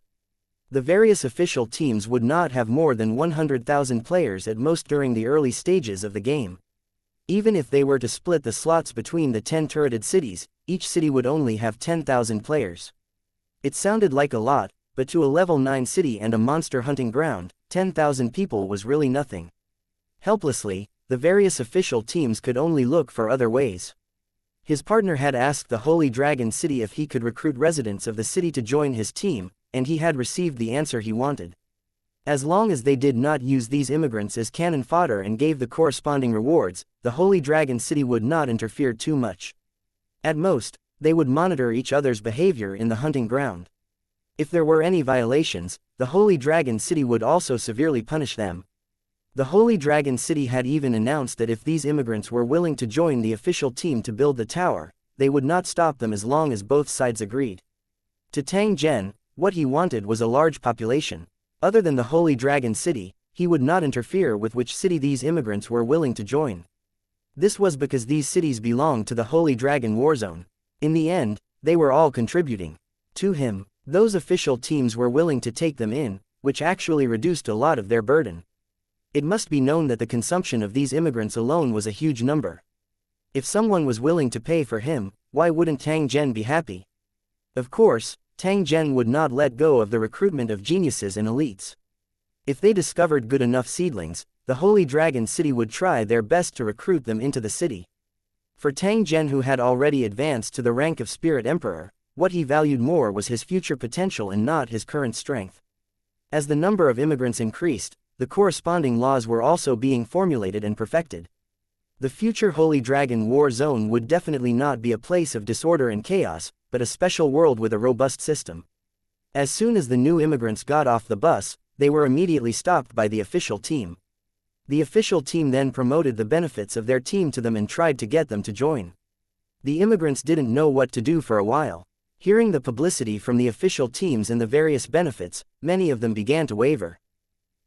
The various official teams would not have more than 100,000 players at most during the early stages of the game. Even if they were to split the slots between the 10 turreted cities, each city would only have 10,000 players. It sounded like a lot, but to a level 9 city and a monster hunting ground, 10,000 people was really nothing. Helplessly, the various official teams could only look for other ways. His partner had asked the Holy Dragon City if he could recruit residents of the city to join his team, and he had received the answer he wanted. As long as they did not use these immigrants as cannon fodder and gave the corresponding rewards, the Holy Dragon City would not interfere too much. At most, they would monitor each other's behavior in the hunting ground. If there were any violations, the Holy Dragon City would also severely punish them. The Holy Dragon City had even announced that if these immigrants were willing to join the official team to build the tower, they would not stop them as long as both sides agreed. To Tang Zhen, what he wanted was a large population. Other than the Holy Dragon City, he would not interfere with which city these immigrants were willing to join. This was because these cities belonged to the Holy Dragon Warzone. In the end, they were all contributing to him. Those official teams were willing to take them in, which actually reduced a lot of their burden. It must be known that the consumption of these immigrants alone was a huge number. If someone was willing to pay for him, why wouldn't Tang Zhen be happy? Of course, Tang Zhen would not let go of the recruitment of geniuses and elites. If they discovered good enough seedlings, the Holy Dragon City would try their best to recruit them into the city. For Tang Zhen, who had already advanced to the rank of Spirit Emperor, what he valued more was his future potential and not his current strength. As the number of immigrants increased, the corresponding laws were also being formulated and perfected. The future Holy Dragon War Zone would definitely not be a place of disorder and chaos, but a special world with a robust system. As soon as the new immigrants got off the bus, they were immediately stopped by the official team. The official team then promoted the benefits of their team to them and tried to get them to join. The immigrants didn't know what to do for a while. Hearing the publicity from the official teams and the various benefits, many of them began to waver.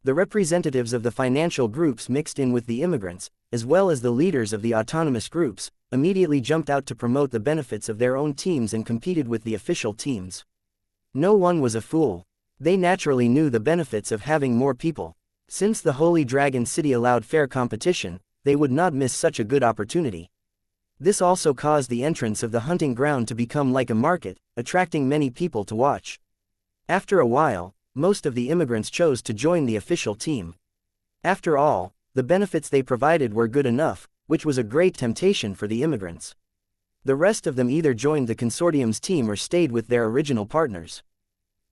The representatives of the financial groups mixed in with the immigrants, as well as the leaders of the autonomous groups, immediately jumped out to promote the benefits of their own teams and competed with the official teams. No one was a fool. They naturally knew the benefits of having more people. Since the Holy Dragon City allowed fair competition, they would not miss such a good opportunity. This also caused the entrance of the hunting ground to become like a market, attracting many people to watch. After a while, most of the immigrants chose to join the official team. After all, the benefits they provided were good enough, which was a great temptation for the immigrants. The rest of them either joined the consortium's team or stayed with their original partners.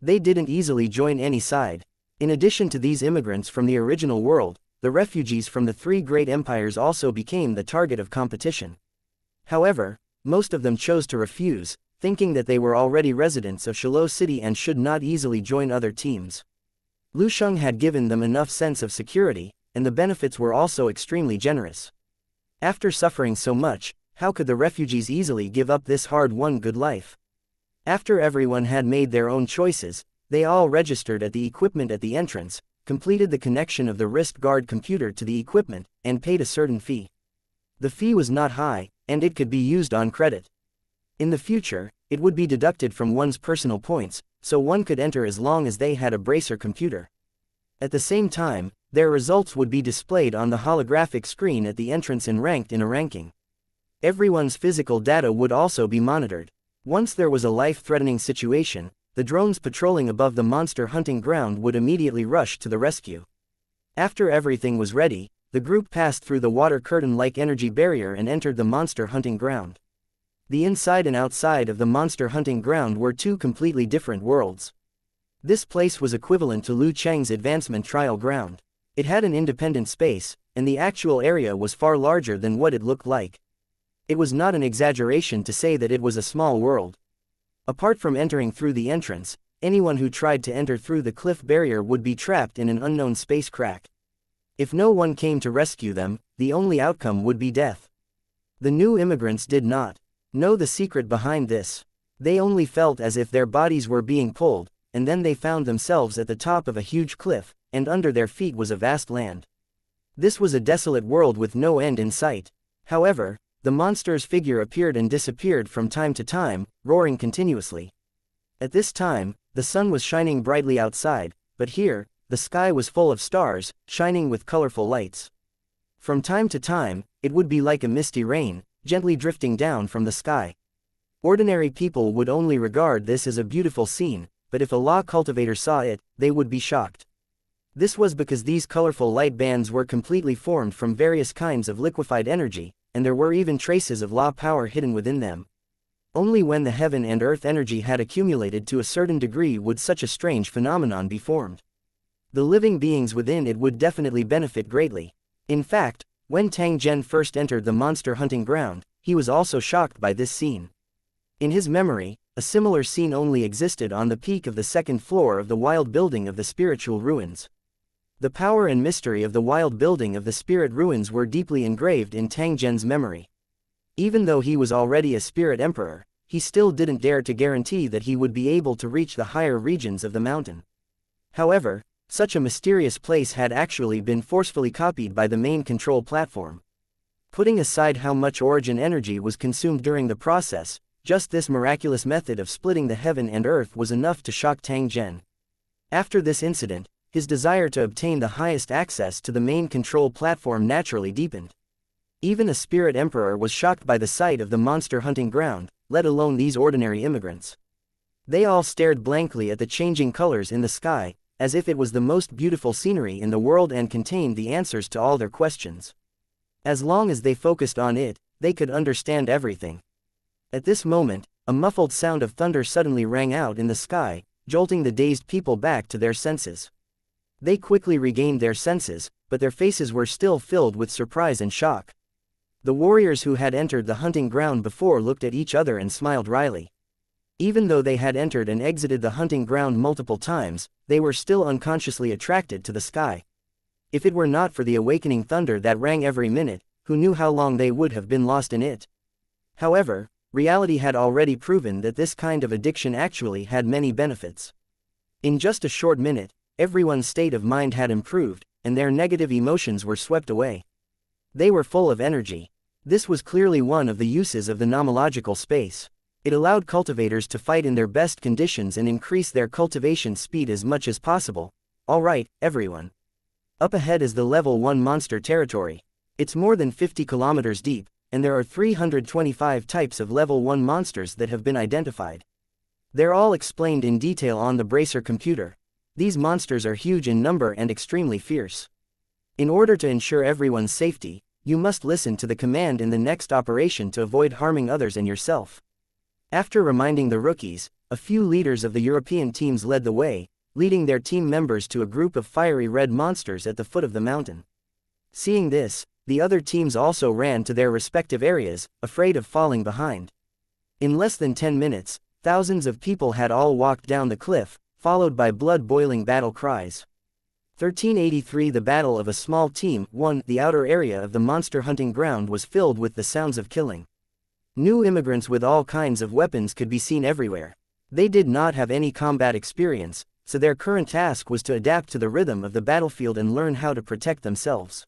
They didn't easily join any side. In addition to these immigrants from the original world, the refugees from the three great empires also became the target of competition. However, most of them chose to refuse, thinking that they were already residents of Shiloh City and should not easily join other teams. Lu Sheng had given them enough sense of security, and the benefits were also extremely generous. After suffering so much, how could the refugees easily give up this hard-won good life? After everyone had made their own choices, they all registered at the equipment at the entrance, completed the connection of the wrist guard computer to the equipment, and paid a certain fee. The fee was not high, and it could be used on credit. In the future, it would be deducted from one's personal points, so one could enter as long as they had a bracer computer. At the same time, their results would be displayed on the holographic screen at the entrance and ranked in a ranking. Everyone's physical data would also be monitored. Once there was a life-threatening situation, the drones patrolling above the monster hunting ground would immediately rush to the rescue. After everything was ready, the group passed through the water curtain-like energy barrier and entered the monster hunting ground. The inside and outside of the monster hunting ground were two completely different worlds. This place was equivalent to Liu Cheng's advancement trial ground. It had an independent space, and the actual area was far larger than what it looked like. It was not an exaggeration to say that it was a small world. Apart from entering through the entrance, anyone who tried to enter through the cliff barrier would be trapped in an unknown space crack. If no one came to rescue them, the only outcome would be death. The new immigrants did not know the secret behind this. They only felt as if their bodies were being pulled, and then they found themselves at the top of a huge cliff, and under their feet was a vast land. This was a desolate world with no end in sight. However, the monster's figure appeared and disappeared from time to time, roaring continuously. At this time, the sun was shining brightly outside, but here, the sky was full of stars, shining with colorful lights. From time to time, it would be like a misty rain, gently drifting down from the sky. Ordinary people would only regard this as a beautiful scene, but if a law cultivator saw it, they would be shocked. This was because these colorful light bands were completely formed from various kinds of liquefied energy, and there were even traces of law power hidden within them. Only when the heaven and earth energy had accumulated to a certain degree would such a strange phenomenon be formed. The living beings within it would definitely benefit greatly. In fact, when Tang Zhen first entered the monster hunting ground, he was also shocked by this scene. In his memory, A similar scene only existed on the peak of the second floor of the wild building of the spiritual ruins. The power and mystery of the wild building of the spirit ruins were deeply engraved in Tang Zhen's memory. Even though he was already a spirit emperor, he still didn't dare to guarantee that he would be able to reach the higher regions of the mountain. However, such a mysterious place had actually been forcefully copied by the main control platform. Putting aside how much origin energy was consumed during the process, just this miraculous method of splitting the heaven and earth was enough to shock Tang Zhen. After this incident, his desire to obtain the highest access to the main control platform naturally deepened. Even a spirit emperor was shocked by the sight of the monster hunting ground, let alone these ordinary immigrants. They all stared blankly at the changing colors in the sky, as if it was the most beautiful scenery in the world and contained the answers to all their questions. As long as they focused on it, they could understand everything. At this moment, a muffled sound of thunder suddenly rang out in the sky, jolting the dazed people back to their senses. They quickly regained their senses, but their faces were still filled with surprise and shock. The warriors who had entered the hunting ground before looked at each other and smiled wryly. Even though they had entered and exited the hunting ground multiple times, they were still unconsciously attracted to the sky. If it were not for the awakening thunder that rang every minute, who knew how long they would have been lost in it? However, reality had already proven that this kind of addiction actually had many benefits. In just a short minute, everyone's state of mind had improved, and their negative emotions were swept away. They were full of energy. This was clearly one of the uses of the nomological space. It allowed cultivators to fight in their best conditions and increase their cultivation speed as much as possible. Alright, everyone. Up ahead is the level 1 monster territory. It's more than 50 kilometers deep, and there are 325 types of level 1 monsters that have been identified. They're all explained in detail on the Bracer computer. These monsters are huge in number and extremely fierce. In order to ensure everyone's safety, you must listen to the command in the next operation to avoid harming others and yourself. After reminding the rookies, a few leaders of the European teams led the way, leading their team members to a group of fiery red monsters at the foot of the mountain. Seeing this, the other teams also ran to their respective areas, afraid of falling behind. In less than 10 minutes, thousands of people had all walked down the cliff, followed by blood-boiling battle cries. 1383 The battle of a small team won. The outer area of the monster hunting ground was filled with the sounds of killing. New immigrants with all kinds of weapons could be seen everywhere. They did not have any combat experience, so their current task was to adapt to the rhythm of the battlefield and learn how to protect themselves.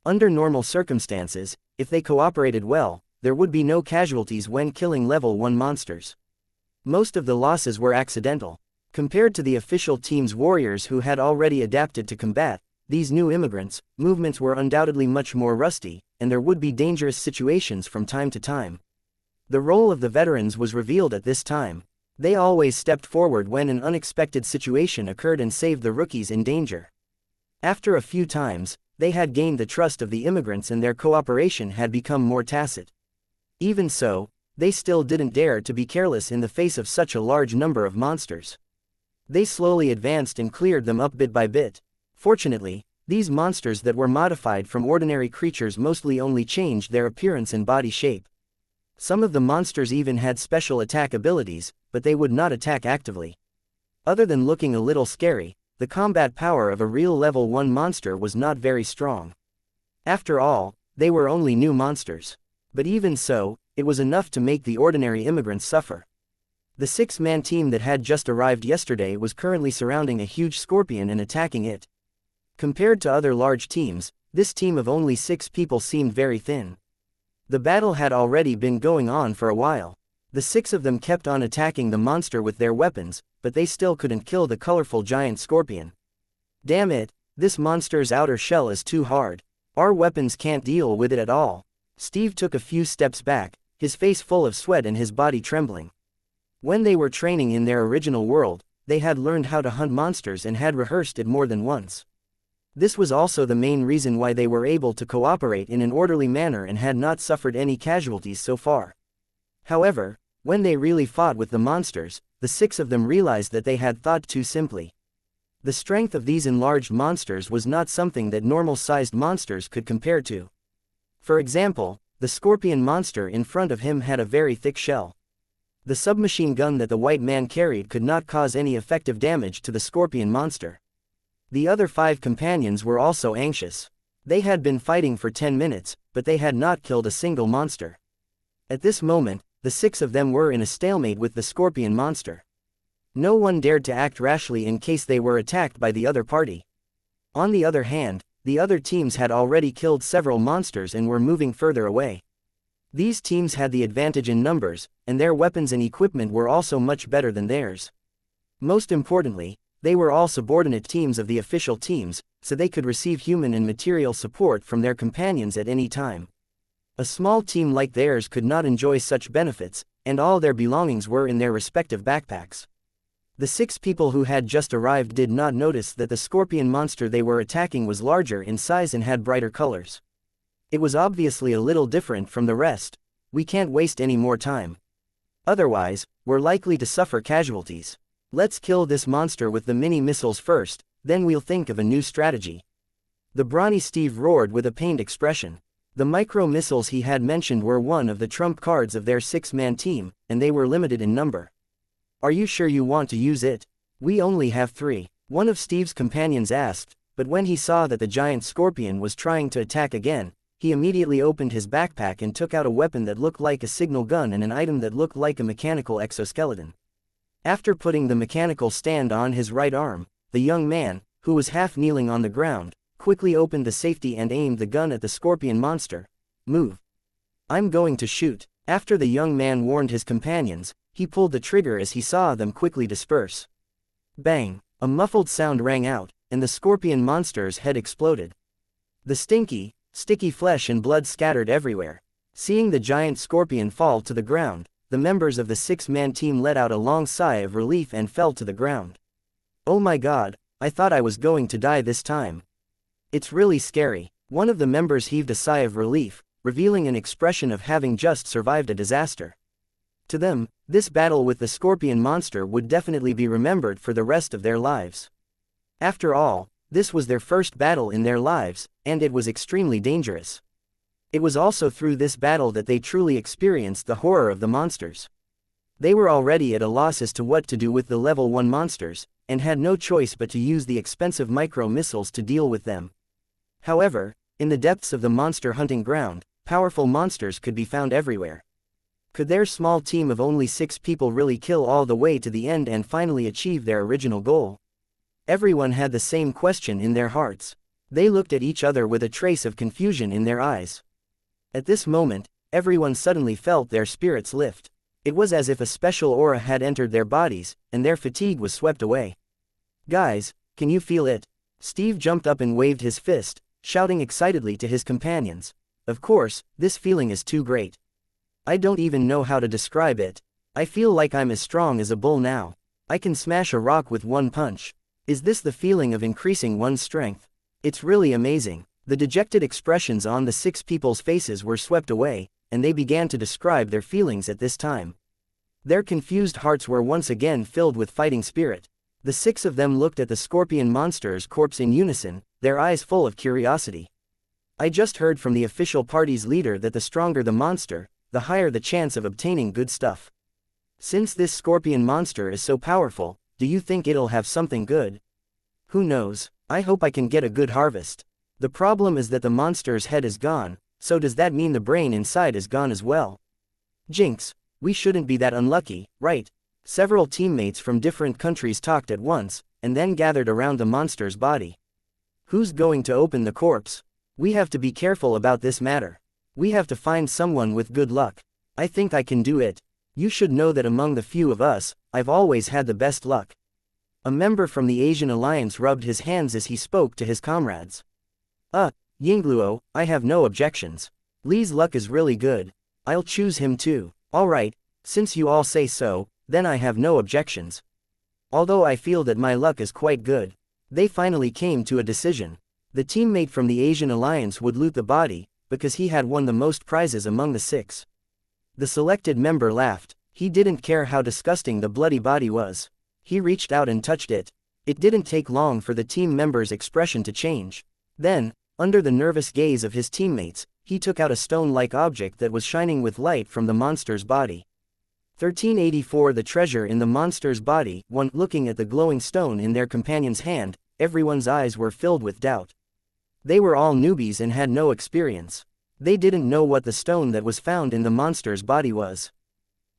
Under normal circumstances, if they cooperated well, there would be no casualties when killing level 1 monsters. Most of the losses were accidental. Compared to the official team's warriors who had already adapted to combat, these new immigrants' movements were undoubtedly much more rusty, and there would be dangerous situations from time to time. The role of the veterans was revealed at this time. They always stepped forward when an unexpected situation occurred and saved the rookies in danger. After a few times, they had gained the trust of the immigrants and their cooperation had become more tacit. Even so, they still didn't dare to be careless in the face of such a large number of monsters. They slowly advanced and cleared them up bit by bit. Fortunately, these monsters that were modified from ordinary creatures mostly only changed their appearance and body shape. Some of the monsters even had special attack abilities, but they would not attack actively. Other than looking a little scary, the combat power of a real level 1 monster was not very strong. After all, they were only new monsters. But even so, it was enough to make the ordinary immigrants suffer. The 6-man team that had just arrived yesterday was currently surrounding a huge scorpion and attacking it. Compared to other large teams, this team of only 6 people seemed very thin. The battle had already been going on for a while. The 6 of them kept on attacking the monster with their weapons, but they still couldn't kill the colorful giant scorpion. Damn it, this monster's outer shell is too hard. Our weapons can't deal with it at all. Steve took a few steps back, his face full of sweat and his body trembling. When they were training in their original world, they had learned how to hunt monsters and had rehearsed it more than once. This was also the main reason why they were able to cooperate in an orderly manner and had not suffered any casualties so far. However, when they really fought with the monsters, the 6 of them realized that they had thought too simply. The strength of these enlarged monsters was not something that normal-sized monsters could compare to. For example, the scorpion monster in front of him had a very thick shell. The submachine gun that the white man carried could not cause any effective damage to the scorpion monster. The other 5 companions were also anxious. They had been fighting for 10 minutes, but they had not killed a single monster. At this moment, the 6 of them were in a stalemate with the scorpion monster. No one dared to act rashly in case they were attacked by the other party. On the other hand, the other teams had already killed several monsters and were moving further away. These teams had the advantage in numbers, and their weapons and equipment were also much better than theirs. Most importantly, they were all subordinate teams of the official teams, so they could receive human and material support from their companions at any time. A small team like theirs could not enjoy such benefits, and all their belongings were in their respective backpacks. The 6 people who had just arrived did not notice that the scorpion monster they were attacking was larger in size and had brighter colors. It was obviously a little different from the rest. We can't waste any more time. Otherwise, we're likely to suffer casualties. Let's kill this monster with the mini missiles first, then we'll think of a new strategy. The brawny Steve roared with a pained expression. The micro missiles he had mentioned were one of the trump cards of their 6-man team, and they were limited in number. Are you sure you want to use it? We only have 3. One of Steve's companions asked, but when he saw that the giant scorpion was trying to attack again, he immediately opened his backpack and took out a weapon that looked like a signal gun and an item that looked like a mechanical exoskeleton. After putting the mechanical stand on his right arm, the young man, who was half kneeling on the ground, quickly opened the safety and aimed the gun at the scorpion monster. Move. I'm going to shoot. After the young man warned his companions, he pulled the trigger as he saw them quickly disperse. Bang! A muffled sound rang out, and the scorpion monster's head exploded. The sticky flesh and blood scattered everywhere. Seeing the giant scorpion fall to the ground, the members of the 6-man team let out a long sigh of relief and fell to the ground. Oh my God, I thought I was going to die this time. It's really scary. One of the members heaved a sigh of relief, revealing an expression of having just survived a disaster. To them, this battle with the scorpion monster would definitely be remembered for the rest of their lives. After all, this was their first battle in their lives, and it was extremely dangerous. It was also through this battle that they truly experienced the horror of the monsters. They were already at a loss as to what to do with the level 1 monsters, and had no choice but to use the expensive micro-missiles to deal with them. However, in the depths of the monster hunting ground, powerful monsters could be found everywhere. Could their small team of only 6 people really kill all the way to the end and finally achieve their original goal? Everyone had the same question in their hearts. They looked at each other with a trace of confusion in their eyes. At this moment, everyone suddenly felt their spirits lift. It was as if a special aura had entered their bodies, and their fatigue was swept away. Guys, can you feel it? Steve jumped up and waved his fist, shouting excitedly to his companions. Of course, this feeling is too great. I don't even know how to describe it. I feel like I'm as strong as a bull now. I can smash a rock with one punch. Is this the feeling of increasing one's strength? It's really amazing. The dejected expressions on the 6 people's faces were swept away, and they began to describe their feelings at this time. Their confused hearts were once again filled with fighting spirit. The 6 of them looked at the scorpion monster's corpse in unison, their eyes full of curiosity. I just heard from the official party's leader that the stronger the monster, the higher the chance of obtaining good stuff. Since this scorpion monster is so powerful, do you think it'll have something good? Who knows? I hope I can get a good harvest. The problem is that the monster's head is gone, so does that mean the brain inside is gone as well? Jinx, we shouldn't be that unlucky, right? Several teammates from different countries talked at once, and then gathered around the monster's body. Who's going to open the corpse? We have to be careful about this matter. We have to find someone with good luck. I think I can do it. You should know that among the few of us, I've always had the best luck. A member from the Asian Alliance rubbed his hands as he spoke to his comrades. Yingluo, I have no objections. Li's luck is really good. I'll choose him too. Alright, since you all say so, then I have no objections. Although I feel that my luck is quite good. They finally came to a decision. The teammate from the Asian Alliance would loot the body, because he had won the most prizes among the 6. The selected member laughed. He didn't care how disgusting the bloody body was. He reached out and touched it. It didn't take long for the team member's expression to change. Then, under the nervous gaze of his teammates, he took out a stone-like object that was shining with light from the monster's body. 1384 The treasure in the monster's body. One, looking at the glowing stone in their companion's hand, everyone's eyes were filled with doubt. They were all newbies and had no experience. They didn't know what the stone that was found in the monster's body was.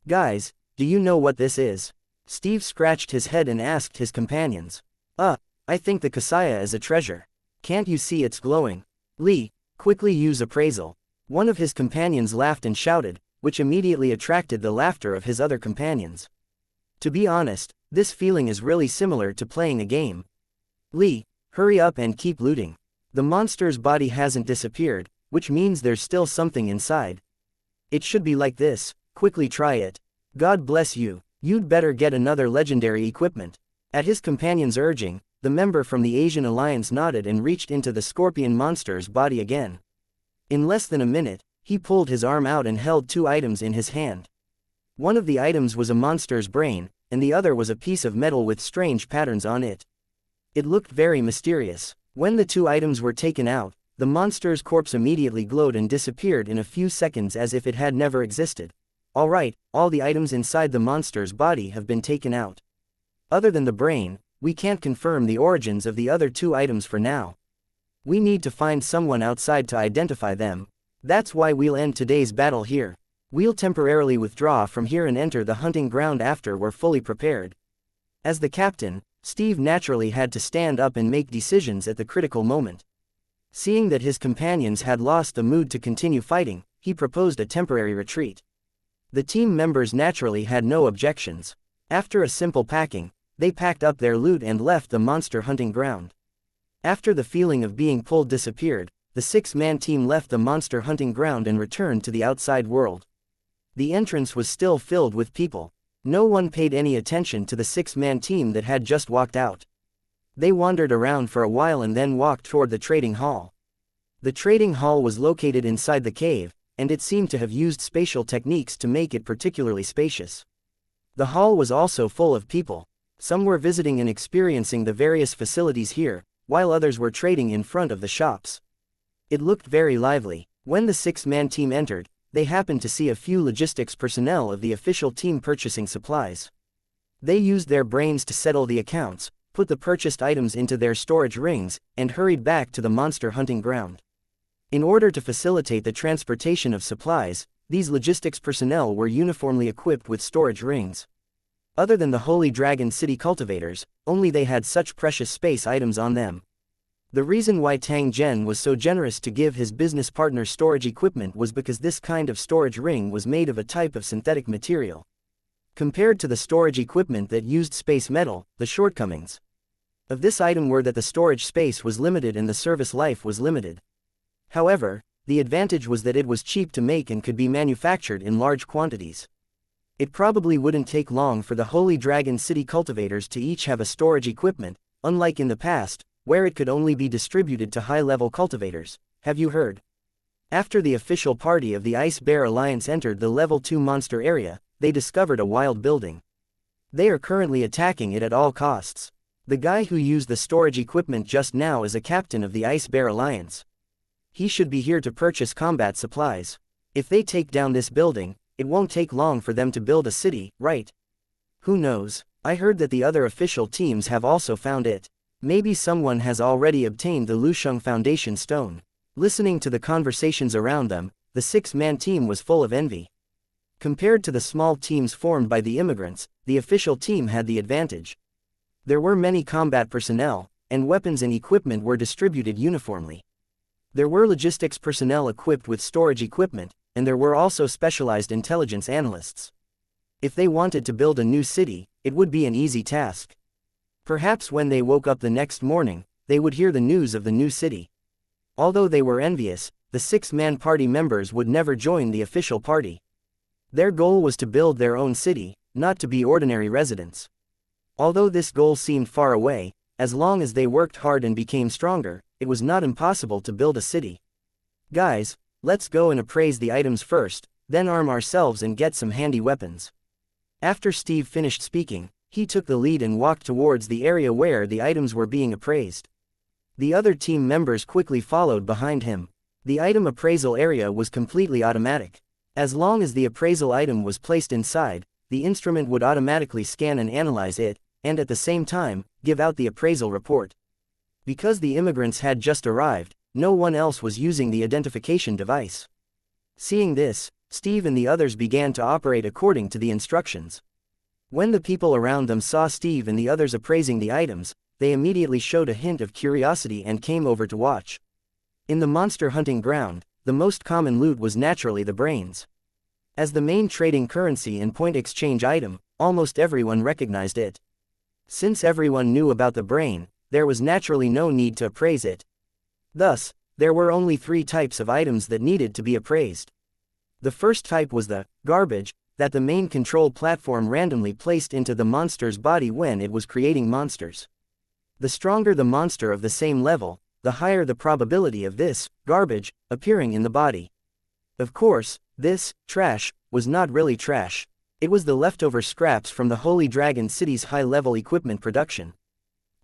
Guys, do you know what this is? Steve scratched his head and asked his companions. I think the xianxia is a treasure. Can't you see it's glowing? Lee, quickly use appraisal. One of his companions laughed and shouted, which immediately attracted the laughter of his other companions. To be honest, this feeling is really similar to playing a game. Lee, hurry up and keep looting. The monster's body hasn't disappeared, which means there's still something inside. It should be like this, quickly try it. God bless you, you'd better get another legendary equipment. At his companion's urging, the member from the Asian Alliance nodded and reached into the scorpion monster's body again. In less than a minute, he pulled his arm out and held two items in his hand. One of the items was a monster's brain, and the other was a piece of metal with strange patterns on it. It looked very mysterious. When the two items were taken out, the monster's corpse immediately glowed and disappeared in a few seconds as if it had never existed. Alright, all the items inside the monster's body have been taken out. Other than the brain, we can't confirm the origins of the other two items for now. We need to find someone outside to identify them. That's why we'll end today's battle here. We'll temporarily withdraw from here and enter the hunting ground after we're fully prepared. As the captain, Steve naturally had to stand up and make decisions at the critical moment. Seeing that his companions had lost the mood to continue fighting, he proposed a temporary retreat. The team members naturally had no objections. After a simple packing, they packed up their loot and left the monster hunting ground. After the feeling of being pulled disappeared, the six-man team left the monster hunting ground and returned to the outside world. The entrance was still filled with people. No one paid any attention to the six-man team that had just walked out. They wandered around for a while and then walked toward the trading hall. The trading hall was located inside the cave, and it seemed to have used spatial techniques to make it particularly spacious. The hall was also full of people. Some were visiting and experiencing the various facilities here, while others were trading in front of the shops. It looked very lively. When the six-man team entered, they happened to see a few logistics personnel of the official team purchasing supplies. They used their brains to settle the accounts, put the purchased items into their storage rings, and hurried back to the monster hunting ground. In order to facilitate the transportation of supplies, these logistics personnel were uniformly equipped with storage rings. Other than the Holy Dragon City cultivators, only they had such precious space items on them. The reason why Tang Zhen was so generous to give his business partner storage equipment was because this kind of storage ring was made of a type of synthetic material. Compared to the storage equipment that used space metal, the shortcomings of this item were that the storage space was limited and the service life was limited. However, the advantage was that it was cheap to make and could be manufactured in large quantities. It probably wouldn't take long for the Holy Dragon City cultivators to each have a storage equipment, unlike in the past, where it could only be distributed to high-level cultivators. Have you heard? After the official party of the Ice Bear Alliance entered the Level 2 monster area, they discovered a wild building. They are currently attacking it at all costs. The guy who used the storage equipment just now is a captain of the Ice Bear Alliance. He should be here to purchase combat supplies. If they take down this building, it won't take long for them to build a city, right? Who knows? I heard that the other official teams have also found it. Maybe someone has already obtained the Lusheng Foundation Stone. Listening to the conversations around them, the six-man team was full of envy. Compared to the small teams formed by the immigrants, the official team had the advantage. There were many combat personnel, and weapons and equipment were distributed uniformly. There were logistics personnel equipped with storage equipment, and there were also specialized intelligence analysts. If they wanted to build a new city, it would be an easy task. Perhaps when they woke up the next morning, they would hear the news of the new city. Although they were envious, the six-man party members would never join the official party. Their goal was to build their own city, not to be ordinary residents. Although this goal seemed far away, as long as they worked hard and became stronger, it was not impossible to build a city. Guys, let's go and appraise the items first, then arm ourselves and get some handy weapons. After Steve finished speaking, he took the lead and walked towards the area where the items were being appraised. The other team members quickly followed behind him. The item appraisal area was completely automatic. As long as the appraisal item was placed inside, the the instrument would automatically scan and analyze it, and at the same time, give out the appraisal report. Because the immigrants had just arrived, no one else was using the identification device. Seeing this, Steve and the others began to operate according to the instructions. When the people around them saw Steve and the others appraising the items, they immediately showed a hint of curiosity and came over to watch. In the monster hunting ground, the most common loot was naturally the brains. As the main trading currency and point exchange item, almost everyone recognized it. Since everyone knew about the brain, there was naturally no need to appraise it. Thus, there were only 3 types of items that needed to be appraised. The first type was the garbage that the main control platform randomly placed into the monster's body when it was creating monsters. The stronger the monster of the same level, the higher the probability of this garbage appearing in the body. Of course, this trash was not really trash. It was the leftover scraps from the Holy Dragon City's high-level equipment production.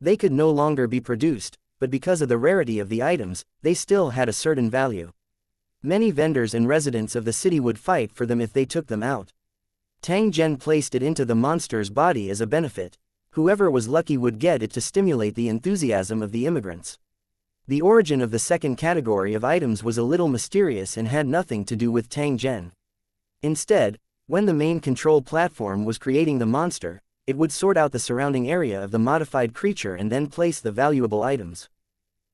They could no longer be produced, but because of the rarity of the items, they still had a certain value. Many vendors and residents of the city would fight for them if they took them out. Tang Zhen placed it into the monster's body as a benefit. Whoever was lucky would get it to stimulate the enthusiasm of the immigrants. The origin of the second category of items was a little mysterious and had nothing to do with Tang Zhen. Instead, when the main control platform was creating the monster, it would sort out the surrounding area of the modified creature and then place the valuable items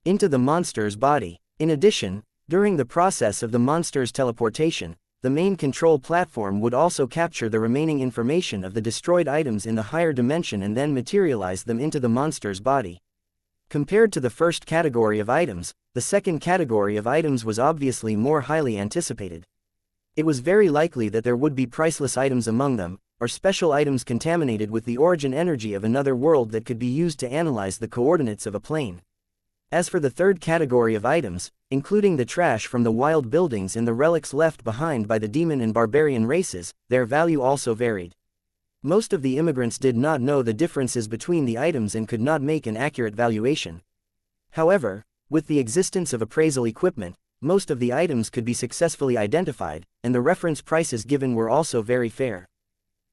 into the monster's body. In addition, during the process of the monster's teleportation, the main control platform would also capture the remaining information of the destroyed items in the higher dimension and then materialize them into the monster's body. Compared to the first category of items, the second category of items was obviously more highly anticipated. It was very likely that there would be priceless items among them, or special items contaminated with the origin energy of another world that could be used to analyze the coordinates of a plane. As for the third category of items, including the trash from the wild buildings and the relics left behind by the demon and barbarian races, their value also varied. Most of the immigrants did not know the differences between the items and could not make an accurate valuation. However, with the existence of appraisal equipment, most of the items could be successfully identified, and the reference prices given were also very fair.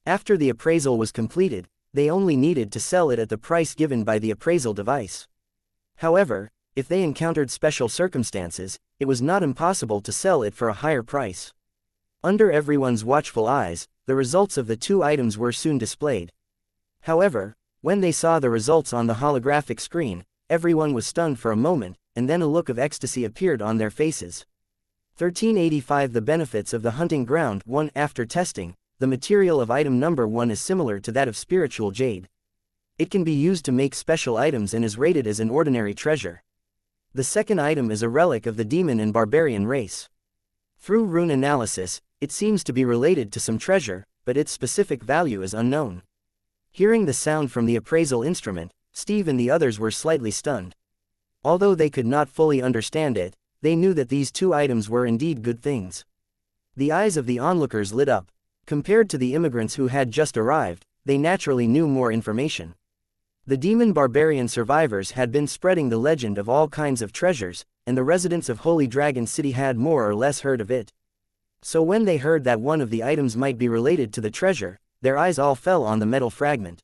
After the appraisal was completed, they only needed to sell it at the price given by the appraisal device. However, if they encountered special circumstances, it was not impossible to sell it for a higher price. Under everyone's watchful eyes, the results of the 2 items were soon displayed. However, when they saw the results on the holographic screen, everyone was stunned for a moment, and then a look of ecstasy appeared on their faces. 1385 The benefits of the hunting ground 1 After testing, the material of item number 1 is similar to that of spiritual jade. It can be used to make special items and is rated as an ordinary treasure. The second item is a relic of the demon and barbarian race. Through rune analysis, it seems to be related to some treasure, but its specific value is unknown. Hearing the sound from the appraisal instrument, Steve and the others were slightly stunned. Although they could not fully understand it, they knew that these 2 items were indeed good things. The eyes of the onlookers lit up. Compared to the immigrants who had just arrived, they naturally knew more information. The demon barbarian survivors had been spreading the legend of all kinds of treasures, and the residents of Holy Dragon City had more or less heard of it. So when they heard that one of the items might be related to the treasure, their eyes all fell on the metal fragment.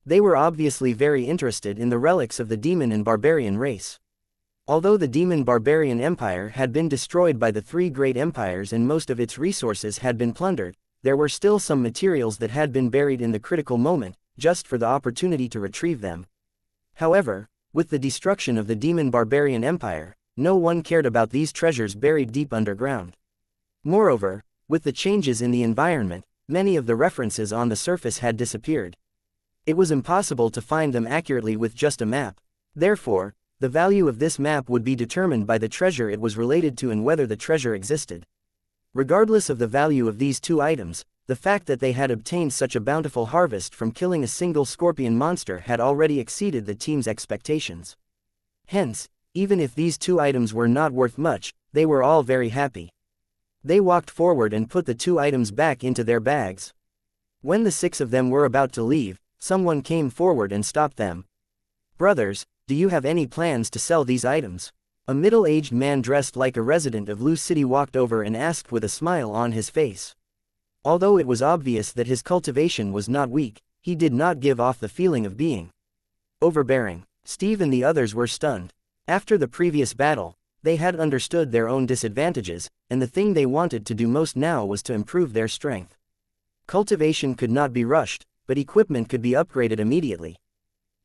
They were obviously very interested in the relics of the demon and barbarian race. Although the demon barbarian empire had been destroyed by the 3 great empires and most of its resources had been plundered, there were still some materials that had been buried in the critical moment, just for the opportunity to retrieve them. However, with the destruction of the demon barbarian empire, no one cared about these treasures buried deep underground. Moreover, with the changes in the environment, many of the references on the surface had disappeared. It was impossible to find them accurately with just a map. Therefore, the value of this map would be determined by the treasure it was related to and whether the treasure existed. Regardless of the value of these 2 items, the fact that they had obtained such a bountiful harvest from killing a single scorpion monster had already exceeded the team's expectations. Hence, even if these 2 items were not worth much, they were all very happy. They walked forward and put the 2 items back into their bags. When the 6 of them were about to leave, someone came forward and stopped them. "Brothers, do you have any plans to sell these items?" A middle-aged man dressed like a resident of Lu City walked over and asked with a smile on his face. Although it was obvious that his cultivation was not weak, he did not give off the feeling of being overbearing. Steve and the others were stunned. After the previous battle, they had understood their own disadvantages, and the thing they wanted to do most now was to improve their strength. Cultivation could not be rushed, but equipment could be upgraded immediately.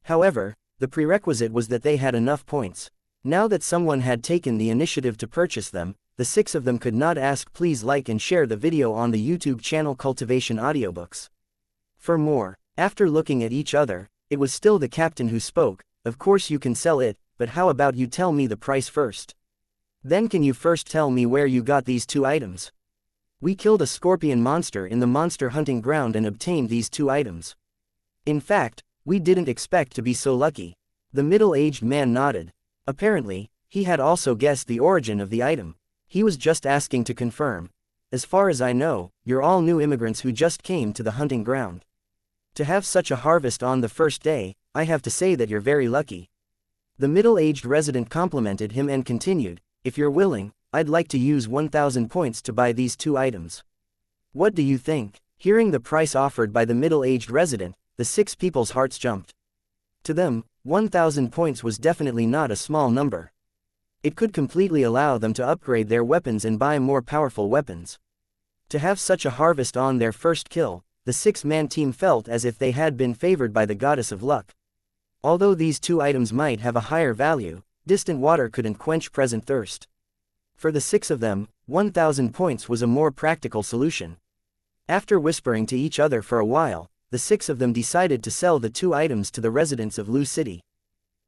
However, the prerequisite was that they had enough points. Now that someone had taken the initiative to purchase them, the 6 of them could not ask please like and share the video on the YouTube channel Cultivation Audiobooks. For more, after looking at each other, it was still the captain who spoke. Of course you can sell it, but how about you tell me the price first? Then can you first tell me where you got these 2 items? We killed a scorpion monster in the monster hunting ground and obtained these 2 items. In fact, we didn't expect to be so lucky. The middle-aged man nodded. Apparently, he had also guessed the origin of the item. He was just asking to confirm. As far as I know, you're all new immigrants who just came to the hunting ground. To have such a harvest on the first day, I have to say that you're very lucky. The middle-aged resident complimented him and continued, if you're willing, I'd like to use 1,000 points to buy these 2 items. What do you think? Hearing the price offered by the middle-aged resident, the 6 people's hearts jumped. To them, 1,000 points was definitely not a small number. It could completely allow them to upgrade their weapons and buy more powerful weapons. To have such a harvest on their first kill, the 6-man team felt as if they had been favored by the goddess of luck. Although these 2 items might have a higher value, distant water couldn't quench present thirst. For the 6 of them, 1,000 points was a more practical solution. After whispering to each other for a while, the 6 of them decided to sell the 2 items to the residents of Lu City.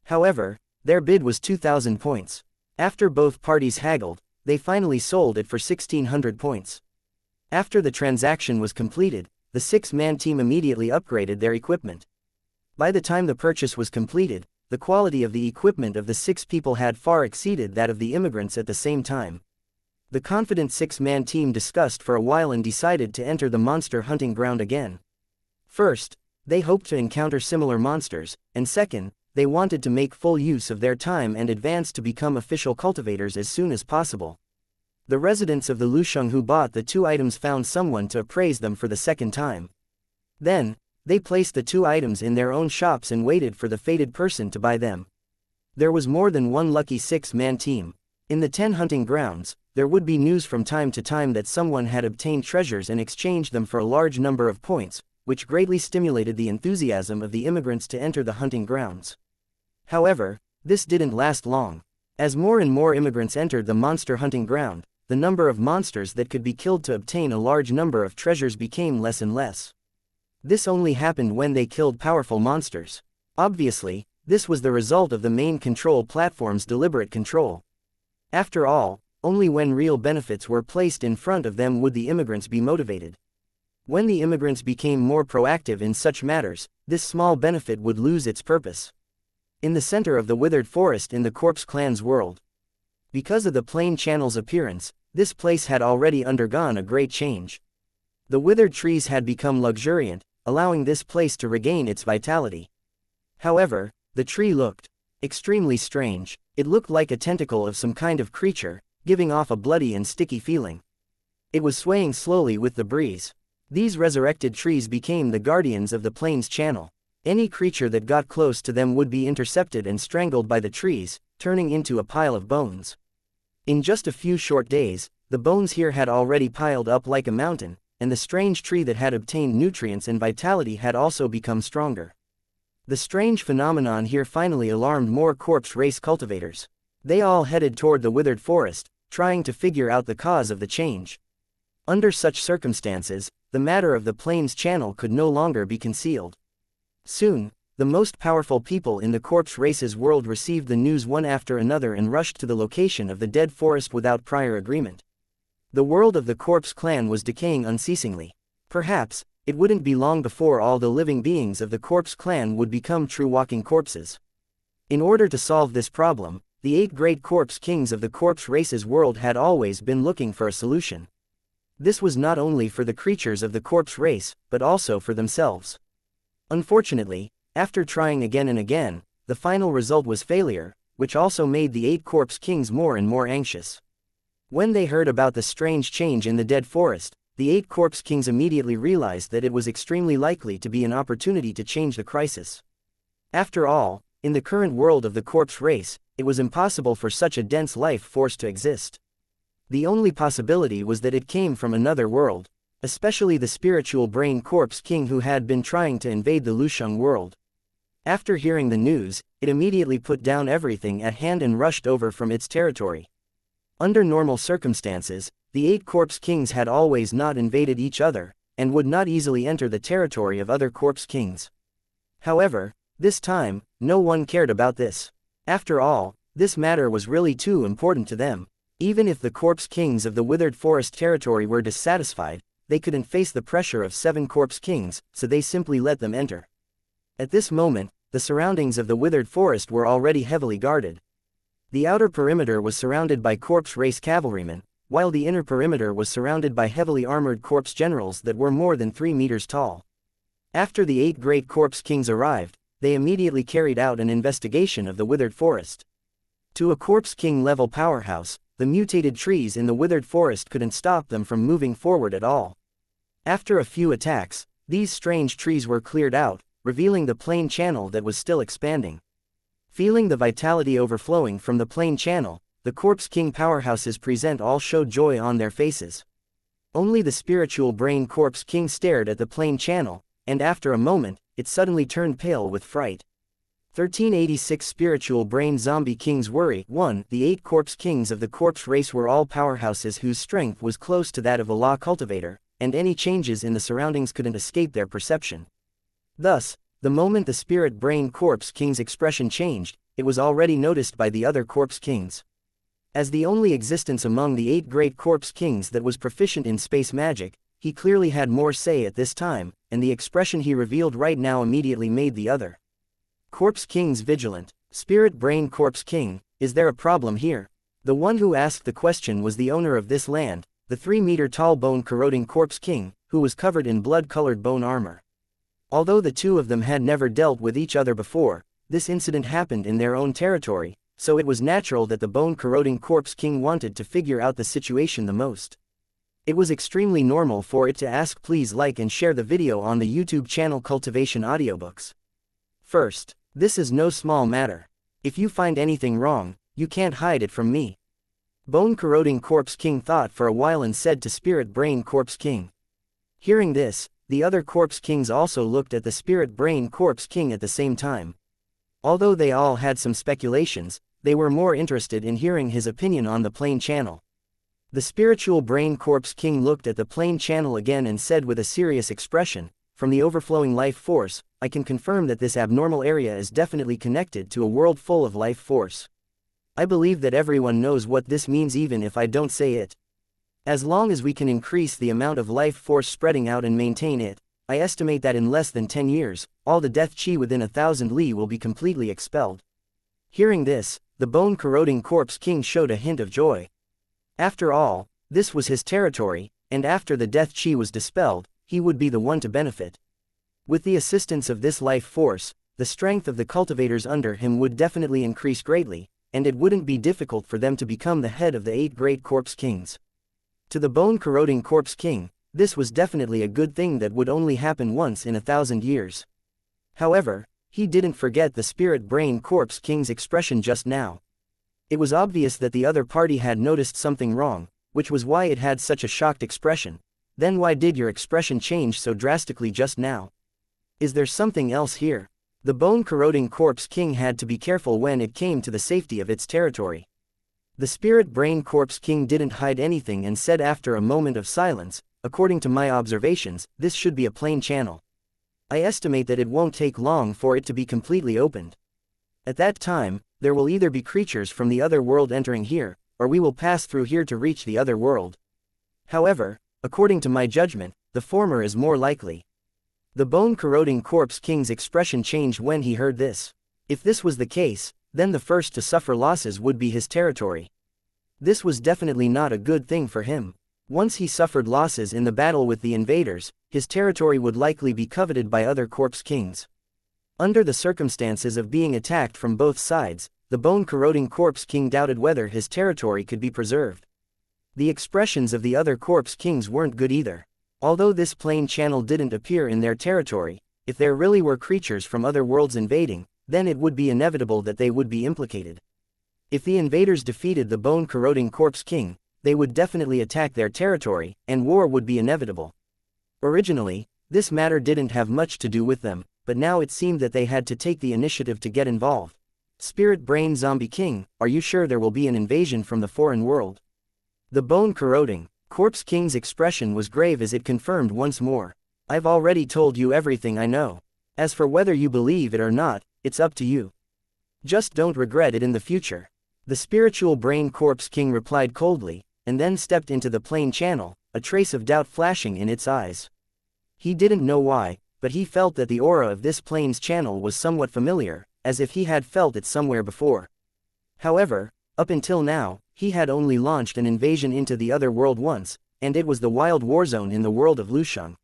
However, their bid was 2,000 points. After both parties haggled, they finally sold it for 1,600 points. After the transaction was completed, the 6-man team immediately upgraded their equipment. By the time the purchase was completed, the quality of the equipment of the 6 people had far exceeded that of the immigrants at the same time. The confident 6-man team discussed for a while and decided to enter the monster hunting ground again. First, they hoped to encounter similar monsters, and second, they wanted to make full use of their time and advance to become official cultivators as soon as possible. The residents of the Lusheng who bought the 2 items found someone to appraise them for the second time. Then, they placed the 2 items in their own shops and waited for the fated person to buy them. There was more than one lucky 6-man team. In the 10 hunting grounds, there would be news from time to time that someone had obtained treasures and exchanged them for a large number of points, which greatly stimulated the enthusiasm of the immigrants to enter the hunting grounds. However, this didn't last long. As more and more immigrants entered the monster hunting ground, the number of monsters that could be killed to obtain a large number of treasures became less and less. This only happened when they killed powerful monsters. Obviously, this was the result of the main control platform's deliberate control. After all, only when real benefits were placed in front of them would the immigrants be motivated. When the immigrants became more proactive in such matters, this small benefit would lose its purpose. In the center of the withered forest in the Corpse Clan's world. Because of the plain channel's appearance, this place had already undergone a great change. The withered trees had become luxuriant, allowing this place to regain its vitality. However, the tree looked extremely strange. It looked like a tentacle of some kind of creature, giving off a bloody and sticky feeling. It was swaying slowly with the breeze. These resurrected trees became the guardians of the plains channel. Any creature that got close to them would be intercepted and strangled by the trees, turning into a pile of bones. In just a few short days, the bones here had already piled up like a mountain, and the strange tree that had obtained nutrients and vitality had also become stronger. The strange phenomenon here finally alarmed more corpse race cultivators. They all headed toward the withered forest, trying to figure out the cause of the change. Under such circumstances, the matter of the plains channel could no longer be concealed. Soon, the most powerful people in the corpse race's world received the news one after another and rushed to the location of the dead forest without prior agreement. The world of the Corpse Clan was decaying unceasingly. Perhaps, it wouldn't be long before all the living beings of the Corpse Clan would become true walking corpses. In order to solve this problem, the 8 great corpse kings of the corpse race's world had always been looking for a solution. This was not only for the creatures of the corpse race, but also for themselves. Unfortunately, after trying again and again, the final result was failure, which also made the 8 corpse kings more and more anxious. When they heard about the strange change in the dead forest, the 8 corpse kings immediately realized that it was extremely likely to be an opportunity to change the crisis. After all, in the current world of the corpse race, it was impossible for such a dense life force to exist. The only possibility was that it came from another world, especially the spiritual brain corpse king who had been trying to invade the Lusheng world. After hearing the news, it immediately put down everything at hand and rushed over from its territory. Under normal circumstances, the 8 corpse kings had always not invaded each other, and would not easily enter the territory of other corpse kings. However, this time, no one cared about this. After all, this matter was really too important to them. Even if the corpse kings of the withered forest territory were dissatisfied, they couldn't face the pressure of 7 corpse kings, so they simply let them enter. At this moment, the surroundings of the withered forest were already heavily guarded. The outer perimeter was surrounded by corpse race cavalrymen, while the inner perimeter was surrounded by heavily armored corpse generals that were more than 3 meters tall. After the 8 great corpse kings arrived, they immediately carried out an investigation of the withered forest. To a corpse king level powerhouse, the mutated trees in the withered forest couldn't stop them from moving forward at all. After a few attacks, these strange trees were cleared out, revealing the plain channel that was still expanding. Feeling the vitality overflowing from the plain channel, the corpse king powerhouses present all showed joy on their faces. Only the spiritual brain corpse king stared at the plain channel, and after a moment, it suddenly turned pale with fright. 1386 Spiritual Brain Zombie Kings Worry 1. The 8 corpse kings of the corpse race were all powerhouses whose strength was close to that of a law cultivator, and any changes in the surroundings couldn't escape their perception. Thus, the moment the spirit brain corpse king's expression changed, it was already noticed by the other corpse kings. As the only existence among the 8 great corpse kings that was proficient in space magic, he clearly had more say at this time, and the expression he revealed right now immediately made the other corpse kings vigilant. Spirit brain corpse king, is there a problem here? The one who asked the question was the owner of this land, the 3-meter-tall bone-corroding corpse king, who was covered in blood-colored bone armor. Although the two of them had never dealt with each other before, this incident happened in their own territory, so it was natural that the bone-corroding corpse king wanted to figure out the situation the most. It was extremely normal for it to ask. Please like and share the video on the YouTube channel Cultivation Audiobooks. First, this is no small matter. If you find anything wrong, you can't hide it from me. Bone-corroding corpse king thought for a while and said to spirit brain corpse king. Hearing this, the other corpse kings also looked at the spirit brain corpse king at the same time. Although they all had some speculations, they were more interested in hearing his opinion on the plain channel. The spiritual brain corpse king looked at the plain channel again and said with a serious expression, "From the overflowing life force, I can confirm that this abnormal area is definitely connected to a world full of life force. I believe that everyone knows what this means even if I don't say it. As long as we can increase the amount of life force spreading out and maintain it, I estimate that in less than 10 years, all the death chi within 1,000 li will be completely expelled." Hearing this, the bone-corroding corpse king showed a hint of joy. After all, this was his territory, and after the death chi was dispelled, he would be the one to benefit. With the assistance of this life force, the strength of the cultivators under him would definitely increase greatly, and it wouldn't be difficult for them to become the head of the 8 great corpse kings. To the bone-corroding corpse king, this was definitely a good thing that would only happen once in 1,000 years. However, he didn't forget the spirit brain corpse king's expression just now. It was obvious that the other party had noticed something wrong, which was why it had such a shocked expression. Then why did your expression change so drastically just now? Is there something else here? The bone-corroding corpse king had to be careful when it came to the safety of its territory. The spirit brain corpse king didn't hide anything and said after a moment of silence, "According to my observations, this should be a plain channel. I estimate that it won't take long for it to be completely opened. At that time, there will either be creatures from the other world entering here, or we will pass through here to reach the other world. However, according to my judgment, the former is more likely." The bone-corroding corpse king's expression changed when he heard this. If this was the case, then the first to suffer losses would be his territory. This was definitely not a good thing for him. Once he suffered losses in the battle with the invaders, his territory would likely be coveted by other corpse kings. Under the circumstances of being attacked from both sides, the bone-corroding corpse king doubted whether his territory could be preserved. The expressions of the other corpse kings weren't good either. Although this plain channel didn't appear in their territory, if there really were creatures from other worlds invading, then it would be inevitable that they would be implicated. If the invaders defeated the bone-corroding corpse king, they would definitely attack their territory, and war would be inevitable. Originally, this matter didn't have much to do with them, but now it seemed that they had to take the initiative to get involved. Spirit Brain Zombie King, are you sure there will be an invasion from the foreign world? The bone-corroding corpse king's expression was grave as it confirmed once more. I've already told you everything I know. As for whether you believe it or not, it's up to you. Just don't regret it in the future. The spiritual brain corpse king replied coldly, and then stepped into the plain channel, a trace of doubt flashing in its eyes. He didn't know why, but he felt that the aura of this plane's channel was somewhat familiar, as if he had felt it somewhere before. However, up until now, he had only launched an invasion into the other world once, and it was the wild war zone in the world of Lusheng.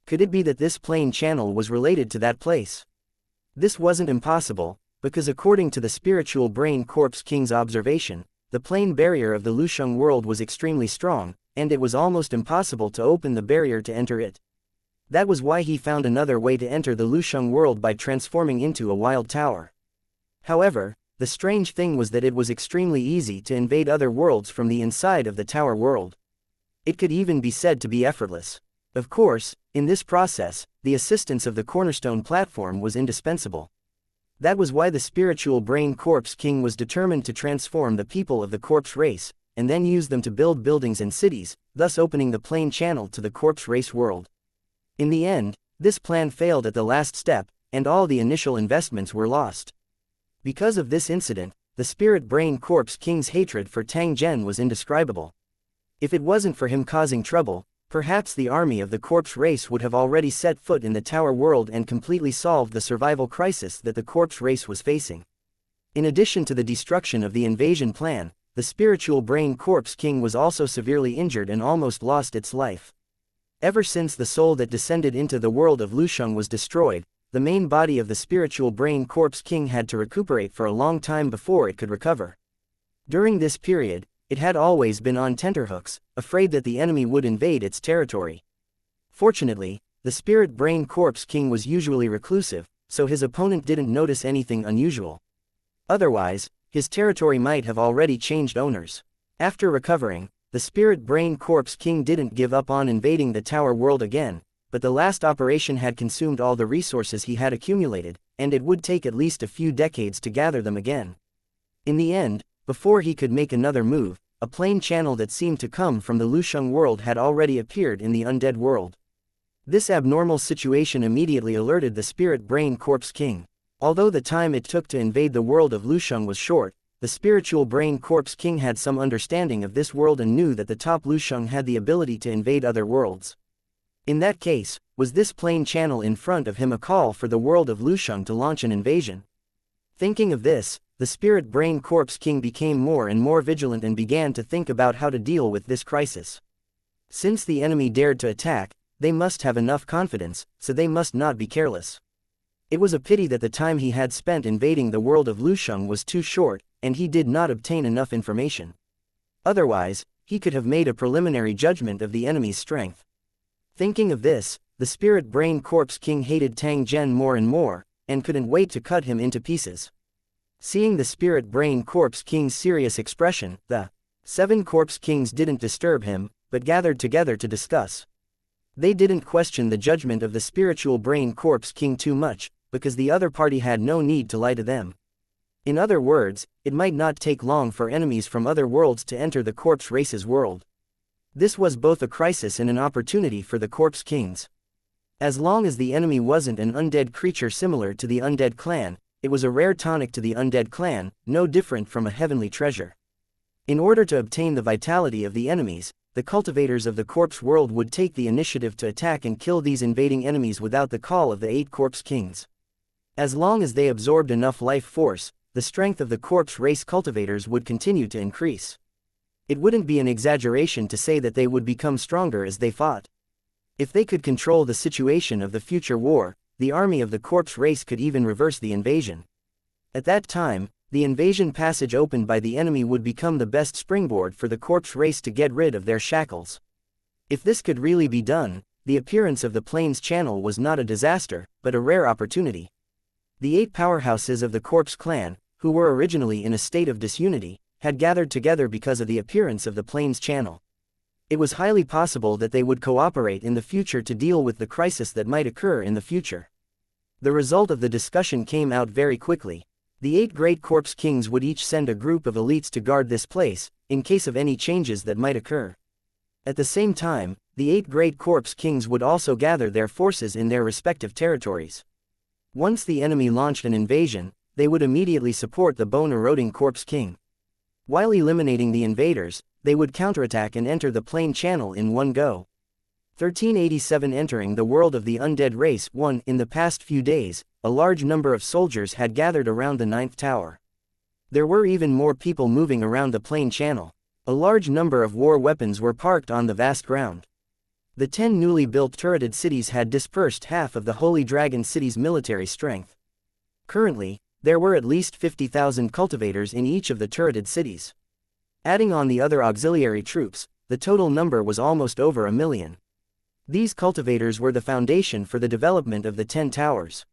Could it be that this plane channel was related to that place? This wasn't impossible, because according to the spiritual brain corpse king's observation, the plane barrier of the Lusheng world was extremely strong, and it was almost impossible to open the barrier to enter it. That was why he found another way to enter the Lusheng world by transforming into a wild tower. However, the strange thing was that it was extremely easy to invade other worlds from the inside of the tower world. It could even be said to be effortless. Of course, in this process, the assistance of the cornerstone platform was indispensable. That was why the spiritual brain corpse king was determined to transform the people of the corpse race, and then use them to build buildings and cities, thus opening the plane channel to the corpse race world. In the end, this plan failed at the last step, and all the initial investments were lost. Because of this incident, the spirit brain corpse king's hatred for Tang Zhen was indescribable. If it wasn't for him causing trouble, perhaps the army of the corpse race would have already set foot in the tower world and completely solved the survival crisis that the corpse race was facing. In addition to the destruction of the invasion plan, the spiritual brain corpse king was also severely injured and almost lost its life. Ever since the soul that descended into the world of Lusheng was destroyed, the main body of the spiritual brain corpse king had to recuperate for a long time before it could recover. During this period, it had always been on tenterhooks, afraid that the enemy would invade its territory. Fortunately, the spirit brain corpse king was usually reclusive, so his opponent didn't notice anything unusual. Otherwise, his territory might have already changed owners. After recovering, the spirit brain corpse king didn't give up on invading the tower world again, but the last operation had consumed all the resources he had accumulated, and it would take at least a few decades to gather them again. In the end, before he could make another move, a plane channel that seemed to come from the Lusheng world had already appeared in the undead world. This abnormal situation immediately alerted the spirit brain corpse king. Although the time it took to invade the world of Lusheng was short, the spiritual brain corpse king had some understanding of this world and knew that the top Lusheng had the ability to invade other worlds. In that case, was this plane channel in front of him a call for the world of Lusheng to launch an invasion? Thinking of this, the spirit brain corpse king became more and more vigilant and began to think about how to deal with this crisis. Since the enemy dared to attack, they must have enough confidence, so they must not be careless. It was a pity that the time he had spent invading the world of Lusheng was too short, and he did not obtain enough information. Otherwise, he could have made a preliminary judgment of the enemy's strength. Thinking of this, the spirit brain corpse king hated Tang Zhen more and more, and couldn't wait to cut him into pieces. Seeing the spirit brain corpse king's serious expression, the 7 corpse kings didn't disturb him, but gathered together to discuss. They didn't question the judgment of the spiritual brain corpse king too much, because the other party had no need to lie to them. In other words, it might not take long for enemies from other worlds to enter the corpse race's world. This was both a crisis and an opportunity for the corpse kings. As long as the enemy wasn't an undead creature similar to the undead clan, it was a rare tonic to the undead clan, no different from a heavenly treasure. In order to obtain the vitality of the enemies, the cultivators of the corpse world would take the initiative to attack and kill these invading enemies without the call of the 8 corpse kings. As long as they absorbed enough life force, the strength of the corpse race cultivators would continue to increase. It wouldn't be an exaggeration to say that they would become stronger as they fought. If they could control the situation of the future war, the army of the corpse race could even reverse the invasion. At that time, the invasion passage opened by the enemy would become the best springboard for the corpse race to get rid of their shackles. If this could really be done, the appearance of the Plains Channel was not a disaster, but a rare opportunity. The 8 powerhouses of the Corpse clan, who were originally in a state of disunity, had gathered together because of the appearance of the Plains Channel. It was highly possible that they would cooperate in the future to deal with the crisis that might occur in the future. The result of the discussion came out very quickly. The 8 great Corpse kings would each send a group of elites to guard this place, in case of any changes that might occur. At the same time, the 8 great Corpse kings would also gather their forces in their respective territories. Once the enemy launched an invasion, they would immediately support the bone-eroding Corpse king. While eliminating the invaders, they would counterattack and enter the Plain Channel in one go. 1387 Entering the world of the undead race 1. In the past few days, a large number of soldiers had gathered around the 9th tower. There were even more people moving around the Plain Channel. A large number of war weapons were parked on the vast ground. The 10 newly built turreted cities had dispersed half of the Holy Dragon City's military strength. Currently, there were at least 50,000 cultivators in each of the turreted cities. Adding on the other auxiliary troops, the total number was almost over 1 million. These cultivators were the foundation for the development of the 10 towers.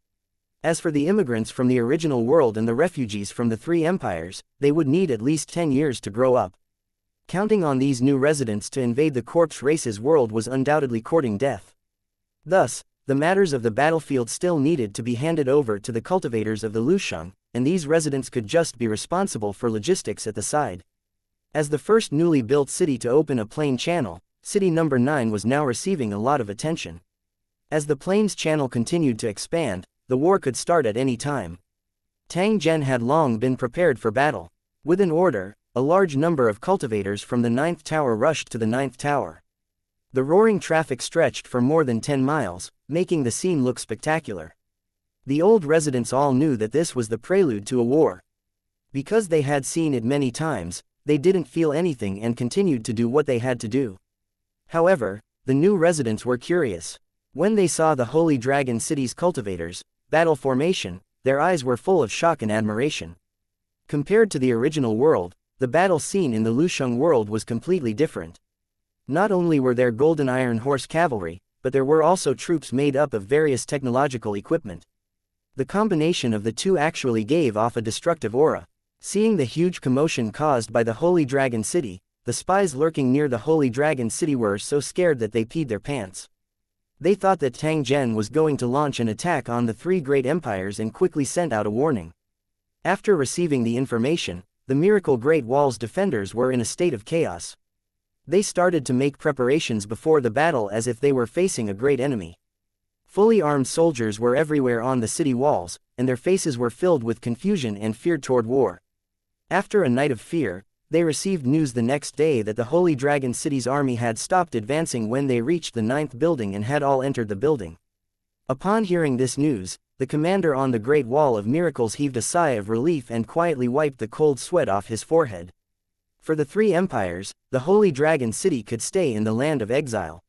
As for the immigrants from the original world and the refugees from the 3 empires, they would need at least 10 years to grow up. Counting on these new residents to invade the corpse race's world was undoubtedly courting death. Thus, the matters of the battlefield still needed to be handed over to the cultivators of the Lusheng, and these residents could just be responsible for logistics at the side. As the first newly built city to open a plain channel, City number 9 was now receiving a lot of attention. As the Plains Channel continued to expand, the war could start at any time. Tang Zhen had long been prepared for battle. With an order, a large number of cultivators from the 9th tower rushed to the 9th tower. The roaring traffic stretched for more than 10 miles, making the scene look spectacular. The old residents all knew that this was the prelude to a war. Because they had seen it many times, they didn't feel anything and continued to do what they had to do. However, the new residents were curious. When they saw the Holy Dragon City's cultivators' battle formation, their eyes were full of shock and admiration. Compared to the original world, the battle scene in the Lusheng world was completely different. Not only were there golden iron horse cavalry, but there were also troops made up of various technological equipment. The combination of the two actually gave off a destructive aura. Seeing the huge commotion caused by the Holy Dragon City, the spies lurking near the Holy Dragon City were so scared that they peed their pants. They thought that Tang Zhen was going to launch an attack on the 3 great empires and quickly sent out a warning. After receiving the information, the Miracle Great Wall's defenders were in a state of chaos. They started to make preparations before the battle as if they were facing a great enemy. Fully armed soldiers were everywhere on the city walls, and their faces were filled with confusion and fear toward war. After a night of fear, they received news the next day that the Holy Dragon City's army had stopped advancing when they reached the 9th building and had all entered the building. Upon hearing this news, the commander on the Great Wall of Miracles heaved a sigh of relief and quietly wiped the cold sweat off his forehead. For the 3 empires, the Holy Dragon City could stay in the land of exile.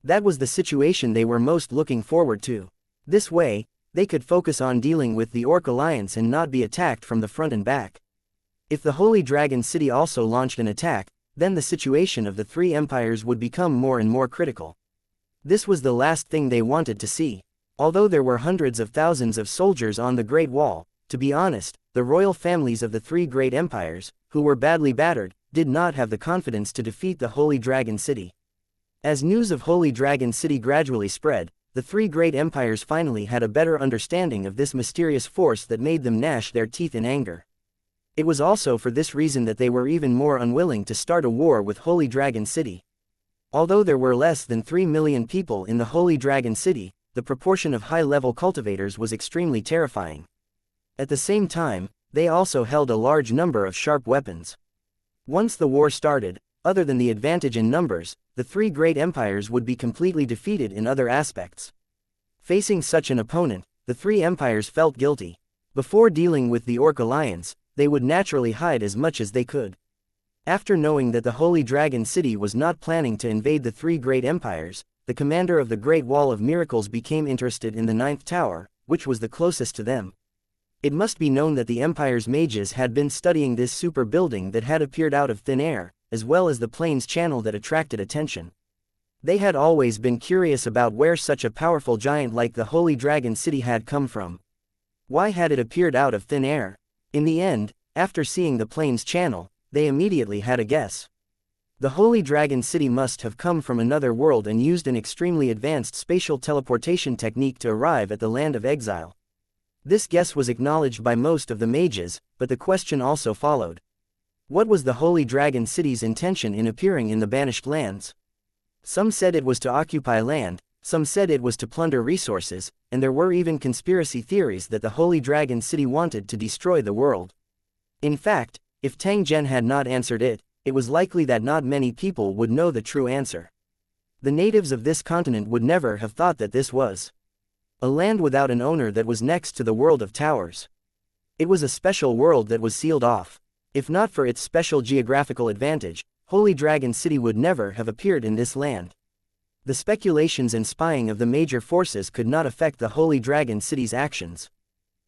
That was the situation they were most looking forward to. This way, they could focus on dealing with the Orc Alliance and not be attacked from the front and back. If the Holy Dragon City also launched an attack, then the situation of the 3 empires would become more and more critical. This was the last thing they wanted to see. Although there were hundreds of thousands of soldiers on the Great Wall, to be honest, the royal families of the 3 great empires, who were badly battered, did not have the confidence to defeat the Holy Dragon City. As news of Holy Dragon City gradually spread, the 3 great empires finally had a better understanding of this mysterious force that made them gnash their teeth in anger. It was also for this reason that they were even more unwilling to start a war with Holy Dragon City. Although there were less than 3 million people in the Holy Dragon City, the proportion of high-level cultivators was extremely terrifying. At the same time, they also held a large number of sharp weapons. Once the war started, other than the advantage in numbers, the 3 great empires would be completely defeated in other aspects. Facing such an opponent, the 3 empires felt guilty. Before dealing with the Orc Alliance, they would naturally hide as much as they could. After knowing that the Holy Dragon City was not planning to invade the 3 great empires, the commander of the Great Wall of Miracles became interested in the 9th tower, which was the closest to them. It must be known that the Empire's mages had been studying this super building that had appeared out of thin air, as well as the plains channel that attracted attention. They had always been curious about where such a powerful giant like the Holy Dragon City had come from. Why had it appeared out of thin air? In the end, after seeing the plains channel, they immediately had a guess. The Holy Dragon City must have come from another world and used an extremely advanced spatial teleportation technique to arrive at the land of exile. This guess was acknowledged by most of the mages, but the question also followed. What was the Holy Dragon City's intention in appearing in the banished lands? Some said it was to occupy land, some said it was to plunder resources, and there were even conspiracy theories that the Holy Dragon City wanted to destroy the world. In fact, if Tang Zhen had not answered it, it was likely that not many people would know the true answer. The natives of this continent would never have thought that this was a land without an owner that was next to the world of towers. It was a special world that was sealed off. If not for its special geographical advantage, Holy Dragon City would never have appeared in this land. The speculations and spying of the major forces could not affect the Holy Dragon City's actions.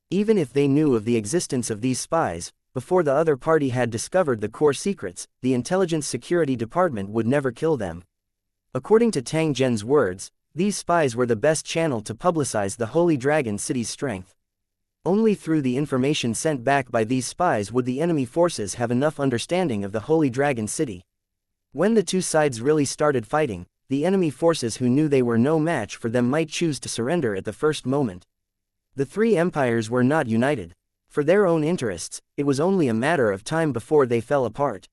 Even if they knew of the existence of these spies, before the other party had discovered the core secrets, the Intelligence Security Department would never kill them. According to Tang Zhen's words, these spies were the best channel to publicize the Holy Dragon City's strength. Only through the information sent back by these spies would the enemy forces have enough understanding of the Holy Dragon City. When the two sides really started fighting, the enemy forces who knew they were no match for them might choose to surrender at the first moment. The three empires were not united. For their own interests, it was only a matter of time before they fell apart.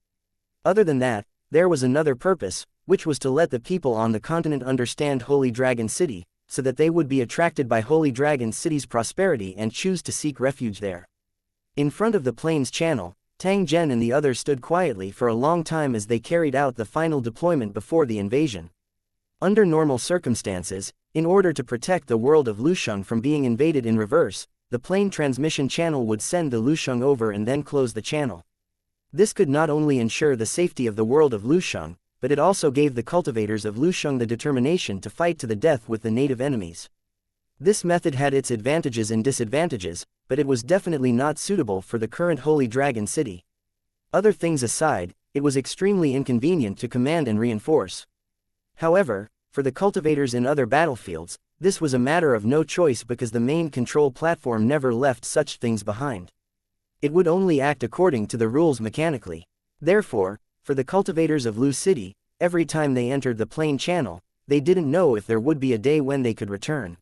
Other than that, there was another purpose, which was to let the people on the continent understand Holy Dragon City, so that they would be attracted by Holy Dragon City's prosperity and choose to seek refuge there. In front of the plains channel, Tang Zhen and the others stood quietly for a long time as they carried out the final deployment before the invasion. Under normal circumstances, in order to protect the world of Lusheng from being invaded in reverse, the plane transmission channel would send the Lusheng over and then close the channel. This could not only ensure the safety of the world of Lusheng, but it also gave the cultivators of Lusheng the determination to fight to the death with the native enemies. This method had its advantages and disadvantages, but it was definitely not suitable for the current Holy Dragon City. Other things aside, it was extremely inconvenient to command and reinforce. However, for the cultivators in other battlefields, this was a matter of no choice because the main control platform never left such things behind. It would only act according to the rules mechanically. Therefore, for the cultivators of Lu City, every time they entered the plain channel, they didn't know if there would be a day when they could return.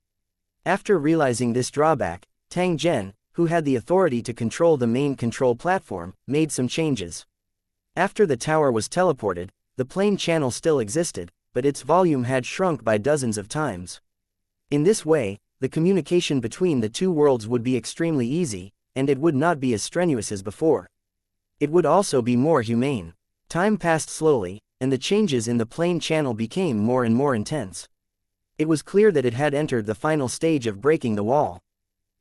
After realizing this drawback, Tang Zhen, who had the authority to control the main control platform, made some changes. After the tower was teleported, the plain channel still existed, but its volume had shrunk by dozens of times. In this way, the communication between the two worlds would be extremely easy, and it would not be as strenuous as before. It would also be more humane. Time passed slowly, and the changes in the plain channel became more and more intense. It was clear that it had entered the final stage of breaking the wall.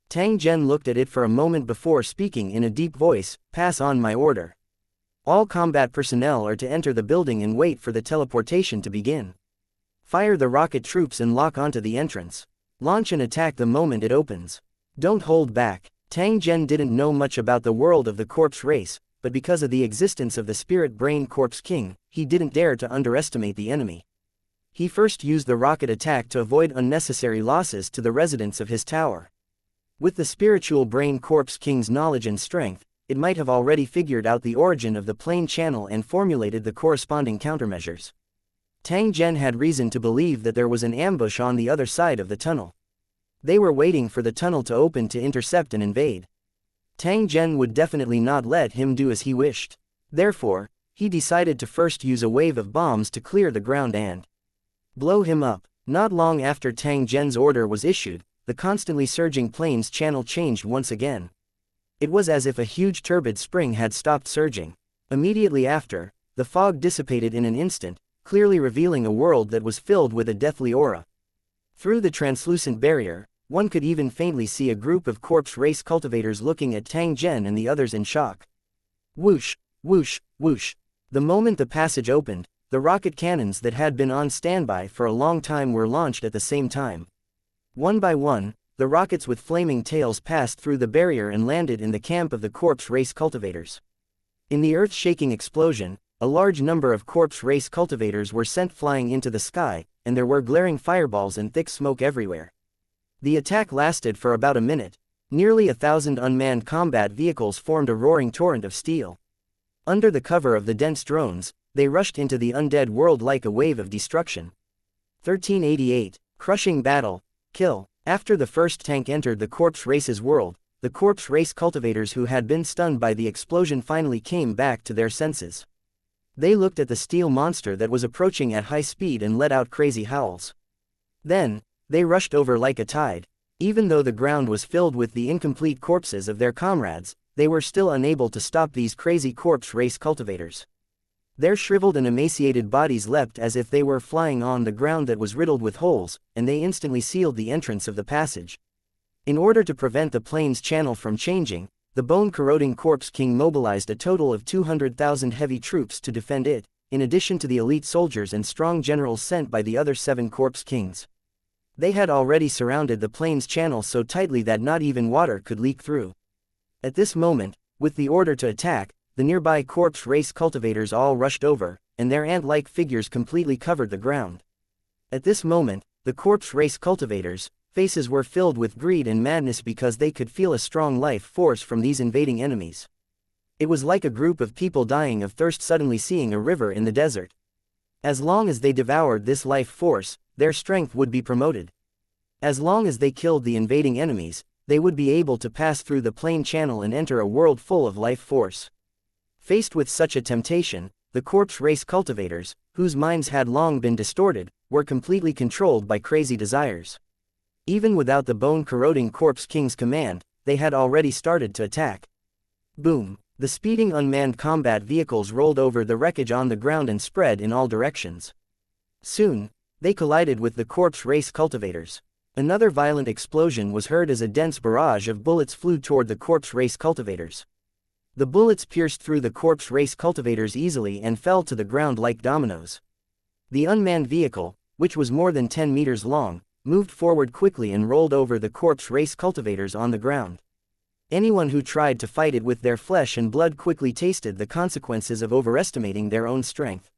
Tang Zhen looked at it for a moment before speaking in a deep voice, "Pass on my order. All combat personnel are to enter the building and wait for the teleportation to begin. Fire the rocket troops and lock onto the entrance. Launch an attack the moment it opens. Don't hold back." Tang Zhen didn't know much about the world of the corpse race, but because of the existence of the Spirit Brain Corpse King, he didn't dare to underestimate the enemy. He first used the rocket attack to avoid unnecessary losses to the residents of his tower. With the Spiritual Brain Corpse King's knowledge and strength, it might have already figured out the origin of the plain channel and formulated the corresponding countermeasures. Tang Zhen had reason to believe that there was an ambush on the other side of the tunnel. They were waiting for the tunnel to open to intercept and invade. Tang Zhen would definitely not let him do as he wished. Therefore, he decided to first use a wave of bombs to clear the ground and blow him up. Not long after Tang Zhen's order was issued, the constantly surging plains channel changed once again. It was as if a huge turbid spring had stopped surging. Immediately after, the fog dissipated in an instant, clearly revealing a world that was filled with a deathly aura. Through the translucent barrier, one could even faintly see a group of corpse race cultivators looking at Tang Zhen and the others in shock. Whoosh, whoosh, whoosh. The moment the passage opened, the rocket cannons that had been on standby for a long time were launched at the same time. One by one, the rockets with flaming tails passed through the barrier and landed in the camp of the corpse race cultivators. In the earth-shaking explosion, a large number of corpse race cultivators were sent flying into the sky, and there were glaring fireballs and thick smoke everywhere. The attack lasted for about a minute. Nearly 1,000 unmanned combat vehicles formed a roaring torrent of steel. Under the cover of the dense drones, they rushed into the undead world like a wave of destruction. 1388, Crushing Battle, Kill. After the first tank entered the corpse race's world, the corpse race cultivators who had been stunned by the explosion finally came back to their senses. They looked at the steel monster that was approaching at high speed and let out crazy howls. Then, they rushed over like a tide. Even though the ground was filled with the incomplete corpses of their comrades, they were still unable to stop these crazy corpse race cultivators. Their shriveled and emaciated bodies leapt as if they were flying on the ground that was riddled with holes, and they instantly sealed the entrance of the passage. In order to prevent the plane's channel from changing, the bone-corroding Corpse King mobilized a total of 200,000 heavy troops to defend it, in addition to the elite soldiers and strong generals sent by the other 7 Corpse Kings. They had already surrounded the plane's channel so tightly that not even water could leak through. At this moment, with the order to attack, the nearby corpse race cultivators all rushed over, and their ant-like figures completely covered the ground. At this moment, the corpse race cultivators' faces were filled with greed and madness because they could feel a strong life force from these invading enemies. It was like a group of people dying of thirst suddenly seeing a river in the desert. As long as they devoured this life force, their strength would be promoted. As long as they killed the invading enemies, they would be able to pass through the plane channel and enter a world full of life force. Faced with such a temptation, the corpse race cultivators, whose minds had long been distorted, were completely controlled by crazy desires. Even without the bone-corroding Corpse King's command, they had already started to attack. Boom! The speeding unmanned combat vehicles rolled over the wreckage on the ground and spread in all directions. Soon, they collided with the corpse race cultivators. Another violent explosion was heard as a dense barrage of bullets flew toward the corpse race cultivators. The bullets pierced through the corpse race cultivators easily and fell to the ground like dominoes. The unmanned vehicle, which was more than 10 meters long, moved forward quickly and rolled over the corpse race cultivators on the ground. Anyone who tried to fight it with their flesh and blood quickly tasted the consequences of overestimating their own strength.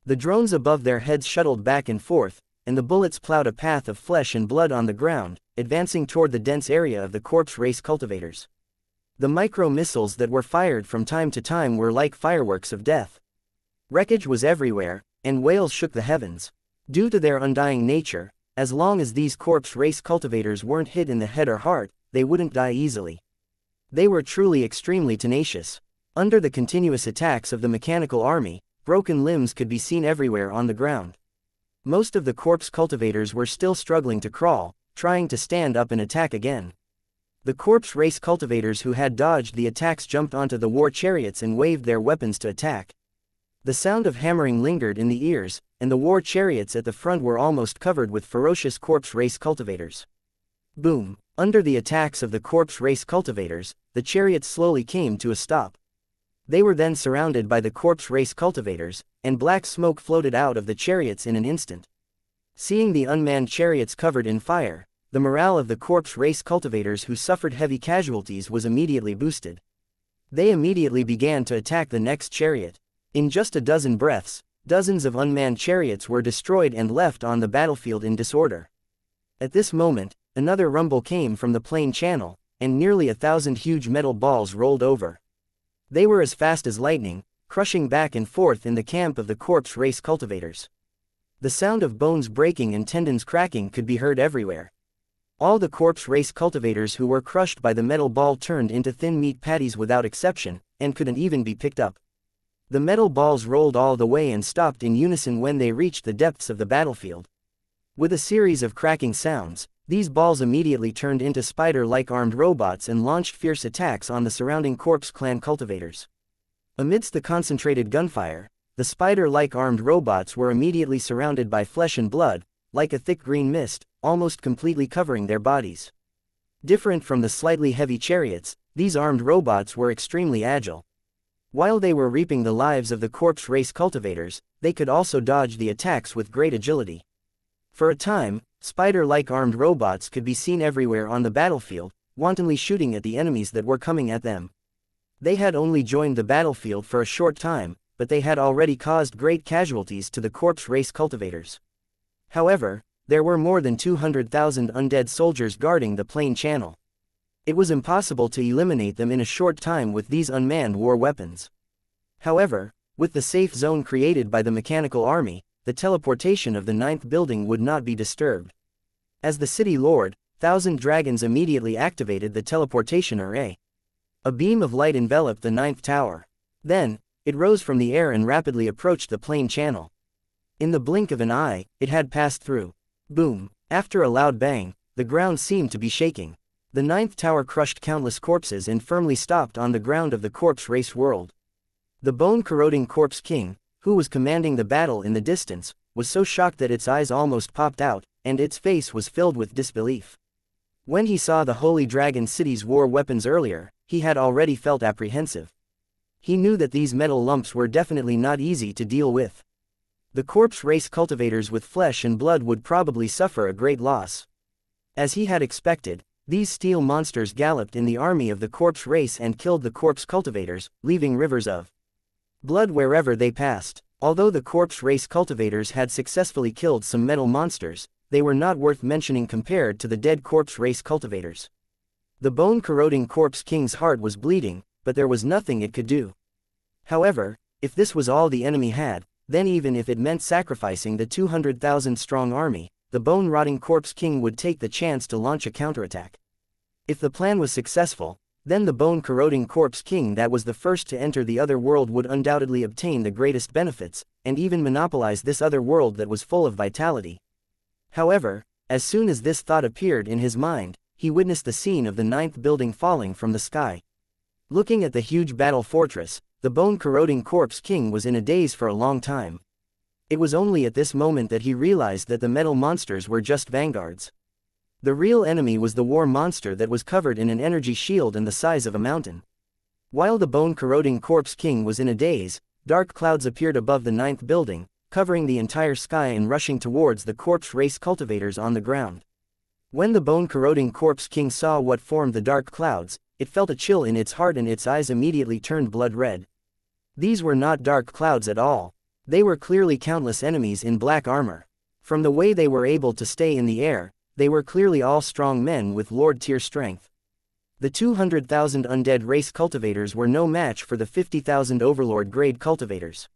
The drones above their heads shuttled back and forth, and the bullets plowed a path of flesh and blood on the ground, advancing toward the dense area of the corpse race cultivators. The micro-missiles that were fired from time to time were like fireworks of death. Wreckage was everywhere, and wails shook the heavens. Due to their undying nature, as long as these corpse race cultivators weren't hit in the head or heart, they wouldn't die easily. They were truly extremely tenacious. Under the continuous attacks of the mechanical army, broken limbs could be seen everywhere on the ground. Most of the corpse cultivators were still struggling to crawl, trying to stand up and attack again. The corpse race cultivators who had dodged the attacks jumped onto the war chariots and waved their weapons to attack. The sound of hammering lingered in the ears, and the war chariots at the front were almost covered with ferocious corpse race cultivators. Boom! Under the attacks of the corpse race cultivators, the chariots slowly came to a stop. They were then surrounded by the corpse race cultivators, and black smoke floated out of the chariots in an instant. Seeing the unmanned chariots covered in fire, the morale of the corpse race cultivators who suffered heavy casualties was immediately boosted. They immediately began to attack the next chariot. In just a dozen breaths, dozens of unmanned chariots were destroyed and left on the battlefield in disorder. At this moment, another rumble came from the plane channel, and nearly 1,000 huge metal balls rolled over. They were as fast as lightning, crushing back and forth in the camp of the corpse race cultivators. The sound of bones breaking and tendons cracking could be heard everywhere. All the corpse race cultivators who were crushed by the metal ball turned into thin meat patties without exception, and couldn't even be picked up. The metal balls rolled all the way and stopped in unison when they reached the depths of the battlefield. With a series of cracking sounds, these balls immediately turned into spider-like armed robots and launched fierce attacks on the surrounding corpse clan cultivators. Amidst the concentrated gunfire, the spider-like armed robots were immediately surrounded by flesh and blood, like a thick green mist, almost completely covering their bodies. Different from the slightly heavy chariots, these armed robots were extremely agile. While they were reaping the lives of the corpse race cultivators, they could also dodge the attacks with great agility. For a time, Spider-like armed robots could be seen everywhere on the battlefield, wantonly shooting at the enemies that were coming at them. They had only joined the battlefield for a short time, but they had already caused great casualties to the corpse race cultivators. However, there were more than 200,000 undead soldiers guarding the plain channel. It was impossible to eliminate them in a short time with these unmanned war weapons. However, with the safe zone created by the mechanical army, the teleportation of the 9th building would not be disturbed. As the city lord, 1,000 dragons immediately activated the teleportation array. A beam of light enveloped the 9th tower. Then, it rose from the air and rapidly approached the plain channel. In the blink of an eye, it had passed through. Boom! After a loud bang, the ground seemed to be shaking. The 9th tower crushed countless corpses and firmly stopped on the ground of the corpse race world. The bone-corroding corpse king, who was commanding the battle in the distance, was so shocked that its eyes almost popped out, and its face was filled with disbelief. When he saw the Holy Dragon City's war weapons earlier, he had already felt apprehensive. He knew that these metal lumps were definitely not easy to deal with. The corpse race cultivators with flesh and blood would probably suffer a great loss. As he had expected, these steel monsters galloped in the army of the corpse race and killed the corpse cultivators, leaving rivers of blood wherever they passed. Although the corpse race cultivators had successfully killed some metal monsters, they were not worth mentioning compared to the dead corpse race cultivators. The bone-corroding corpse king's heart was bleeding, but there was nothing it could do. However, if this was all the enemy had, then even if it meant sacrificing the 200,000-strong army, the bone-rotting corpse king would take the chance to launch a counterattack. If the plan was successful, then the bone-corroding corpse king that was the first to enter the other world would undoubtedly obtain the greatest benefits, and even monopolize this other world that was full of vitality. However, as soon as this thought appeared in his mind, he witnessed the scene of the 9th building falling from the sky. Looking at the huge battle fortress, the bone-corroding corpse king was in a daze for a long time. It was only at this moment that he realized that the metal monsters were just vanguards. The real enemy was the war monster that was covered in an energy shield and the size of a mountain. While the bone-corroding corpse king was in a daze, dark clouds appeared above the 9th building, covering the entire sky and rushing towards the corpse race cultivators on the ground. When the bone-corroding corpse king saw what formed the dark clouds, it felt a chill in its heart and its eyes immediately turned blood red. These were not dark clouds at all. They were clearly countless enemies in black armor. From the way they were able to stay in the air, they were clearly all strong men with Lord-tier strength. The 200,000 undead race cultivators were no match for the 50,000 Overlord-grade cultivators.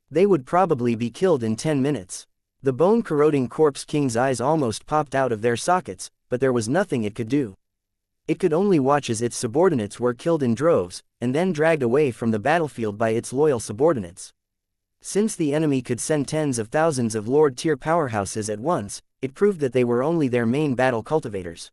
They would probably be killed in 10 minutes. The bone-corroding corpse king's eyes almost popped out of their sockets, but there was nothing it could do. It could only watch as its subordinates were killed in droves, and then dragged away from the battlefield by its loyal subordinates. Since the enemy could send tens of thousands of Lord-tier powerhouses at once, it proved that they were only their main battle cultivators.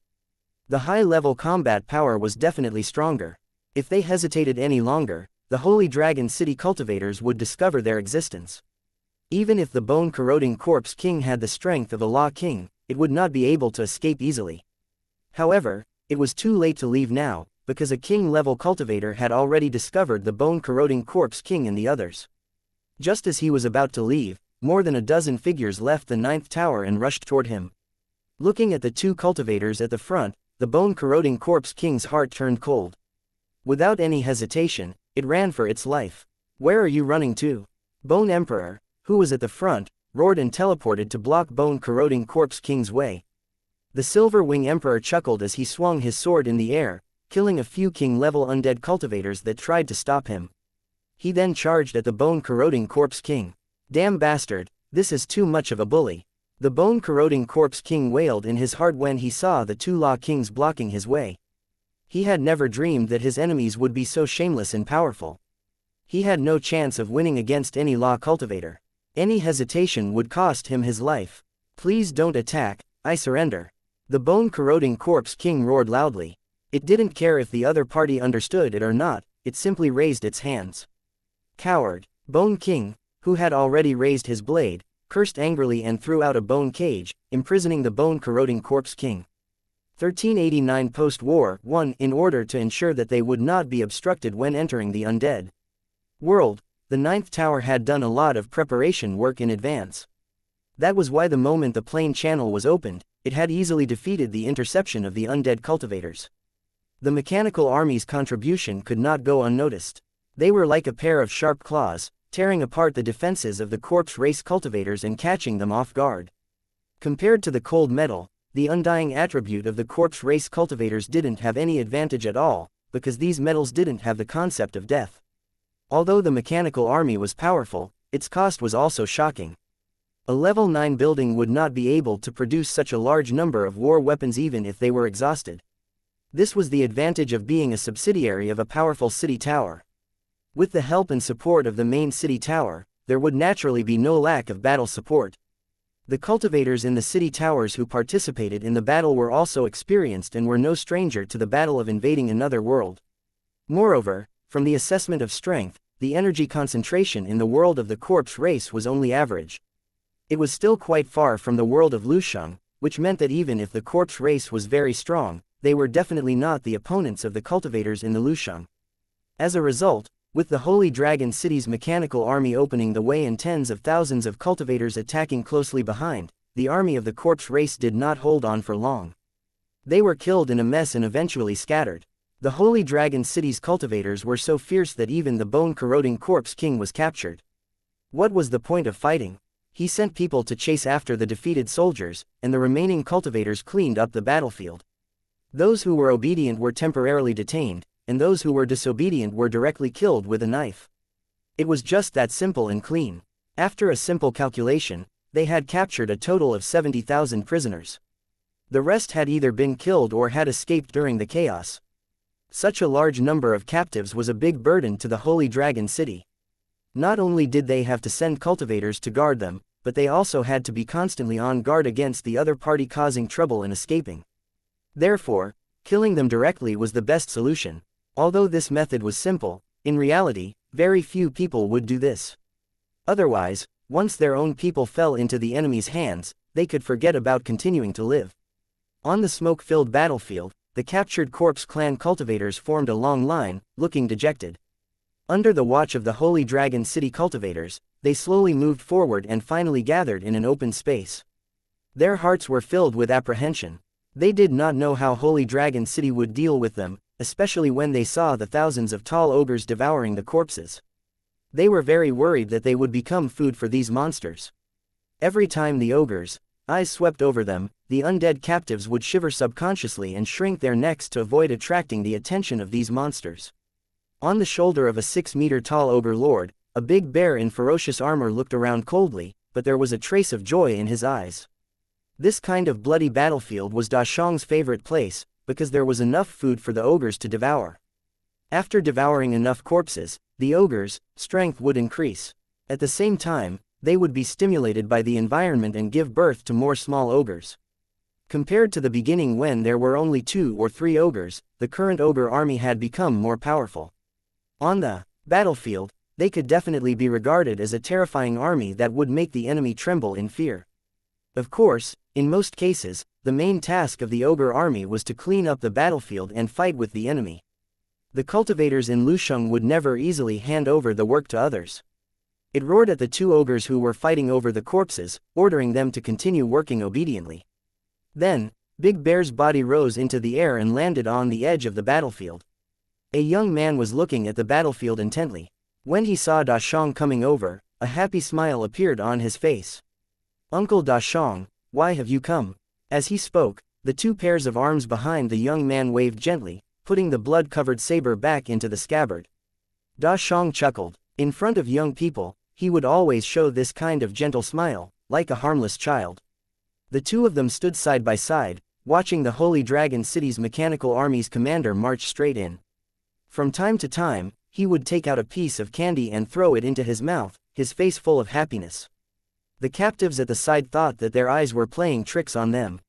The high-level combat power was definitely stronger. If they hesitated any longer, the Holy Dragon City cultivators would discover their existence. Even if the bone-corroding corpse king had the strength of a Law King, it would not be able to escape easily. However, it was too late to leave now, because a king-level cultivator had already discovered the bone-corroding corpse king and the others. Just as he was about to leave, more than a dozen figures left the 9th tower and rushed toward him. Looking at the two cultivators at the front, the bone-corroding corpse king's heart turned cold. Without any hesitation, it ran for its life. "Where are you running to?" Bone Emperor, who was at the front, roared and teleported to block bone-corroding corpse king's way. The Silver Wing Emperor chuckled as he swung his sword in the air, killing a few king-level undead cultivators that tried to stop him. He then charged at the bone-corroding corpse king. "Damn bastard, this is too much of a bully." The bone-corroding corpse king wailed in his heart when he saw the two Law Kings blocking his way. He had never dreamed that his enemies would be so shameless and powerful. He had no chance of winning against any Law cultivator. Any hesitation would cost him his life. "Please don't attack, I surrender." The bone-corroding corpse king roared loudly. It didn't care if the other party understood it or not, it simply raised its hands. "Coward!" Bone King, who had already raised his blade, cursed angrily and threw out a bone cage, imprisoning the bone-corroding corpse king. 1389 Post-War 1 In order to ensure that they would not be obstructed when entering the undead world, the 9th tower had done a lot of preparation work in advance. That was why the moment the plain channel was opened, it had easily defeated the interception of the undead cultivators. The mechanical army's contribution could not go unnoticed. They were like a pair of sharp claws, tearing apart the defenses of the corpse race cultivators and catching them off guard. Compared to the cold metal, the undying attribute of the corpse race cultivators didn't have any advantage at all, because these metals didn't have the concept of death. Although the mechanical army was powerful, its cost was also shocking. A level 9 building would not be able to produce such a large number of war weapons even if they were exhausted. This was the advantage of being a subsidiary of a powerful city tower. With the help and support of the main city tower, there would naturally be no lack of battle support. The cultivators in the city towers who participated in the battle were also experienced and were no stranger to the battle of invading another world. Moreover, from the assessment of strength, the energy concentration in the world of the corpse race was only average. It was still quite far from the world of Lusheng, which meant that even if the corpse race was very strong, they were definitely not the opponents of the cultivators in the Lusheng. As a result, with the Holy Dragon City's mechanical army opening the way and tens of thousands of cultivators attacking closely behind, the army of the corpse race did not hold on for long. They were killed in a mess and eventually scattered. The Holy Dragon City's cultivators were so fierce that even the bone-corroding corpse king was captured. What was the point of fighting? He sent people to chase after the defeated soldiers, and the remaining cultivators cleaned up the battlefield. Those who were obedient were temporarily detained, and those who were disobedient were directly killed with a knife. It was just that simple and clean. After a simple calculation, they had captured a total of 70,000 prisoners. The rest had either been killed or had escaped during the chaos. Such a large number of captives was a big burden to the Holy Dragon City. Not only did they have to send cultivators to guard them, but they also had to be constantly on guard against the other party causing trouble and escaping. Therefore, killing them directly was the best solution. Although this method was simple, in reality, very few people would do this. Otherwise, once their own people fell into the enemy's hands, they could forget about continuing to live. On the smoke-filled battlefield, the captured corpse clan cultivators formed a long line, looking dejected. Under the watch of the Holy Dragon City cultivators, they slowly moved forward and finally gathered in an open space. Their hearts were filled with apprehension. They did not know how Holy Dragon City would deal with them, especially when they saw the thousands of tall ogres devouring the corpses. They were very worried that they would become food for these monsters. Every time the ogres' eyes swept over them, the undead captives would shiver subconsciously and shrink their necks to avoid attracting the attention of these monsters. On the shoulder of a 6-meter-tall ogre lord, a big bear in ferocious armor looked around coldly, but there was a trace of joy in his eyes. This kind of bloody battlefield was Da Shang's favorite place, because there was enough food for the ogres to devour. After devouring enough corpses, the ogres' strength would increase. At the same time, they would be stimulated by the environment and give birth to more small ogres. Compared to the beginning when there were only 2 or 3 ogres, the current ogre army had become more powerful. On the battlefield, they could definitely be regarded as a terrifying army that would make the enemy tremble in fear. Of course, in most cases, the main task of the ogre army was to clean up the battlefield and fight with the enemy. The cultivators in Lusheng would never easily hand over the work to others. It roared at the 2 ogres who were fighting over the corpses, ordering them to continue working obediently. Then, Big Bear's body rose into the air and landed on the edge of the battlefield. A young man was looking at the battlefield intently. When he saw Da Shang coming over, a happy smile appeared on his face. "Uncle Da Shang, why have you come?" As he spoke, the 2 pairs of arms behind the young man waved gently, putting the blood-covered saber back into the scabbard. Da Shang chuckled. In front of young people, he would always show this kind of gentle smile, like a harmless child. The 2 of them stood side by side, watching the Holy Dragon City's mechanical army's commander march straight in. From time to time, he would take out a piece of candy and throw it into his mouth, his face full of happiness. The captives at the side thought that their eyes were playing tricks on them.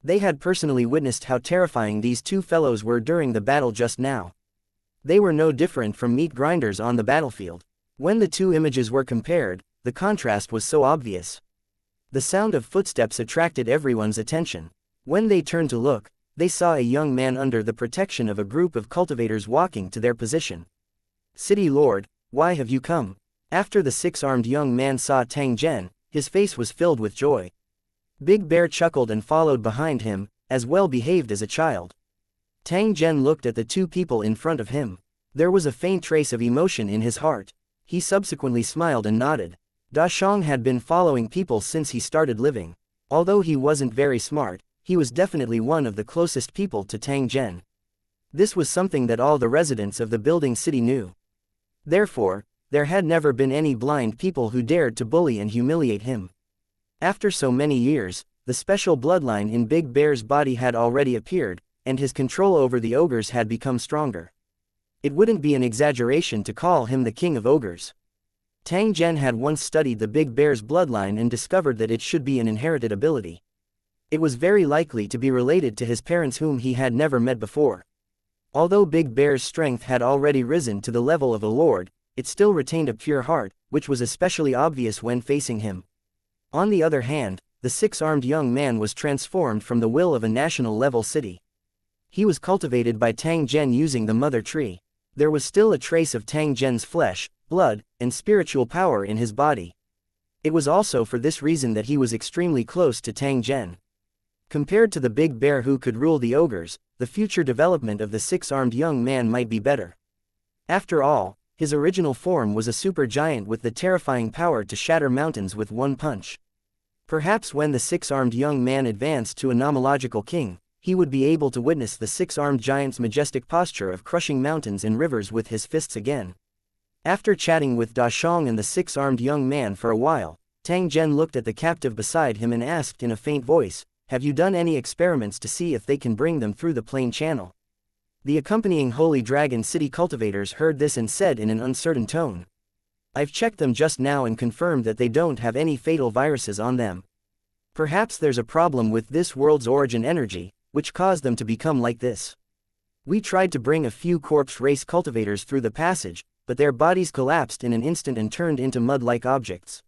They had personally witnessed how terrifying these 2 fellows were during the battle just now. They were no different from meat grinders on the battlefield. When the 2 images were compared, the contrast was so obvious. The sound of footsteps attracted everyone's attention. When they turned to look, they saw a young man under the protection of a group of cultivators walking to their position. "City Lord, why have you come?" After the 6-armed young man saw Tang Zhen, His face was filled with joy. Big Bear chuckled and followed behind him, as well behaved as a child. Tang Zhen looked at the two people in front of him. There was a faint trace of emotion in his heart. He subsequently smiled and nodded. Da Shang had been following people since he started living. Although he wasn't very smart, he was definitely one of the closest people to Tang Zhen. This was something that all the residents of the building city knew. Therefore, there had never been any blind people who dared to bully and humiliate him. After so many years, the special bloodline in Big Bear's body had already appeared, and his control over the ogres had become stronger. It wouldn't be an exaggeration to call him the king of ogres. Tang Zhen had once studied the Big Bear's bloodline and discovered that it should be an inherited ability. It was very likely to be related to his parents whom he had never met before. Although Big Bear's strength had already risen to the level of a lord, it still retained a pure heart, which was especially obvious when facing him. On the other hand, the six-armed young man was transformed from the will of a national-level city. He was cultivated by Tang Zhen using the mother tree. There was still a trace of Tang Zhen's flesh, blood, and spiritual power in his body. It was also for this reason that he was extremely close to Tang Zhen. Compared to the Big Bear who could rule the ogres, the future development of the six-armed young man might be better. After all, his original form was a super giant with the terrifying power to shatter mountains with one punch. Perhaps when the six-armed young man advanced to a nomological king, he would be able to witness the six-armed giant's majestic posture of crushing mountains and rivers with his fists again. After chatting with Da Shang and the six-armed young man for a while, Tang Zhen looked at the captive beside him and asked in a faint voice, "Have you done any experiments to see if they can bring them through the plain channel?" The accompanying Holy Dragon City cultivators heard this and said in an uncertain tone, "I've checked them just now and confirmed that they don't have any fatal viruses on them. Perhaps there's a problem with this world's origin energy, which caused them to become like this. We tried to bring a few corpse race cultivators through the passage, but their bodies collapsed in an instant and turned into mud-like objects.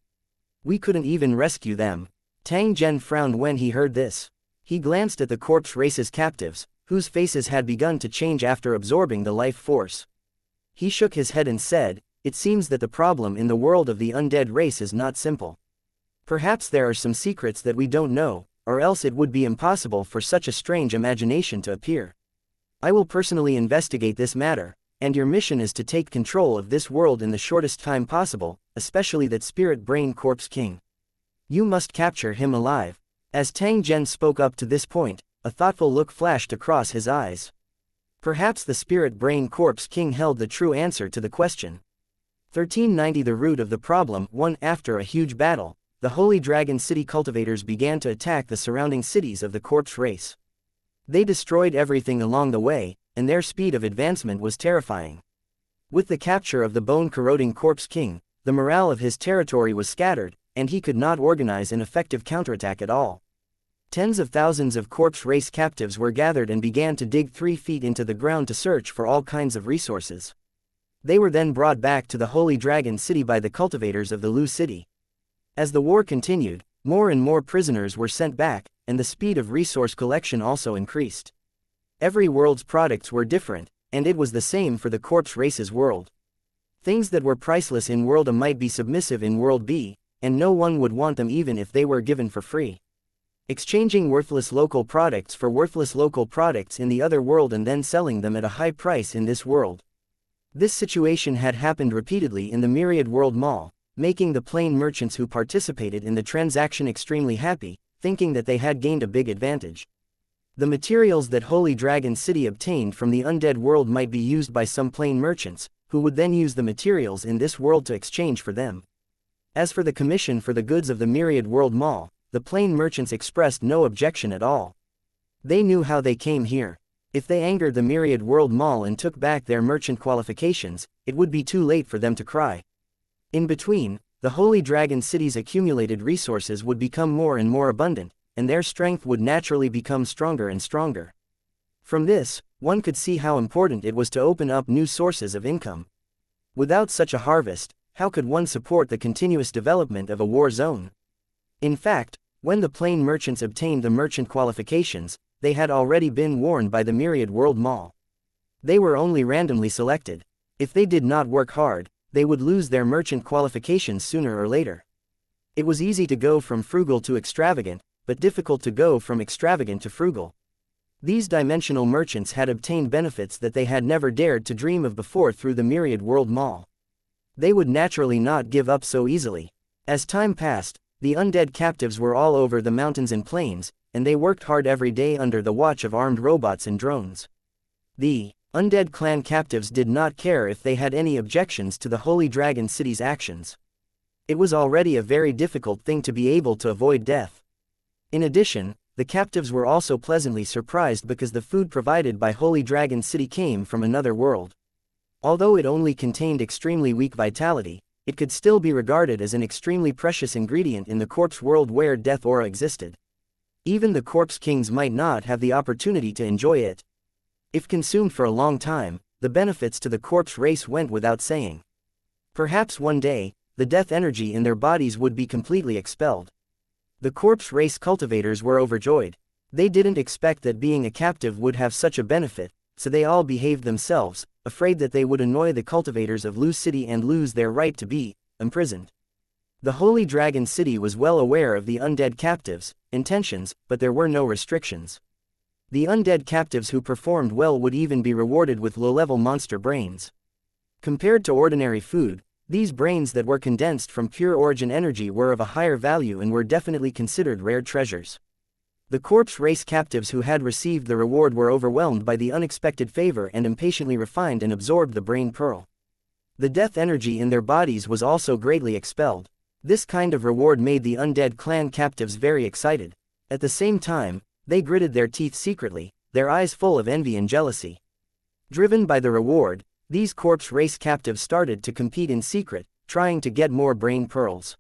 We couldn't even rescue them." Tang Zhen frowned when he heard this. He glanced at the corpse race's captives, whose faces had begun to change after absorbing the life force. He shook his head and said, "It seems that the problem in the world of the undead race is not simple. Perhaps there are some secrets that we don't know, or else it would be impossible for such a strange imagination to appear. I will personally investigate this matter, and your mission is to take control of this world in the shortest time possible, especially that Spirit Brain Corpse King. You must capture him alive." As Tang Zhen spoke up to this point, a thoughtful look flashed across his eyes. Perhaps the Spirit Brain Corpse King held the true answer to the question. 1390 The root of the problem. 1 After a huge battle, the Holy Dragon City cultivators began to attack the surrounding cities of the corpse race. They destroyed everything along the way, and their speed of advancement was terrifying. With the capture of the bone-corroding Corpse King, the morale of his territory was scattered, and he could not organize an effective counterattack at all. Tens of thousands of corpse race captives were gathered and began to dig 3 feet into the ground to search for all kinds of resources. They were then brought back to the Holy Dragon City by the cultivators of the Lu City. As the war continued, more and more prisoners were sent back, and the speed of resource collection also increased. Every world's products were different, and it was the same for the corpse race's world. Things that were priceless in World A might be submissive in World B, and no one would want them even if they were given for free. Exchanging worthless local products for worthless local products in the other world and then selling them at a high price in this world. This situation had happened repeatedly in the Myriad World Mall, making the plain merchants who participated in the transaction extremely happy, thinking that they had gained a big advantage. The materials that Holy Dragon City obtained from the undead world might be used by some plain merchants, who would then use the materials in this world to exchange for them. As for the commission for the goods of the Myriad World Mall, the plain merchants expressed no objection at all. They knew how they came here. If they angered the Myriad World Mall and took back their merchant qualifications, it would be too late for them to cry. In between, the Holy Dragon City's accumulated resources would become more and more abundant, and their strength would naturally become stronger and stronger. From this, one could see how important it was to open up new sources of income. Without such a harvest, how could one support the continuous development of a war zone? In fact, when the plain merchants obtained the merchant qualifications, they had already been warned by the Myriad World Mall. They were only randomly selected. If they did not work hard, they would lose their merchant qualifications sooner or later. It was easy to go from frugal to extravagant, but difficult to go from extravagant to frugal. These dimensional merchants had obtained benefits that they had never dared to dream of before through the Myriad World Mall. They would naturally not give up so easily. As time passed, the undead captives were all over the mountains and plains, and they worked hard every day under the watch of armed robots and drones. The undead clan captives did not care if they had any objections to the Holy Dragon City's actions. It was already a very difficult thing to be able to avoid death. In addition, the captives were also pleasantly surprised because the food provided by Holy Dragon City came from another world. Although it only contained extremely weak vitality, it could still be regarded as an extremely precious ingredient in the corpse world where death aura existed. Even the corpse kings might not have the opportunity to enjoy it. If consumed for a long time, the benefits to the corpse race went without saying. Perhaps one day, the death energy in their bodies would be completely expelled. The corpse race cultivators were overjoyed. They didn't expect that being a captive would have such a benefit, so they all behaved themselves, afraid that they would annoy the cultivators of Lu City and lose their right to be imprisoned. The Holy Dragon City was well aware of the undead captives' intentions, but there were no restrictions. The undead captives who performed well would even be rewarded with low-level monster brains. Compared to ordinary food, these brains that were condensed from pure origin energy were of a higher value and were definitely considered rare treasures. The corpse race captives who had received the reward were overwhelmed by the unexpected favor and impatiently refined and absorbed the brain pearl. The death energy in their bodies was also greatly expelled. This kind of reward made the undead clan captives very excited. At the same time, they gritted their teeth secretly, their eyes full of envy and jealousy. Driven by the reward, these corpse race captives started to compete in secret, trying to get more brain pearls.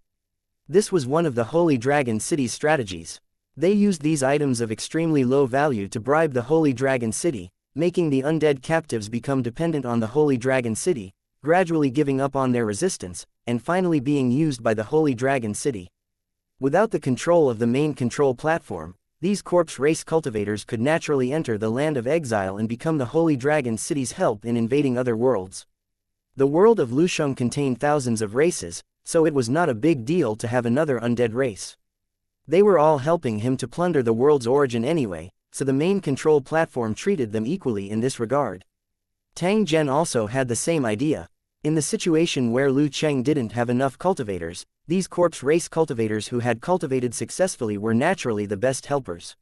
This was one of the Holy Dragon City's strategies. They used these items of extremely low value to bribe the Holy Dragon City, making the undead captives become dependent on the Holy Dragon City, gradually giving up on their resistance, and finally being used by the Holy Dragon City. Without the control of the main control platform, these corpse race cultivators could naturally enter the land of exile and become the Holy Dragon City's help in invading other worlds. The world of Lusheng contained thousands of races, so it was not a big deal to have another undead race. They were all helping him to plunder the world's origin anyway, so the main control platform treated them equally in this regard. Tang Zhen also had the same idea. In the situation where Lu Cheng didn't have enough cultivators, these corpse race cultivators who had cultivated successfully were naturally the best helpers.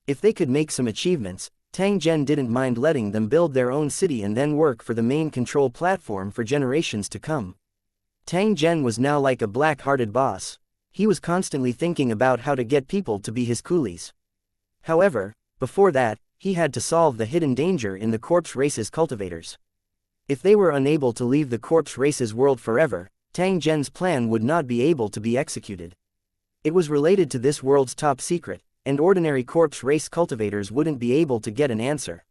If they could make some achievements, Tang Zhen didn't mind letting them build their own city and then work for the main control platform for generations to come. Tang Zhen was now like a black-hearted boss. He was constantly thinking about how to get people to be his coolies. However, before that, he had to solve the hidden danger in the corpse race's cultivators. If they were unable to leave the corpse race's world forever, Tang Zhen's plan would not be able to be executed. It was related to this world's top secret, and ordinary corpse race cultivators wouldn't be able to get an answer.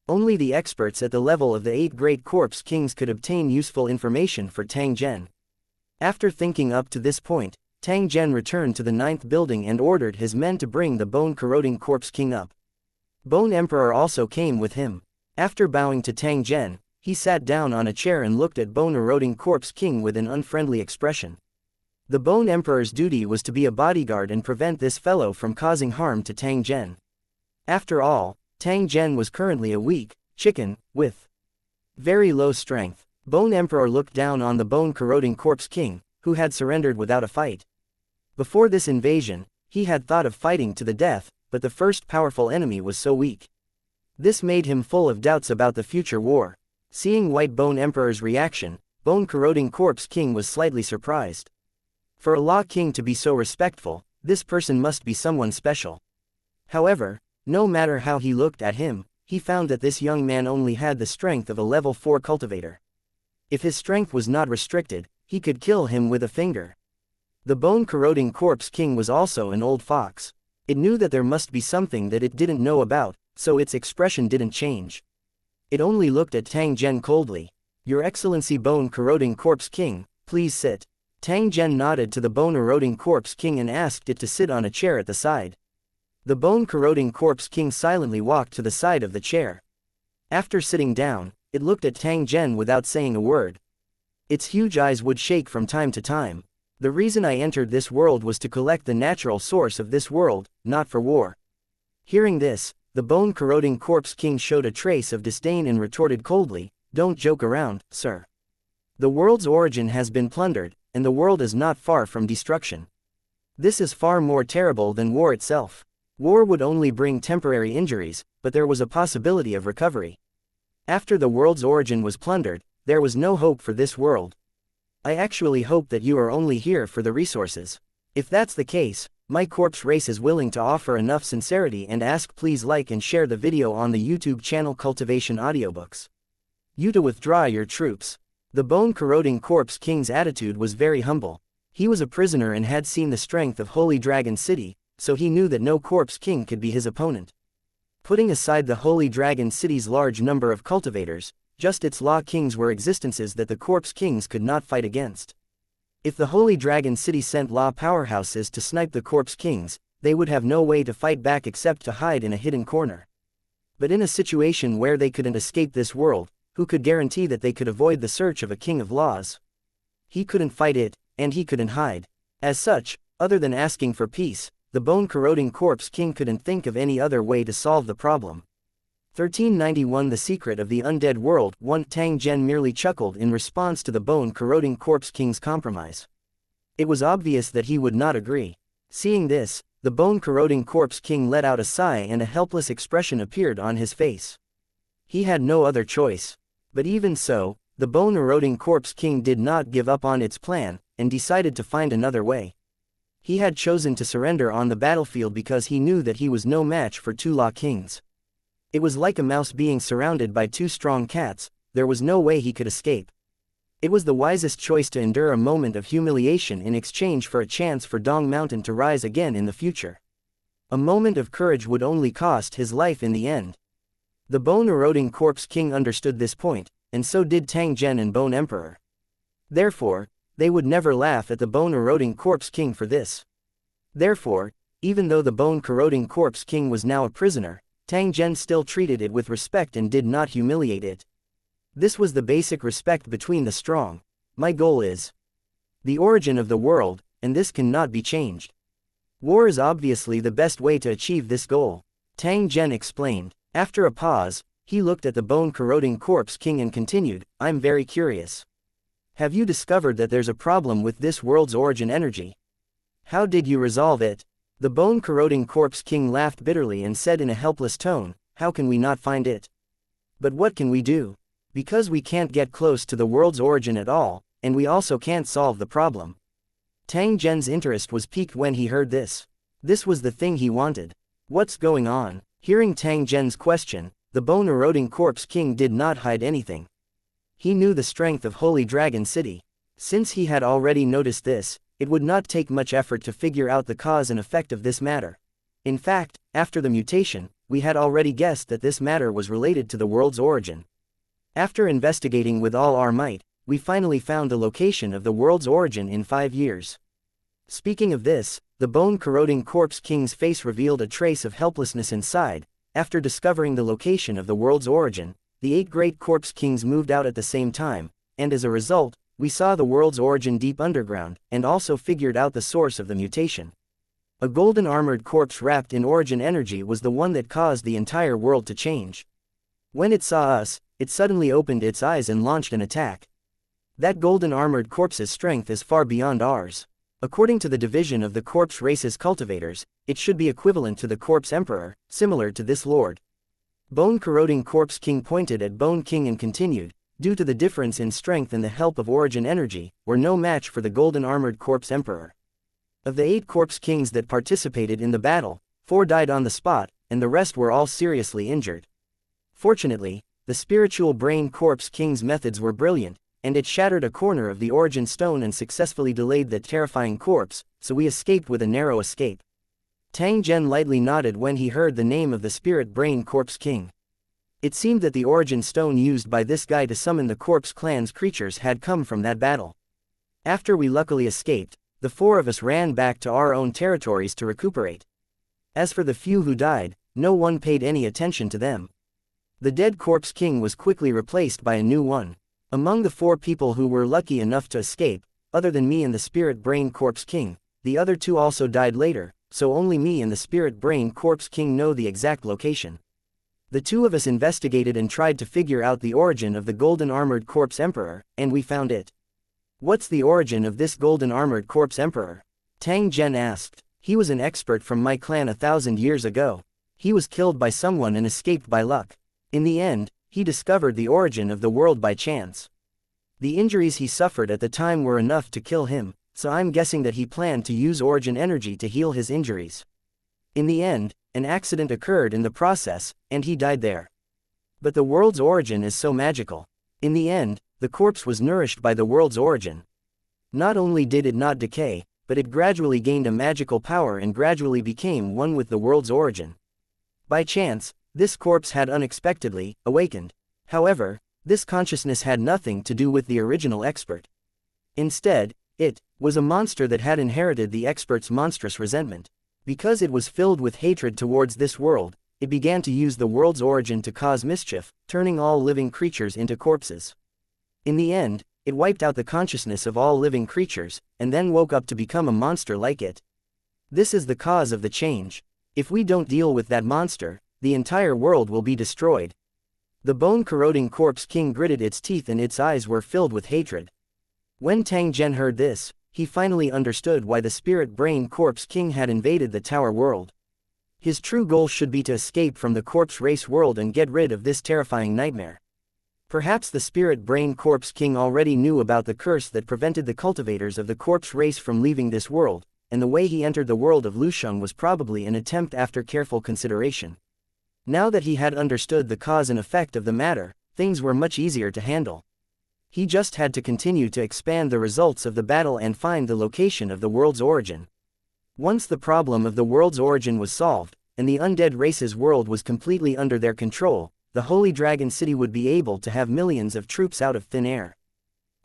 Only the experts at the level of the 8 great corpse kings could obtain useful information for Tang Zhen. After thinking up to this point, Tang Zhen returned to the 9th building and ordered his men to bring the bone-corroding corpse king up. Bone Emperor also came with him. After bowing to Tang Zhen, he sat down on a chair and looked at bone-eroding corpse king with an unfriendly expression. The Bone Emperor's duty was to be a bodyguard and prevent this fellow from causing harm to Tang Zhen. After all, Tang Zhen was currently a weak chicken, with very low strength. Bone Emperor looked down on the bone-corroding corpse king, who had surrendered without a fight. Before this invasion, he had thought of fighting to the death, but the first powerful enemy was so weak. This made him full of doubts about the future war. Seeing White Bone Emperor's reaction, Bone-Corroding Corpse King was slightly surprised. For a Law King to be so respectful, this person must be someone special. However, no matter how he looked at him, he found that this young man only had the strength of a level 4 cultivator. If his strength was not restricted, he could kill him with a finger. The Bone-Corroding Corpse King was also an old fox. It knew that there must be something that it didn't know about, so its expression didn't change. It only looked at Tang Zhen coldly. "Your Excellency Bone-Corroding Corpse King, please sit." Tang Zhen nodded to the Bone-Eroding Corpse King and asked it to sit on a chair at the side. The Bone-Corroding Corpse King silently walked to the side of the chair. After sitting down, it looked at Tang Zhen without saying a word. Its huge eyes would shake from time to time. The reason I entered this world was to collect the natural source of this world, not for war." Hearing this, the bone-corroding corpse king showed a trace of disdain and retorted coldly, "Don't joke around, sir. The world's origin has been plundered, and the world is not far from destruction. This is far more terrible than war itself. War would only bring temporary injuries, but there was a possibility of recovery. After the world's origin was plundered, there was no hope for this world. I actually hope that you are only here for the resources. If that's the case, my corpse race is willing to offer enough sincerity and ask please like and share the video on the YouTube channel Cultivation Audiobooks. You to withdraw your troops." The bone-corroding corpse king's attitude was very humble. He was a prisoner and had seen the strength of Holy Dragon City, so he knew that no corpse king could be his opponent. Putting aside the Holy Dragon City's large number of cultivators, just its law kings were existences that the corpse kings could not fight against. If the Holy Dragon City sent law powerhouses to snipe the corpse kings, they would have no way to fight back except to hide in a hidden corner. But in a situation where they couldn't escape this world, who could guarantee that they could avoid the search of a king of laws? He couldn't fight it, and he couldn't hide. As such, other than asking for peace, the bone-corroding corpse king couldn't think of any other way to solve the problem. 1391 The Secret of the Undead World 1 Tang Zhen merely chuckled in response to the bone-corroding corpse king's compromise. It was obvious that he would not agree. Seeing this, the bone-corroding corpse king let out a sigh and a helpless expression appeared on his face. He had no other choice. But even so, the bone-eroding corpse king did not give up on its plan, and decided to find another way. He had chosen to surrender on the battlefield because he knew that he was no match for two law kings. It was like a mouse being surrounded by two strong cats, there was no way he could escape. It was the wisest choice to endure a moment of humiliation in exchange for a chance for Dong Mountain to rise again in the future. A moment of courage would only cost his life in the end. The bone-eroding corpse king understood this point, and so did Tang Zhen and Bone Emperor. Therefore, they would never laugh at the bone-eroding corpse king for this. Therefore, even though the bone-corroding corpse king was now a prisoner, Tang Zhen still treated it with respect and did not humiliate it. This was the basic respect between the strong. My goal is the origin of the world, and this cannot be changed. War is obviously the best way to achieve this goal, Tang Zhen explained. After a pause, he looked at the bone-corroding corpse king and continued, I'm very curious. Have you discovered that there's a problem with this world's origin energy? How did you resolve it? The bone-corroding corpse king laughed bitterly and said in a helpless tone, how can we not find it? But what can we do? Because we can't get close to the world's origin at all, and we also can't solve the problem. Tang Zhen's interest was piqued when he heard this. This was the thing he wanted. What's going on? Hearing Tang Zhen's question, the bone-eroding corpse king did not hide anything. He knew the strength of Holy Dragon City. Since he had already noticed this, it would not take much effort to figure out the cause and effect of this matter. In fact, after the mutation, we had already guessed that this matter was related to the world's origin. After investigating with all our might, we finally found the location of the world's origin in 5 years. Speaking of this, the bone-corroding corpse king's face revealed a trace of helplessness inside. After discovering the location of the world's origin, the 8 great corpse kings moved out at the same time, and as a result, we saw the world's origin deep underground, and also figured out the source of the mutation. A golden armored corpse wrapped in origin energy was the one that caused the entire world to change. When it saw us, it suddenly opened its eyes and launched an attack. That golden armored corpse's strength is far beyond ours. According to the division of the corpse race's cultivators, it should be equivalent to the corpse emperor, similar to this lord. Bone-corroding corpse king pointed at Bone King and continued, due to the difference in strength and the help of origin energy, were no match for the golden armored corpse emperor. Of the 8 corpse kings that participated in the battle, 4 died on the spot, and the rest were all seriously injured. Fortunately, the spiritual brain corpse king's methods were brilliant, and it shattered a corner of the origin stone and successfully delayed the terrifying corpse, so we escaped with a narrow escape. Tang Zhen lightly nodded when he heard the name of the spirit brain corpse king. It seemed that the origin stone used by this guy to summon the corpse clan's creatures had come from that battle. After we luckily escaped, the 4 of us ran back to our own territories to recuperate. As for the few who died, no one paid any attention to them. The dead corpse king was quickly replaced by a new one. Among the 4 people who were lucky enough to escape, other than me and the Spirit Brain Corpse King. The other two also died later, so only me and the Spirit Brain Corpse King know the exact location. The two of us investigated and tried to figure out the origin of the Golden Armored Corpse Emperor, and we found it. What's the origin of this Golden Armored Corpse Emperor? Tang Zhen asked. He was an expert from my clan 1,000 years ago. He was killed by someone and escaped by luck. In the end, he discovered the origin of the world by chance. The injuries he suffered at the time were enough to kill him, so I'm guessing that he planned to use origin energy to heal his injuries. In the end, an accident occurred in the process, and he died there. But the world's origin is so magical. In the end, the corpse was nourished by the world's origin. Not only did it not decay, but it gradually gained a magical power and gradually became one with the world's origin. By chance, this corpse had unexpectedly awakened. However, this consciousness had nothing to do with the original expert. Instead, it was a monster that had inherited the expert's monstrous resentment. Because it was filled with hatred towards this world, it began to use the world's origin to cause mischief, turning all living creatures into corpses. In the end, it wiped out the consciousness of all living creatures, and then woke up to become a monster like it. This is the cause of the change. If we don't deal with that monster, the entire world will be destroyed. The bone-corroding Corpse King gritted its teeth and its eyes were filled with hatred. When Tang Zhen heard this, he finally understood why the Spirit Brain Corpse King had invaded the Tower World. His true goal should be to escape from the corpse race world and get rid of this terrifying nightmare. Perhaps the Spirit Brain Corpse King already knew about the curse that prevented the cultivators of the corpse race from leaving this world, and the way he entered the world of Lusheng was probably an attempt after careful consideration. Now that he had understood the cause and effect of the matter, things were much easier to handle. He just had to continue to expand the results of the battle and find the location of the world's origin. Once the problem of the world's origin was solved, and the undead race's world was completely under their control, the Holy Dragon City would be able to have millions of troops out of thin air.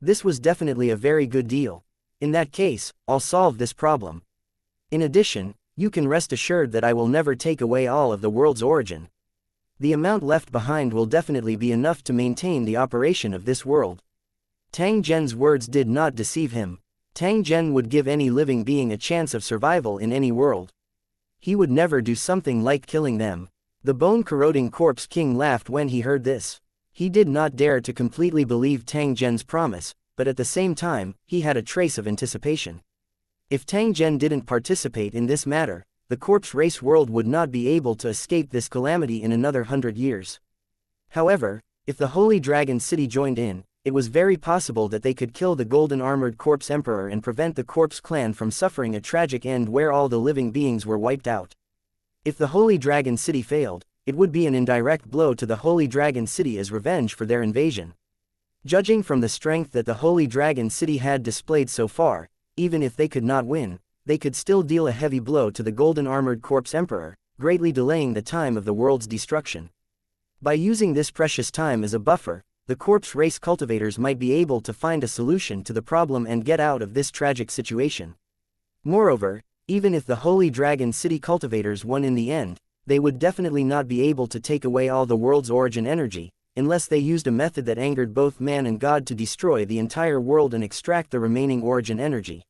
This was definitely a very good deal. In that case, I'll solve this problem. In addition, you can rest assured that I will never take away all of the world's origin. The amount left behind will definitely be enough to maintain the operation of this world. Tang Zhen's words did not deceive him. Tang Zhen would give any living being a chance of survival in any world. He would never do something like killing them. The bone-corroding Corpse King laughed when he heard this. He did not dare to completely believe Tang Zhen's promise, but at the same time, he had a trace of anticipation. If Tang Zhen didn't participate in this matter, the corpse race world would not be able to escape this calamity in another 100 years. However, if the Holy Dragon City joined in, it was very possible that they could kill the Golden Armored Corpse Emperor and prevent the Corpse Clan from suffering a tragic end where all the living beings were wiped out. If the Holy Dragon City failed, it would be an indirect blow to the Holy Dragon City as revenge for their invasion. Judging from the strength that the Holy Dragon City had displayed so far, even if they could not win, they could still deal a heavy blow to the Golden Armored Corpse Emperor, greatly delaying the time of the world's destruction. By using this precious time as a buffer, the corpse race cultivators might be able to find a solution to the problem and get out of this tragic situation. Moreover, even if the Holy Dragon City cultivators won in the end, they would definitely not be able to take away all the world's origin energy, unless they used a method that angered both man and God to destroy the entire world and extract the remaining origin energy.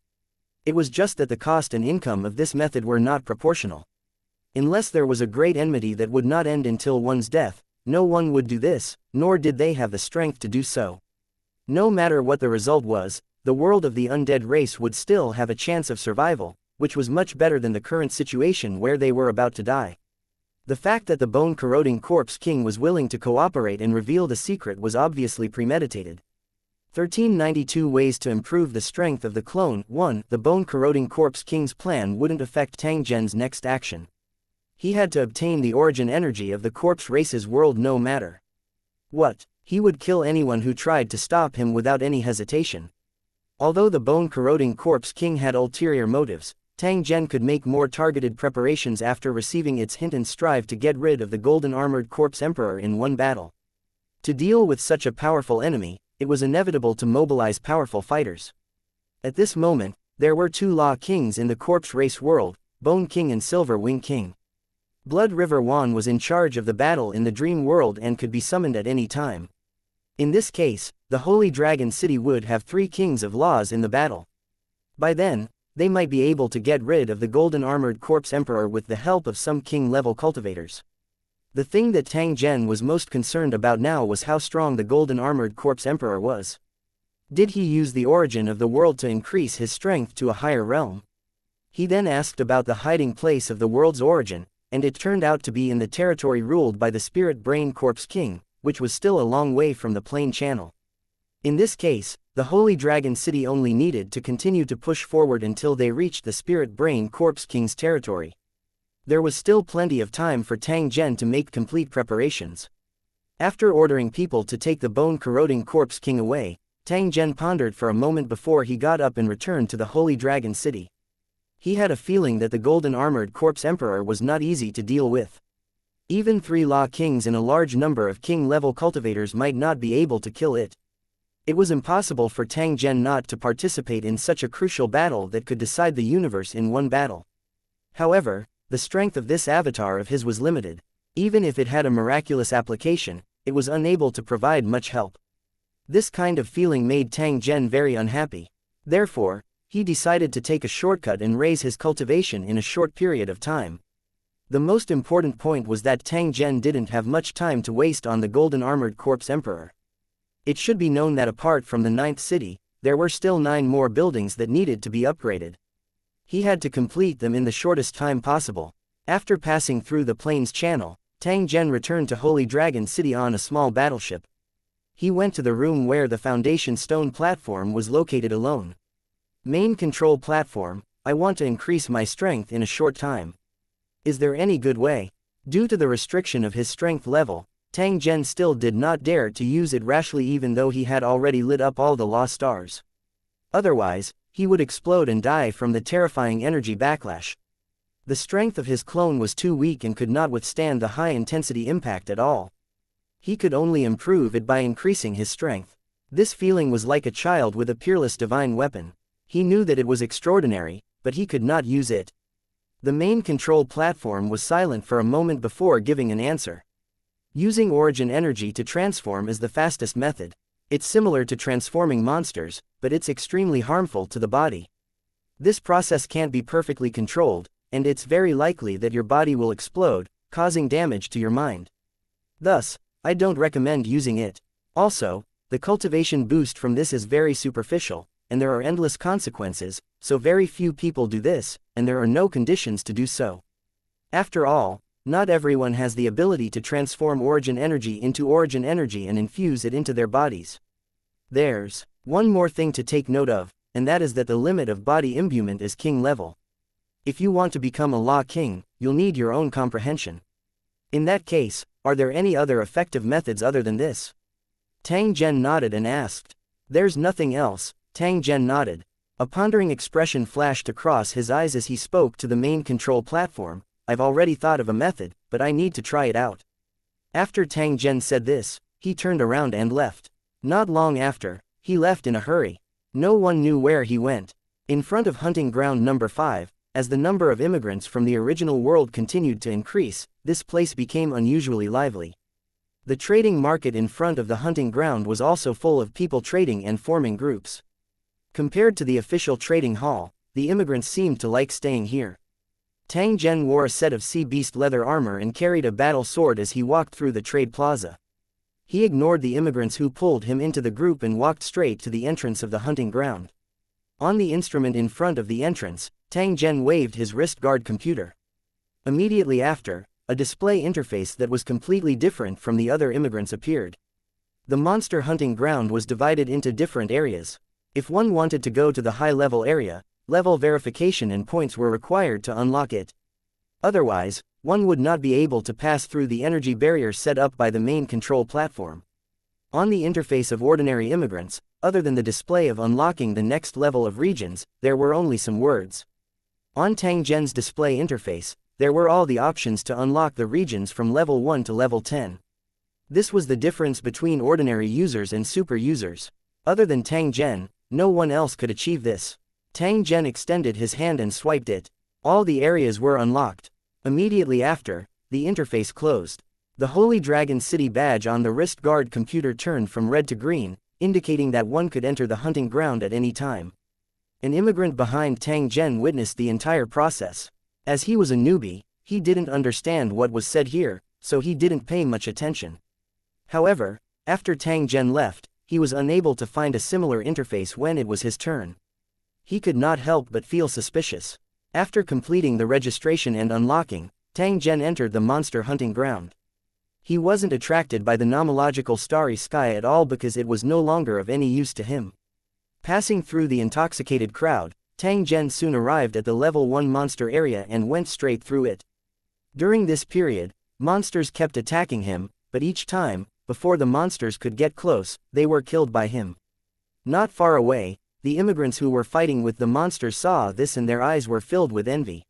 It was just that the cost and income of this method were not proportional. Unless there was a great enmity that would not end until one's death, no one would do this, nor did they have the strength to do so. No matter what the result was, the world of the undead race would still have a chance of survival, which was much better than the current situation where they were about to die. The fact that the bone-corroding Corpse King was willing to cooperate and reveal the secret was obviously premeditated. 1392 Ways to improve the strength of the clone. 1. The bone-corroding Corpse King's plan wouldn't affect Tang Zhen's next action. He had to obtain the origin energy of the corpse race's world no matter what. He would kill anyone who tried to stop him without any hesitation. Although the bone-corroding Corpse King had ulterior motives, Tang Zhen could make more targeted preparations after receiving its hint and strive to get rid of the Golden Armored Corpse Emperor in one battle. To deal with such a powerful enemy, it was inevitable to mobilize powerful fighters. At this moment, there were two Law Kings in the corpse race world, Bone King and Silver Wing King. Blood River Wan was in charge of the battle in the dream world and could be summoned at any time. In this case, the Holy Dragon City would have 3 kings of laws in the battle. By then, they might be able to get rid of the golden armored corpse emperor with the help of some king-level cultivators. The thing that Tang Zhen was most concerned about now was how strong the golden armored corpse emperor was. Did he use the origin of the world to increase his strength to a higher realm? He then asked about the hiding place of the world's origin, and it turned out to be in the territory ruled by the Spirit Brain Corpse King, which was still a long way from the plain channel. In this case, the Holy Dragon City only needed to continue to push forward until they reached the Spirit Brain Corpse King's territory. There was still plenty of time for Tang Zhen to make complete preparations. After ordering people to take the bone-corroding Corpse King away, Tang Zhen pondered for a moment before he got up and returned to the Holy Dragon City. He had a feeling that the golden armored Corpse Emperor was not easy to deal with. Even 3 Law Kings and a large number of king-level cultivators might not be able to kill it. It was impossible for Tang Zhen not to participate in such a crucial battle that could decide the universe in one battle. However, the strength of this avatar of his was limited. Even if it had a miraculous application, it was unable to provide much help. This kind of feeling made Tang Zhen very unhappy. Therefore, he decided to take a shortcut and raise his cultivation in a short period of time. The most important point was that Tang Zhen didn't have much time to waste on the golden armored corpse emperor. It should be known that apart from the 9th city, there were still 9 more buildings that needed to be upgraded. He had to complete them in the shortest time possible. After passing through the plains channel, Tang Zhen returned to Holy Dragon City on a small battleship. He went to the room where the foundation stone platform was located alone. Main control platform, I want to increase my strength in a short time. Is there any good way? Due to the restriction of his strength level, Tang Zhen still did not dare to use it rashly even though he had already lit up all the lost stars. Otherwise, he would explode and die from the terrifying energy backlash. The strength of his clone was too weak and could not withstand the high-intensity impact at all. He could only improve it by increasing his strength. This feeling was like a child with a peerless divine weapon. He knew that it was extraordinary, but he could not use it. The main control platform was silent for a moment before giving an answer. Using origin energy to transform is the fastest method. It's similar to transforming monsters, but it's extremely harmful to the body. This process can't be perfectly controlled, and it's very likely that your body will explode, causing damage to your mind. Thus, I don't recommend using it. Also, the cultivation boost from this is very superficial, and there are endless consequences, so very few people do this, and there are no conditions to do so. After all, not everyone has the ability to transform origin energy into origin energy and infuse it into their bodies. There's one more thing to take note of, and that is that the limit of body imbuement is king level. If you want to become a Law King, you'll need your own comprehension. In that case, are there any other effective methods other than this? Tang Zhen nodded and asked. There's nothing else. Tang Zhen nodded. A pondering expression flashed across his eyes as he spoke to the main control platform. I've already thought of a method, but I need to try it out. After Tang Zhen said this, he turned around and left. Not long after, he left in a hurry. No one knew where he went. In front of hunting ground number 5, as the number of immigrants from the original world continued to increase, this place became unusually lively. The trading market in front of the hunting ground was also full of people trading and forming groups. Compared to the official trading hall, the immigrants seemed to like staying here. Tang Zhen wore a set of sea beast leather armor and carried a battle sword as he walked through the trade plaza. He ignored the immigrants who pulled him into the group and walked straight to the entrance of the hunting ground. On the instrument in front of the entrance, Tang Zhen waved his wrist guard computer. Immediately after, a display interface that was completely different from the other immigrants appeared. The monster hunting ground was divided into different areas. If one wanted to go to the high-level area, level verification and points were required to unlock it. Otherwise, one would not be able to pass through the energy barrier set up by the main control platform. On the interface of ordinary immigrants, other than the display of unlocking the next level of regions, there were only some words. On Tang Zhen's display interface, there were all the options to unlock the regions from level 1 to level 10. This was the difference between ordinary users and super users. Other than Tang Zhen, no one else could achieve this. Tang Zhen extended his hand and swiped it. All the areas were unlocked. Immediately after, the interface closed. The Holy Dragon City badge on the wrist guard computer turned from red to green, indicating that one could enter the hunting ground at any time. An immigrant behind Tang Zhen witnessed the entire process. As he was a newbie, he didn't understand what was said here, so he didn't pay much attention. However, after Tang Zhen left, he was unable to find a similar interface when it was his turn. He could not help but feel suspicious. After completing the registration and unlocking, Tang Zhen entered the monster hunting ground. He wasn't attracted by the nomological starry sky at all because it was no longer of any use to him. Passing through the intoxicated crowd, Tang Zhen soon arrived at the level 1 monster area and went straight through it. During this period, monsters kept attacking him, but each time, before the monsters could get close, they were killed by him. Not far away, the immigrants who were fighting with the monsters saw this and their eyes were filled with envy.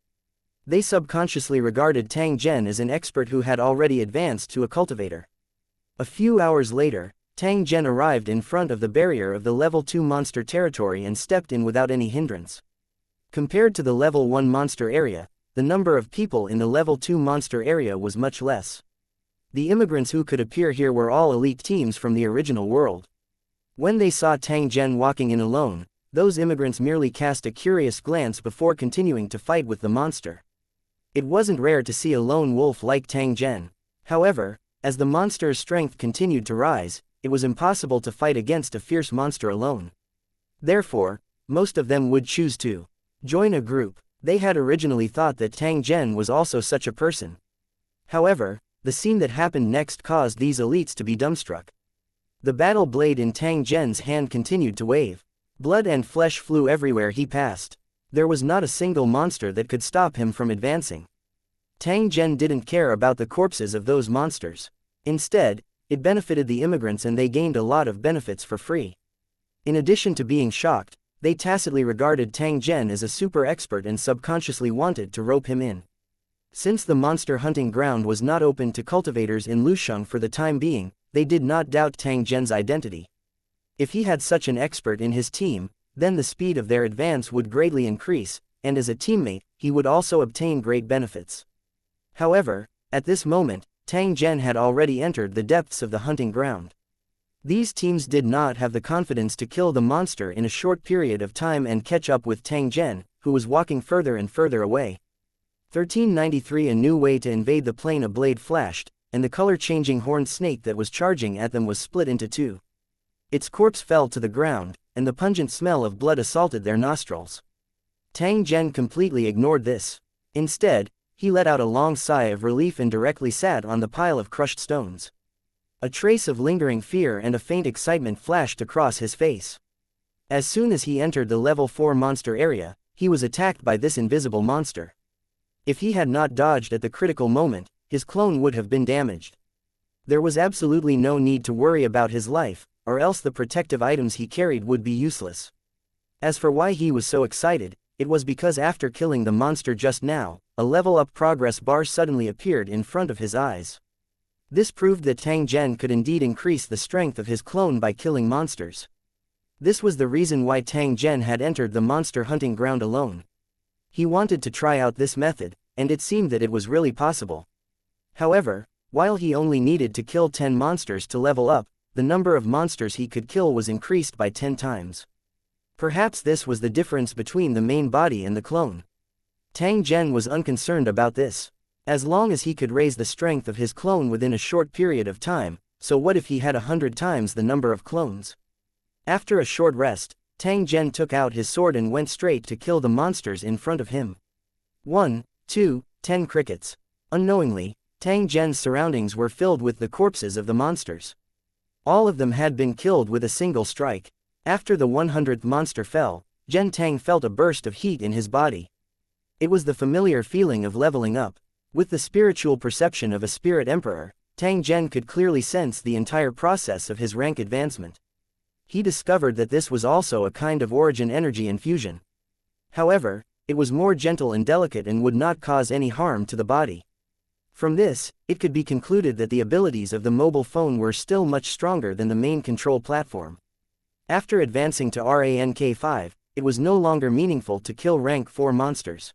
They subconsciously regarded Tang Zhen as an expert who had already advanced to a cultivator. A few hours later, Tang Zhen arrived in front of the barrier of the level 2 monster territory and stepped in without any hindrance. Compared to the level 1 monster area, the number of people in the level 2 monster area was much less. The immigrants who could appear here were all elite teams from the original world. When they saw Tang Zhen walking in alone, those immigrants merely cast a curious glance before continuing to fight with the monster. It wasn't rare to see a lone wolf like Tang Zhen. However, as the monster's strength continued to rise, it was impossible to fight against a fierce monster alone. Therefore, most of them would choose to join a group. They had originally thought that Tang Zhen was also such a person. However, the scene that happened next caused these elites to be dumbstruck. The battle blade in Tang Zhen's hand continued to wave. Blood and flesh flew everywhere he passed. There was not a single monster that could stop him from advancing. Tang Zhen didn't care about the corpses of those monsters. Instead, it benefited the immigrants and they gained a lot of benefits for free. In addition to being shocked, they tacitly regarded Tang Zhen as a super expert and subconsciously wanted to rope him in. Since the monster hunting ground was not open to cultivators in Lusheng for the time being, they did not doubt Tang Zhen's identity. If he had such an expert in his team, then the speed of their advance would greatly increase, and as a teammate, he would also obtain great benefits. However, at this moment, Tang Zhen had already entered the depths of the hunting ground. These teams did not have the confidence to kill the monster in a short period of time and catch up with Tang Zhen, who was walking further and further away. 1393 A new way to invade the plane. A blade flashed, and the color-changing horned snake that was charging at them was split into two. Its corpse fell to the ground, and the pungent smell of blood assaulted their nostrils. Tang Zhen completely ignored this. Instead, he let out a long sigh of relief and directly sat on the pile of crushed stones. A trace of lingering fear and a faint excitement flashed across his face. As soon as he entered the level 4 monster area, he was attacked by this invisible monster. If he had not dodged at the critical moment, his clone would have been damaged. There was absolutely no need to worry about his life, or else the protective items he carried would be useless. As for why he was so excited, it was because after killing the monster just now, a level-up progress bar suddenly appeared in front of his eyes. This proved that Tang Zhen could indeed increase the strength of his clone by killing monsters. This was the reason why Tang Zhen had entered the monster hunting ground alone. He wanted to try out this method, and it seemed that it was really possible. However, while he only needed to kill 10 monsters to level up, the number of monsters he could kill was increased by 10 times. Perhaps this was the difference between the main body and the clone. Tang Zhen was unconcerned about this. As long as he could raise the strength of his clone within a short period of time, so what if he had 100 times the number of clones? After a short rest, Tang Zhen took out his sword and went straight to kill the monsters in front of him. 1, 2, 10 crickets. Unknowingly, Tang Zhen's surroundings were filled with the corpses of the monsters. All of them had been killed with a single strike. After the 100th monster fell, Zhen Tang felt a burst of heat in his body. It was the familiar feeling of leveling up. With the spiritual perception of a spirit emperor, Tang Zhen could clearly sense the entire process of his rank advancement. He discovered that this was also a kind of origin energy infusion. However, it was more gentle and delicate and would not cause any harm to the body. From this, it could be concluded that the abilities of the mobile phone were still much stronger than the main control platform. After advancing to rank 5, it was no longer meaningful to kill rank 4 monsters.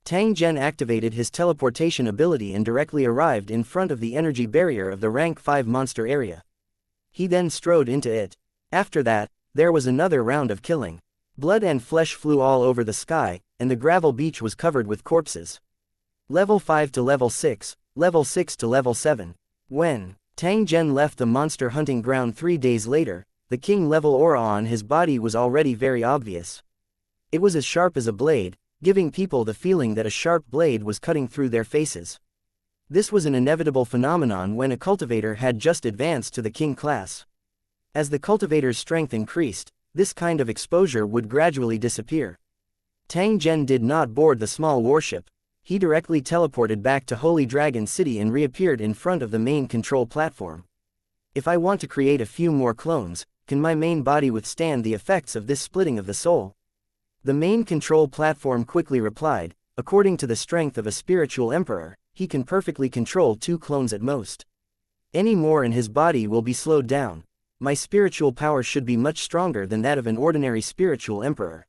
Tang Zhen activated his teleportation ability and directly arrived in front of the energy barrier of the rank 5 monster area. He then strode into it. After that, there was another round of killing. Blood and flesh flew all over the sky, and the gravel beach was covered with corpses. Level 5 to level 6, level 6 to level 7. When Tang Zhen left the monster hunting ground 3 days later, the king-level aura on his body was already very obvious. It was as sharp as a blade, giving people the feeling that a sharp blade was cutting through their faces. This was an inevitable phenomenon when a cultivator had just advanced to the king class. As the cultivator's strength increased, this kind of exposure would gradually disappear. Tang Zhen did not board the small warship. He directly teleported back to Holy Dragon City and reappeared in front of the main control platform. If I want to create a few more clones, can my main body withstand the effects of this splitting of the soul? The main control platform quickly replied, according to the strength of a spiritual emperor, he can perfectly control 2 clones at most. Any more and his body will be slowed down. My spiritual power should be much stronger than that of an ordinary spiritual emperor.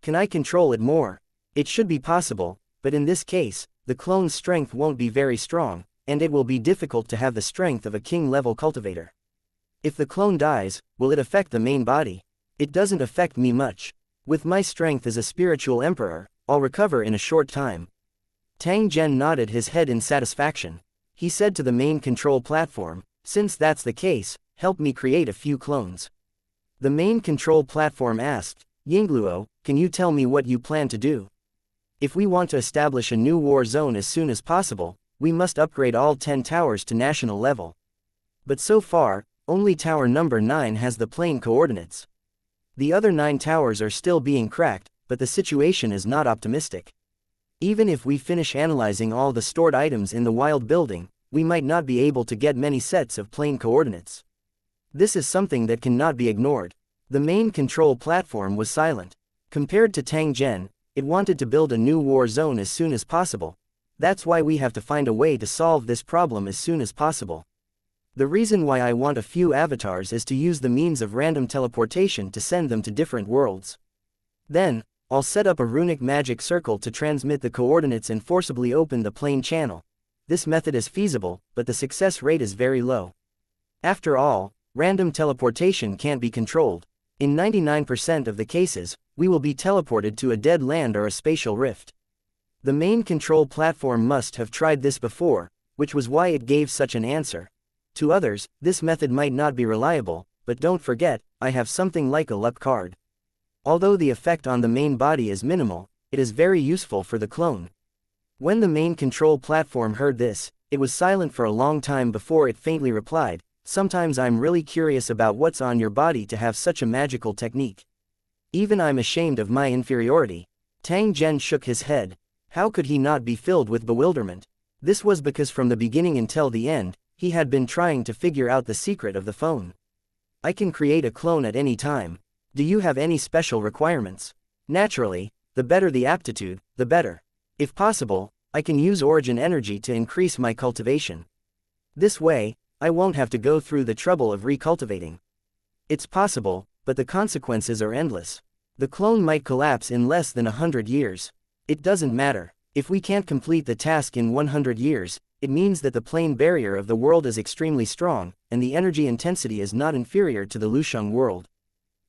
Can I control it more? It should be possible, but in this case, the clone's strength won't be very strong, and it will be difficult to have the strength of a king-level cultivator. If the clone dies, will it affect the main body? It doesn't affect me much. With my strength as a spiritual emperor, I'll recover in a short time. Tang Zhen nodded his head in satisfaction. He said to the main control platform, since that's the case, help me create a few clones. The main control platform asked, Yingluo, can you tell me what you plan to do? If we want to establish a new war zone as soon as possible, we must upgrade all 10 towers to national level. But so far, only tower number 9 has the plane coordinates. The other 9 towers are still being cracked, but the situation is not optimistic. Even if we finish analyzing all the stored items in the wild building, we might not be able to get many sets of plane coordinates. This is something that cannot be ignored. The main control platform was silent. Compared to Tang Zhen, it wanted to build a new war zone as soon as possible. That's why we have to find a way to solve this problem as soon as possible. The reason why I want a few avatars is to use the means of random teleportation to send them to different worlds. Then, I'll set up a runic magic circle to transmit the coordinates and forcibly open the plane channel. This method is feasible, but the success rate is very low. After all, random teleportation can't be controlled. In 99% of the cases, we will be teleported to a dead land or a spatial rift. The main control platform must have tried this before, which was why it gave such an answer. To others, this method might not be reliable, but don't forget, I have something like a luck card. Although the effect on the main body is minimal, it is very useful for the clone. When the main control platform heard this, it was silent for a long time before it faintly replied, sometimes I'm really curious about what's on your body to have such a magical technique. Even I'm ashamed of my inferiority. Tang Zhen shook his head. How could he not be filled with bewilderment? This was because from the beginning until the end, he had been trying to figure out the secret of the phone. I can create a clone at any time. Do you have any special requirements? Naturally, the better the aptitude, the better. If possible, I can use origin energy to increase my cultivation. This way, I won't have to go through the trouble of recultivating. It's possible, but the consequences are endless. The clone might collapse in less than 100 years. It doesn't matter. If we can't complete the task in 100 years, it means that the plane barrier of the world is extremely strong, and the energy intensity is not inferior to the Lusheng world.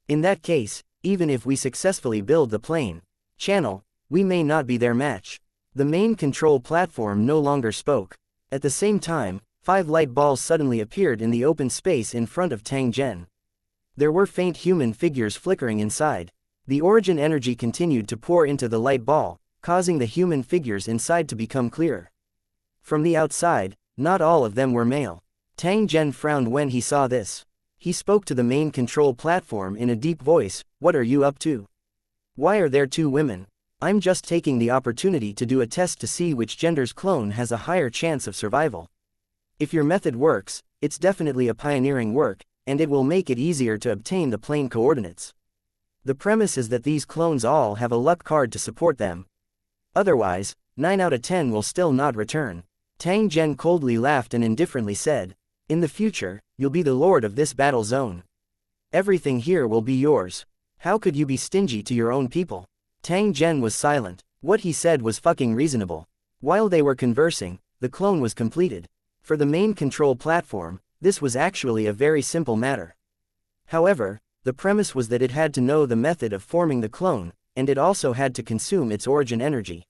In that case, even if we successfully build the plane channel, we may not be their match. The main control platform no longer spoke. At the same time, 5 light balls suddenly appeared in the open space in front of Tang Zhen. There were faint human figures flickering inside. The origin energy continued to pour into the light ball, causing the human figures inside to become clearer. From the outside, not all of them were male. Tang Zhen frowned when he saw this. He spoke to the main control platform in a deep voice, "What are you up to? Why are there 2 women? I'm just taking the opportunity to do a test to see which gender's clone has a higher chance of survival. If your method works, it's definitely a pioneering work, and it will make it easier to obtain the plane coordinates. The premise is that these clones all have a luck card to support them. Otherwise, 9 out of 10 will still not return." Tang Zhen coldly laughed and indifferently said, "In the future, you'll be the lord of this battle zone. Everything here will be yours. How could you be stingy to your own people?" Tang Zhen was silent. What he said was fucking reasonable. While they were conversing, the clone was completed. For the main control platform, this was actually a very simple matter. However, the premise was that it had to know the method of forming the clone, and it also had to consume its origin energy.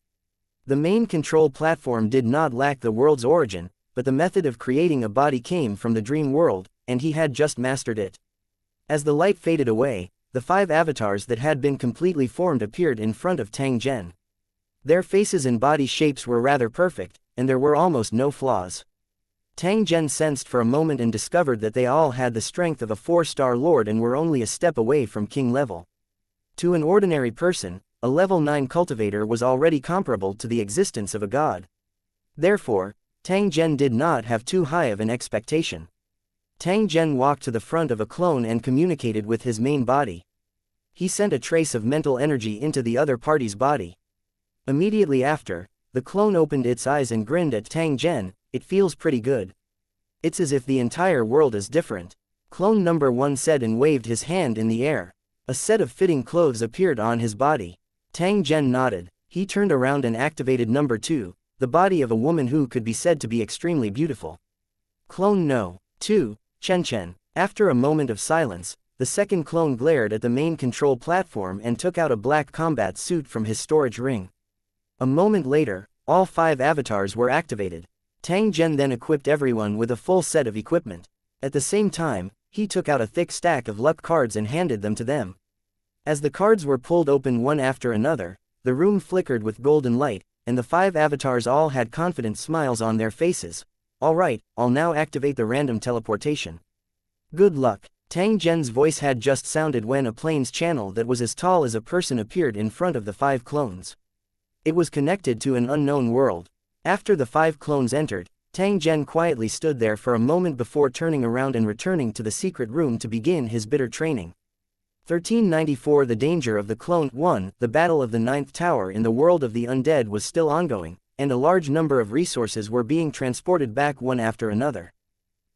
The main control platform did not lack the world's origin, but the method of creating a body came from the dream world, and he had just mastered it. As the light faded away, the 5 avatars that had been completely formed appeared in front of Tang Zhen. Their faces and body shapes were rather perfect, and there were almost no flaws. Tang Zhen sensed for a moment and discovered that they all had the strength of a 4-star lord and were only a step away from king level. To an ordinary person, a level 9 cultivator was already comparable to the existence of a god. Therefore, Tang Zhen did not have too high of an expectation. Tang Zhen walked to the front of a clone and communicated with his main body. He sent a trace of mental energy into the other party's body. Immediately after, the clone opened its eyes and grinned at Tang Zhen. It feels pretty good. It's as if the entire world is different. Clone number 1 said and waved his hand in the air. A set of fitting clothes appeared on his body. Tang Zhen nodded. He turned around and activated number 2, the body of a woman who could be said to be extremely beautiful. Clone No. 2, Chen. After a moment of silence, the second clone glared at the main control platform and took out a black combat suit from his storage ring. A moment later, all 5 avatars were activated. Tang Zhen then equipped everyone with a full set of equipment. At the same time, he took out a thick stack of luck cards and handed them to them. As the cards were pulled open one after another, the room flickered with golden light, and the 5 avatars all had confident smiles on their faces. Alright, I'll now activate the random teleportation. Good luck. Tang Zhen's voice had just sounded when a plane's channel that was as tall as a person appeared in front of the 5 clones. It was connected to an unknown world. After the 5 clones entered, Tang Zhen quietly stood there for a moment before turning around and returning to the secret room to begin his bitter training. 1394 The danger of the clone 1. The battle of the 9th tower in the world of the undead was still ongoing, and a large number of resources were being transported back one after another.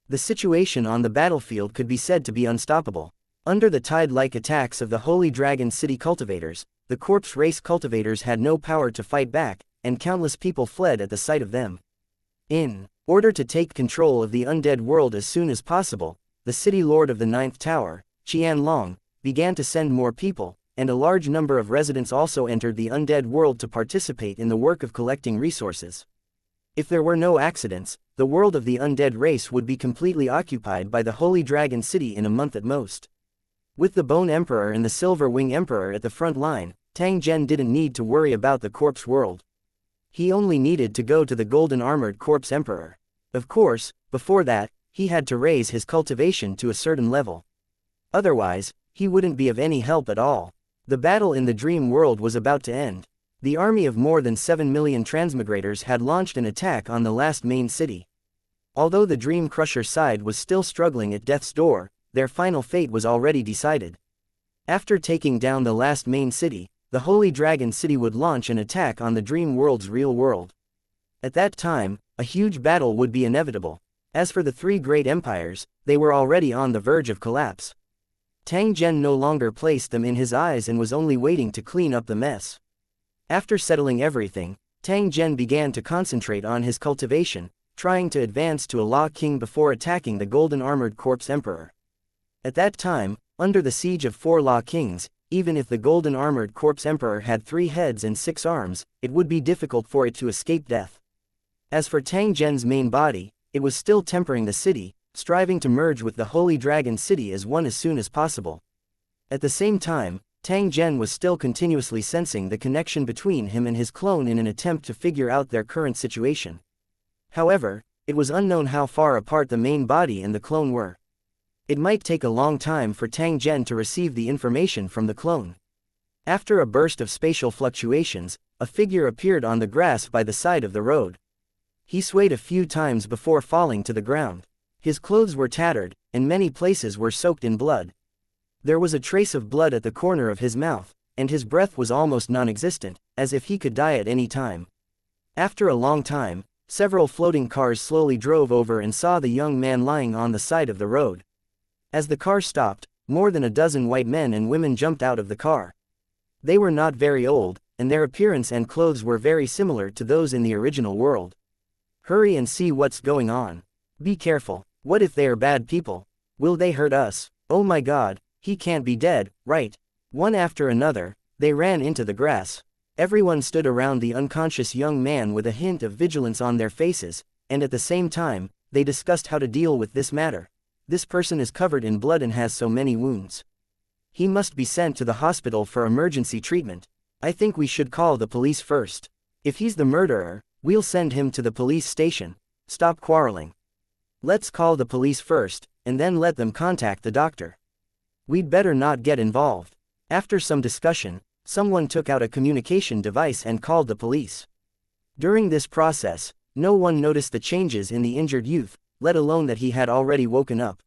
The situation on the battlefield could be said to be unstoppable. Under the tide-like attacks of the Holy Dragon City cultivators, the corpse race cultivators had no power to fight back, and countless people fled at the sight of them. In order to take control of the undead world as soon as possible, the city lord of the 9th tower, Qianlong, began to send more people, and a large number of residents also entered the undead world to participate in the work of collecting resources. If there were no accidents, the world of the undead race would be completely occupied by the Holy Dragon City in a month at most. With the Bone Emperor and the Silver Wing Emperor at the front line, Tang Zhen didn't need to worry about the corpse world. He only needed to go to the golden armored corpse emperor. Of course, before that, he had to raise his cultivation to a certain level. Otherwise, he wouldn't be of any help at all. The battle in the dream world was about to end. The army of more than 7 million transmigrators had launched an attack on the last main city. Although the Dream Crusher side was still struggling at death's door, their final fate was already decided. After taking down the last main city, the Holy Dragon City would launch an attack on the dream world's real world. At that time, a huge battle would be inevitable. As for the 3 great empires, they were already on the verge of collapse. Tang Zhen no longer placed them in his eyes and was only waiting to clean up the mess. After settling everything, Tang Zhen began to concentrate on his cultivation, trying to advance to a Law King before attacking the golden armored corpse emperor. At that time, under the siege of 4 Law Kings, even if the golden armored corpse emperor had 3 heads and 6 arms, it would be difficult for it to escape death. As for Tang Zhen's main body, it was still tempering the city, striving to merge with the Holy Dragon City as one as soon as possible. At the same time, Tang Zhen was still continuously sensing the connection between him and his clone in an attempt to figure out their current situation. However, it was unknown how far apart the main body and the clone were. It might take a long time for Tang Zhen to receive the information from the clone. After a burst of spatial fluctuations, a figure appeared on the grass by the side of the road. He swayed a few times before falling to the ground. His clothes were tattered, and many places were soaked in blood. There was a trace of blood at the corner of his mouth, and his breath was almost non-existent, as if he could die at any time. After a long time, several floating cars slowly drove over and saw the young man lying on the side of the road. As the car stopped, more than a dozen white men and women jumped out of the car. They were not very old, and their appearance and clothes were very similar to those in the original world. Hurry and see what's going on. Be careful. What if they are bad people? Will they hurt us? Oh my God, he can't be dead, right? One after another, they ran into the grass. Everyone stood around the unconscious young man with a hint of vigilance on their faces, and at the same time, they discussed how to deal with this matter. This person is covered in blood and has so many wounds. He must be sent to the hospital for emergency treatment. I think we should call the police first. If he's the murderer, we'll send him to the police station. Stop quarreling. Let's call the police first, and then let them contact the doctor. We'd better not get involved. After some discussion, someone took out a communication device and called the police. During this process, no one noticed the changes in the injured youth, let alone that he had already woken up.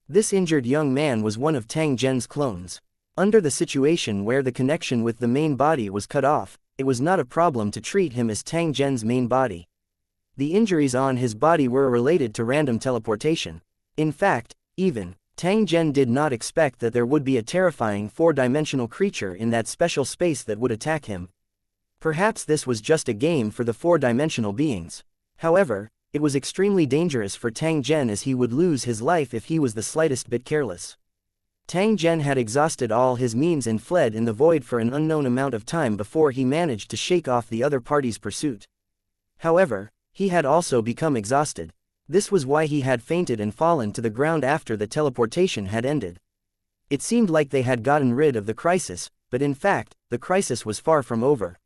This injured young man was one of Tang Zhen's clones. Under the situation where the connection with the main body was cut off, it was not a problem to treat him as Tang Zhen's main body. The injuries on his body were related to random teleportation. In fact, even Tang Zhen did not expect that there would be a terrifying four-dimensional creature in that special space that would attack him. Perhaps this was just a game for the four-dimensional beings. However, it was extremely dangerous for Tang Zhen as he would lose his life if he was the slightest bit careless. Tang Zhen had exhausted all his means and fled in the void for an unknown amount of time before he managed to shake off the other party's pursuit. However, he had also become exhausted. This was why he had fainted and fallen to the ground after the teleportation had ended. It seemed like they had gotten rid of the crisis, but in fact, the crisis was far from over.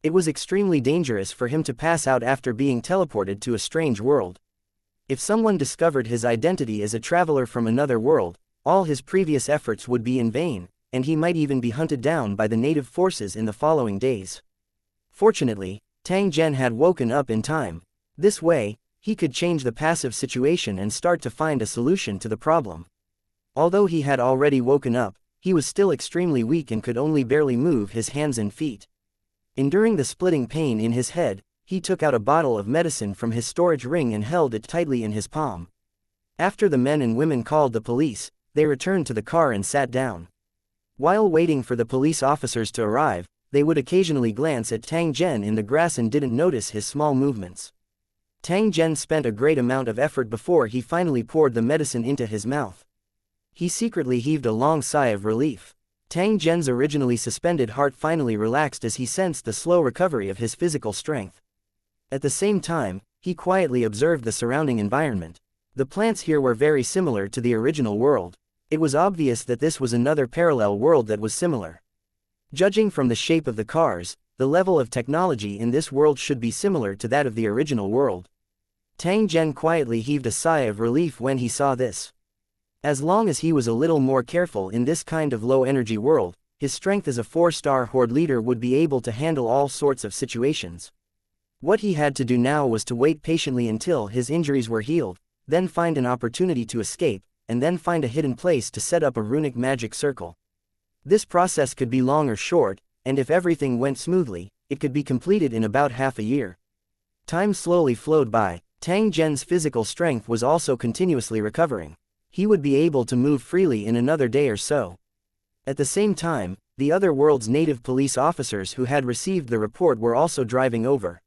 It was extremely dangerous for him to pass out after being teleported to a strange world. If someone discovered his identity as a traveler from another world, all his previous efforts would be in vain, and he might even be hunted down by the native forces in the following days. Fortunately, Tang Zhen had woken up in time. This way, he could change the passive situation and start to find a solution to the problem. Although he had already woken up, he was still extremely weak and could only barely move his hands and feet. Enduring the splitting pain in his head, he took out a bottle of medicine from his storage ring and held it tightly in his palm. After the men and women called the police, they returned to the car and sat down. While waiting for the police officers to arrive, they would occasionally glance at Tang Zhen in the grass and didn't notice his small movements. Tang Zhen spent a great amount of effort before he finally poured the medicine into his mouth. He secretly heaved a long sigh of relief. Tang Zhen's originally suspended heart finally relaxed as he sensed the slow recovery of his physical strength. At the same time, he quietly observed the surrounding environment. The plants here were very similar to the original world. It was obvious that this was another parallel world that was similar. Judging from the shape of the cars, the level of technology in this world should be similar to that of the original world. Tang Zhen quietly heaved a sigh of relief when he saw this. As long as he was a little more careful in this kind of low-energy world, his strength as a 4-star horde leader would be able to handle all sorts of situations. What he had to do now was to wait patiently until his injuries were healed, then find an opportunity to escape, and then find a hidden place to set up a runic magic circle. This process could be long or short, and if everything went smoothly, it could be completed in about half a year. Time slowly flowed by. Tang Zhen's physical strength was also continuously recovering. He would be able to move freely in another day or so. At the same time, the other world's native police officers who had received the report were also driving over.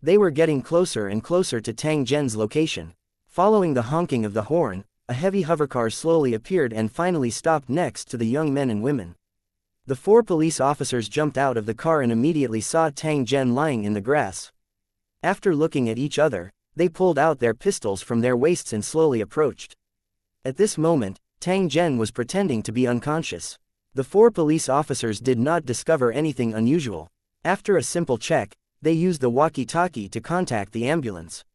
They were getting closer and closer to Tang Zhen's location. Following the honking of the horn, a heavy hovercar slowly appeared and finally stopped next to the young men and women. The 4 police officers jumped out of the car and immediately saw Tang Zhen lying in the grass. After looking at each other, they pulled out their pistols from their waists and slowly approached. At this moment, Tang Zhen was pretending to be unconscious. The 4 police officers did not discover anything unusual. After a simple check, they used the walkie-talkie to contact the ambulance.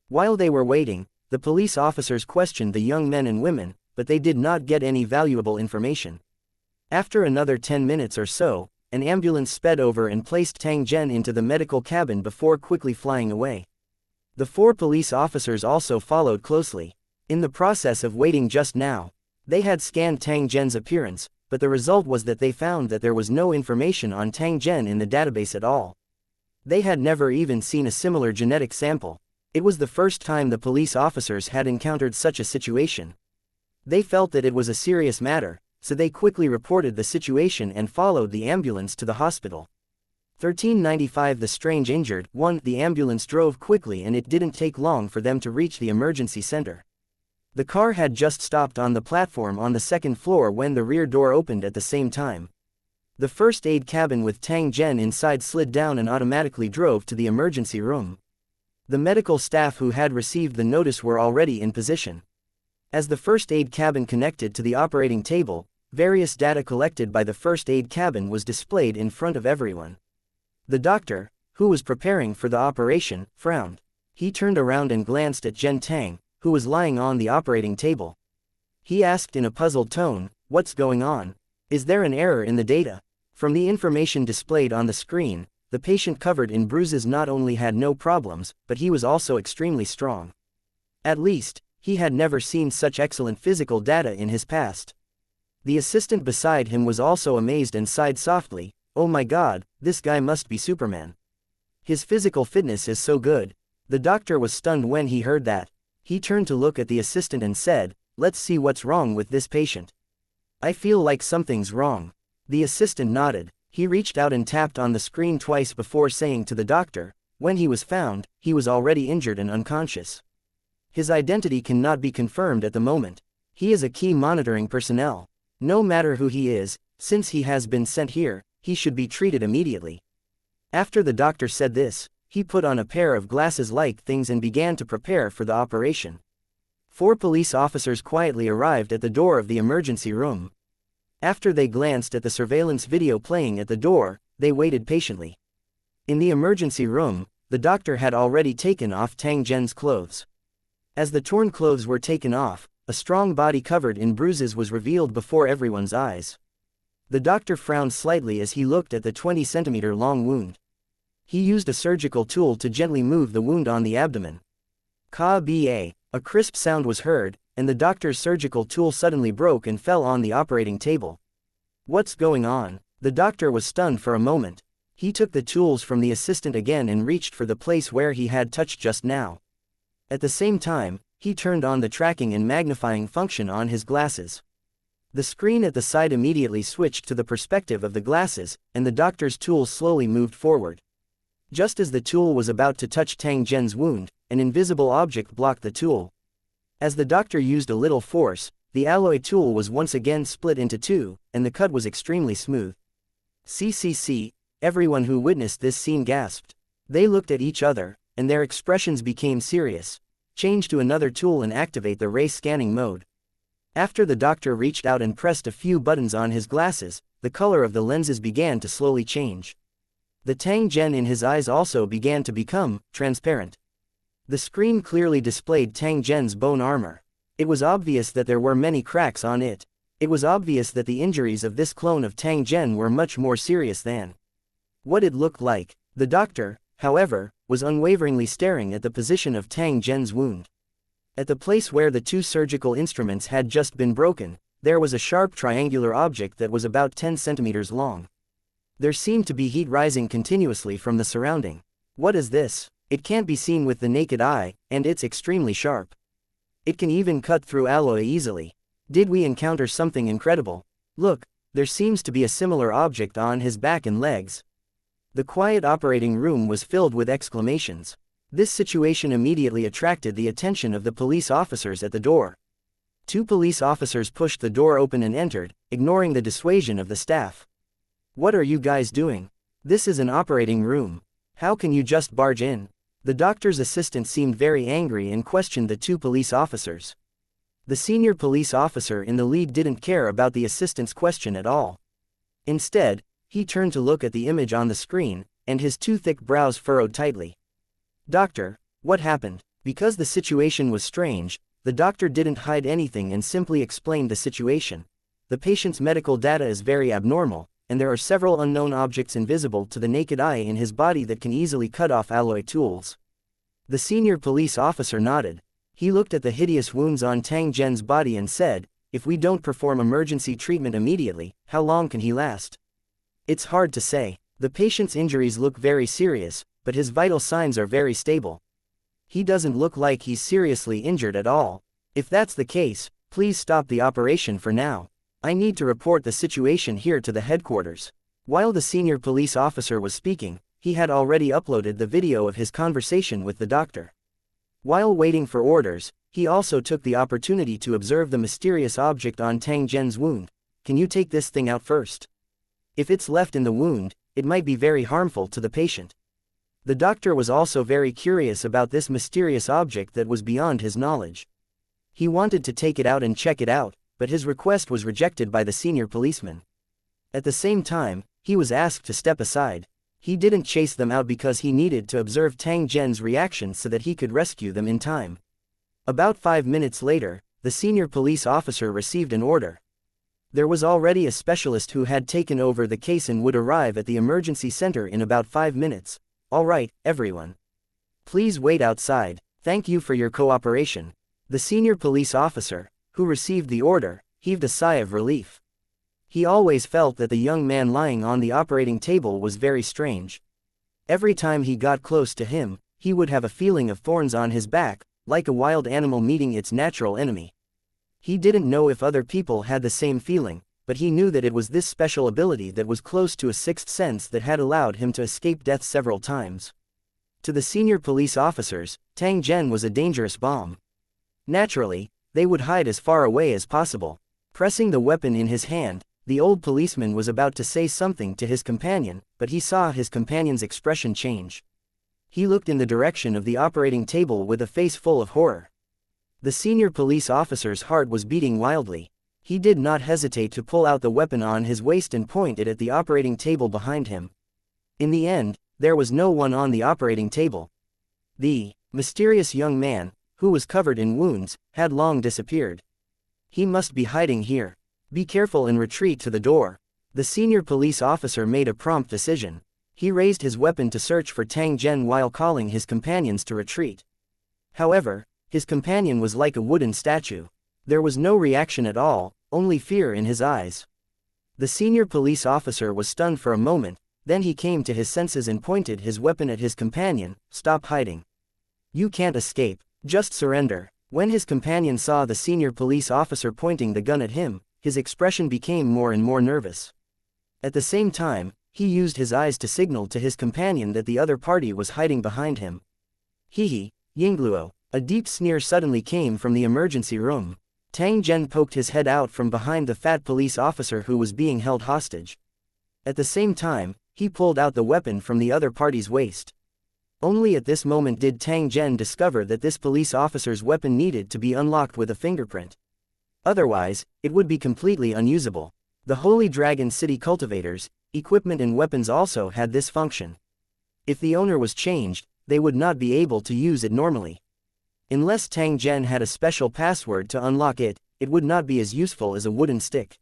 While they were waiting, the police officers questioned the young men and women, but they did not get any valuable information. After another 10 minutes or so, an ambulance sped over and placed Tang Zhen into the medical cabin before quickly flying away. The 4 police officers also followed closely. In the process of waiting just now, they had scanned Tang Zhen's appearance, but the result was that they found that there was no information on Tang Zhen in the database at all. They had never even seen a similar genetic sample. It was the first time the police officers had encountered such a situation. They felt that it was a serious matter, so they quickly reported the situation and followed the ambulance to the hospital. 1395 The strange injured. 1. The ambulance drove quickly and it didn't take long for them to reach the emergency center. The car had just stopped on the platform on the second floor when the rear door opened at the same time. The first aid cabin with Tang Zhen inside slid down and automatically drove to the emergency room. The medical staff who had received the notice were already in position. As the first aid cabin connected to the operating table, various data collected by the first aid cabin was displayed in front of everyone. The doctor, who was preparing for the operation, frowned. He turned around and glanced at Zhen Tang, who was lying on the operating table. He asked in a puzzled tone, "What's going on? Is there an error in the data?" From the information displayed on the screen, the patient covered in bruises not only had no problems, but he was also extremely strong. At least, he had never seen such excellent physical data in his past. The assistant beside him was also amazed and sighed softly, "Oh my God, this guy must be Superman. His physical fitness is so good." The doctor was stunned when he heard that. He turned to look at the assistant and said, "Let's see what's wrong with this patient. I feel like something's wrong." The assistant nodded. He reached out and tapped on the screen twice before saying to the doctor, "When he was found, he was already injured and unconscious. His identity cannot be confirmed at the moment. He is a key monitoring personnel. No matter who he is, since he has been sent here, he should be treated immediately." After the doctor said this, he put on a pair of glasses-like things and began to prepare for the operation. 4 police officers quietly arrived at the door of the emergency room. After they glanced at the surveillance video playing at the door, they waited patiently. In the emergency room, the doctor had already taken off Tang Zhen's clothes. As the torn clothes were taken off, a strong body covered in bruises was revealed before everyone's eyes. The doctor frowned slightly as he looked at the 20-centimeter-long wound. He used a surgical tool to gently move the wound on the abdomen. Ka-ba! A crisp sound was heard, and the doctor's surgical tool suddenly broke and fell on the operating table. "What's going on?" The doctor was stunned for a moment. He took the tools from the assistant again and reached for the place where he had touched just now. At the same time, he turned on the tracking and magnifying function on his glasses. The screen at the side immediately switched to the perspective of the glasses, and the doctor's tool slowly moved forward. Just as the tool was about to touch Tang Zhen's wound, an invisible object blocked the tool. As the doctor used a little force, the alloy tool was once again split into 2, and the cut was extremely smooth. CCC, everyone who witnessed this scene gasped. They looked at each other, and their expressions became serious. Change to another tool and activate the ray scanning mode. After the doctor reached out and pressed a few buttons on his glasses, the color of the lenses began to slowly change. The Tang Zhen in his eyes also began to become transparent. The screen clearly displayed Tang Zhen's bone armor. It was obvious that there were many cracks on it. It was obvious that the injuries of this clone of Tang Zhen were much more serious than what it looked like. The doctor, however, was unwaveringly staring at the position of Tang Zhen's wound. At the place where the 2 surgical instruments had just been broken, there was a sharp triangular object that was about 10 centimeters long. There seemed to be heat rising continuously from the surrounding. What is this? It can't be seen with the naked eye, and it's extremely sharp. It can even cut through alloy easily. Did we encounter something incredible? Look, there seems to be a similar object on his back and legs. The quiet operating room was filled with exclamations. This situation immediately attracted the attention of the police officers at the door. 2 police officers pushed the door open and entered, ignoring the dissuasion of the staff. "What are you guys doing? This is an operating room. How can you just barge in?" The doctor's assistant seemed very angry and questioned the 2 police officers. The senior police officer in the lead didn't care about the assistant's question at all. Instead, he turned to look at the image on the screen, and his 2 thick brows furrowed tightly. "Doctor, what happened?" Because the situation was strange, the doctor didn't hide anything and simply explained the situation. The patient's medical data is very abnormal, and there are several unknown objects invisible to the naked eye in his body that can easily cut off alloy tools. The senior police officer nodded. He looked at the hideous wounds on Tang Zhen's body and said, "If we don't perform emergency treatment immediately, how long can he last?" It's hard to say. The patient's injuries look very serious, but his vital signs are very stable. He doesn't look like he's seriously injured at all. If that's the case, please stop the operation for now. I need to report the situation here to the headquarters. While the senior police officer was speaking, he had already uploaded the video of his conversation with the doctor. While waiting for orders, he also took the opportunity to observe the mysterious object on Tang Zhen's wound. Can you take this thing out first? If it's left in the wound, it might be very harmful to the patient. The doctor was also very curious about this mysterious object that was beyond his knowledge. He wanted to take it out and check it out, but his request was rejected by the senior policeman. At the same time, he was asked to step aside. He didn't chase them out because he needed to observe Tang Zhen's reaction so that he could rescue them in time. About 5 minutes later, the senior police officer received an order. There was already a specialist who had taken over the case and would arrive at the emergency center in about 5 minutes. All right, everyone. Please wait outside. Thank you for your cooperation. The senior police officer, who received the order, heaved a sigh of relief. He always felt that the young man lying on the operating table was very strange. Every time he got close to him, he would have a feeling of thorns on his back, like a wild animal meeting its natural enemy. He didn't know if other people had the same feeling, but he knew that it was this special ability that was close to a sixth sense that had allowed him to escape death several times. To the senior police officers, Tang Zhen was a dangerous bomb. Naturally, they would hide as far away as possible. Pressing the weapon in his hand, the old policeman was about to say something to his companion, but he saw his companion's expression change. He looked in the direction of the operating table with a face full of horror. The senior police officer's heart was beating wildly. He did not hesitate to pull out the weapon on his waist and point it at the operating table behind him. In the end, there was no one on the operating table. The mysterious young man, who was covered in wounds, had long disappeared. He must be hiding here. Be careful and retreat to the door. The senior police officer made a prompt decision. He raised his weapon to search for Tang Zhen while calling his companions to retreat. However, his companion was like a wooden statue. There was no reaction at all, only fear in his eyes. The senior police officer was stunned for a moment, then he came to his senses and pointed his weapon at his companion. Stop hiding. You can't escape, just surrender. When his companion saw the senior police officer pointing the gun at him, his expression became more and more nervous. At the same time, he used his eyes to signal to his companion that the other party was hiding behind him. Hehe, Yingluo. A deep sneer suddenly came from the emergency room. Tang Zhen poked his head out from behind the fat police officer who was being held hostage. At the same time, he pulled out the weapon from the other party's waist. Only at this moment did Tang Zhen discover that this police officer's weapon needed to be unlocked with a fingerprint. Otherwise, it would be completely unusable. The Holy Dragon City cultivators, equipment and weapons also had this function. If the owner was changed, they would not be able to use it normally. Unless Tang Zhen had a special password to unlock it, it would not be as useful as a wooden stick.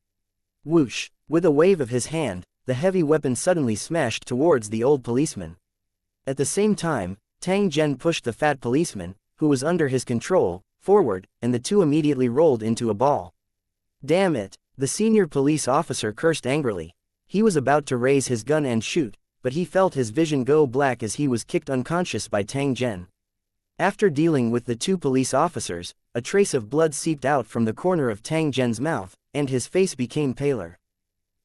Whoosh! With a wave of his hand, the heavy weapon suddenly smashed towards the old policeman. At the same time, Tang Zhen pushed the fat policeman, who was under his control, forward, and the two immediately rolled into a ball. Damn it! The senior police officer cursed angrily. He was about to raise his gun and shoot, but he felt his vision go black as he was kicked unconscious by Tang Zhen. After dealing with the two police officers, a trace of blood seeped out from the corner of Tang Zhen's mouth, and his face became paler.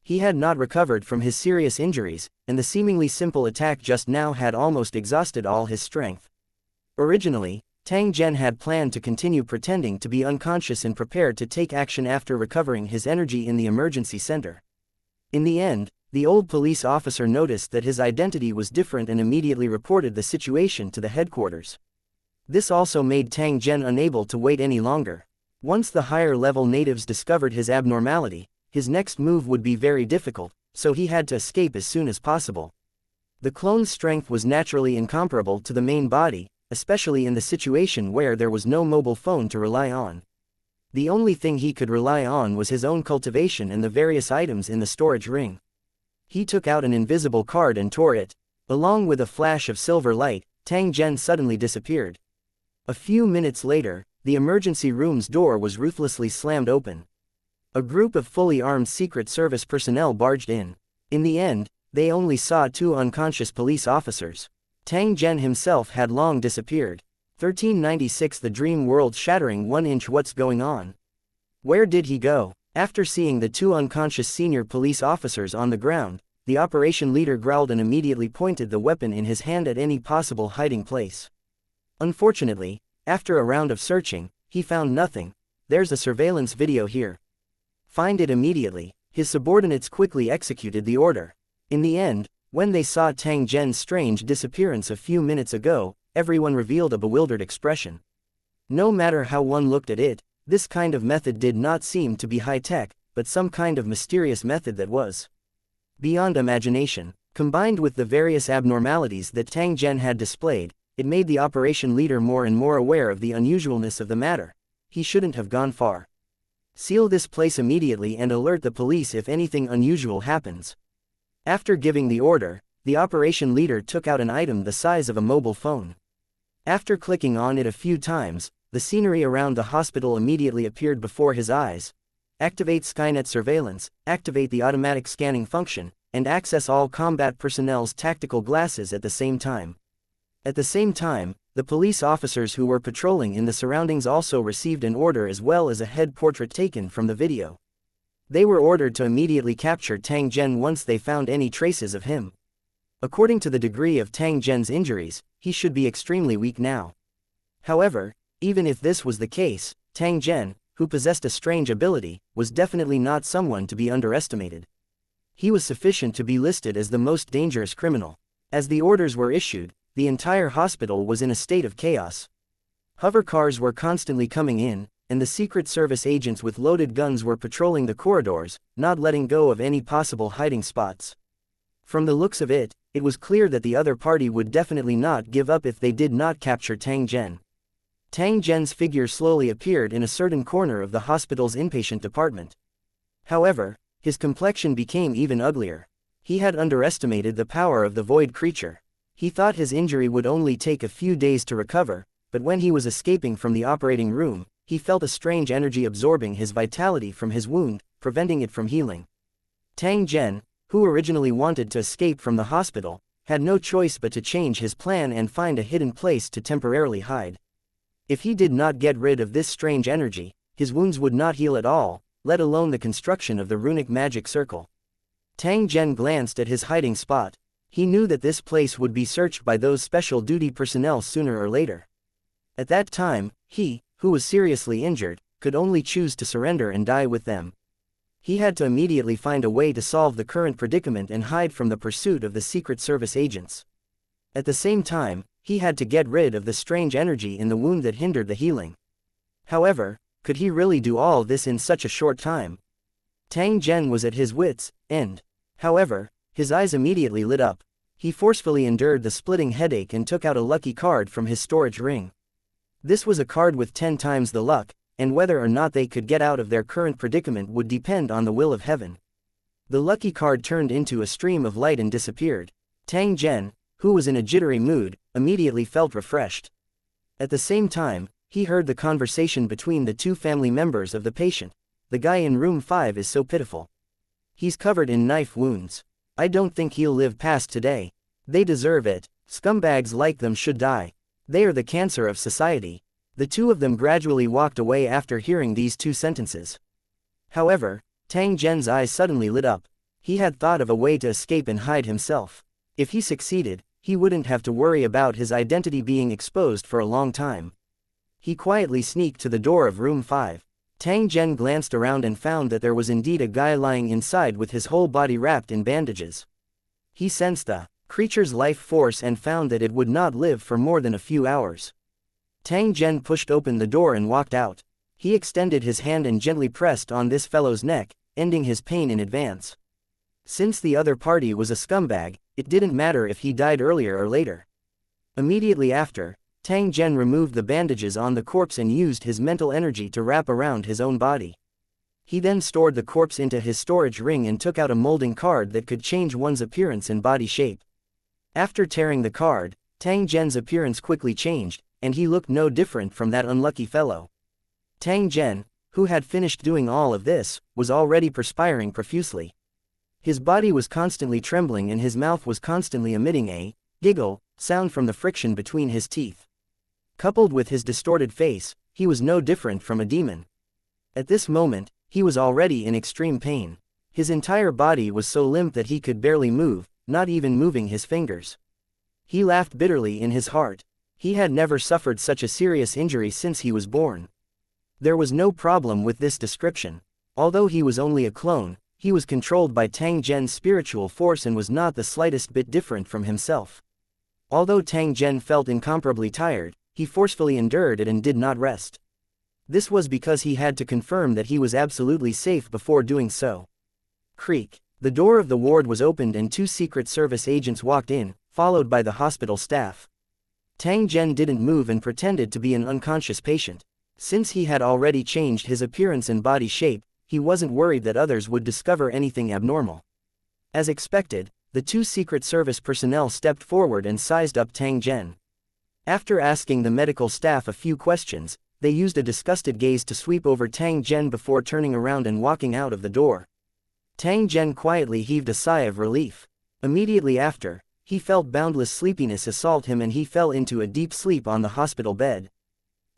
He had not recovered from his serious injuries, and the seemingly simple attack just now had almost exhausted all his strength. Originally, Tang Zhen had planned to continue pretending to be unconscious and prepared to take action after recovering his energy in the emergency center. In the end, the old police officer noticed that his identity was different and immediately reported the situation to the headquarters. This also made Tang Zhen unable to wait any longer. Once the higher-level natives discovered his abnormality, his next move would be very difficult, so he had to escape as soon as possible. The clone's strength was naturally incomparable to the main body, especially in the situation where there was no mobile phone to rely on. The only thing he could rely on was his own cultivation and the various items in the storage ring. He took out an invisible card and tore it. Along with a flash of silver light, Tang Zhen suddenly disappeared. A few minutes later, the emergency room's door was ruthlessly slammed open. A group of fully armed Secret Service personnel barged in. In the end, they only saw two unconscious police officers. Tang Zhen himself had long disappeared. 1396 The dream world shattering 1 inch. What's going on? Where did he go? After seeing the two unconscious senior police officers on the ground, the operation leader growled and immediately pointed the weapon in his hand at any possible hiding place. Unfortunately, after a round of searching, he found nothing. There's a surveillance video here. Find it immediately. His subordinates quickly executed the order. In the end, when they saw Tang Zhen's strange disappearance a few minutes ago, everyone revealed a bewildered expression. No matter how one looked at it, this kind of method did not seem to be high-tech, but some kind of mysterious method that was beyond imagination. Combined with the various abnormalities that Tang Zhen had displayed, it made the operation leader more and more aware of the unusualness of the matter. He shouldn't have gone far. Seal this place immediately and alert the police if anything unusual happens. After giving the order, the operation leader took out an item the size of a mobile phone. After clicking on it a few times, the scenery around the hospital immediately appeared before his eyes. Activate Skynet surveillance, activate the automatic scanning function, and access all combat personnel's tactical glasses at the same time. At the same time, the police officers who were patrolling in the surroundings also received an order as well as a head portrait taken from the video. They were ordered to immediately capture Tang Zhen once they found any traces of him. According to the degree of Tang Zhen's injuries, he should be extremely weak now. However, even if this was the case, Tang Zhen, who possessed a strange ability, was definitely not someone to be underestimated. He was sufficient to be listed as the most dangerous criminal. As the orders were issued, the entire hospital was in a state of chaos. Hover cars were constantly coming in, and the Secret Service agents with loaded guns were patrolling the corridors, not letting go of any possible hiding spots. From the looks of it, it was clear that the other party would definitely not give up if they did not capture Tang Zhen. Tang Zhen's figure slowly appeared in a certain corner of the hospital's inpatient department. However, his complexion became even uglier. He had underestimated the power of the void creature. He thought his injury would only take a few days to recover, but when he was escaping from the operating room, he felt a strange energy absorbing his vitality from his wound, preventing it from healing. Tang Zhen, who originally wanted to escape from the hospital, had no choice but to change his plan and find a hidden place to temporarily hide. If he did not get rid of this strange energy, his wounds would not heal at all, let alone the construction of the runic magic circle. Tang Zhen glanced at his hiding spot. He knew that this place would be searched by those special duty personnel sooner or later. At that time, he, who was seriously injured, could only choose to surrender and die with them. He had to immediately find a way to solve the current predicament and hide from the pursuit of the Secret Service agents. At the same time, he had to get rid of the strange energy in the wound that hindered the healing. However, could he really do all this in such a short time? Tang Zhen was at his wits' end. However, his eyes immediately lit up. He forcefully endured the splitting headache and took out a lucky card from his storage ring. This was a card with 10 times the luck, and whether or not they could get out of their current predicament would depend on the will of heaven. The lucky card turned into a stream of light and disappeared. Tang Zhen, who was in a jittery mood, immediately felt refreshed. At the same time, he heard the conversation between the two family members of the patient. The guy in room 5 is so pitiful. He's covered in knife wounds. I don't think he'll live past today. They deserve it. Scumbags like them should die. They are the cancer of society. The two of them gradually walked away after hearing these two sentences. However, Tang Zhen's eyes suddenly lit up. He had thought of a way to escape and hide himself. If he succeeded, he wouldn't have to worry about his identity being exposed for a long time. He quietly sneaked to the door of room 5. Tang Zhen glanced around and found that there was indeed a guy lying inside with his whole body wrapped in bandages. He sensed the creature's life force and found that it would not live for more than a few hours. Tang Zhen pushed open the door and walked out. He extended his hand and gently pressed on this fellow's neck, ending his pain in advance. Since the other party was a scumbag, it didn't matter if he died earlier or later. Immediately after, Tang Zhen removed the bandages on the corpse and used his mental energy to wrap around his own body. He then stored the corpse into his storage ring and took out a molding card that could change one's appearance and body shape. After tearing the card, Tang Zhen's appearance quickly changed, and he looked no different from that unlucky fellow. Tang Zhen, who had finished doing all of this, was already perspiring profusely. His body was constantly trembling and his mouth was constantly emitting a giggle sound from the friction between his teeth. Coupled with his distorted face, he was no different from a demon. At this moment, he was already in extreme pain. His entire body was so limp that he could barely move, not even moving his fingers. He laughed bitterly in his heart. He had never suffered such a serious injury since he was born. There was no problem with this description. Although he was only a clone, he was controlled by Tang Zhen's spiritual force and was not the slightest bit different from himself. Although Tang Zhen felt incomparably tired, he forcefully endured it and did not rest. This was because he had to confirm that he was absolutely safe before doing so. Creak. The door of the ward was opened and 2 Secret Service agents walked in, followed by the hospital staff. Tang Zhen didn't move and pretended to be an unconscious patient. Since he had already changed his appearance and body shape, he wasn't worried that others would discover anything abnormal. As expected, the 2 Secret Service personnel stepped forward and sized up Tang Zhen. After asking the medical staff a few questions, they used a disgusted gaze to sweep over Tang Zhen before turning around and walking out of the door. Tang Zhen quietly heaved a sigh of relief. Immediately after, he felt boundless sleepiness assault him and he fell into a deep sleep on the hospital bed.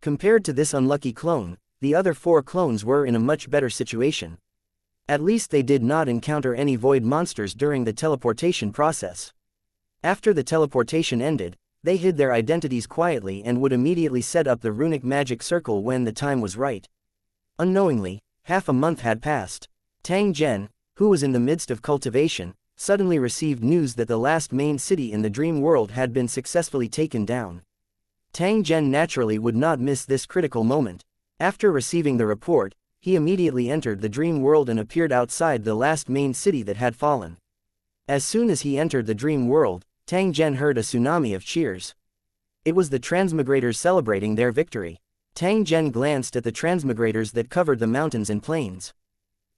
Compared to this unlucky clone, the other 4 clones were in a much better situation. At least they did not encounter any void monsters during the teleportation process. After the teleportation ended, they hid their identities quietly and would immediately set up the runic magic circle when the time was right. Unknowingly, half a month had passed. Tang Zhen, who was in the midst of cultivation, suddenly received news that the last main city in the dream world had been successfully taken down. Tang Zhen naturally would not miss this critical moment. After receiving the report, he immediately entered the dream world and appeared outside the last main city that had fallen. As soon as he entered the dream world, Tang Zhen heard a tsunami of cheers. It was the transmigrators celebrating their victory. Tang Zhen glanced at the transmigrators that covered the mountains and plains.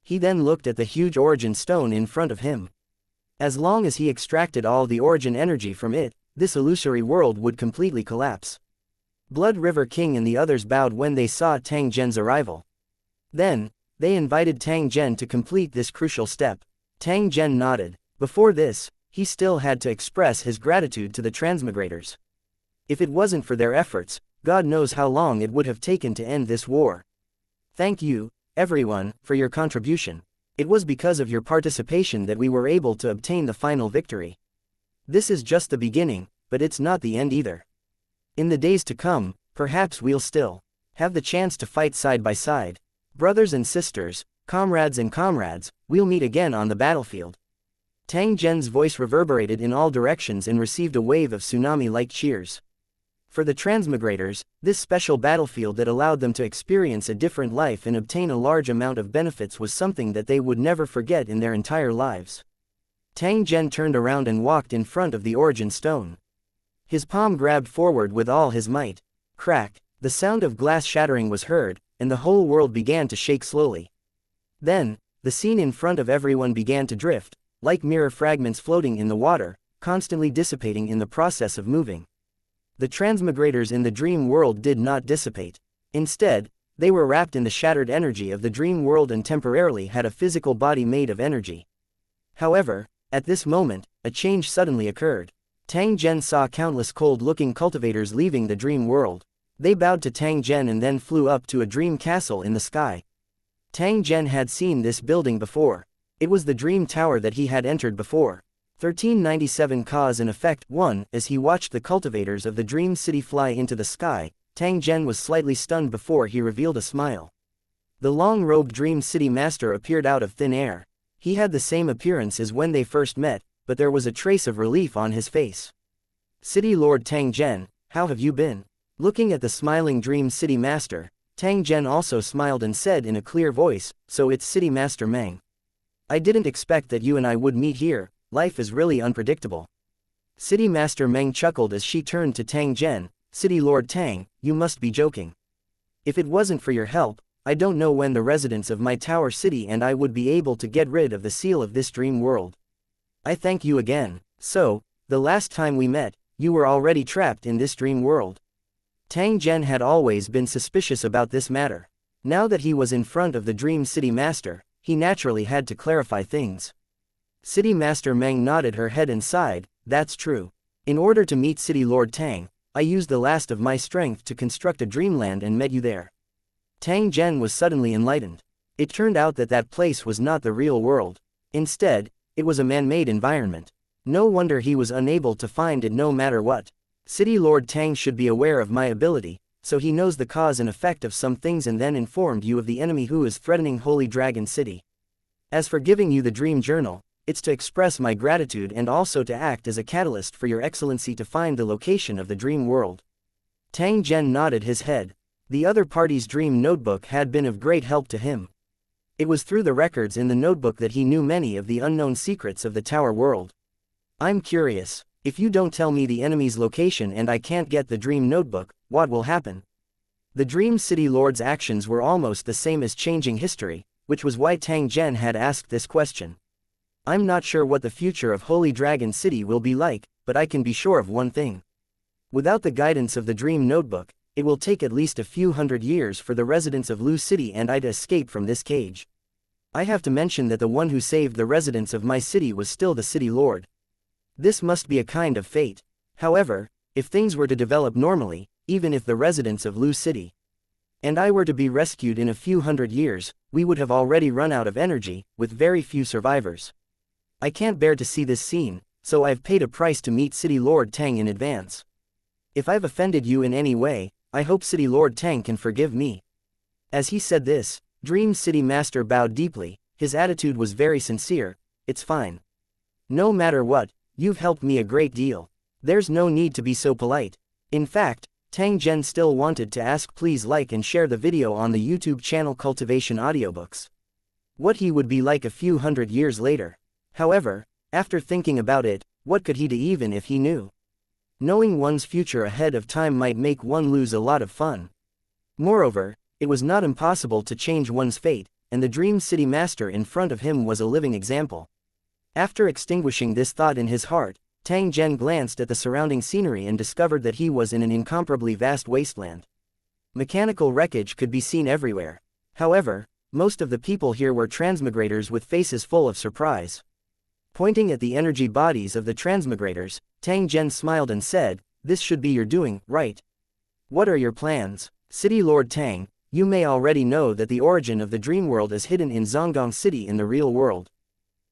He then looked at the huge origin stone in front of him. As long as he extracted all the origin energy from it, this illusory world would completely collapse. Blood River King and the others bowed when they saw Tang Zhen's arrival. Then, they invited Tang Zhen to complete this crucial step. Tang Zhen nodded. Before this, he still had to express his gratitude to the transmigrators. If it wasn't for their efforts, God knows how long it would have taken to end this war. Thank you, everyone, for your contribution. It was because of your participation that we were able to obtain the final victory. This is just the beginning, but it's not the end either. In the days to come, perhaps we'll still have the chance to fight side by side. Brothers and sisters, comrades and comrades, we'll meet again on the battlefield. Tang Zhen's voice reverberated in all directions and received a wave of tsunami-like cheers. For the transmigrators, this special battlefield that allowed them to experience a different life and obtain a large amount of benefits was something that they would never forget in their entire lives. Tang Zhen turned around and walked in front of the origin stone. His palm grabbed forward with all his might. Crack, the sound of glass shattering was heard, and the whole world began to shake slowly. Then, the scene in front of everyone began to drift, like mirror fragments floating in the water, constantly dissipating in the process of moving. The transmigrators in the dream world did not dissipate. Instead, they were wrapped in the shattered energy of the dream world and temporarily had a physical body made of energy. However, at this moment, a change suddenly occurred. Tang Zhen saw countless cold-looking cultivators leaving the dream world. They bowed to Tang Zhen and then flew up to a dream castle in the sky. Tang Zhen had seen this building before. It was the dream tower that he had entered before. 1397 Cause and Effect 1. As he watched the cultivators of the dream city fly into the sky, Tang Zhen was slightly stunned before he revealed a smile. The long-robed dream city master appeared out of thin air. He had the same appearance as when they first met, but there was a trace of relief on his face. City Lord Tang Zhen, how have you been? Looking at the smiling dream city master, Tang Zhen also smiled and said in a clear voice, so it's City Master Meng. I didn't expect that you and I would meet here. Life is really unpredictable. City Master Meng chuckled as she turned to Tang Zhen. City Lord Tang, you must be joking. If it wasn't for your help, I don't know when the residents of my tower city and I would be able to get rid of the seal of this dream world. I thank you again. So, the last time we met, you were already trapped in this dream world. Tang Zhen had always been suspicious about this matter. Now that he was in front of the Dream City Master, he naturally had to clarify things. City Master Meng nodded her head and sighed, that's true. In order to meet City Lord Tang, I used the last of my strength to construct a dreamland and met you there. Tang Zhen was suddenly enlightened. It turned out that that place was not the real world. Instead, it was a man-made environment. No wonder he was unable to find it no matter what. City Lord Tang should be aware of my ability, so he knows the cause and effect of some things and then informed you of the enemy who is threatening Holy Dragon City. As for giving you the dream journal, it's to express my gratitude and also to act as a catalyst for your excellency to find the location of the dream world. Tang Zhen nodded his head. The other party's dream notebook had been of great help to him. It was through the records in the notebook that he knew many of the unknown secrets of the Tower world. I'm curious, if you don't tell me the enemy's location and I can't get the dream notebook, what will happen? The Dream City Lord's actions were almost the same as changing history, which was why Tang Zhen had asked this question. I'm not sure what the future of Holy Dragon City will be like, but I can be sure of one thing. Without the guidance of the Dream Notebook, it will take at least a few hundred years for the residents of Lu City and I to escape from this cage. I have to mention that the one who saved the residents of my city was still the City Lord. This must be a kind of fate. However, if things were to develop normally, even if the residents of Lu City and I were to be rescued in a few hundred years, we would have already run out of energy, with very few survivors. I can't bear to see this scene, so I've paid a price to meet City Lord Tang in advance. If I've offended you in any way, I hope City Lord Tang can forgive me. As he said this, Dream City Master bowed deeply. His attitude was very sincere. It's fine. No matter what, you've helped me a great deal. There's no need to be so polite. In fact, Tang Zhen still wanted to ask, please like and share the video on the YouTube channel Cultivation Audiobooks. What he would be like a few hundred years later. However, after thinking about it, what could he do even if he knew? Knowing one's future ahead of time might make one lose a lot of fun. Moreover, it was not impossible to change one's fate, and the Dream City Master in front of him was a living example. After extinguishing this thought in his heart, Tang Zhen glanced at the surrounding scenery and discovered that he was in an incomparably vast wasteland. Mechanical wreckage could be seen everywhere. However, most of the people here were transmigrators with faces full of surprise. Pointing at the energy bodies of the transmigrators, Tang Zhen smiled and said, "This should be your doing, right? What are your plans?" City Lord Tang, you may already know that the origin of the dream world is hidden in Zhonggong City in the real world.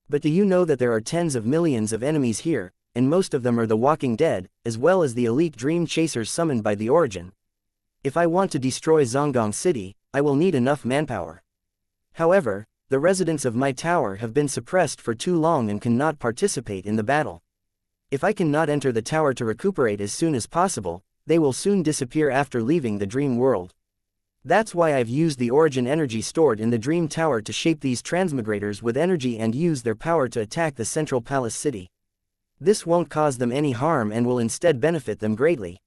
But do you know that there are tens of millions of enemies here, and most of them are the walking dead, as well as the elite dream chasers summoned by the origin? If I want to destroy Zhonggong City, I will need enough manpower. However, the residents of my tower have been suppressed for too long and cannot participate in the battle. If I cannot enter the tower to recuperate as soon as possible, they will soon disappear after leaving the dream world. That's why I've used the origin energy stored in the dream tower to shape these transmigrators with energy and use their power to attack the central palace city. This won't cause them any harm and will instead benefit them greatly.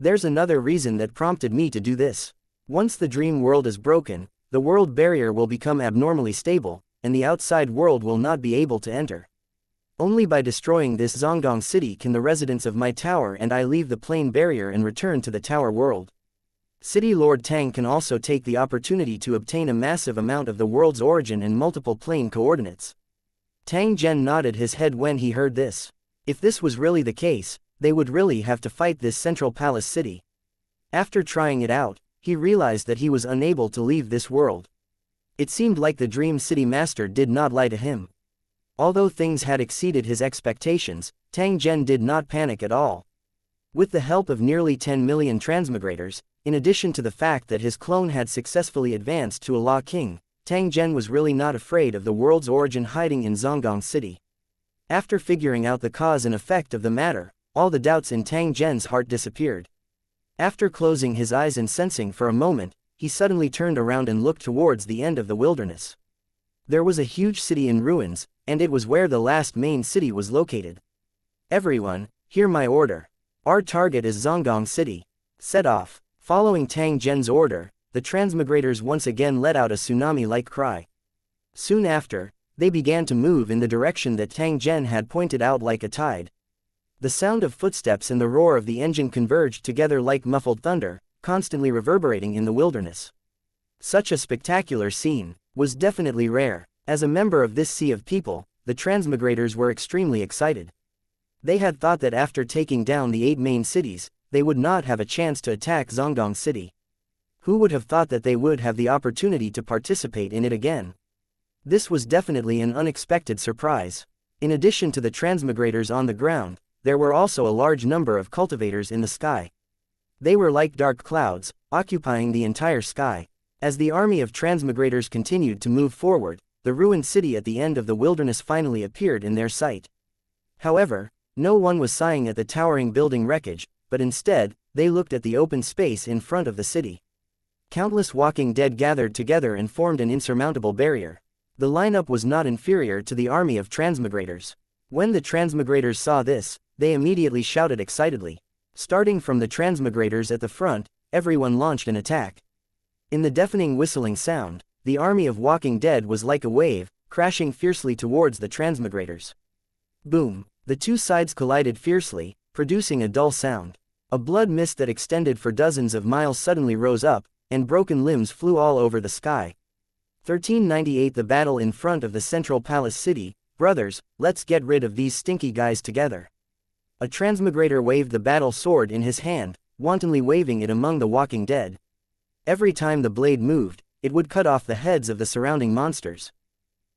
There's another reason that prompted me to do this. Once the dream world is broken, the world barrier will become abnormally stable, and the outside world will not be able to enter. Only by destroying this Zhonggong City can the residents of my tower and I leave the plane barrier and return to the tower world. City Lord Tang can also take the opportunity to obtain a massive amount of the world's origin and multiple plane coordinates. Tang Zhen nodded his head when he heard this. If this was really the case, they would really have to fight this central palace city. After trying it out, he realized that he was unable to leave this world. It seemed like the Dream City Master did not lie to him. Although things had exceeded his expectations, Tang Zhen did not panic at all. With the help of nearly 10 million transmigrators, in addition to the fact that his clone had successfully advanced to a Law King, Tang Zhen was really not afraid of the world's origin hiding in Zhonggong City. After figuring out the cause and effect of the matter, all the doubts in Tang Zhen's heart disappeared. After closing his eyes and sensing for a moment, he suddenly turned around and looked towards the end of the wilderness. There was a huge city in ruins, and it was where the last main city was located. Everyone, hear my order. Our target is Zhonggong City. Set off. Following Tang Zhen's order, the transmigrators once again let out a tsunami-like cry. Soon after, they began to move in the direction that Tang Zhen had pointed out like a tide. The sound of footsteps and the roar of the engine converged together like muffled thunder, constantly reverberating in the wilderness. Such a spectacular scene was definitely rare. As a member of this sea of people, the transmigrators were extremely excited. They had thought that after taking down the 8 main cities, they would not have a chance to attack Zhonggong City. Who would have thought that they would have the opportunity to participate in it again? This was definitely an unexpected surprise. In addition to the transmigrators on the ground, there were also a large number of cultivators in the sky. They were like dark clouds, occupying the entire sky. As the army of transmigrators continued to move forward, the ruined city at the end of the wilderness finally appeared in their sight. However, no one was sighing at the towering building wreckage, but instead, they looked at the open space in front of the city. Countless walking dead gathered together and formed an insurmountable barrier. The lineup was not inferior to the army of transmigrators. When the transmigrators saw this, they immediately shouted excitedly. Starting from the transmigrators at the front, everyone launched an attack. In the deafening whistling sound, the army of walking dead was like a wave, crashing fiercely towards the transmigrators. Boom! The two sides collided fiercely, producing a dull sound. A blood mist that extended for dozens of miles suddenly rose up, and broken limbs flew all over the sky. 1398 The battle in front of the central palace city. Brothers, let's get rid of these stinky guys together. A transmigrator waved the battle sword in his hand, wantonly waving it among the walking dead. Every time the blade moved, it would cut off the heads of the surrounding monsters.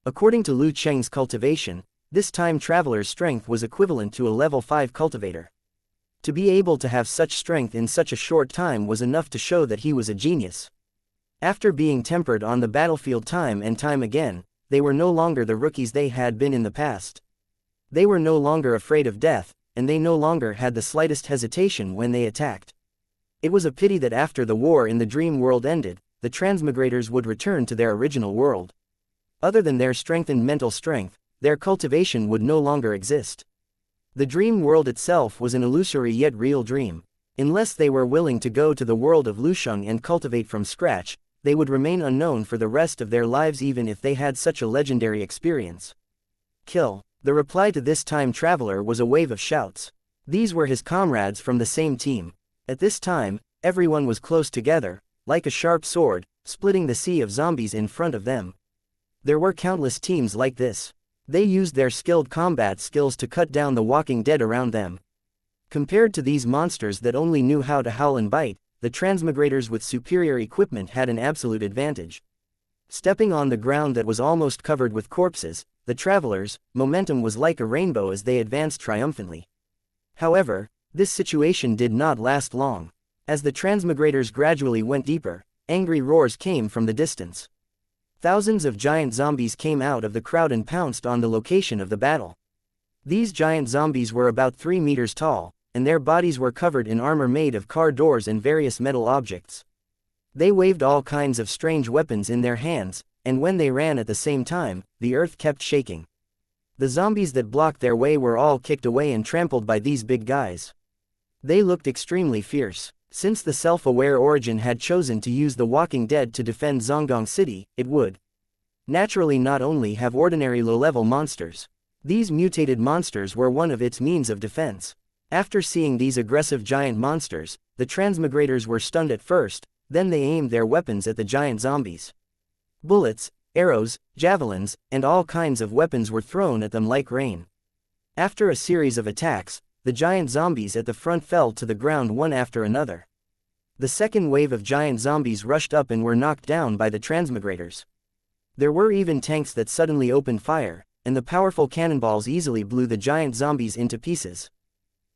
According to Lu Cheng's cultivation, this time traveler's strength was equivalent to a level 5 cultivator. To be able to have such strength in such a short time was enough to show that he was a genius. After being tempered on the battlefield time and time again, they were no longer the rookies they had been in the past. They were no longer afraid of death, and they no longer had the slightest hesitation when they attacked. It was a pity that after the war in the dream world ended, the transmigrators would return to their original world. Other than their strengthened mental strength, their cultivation would no longer exist. The dream world itself was an illusory yet real dream. Unless they were willing to go to the world of Lusheng and cultivate from scratch, they would remain unknown for the rest of their lives even if they had such a legendary experience. Kill. The reply to this time traveler was a wave of shouts. These were his comrades from the same team. At this time, everyone was close together, like a sharp sword, splitting the sea of zombies in front of them. There were countless teams like this. They used their skilled combat skills to cut down the walking dead around them. Compared to these monsters that only knew how to howl and bite, the transmigrators with superior equipment had an absolute advantage. Stepping on the ground that was almost covered with corpses, the travelers' momentum was like a rainbow as they advanced triumphantly. However, this situation did not last long. As the transmigrators gradually went deeper, angry roars came from the distance. Thousands of giant zombies came out of the crowd and pounced on the location of the battle. These giant zombies were about 3 meters tall, and their bodies were covered in armor made of car doors and various metal objects. They waved all kinds of strange weapons in their hands, and when they ran at the same time, the earth kept shaking. The zombies that blocked their way were all kicked away and trampled by these big guys. They looked extremely fierce. Since the self-aware Origin had chosen to use the Walking Dead to defend Zhonggong City, it would naturally not only have ordinary low-level monsters. These mutated monsters were one of its means of defense. After seeing these aggressive giant monsters, the transmigrators were stunned at first, then they aimed their weapons at the giant zombies. Bullets, arrows, javelins, and all kinds of weapons were thrown at them like rain. After a series of attacks, the giant zombies at the front fell to the ground one after another. The second wave of giant zombies rushed up and were knocked down by the transmigrators. There were even tanks that suddenly opened fire, and the powerful cannonballs easily blew the giant zombies into pieces.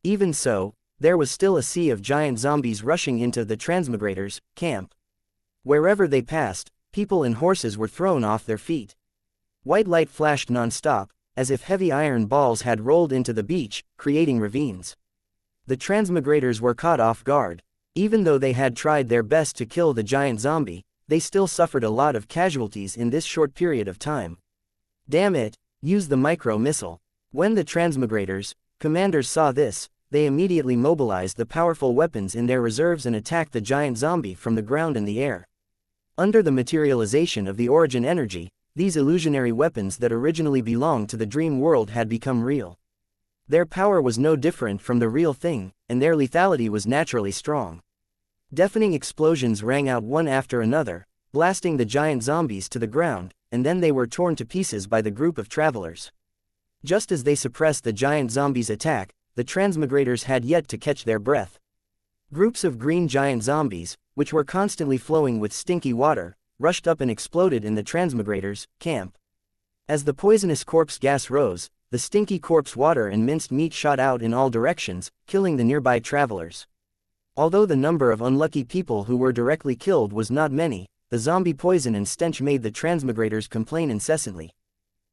Even so, there was still a sea of giant zombies rushing into the transmigrators' camp. Wherever they passed, people and horses were thrown off their feet. White light flashed non-stop, as if heavy iron balls had rolled into the beach, creating ravines. The transmigrators were caught off guard. Even though they had tried their best to kill the giant zombie, they still suffered a lot of casualties in this short period of time. Damn it, use the micro-missile. When the transmigrators' commanders saw this, they immediately mobilized the powerful weapons in their reserves and attacked the giant zombie from the ground and the air. Under the materialization of the Origin energy, these illusionary weapons that originally belonged to the dream world had become real. Their power was no different from the real thing, and their lethality was naturally strong. Deafening explosions rang out one after another, blasting the giant zombies to the ground, and then they were torn to pieces by the group of travelers. Just as they suppressed the giant zombies' attack, the transmigrators had yet to catch their breath. Groups of green giant zombies, which were constantly flowing with stinky water, rushed up and exploded in the transmigrators' camp. As the poisonous corpse gas rose, the stinky corpse water and minced meat shot out in all directions, killing the nearby travelers. Although the number of unlucky people who were directly killed was not many, the zombie poison and stench made the transmigrators complain incessantly.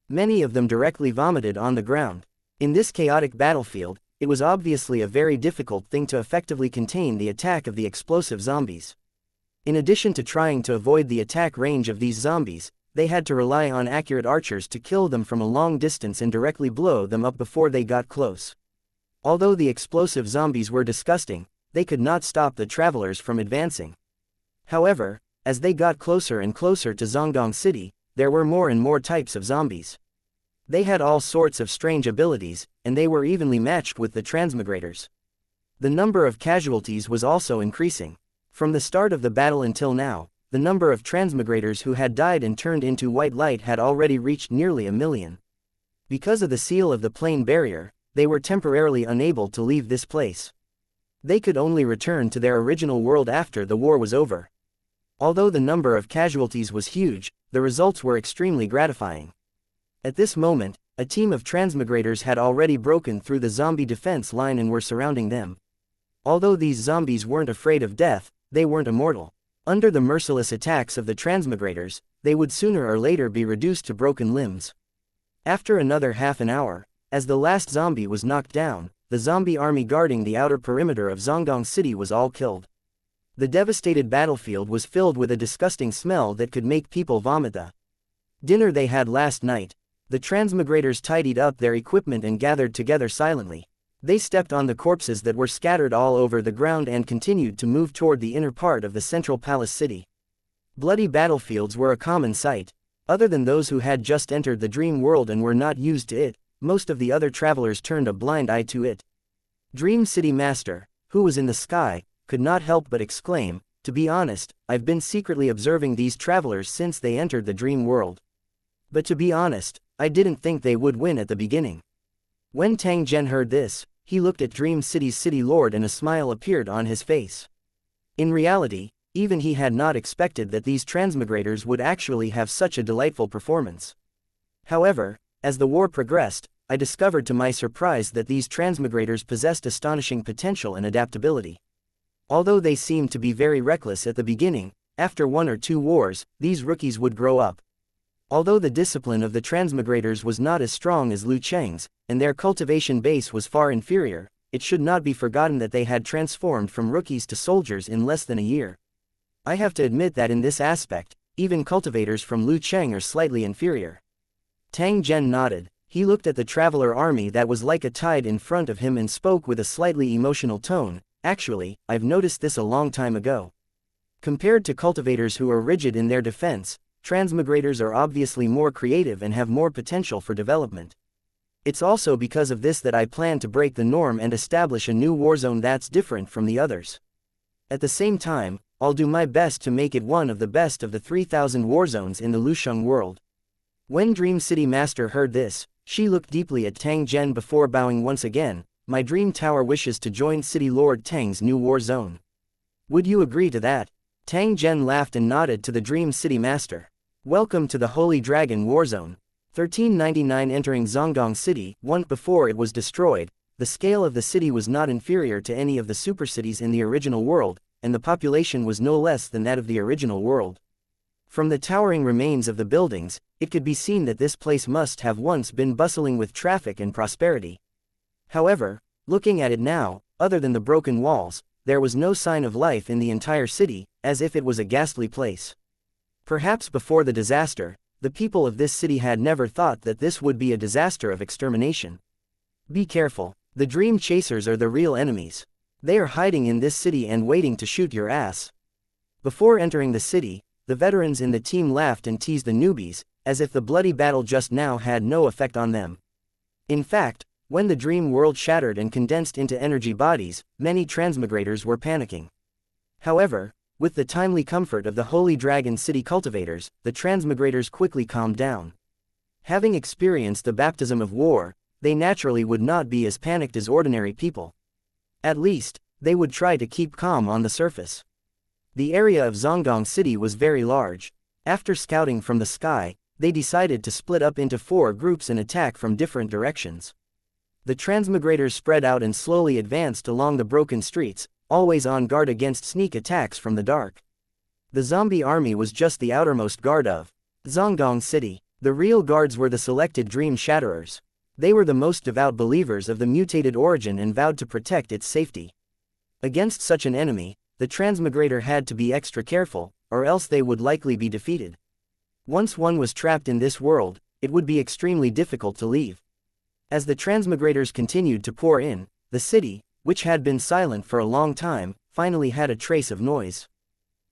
Many of them directly vomited on the ground. In this chaotic battlefield, it was obviously a very difficult thing to effectively contain the attack of the explosive zombies. In addition to trying to avoid the attack range of these zombies, they had to rely on accurate archers to kill them from a long distance and directly blow them up before they got close. Although the explosive zombies were disgusting, they could not stop the travelers from advancing. However, as they got closer and closer to Zongdong City, there were more and more types of zombies. They had all sorts of strange abilities, and they were evenly matched with the transmigrators. The number of casualties was also increasing. From the start of the battle until now, the number of transmigrators who had died and turned into white light had already reached nearly 1 million. Because of the seal of the plane barrier, they were temporarily unable to leave this place. They could only return to their original world after the war was over. Although the number of casualties was huge, the results were extremely gratifying. At this moment, a team of transmigrators had already broken through the zombie defense line and were surrounding them. Although these zombies weren't afraid of death, they weren't immortal. Under the merciless attacks of the transmigrators, they would sooner or later be reduced to broken limbs. After another half an hour, as the last zombie was knocked down, the zombie army guarding the outer perimeter of Zongdong City was all killed. The devastated battlefield was filled with a disgusting smell that could make people vomit. The dinner they had last night. The transmigrators tidied up their equipment and gathered together silently. They stepped on the corpses that were scattered all over the ground and continued to move toward the inner part of the central palace city. Bloody battlefields were a common sight. Other than those who had just entered the dream world and were not used to it, most of the other travelers turned a blind eye to it. Dream City Master, who was in the sky, could not help but exclaim, "To be honest, I've been secretly observing these travelers since they entered the dream world. But to be honest, I didn't think they would win at the beginning." When Tang Zhen heard this, he looked at Dream City's city lord and a smile appeared on his face. In reality, even he had not expected that these transmigrators would actually have such a delightful performance. However, as the war progressed, I discovered to my surprise that these transmigrators possessed astonishing potential and adaptability. Although they seemed to be very reckless at the beginning, after 1 or 2 wars, these rookies would grow up. Although the discipline of the transmigrators was not as strong as Liu Cheng's, and their cultivation base was far inferior, it should not be forgotten that they had transformed from rookies to soldiers in less than a year. I have to admit that in this aspect, even cultivators from Liu Cheng are slightly inferior. Tang Zhen nodded. He looked at the traveler army that was like a tide in front of him and spoke with a slightly emotional tone. "Actually, I've noticed this a long time ago. Compared to cultivators who are rigid in their defense, transmigrators are obviously more creative and have more potential for development. It's also because of this that I plan to break the norm and establish a new warzone that's different from the others. At the same time, I'll do my best to make it one of the best of the 3,000 warzones in the Lusheng world." When Dream City Master heard this, she looked deeply at Tang Zhen before bowing once again. "My dream tower wishes to join City Lord Tang's new war zone. Would you agree to that?" Tang Zhen laughed and nodded to the Dream City Master. "Welcome to the Holy Dragon Warzone. 1399 entering Zongdong City. Once before it was destroyed, the scale of the city was not inferior to any of the supercities in the original world, and the population was no less than that of the original world. From the towering remains of the buildings, it could be seen that this place must have once been bustling with traffic and prosperity. However, looking at it now, other than the broken walls, there was no sign of life in the entire city, as if it was a ghastly place. Perhaps before the disaster, the people of this city had never thought that this would be a disaster of extermination. Be careful, the dream chasers are the real enemies. They are hiding in this city and waiting to shoot your ass." Before entering the city, the veterans in the team laughed and teased the newbies, as if the bloody battle just now had no effect on them. In fact, when the dream world shattered and condensed into energy bodies, many transmigrators were panicking. However, with the timely comfort of the Holy Dragon City cultivators, the transmigrators quickly calmed down. Having experienced the baptism of war, they naturally would not be as panicked as ordinary people. At least, they would try to keep calm on the surface. The area of Zongdong City was very large. After scouting from the sky, they decided to split up into 4 groups and attack from different directions. The transmigrators spread out and slowly advanced along the broken streets, always on guard against sneak attacks from the dark. The zombie army was just the outermost guard of Zongdong City. The real guards were the selected dream shatterers. They were the most devout believers of the mutated origin and vowed to protect its safety. Against such an enemy, the transmigrator had to be extra careful, or else they would likely be defeated. Once one was trapped in this world, it would be extremely difficult to leave. As the transmigrators continued to pour in, the city, which had been silent for a long time, finally had a trace of noise.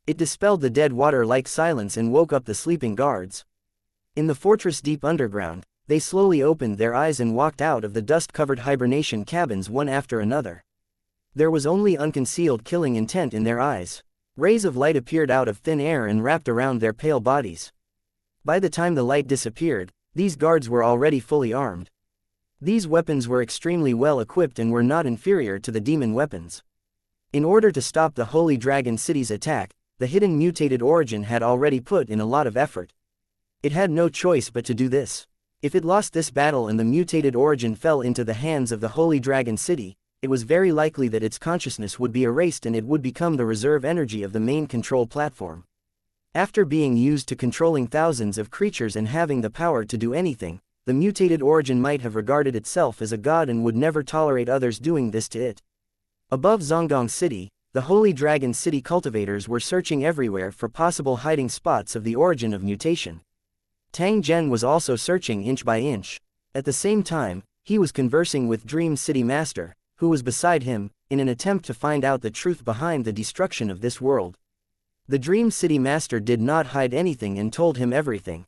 It dispelled the dead water-like silence and woke up the sleeping guards. In the fortress deep underground, they slowly opened their eyes and walked out of the dust-covered hibernation cabins one after another. There was only unconcealed killing intent in their eyes. Rays of light appeared out of thin air and wrapped around their pale bodies. By the time the light disappeared, these guards were already fully armed. These weapons were extremely well equipped and were not inferior to the demon weapons. In order to stop the Holy Dragon City's attack, the hidden mutated origin had already put in a lot of effort. It had no choice but to do this. If it lost this battle and the mutated origin fell into the hands of the Holy Dragon City, it was very likely that its consciousness would be erased and it would become the reserve energy of the main control platform. After being used to controlling thousands of creatures and having the power to do anything, the mutated origin might have regarded itself as a god and would never tolerate others doing this to it. Above Zongdong City, the Holy Dragon City cultivators were searching everywhere for possible hiding spots of the origin of mutation. Tang Zhen was also searching inch by inch. At the same time, he was conversing with Dream City Master, who was beside him, in an attempt to find out the truth behind the destruction of this world. The Dream City Master did not hide anything and told him everything.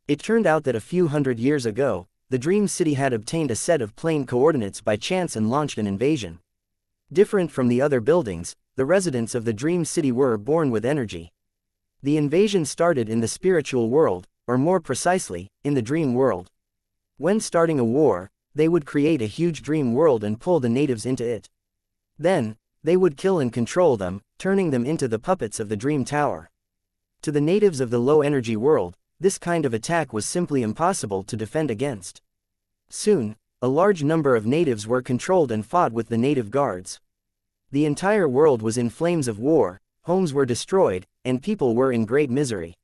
It turned out that a few hundred years ago, the Dream City had obtained a set of plane coordinates by chance and launched an invasion. Different from the other buildings, the residents of the Dream City were born with energy. The invasion started in the spiritual world, or more precisely, in the dream world. When starting a war, they would create a huge dream world and pull the natives into it. Then, they would kill and control them, turning them into the puppets of the dream tower. To the natives of the low-energy world, this kind of attack was simply impossible to defend against. Soon, a large number of natives were controlled and fought with the native guards. The entire world was in flames of war, homes were destroyed, and people were in great misery.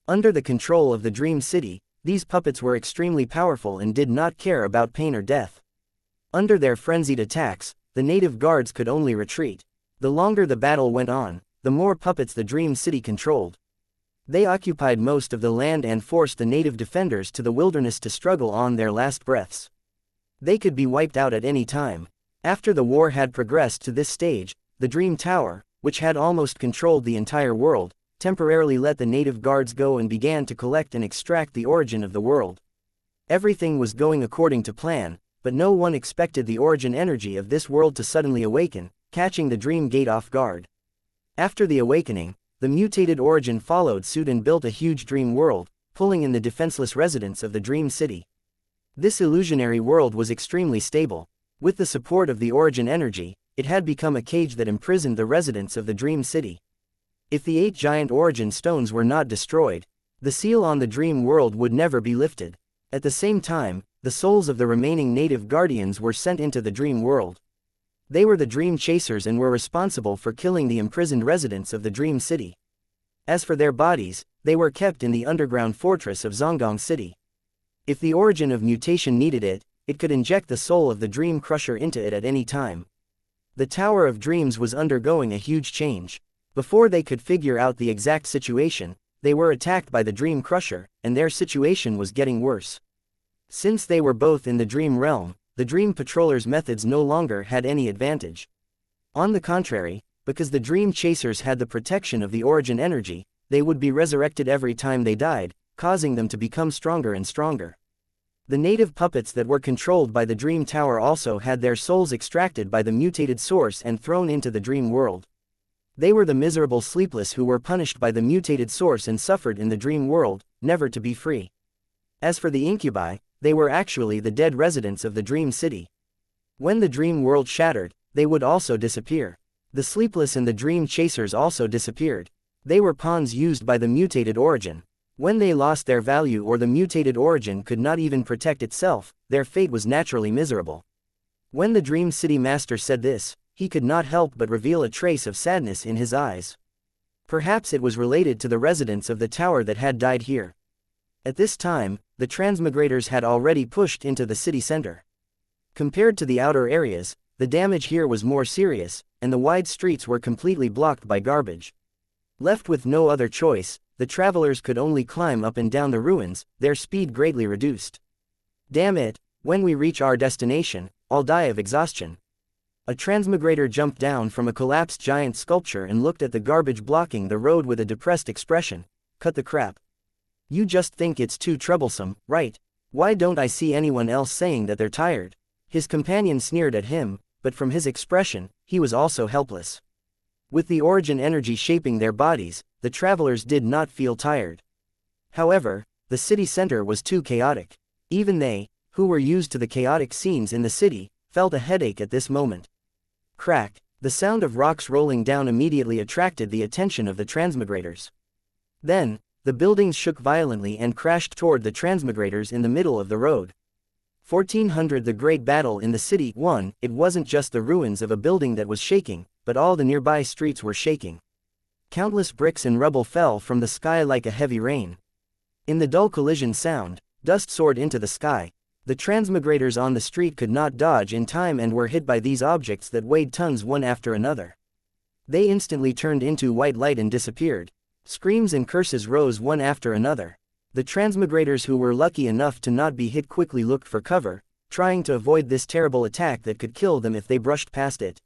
Under the control of the Dream City, these puppets were extremely powerful and did not care about pain or death. Under their frenzied attacks, the native guards could only retreat. The longer the battle went on, the more puppets the Dream City controlled. They occupied most of the land and forced the native defenders to the wilderness to struggle on their last breaths. They could be wiped out at any time. After the war had progressed to this stage, the Dream Tower, which had almost controlled the entire world, temporarily let the native guards go and began to collect and extract the origin of the world. Everything was going according to plan, but no one expected the origin energy of this world to suddenly awaken, catching the Dream Gate off guard. After the awakening, the mutated origin followed suit and built a huge dream world, pulling in the defenseless residents of the Dream City. This illusionary world was extremely stable. With the support of the origin energy, it had become a cage that imprisoned the residents of the Dream City. If the 8 giant origin stones were not destroyed, the seal on the dream world would never be lifted. At the same time, the souls of the remaining native guardians were sent into the dream world. They were the dream chasers and were responsible for killing the imprisoned residents of the Dream City. As for their bodies, they were kept in the underground fortress of Zongdong City. If the origin of mutation needed it, it could inject the soul of the Dream Crusher into it at any time. The Tower of Dreams was undergoing a huge change. Before they could figure out the exact situation, they were attacked by the Dream Crusher, and their situation was getting worse. Since they were both in the dream realm, the Dream Patroller's methods no longer had any advantage. On the contrary, because the Dream Chasers had the protection of the origin energy, they would be resurrected every time they died, causing them to become stronger and stronger. The native puppets that were controlled by the Dream Tower also had their souls extracted by the mutated source and thrown into the dream world. They were the miserable sleepless who were punished by the mutated source and suffered in the dream world, never to be free. As for the incubi, they were actually the dead residents of the Dream City. When the dream world shattered, they would also disappear. The sleepless and the dream chasers also disappeared. They were pawns used by the mutated origin. When they lost their value or the mutated origin could not even protect itself, their fate was naturally miserable. When the Dream City Master said this, he could not help but reveal a trace of sadness in his eyes. Perhaps it was related to the residents of the tower that had died here. At this time, the transmigrators had already pushed into the city center. Compared to the outer areas, the damage here was more serious, and the wide streets were completely blocked by garbage. Left with no other choice, the travelers could only climb up and down the ruins, their speed greatly reduced. Damn it, when we reach our destination, I'll die of exhaustion. A transmigrator jumped down from a collapsed giant sculpture and looked at the garbage blocking the road with a depressed expression. Cut the crap. You just think it's too troublesome, right? Why don't I see anyone else saying that they're tired? His companion sneered at him, but from his expression, he was also helpless. With the origin energy shaping their bodies, the travelers did not feel tired. However, the city center was too chaotic. Even they, who were used to the chaotic scenes in the city, felt a headache at this moment. Crack, the sound of rocks rolling down immediately attracted the attention of the transmigrators. Then, the buildings shook violently and crashed toward the transmigrators in the middle of the road. 1400 The Great Battle in the City 1. It wasn't just the ruins of a building that was shaking, but all the nearby streets were shaking. Countless bricks and rubble fell from the sky like a heavy rain. In the dull collision sound, dust soared into the sky. The transmigrators on the street could not dodge in time and were hit by these objects that weighed tons one after another. They instantly turned into white light and disappeared. Screams and curses rose one after another. The transmigrators who were lucky enough to not be hit quickly looked for cover, trying to avoid this terrible attack that could kill them if they brushed past it.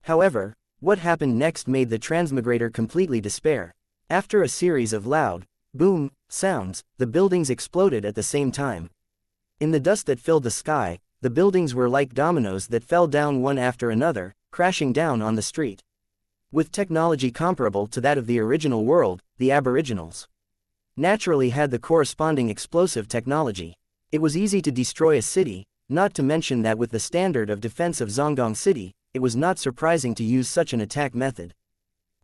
However, what happened next made the transmigrator completely despair. After a series of loud, boom, sounds, the buildings exploded at the same time. In the dust that filled the sky, the buildings were like dominoes that fell down one after another, crashing down on the street. With technology comparable to that of the original world, the Aboriginals naturally had the corresponding explosive technology. It was easy to destroy a city, not to mention that with the standard of defense of Zongong City, it was not surprising to use such an attack method.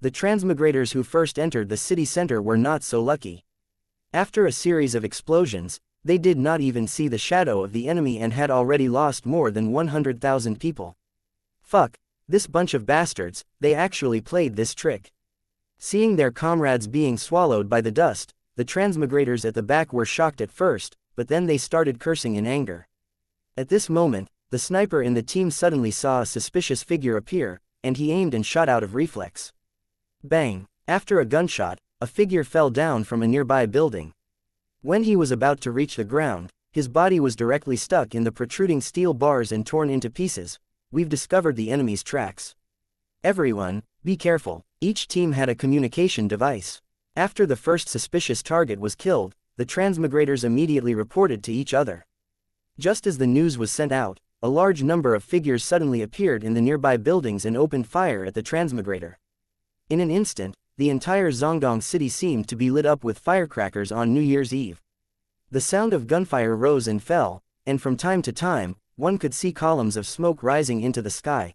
The transmigrators who first entered the city center were not so lucky. After a series of explosions, they did not even see the shadow of the enemy and had already lost more than 100,000 people. Fuck, this bunch of bastards, they actually played this trick. Seeing their comrades being swallowed by the dust, the transmigrators at the back were shocked at first, but then they started cursing in anger. At this moment, the sniper in the team suddenly saw a suspicious figure appear, and he aimed and shot out of reflex. Bang! After a gunshot, a figure fell down from a nearby building. When he was about to reach the ground, his body was directly stuck in the protruding steel bars and torn into pieces. We've discovered the enemy's tracks. Everyone, be careful. Each team had a communication device. After the first suspicious target was killed, the transmigrators immediately reported to each other. Just as the news was sent out, a large number of figures suddenly appeared in the nearby buildings and opened fire at the transmigrator. In an instant, the entire Zongong city seemed to be lit up with firecrackers on New Year's Eve. The sound of gunfire rose and fell, and from time to time, one could see columns of smoke rising into the sky.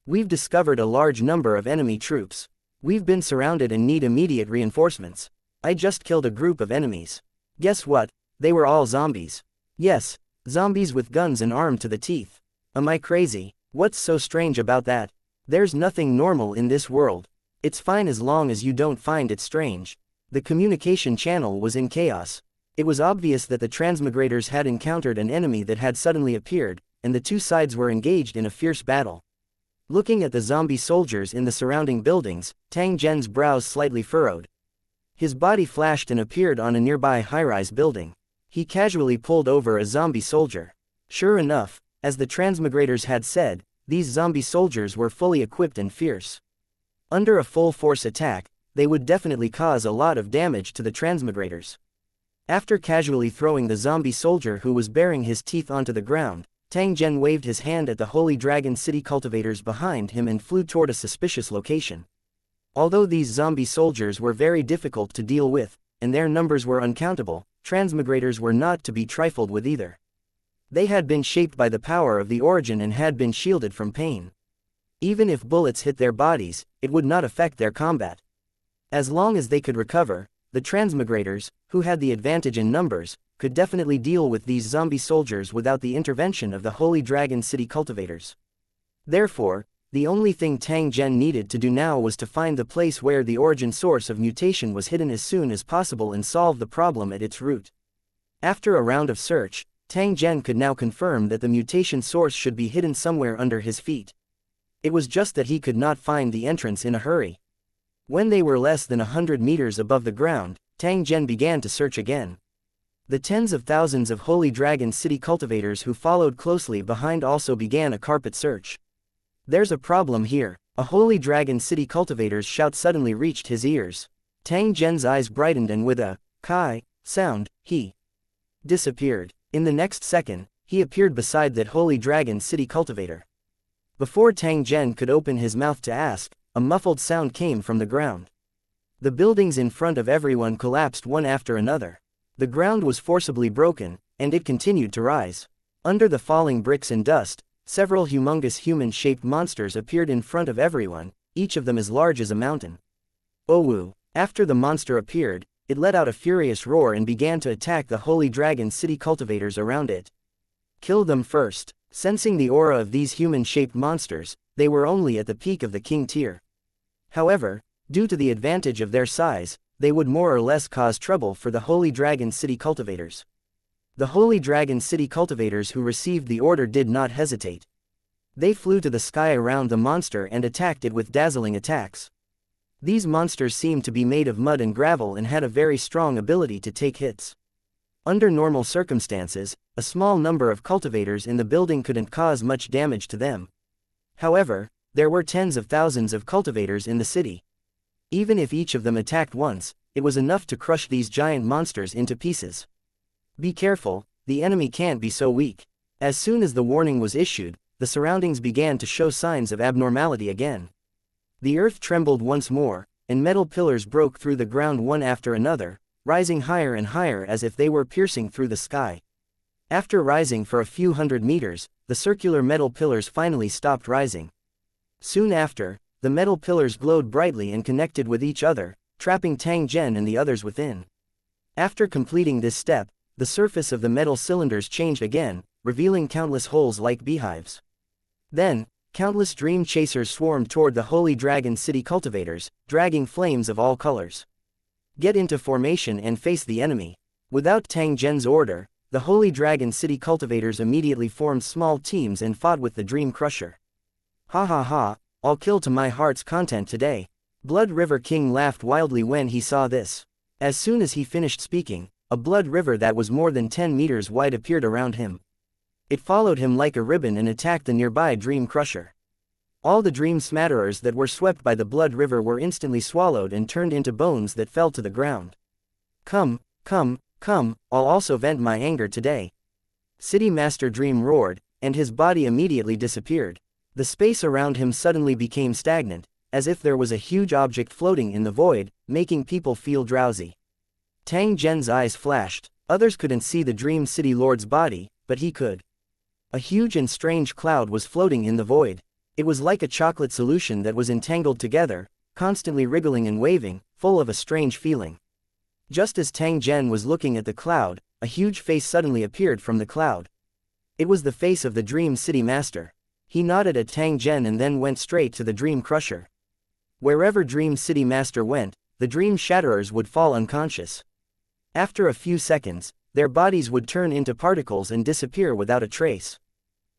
We've discovered a large number of enemy troops. We've been surrounded and need immediate reinforcements. I just killed a group of enemies. Guess what? They were all zombies. Yes, zombies with guns and armed to the teeth. Am I crazy? What's so strange about that? There's nothing normal in this world. It's fine as long as you don't find it strange. The communication channel was in chaos. It was obvious that the transmigrators had encountered an enemy that had suddenly appeared, and the two sides were engaged in a fierce battle. Looking at the zombie soldiers in the surrounding buildings, Tang Zhen's brows slightly furrowed. His body flashed and appeared on a nearby high-rise building. He casually pulled over a zombie soldier. Sure enough, as the transmigrators had said, these zombie soldiers were fully equipped and fierce. Under a full-force attack, they would definitely cause a lot of damage to the transmigrators. After casually throwing the zombie soldier who was baring his teeth onto the ground, Tang Zhen waved his hand at the Holy Dragon City cultivators behind him and flew toward a suspicious location. Although these zombie soldiers were very difficult to deal with, and their numbers were uncountable, transmigrators were not to be trifled with either. They had been shaped by the power of the origin and had been shielded from pain. Even if bullets hit their bodies, it would not affect their combat. As long as they could recover, the transmigrators, who had the advantage in numbers, could definitely deal with these zombie soldiers without the intervention of the Holy Dragon City cultivators. Therefore, the only thing Tang Zhen needed to do now was to find the place where the origin source of mutation was hidden as soon as possible and solve the problem at its root. After a round of search, Tang Zhen could now confirm that the mutation source should be hidden somewhere under his feet. It was just that he could not find the entrance in a hurry. When they were less than 100 meters above the ground, Tang Zhen began to search again. The tens of thousands of Holy Dragon City cultivators who followed closely behind also began a carpet search. "There's a problem here," a Holy Dragon City cultivator's shout suddenly reached his ears. Tang Zhen's eyes brightened and with a "kai" sound, he disappeared. In the next second, he appeared beside that Holy Dragon City cultivator. Before Tang Zhen could open his mouth to ask, a muffled sound came from the ground. The buildings in front of everyone collapsed one after another. The ground was forcibly broken, and it continued to rise. Under the falling bricks and dust, several humongous human-shaped monsters appeared in front of everyone, each of them as large as a mountain. Owu. After the monster appeared, it let out a furious roar and began to attack the Holy Dragon City cultivators around it. Kill them first. Sensing the aura of these human-shaped monsters, they were only at the peak of the king tier. However, due to the advantage of their size, they would more or less cause trouble for the Holy Dragon City cultivators. The Holy Dragon City cultivators who received the order did not hesitate. They flew to the sky around the monster and attacked it with dazzling attacks. These monsters seemed to be made of mud and gravel and had a very strong ability to take hits. Under normal circumstances, a small number of cultivators in the building couldn't cause much damage to them. However, there were tens of thousands of cultivators in the city. Even if each of them attacked once, it was enough to crush these giant monsters into pieces. Be careful, the enemy can't be so weak. As soon as the warning was issued, the surroundings began to show signs of abnormality again. The earth trembled once more, and metal pillars broke through the ground one after another, rising higher and higher as if they were piercing through the sky. After rising for a few hundred meters, the circular metal pillars finally stopped rising. Soon after, the metal pillars glowed brightly and connected with each other, trapping Tang Zhen and the others within. After completing this step, the surface of the metal cylinders changed again, revealing countless holes like beehives. Then, countless dream chasers swarmed toward the Holy Dragon City cultivators, dragging flames of all colors. Get into formation and face the enemy. Without Tang Zhen's order, the Holy Dragon City cultivators immediately formed small teams and fought with the Dream Crusher. Ha ha ha, I'll kill to my heart's content today. Blood River King laughed wildly when he saw this. As soon as he finished speaking, a blood river that was more than 10 meters wide appeared around him. It followed him like a ribbon and attacked the nearby Dream Crusher. All the dream smatterers that were swept by the blood river were instantly swallowed and turned into bones that fell to the ground. Come, I'll also vent my anger today. City Master Dream roared, and his body immediately disappeared. The space around him suddenly became stagnant, as if there was a huge object floating in the void, making people feel drowsy. Tang Zhen's eyes flashed. Others couldn't see the Dream City Lord's body, but he could. A huge and strange cloud was floating in the void. It was like a chocolate solution that was entangled together, constantly wriggling and waving, full of a strange feeling. Just as Tang Zhen was looking at the cloud, a huge face suddenly appeared from the cloud. It was the face of the Dream City Master. He nodded at Tang Zhen and then went straight to the Dream Crusher. Wherever Dream City Master went, the Dream Shatterers would fall unconscious. After a few seconds, their bodies would turn into particles and disappear without a trace.